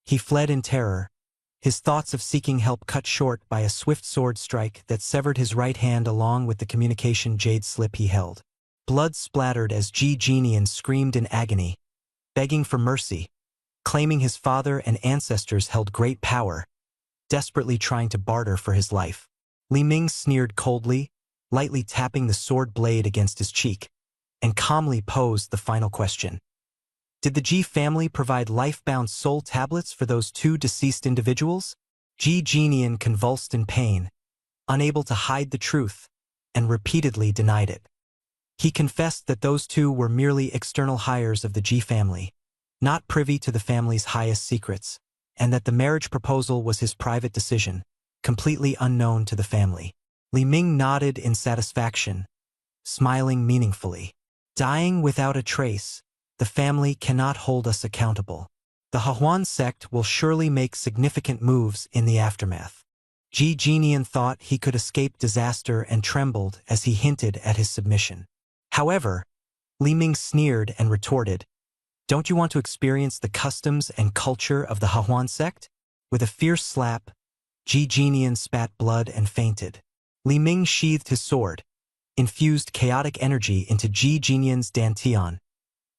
He fled in terror, his thoughts of seeking help cut short by a swift sword strike that severed his right hand along with the communication jade slip he held. Blood splattered as Ji Jinian screamed in agony, begging for mercy, claiming his father and ancestors held great power, desperately trying to barter for his life. Li Ming sneered coldly, lightly tapping the sword blade against his cheek, and calmly posed the final question. Did the Ji family provide life-bound soul tablets for those two deceased individuals? Ji Jinian convulsed in pain, unable to hide the truth, and repeatedly denied it. He confessed that those two were merely external hires of the Ji family, not privy to the family's highest secrets, and that the marriage proposal was his private decision, completely unknown to the family. Li Ming nodded in satisfaction, smiling meaningfully. Dying without a trace, the family cannot hold us accountable. The Hahuan sect will surely make significant moves in the aftermath. Ji Jinian thought he could escape disaster and trembled as he hinted at his submission. However, Li Ming sneered and retorted, "Don't you want to experience the customs and culture of the Hahuan sect?" With a fierce slap, Ji Jinian spat blood and fainted. Li Ming sheathed his sword, infused chaotic energy into Ji Jinian's dantian,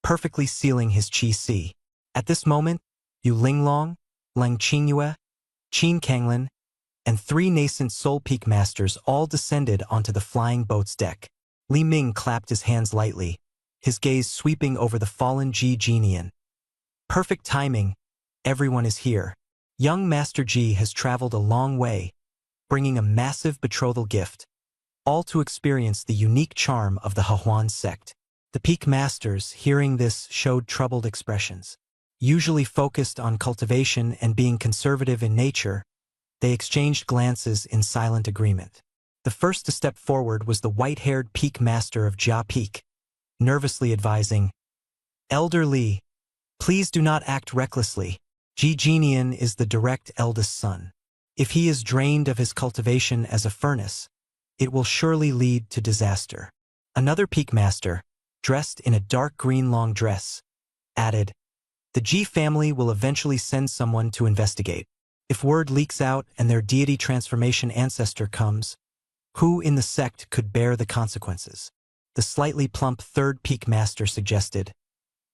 perfectly sealing his qi. At this moment, Yu Linglong, Leng Qingyue, Qin Kanglin, and three nascent soul peak masters all descended onto the flying boat's deck. Li Ming clapped his hands lightly, his gaze sweeping over the fallen Ji Jinian. Perfect timing, everyone is here. Young Master Ji has traveled a long way, bringing a massive betrothal gift, all to experience the unique charm of the Hahuan sect. The peak masters, hearing this, showed troubled expressions. Usually focused on cultivation and being conservative in nature, they exchanged glances in silent agreement. The first to step forward was the white-haired peak master of Jia Peak, nervously advising, "Elder Li, please do not act recklessly. Ji Jinian is the direct eldest son. If he is drained of his cultivation as a furnace, it will surely lead to disaster." Another peak master, dressed in a dark green long dress, added, "The Ji family will eventually send someone to investigate. If word leaks out and their deity transformation ancestor comes, who in the sect could bear the consequences?" The slightly plump third peak master suggested,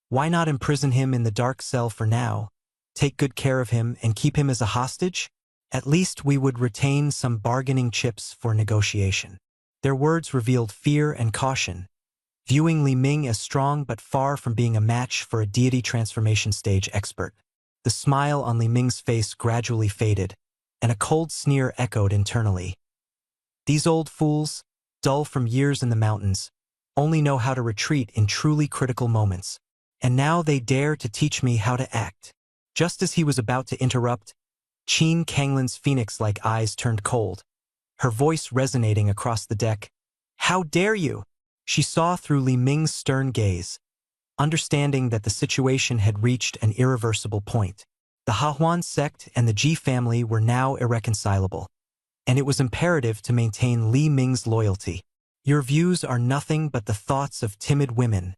"Why not imprison him in the dark cell for now, take good care of him and keep him as a hostage? At least we would retain some bargaining chips for negotiation." Their words revealed fear and caution, viewing Li Ming as strong but far from being a match for a deity transformation stage expert. The smile on Li Ming's face gradually faded, and a cold sneer echoed internally. These old fools, dull from years in the mountains, only know how to retreat in truly critical moments. And now they dare to teach me how to act. Just as he was about to interrupt, Qin Kanglin's phoenix-like eyes turned cold, her voice resonating across the deck. "How dare you?" She saw through Li Ming's stern gaze, understanding that the situation had reached an irreversible point. The Hahuan sect and the Ji family were now irreconcilable, and it was imperative to maintain Li Ming's loyalty. "Your views are nothing but the thoughts of timid women,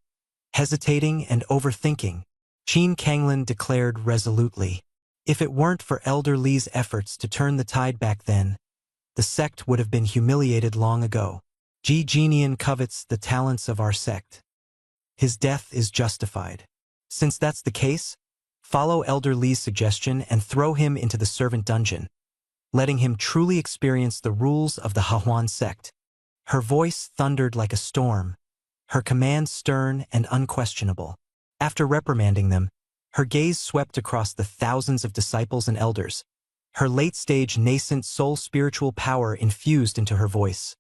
hesitating and overthinking," Qin Kanglin declared resolutely. "If it weren't for Elder Li's efforts to turn the tide back then, the sect would have been humiliated long ago. Ji Jinian covets the talents of our sect. His death is justified. Since that's the case, follow Elder Li's suggestion and throw him into the servant dungeon, letting him truly experience the rules of the Hahuan sect." Her voice thundered like a storm, her command stern and unquestionable. After reprimanding them, her gaze swept across the thousands of disciples and elders, her late-stage nascent soul spiritual power infused into her voice.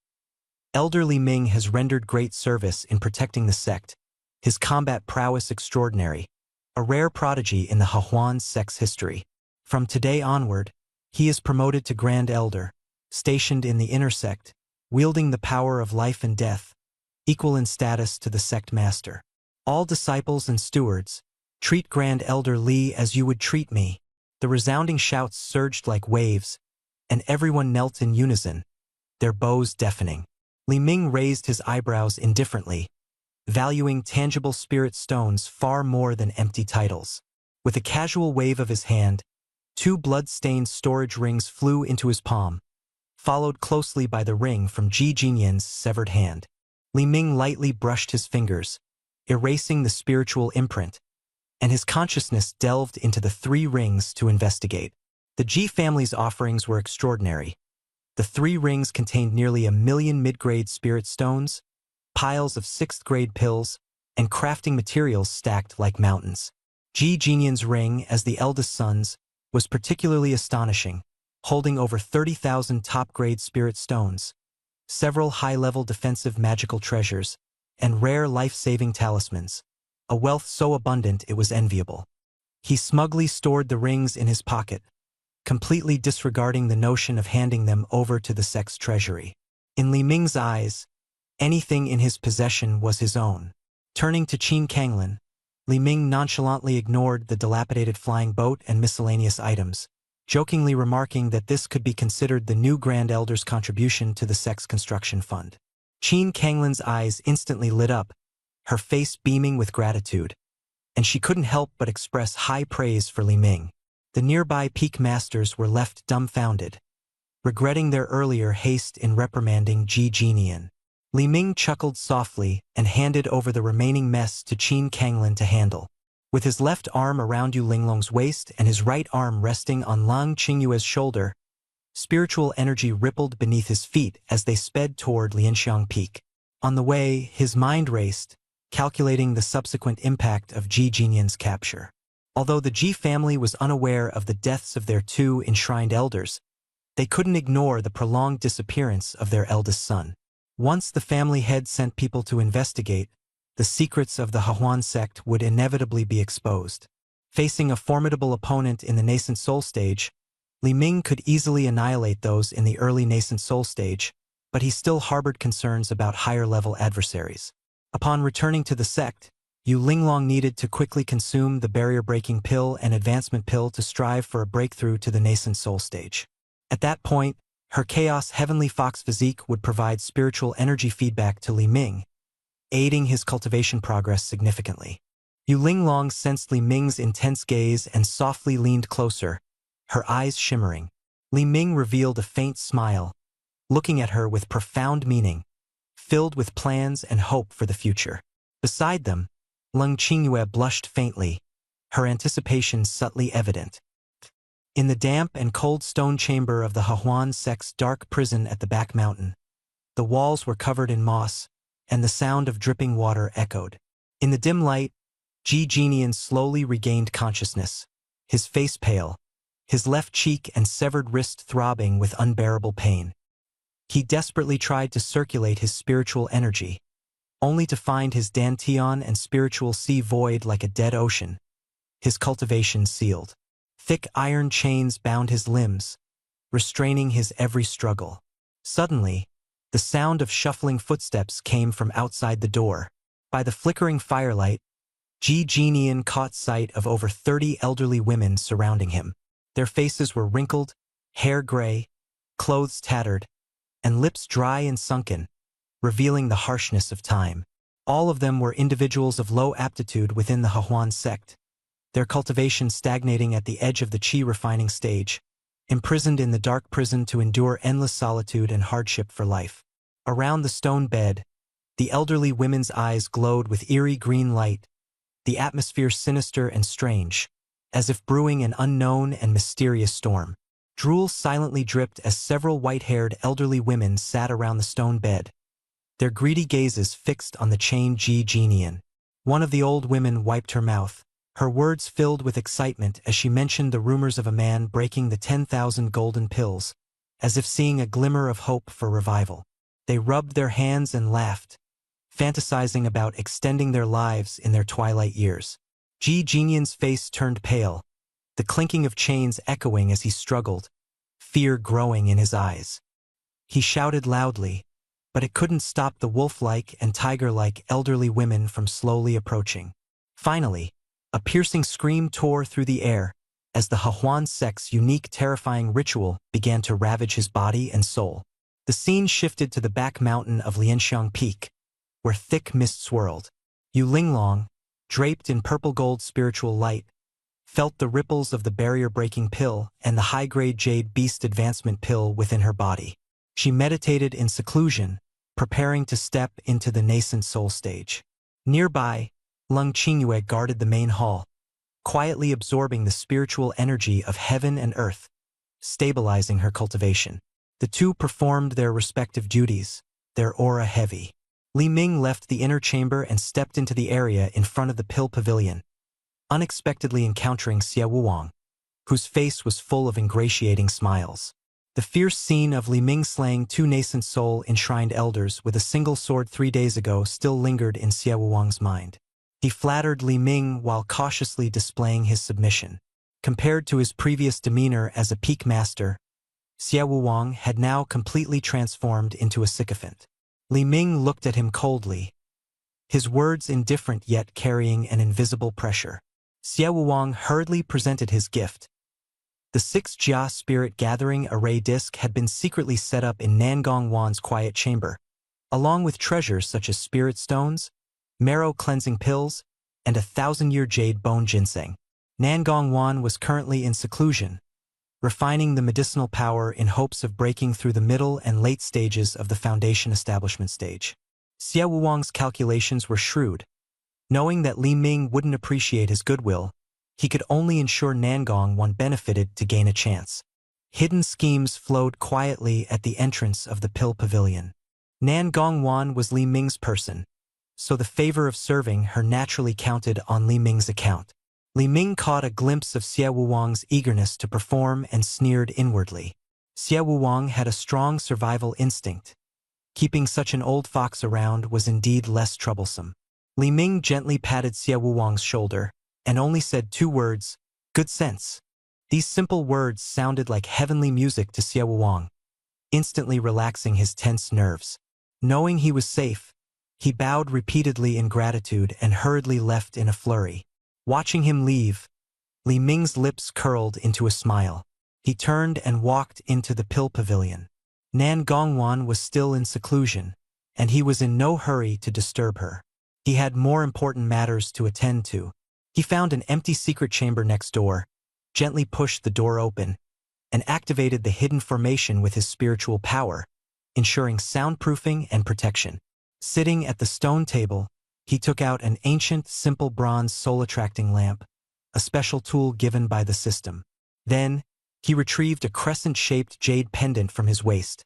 "Elder Li Ming has rendered great service in protecting the sect, his combat prowess extraordinary, a rare prodigy in the Hahuan sect's history. From today onward, he is promoted to Grand Elder, stationed in the inner sect, wielding the power of life and death, equal in status to the sect master. All disciples and stewards, treat Grand Elder Li as you would treat me. The resounding shouts surged like waves, and everyone knelt in unison, their bows deafening. Li Ming raised his eyebrows indifferently, valuing tangible spirit stones far more than empty titles. With a casual wave of his hand, 2 blood-stained storage rings flew into his palm, followed closely by the ring from Ji Jinyan's severed hand. Li Ming lightly brushed his fingers, erasing the spiritual imprint, and his consciousness delved into the 3 rings to investigate. The Ji family's offerings were extraordinary. The 3 rings contained nearly 1 million mid-grade spirit stones, piles of 6th-grade pills, and crafting materials stacked like mountains. Ji Jinyan's ring, as the eldest son's, was particularly astonishing, holding over 30,000 top-grade spirit stones, several high-level defensive magical treasures, and rare life-saving talismans, a wealth so abundant it was enviable. He smugly stored the rings in his pocket, completely disregarding the notion of handing them over to the sect's treasury. In Li Ming's eyes, anything in his possession was his own. Turning to Qin Kanglin, Li Ming nonchalantly ignored the dilapidated flying boat and miscellaneous items, jokingly remarking that this could be considered the new Grand Elder's contribution to the sect's construction fund. Qin Kanglin's eyes instantly lit up, her face beaming with gratitude, and she couldn't help but express high praise for Li Ming. The nearby peak masters were left dumbfounded, regretting their earlier haste in reprimanding Ji Jinyan. Li Ming chuckled softly and handed over the remaining mess to Qin Kanglin to handle. With his left arm around Yu Linglong's waist and his right arm resting on Lang Qingyue's shoulder, spiritual energy rippled beneath his feet as they sped toward Lianxiang Peak. On the way, his mind raced, calculating the subsequent impact of Ji Jinyan's capture. Although the Ji family was unaware of the deaths of their 2 enshrined elders, they couldn't ignore the prolonged disappearance of their eldest son. Once the family head sent people to investigate, the secrets of the Hahuan sect would inevitably be exposed. Facing a formidable opponent in the nascent soul stage, Li Ming could easily annihilate those in the early nascent soul stage, but he still harbored concerns about higher-level adversaries. Upon returning to the sect, Yu Linglong needed to quickly consume the barrier-breaking pill and advancement pill to strive for a breakthrough to the nascent soul stage. At that point, her Chaos Heavenly Fox physique would provide spiritual energy feedback to Li Ming, aiding his cultivation progress significantly. Yu Linglong sensed Li Ming's intense gaze and softly leaned closer, her eyes shimmering. Li Ming revealed a faint smile, looking at her with profound meaning, filled with plans and hope for the future. Beside them, Lang Qingyue blushed faintly, her anticipation subtly evident. In the damp and cold stone chamber of the Hahuan sect's dark prison at the back mountain, the walls were covered in moss, and the sound of dripping water echoed. In the dim light, Ji Jinyan slowly regained consciousness, his face pale, his left cheek and severed wrist throbbing with unbearable pain. He desperately tried to circulate his spiritual energy, only to find his dantian and spiritual sea void like a dead ocean, his cultivation sealed. Thick iron chains bound his limbs, restraining his every struggle. Suddenly, the sound of shuffling footsteps came from outside the door. By the flickering firelight, Ji Jinyan caught sight of over 30 elderly women surrounding him. Their faces were wrinkled, hair gray, clothes tattered, and lips dry and sunken, revealing the harshness of time. All of them were individuals of low aptitude within the Hahuan sect, their cultivation stagnating at the edge of the qi refining stage, imprisoned in the dark prison to endure endless solitude and hardship for life. Around the stone bed, the elderly women's eyes glowed with eerie green light, the atmosphere sinister and strange, as if brewing an unknown and mysterious storm. Drool silently dripped as several white-haired elderly women sat around the stone bed, their greedy gazes fixed on the chained Ji Jinyan. One of the old women wiped her mouth, her words filled with excitement as she mentioned the rumors of a man breaking the 10,000 golden pills, as if seeing a glimmer of hope for revival. They rubbed their hands and laughed, fantasizing about extending their lives in their twilight years. Ji Jinyan's face turned pale, the clinking of chains echoing as he struggled, fear growing in his eyes. He shouted loudly, but it couldn't stop the wolf-like and tiger-like elderly women from slowly approaching. Finally, a piercing scream tore through the air as the Hahuan sect's unique terrifying ritual began to ravage his body and soul. The scene shifted to the back mountain of Lianxiang Peak, where thick mist swirled. Yu Linglong, draped in purple-gold spiritual light, felt the ripples of the barrier-breaking pill and the high-grade jade beast advancement pill within her body. She meditated in seclusion, preparing to step into the nascent soul stage. Nearby, Lung Qingyue guarded the main hall, quietly absorbing the spiritual energy of heaven and earth, stabilizing her cultivation. The two performed their respective duties, their aura heavy. Li Ming left the inner chamber and stepped into the area in front of the pill pavilion, unexpectedly encountering Xie Wuwang, whose face was full of ingratiating smiles. The fierce scene of Li Ming slaying two nascent soul-enshrined elders with a single sword 3 days ago still lingered in Xie Wuwang's mind. He flattered Li Ming while cautiously displaying his submission. Compared to his previous demeanor as a peak master, Xie Wuwang had now completely transformed into a sycophant. Li Ming looked at him coldly, his words indifferent yet carrying an invisible pressure. Xie Wuwang hurriedly presented his gift. The 6 Jia Spirit Gathering Array Disc had been secretly set up in Nangong Wan's quiet chamber, along with treasures such as spirit stones, marrow-cleansing pills, and 1,000-year jade bone ginseng. Nangong Wan was currently in seclusion, refining the medicinal power in hopes of breaking through the middle and late stages of the foundation establishment stage. Xie Wuwang's calculations were shrewd. Knowing that Li Ming wouldn't appreciate his goodwill, he could only ensure Nangong Wan benefited to gain a chance. Hidden schemes flowed quietly at the entrance of the pill pavilion. Nangong Wan was Li Ming's person, so the favor of serving her naturally counted on Li Ming's account. Li Ming caught a glimpse of Xie Wuwang's eagerness to perform and sneered inwardly. Xie Wuwang had a strong survival instinct. Keeping such an old fox around was indeed less troublesome. Li Ming gently patted Xie Wuwang's shoulder and only said 2 words, "Good sense." These simple words sounded like heavenly music to Xie Wuwang, instantly relaxing his tense nerves. Knowing he was safe, he bowed repeatedly in gratitude and hurriedly left in a flurry. Watching him leave, Li Ming's lips curled into a smile. He turned and walked into the pill pavilion. Nangong Wan was still in seclusion, and he was in no hurry to disturb her. He had more important matters to attend to. He found an empty secret chamber next door, gently pushed the door open, and activated the hidden formation with his spiritual power, ensuring soundproofing and protection. Sitting at the stone table, he took out an ancient, simple bronze soul-attracting lamp, a special tool given by the system. Then, he retrieved a crescent-shaped jade pendant from his waist,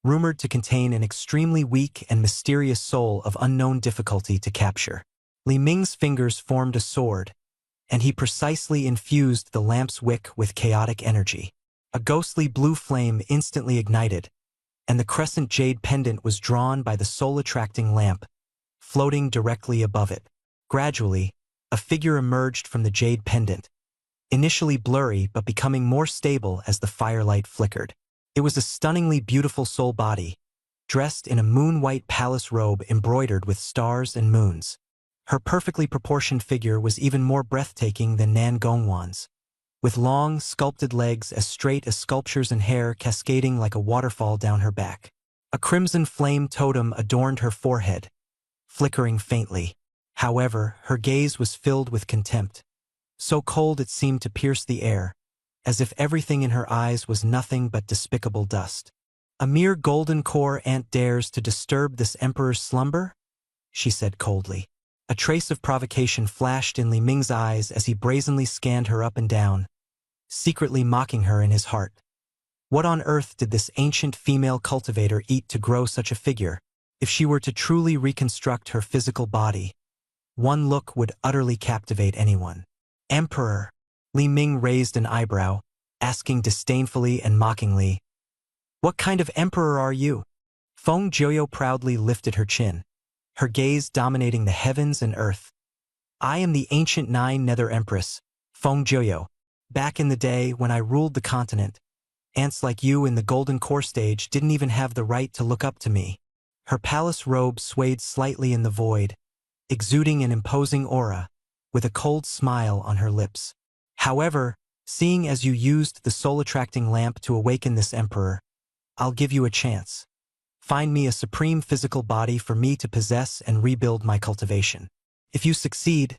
rumored to contain an extremely weak and mysterious soul of unknown difficulty to capture. Li Ming's fingers formed a sword, and he precisely infused the lamp's wick with chaotic energy. A ghostly blue flame instantly ignited, and the crescent jade pendant was drawn by the soul-attracting lamp, floating directly above it. Gradually, a figure emerged from the jade pendant, initially blurry but becoming more stable as the firelight flickered. It was a stunningly beautiful soul body, dressed in a moon-white palace robe embroidered with stars and moons. Her perfectly proportioned figure was even more breathtaking than Nangong Wan's, with long, sculpted legs as straight as sculptures and hair cascading like a waterfall down her back. A crimson flame totem adorned her forehead, flickering faintly. However, her gaze was filled with contempt, so cold it seemed to pierce the air, as if everything in her eyes was nothing but despicable dust. "A mere golden core ant dares to disturb this emperor's slumber?" she said coldly. A trace of provocation flashed in Li Ming's eyes as he brazenly scanned her up and down, secretly mocking her in his heart. What on earth did this ancient female cultivator eat to grow such a figure? If she were to truly reconstruct her physical body, one look would utterly captivate anyone. "Emperor!" Li Ming raised an eyebrow, asking disdainfully and mockingly, "What kind of emperor are you?" Feng Jiuyo proudly lifted her chin, her gaze dominating the heavens and earth. "I am the ancient Nine Nether Empress, Feng Jiuyo. Back in the day when I ruled the continent, Ants like you in the golden core stage didn't even have the right to look up to me. Her palace robe swayed slightly in the void, exuding an imposing aura, with a cold smile on her lips. However, seeing as you used the soul-attracting lamp to awaken this emperor, I'll give you a chance. Find me a supreme physical body for me to possess and rebuild my cultivation. If you succeed,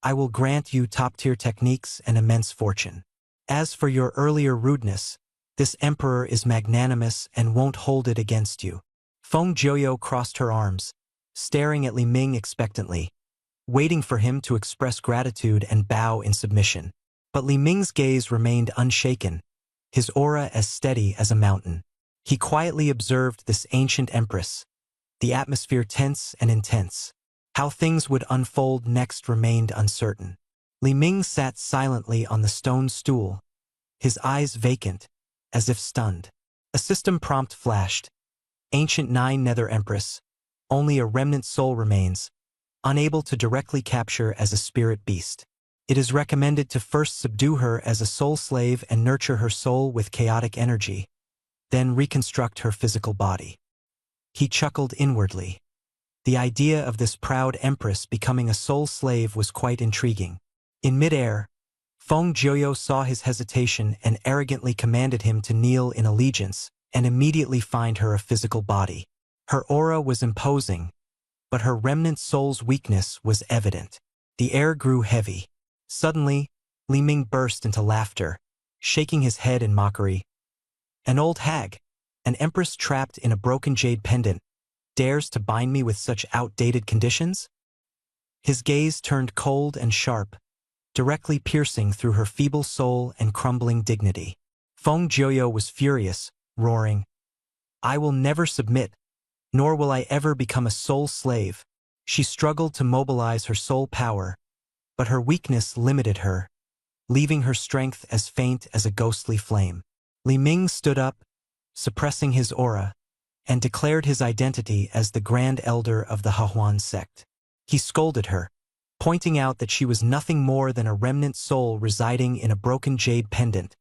I will grant you top-tier techniques and immense fortune. As for your earlier rudeness, this emperor is magnanimous and won't hold it against you. Feng Jiuyo crossed her arms, staring at Li Ming expectantly, waiting for him to express gratitude and bow in submission. But Li Ming's gaze remained unshaken, his aura as steady as a mountain. He quietly observed this ancient empress, the atmosphere tense and intense. How things would unfold next remained uncertain. Li Ming sat silently on the stone stool, his eyes vacant, as if stunned. A system prompt flashed. Ancient Nine Nether Empress, only a remnant soul remains, unable to directly capture as a spirit beast. It is recommended to first subdue her as a soul slave and nurture her soul with chaotic energy, then reconstruct her physical body. He chuckled inwardly. The idea of this proud empress becoming a soul slave was quite intriguing. In midair, Feng Jiuyo saw his hesitation and arrogantly commanded him to kneel in allegiance and immediately find her a physical body. Her aura was imposing, but her remnant soul's weakness was evident. The air grew heavy. Suddenly, Li Ming burst into laughter, shaking his head in mockery. An old hag, an empress trapped in a broken jade pendant, dares to bind me with such outdated conditions? His gaze turned cold and sharp, directly piercing through her feeble soul and crumbling dignity. Feng Jiuyo was furious, roaring, "I will never submit, nor will I ever become a soul slave." She struggled to mobilize her soul power, but her weakness limited her, leaving her strength as faint as a ghostly flame. Li Ming stood up, suppressing his aura, and declared his identity as the Grand Elder of the Hahuan sect. He scolded her, pointing out that she was nothing more than a remnant soul residing in a broken jade pendant,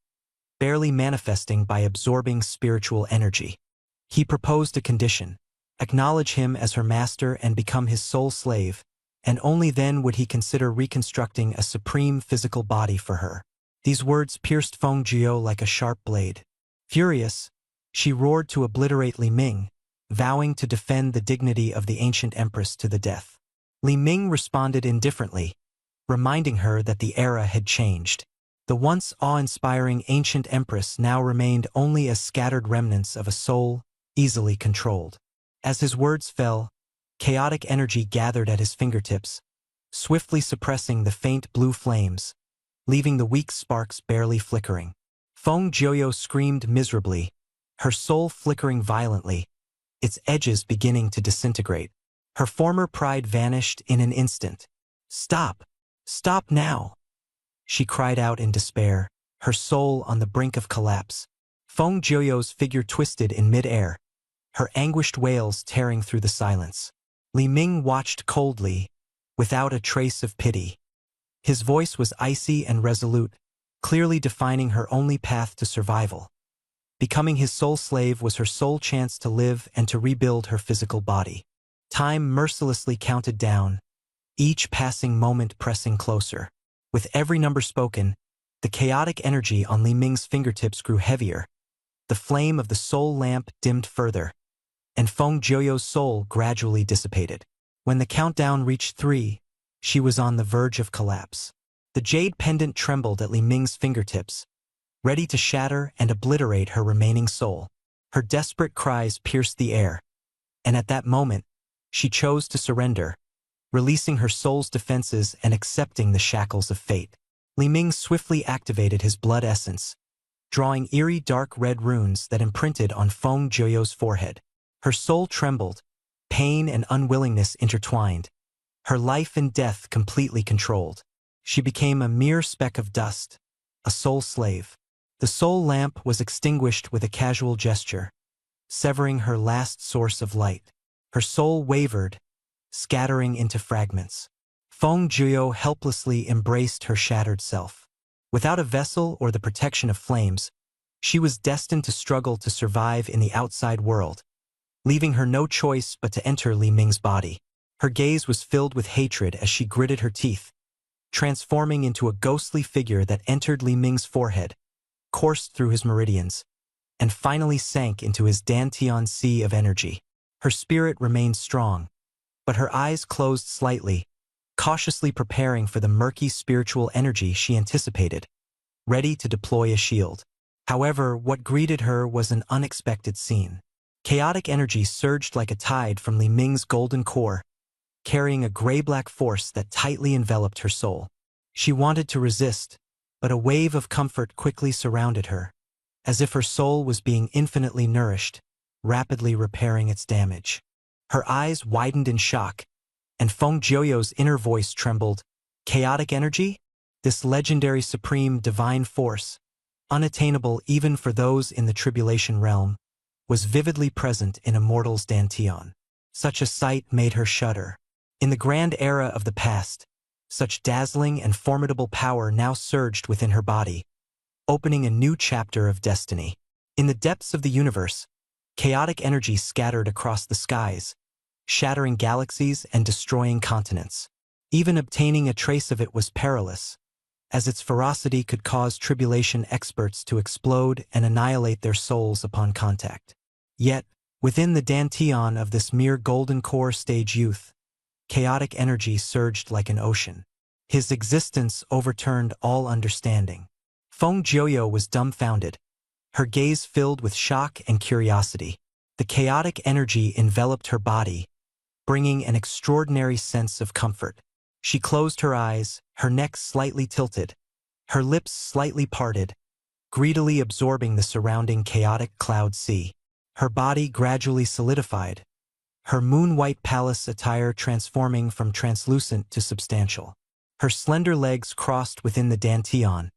barely manifesting by absorbing spiritual energy. He proposed a condition: acknowledge him as her master and become his soul slave, and only then would he consider reconstructing a supreme physical body for her. These words pierced Feng Jiuyo like a sharp blade. Furious, she roared to obliterate Li Ming, vowing to defend the dignity of the ancient empress to the death. Li Ming responded indifferently, reminding her that the era had changed. The once awe-inspiring ancient empress now remained only as scattered remnants of a soul, easily controlled. As his words fell, chaotic energy gathered at his fingertips, swiftly suppressing the faint blue flames, leaving the weak sparks barely flickering. Feng Jiuyo screamed miserably, her soul flickering violently, its edges beginning to disintegrate. Her former pride vanished in an instant. "Stop! Stop now!" she cried out in despair, her soul on the brink of collapse. Feng Jiuyo's figure twisted in mid-air, her anguished wails tearing through the silence. Li Ming watched coldly, without a trace of pity. His voice was icy and resolute, clearly defining her only path to survival. Becoming his soul slave was her sole chance to live and to rebuild her physical body. Time mercilessly counted down, each passing moment pressing closer. With every number spoken, the chaotic energy on Li Ming's fingertips grew heavier. The flame of the soul lamp dimmed further, and Feng Jiuyo's soul gradually dissipated. When the countdown reached 3, she was on the verge of collapse. The jade pendant trembled at Li Ming's fingertips, ready to shatter and obliterate her remaining soul. Her desperate cries pierced the air, and at that moment, she chose to surrender, releasing her soul's defenses and accepting the shackles of fate. Li Ming swiftly activated his blood essence, drawing eerie dark red runes that imprinted on Feng Jiuyo's forehead. Her soul trembled, pain and unwillingness intertwined, her life and death completely controlled. She became a mere speck of dust, a soul slave. The soul lamp was extinguished with a casual gesture, severing her last source of light. Her soul wavered, scattering into fragments. Feng Jiuyo helplessly embraced her shattered self. Without a vessel or the protection of flames, She was destined to struggle to survive in the outside world, leaving her no choice but to enter Li Ming's body. Her gaze was filled with hatred as she gritted her teeth, transforming into a ghostly figure that entered Li Ming's forehead, coursed through his meridians, and finally sank into his Dantian sea of energy. Her spirit remained strong, but her eyes closed slightly, cautiously preparing for the murky spiritual energy she anticipated, ready to deploy a shield. However, what greeted her was an unexpected scene. Chaotic energy surged like a tide from Li Ming's golden core, carrying a gray-black force that tightly enveloped her soul. She wanted to resist, but a wave of comfort quickly surrounded her, as if her soul was being infinitely nourished, rapidly repairing its damage. Her eyes widened in shock, and Feng Jiuyo's inner voice trembled. Chaotic energy? This legendary supreme divine force, unattainable even for those in the tribulation realm, was vividly present in a mortal's Dantian. Such a sight made her shudder. In the grand era of the past, such dazzling and formidable power now surged within her body, opening a new chapter of destiny. In the depths of the universe, chaotic energy scattered across the skies, shattering galaxies and destroying continents. Even obtaining a trace of it was perilous, as its ferocity could cause tribulation experts to explode and annihilate their souls upon contact. Yet, within the Dantian of this mere golden core stage youth, chaotic energy surged like an ocean. His existence overturned all understanding. Feng Jiuyo was dumbfounded, her gaze filled with shock and curiosity. The chaotic energy enveloped her body, bringing an extraordinary sense of comfort. She closed her eyes, her neck slightly tilted, her lips slightly parted, greedily absorbing the surrounding chaotic cloud sea. Her body gradually solidified, her moon-white palace attire transforming from translucent to substantial. Her slender legs crossed within the Dantian,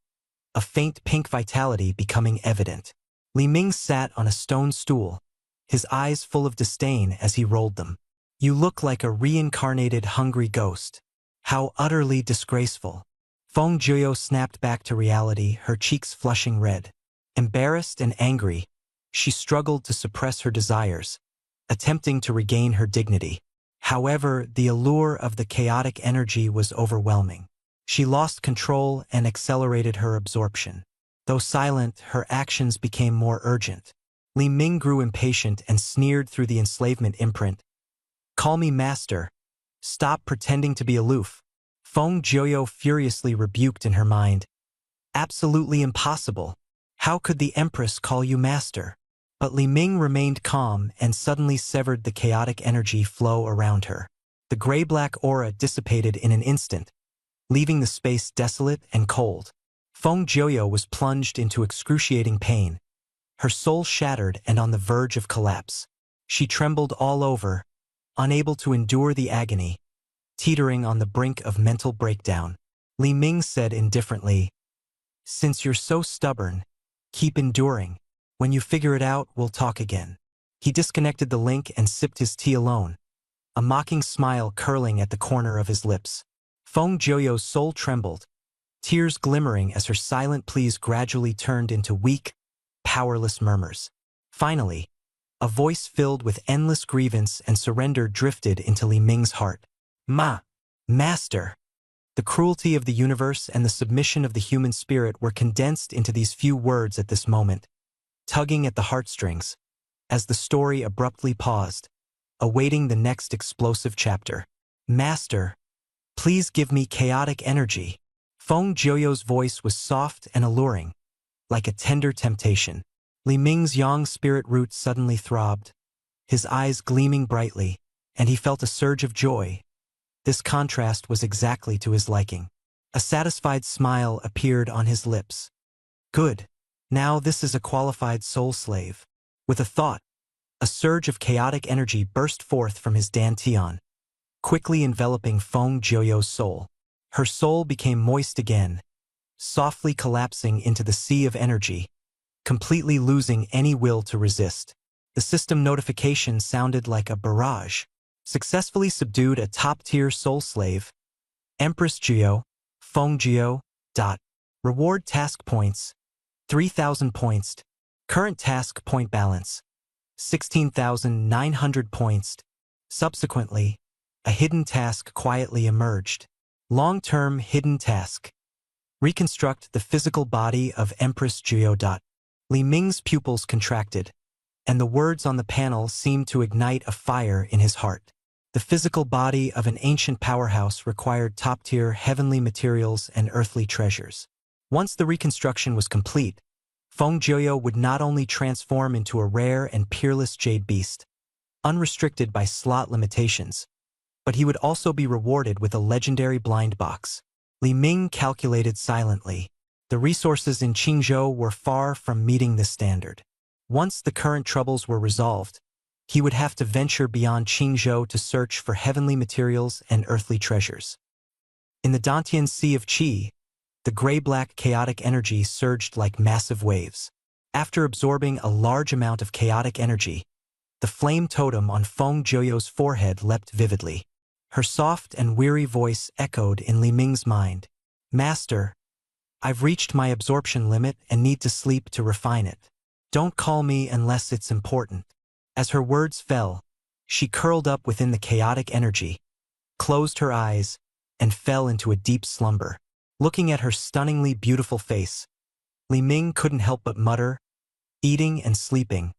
a faint pink vitality becoming evident. Li Ming sat on a stone stool, his eyes full of disdain as he rolled them. "You look like a reincarnated hungry ghost. How utterly disgraceful." Feng Jiuyo snapped back to reality, her cheeks flushing red. Embarrassed and angry, she struggled to suppress her desires, attempting to regain her dignity. However, the allure of the chaotic energy was overwhelming. She lost control and accelerated her absorption. Though silent, her actions became more urgent. Li Ming grew impatient and sneered through the enslavement imprint. "Call me master. Stop pretending to be aloof." Feng Jiuyo furiously rebuked in her mind. "Absolutely impossible. How could the Empress call you master?" But Li Ming remained calm and suddenly severed the chaotic energy flow around her. The gray-black aura dissipated in an instant, leaving the space desolate and cold. Feng Jiuyo was plunged into excruciating pain, her soul shattered and on the verge of collapse. She trembled all over, unable to endure the agony, teetering on the brink of mental breakdown. Li Ming said indifferently, "Since you're so stubborn, keep enduring. When you figure it out, we'll talk again." He disconnected the link and sipped his tea alone, a mocking smile curling at the corner of his lips. Feng Jiuyo's soul trembled, tears glimmering as her silent pleas gradually turned into weak, powerless murmurs. Finally, a voice filled with endless grievance and surrender drifted into Li Ming's heart. Master." The cruelty of the universe and the submission of the human spirit were condensed into these few words at this moment, tugging at the heartstrings, as the story abruptly paused, awaiting the next explosive chapter. "Master, please give me chaotic energy." Feng Jiuyo's voice was soft and alluring, like a tender temptation. Li Ming's yang spirit root suddenly throbbed, his eyes gleaming brightly, and he felt a surge of joy. This contrast was exactly to his liking. A satisfied smile appeared on his lips. "Good. Now this is a qualified soul slave." With a thought, a surge of chaotic energy burst forth from his Dantian, quickly enveloping Feng Jiuyo's soul. Her soul became moist again, softly collapsing into the sea of energy, completely losing any will to resist. The system notification sounded like a barrage. "Successfully subdued a top-tier soul slave. Empress Jiuyo, Feng Jiuyo. Reward task points, 3,000 points. Current task point balance, 16,900 points. Subsequently, a hidden task quietly emerged. Long-term hidden task. Reconstruct the physical body of Empress Jiao. Li Ming's pupils contracted, and the words on the panel seemed to ignite a fire in his heart. The physical body of an ancient powerhouse required top-tier heavenly materials and earthly treasures. Once the reconstruction was complete, Feng Jiao would not only transform into a rare and peerless jade beast, unrestricted by slot limitations, but he would also be rewarded with a legendary blind box. Li Ming calculated silently. The resources in Qingzhou were far from meeting this standard. Once the current troubles were resolved, he would have to venture beyond Qingzhou to search for heavenly materials and earthly treasures. In the Dantian Sea of Qi, the gray-black chaotic energy surged like massive waves. After absorbing a large amount of chaotic energy, the flame totem on Feng Jiao's forehead leapt vividly. Her soft and weary voice echoed in Li Ming's mind. "Master, I've reached my absorption limit and need to sleep to refine it. Don't call me unless it's important." As her words fell, she curled up within the chaotic energy, closed her eyes, and fell into a deep slumber. Looking at her stunningly beautiful face, Li Ming couldn't help but mutter, "Eating and sleeping,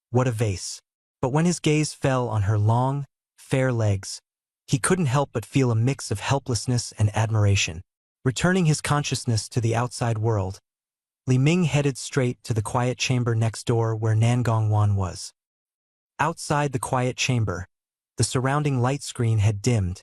what a vase." But when his gaze fell on her long, fair legs, he couldn't help but feel a mix of helplessness and admiration. Returning his consciousness to the outside world, Li Ming headed straight to the quiet chamber next door where Nan Gongwan was. Outside the quiet chamber, the surrounding light screen had dimmed,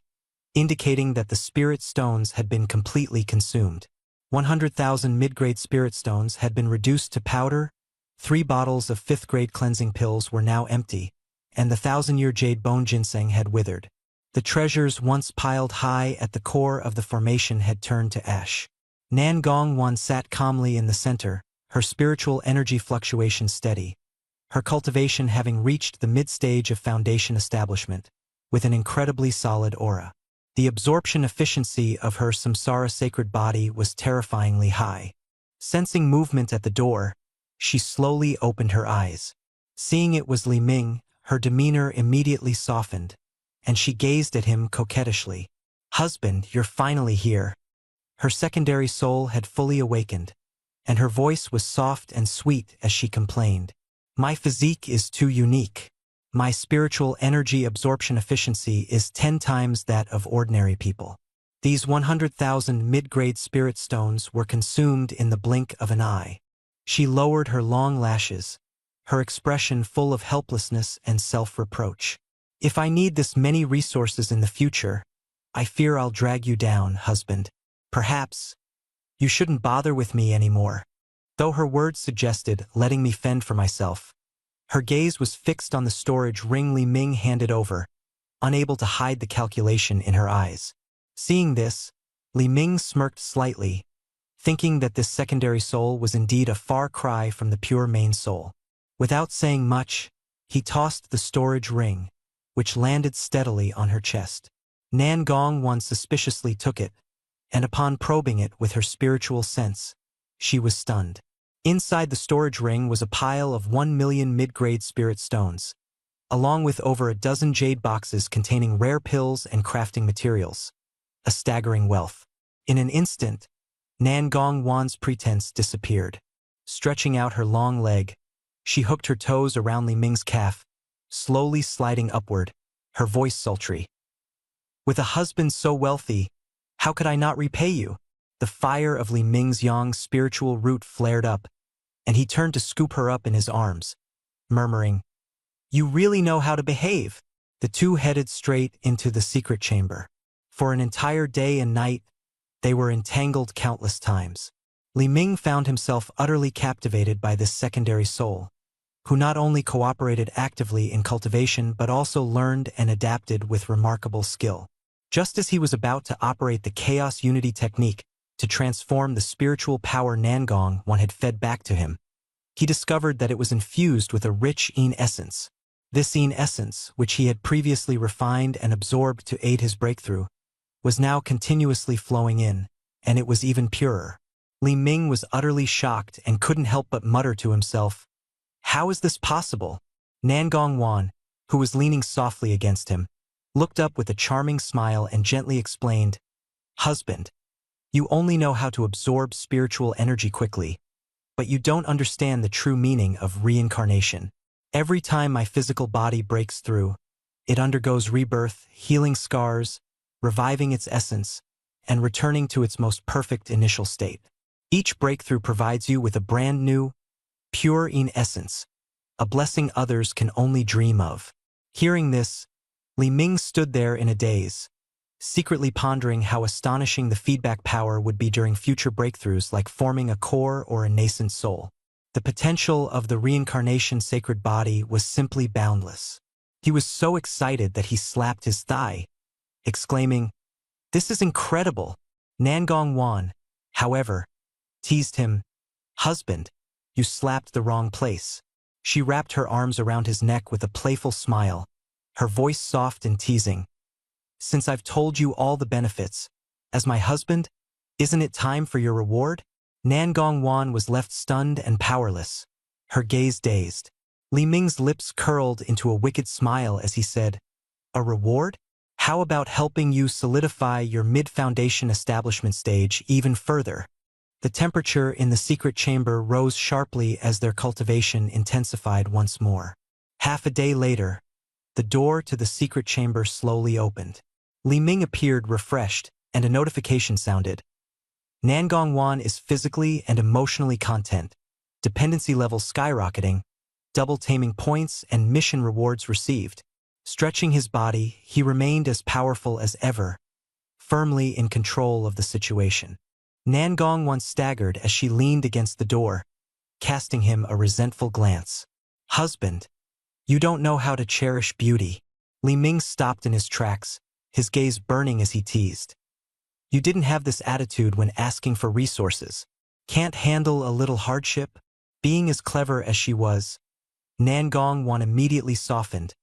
indicating that the spirit stones had been completely consumed. 100,000 mid-grade spirit stones had been reduced to powder, 3 bottles of 5th-grade cleansing pills were now empty, and the 1,000-year jade bone ginseng had withered. The treasures once piled high at the core of the formation had turned to ash. Nan Gongwan sat calmly in the center, her spiritual energy fluctuation steady, her cultivation having reached the mid-stage of foundation establishment, with an incredibly solid aura. The absorption efficiency of her samsara sacred body was terrifyingly high. Sensing movement at the door, she slowly opened her eyes. Seeing it was Li Ming, her demeanor immediately softened, and she gazed at him coquettishly. "Husband, you're finally here." Her secondary soul had fully awakened, and her voice was soft and sweet as she complained. "My physique is too unique. My spiritual energy absorption efficiency is 10 times that of ordinary people. These 100,000 mid-grade spirit stones were consumed in the blink of an eye." She lowered her long lashes, her expression full of helplessness and self-reproach. "If I need this many resources in the future, I fear I'll drag you down, husband. Perhaps you shouldn't bother with me anymore." Though her words suggested letting me fend for myself, her gaze was fixed on the storage ring Li Ming handed over, unable to hide the calculation in her eyes. Seeing this, Li Ming smirked slightly, thinking that this secondary soul was indeed a far cry from the pure main soul. Without saying much, he tossed the storage ring, which landed steadily on her chest. Nan Gongwan suspiciously took it, and upon probing it with her spiritual sense, she was stunned. Inside the storage ring was a pile of 1 million mid-grade spirit stones, along with over a dozen jade boxes containing rare pills and crafting materials. A staggering wealth. In an instant, Nan Gongwan's pretense disappeared. Stretching out her long leg, she hooked her toes around Li Ming's calf, slowly sliding upward, her voice sultry. "With a husband so wealthy, how could I not repay you?" The fire of Li Ming's yang spiritual root flared up, and he turned to scoop her up in his arms, murmuring, "You really know how to behave." The two headed straight into the secret chamber. For an entire day and night, they were entangled countless times. Li Ming found himself utterly captivated by this secondary soul, who not only cooperated actively in cultivation but also learned and adapted with remarkable skill. Just as he was about to operate the Chaos Unity technique to transform the spiritual power Nan Gongwan had fed back to him, he discovered that it was infused with a rich Yin essence. This Yin essence, which he had previously refined and absorbed to aid his breakthrough, was now continuously flowing in, and it was even purer. Li Ming was utterly shocked and couldn't help but mutter to himself, How is this possible? Nangong Wan, who was leaning softly against him, looked up with a charming smile and gently explained, "Husband, you only know how to absorb spiritual energy quickly, but you don't understand the true meaning of reincarnation. Every time my physical body breaks through, it undergoes rebirth, healing scars, reviving its essence, and returning to its most perfect initial state. Each breakthrough provides you with a brand new, pure in essence, a blessing others can only dream of." Hearing this, Li Ming stood there in a daze, secretly pondering how astonishing the feedback power would be during future breakthroughs like forming a core or a nascent soul. The potential of the reincarnation sacred body was simply boundless. He was so excited that he slapped his thigh, exclaiming, "This is incredible!" Nangong Wan, however, teased him, "Husband, you slapped the wrong place." She wrapped her arms around his neck with a playful smile, her voice soft and teasing. "Since I've told you all the benefits, as my husband, isn't it time for your reward?" Nangong Wan was left stunned and powerless, her gaze dazed. Li Ming's lips curled into a wicked smile as he said, "A reward? How about helping you solidify your mid-foundation establishment stage even further?" The temperature in the secret chamber rose sharply as their cultivation intensified once more. Half a day later, the door to the secret chamber slowly opened. Li Ming appeared refreshed, and a notification sounded. Nangong Wan is physically and emotionally content, dependency levels skyrocketing, double taming points and mission rewards received. Stretching his body, he remained as powerful as ever, firmly in control of the situation. Nangong Wan staggered as she leaned against the door, casting him a resentful glance. "Husband, you don't know how to cherish beauty." Li Ming stopped in his tracks, his gaze burning as he teased. "You didn't have this attitude when asking for resources. Can't handle a little hardship?" Being as clever as she was, Nangong Wan immediately softened,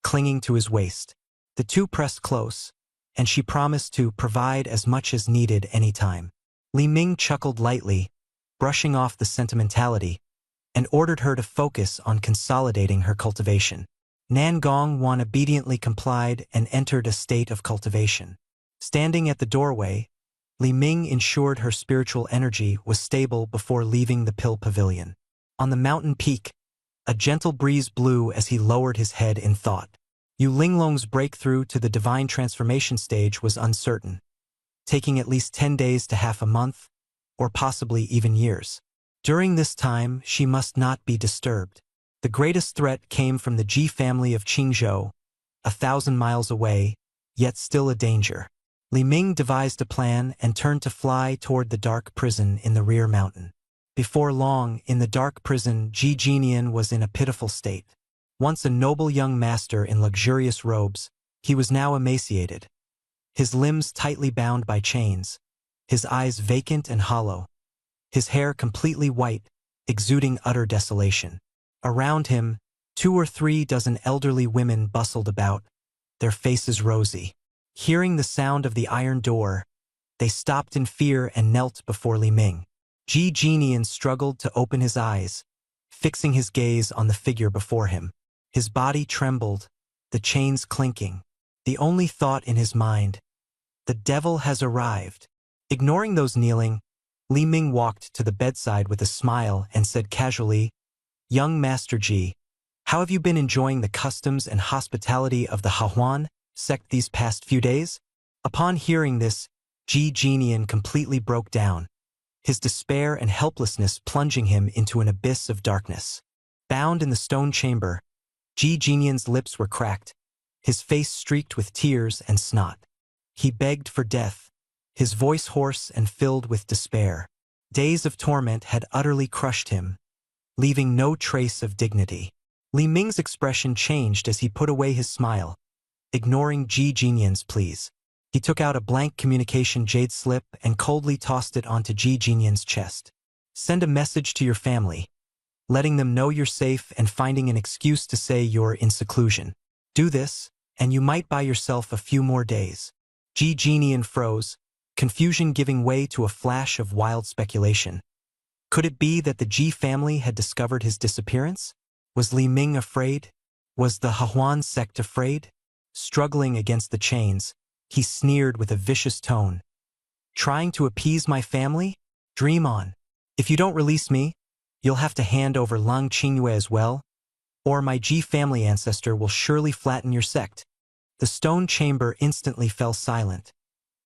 clinging to his waist. The two pressed close, and she promised to provide as much as needed anytime. Li Ming chuckled lightly, brushing off the sentimentality, and ordered her to focus on consolidating her cultivation. Nangong Wan obediently complied and entered a state of cultivation. Standing at the doorway, Li Ming ensured her spiritual energy was stable before leaving the pill pavilion. On the mountain peak, a gentle breeze blew as he lowered his head in thought. Yu Linglong's breakthrough to the divine transformation stage was uncertain, taking at least 10 days to half a month, or possibly even years. During this time, she must not be disturbed. The greatest threat came from the Ji family of Qingzhou, 1,000 miles away, yet still a danger. Li Ming devised a plan and turned to fly toward the dark prison in the rear mountain. Before long, in the dark prison, Ji Jinian was in a pitiful state. Once a noble young master in luxurious robes, he was now emaciated, his limbs tightly bound by chains, his eyes vacant and hollow, his hair completely white, exuding utter desolation. Around him, 2 or 3 dozen elderly women bustled about, their faces rosy. Hearing the sound of the iron door, they stopped in fear and knelt before Li Ming. Ji Jinian struggled to open his eyes, fixing his gaze on the figure before him. His body trembled, the chains clinking. The only thought in his mind, "The devil has arrived." Ignoring those kneeling, Li Ming walked to the bedside with a smile and said casually, "Young Master Ji, how have you been enjoying the customs and hospitality of the Hahuan sect these past few days?" Upon hearing this, Ji Jinian completely broke down, his despair and helplessness plunging him into an abyss of darkness. Bound in the stone chamber, Ji Jinian's lips were cracked, his face streaked with tears and snot. He begged for death, his voice hoarse and filled with despair. Days of torment had utterly crushed him, leaving no trace of dignity. Li Ming's expression changed as he put away his smile, ignoring Ji Jinian's pleas. He took out a blank communication jade slip and coldly tossed it onto Ji Jinian's chest. "Send a message to your family, letting them know you're safe and finding an excuse to say you're in seclusion. Do this, and you might buy yourself a few more days." Ji Jinian froze, confusion giving way to a flash of wild speculation. Could it be that the Ji family had discovered his disappearance? Was Li Ming afraid? Was the Hahuan sect afraid? Struggling against the chains, he sneered with a vicious tone. Trying to appease my family? Dream on. If you don't release me, you'll have to hand over Lang Qingyue as well, or my Ji family ancestor will surely flatten your sect. The stone chamber instantly fell silent.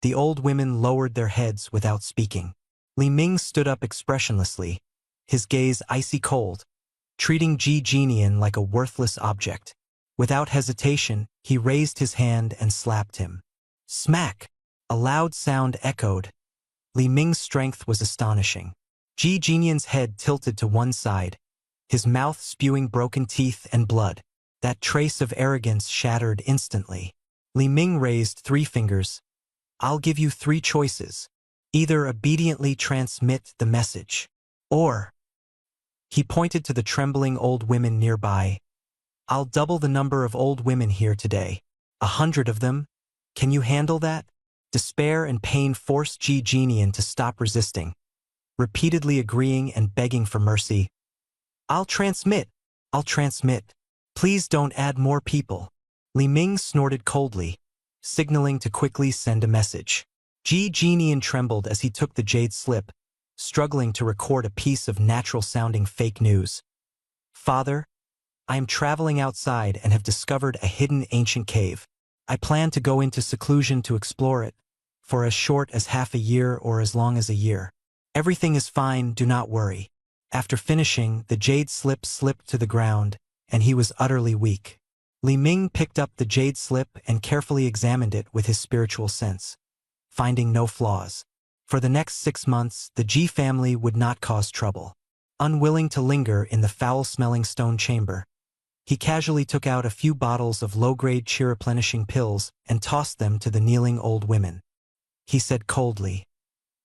The old women lowered their heads without speaking. Li Ming stood up expressionlessly, his gaze icy cold, treating Ji Jinian like a worthless object. Without hesitation, he raised his hand and slapped him. Smack! A loud sound echoed. Li Ming's strength was astonishing. Ji Jinian's head tilted to one side, his mouth spewing broken teeth and blood. That trace of arrogance shattered instantly. Li Ming raised 3 fingers. I'll give you 3 choices. Either obediently transmit the message, or... He pointed to the trembling old women nearby. I'll double the number of old women here today. 100 of them. Can you handle that? Despair and pain forced Ji Jinian to stop resisting, repeatedly agreeing and begging for mercy. I'll transmit. Please don't add more people. Li Ming snorted coldly, signaling to quickly send a message. Ji Jinian trembled as he took the jade slip, struggling to record a piece of natural-sounding fake news. Father, I am traveling outside and have discovered a hidden ancient cave. I plan to go into seclusion to explore it, for as short as half a year or as long as a year. Everything is fine, do not worry. After finishing, the jade slip slipped to the ground, and he was utterly weak. Li Ming picked up the jade slip and carefully examined it with his spiritual sense, finding no flaws. For the next 6 months, the Ji family would not cause trouble. Unwilling to linger in the foul-smelling stone chamber, he casually took out a few bottles of low-grade chi-replenishing pills and tossed them to the kneeling old women. He said coldly,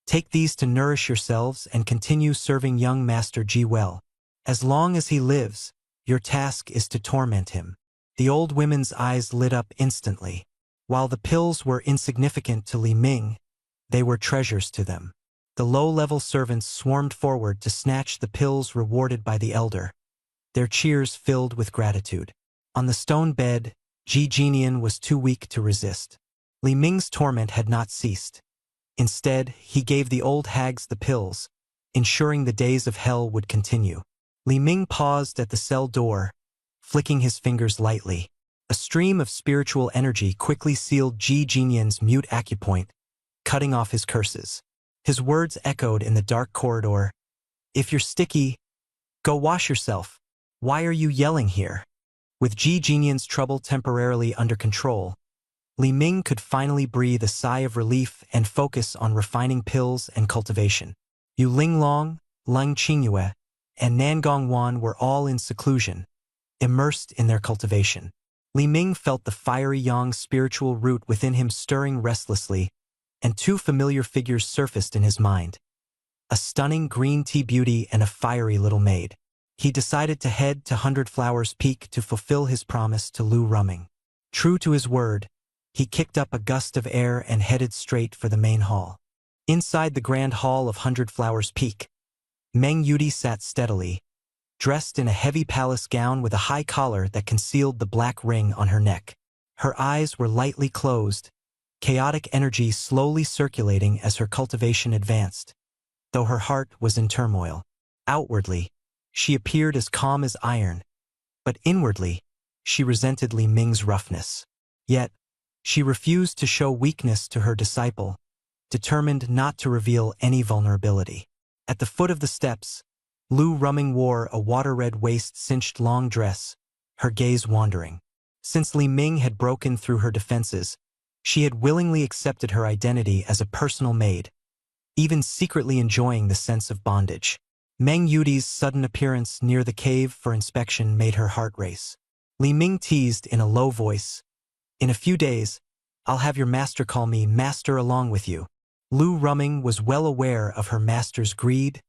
"Take these to nourish yourselves and continue serving young Master Ji well. As long as he lives, your task is to torment him." The old women's eyes lit up instantly. While the pills were insignificant to Li Ming, they were treasures to them. The low-level servants swarmed forward to snatch the pills rewarded by the elder, their cheers filled with gratitude. On the stone bed, Ji Jinian was too weak to resist. Li Ming's torment had not ceased. Instead, he gave the old hags the pills, ensuring the days of hell would continue. Li Ming paused at the cell door, flicking his fingers lightly. A stream of spiritual energy quickly sealed Ji Jinian's mute acupoint, cutting off his curses. His words echoed in the dark corridor. "If you're sticky, go wash yourself. Why are you yelling here?" With Ji Jinian's trouble temporarily under control, Li Ming could finally breathe a sigh of relief and focus on refining pills and cultivation. Yu Linglong, Lang Qingyue, and Nangong Wan were all in seclusion, immersed in their cultivation. Li Ming felt the fiery yang spiritual root within him stirring restlessly, and 2 familiar figures surfaced in his mind. A stunning green tea beauty and a fiery little maid. He decided to head to 100 Flowers Peak to fulfill his promise to Lu Rumming. True to his word, he kicked up a gust of air and headed straight for the main hall. Inside the grand hall of 100 Flowers Peak, Meng Yudi sat steadily, dressed in a heavy palace gown with a high collar that concealed the black ring on her neck. Her eyes were lightly closed, chaotic energy slowly circulating as her cultivation advanced, though her heart was in turmoil. Outwardly, she appeared as calm as iron, but inwardly, she resented Li Ming's roughness. Yet, she refused to show weakness to her disciple, determined not to reveal any vulnerability. At the foot of the steps, Lu Rumming wore a water-red waist-cinched long dress, her gaze wandering. Since Li Ming had broken through her defenses, she had willingly accepted her identity as a personal maid, even secretly enjoying the sense of bondage. Meng Yudi's sudden appearance near the cave for inspection made her heart race. Li Ming teased in a low voice, "In a few days, I'll have your master call me master along with you." Lu Rumming was well aware of her master's greed,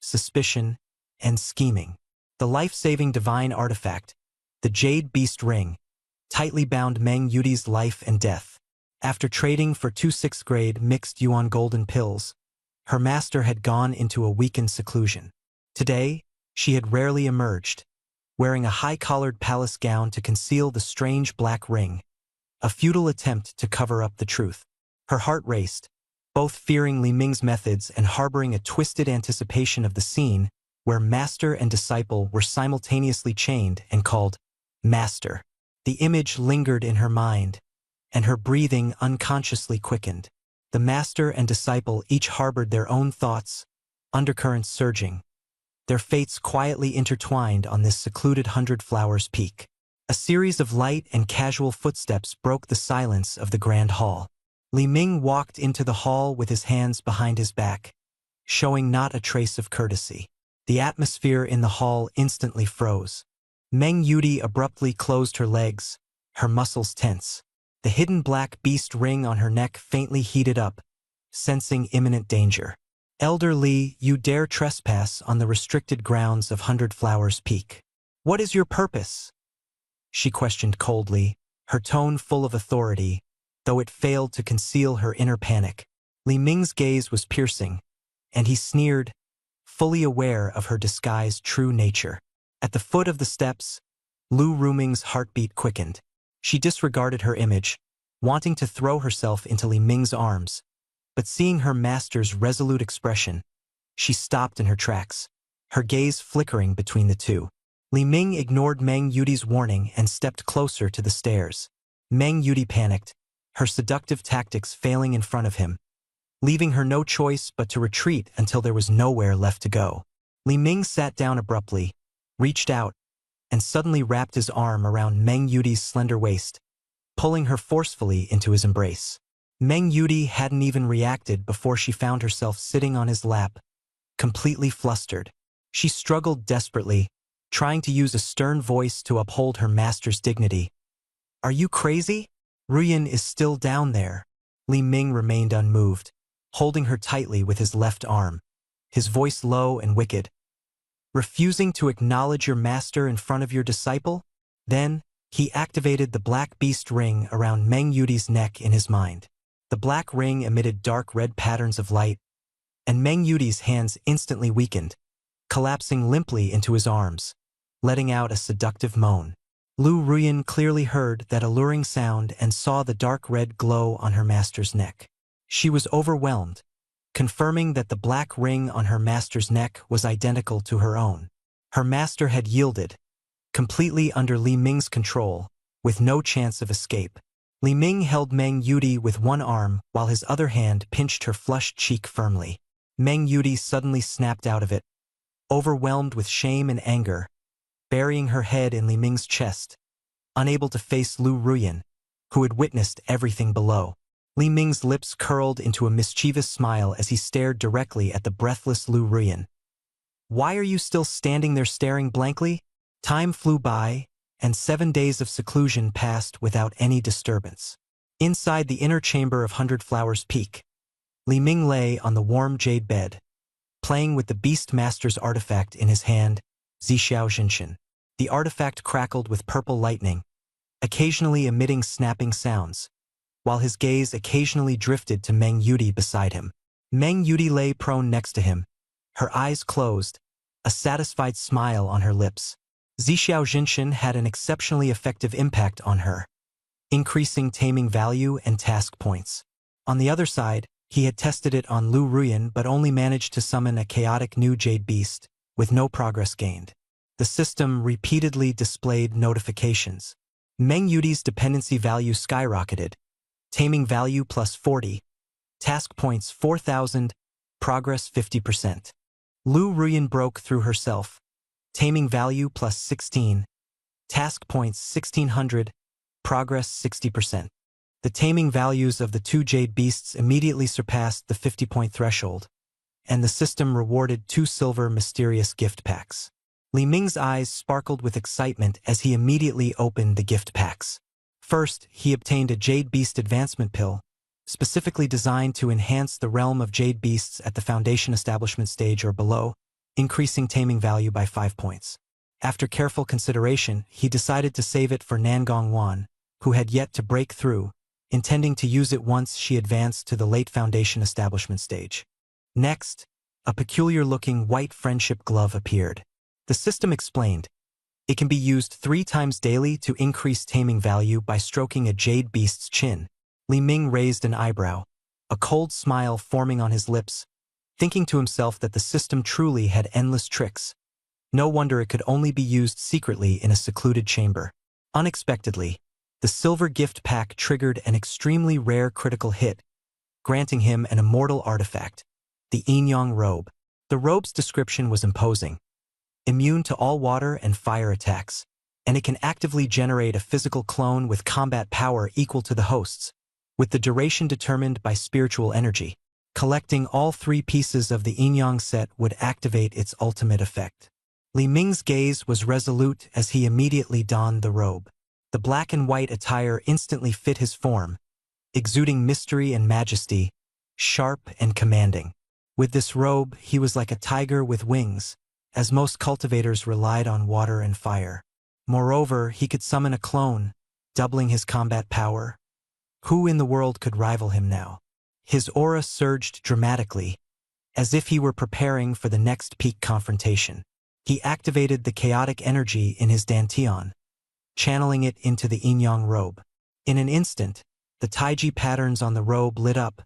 suspicion, and scheming. The life-saving divine artifact, the Jade Beast Ring, tightly bound Meng Yudi's life and death. After trading for 2 6th-grade mixed yuan golden pills, her master had gone into a weakened seclusion. Today, she had rarely emerged, wearing a high-collared palace gown to conceal the strange black ring, a futile attempt to cover up the truth. Her heart raced, both fearing Li Ming's methods and harboring a twisted anticipation of the scene where master and disciple were simultaneously chained and called master. The image lingered in her mind, and her breathing unconsciously quickened. The master and disciple each harbored their own thoughts, undercurrents surging, their fates quietly intertwined on this secluded Hundred Flowers Peak. A series of light and casual footsteps broke the silence of the grand hall. Li Ming walked into the hall with his hands behind his back, showing not a trace of courtesy. The atmosphere in the hall instantly froze. Meng Yudi abruptly closed her legs, her muscles tense. The hidden black beast ring on her neck faintly heated up, sensing imminent danger. Elder Li, you dare trespass on the restricted grounds of Hundred Flowers Peak. What is your purpose? She questioned coldly, her tone full of authority, though it failed to conceal her inner panic. Li Ming's gaze was piercing, and he sneered, fully aware of her disguised true nature. At the foot of the steps, Lu Ruming's heartbeat quickened. She disregarded her image, wanting to throw herself into Li Ming's arms, but seeing her master's resolute expression, she stopped in her tracks, her gaze flickering between the two. Li Ming ignored Meng Yudi's warning and stepped closer to the stairs. Meng Yudi panicked, her seductive tactics failing in front of him, leaving her no choice but to retreat until there was nowhere left to go. Li Ming sat down abruptly, reached out, and suddenly wrapped his arm around Meng Yudi's slender waist, pulling her forcefully into his embrace. Meng Yudi hadn't even reacted before she found herself sitting on his lap, completely flustered. She struggled desperately, trying to use a stern voice to uphold her master's dignity. Are you crazy? Ruyan is still down there. Li Ming remained unmoved, holding her tightly with his left arm, his voice low and wicked. Refusing to acknowledge your master in front of your disciple? Then, he activated the black beast ring around Meng Yudi's neck in his mind. The black ring emitted dark red patterns of light, and Meng Yudi's hands instantly weakened, collapsing limply into his arms, letting out a seductive moan. Lu Ruyan clearly heard that alluring sound and saw the dark red glow on her master's neck. She was overwhelmed, confirming that the black ring on her master's neck was identical to her own. Her master had yielded, completely under Li Ming's control, with no chance of escape. Li Ming held Meng Yudi with one arm while his other hand pinched her flushed cheek firmly. Meng Yudi suddenly snapped out of it, overwhelmed with shame and anger, burying her head in Li Ming's chest, unable to face Lu Ruyan, who had witnessed everything below. Li Ming's lips curled into a mischievous smile as he stared directly at the breathless Lu Ruyan. Why are you still standing there staring blankly? Time flew by, and 7 days of seclusion passed without any disturbance. Inside the inner chamber of Hundred Flowers Peak, Li Ming lay on the warm jade bed, playing with the Beast Master's artifact in his hand, Zixiao Jinshin. The artifact crackled with purple lightning, occasionally emitting snapping sounds, while his gaze occasionally drifted to Meng Yudi beside him. Meng Yudi lay prone next to him, her eyes closed, a satisfied smile on her lips. Zixiao Jinshin had an exceptionally effective impact on her, increasing taming value and task points. On the other side, he had tested it on Lu Ruyan but only managed to summon a chaotic new jade beast, with no progress gained. The system repeatedly displayed notifications. Meng Yudi's dependency value skyrocketed, taming value plus 40, task points 4,000, progress 50%. Lu Ruyan broke through herself, taming value plus 16, task points 1,600, progress 60%. The taming values of the two jade beasts immediately surpassed the 50-point threshold, and the system rewarded 2 silver mysterious gift packs. Li Ming's eyes sparkled with excitement as he immediately opened the gift packs. First, he obtained a Jade Beast Advancement Pill, specifically designed to enhance the realm of Jade Beasts at the Foundation Establishment stage or below, increasing taming value by 5 points. After careful consideration, he decided to save it for Nangong Wan, who had yet to break through, intending to use it once she advanced to the late Foundation Establishment stage. Next, a peculiar-looking white friendship glove appeared. The system explained, It can be used 3 times daily to increase taming value by stroking a jade beast's chin. Li Ming raised an eyebrow, a cold smile forming on his lips, thinking to himself that the system truly had endless tricks. No wonder it could only be used secretly in a secluded chamber. Unexpectedly, the silver gift pack triggered an extremely rare critical hit, granting him an immortal artifact, the Yin-Yang robe. The robe's description was imposing. Immune to all water and fire attacks, and it can actively generate a physical clone with combat power equal to the host's, with the duration determined by spiritual energy. Collecting all 3 pieces of the Yin-Yang set would activate its ultimate effect. Li Ming's gaze was resolute as he immediately donned the robe. The black and white attire instantly fit his form, exuding mystery and majesty, sharp and commanding. With this robe, he was like a tiger with wings, as most cultivators relied on water and fire. Moreover, he could summon a clone, doubling his combat power. Who in the world could rival him now? His aura surged dramatically, as if he were preparing for the next peak confrontation. He activated the chaotic energy in his dantian, channeling it into the Yin-Yang robe. In an instant, the Taiji patterns on the robe lit up,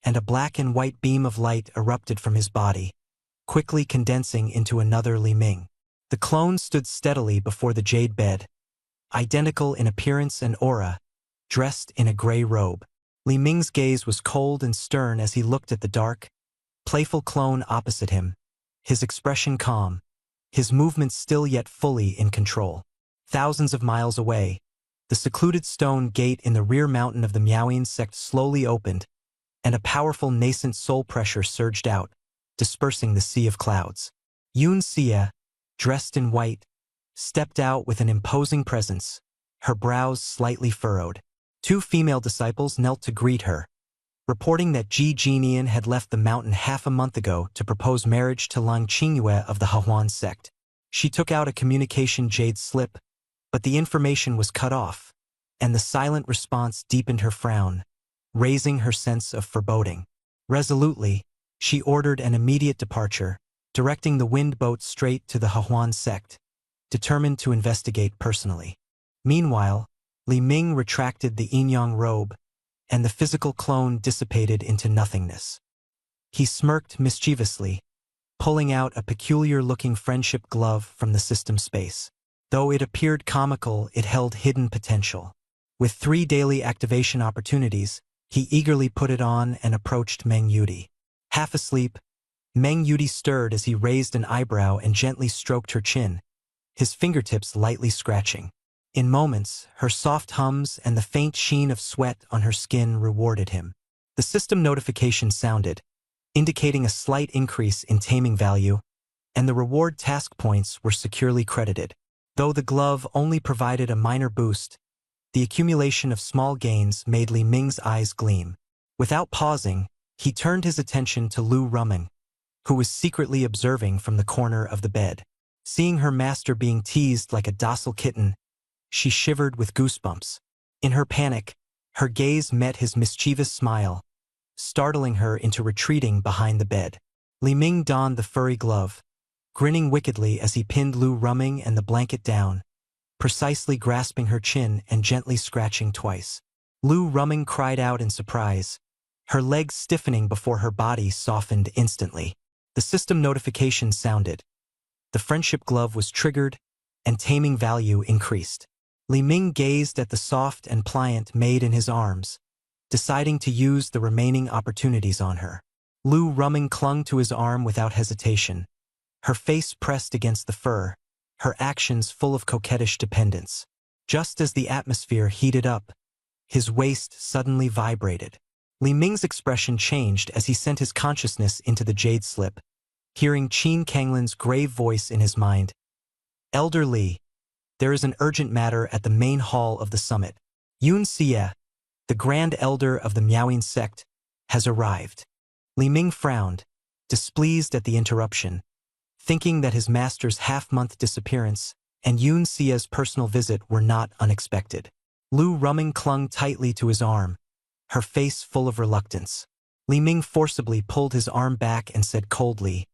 and a black and white beam of light erupted from his body, quickly condensing into another Li Ming. The clone stood steadily before the jade bed, identical in appearance and aura, dressed in a gray robe. Li Ming's gaze was cold and stern as he looked at the dark, playful clone opposite him, his expression calm, his movements still yet fully in control. Thousands of miles away, the secluded stone gate in the rear mountain of the Miaoyin sect slowly opened, and a powerful nascent soul pressure surged out, dispersing the sea of clouds. Yun Xie, dressed in white, stepped out with an imposing presence, her brows slightly furrowed. 2 female disciples knelt to greet her, reporting that Ji Jinian had left the mountain half a month ago to propose marriage to Lang Qingyue of the Hehuan sect. She took out a communication jade slip, but the information was cut off, and the silent response deepened her frown, raising her sense of foreboding. Resolutely, she ordered an immediate departure, directing the wind boat straight to the Hehuan sect, determined to investigate personally. Meanwhile, Li Ming retracted the Yin-Yang robe, and the physical clone dissipated into nothingness. He smirked mischievously, pulling out a peculiar-looking friendship glove from the system space. Though it appeared comical, it held hidden potential. With 3 daily activation opportunities, he eagerly put it on and approached Meng Yudi. Half asleep, Meng Yudi stirred as he raised an eyebrow and gently stroked her chin, his fingertips lightly scratching. In moments, her soft hums and the faint sheen of sweat on her skin rewarded him. The system notification sounded, indicating a slight increase in taming value, and the reward task points were securely credited. Though the glove only provided a minor boost, the accumulation of small gains made Li Ming's eyes gleam. Without pausing, he turned his attention to Lu Ruming, who was secretly observing from the corner of the bed. Seeing her master being teased like a docile kitten, she shivered with goosebumps. In her panic, her gaze met his mischievous smile, startling her into retreating behind the bed. Li Ming donned the furry glove, grinning wickedly as he pinned Lu Ruming and the blanket down, precisely grasping her chin and gently scratching twice. Lu Ruming cried out in surprise, her legs stiffening before her body softened instantly. The system notification sounded. The friendship glove was triggered, and taming value increased. Li Ming gazed at the soft and pliant maid in his arms, deciding to use the remaining opportunities on her. Lu Ruming clung to his arm without hesitation, her face pressed against the fur, her actions full of coquettish dependence. Just as the atmosphere heated up, his waist suddenly vibrated. Li Ming's expression changed as he sent his consciousness into the jade slip, hearing Qin Kanglin's grave voice in his mind. Elder Li, there is an urgent matter at the main hall of the summit. Yun Xie, the Grand Elder of the Miaoyin sect, has arrived. Li Ming frowned, displeased at the interruption, thinking that his master's half-month disappearance and Yun Xie's personal visit were not unexpected. Lu Ruming clung tightly to his arm, her face full of reluctance. Li Ming forcibly pulled his arm back and said coldly,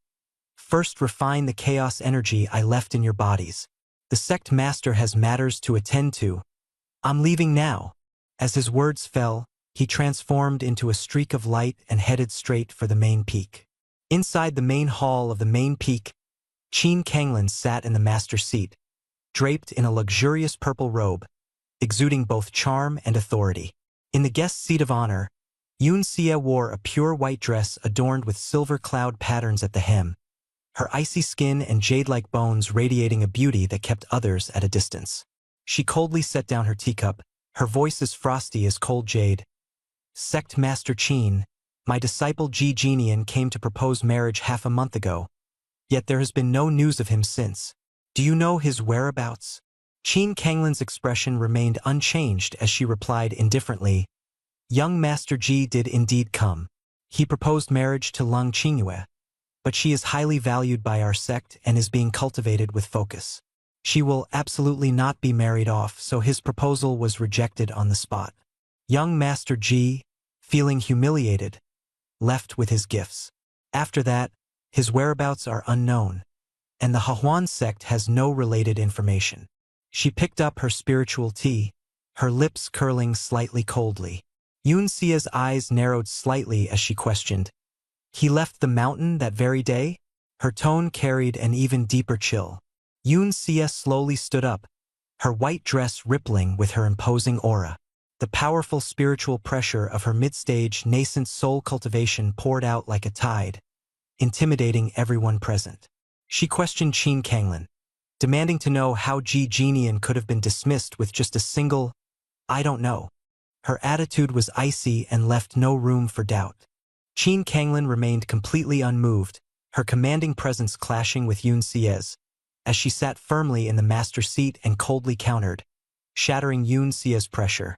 "First refine the chaos energy I left in your bodies. The sect master has matters to attend to. I'm leaving now. As his words fell, he transformed into a streak of light and headed straight for the main peak. Inside the main hall of the main peak, Qin Kanglin sat in the master seat, draped in a luxurious purple robe, exuding both charm and authority. In the guest seat of honor, Yun Xie wore a pure white dress adorned with silver cloud patterns at the hem, her icy skin and jade-like bones radiating a beauty that kept others at a distance. She coldly set down her teacup, her voice as frosty as cold jade. Sect Master Qin, my disciple Ji Jinian came to propose marriage half a month ago, yet there has been no news of him since. Do you know his whereabouts? Qin Kanglin's expression remained unchanged as she replied indifferently, Young Master Ji did indeed come. He proposed marriage to Lung Qingyue, but she is highly valued by our sect and is being cultivated with focus. She will absolutely not be married off, so his proposal was rejected on the spot. Young Master Ji, feeling humiliated, left with his gifts. After that, his whereabouts are unknown, and the Hahuan sect has no related information. She picked up her spiritual tea, her lips curling slightly coldly. Yun Xie's eyes narrowed slightly as she questioned, He left the mountain that very day? Her tone carried an even deeper chill. Yun Xie slowly stood up, her white dress rippling with her imposing aura. The powerful spiritual pressure of her mid-stage nascent soul cultivation poured out like a tide, intimidating everyone present. She questioned Qin Kanglin, demanding to know how Ji Jinian could have been dismissed with just a single, I don't know. Her attitude was icy and left no room for doubt. Qin Kanglin remained completely unmoved, her commanding presence clashing with Yun Xie's, as she sat firmly in the master seat and coldly countered, shattering Yun Xie's pressure.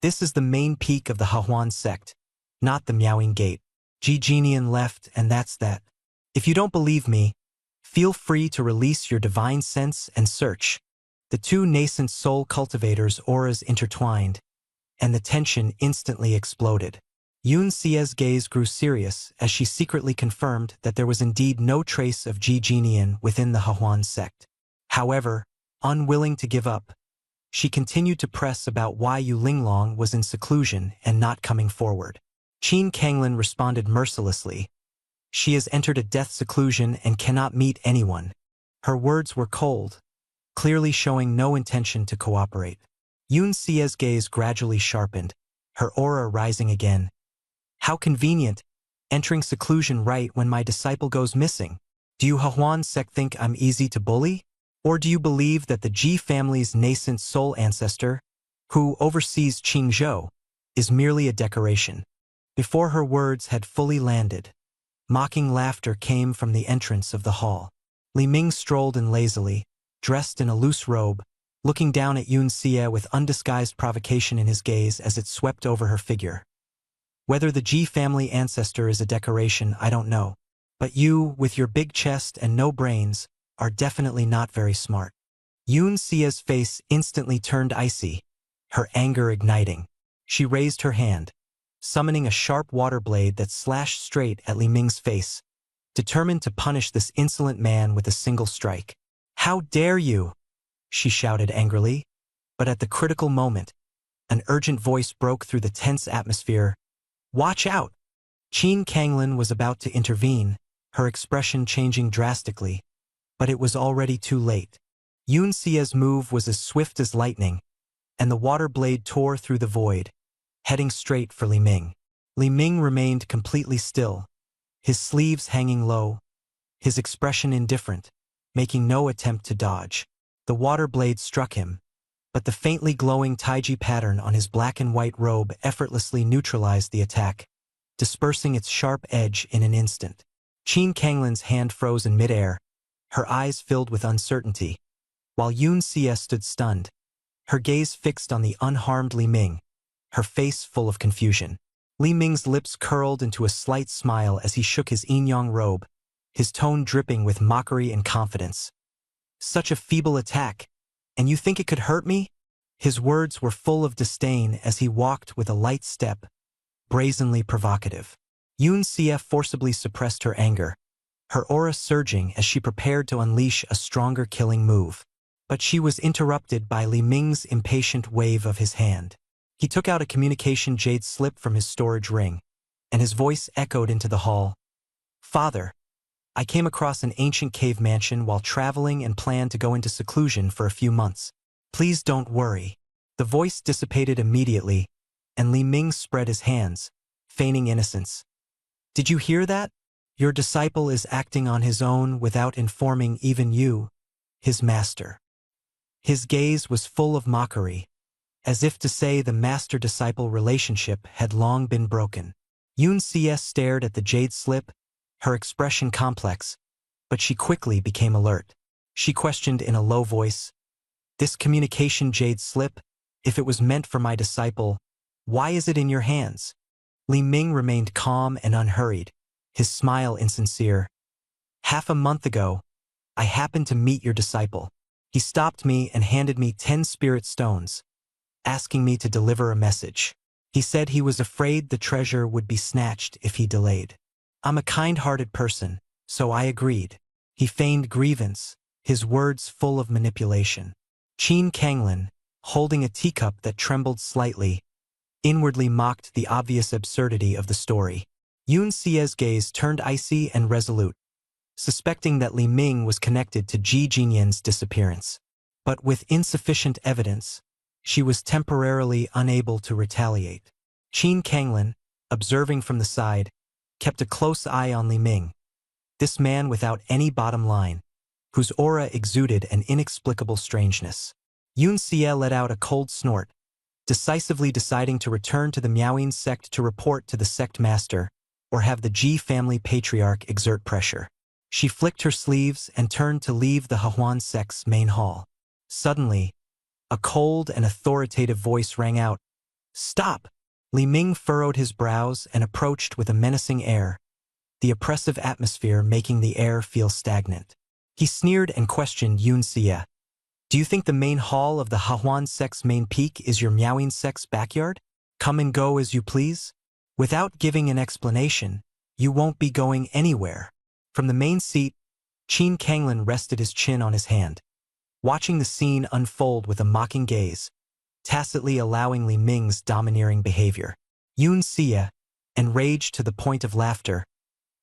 This is the main peak of the Hahuan sect, not the Miaoying Gate. Ji Jinian left, and that's that. If you don't believe me, feel free to release your divine sense and search. The two nascent soul cultivators' auras intertwined, and the tension instantly exploded. Yun Xie's gaze grew serious as she secretly confirmed that there was indeed no trace of Ji Jinian within the Hahuan sect. However, unwilling to give up, she continued to press about why Yu Linglong was in seclusion and not coming forward. Qin Kanglin responded mercilessly, She has entered a death seclusion and cannot meet anyone. Her words were cold, clearly showing no intention to cooperate. Yun Xie's gaze gradually sharpened, her aura rising again. How convenient, entering seclusion right when my disciple goes missing. Do you Hahuan sect think I'm easy to bully? Or do you believe that the Ji family's nascent soul ancestor, who oversees Qingzhou, is merely a decoration? Before her words had fully landed, mocking laughter came from the entrance of the hall. Li Ming strolled in lazily, dressed in a loose robe, looking down at Yun Xie with undisguised provocation in his gaze as it swept over her figure. Whether the Ji family ancestor is a decoration, I don't know. But you, with your big chest and no brains, are definitely not very smart. Yun Xie's face instantly turned icy, her anger igniting. She raised her hand, summoning a sharp water blade that slashed straight at Li Ming's face, determined to punish this insolent man with a single strike. How dare you? She shouted angrily, but at the critical moment, an urgent voice broke through the tense atmosphere. Watch out! Qin Kanglin was about to intervene, her expression changing drastically, but it was already too late. Yun Xie's move was as swift as lightning, and the water blade tore through the void, heading straight for Li Ming. Li Ming remained completely still, his sleeves hanging low, his expression indifferent, making no attempt to dodge. The water blade struck him, but the faintly glowing Taiji pattern on his black and white robe effortlessly neutralized the attack, dispersing its sharp edge in an instant. Qin Kanglin's hand froze in midair, her eyes filled with uncertainty, while Yun Xie stood stunned, her gaze fixed on the unharmed Li Ming, her face full of confusion. Li Ming's lips curled into a slight smile as he shook his Yinyang robe, his tone dripping with mockery and confidence. Such a feeble attack, and you think it could hurt me? His words were full of disdain as he walked with a light step, brazenly provocative. Yun Xie forcibly suppressed her anger, her aura surging as she prepared to unleash a stronger killing move. But she was interrupted by Li Ming's impatient wave of his hand. He took out a communication jade slip from his storage ring, and his voice echoed into the hall. "Father, I came across an ancient cave mansion while traveling and planned to go into seclusion for a few months. Please don't worry." The voice dissipated immediately, and Li Ming spread his hands, feigning innocence. "Did you hear that? Your disciple is acting on his own without informing even you, his master." His gaze was full of mockery, as if to say the master-disciple relationship had long been broken. Yun Xie stared at the jade slip, her expression complex, but she quickly became alert. She questioned in a low voice, "This communication jade slip, if it was meant for my disciple, why is it in your hands?" Li Ming remained calm and unhurried, his smile insincere. "Half a month ago, I happened to meet your disciple. He stopped me and handed me 10 spirit stones, asking me to deliver a message. He said he was afraid the treasure would be snatched if he delayed. I'm a kind-hearted person, so I agreed." He feigned grievance, his words full of manipulation. Qin Kanglin, holding a teacup that trembled slightly, inwardly mocked the obvious absurdity of the story. Yun Xie's gaze turned icy and resolute, suspecting that Li Ming was connected to Ji Jinyan's disappearance. But with insufficient evidence, she was temporarily unable to retaliate. Qin Kanglin, observing from the side, kept a close eye on Li Ming, this man without any bottom line, whose aura exuded an inexplicable strangeness. Yun Xie let out a cold snort, decisively deciding to return to the Miaoying sect to report to the sect master, or have the Ji family patriarch exert pressure. She flicked her sleeves and turned to leave the Hahuan sect's main hall. Suddenly, a cold and authoritative voice rang out, "Stop!" Li Ming furrowed his brows and approached with a menacing air, the oppressive atmosphere making the air feel stagnant. He sneered and questioned Yun Xie. "Do you think the main hall of the Hahuan sect's main peak is your Miaoying sect's backyard? Come and go as you please? Without giving an explanation, you won't be going anywhere." From the main seat, Qin Kanglin rested his chin on his hand, watching the scene unfold with a mocking gaze, tacitly allowing Li Ming's domineering behavior. Yun Xie, enraged to the point of laughter,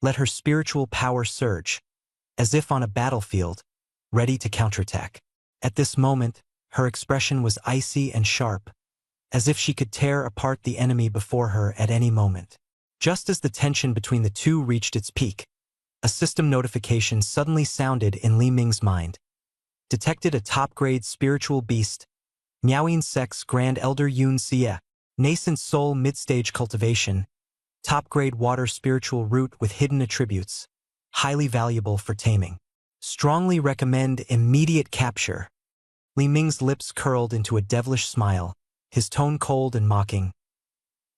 let her spiritual power surge, as if on a battlefield, ready to counterattack. At this moment, her expression was icy and sharp, as if she could tear apart the enemy before her at any moment. Just as the tension between the two reached its peak, a system notification suddenly sounded in Li Ming's mind. Detected a top-grade spiritual beast, Miaoying sect's Grand Elder Yun Xie, nascent soul mid-stage cultivation, top-grade water spiritual root with hidden attributes, highly valuable for taming. Strongly recommend immediate capture. Li Ming's lips curled into a devilish smile, his tone cold and mocking.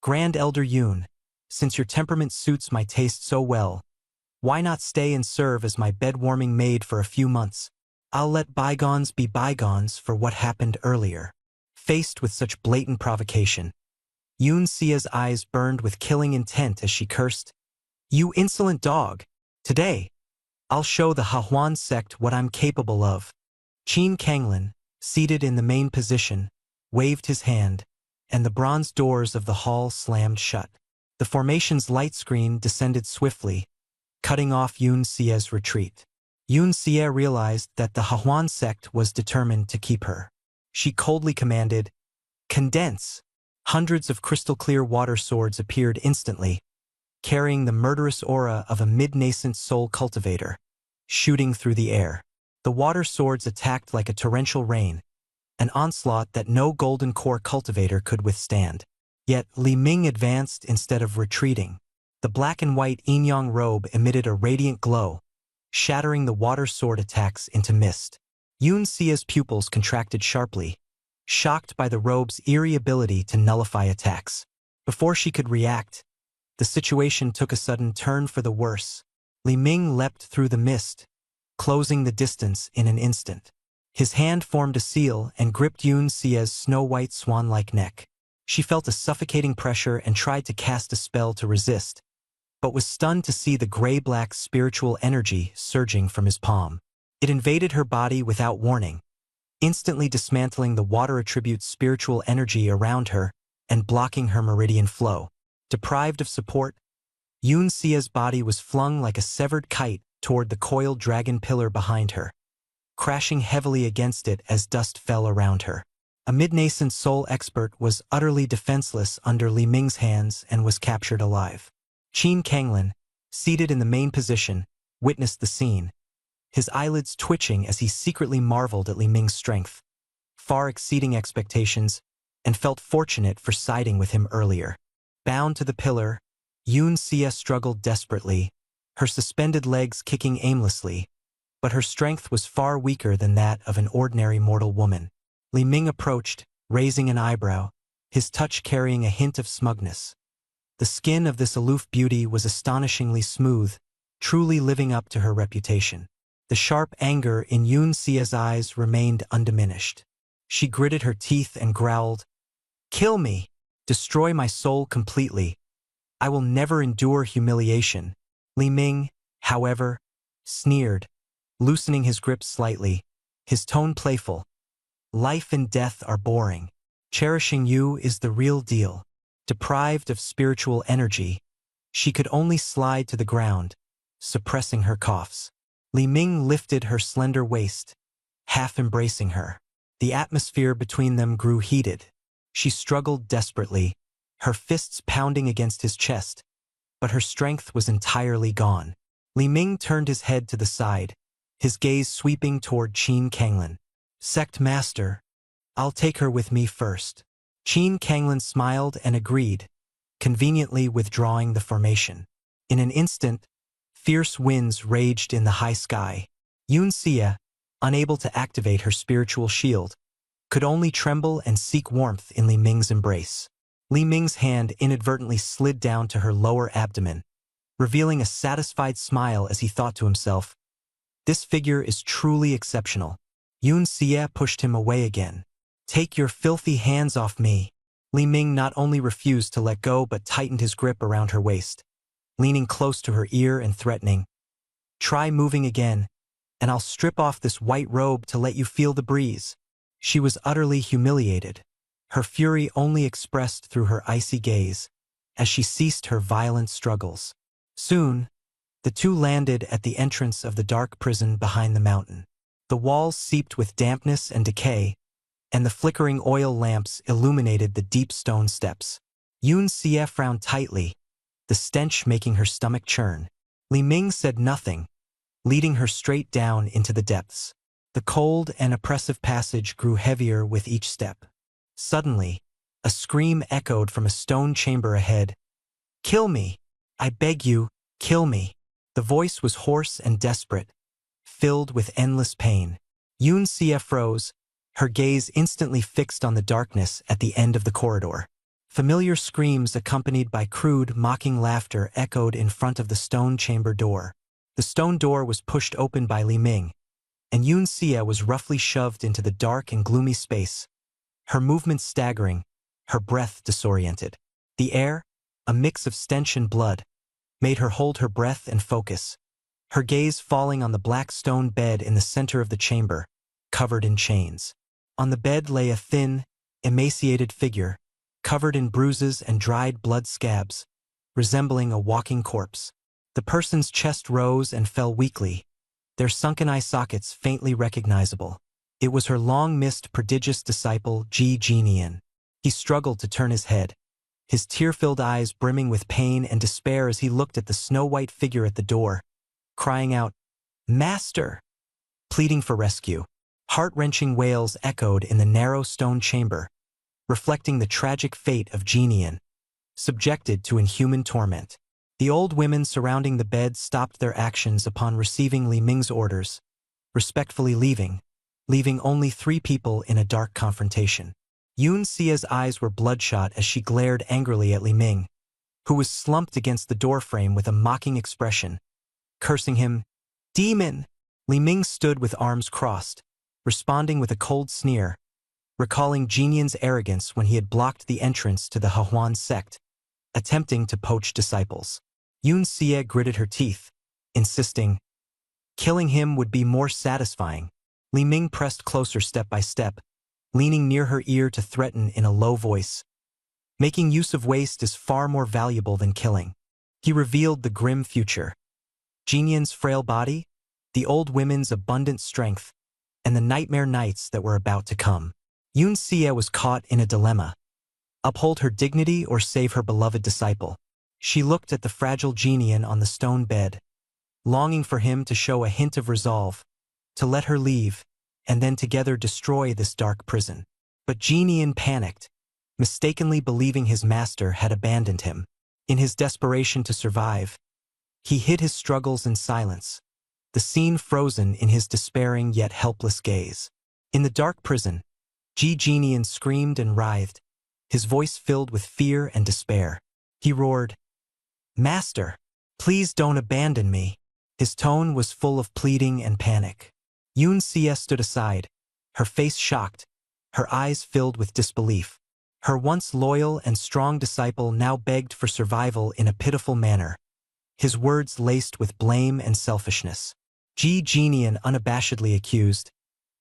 "Grand Elder Yun, since your temperament suits my taste so well, why not stay and serve as my bed-warming maid for a few months? I'll let bygones be bygones for what happened earlier." Faced with such blatant provocation, Yun Xie's eyes burned with killing intent as she cursed, "You insolent dog! Today, I'll show the Hahuan sect what I'm capable of." Qin Kanglin, seated in the main position, waved his hand, and the bronze doors of the hall slammed shut. The formation's light screen descended swiftly, cutting off Yun Xie's retreat. Yun Xie realized that the Hahuan sect was determined to keep her. She coldly commanded, "Condense!" Hundreds of crystal-clear water swords appeared instantly, carrying the murderous aura of a mid-nascent soul cultivator, shooting through the air. The water swords attacked like a torrential rain, an onslaught that no golden core cultivator could withstand. Yet Li Ming advanced instead of retreating. The black and white yin-yang robe emitted a radiant glow, shattering the water sword attacks into mist. Yun Xie's pupils contracted sharply, shocked by the robe's eerie ability to nullify attacks. Before she could react, the situation took a sudden turn for the worse. Li Ming leapt through the mist, closing the distance in an instant. His hand formed a seal and gripped Yun Xie's snow-white swan-like neck. She felt a suffocating pressure and tried to cast a spell to resist, but was stunned to see the gray-black spiritual energy surging from his palm. It invaded her body without warning, instantly dismantling the water attribute's spiritual energy around her and blocking her meridian flow. Deprived of support, Yoon Sia's body was flung like a severed kite toward the coiled dragon pillar behind her, crashing heavily against it as dust fell around her. A mid-nascent soul expert was utterly defenseless under Li Ming's hands and was captured alive. Qin Kanglin, seated in the main position, witnessed the scene, his eyelids twitching as he secretly marveled at Li Ming's strength, far exceeding expectations, and felt fortunate for siding with him earlier. Bound to the pillar, Yoon Sia struggled desperately, her suspended legs kicking aimlessly, but her strength was far weaker than that of an ordinary mortal woman. Li Ming approached, raising an eyebrow, his touch carrying a hint of smugness. The skin of this aloof beauty was astonishingly smooth, truly living up to her reputation. The sharp anger in Yoon Sia's eyes remained undiminished. She gritted her teeth and growled, "Kill me! Destroy my soul completely. I will never endure humiliation." Li Ming, however, sneered, loosening his grip slightly, his tone playful. "Life and death are boring. Cherishing you is the real deal." Deprived of spiritual energy, she could only slide to the ground, suppressing her coughs. Li Ming lifted her slender waist, half embracing her. The atmosphere between them grew heated. She struggled desperately, her fists pounding against his chest, but her strength was entirely gone. Li Ming turned his head to the side, his gaze sweeping toward Qin Kanglin. "Sect Master, I'll take her with me first." Qin Kanglin smiled and agreed, conveniently withdrawing the formation. In an instant, fierce winds raged in the high sky. Yoon Sia, unable to activate her spiritual shield, could only tremble and seek warmth in Li Ming's embrace. Li Ming's hand inadvertently slid down to her lower abdomen, revealing a satisfied smile as he thought to himself, "This figure is truly exceptional." Yoon Sia pushed him away again. "Take your filthy hands off me." Li Ming not only refused to let go but tightened his grip around her waist, leaning close to her ear and threatening, "Try moving again, and I'll strip off this white robe to let you feel the breeze." She was utterly humiliated, her fury only expressed through her icy gaze, as she ceased her violent struggles. Soon, the two landed at the entrance of the dark prison behind the mountain. The walls seeped with dampness and decay, and the flickering oil lamps illuminated the deep stone steps. Yoon Sia frowned tightly, the stench making her stomach churn. Li Ming said nothing, leading her straight down into the depths. The cold and oppressive passage grew heavier with each step. Suddenly, a scream echoed from a stone chamber ahead. "Kill me! I beg you, kill me!" The voice was hoarse and desperate, filled with endless pain. Yoon Sia froze, her gaze instantly fixed on the darkness at the end of the corridor. Familiar screams accompanied by crude, mocking laughter echoed in front of the stone chamber door. The stone door was pushed open by Li Ming, and Yoon Sia was roughly shoved into the dark and gloomy space, her movements staggering, her breath disoriented. The air, a mix of stench and blood, made her hold her breath and focus, her gaze falling on the black stone bed in the center of the chamber, covered in chains. On the bed lay a thin, emaciated figure, covered in bruises and dried blood scabs, resembling a walking corpse. The person's chest rose and fell weakly, their sunken eye sockets faintly recognizable. It was her long-missed prodigious disciple, Ji Jinian. He struggled to turn his head, his tear-filled eyes brimming with pain and despair as he looked at the snow-white figure at the door, crying out, "Master!" pleading for rescue. Heart-wrenching wails echoed in the narrow stone chamber, reflecting the tragic fate of Jinian, subjected to inhuman torment. The old women surrounding the bed stopped their actions upon receiving Li Ming's orders, respectfully leaving only 3 people in a dark confrontation. Yoon Sia's eyes were bloodshot as she glared angrily at Li Ming, who was slumped against the doorframe with a mocking expression, cursing him, "Demon!" Li Ming stood with arms crossed, responding with a cold sneer, recalling Jinian's arrogance when he had blocked the entrance to the Hahuan sect, attempting to poach disciples. Yoon Sia gritted her teeth, insisting, "Killing him would be more satisfying." Li Ming pressed closer step by step, leaning near her ear to threaten in a low voice. Making use of waste is far more valuable than killing. He revealed the grim future. Jinian's frail body, the old women's abundant strength, and the nightmare nights that were about to come. Yun Xie was caught in a dilemma. Uphold her dignity or save her beloved disciple. She looked at the fragile Jinian on the stone bed, longing for him to show a hint of resolve, to let her leave, and then together destroy this dark prison. But Jinian panicked, mistakenly believing his master had abandoned him. In his desperation to survive, he hid his struggles in silence, the scene frozen in his despairing yet helpless gaze. In the dark prison, Jinian screamed and writhed, his voice filled with fear and despair. He roared, "Master, please don't abandon me." His tone was full of pleading and panic. Yun Xie stood aside, her face shocked, her eyes filled with disbelief. Her once loyal and strong disciple now begged for survival in a pitiful manner, his words laced with blame and selfishness. Jinian unabashedly accused,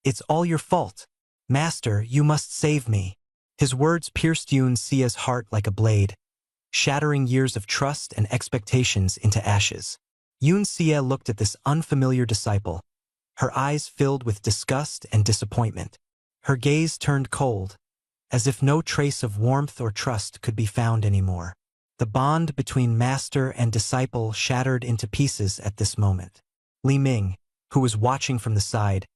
"It's all your fault. Master, you must save me." His words pierced Yun Xie's heart like a blade, shattering years of trust and expectations into ashes. Yun Xie looked at this unfamiliar disciple, her eyes filled with disgust and disappointment. Her gaze turned cold, as if no trace of warmth or trust could be found anymore. The bond between master and disciple shattered into pieces at this moment. Li Ming, who was watching from the side,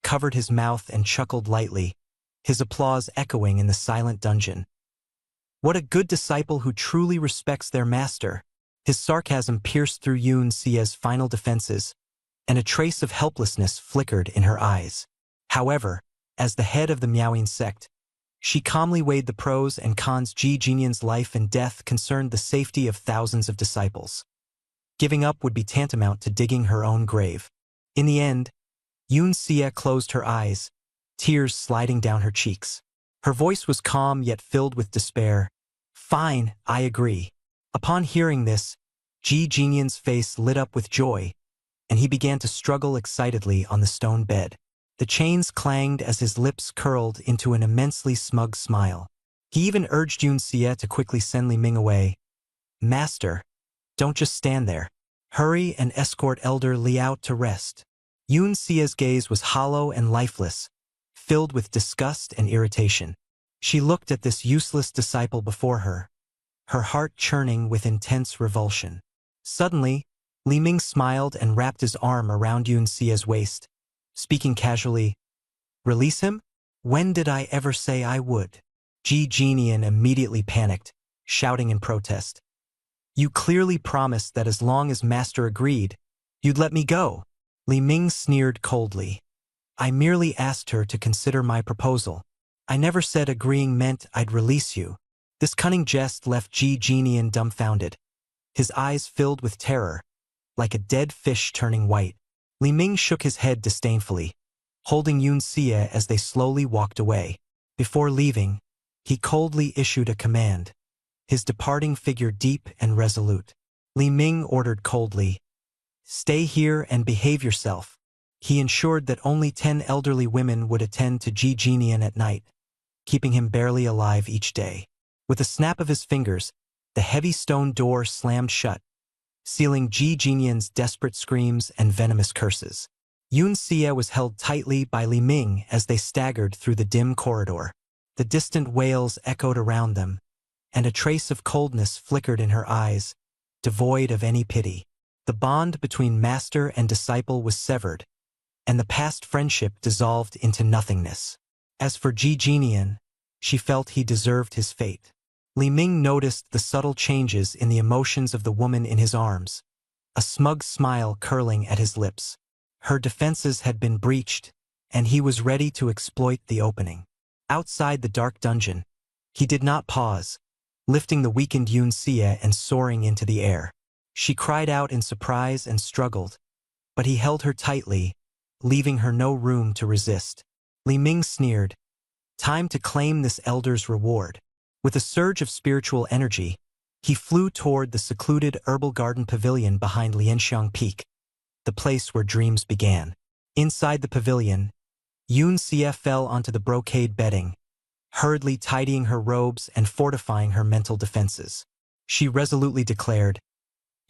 covered his mouth and chuckled lightly, his applause echoing in the silent dungeon. What a good disciple who truly respects their master! His sarcasm pierced through Yun Xie's final defenses, and a trace of helplessness flickered in her eyes. However, as the head of the Miaoying sect, she calmly weighed the pros and cons. Jinian's life and death concerned the safety of thousands of disciples. Giving up would be tantamount to digging her own grave. In the end, Yun Xie closed her eyes, tears sliding down her cheeks. Her voice was calm yet filled with despair. "Fine, I agree." Upon hearing this, Jinian's face lit up with joy, and he began to struggle excitedly on the stone bed. The chains clanged as his lips curled into an immensely smug smile. He even urged Yun Xie to quickly send Li Ming away. "Master, don't just stand there. Hurry and escort Elder Li out to rest." Yun Xie's gaze was hollow and lifeless, filled with disgust and irritation. She looked at this useless disciple before her, her heart churning with intense revulsion. Suddenly, Li Ming smiled and wrapped his arm around Yun Xie's waist, speaking casually, "Release him? When did I ever say I would?" Jinian immediately panicked, shouting in protest, "You clearly promised that as long as Master agreed, you'd let me go." Li Ming sneered coldly. "I merely asked her to consider my proposal. I never said agreeing meant I'd release you." This cunning jest left Jinian dumbfounded, his eyes filled with terror, like a dead fish turning white. Li Ming shook his head disdainfully, holding Yun Xie as they slowly walked away. Before leaving, he coldly issued a command, his departing figure deep and resolute. Li Ming ordered coldly, "Stay here and behave yourself." He ensured that only 10 elderly women would attend to Jinian at night, keeping him barely alive each day. With a snap of his fingers, the heavy stone door slammed shut, sealing Jinian's desperate screams and venomous curses. Yun Xie was held tightly by Li Ming as they staggered through the dim corridor. The distant wails echoed around them, and a trace of coldness flickered in her eyes, devoid of any pity. The bond between master and disciple was severed, and the past friendship dissolved into nothingness. As for Jinian, she felt he deserved his fate. Li Ming noticed the subtle changes in the emotions of the woman in his arms, a smug smile curling at his lips. Her defenses had been breached, and he was ready to exploit the opening. Outside the dark dungeon, he did not pause, lifting the weakened Yun Xie and soaring into the air. She cried out in surprise and struggled, but he held her tightly, leaving her no room to resist. Li Ming sneered, "Time to claim this elder's reward." With a surge of spiritual energy, he flew toward the secluded herbal garden pavilion behind Lianxiang Peak, the place where dreams began. Inside the pavilion, Yoon Sia fell onto the brocade bedding, hurriedly tidying her robes and fortifying her mental defenses. She resolutely declared,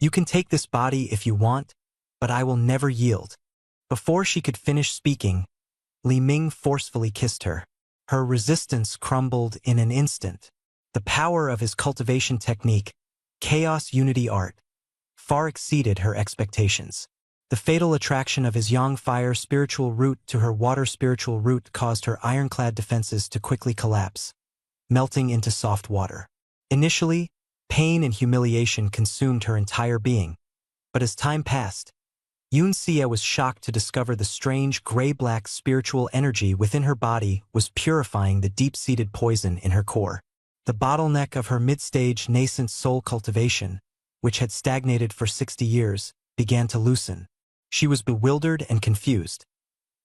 "You can take this body if you want, but I will never yield." Before she could finish speaking, Li Ming forcefully kissed her. Her resistance crumbled in an instant. The power of his cultivation technique, Chaos Unity Art, far exceeded her expectations. The fatal attraction of his Yang Fire spiritual root to her Water spiritual root caused her ironclad defenses to quickly collapse, melting into soft water. Initially, pain and humiliation consumed her entire being, but as time passed, Yoon Sia was shocked to discover the strange gray-black spiritual energy within her body was purifying the deep-seated poison in her core. The bottleneck of her mid-stage nascent soul cultivation, which had stagnated for 60 years, began to loosen. She was bewildered and confused.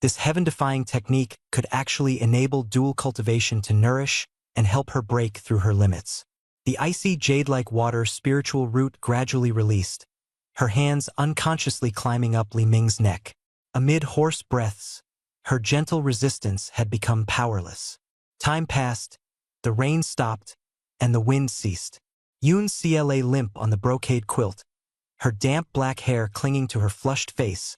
This heaven-defying technique could actually enable dual cultivation to nourish and help her break through her limits. The icy jade-like water spiritual root gradually released, her hands unconsciously climbing up Li Ming's neck. Amid hoarse breaths, her gentle resistance had become powerless. Time passed, the rain stopped, and the wind ceased. Yoon Sia lay limp on the brocade quilt, her damp black hair clinging to her flushed face,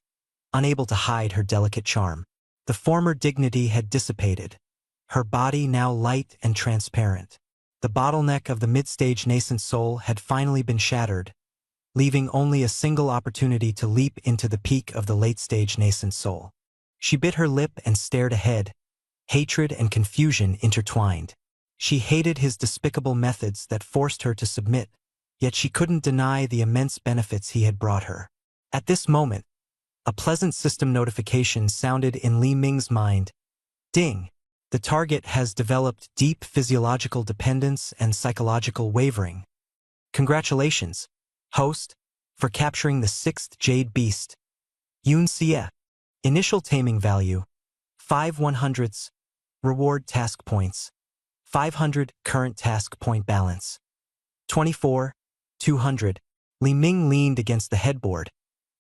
unable to hide her delicate charm. The former dignity had dissipated, her body now light and transparent. The bottleneck of the mid-stage nascent soul had finally been shattered, leaving only a single opportunity to leap into the peak of the late-stage nascent soul. She bit her lip and stared ahead, hatred and confusion intertwined. She hated his despicable methods that forced her to submit, yet she couldn't deny the immense benefits he had brought her. At this moment, a pleasant system notification sounded in Li Ming's mind. Ding! The target has developed deep physiological dependence and psychological wavering. Congratulations, host, for capturing the 6th Jade Beast. Yoon Sia. Initial taming value, 5 100ths. Reward task points, 500 current task point balance. 24, 200. Li Ming leaned against the headboard,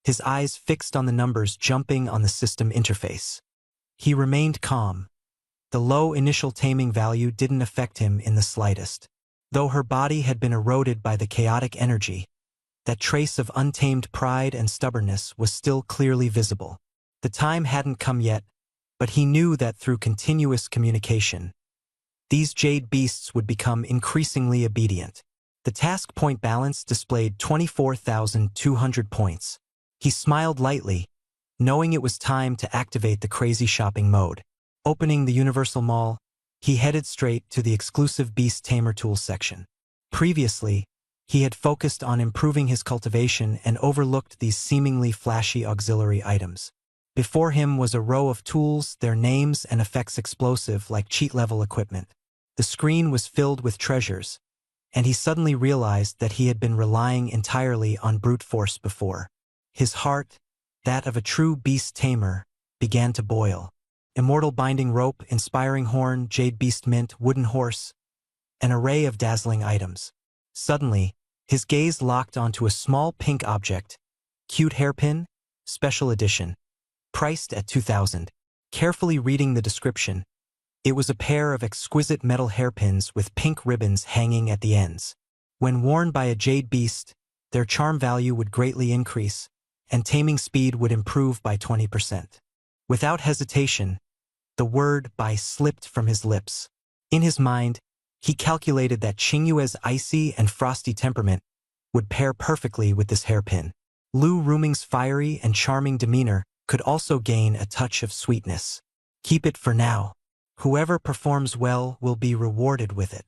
his eyes fixed on the numbers jumping on the system interface. He remained calm. The low initial taming value didn't affect him in the slightest. Though her body had been eroded by the chaotic energy, that trace of untamed pride and stubbornness was still clearly visible. The time hadn't come yet, but he knew that through continuous communication, these jade beasts would become increasingly obedient. The task point balance displayed 24,200 points. He smiled lightly, knowing it was time to activate the crazy shopping mode. Opening the Universal Mall, he headed straight to the exclusive Beast Tamer Tools section. Previously, he had focused on improving his cultivation and overlooked these seemingly flashy auxiliary items. Before him was a row of tools, their names and effects explosive like cheat-level equipment. The screen was filled with treasures, and he suddenly realized that he had been relying entirely on brute force before. His heart, that of a true beast tamer, began to boil. Immortal binding rope, inspiring horn, jade beast mint, wooden horse, an array of dazzling items. Suddenly, his gaze locked onto a small pink object, cute hairpin, special edition, priced at 2,000. Carefully reading the description, it was a pair of exquisite metal hairpins with pink ribbons hanging at the ends. When worn by a jade beast, their charm value would greatly increase, and taming speed would improve by 20%. Without hesitation, the word "buy" slipped from his lips. In his mind, he calculated that Qingyue's icy and frosty temperament would pair perfectly with this hairpin. Lu Ruming's fiery and charming demeanor could also gain a touch of sweetness. Keep it for now. Whoever performs well will be rewarded with it.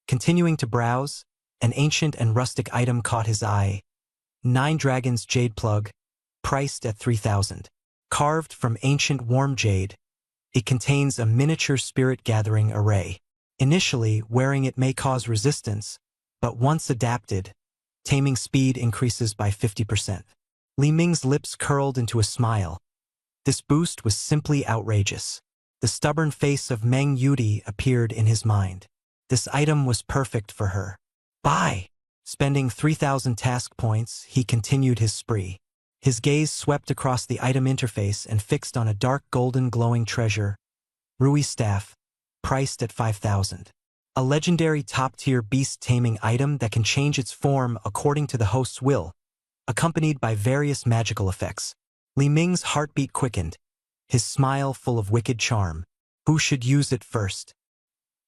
Continuing to browse, an ancient and rustic item caught his eye. 9 Dragons Jade Plug, priced at 3,000. Carved from ancient warm jade, it contains a miniature spirit-gathering array. Initially, wearing it may cause resistance, but once adapted, taming speed increases by 50%. Li Ming's lips curled into a smile. This boost was simply outrageous. The stubborn face of Meng Yudi appeared in his mind. This item was perfect for her. Buy! Spending 3,000 task points, he continued his spree. His gaze swept across the item interface and fixed on a dark golden glowing treasure, Rui Staff, priced at 5,000. A legendary top-tier beast-taming item that can change its form according to the host's will, accompanied by various magical effects. Li Ming's heartbeat quickened, his smile full of wicked charm. Who should use it first?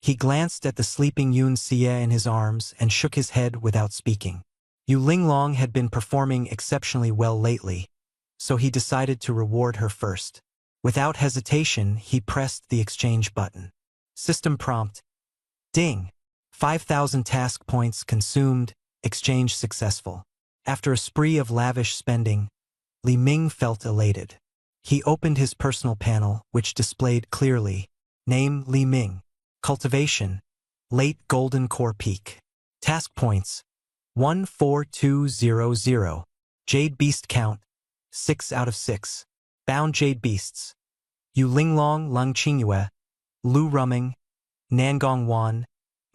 He glanced at the sleeping Yun Xie in his arms and shook his head without speaking. Yu Linglong had been performing exceptionally well lately, so he decided to reward her first. Without hesitation, he pressed the exchange button. System prompt. Ding. 5,000 task points consumed, exchange successful. After a spree of lavish spending, Li Ming felt elated. He opened his personal panel, which displayed clearly, name Li Ming, cultivation, late golden core peak. Task points, 14200. Jade beast count, 6 out of 6. Bound jade beasts, Yu Linglong Lung Qingyue, Lu Ruming, Nangong Wan,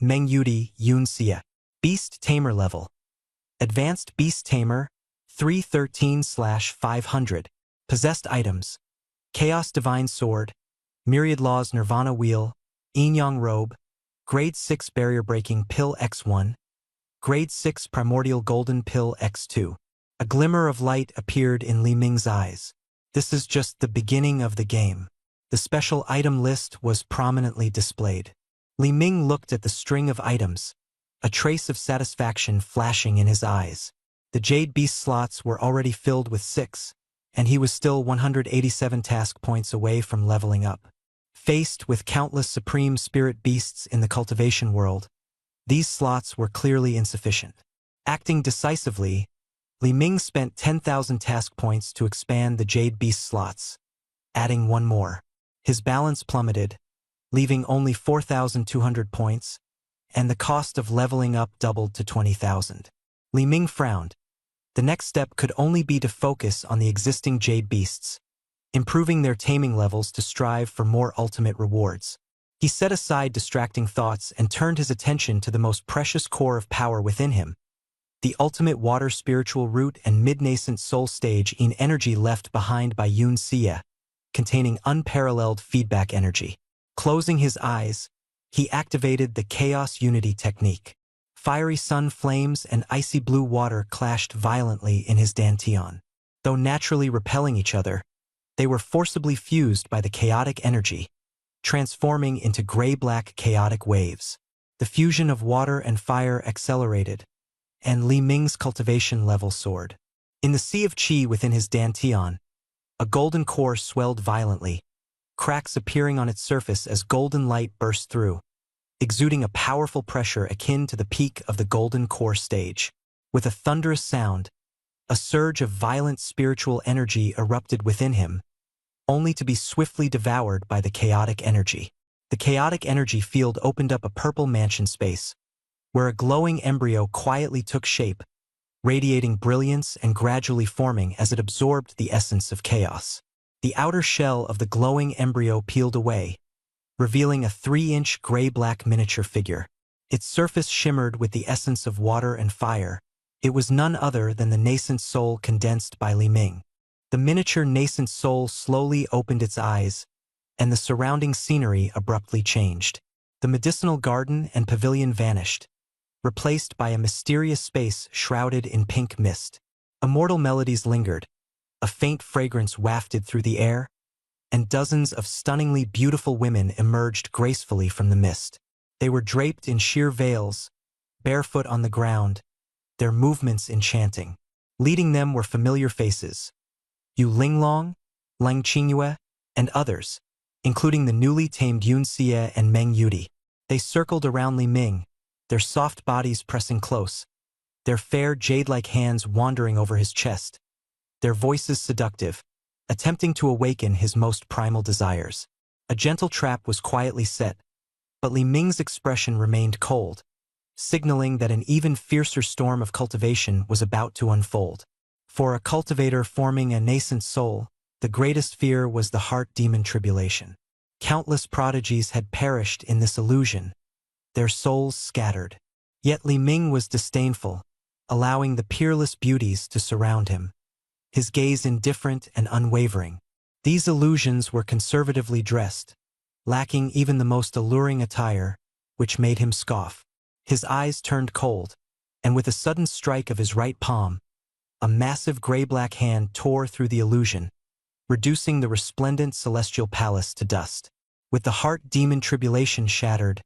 Meng Yudi Yun Xie. Beast Tamer level. Advanced Beast Tamer, 313/500. Possessed items, Chaos Divine Sword, Myriad Laws Nirvana Wheel, Yin Yang Robe, Grade 6 Barrier Breaking Pill X1, Grade 6 Primordial Golden Pill X2. A glimmer of light appeared in Li Ming's eyes. This is just the beginning of the game. The special item list was prominently displayed. Li Ming looked at the string of items, a trace of satisfaction flashing in his eyes. The Jade Beast slots were already filled with 6, and he was still 187 task points away from leveling up. Faced with countless supreme spirit beasts in the cultivation world, these slots were clearly insufficient. Acting decisively, Li Ming spent 10,000 task points to expand the Jade Beast slots, adding one more. His balance plummeted, leaving only 4,200 points, and the cost of leveling up doubled to 20,000. Li Ming frowned. The next step could only be to focus on the existing Jade Beasts, improving their taming levels to strive for more ultimate rewards. He set aside distracting thoughts and turned his attention to the most precious core of power within him, the ultimate water spiritual root and mid-nascent soul stage in energy left behind by Yun Xie, containing unparalleled feedback energy. Closing his eyes, he activated the Chaos Unity technique. Fiery sun flames and icy blue water clashed violently in his dantian. Though naturally repelling each other, they were forcibly fused by the chaotic energy, transforming into gray-black chaotic waves. The fusion of water and fire accelerated, and Li Ming's cultivation level soared. In the sea of qi within his dantian, a golden core swelled violently, cracks appearing on its surface as golden light burst through, exuding a powerful pressure akin to the peak of the golden core stage. With a thunderous sound, a surge of violent spiritual energy erupted within him, only to be swiftly devoured by the chaotic energy. The chaotic energy field opened up a purple mansion space, where a glowing embryo quietly took shape, radiating brilliance and gradually forming as it absorbed the essence of chaos. The outer shell of the glowing embryo peeled away, revealing a 3-inch gray-black miniature figure. Its surface shimmered with the essence of water and fire. It was none other than the nascent soul condensed by Li Ming. The miniature nascent soul slowly opened its eyes, and the surrounding scenery abruptly changed. The medicinal garden and pavilion vanished, replaced by a mysterious space shrouded in pink mist. Immortal melodies lingered, a faint fragrance wafted through the air, and dozens of stunningly beautiful women emerged gracefully from the mist. They were draped in sheer veils, barefoot on the ground, their movements enchanting. Leading them were familiar faces, Yu Linglong, Lung Qingyue, and others, including the newly tamed Yun Xie and Meng Yudi. They circled around Li Ming, their soft bodies pressing close, their fair jade-like hands wandering over his chest, their voices seductive, attempting to awaken his most primal desires. A gentle trap was quietly set, but Li Ming's expression remained cold, signaling that an even fiercer storm of cultivation was about to unfold. For a cultivator forming a nascent soul, the greatest fear was the heart demon tribulation. Countless prodigies had perished in this illusion, their souls scattered. Yet Li Ming was disdainful, allowing the peerless beauties to surround him, his gaze indifferent and unwavering. These illusions were conservatively dressed, lacking even the most alluring attire, which made him scoff. His eyes turned cold, and with a sudden strike of his right palm, a massive gray-black hand tore through the illusion, reducing the resplendent celestial palace to dust. With the heart-demon tribulation shattered,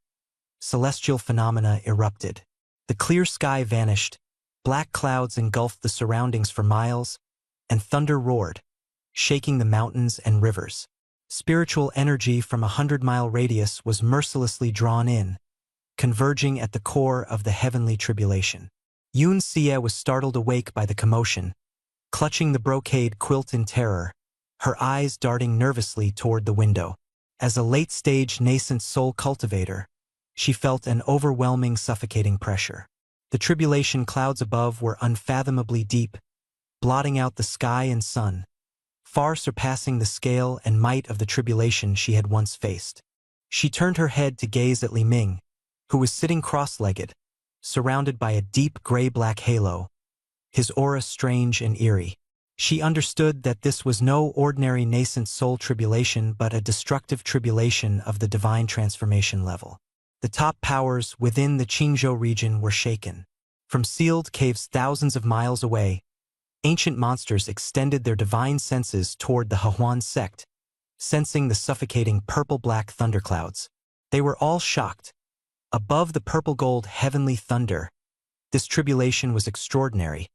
celestial phenomena erupted. The clear sky vanished, black clouds engulfed the surroundings for miles, and thunder roared, shaking the mountains and rivers. Spiritual energy from 100-mile radius was mercilessly drawn in, converging at the core of the heavenly tribulation. Yun Xie was startled awake by the commotion, clutching the brocade quilt in terror, her eyes darting nervously toward the window. As a late-stage nascent soul cultivator, she felt an overwhelming suffocating pressure. The tribulation clouds above were unfathomably deep, blotting out the sky and sun, far surpassing the scale and might of the tribulation she had once faced. She turned her head to gaze at Li Ming, who was sitting cross-legged, surrounded by a deep gray-black halo, his aura strange and eerie. She understood that this was no ordinary nascent soul tribulation but a destructive tribulation of the divine transformation level. The top powers within the Qingzhou region were shaken. From sealed caves thousands of miles away, ancient monsters extended their divine senses toward the Hehuan sect, sensing the suffocating purple-black thunderclouds. They were all shocked. Above the purple-gold heavenly thunder, this tribulation was extraordinary.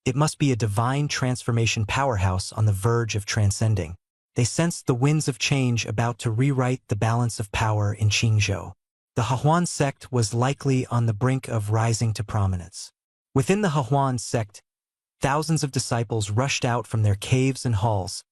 It must be a divine transformation powerhouse on the verge of transcending. They sensed the winds of change about to rewrite the balance of power in Qingzhou. The Hehuan sect was likely on the brink of rising to prominence. Within the Hehuan sect, thousands of disciples rushed out from their caves and halls,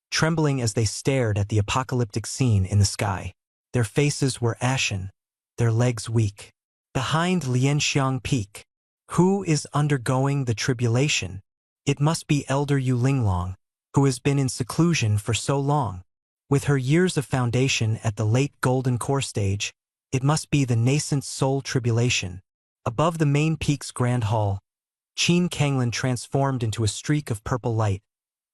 trembling as they stared at the apocalyptic scene in the sky. Their faces were ashen, their legs weak. Behind Lianxiang Peak, who is undergoing the tribulation? It must be Elder Yu Linglong, who has been in seclusion for so long. With her years of foundation at the late Golden Core stage, it must be the nascent soul tribulation. Above the main peak's grand hall, Qin Kanglin transformed into a streak of purple light,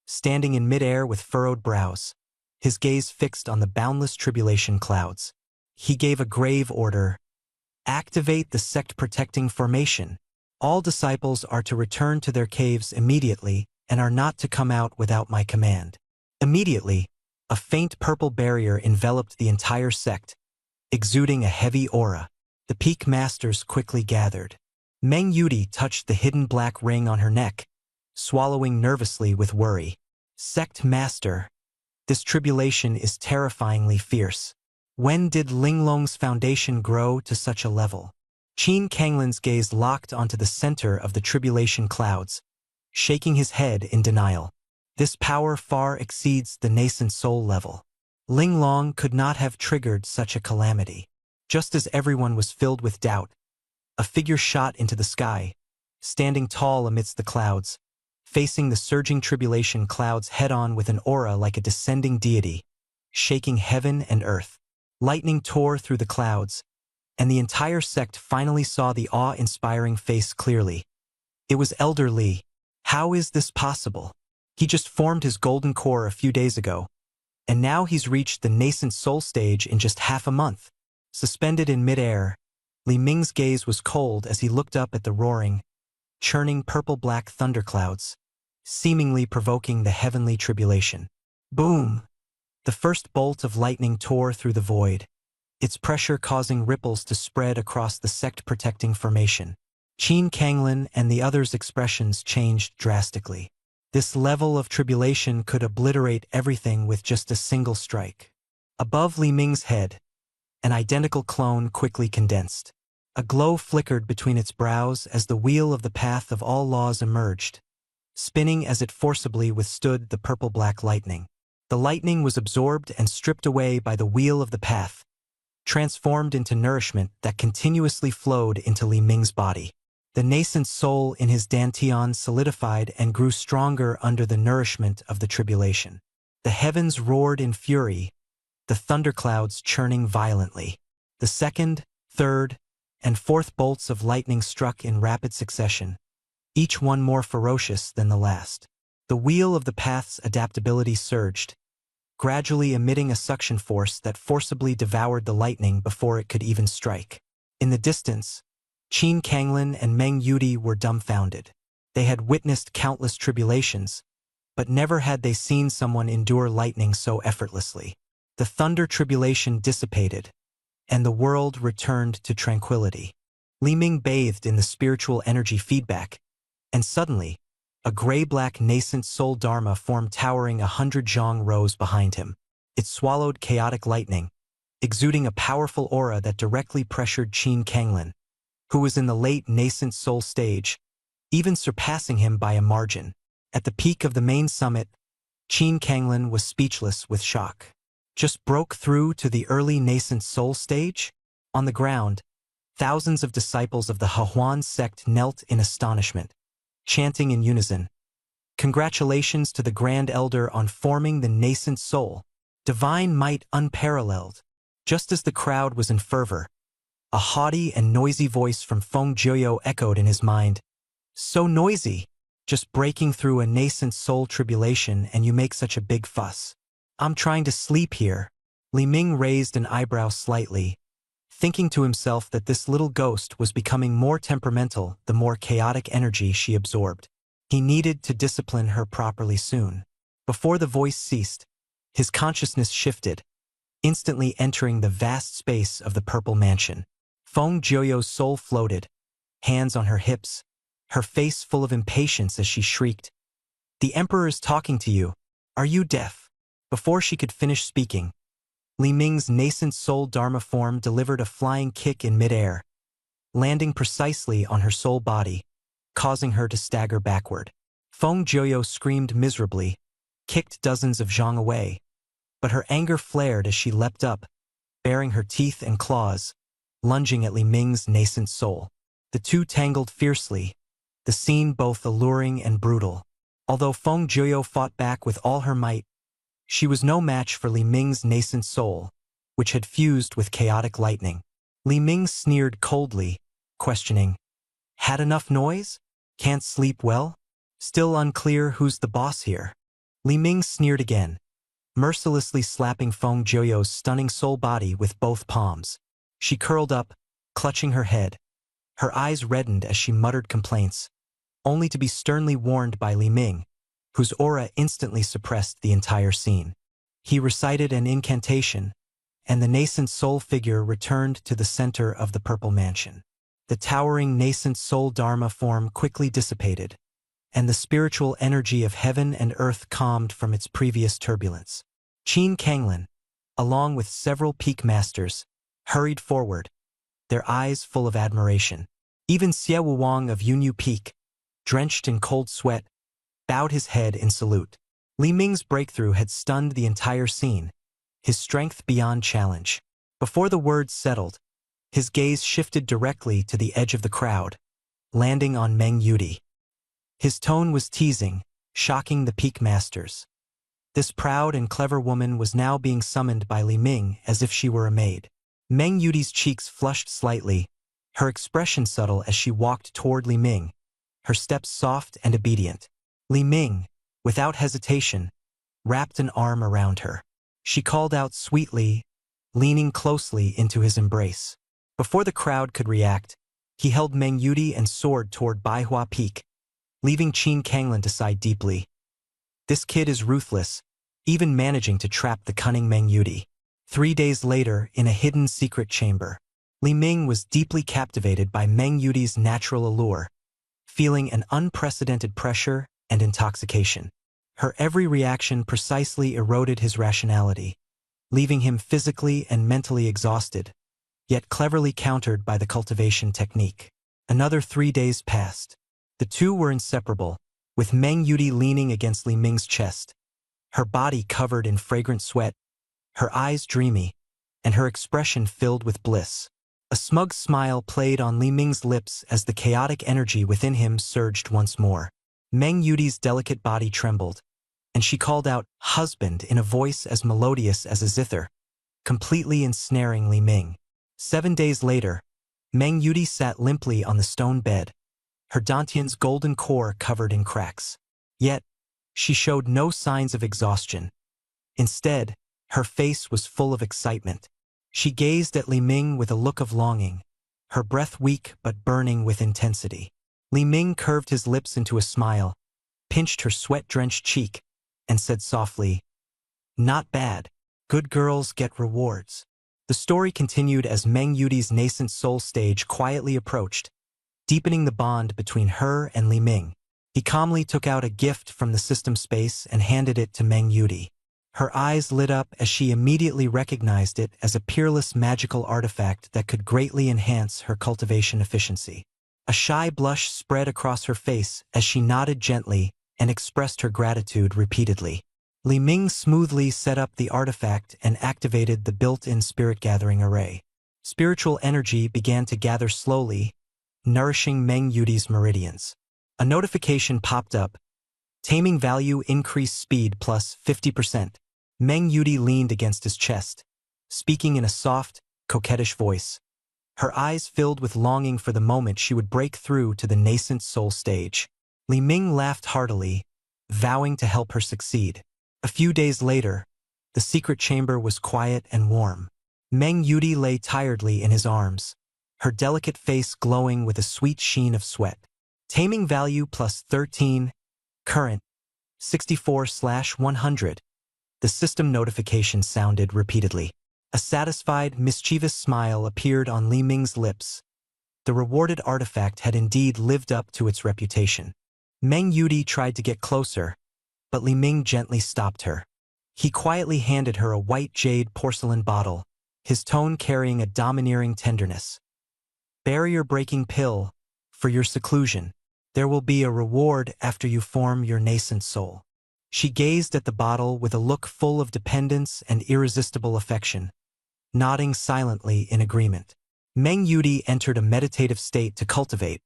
standing in midair with furrowed brows, his gaze fixed on the boundless tribulation clouds. He gave a grave order: activate the sect-protecting formation. All disciples are to return to their caves immediately and are not to come out without my command. Immediately, a faint purple barrier enveloped the entire sect, exuding a heavy aura. The peak masters quickly gathered. Meng Yudi touched the hidden black ring on her neck, swallowing nervously with worry. Sect master, this tribulation is terrifyingly fierce. When did Linglong's foundation grow to such a level? Qin Kanglin's gaze locked onto the center of the tribulation clouds, shaking his head in denial. This power far exceeds the nascent soul level. Linglong could not have triggered such a calamity. Just as everyone was filled with doubt, a figure shot into the sky, standing tall amidst the clouds, facing the surging tribulation clouds head-on with an aura like a descending deity, shaking heaven and earth. Lightning tore through the clouds, and the entire sect finally saw the awe-inspiring face clearly. It was Elder Li. How is this possible? He just formed his golden core a few days ago, and now he's reached the nascent soul stage in just half a month. Suspended in midair, Li Ming's gaze was cold as he looked up at the roaring, churning purple-black thunderclouds, seemingly provoking the heavenly tribulation. Boom! The first bolt of lightning tore through the void, its pressure causing ripples to spread across the sect-protecting formation. Qin Kanglin and the others' expressions changed drastically. This level of tribulation could obliterate everything with just a single strike. Above Li Ming's head, an identical clone quickly condensed. A glow flickered between its brows as the wheel of the path of all laws emerged, spinning as it forcibly withstood the purple-black lightning. The lightning was absorbed and stripped away by the wheel of the path, transformed into nourishment that continuously flowed into Li Ming's body. The nascent soul in his dantian solidified and grew stronger under the nourishment of the tribulation. The heavens roared in fury, the thunderclouds churning violently. The second, third, and fourth bolts of lightning struck in rapid succession, each one more ferocious than the last. The wheel of the path's adaptability surged, gradually emitting a suction force that forcibly devoured the lightning before it could even strike. In the distance, Qin Kanglin and Meng Yudi were dumbfounded. They had witnessed countless tribulations, but never had they seen someone endure lightning so effortlessly. The thunder tribulation dissipated, and the world returned to tranquility. Li Ming bathed in the spiritual energy feedback, and suddenly, a gray-black nascent soul dharma form towering 100 zhang rows behind him. It swallowed chaotic lightning, exuding a powerful aura that directly pressured Qin Kanglin, who was in the late nascent soul stage, even surpassing him by a margin. At the peak of the main summit, Qin Kanglin was speechless with shock. Just broke through to the early nascent soul stage? On the ground, thousands of disciples of the Hehuan sect knelt in astonishment, chanting in unison, "Congratulations to the Grand Elder on forming the nascent soul. Divine might unparalleled." Just as the crowd was in fervor, a haughty and noisy voice from Feng Jiuyo echoed in his mind. "So noisy, just breaking through a nascent soul tribulation and you make such a big fuss. I'm trying to sleep here." Li Ming raised an eyebrow slightly, thinking to himself that this little ghost was becoming more temperamental the more chaotic energy she absorbed. He needed to discipline her properly soon. Before the voice ceased, his consciousness shifted, instantly entering the vast space of the Purple Mansion. Feng Jiuyo's soul floated, hands on her hips, her face full of impatience as she shrieked, "The Emperor is talking to you. Are you deaf?" Before she could finish speaking, Li Ming's nascent soul dharma form delivered a flying kick in midair, landing precisely on her soul body, causing her to stagger backward. Feng Jiuyo screamed miserably, kicked dozens of zhang away, but her anger flared as she leapt up, baring her teeth and claws, lunging at Li Ming's nascent soul. The two tangled fiercely, the scene both alluring and brutal. Although Feng Jiuyo fought back with all her might, she was no match for Li Ming's nascent soul, which had fused with chaotic lightning. Li Ming sneered coldly, questioning, "Had enough noise? Can't sleep well? Still unclear who's the boss here?" Li Ming sneered again, mercilessly slapping Feng Jiuyo's stunning soul body with both palms. She curled up, clutching her head. Her eyes reddened as she muttered complaints, only to be sternly warned by Li Ming, whose aura instantly suppressed the entire scene. He recited an incantation, and the nascent soul figure returned to the center of the Purple Mansion. The towering nascent soul dharma form quickly dissipated, and the spiritual energy of heaven and earth calmed from its previous turbulence. Qin Kanglin, along with several peak masters, hurried forward, their eyes full of admiration. Even Xie Wuwang of Yunyu Peak, drenched in cold sweat, bowed his head in salute. Li Ming's breakthrough had stunned the entire scene, his strength beyond challenge. Before the words settled, his gaze shifted directly to the edge of the crowd, landing on Meng Yudi. His tone was teasing, shocking the peak masters. This proud and clever woman was now being summoned by Li Ming as if she were a maid. Meng Yudi's cheeks flushed slightly, her expression subtle as she walked toward Li Ming, her steps soft and obedient. Li Ming, without hesitation, wrapped an arm around her. She called out sweetly, leaning closely into his embrace. Before the crowd could react, he held Meng Yudi and soared toward Baihua Peak, leaving Qin Kanglin to sigh deeply. This kid is ruthless, even managing to trap the cunning Meng Yudi. 3 days later, in a hidden secret chamber, Li Ming was deeply captivated by Meng Yudi's natural allure, feeling an unprecedented pressure and intoxication. Her every reaction precisely eroded his rationality, leaving him physically and mentally exhausted, yet cleverly countered by the cultivation technique. Another 3 days passed. The two were inseparable, with Meng Yudi leaning against Li Ming's chest, her body covered in fragrant sweat, her eyes dreamy, and her expression filled with bliss. A smug smile played on Li Ming's lips as the chaotic energy within him surged once more. Meng Yudi's delicate body trembled, and she called out, "Husband," in a voice as melodious as a zither, completely ensnaring Li Ming. 7 days later, Meng Yudi sat limply on the stone bed, her dantian's golden core covered in cracks. Yet, she showed no signs of exhaustion. Instead, her face was full of excitement. She gazed at Li Ming with a look of longing, her breath weak but burning with intensity. Li Ming curved his lips into a smile, pinched her sweat-drenched cheek, and said softly, "Not bad. Good girls get rewards." The story continued as Meng Yudi's nascent soul stage quietly approached, deepening the bond between her and Li Ming. He calmly took out a gift from the system space and handed it to Meng Yudi. Her eyes lit up as she immediately recognized it as a peerless magical artifact that could greatly enhance her cultivation efficiency. A shy blush spread across her face as she nodded gently and expressed her gratitude repeatedly. Li Ming smoothly set up the artifact and activated the built-in spirit-gathering array. Spiritual energy began to gather slowly, nourishing Meng Yudi's meridians. A notification popped up. Taming value increased speed plus 50%. Meng Yudi leaned against his chest, speaking in a soft, coquettish voice. Her eyes filled with longing for the moment she would break through to the nascent soul stage. Li Ming laughed heartily, vowing to help her succeed. A few days later, the secret chamber was quiet and warm. Meng Yudi lay tiredly in his arms, her delicate face glowing with a sweet sheen of sweat. Taming value plus 13, current, 64/100. The system notification sounded repeatedly. A satisfied, mischievous smile appeared on Li Ming's lips. The rewarded artifact had indeed lived up to its reputation. Meng Yudi tried to get closer, but Li Ming gently stopped her. He quietly handed her a white jade porcelain bottle, his tone carrying a domineering tenderness. "Barrier-breaking pill, for your seclusion. There will be a reward after you form your nascent soul." She gazed at the bottle with a look full of dependence and irresistible affection, nodding silently in agreement. Meng Yudi entered a meditative state to cultivate,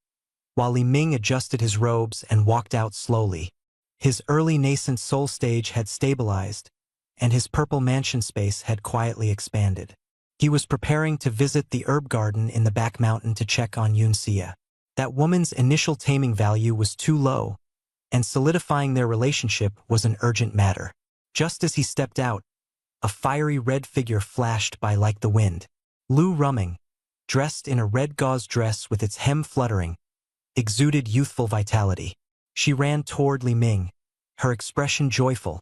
while Li Ming adjusted his robes and walked out slowly. His early nascent soul stage had stabilized, and his purple mansion space had quietly expanded. He was preparing to visit the herb garden in the back mountain to check on Yunxia. That woman's initial taming value was too low, and solidifying their relationship was an urgent matter. Just as he stepped out, a fiery red figure flashed by like the wind. Lu Ruming, dressed in a red gauze dress with its hem fluttering, exuded youthful vitality. She ran toward Li Ming, her expression joyful,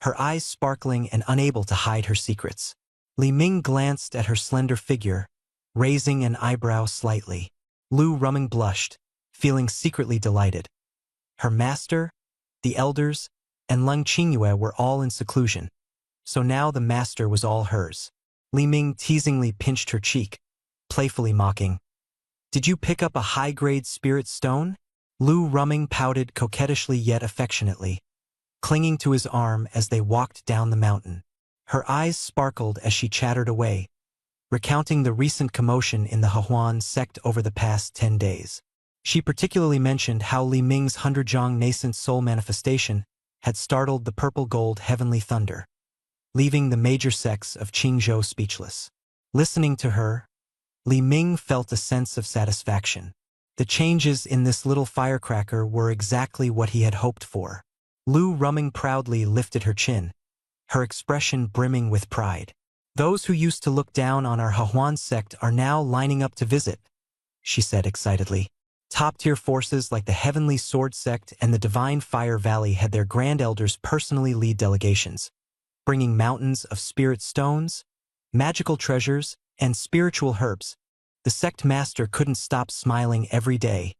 her eyes sparkling and unable to hide her secrets. Li Ming glanced at her slender figure, raising an eyebrow slightly. Lu Ruming blushed, feeling secretly delighted. Her master, the elders, and Lung Qingyue were all in seclusion, so now the master was all hers. Li Ming teasingly pinched her cheek, playfully mocking, "Did you pick up a high-grade spirit stone?" Lu Ruming pouted coquettishly yet affectionately, clinging to his arm as they walked down the mountain. Her eyes sparkled as she chattered away, recounting the recent commotion in the Hehuan sect over the past 10 days. She particularly mentioned how Li Ming's 100-zhang nascent soul manifestation had startled the purple-gold heavenly thunder, leaving the major sects of Qingzhou speechless. Listening to her, Li Ming felt a sense of satisfaction. The changes in this little firecracker were exactly what he had hoped for. Lu Ruming proudly lifted her chin, her expression brimming with pride. "Those who used to look down on our Hehuan sect are now lining up to visit," she said excitedly. Top-tier forces like the Heavenly Sword Sect and the Divine Fire Valley had their grand elders personally lead delegations, bringing mountains of spirit stones, magical treasures, and spiritual herbs. The sect master couldn't stop smiling every day,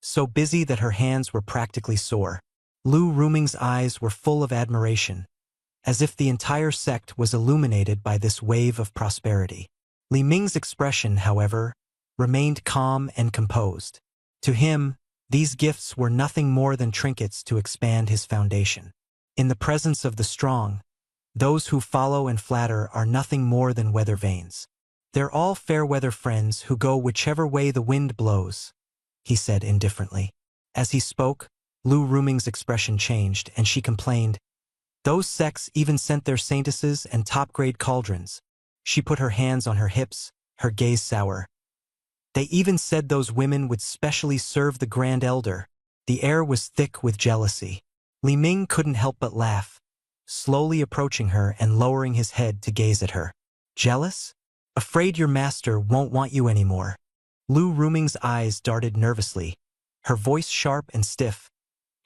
so busy that her hands were practically sore. Lu Ruming's eyes were full of admiration, as if the entire sect was illuminated by this wave of prosperity. Li Ming's expression, however, remained calm and composed. To him, these gifts were nothing more than trinkets to expand his foundation. In the presence of the strong, those who follow and flatter are nothing more than weather vanes. "They're all fair-weather friends who go whichever way the wind blows," he said indifferently. As he spoke, Lu Ruming's expression changed, and she complained, "Those sects even sent their saintesses and top-grade cauldrons." She put her hands on her hips, her gaze sour. "They even said those women would specially serve the Grand Elder." The air was thick with jealousy. Li Ming couldn't help but laugh, slowly approaching her and lowering his head to gaze at her. Jealous? Afraid your master won't want you anymore. Lu Ruming's eyes darted nervously, her voice sharp and stiff.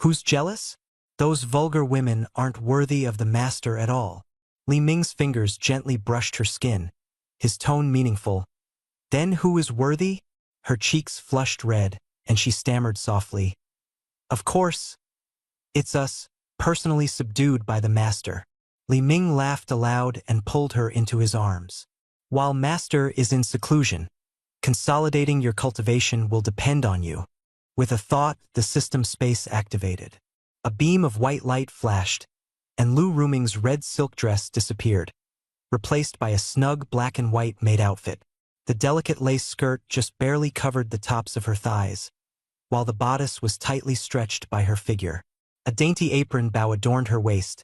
Who's jealous? Those vulgar women aren't worthy of the master at all. Li Ming's fingers gently brushed her skin, his tone meaningful. Then who is worthy? Her cheeks flushed red, and she stammered softly. Of course, it's us, personally subdued by the master. Li Ming laughed aloud and pulled her into his arms. While master is in seclusion, consolidating your cultivation will depend on you. With a thought, the system space activated. A beam of white light flashed, and Lu Ruming's red silk dress disappeared, replaced by a snug black and white maid outfit. The delicate lace skirt just barely covered the tops of her thighs, while the bodice was tightly stretched by her figure. A dainty apron bow adorned her waist,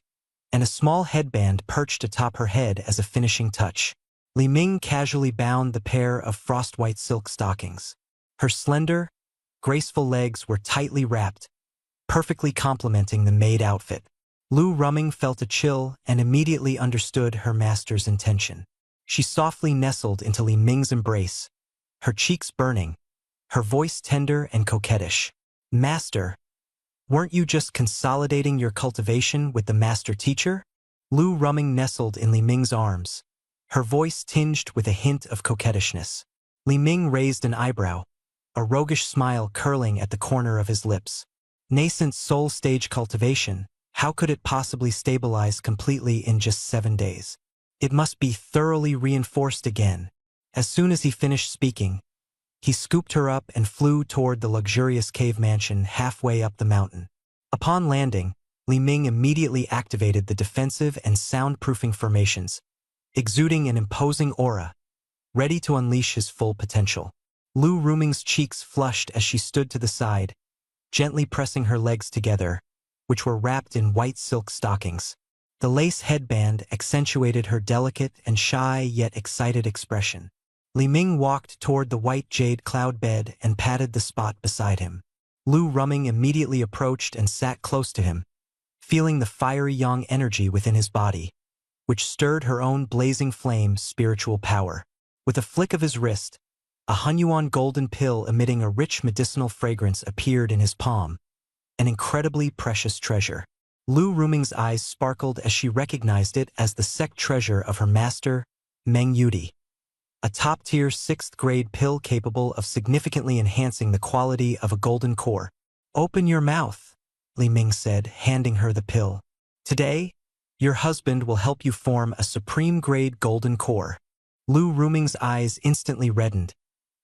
and a small headband perched atop her head as a finishing touch. Li Ming casually bound the pair of frost-white silk stockings. Her slender, graceful legs were tightly wrapped, perfectly complementing the maid outfit. Lu Ruming felt a chill and immediately understood her master's intention. She softly nestled into Li Ming's embrace, her cheeks burning, her voice tender and coquettish. Master, weren't you just consolidating your cultivation with the master teacher? Lu Ruming nestled in Li Ming's arms, her voice tinged with a hint of coquettishness. Li Ming raised an eyebrow, a roguish smile curling at the corner of his lips. Nascent soul stage cultivation, how could it possibly stabilize completely in just 7 days? It must be thoroughly reinforced again. As soon as he finished speaking, he scooped her up and flew toward the luxurious cave mansion halfway up the mountain. Upon landing, Li Ming immediately activated the defensive and soundproofing formations, exuding an imposing aura, ready to unleash his full potential. Lu Ruming's cheeks flushed as she stood to the side, gently pressing her legs together, which were wrapped in white silk stockings. The lace headband accentuated her delicate and shy yet excited expression. Li Ming walked toward the white jade cloud bed and patted the spot beside him. Lu Ruming immediately approached and sat close to him, feeling the fiery yang energy within his body, which stirred her own blazing flame spiritual power. With a flick of his wrist, a Hunyuan golden pill emitting a rich medicinal fragrance appeared in his palm, an incredibly precious treasure. Lu Ruming's eyes sparkled as she recognized it as the sect treasure of her master, Meng Yudi, a top-tier 6th-grade pill capable of significantly enhancing the quality of a golden core. Open your mouth, Li Ming said, handing her the pill. Today, your husband will help you form a supreme-grade golden core. Lu Ruming's eyes instantly reddened,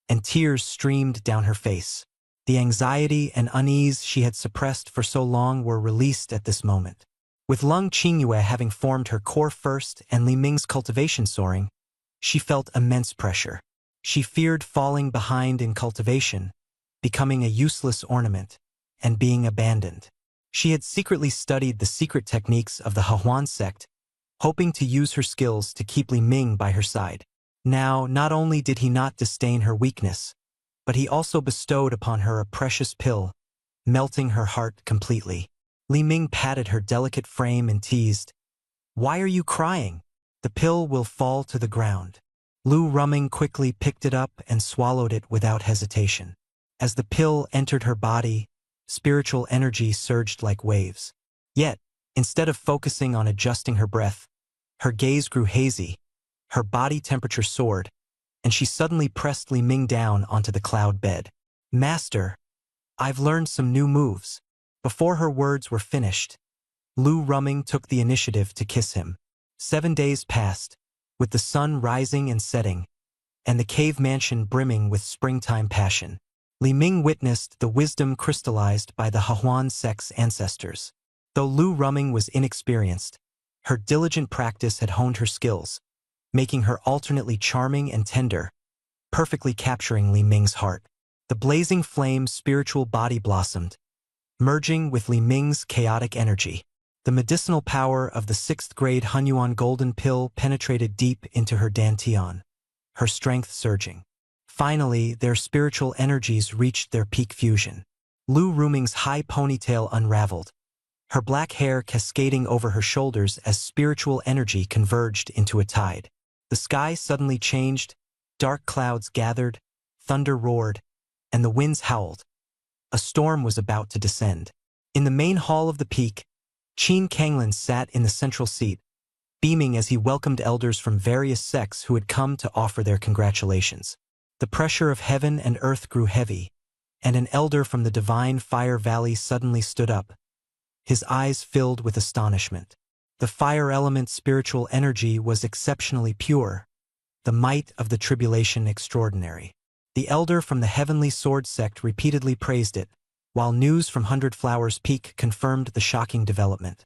and tears streamed down her face. The anxiety and unease she had suppressed for so long were released at this moment. With Lung Qingyue having formed her core first and Li Ming's cultivation soaring, she felt immense pressure. She feared falling behind in cultivation, becoming a useless ornament, and being abandoned. She had secretly studied the secret techniques of the Hehuan sect, hoping to use her skills to keep Li Ming by her side. Now, not only did he not disdain her weakness, but he also bestowed upon her a precious pill, melting her heart completely. Li Ming patted her delicate frame and teased, "Why are you crying? The pill will fall to the ground." Lu Ruming quickly picked it up and swallowed it without hesitation. As the pill entered her body, spiritual energy surged like waves. Yet, instead of focusing on adjusting her breath, her gaze grew hazy, her body temperature soared, and she suddenly pressed Li Ming down onto the cloud bed. "Master, I've learned some new moves." Before her words were finished, Lu Ruming took the initiative to kiss him. 7 days passed, with the sun rising and setting, and the cave mansion brimming with springtime passion. Li Ming witnessed the wisdom crystallized by the Hehuan sect's ancestors. Though Lu Ruming was inexperienced, her diligent practice had honed her skills, making her alternately charming and tender, perfectly capturing Li Ming's heart. The blazing flame's spiritual body blossomed, merging with Li Ming's chaotic energy. The medicinal power of the 6th-grade Hunyuan golden pill penetrated deep into her dantian, her strength surging. Finally, their spiritual energies reached their peak fusion. Lu Ruming's high ponytail unraveled, her black hair cascading over her shoulders as spiritual energy converged into a tide. The sky suddenly changed, dark clouds gathered, thunder roared, and the winds howled. A storm was about to descend. In the main hall of the peak, Qin Kanglin sat in the central seat, beaming as he welcomed elders from various sects who had come to offer their congratulations. The pressure of heaven and earth grew heavy, and an elder from the divine Fire Valley suddenly stood up, his eyes filled with astonishment. The fire element's spiritual energy was exceptionally pure, the might of the tribulation extraordinary. The elder from the Heavenly Sword sect repeatedly praised it, while news from Hundred Flowers Peak confirmed the shocking development.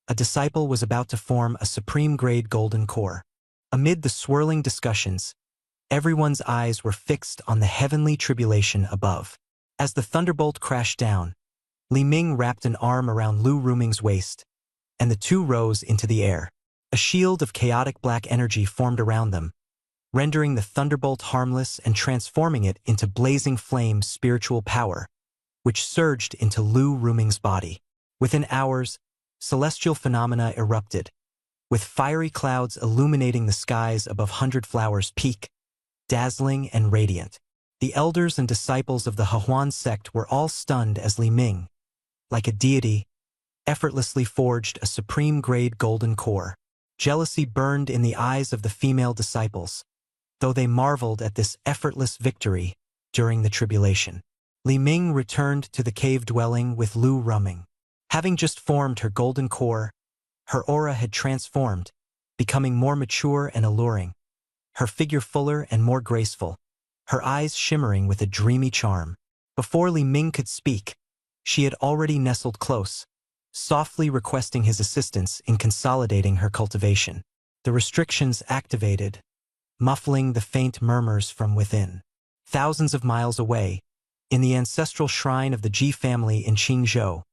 A disciple was about to form a supreme-grade golden core. Amid the swirling discussions, everyone's eyes were fixed on the heavenly tribulation above. As the thunderbolt crashed down, Li Ming wrapped an arm around Lu Ruming's waist, and the two rose into the air. A shield of chaotic black energy formed around them, rendering the thunderbolt harmless and transforming it into blazing flame spiritual power, which surged into Lu Ruming's body. Within hours, celestial phenomena erupted, with fiery clouds illuminating the skies above Hundred Flowers Peak, dazzling and radiant. The elders and disciples of the Hehuan sect were all stunned as Li Ming, like a deity, effortlessly forged a supreme-grade golden core. Jealousy burned in the eyes of the female disciples, though they marveled at this effortless victory during the tribulation. Li Ming returned to the cave dwelling with Lu Ruming. Having just formed her golden core, her aura had transformed, becoming more mature and alluring, her figure fuller and more graceful, her eyes shimmering with a dreamy charm. Before Li Ming could speak, she had already nestled close, softly requesting his assistance in consolidating her cultivation. The restrictions activated, muffling the faint murmurs from within. Thousands of miles away, in the ancestral shrine of the Ji family in Qingzhou,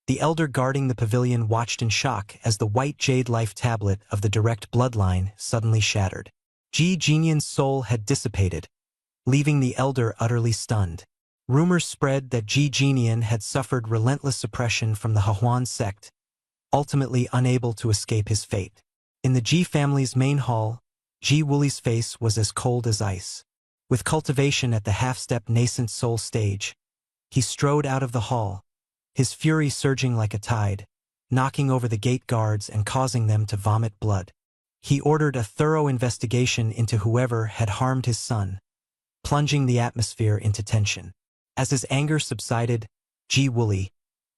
the elder guarding the pavilion watched in shock as the white jade life tablet of the direct bloodline suddenly shattered. Ji Jinian's soul had dissipated, leaving the elder utterly stunned. Rumors spread that Ji Jinian had suffered relentless suppression from the Hehuan sect, ultimately unable to escape his fate. In the Ji family's main hall, Ji Wuli's face was as cold as ice. With cultivation at the half-step nascent soul stage, he strode out of the hall, his fury surging like a tide, knocking over the gate guards and causing them to vomit blood. He ordered a thorough investigation into whoever had harmed his son, plunging the atmosphere into tension. As his anger subsided, Ji Wuli,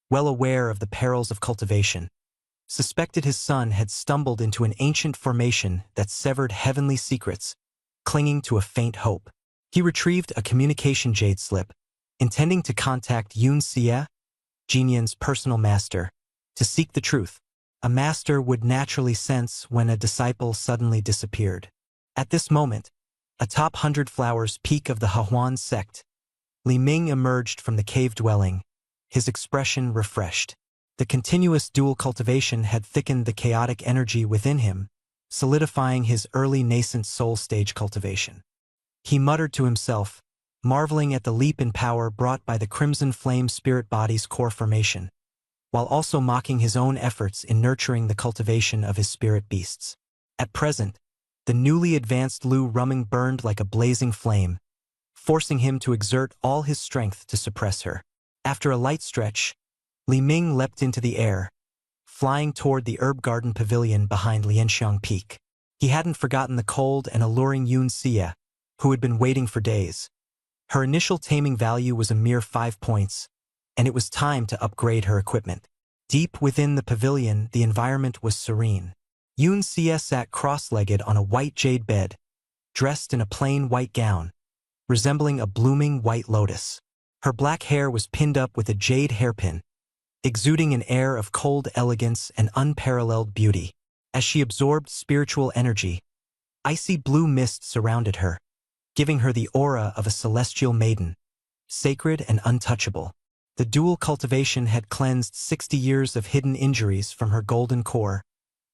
well aware of the perils of cultivation, suspected his son had stumbled into an ancient formation that severed heavenly secrets, clinging to a faint hope. He retrieved a communication jade slip, intending to contact Yun Xie, Jinian's personal master, to seek the truth. A master would naturally sense when a disciple suddenly disappeared. At this moment, atop Hundred Flowers Peak of the Hehuan sect, Li Ming emerged from the cave dwelling, his expression refreshed. The continuous dual cultivation had thickened the chaotic energy within him, solidifying his early nascent soul stage cultivation. He muttered to himself, marveling at the leap in power brought by the Crimson Flame spirit body's core formation, while also mocking his own efforts in nurturing the cultivation of his spirit beasts. At present, the newly advanced Lu Ruming burned like a blazing flame, forcing him to exert all his strength to suppress her. After a light stretch, Li Ming leapt into the air, flying toward the herb garden pavilion behind Lianxiang Peak. He hadn't forgotten the cold and alluring Yun Xie, who had been waiting for days. Her initial taming value was a mere 5 points, and it was time to upgrade her equipment. Deep within the pavilion, the environment was serene. Yun Xie sat cross-legged on a white jade bed, dressed in a plain white gown, resembling a blooming white lotus. Her black hair was pinned up with a jade hairpin, exuding an air of cold elegance and unparalleled beauty. As she absorbed spiritual energy, icy blue mist surrounded her, giving her the aura of a celestial maiden, sacred and untouchable. The dual cultivation had cleansed 60 years of hidden injuries from her golden core,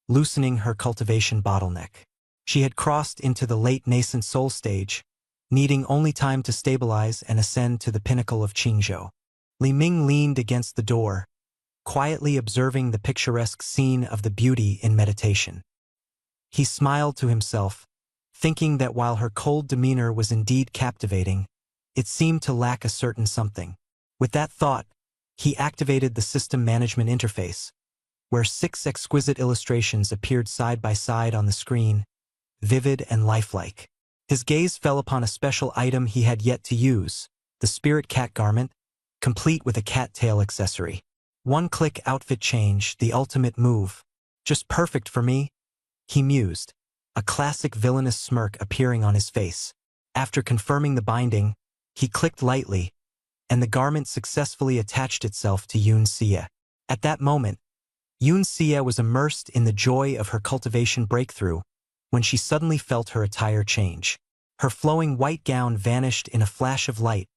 loosening her cultivation bottleneck. She had crossed into the late nascent soul stage, needing only time to stabilize and ascend to the pinnacle of Qingzhou. Li Ming leaned against the door, quietly observing the picturesque scene of the beauty in meditation. He smiled to himself, thinking that while her cold demeanor was indeed captivating, it seemed to lack a certain something. With that thought, he activated the system management interface, where 6 exquisite illustrations appeared side by side on the screen, vivid and lifelike. His gaze fell upon a special item he had yet to use, the spirit cat garment, complete with a cattail accessory. One-click outfit change, the ultimate move. Just perfect for me, he mused, a classic villainous smirk appearing on his face. After confirming the binding, he clicked lightly, and the garment successfully attached itself to Yoon Sia. At that moment, Yoon Sia was immersed in the joy of her cultivation breakthrough when she suddenly felt her attire change. Her flowing white gown vanished in a flash of light,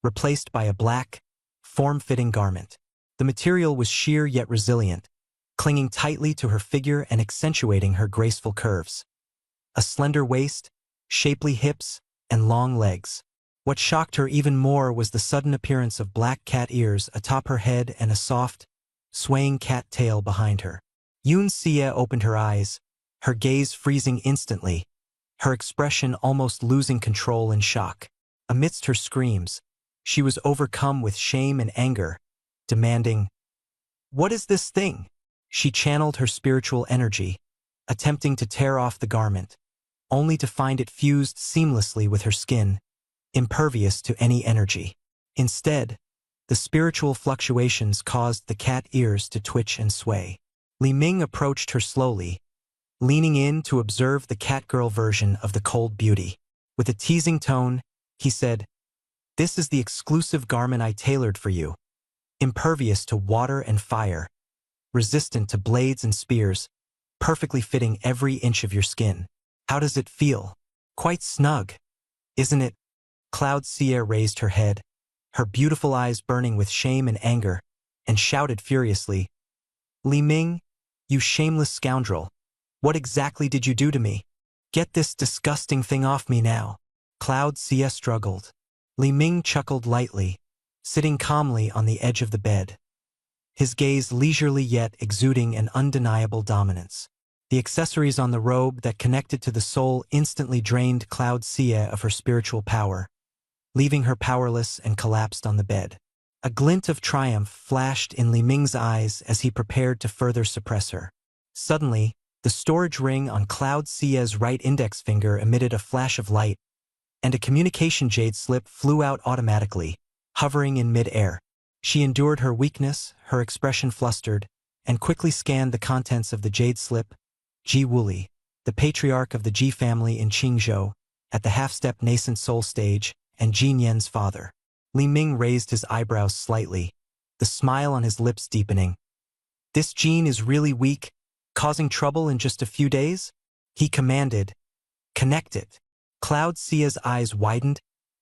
replaced by a black, form-fitting garment. The material was sheer yet resilient, clinging tightly to her figure and accentuating her graceful curves. A slender waist, shapely hips, and long legs. What shocked her even more was the sudden appearance of black cat ears atop her head and a soft, swaying cat tail behind her. Yoon Sia opened her eyes, her gaze freezing instantly, her expression almost losing control in shock. Amidst her screams, she was overcome with shame and anger, demanding, "What is this thing?" She channeled her spiritual energy, attempting to tear off the garment, only to find it fused seamlessly with her skin, impervious to any energy. Instead, the spiritual fluctuations caused the cat ears to twitch and sway. Li Ming approached her slowly, leaning in to observe the catgirl version of the cold beauty. With a teasing tone, he said, "This is the exclusive garment I tailored for you. Impervious to water and fire, resistant to blades and spears, perfectly fitting every inch of your skin. How does it feel? Quite snug, isn't it?" Cloud Sia raised her head, her beautiful eyes burning with shame and anger, and shouted furiously, "Li Ming, you shameless scoundrel, what exactly did you do to me? Get this disgusting thing off me now." Cloud Sia struggled. Li Ming chuckled lightly, sitting calmly on the edge of the bed, his gaze leisurely yet exuding an undeniable dominance. The accessories on the robe that connected to the soul instantly drained Cloud Sia of her spiritual power, leaving her powerless and collapsed on the bed. A glint of triumph flashed in Li Ming's eyes as he prepared to further suppress her. Suddenly, the storage ring on Cloud Sia's right index finger emitted a flash of light, and a communication jade slip flew out automatically, hovering in mid-air. She endured her weakness, her expression flustered, and quickly scanned the contents of the jade slip. Ji Wuli, the patriarch of the Ji family in Qingzhou, at the half-step nascent soul stage, and Ji Nian's father. Li Ming raised his eyebrows slightly, the smile on his lips deepening. "This gene is really weak, causing trouble in just a few days?" He commanded, "Connect it." Cloud Sia's eyes widened,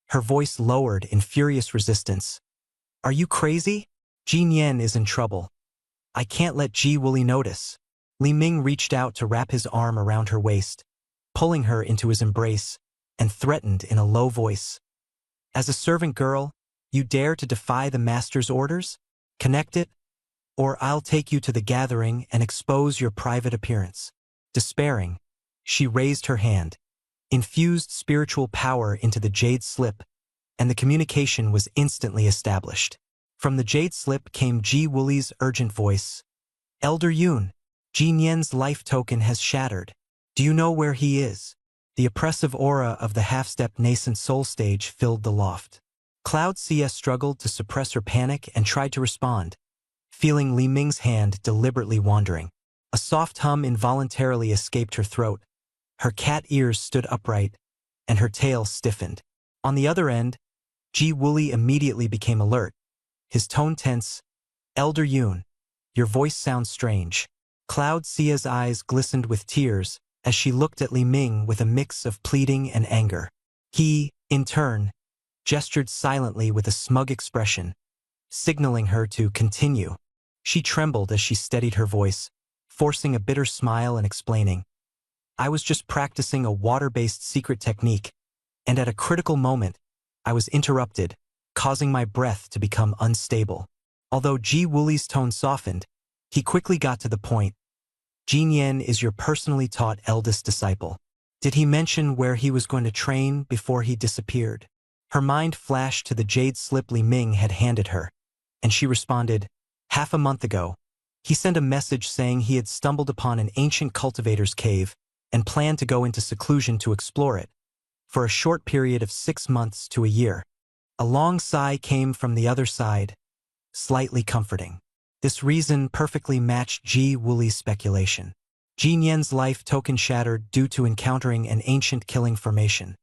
her voice lowered in furious resistance. "Are you crazy? Ji Nian is in trouble. I can't let Ji Wuli notice." Li Ming reached out to wrap his arm around her waist, pulling her into his embrace, and threatened in a low voice, "As a servant girl, you dare to defy the master's orders? Connect it, or I'll take you to the gathering and expose your private appearance." Despairing, she raised her hand, infused spiritual power into the jade slip, and the communication was instantly established. From the jade slip came Ji Wuli's urgent voice, "Elder Yoon, Ji Nian's life token has shattered. Do you know where he is?" The oppressive aura of the half-step nascent soul stage filled the loft. Cloud Sia struggled to suppress her panic and tried to respond, feeling Li Ming's hand deliberately wandering. A soft hum involuntarily escaped her throat. Her cat ears stood upright, and her tail stiffened. On the other end, Ji Wuli immediately became alert, his tone tense. "Elder Yoon, your voice sounds strange." Cloud Sia's eyes glistened with tears as she looked at Li Ming with a mix of pleading and anger. He, in turn, gestured silently with a smug expression, signaling her to continue. She trembled as she steadied her voice, forcing a bitter smile and explaining, "I was just practicing a water-based secret technique, and at a critical moment, I was interrupted, causing my breath to become unstable. Although Ji Wuli's tone softened, he quickly got to the point. Jin Yan is your personally taught eldest disciple. Did he mention where he was going to train before he disappeared? Her mind flashed to the jade slip Li Ming had handed her, and she responded, half a month ago, he sent a message saying he had stumbled upon an ancient cultivator's cave and planned to go into seclusion to explore it, for a short period of 6 months to a year. A long sigh came from the other side, slightly comforting. This reason perfectly matched Ji Wuli's speculation. Jin Yan's life token shattered due to encountering an ancient killing formation.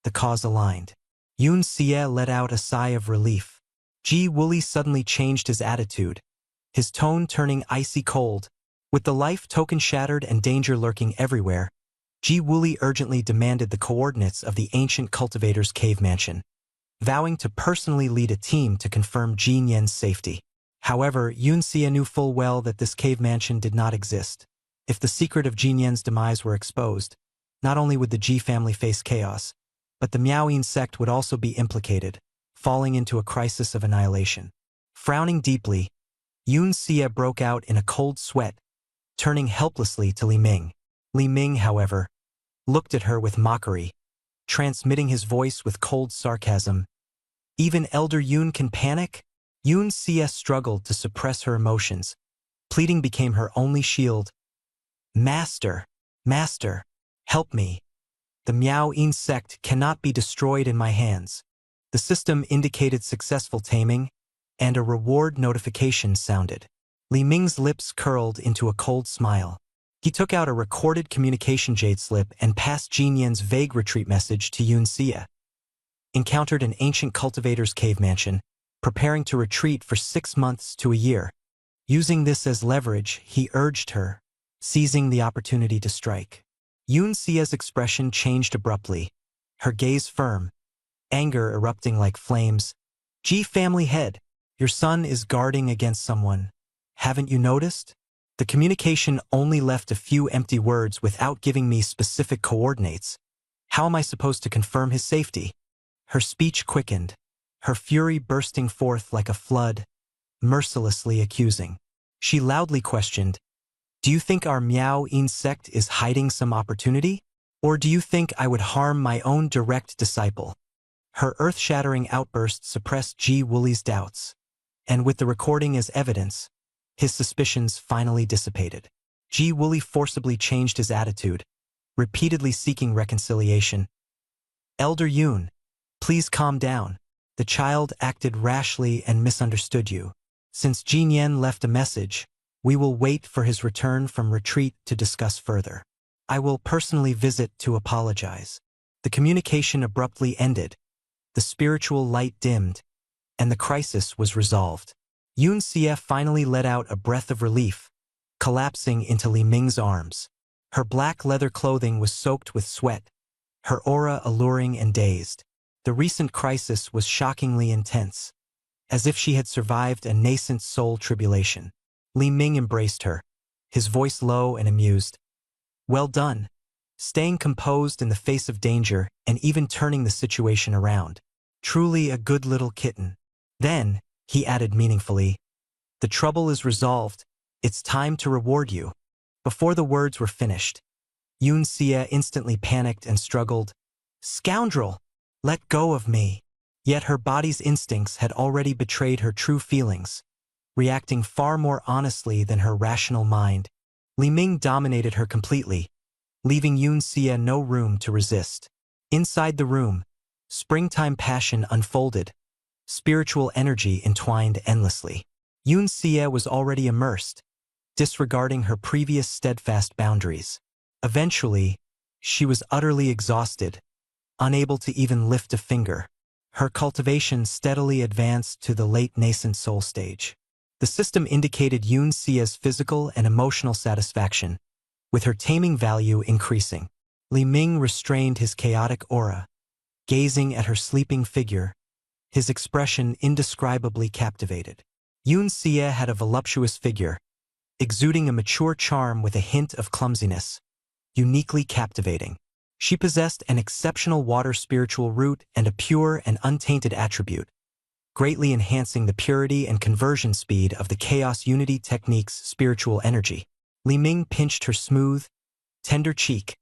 The cause aligned. Yun Xie let out a sigh of relief. Ji Wuli suddenly changed his attitude, his tone turning icy cold. With the life token shattered and danger lurking everywhere, Ji Wuli urgently demanded the coordinates of the ancient cultivator's cave mansion, vowing to personally lead a team to confirm Jin Yan's safety. However, Yun Xie knew full well that this cave mansion did not exist. If the secret of Jin Yan's demise were exposed, not only would the Ji family face chaos, but the Miaoyin sect would also be implicated, falling into a crisis of annihilation. Frowning deeply, Yun Xie broke out in a cold sweat, turning helplessly to Li Ming. Li Ming, however, looked at her with mockery, transmitting his voice with cold sarcasm. Even Elder Yun can panic? Yun Xie struggled to suppress her emotions. Pleading became her only shield. Master, Master, help me. The Miaoyin sect cannot be destroyed in my hands. The system indicated successful taming, and a reward notification sounded. Li Ming's lips curled into a cold smile. He took out a recorded communication jade slip and passed Jin Yan's vague retreat message to Yun Xie. Encountered an ancient cultivator's cave mansion, preparing to retreat for 6 months to a year. Using this as leverage, he urged her, seizing the opportunity to strike. Yun Xie's expression changed abruptly, her gaze firm, anger erupting like flames. Ji family head, your son is guarding against someone. Haven't you noticed? The communication only left a few empty words without giving me specific coordinates. How am I supposed to confirm his safety? Her speech quickened, her fury bursting forth like a flood, mercilessly accusing. She loudly questioned, do you think our Miaoyin sect is hiding some opportunity? Or do you think I would harm my own direct disciple? Her earth-shattering outburst suppressed Ji Wuli's doubts, and with the recording as evidence, his suspicions finally dissipated. Ji Wuli forcibly changed his attitude, repeatedly seeking reconciliation. Elder Yun, please calm down. The child acted rashly and misunderstood you. Since Jin Yan left a message, we will wait for his return from retreat to discuss further. I will personally visit to apologize. The communication abruptly ended, the spiritual light dimmed, and the crisis was resolved. Yun Xie finally let out a breath of relief, collapsing into Li Ming's arms. Her black leather clothing was soaked with sweat, her aura alluring and dazed. The recent crisis was shockingly intense, as if she had survived a nascent soul tribulation. Li Ming embraced her, his voice low and amused. Well done, staying composed in the face of danger and even turning the situation around. Truly a good little kitten. Then, he added meaningfully, the trouble is resolved. It's time to reward you. Before the words were finished, Yun Xie instantly panicked and struggled. Scoundrel! Let go of me. Yet her body's instincts had already betrayed her true feelings, reacting far more honestly than her rational mind. Li Ming dominated her completely, leaving Yun Xie no room to resist. Inside the room, springtime passion unfolded, spiritual energy entwined endlessly. Yun Xie was already immersed, disregarding her previous steadfast boundaries. Eventually, she was utterly exhausted, unable to even lift a finger. Her cultivation steadily advanced to the late nascent soul stage. The system indicated Yun Xie's physical and emotional satisfaction, with her taming value increasing. Li Ming restrained his chaotic aura, gazing at her sleeping figure, his expression indescribably captivated. Yun Xie had a voluptuous figure, exuding a mature charm with a hint of clumsiness, uniquely captivating. She possessed an exceptional water spiritual root and a pure and untainted attribute, greatly enhancing the purity and conversion speed of the Chaos Unity Technique's spiritual energy. Li Ming pinched her smooth, tender cheek,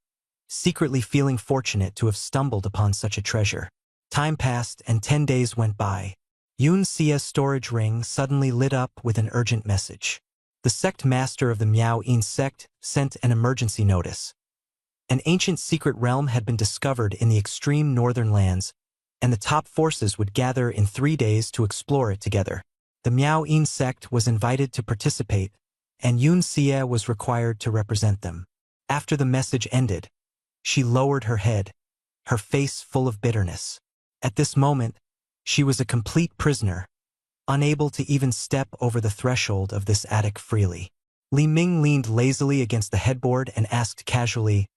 secretly feeling fortunate to have stumbled upon such a treasure. Time passed and 10 days went by. Yun Xia's storage ring suddenly lit up with an urgent message. The sect master of the Miao Yin sect sent an emergency notice. An ancient secret realm had been discovered in the extreme northern lands, and the top forces would gather in 3 days to explore it together. The Miao Yin sect was invited to participate, and Yun Xia was required to represent them. After the message ended, she lowered her head, her face full of bitterness. At this moment, she was a complete prisoner, unable to even step over the threshold of this attic freely. Li Ming leaned lazily against the headboard and asked casually,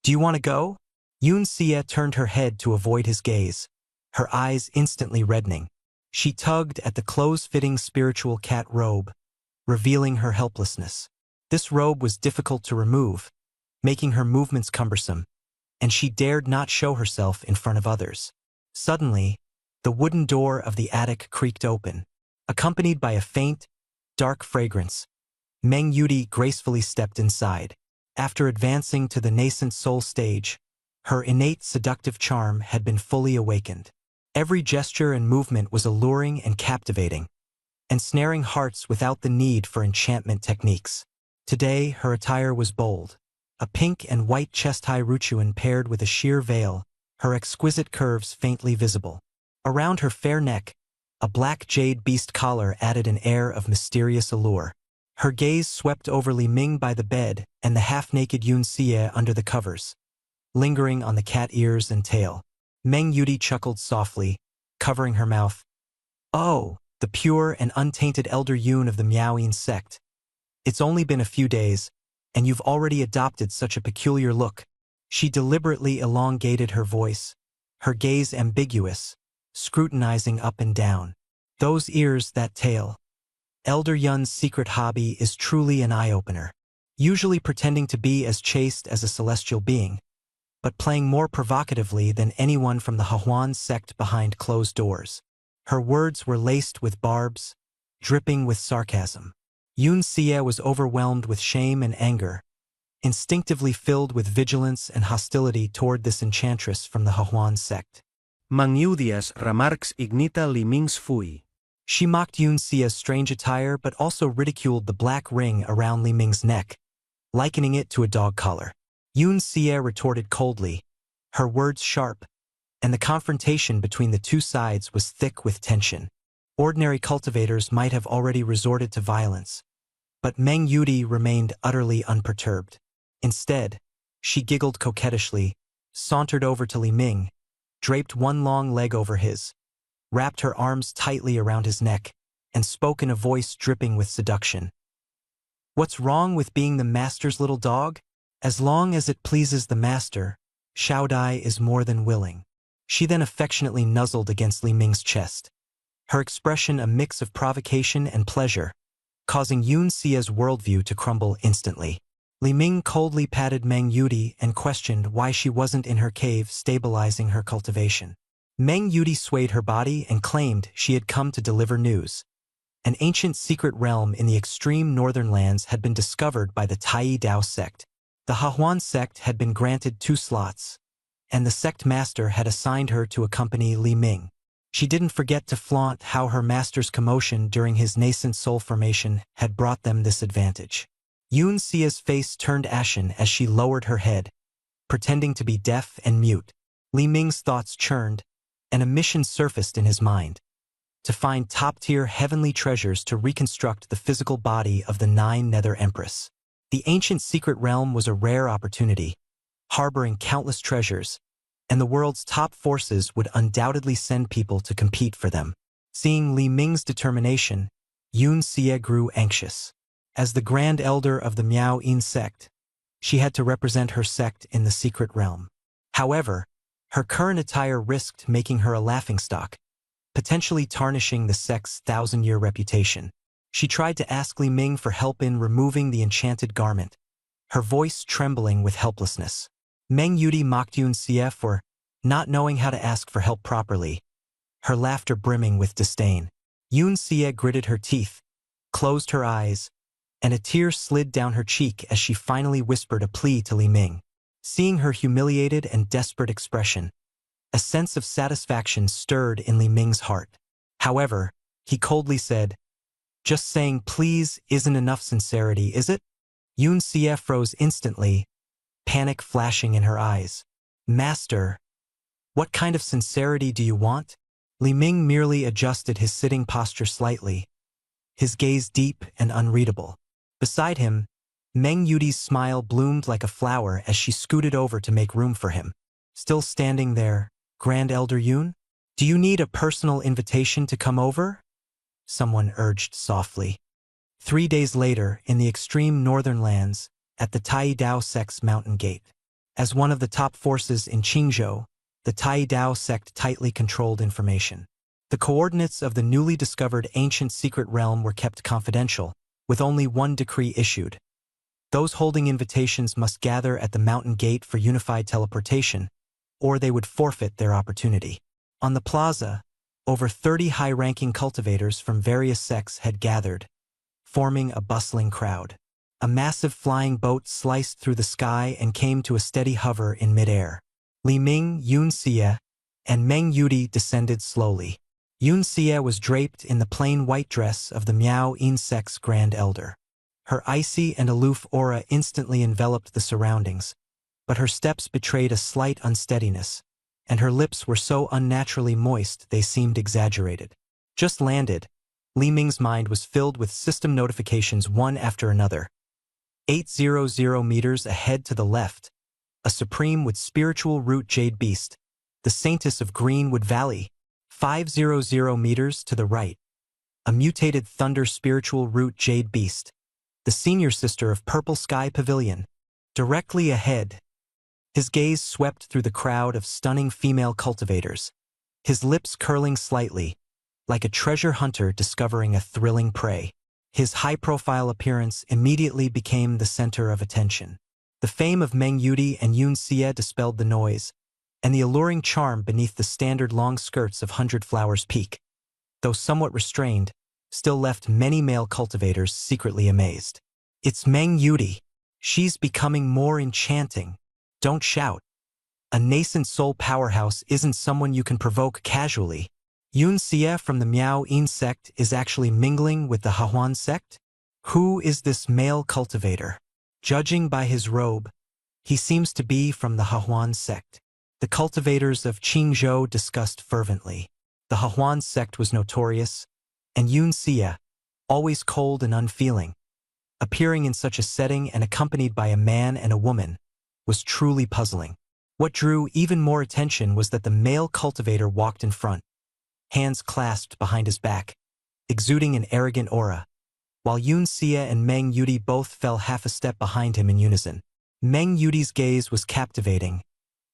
"Do you want to go?" Yun Xia turned her head to avoid his gaze, her eyes instantly reddening. She tugged at the close-fitting spiritual cat robe, revealing her helplessness. This robe was difficult to remove, making her movements cumbersome, and she dared not show herself in front of others. Suddenly, the wooden door of the attic creaked open. Accompanied by a faint, dark fragrance, Meng Yuti gracefully stepped inside. After advancing to the nascent soul stage, her innate seductive charm had been fully awakened. Every gesture and movement was alluring and captivating, ensnaring hearts without the need for enchantment techniques. Today, her attire was bold. A pink and white chest-high ruchuan paired with a sheer veil, her exquisite curves faintly visible. Around her fair neck, a black jade beast collar added an air of mysterious allure. Her gaze swept over Li Ming by the bed and the half-naked Yun Xie under the covers, lingering on the cat ears and tail. Meng Yuti chuckled softly, covering her mouth. "Oh, the pure and untainted elder Yun of the Miao Yin sect. It's only been a few days, and you've already adopted such a peculiar look." She deliberately elongated her voice, her gaze ambiguous, scrutinizing up and down. "Those ears, that tail. Elder Yun's secret hobby is truly an eye-opener. Usually pretending to be as chaste as a celestial being, but playing more provocatively than anyone from the Hahuan sect behind closed doors." Her words were laced with barbs, dripping with sarcasm. Yun Xie was overwhelmed with shame and anger, instinctively filled with vigilance and hostility toward this enchantress from the Hahuan sect. Mang Yudias remarks ignita Li Ming's fui. She mocked Yun Xia's strange attire but also ridiculed the black ring around Li Ming's neck, likening it to a dog collar. Yun Xia retorted coldly, her words sharp, and the confrontation between the two sides was thick with tension. Ordinary cultivators might have already resorted to violence, but Meng Yuti remained utterly unperturbed. Instead, she giggled coquettishly, sauntered over to Li Ming, draped one long leg over his, wrapped her arms tightly around his neck, and spoke in a voice dripping with seduction. "What's wrong with being the master's little dog? As long as it pleases the master, Shao Dai is more than willing." She then affectionately nuzzled against Li Ming's chest, her expression a mix of provocation and pleasure, causing Yun Xia's worldview to crumble instantly. Li Ming coldly patted Meng Yuti and questioned why she wasn't in her cave stabilizing her cultivation. Meng Yuti swayed her body and claimed she had come to deliver news. An ancient secret realm in the extreme northern lands had been discovered by the Tai Dao sect. The Hahuan sect had been granted 2 slots, and the sect master had assigned her to accompany Li Ming. She didn't forget to flaunt how her master's commotion during his nascent soul formation had brought them this advantage. Yun Xia's face turned ashen as she lowered her head, pretending to be deaf and mute. Li Ming's thoughts churned, and a mission surfaced in his mind: to find top-tier heavenly treasures to reconstruct the physical body of the 9 Nether Empress. The ancient secret realm was a rare opportunity, harboring countless treasures, and the world's top forces would undoubtedly send people to compete for them. Seeing Li Ming's determination, Yun Xie grew anxious. As the Grand Elder of the Miao Yin sect, she had to represent her sect in the secret realm. However, her current attire risked making her a laughingstock, potentially tarnishing the sect's 1,000-year reputation. She tried to ask Li Ming for help in removing the enchanted garment, her voice trembling with helplessness. Meng Yuti mocked Yun Xie for not knowing how to ask for help properly, her laughter brimming with disdain. Yun Xie gritted her teeth, closed her eyes, and a tear slid down her cheek as she finally whispered a plea to Li Ming. Seeing her humiliated and desperate expression, a sense of satisfaction stirred in Li Ming's heart. However, he coldly said, "Just saying please isn't enough sincerity, is it?" Yun Xie froze instantly, panic flashing in her eyes. "Master, what kind of sincerity do you want?" Li Ming merely adjusted his sitting posture slightly, his gaze deep and unreadable. Beside him, Meng Yudi's smile bloomed like a flower as she scooted over to make room for him. "Still standing there, Grand Elder Yun? Do you need a personal invitation to come over?" someone urged softly. 3 days later, in the extreme northern lands, at the Tai Dao sect's mountain gate. As one of the top forces in Qingzhou, the Tai Dao sect tightly controlled information. The coordinates of the newly discovered ancient secret realm were kept confidential, with only one decree issued. Those holding invitations must gather at the mountain gate for unified teleportation, or they would forfeit their opportunity. On the plaza, over 30 high-ranking cultivators from various sects had gathered, forming a bustling crowd. A massive flying boat sliced through the sky and came to a steady hover in midair. Li Ming, Yun Xie, and Meng Yudi descended slowly. Yun Xie was draped in the plain white dress of the Miao Yin sect's Grand Elder. Her icy and aloof aura instantly enveloped the surroundings, but her steps betrayed a slight unsteadiness, and her lips were so unnaturally moist they seemed exaggerated. Just landed, Li Ming's mind was filled with system notifications one after another. 800 meters ahead to the left, a supreme with spiritual root jade beast, the saintess of Greenwood Valley. 500 meters to the right, a mutated thunder spiritual root jade beast, the senior sister of Purple Sky Pavilion. Directly ahead, his gaze swept through the crowd of stunning female cultivators, his lips curling slightly, like a treasure hunter discovering a thrilling prey. His high-profile appearance immediately became the center of attention. The fame of Meng Yudi and Yun Xie dispelled the noise, and the alluring charm beneath the standard long skirts of Hundred Flowers Peak, though somewhat restrained, still left many male cultivators secretly amazed. "It's Meng Yudi. She's becoming more enchanting. Don't shout. A nascent soul powerhouse isn't someone you can provoke casually. Yun Xie from the Miao Yin sect is actually mingling with the Hahuan sect? Who is this male cultivator? Judging by his robe, he seems to be from the Hahuan sect." The cultivators of Qingzhou discussed fervently. The Hahuan sect was notorious, and Yun Xie, always cold and unfeeling, appearing in such a setting and accompanied by a man and a woman, was truly puzzling. What drew even more attention was that the male cultivator walked in front, hands clasped behind his back, exuding an arrogant aura, while Yun Xie and Meng Yudi both fell half a step behind him in unison. Meng Yudi's gaze was captivating,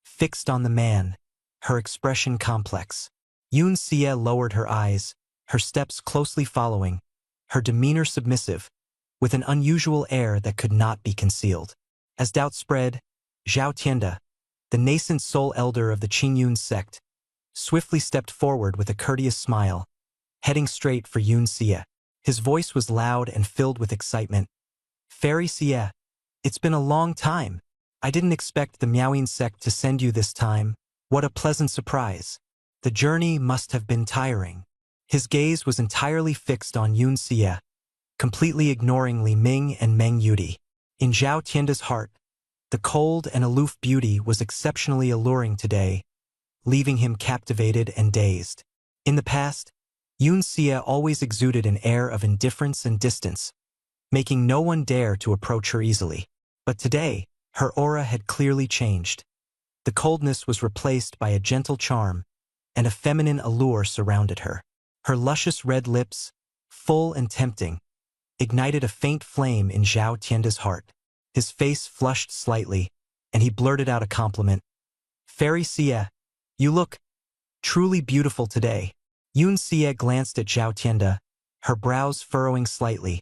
fixed on the man, her expression complex. Yun Xie lowered her eyes, her steps closely following, her demeanor submissive, with an unusual air that could not be concealed. As doubt spread, Zhao Tianda, the nascent soul elder of the Qingyun sect, swiftly stepped forward with a courteous smile, heading straight for Yun Xie. His voice was loud and filled with excitement. "Fairy Xie, it's been a long time. I didn't expect the Miaoyin sect to send you this time. What a pleasant surprise. The journey must have been tiring." His gaze was entirely fixed on Yun Xie, completely ignoring Li Ming and Meng Yudi. In Zhao Tianda's heart, the cold and aloof beauty was exceptionally alluring today, leaving him captivated and dazed. In the past, Yun Xie always exuded an air of indifference and distance, making no one dare to approach her easily. But today, her aura had clearly changed. The coldness was replaced by a gentle charm, and a feminine allure surrounded her. Her luscious red lips, full and tempting, ignited a faint flame in Zhao Tianda's heart. His face flushed slightly, and he blurted out a compliment. "Fairy Xie, you look truly beautiful today." Yun Xie glanced at Zhao Tianda, her brows furrowing slightly,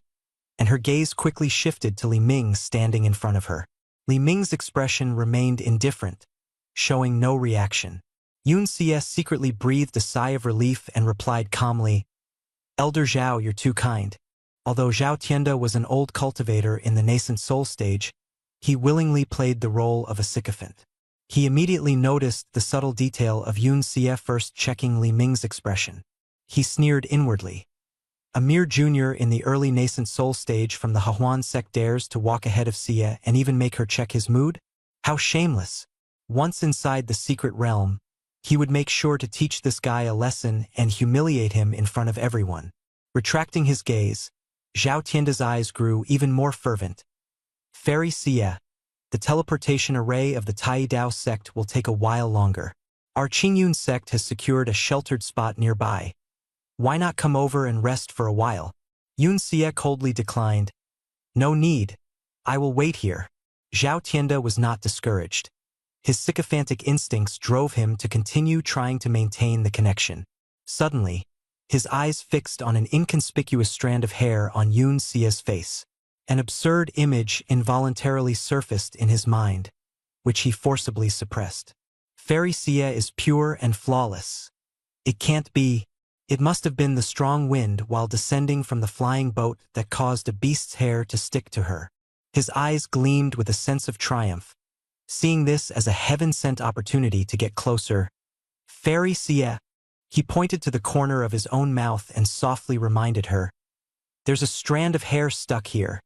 and her gaze quickly shifted to Li Ming standing in front of her. Li Ming's expression remained indifferent, showing no reaction. Yun Xie secretly breathed a sigh of relief and replied calmly, Elder Zhao, you're too kind. Although Zhao Tianda was an old cultivator in the nascent soul stage, he willingly played the role of a sycophant. He immediately noticed the subtle detail of Yun Xie first checking Li Ming's expression. He sneered inwardly. A mere junior in the early nascent soul stage from the Hahuan sect dares to walk ahead of Xie and even make her check his mood? How shameless! Once inside the secret realm, he would make sure to teach this guy a lesson and humiliate him in front of everyone. Retracting his gaze, Zhao Tianda's eyes grew even more fervent. Fairy Xie, the teleportation array of the Tai Dao sect will take a while longer. Our Qingyun sect has secured a sheltered spot nearby. Why not come over and rest for a while? Yun Xie coldly declined. No need. I will wait here. Zhao Tianda was not discouraged. His sycophantic instincts drove him to continue trying to maintain the connection. Suddenly, his eyes fixed on an inconspicuous strand of hair on Yun Xie's face. An absurd image involuntarily surfaced in his mind, which he forcibly suppressed. Fairy Xie is pure and flawless. It can't be. It must have been the strong wind while descending from the flying boat that caused a beast's hair to stick to her. His eyes gleamed with a sense of triumph, seeing this as a heaven-sent opportunity to get closer. Fairy Xie. He pointed to the corner of his own mouth and softly reminded her, there's a strand of hair stuck here.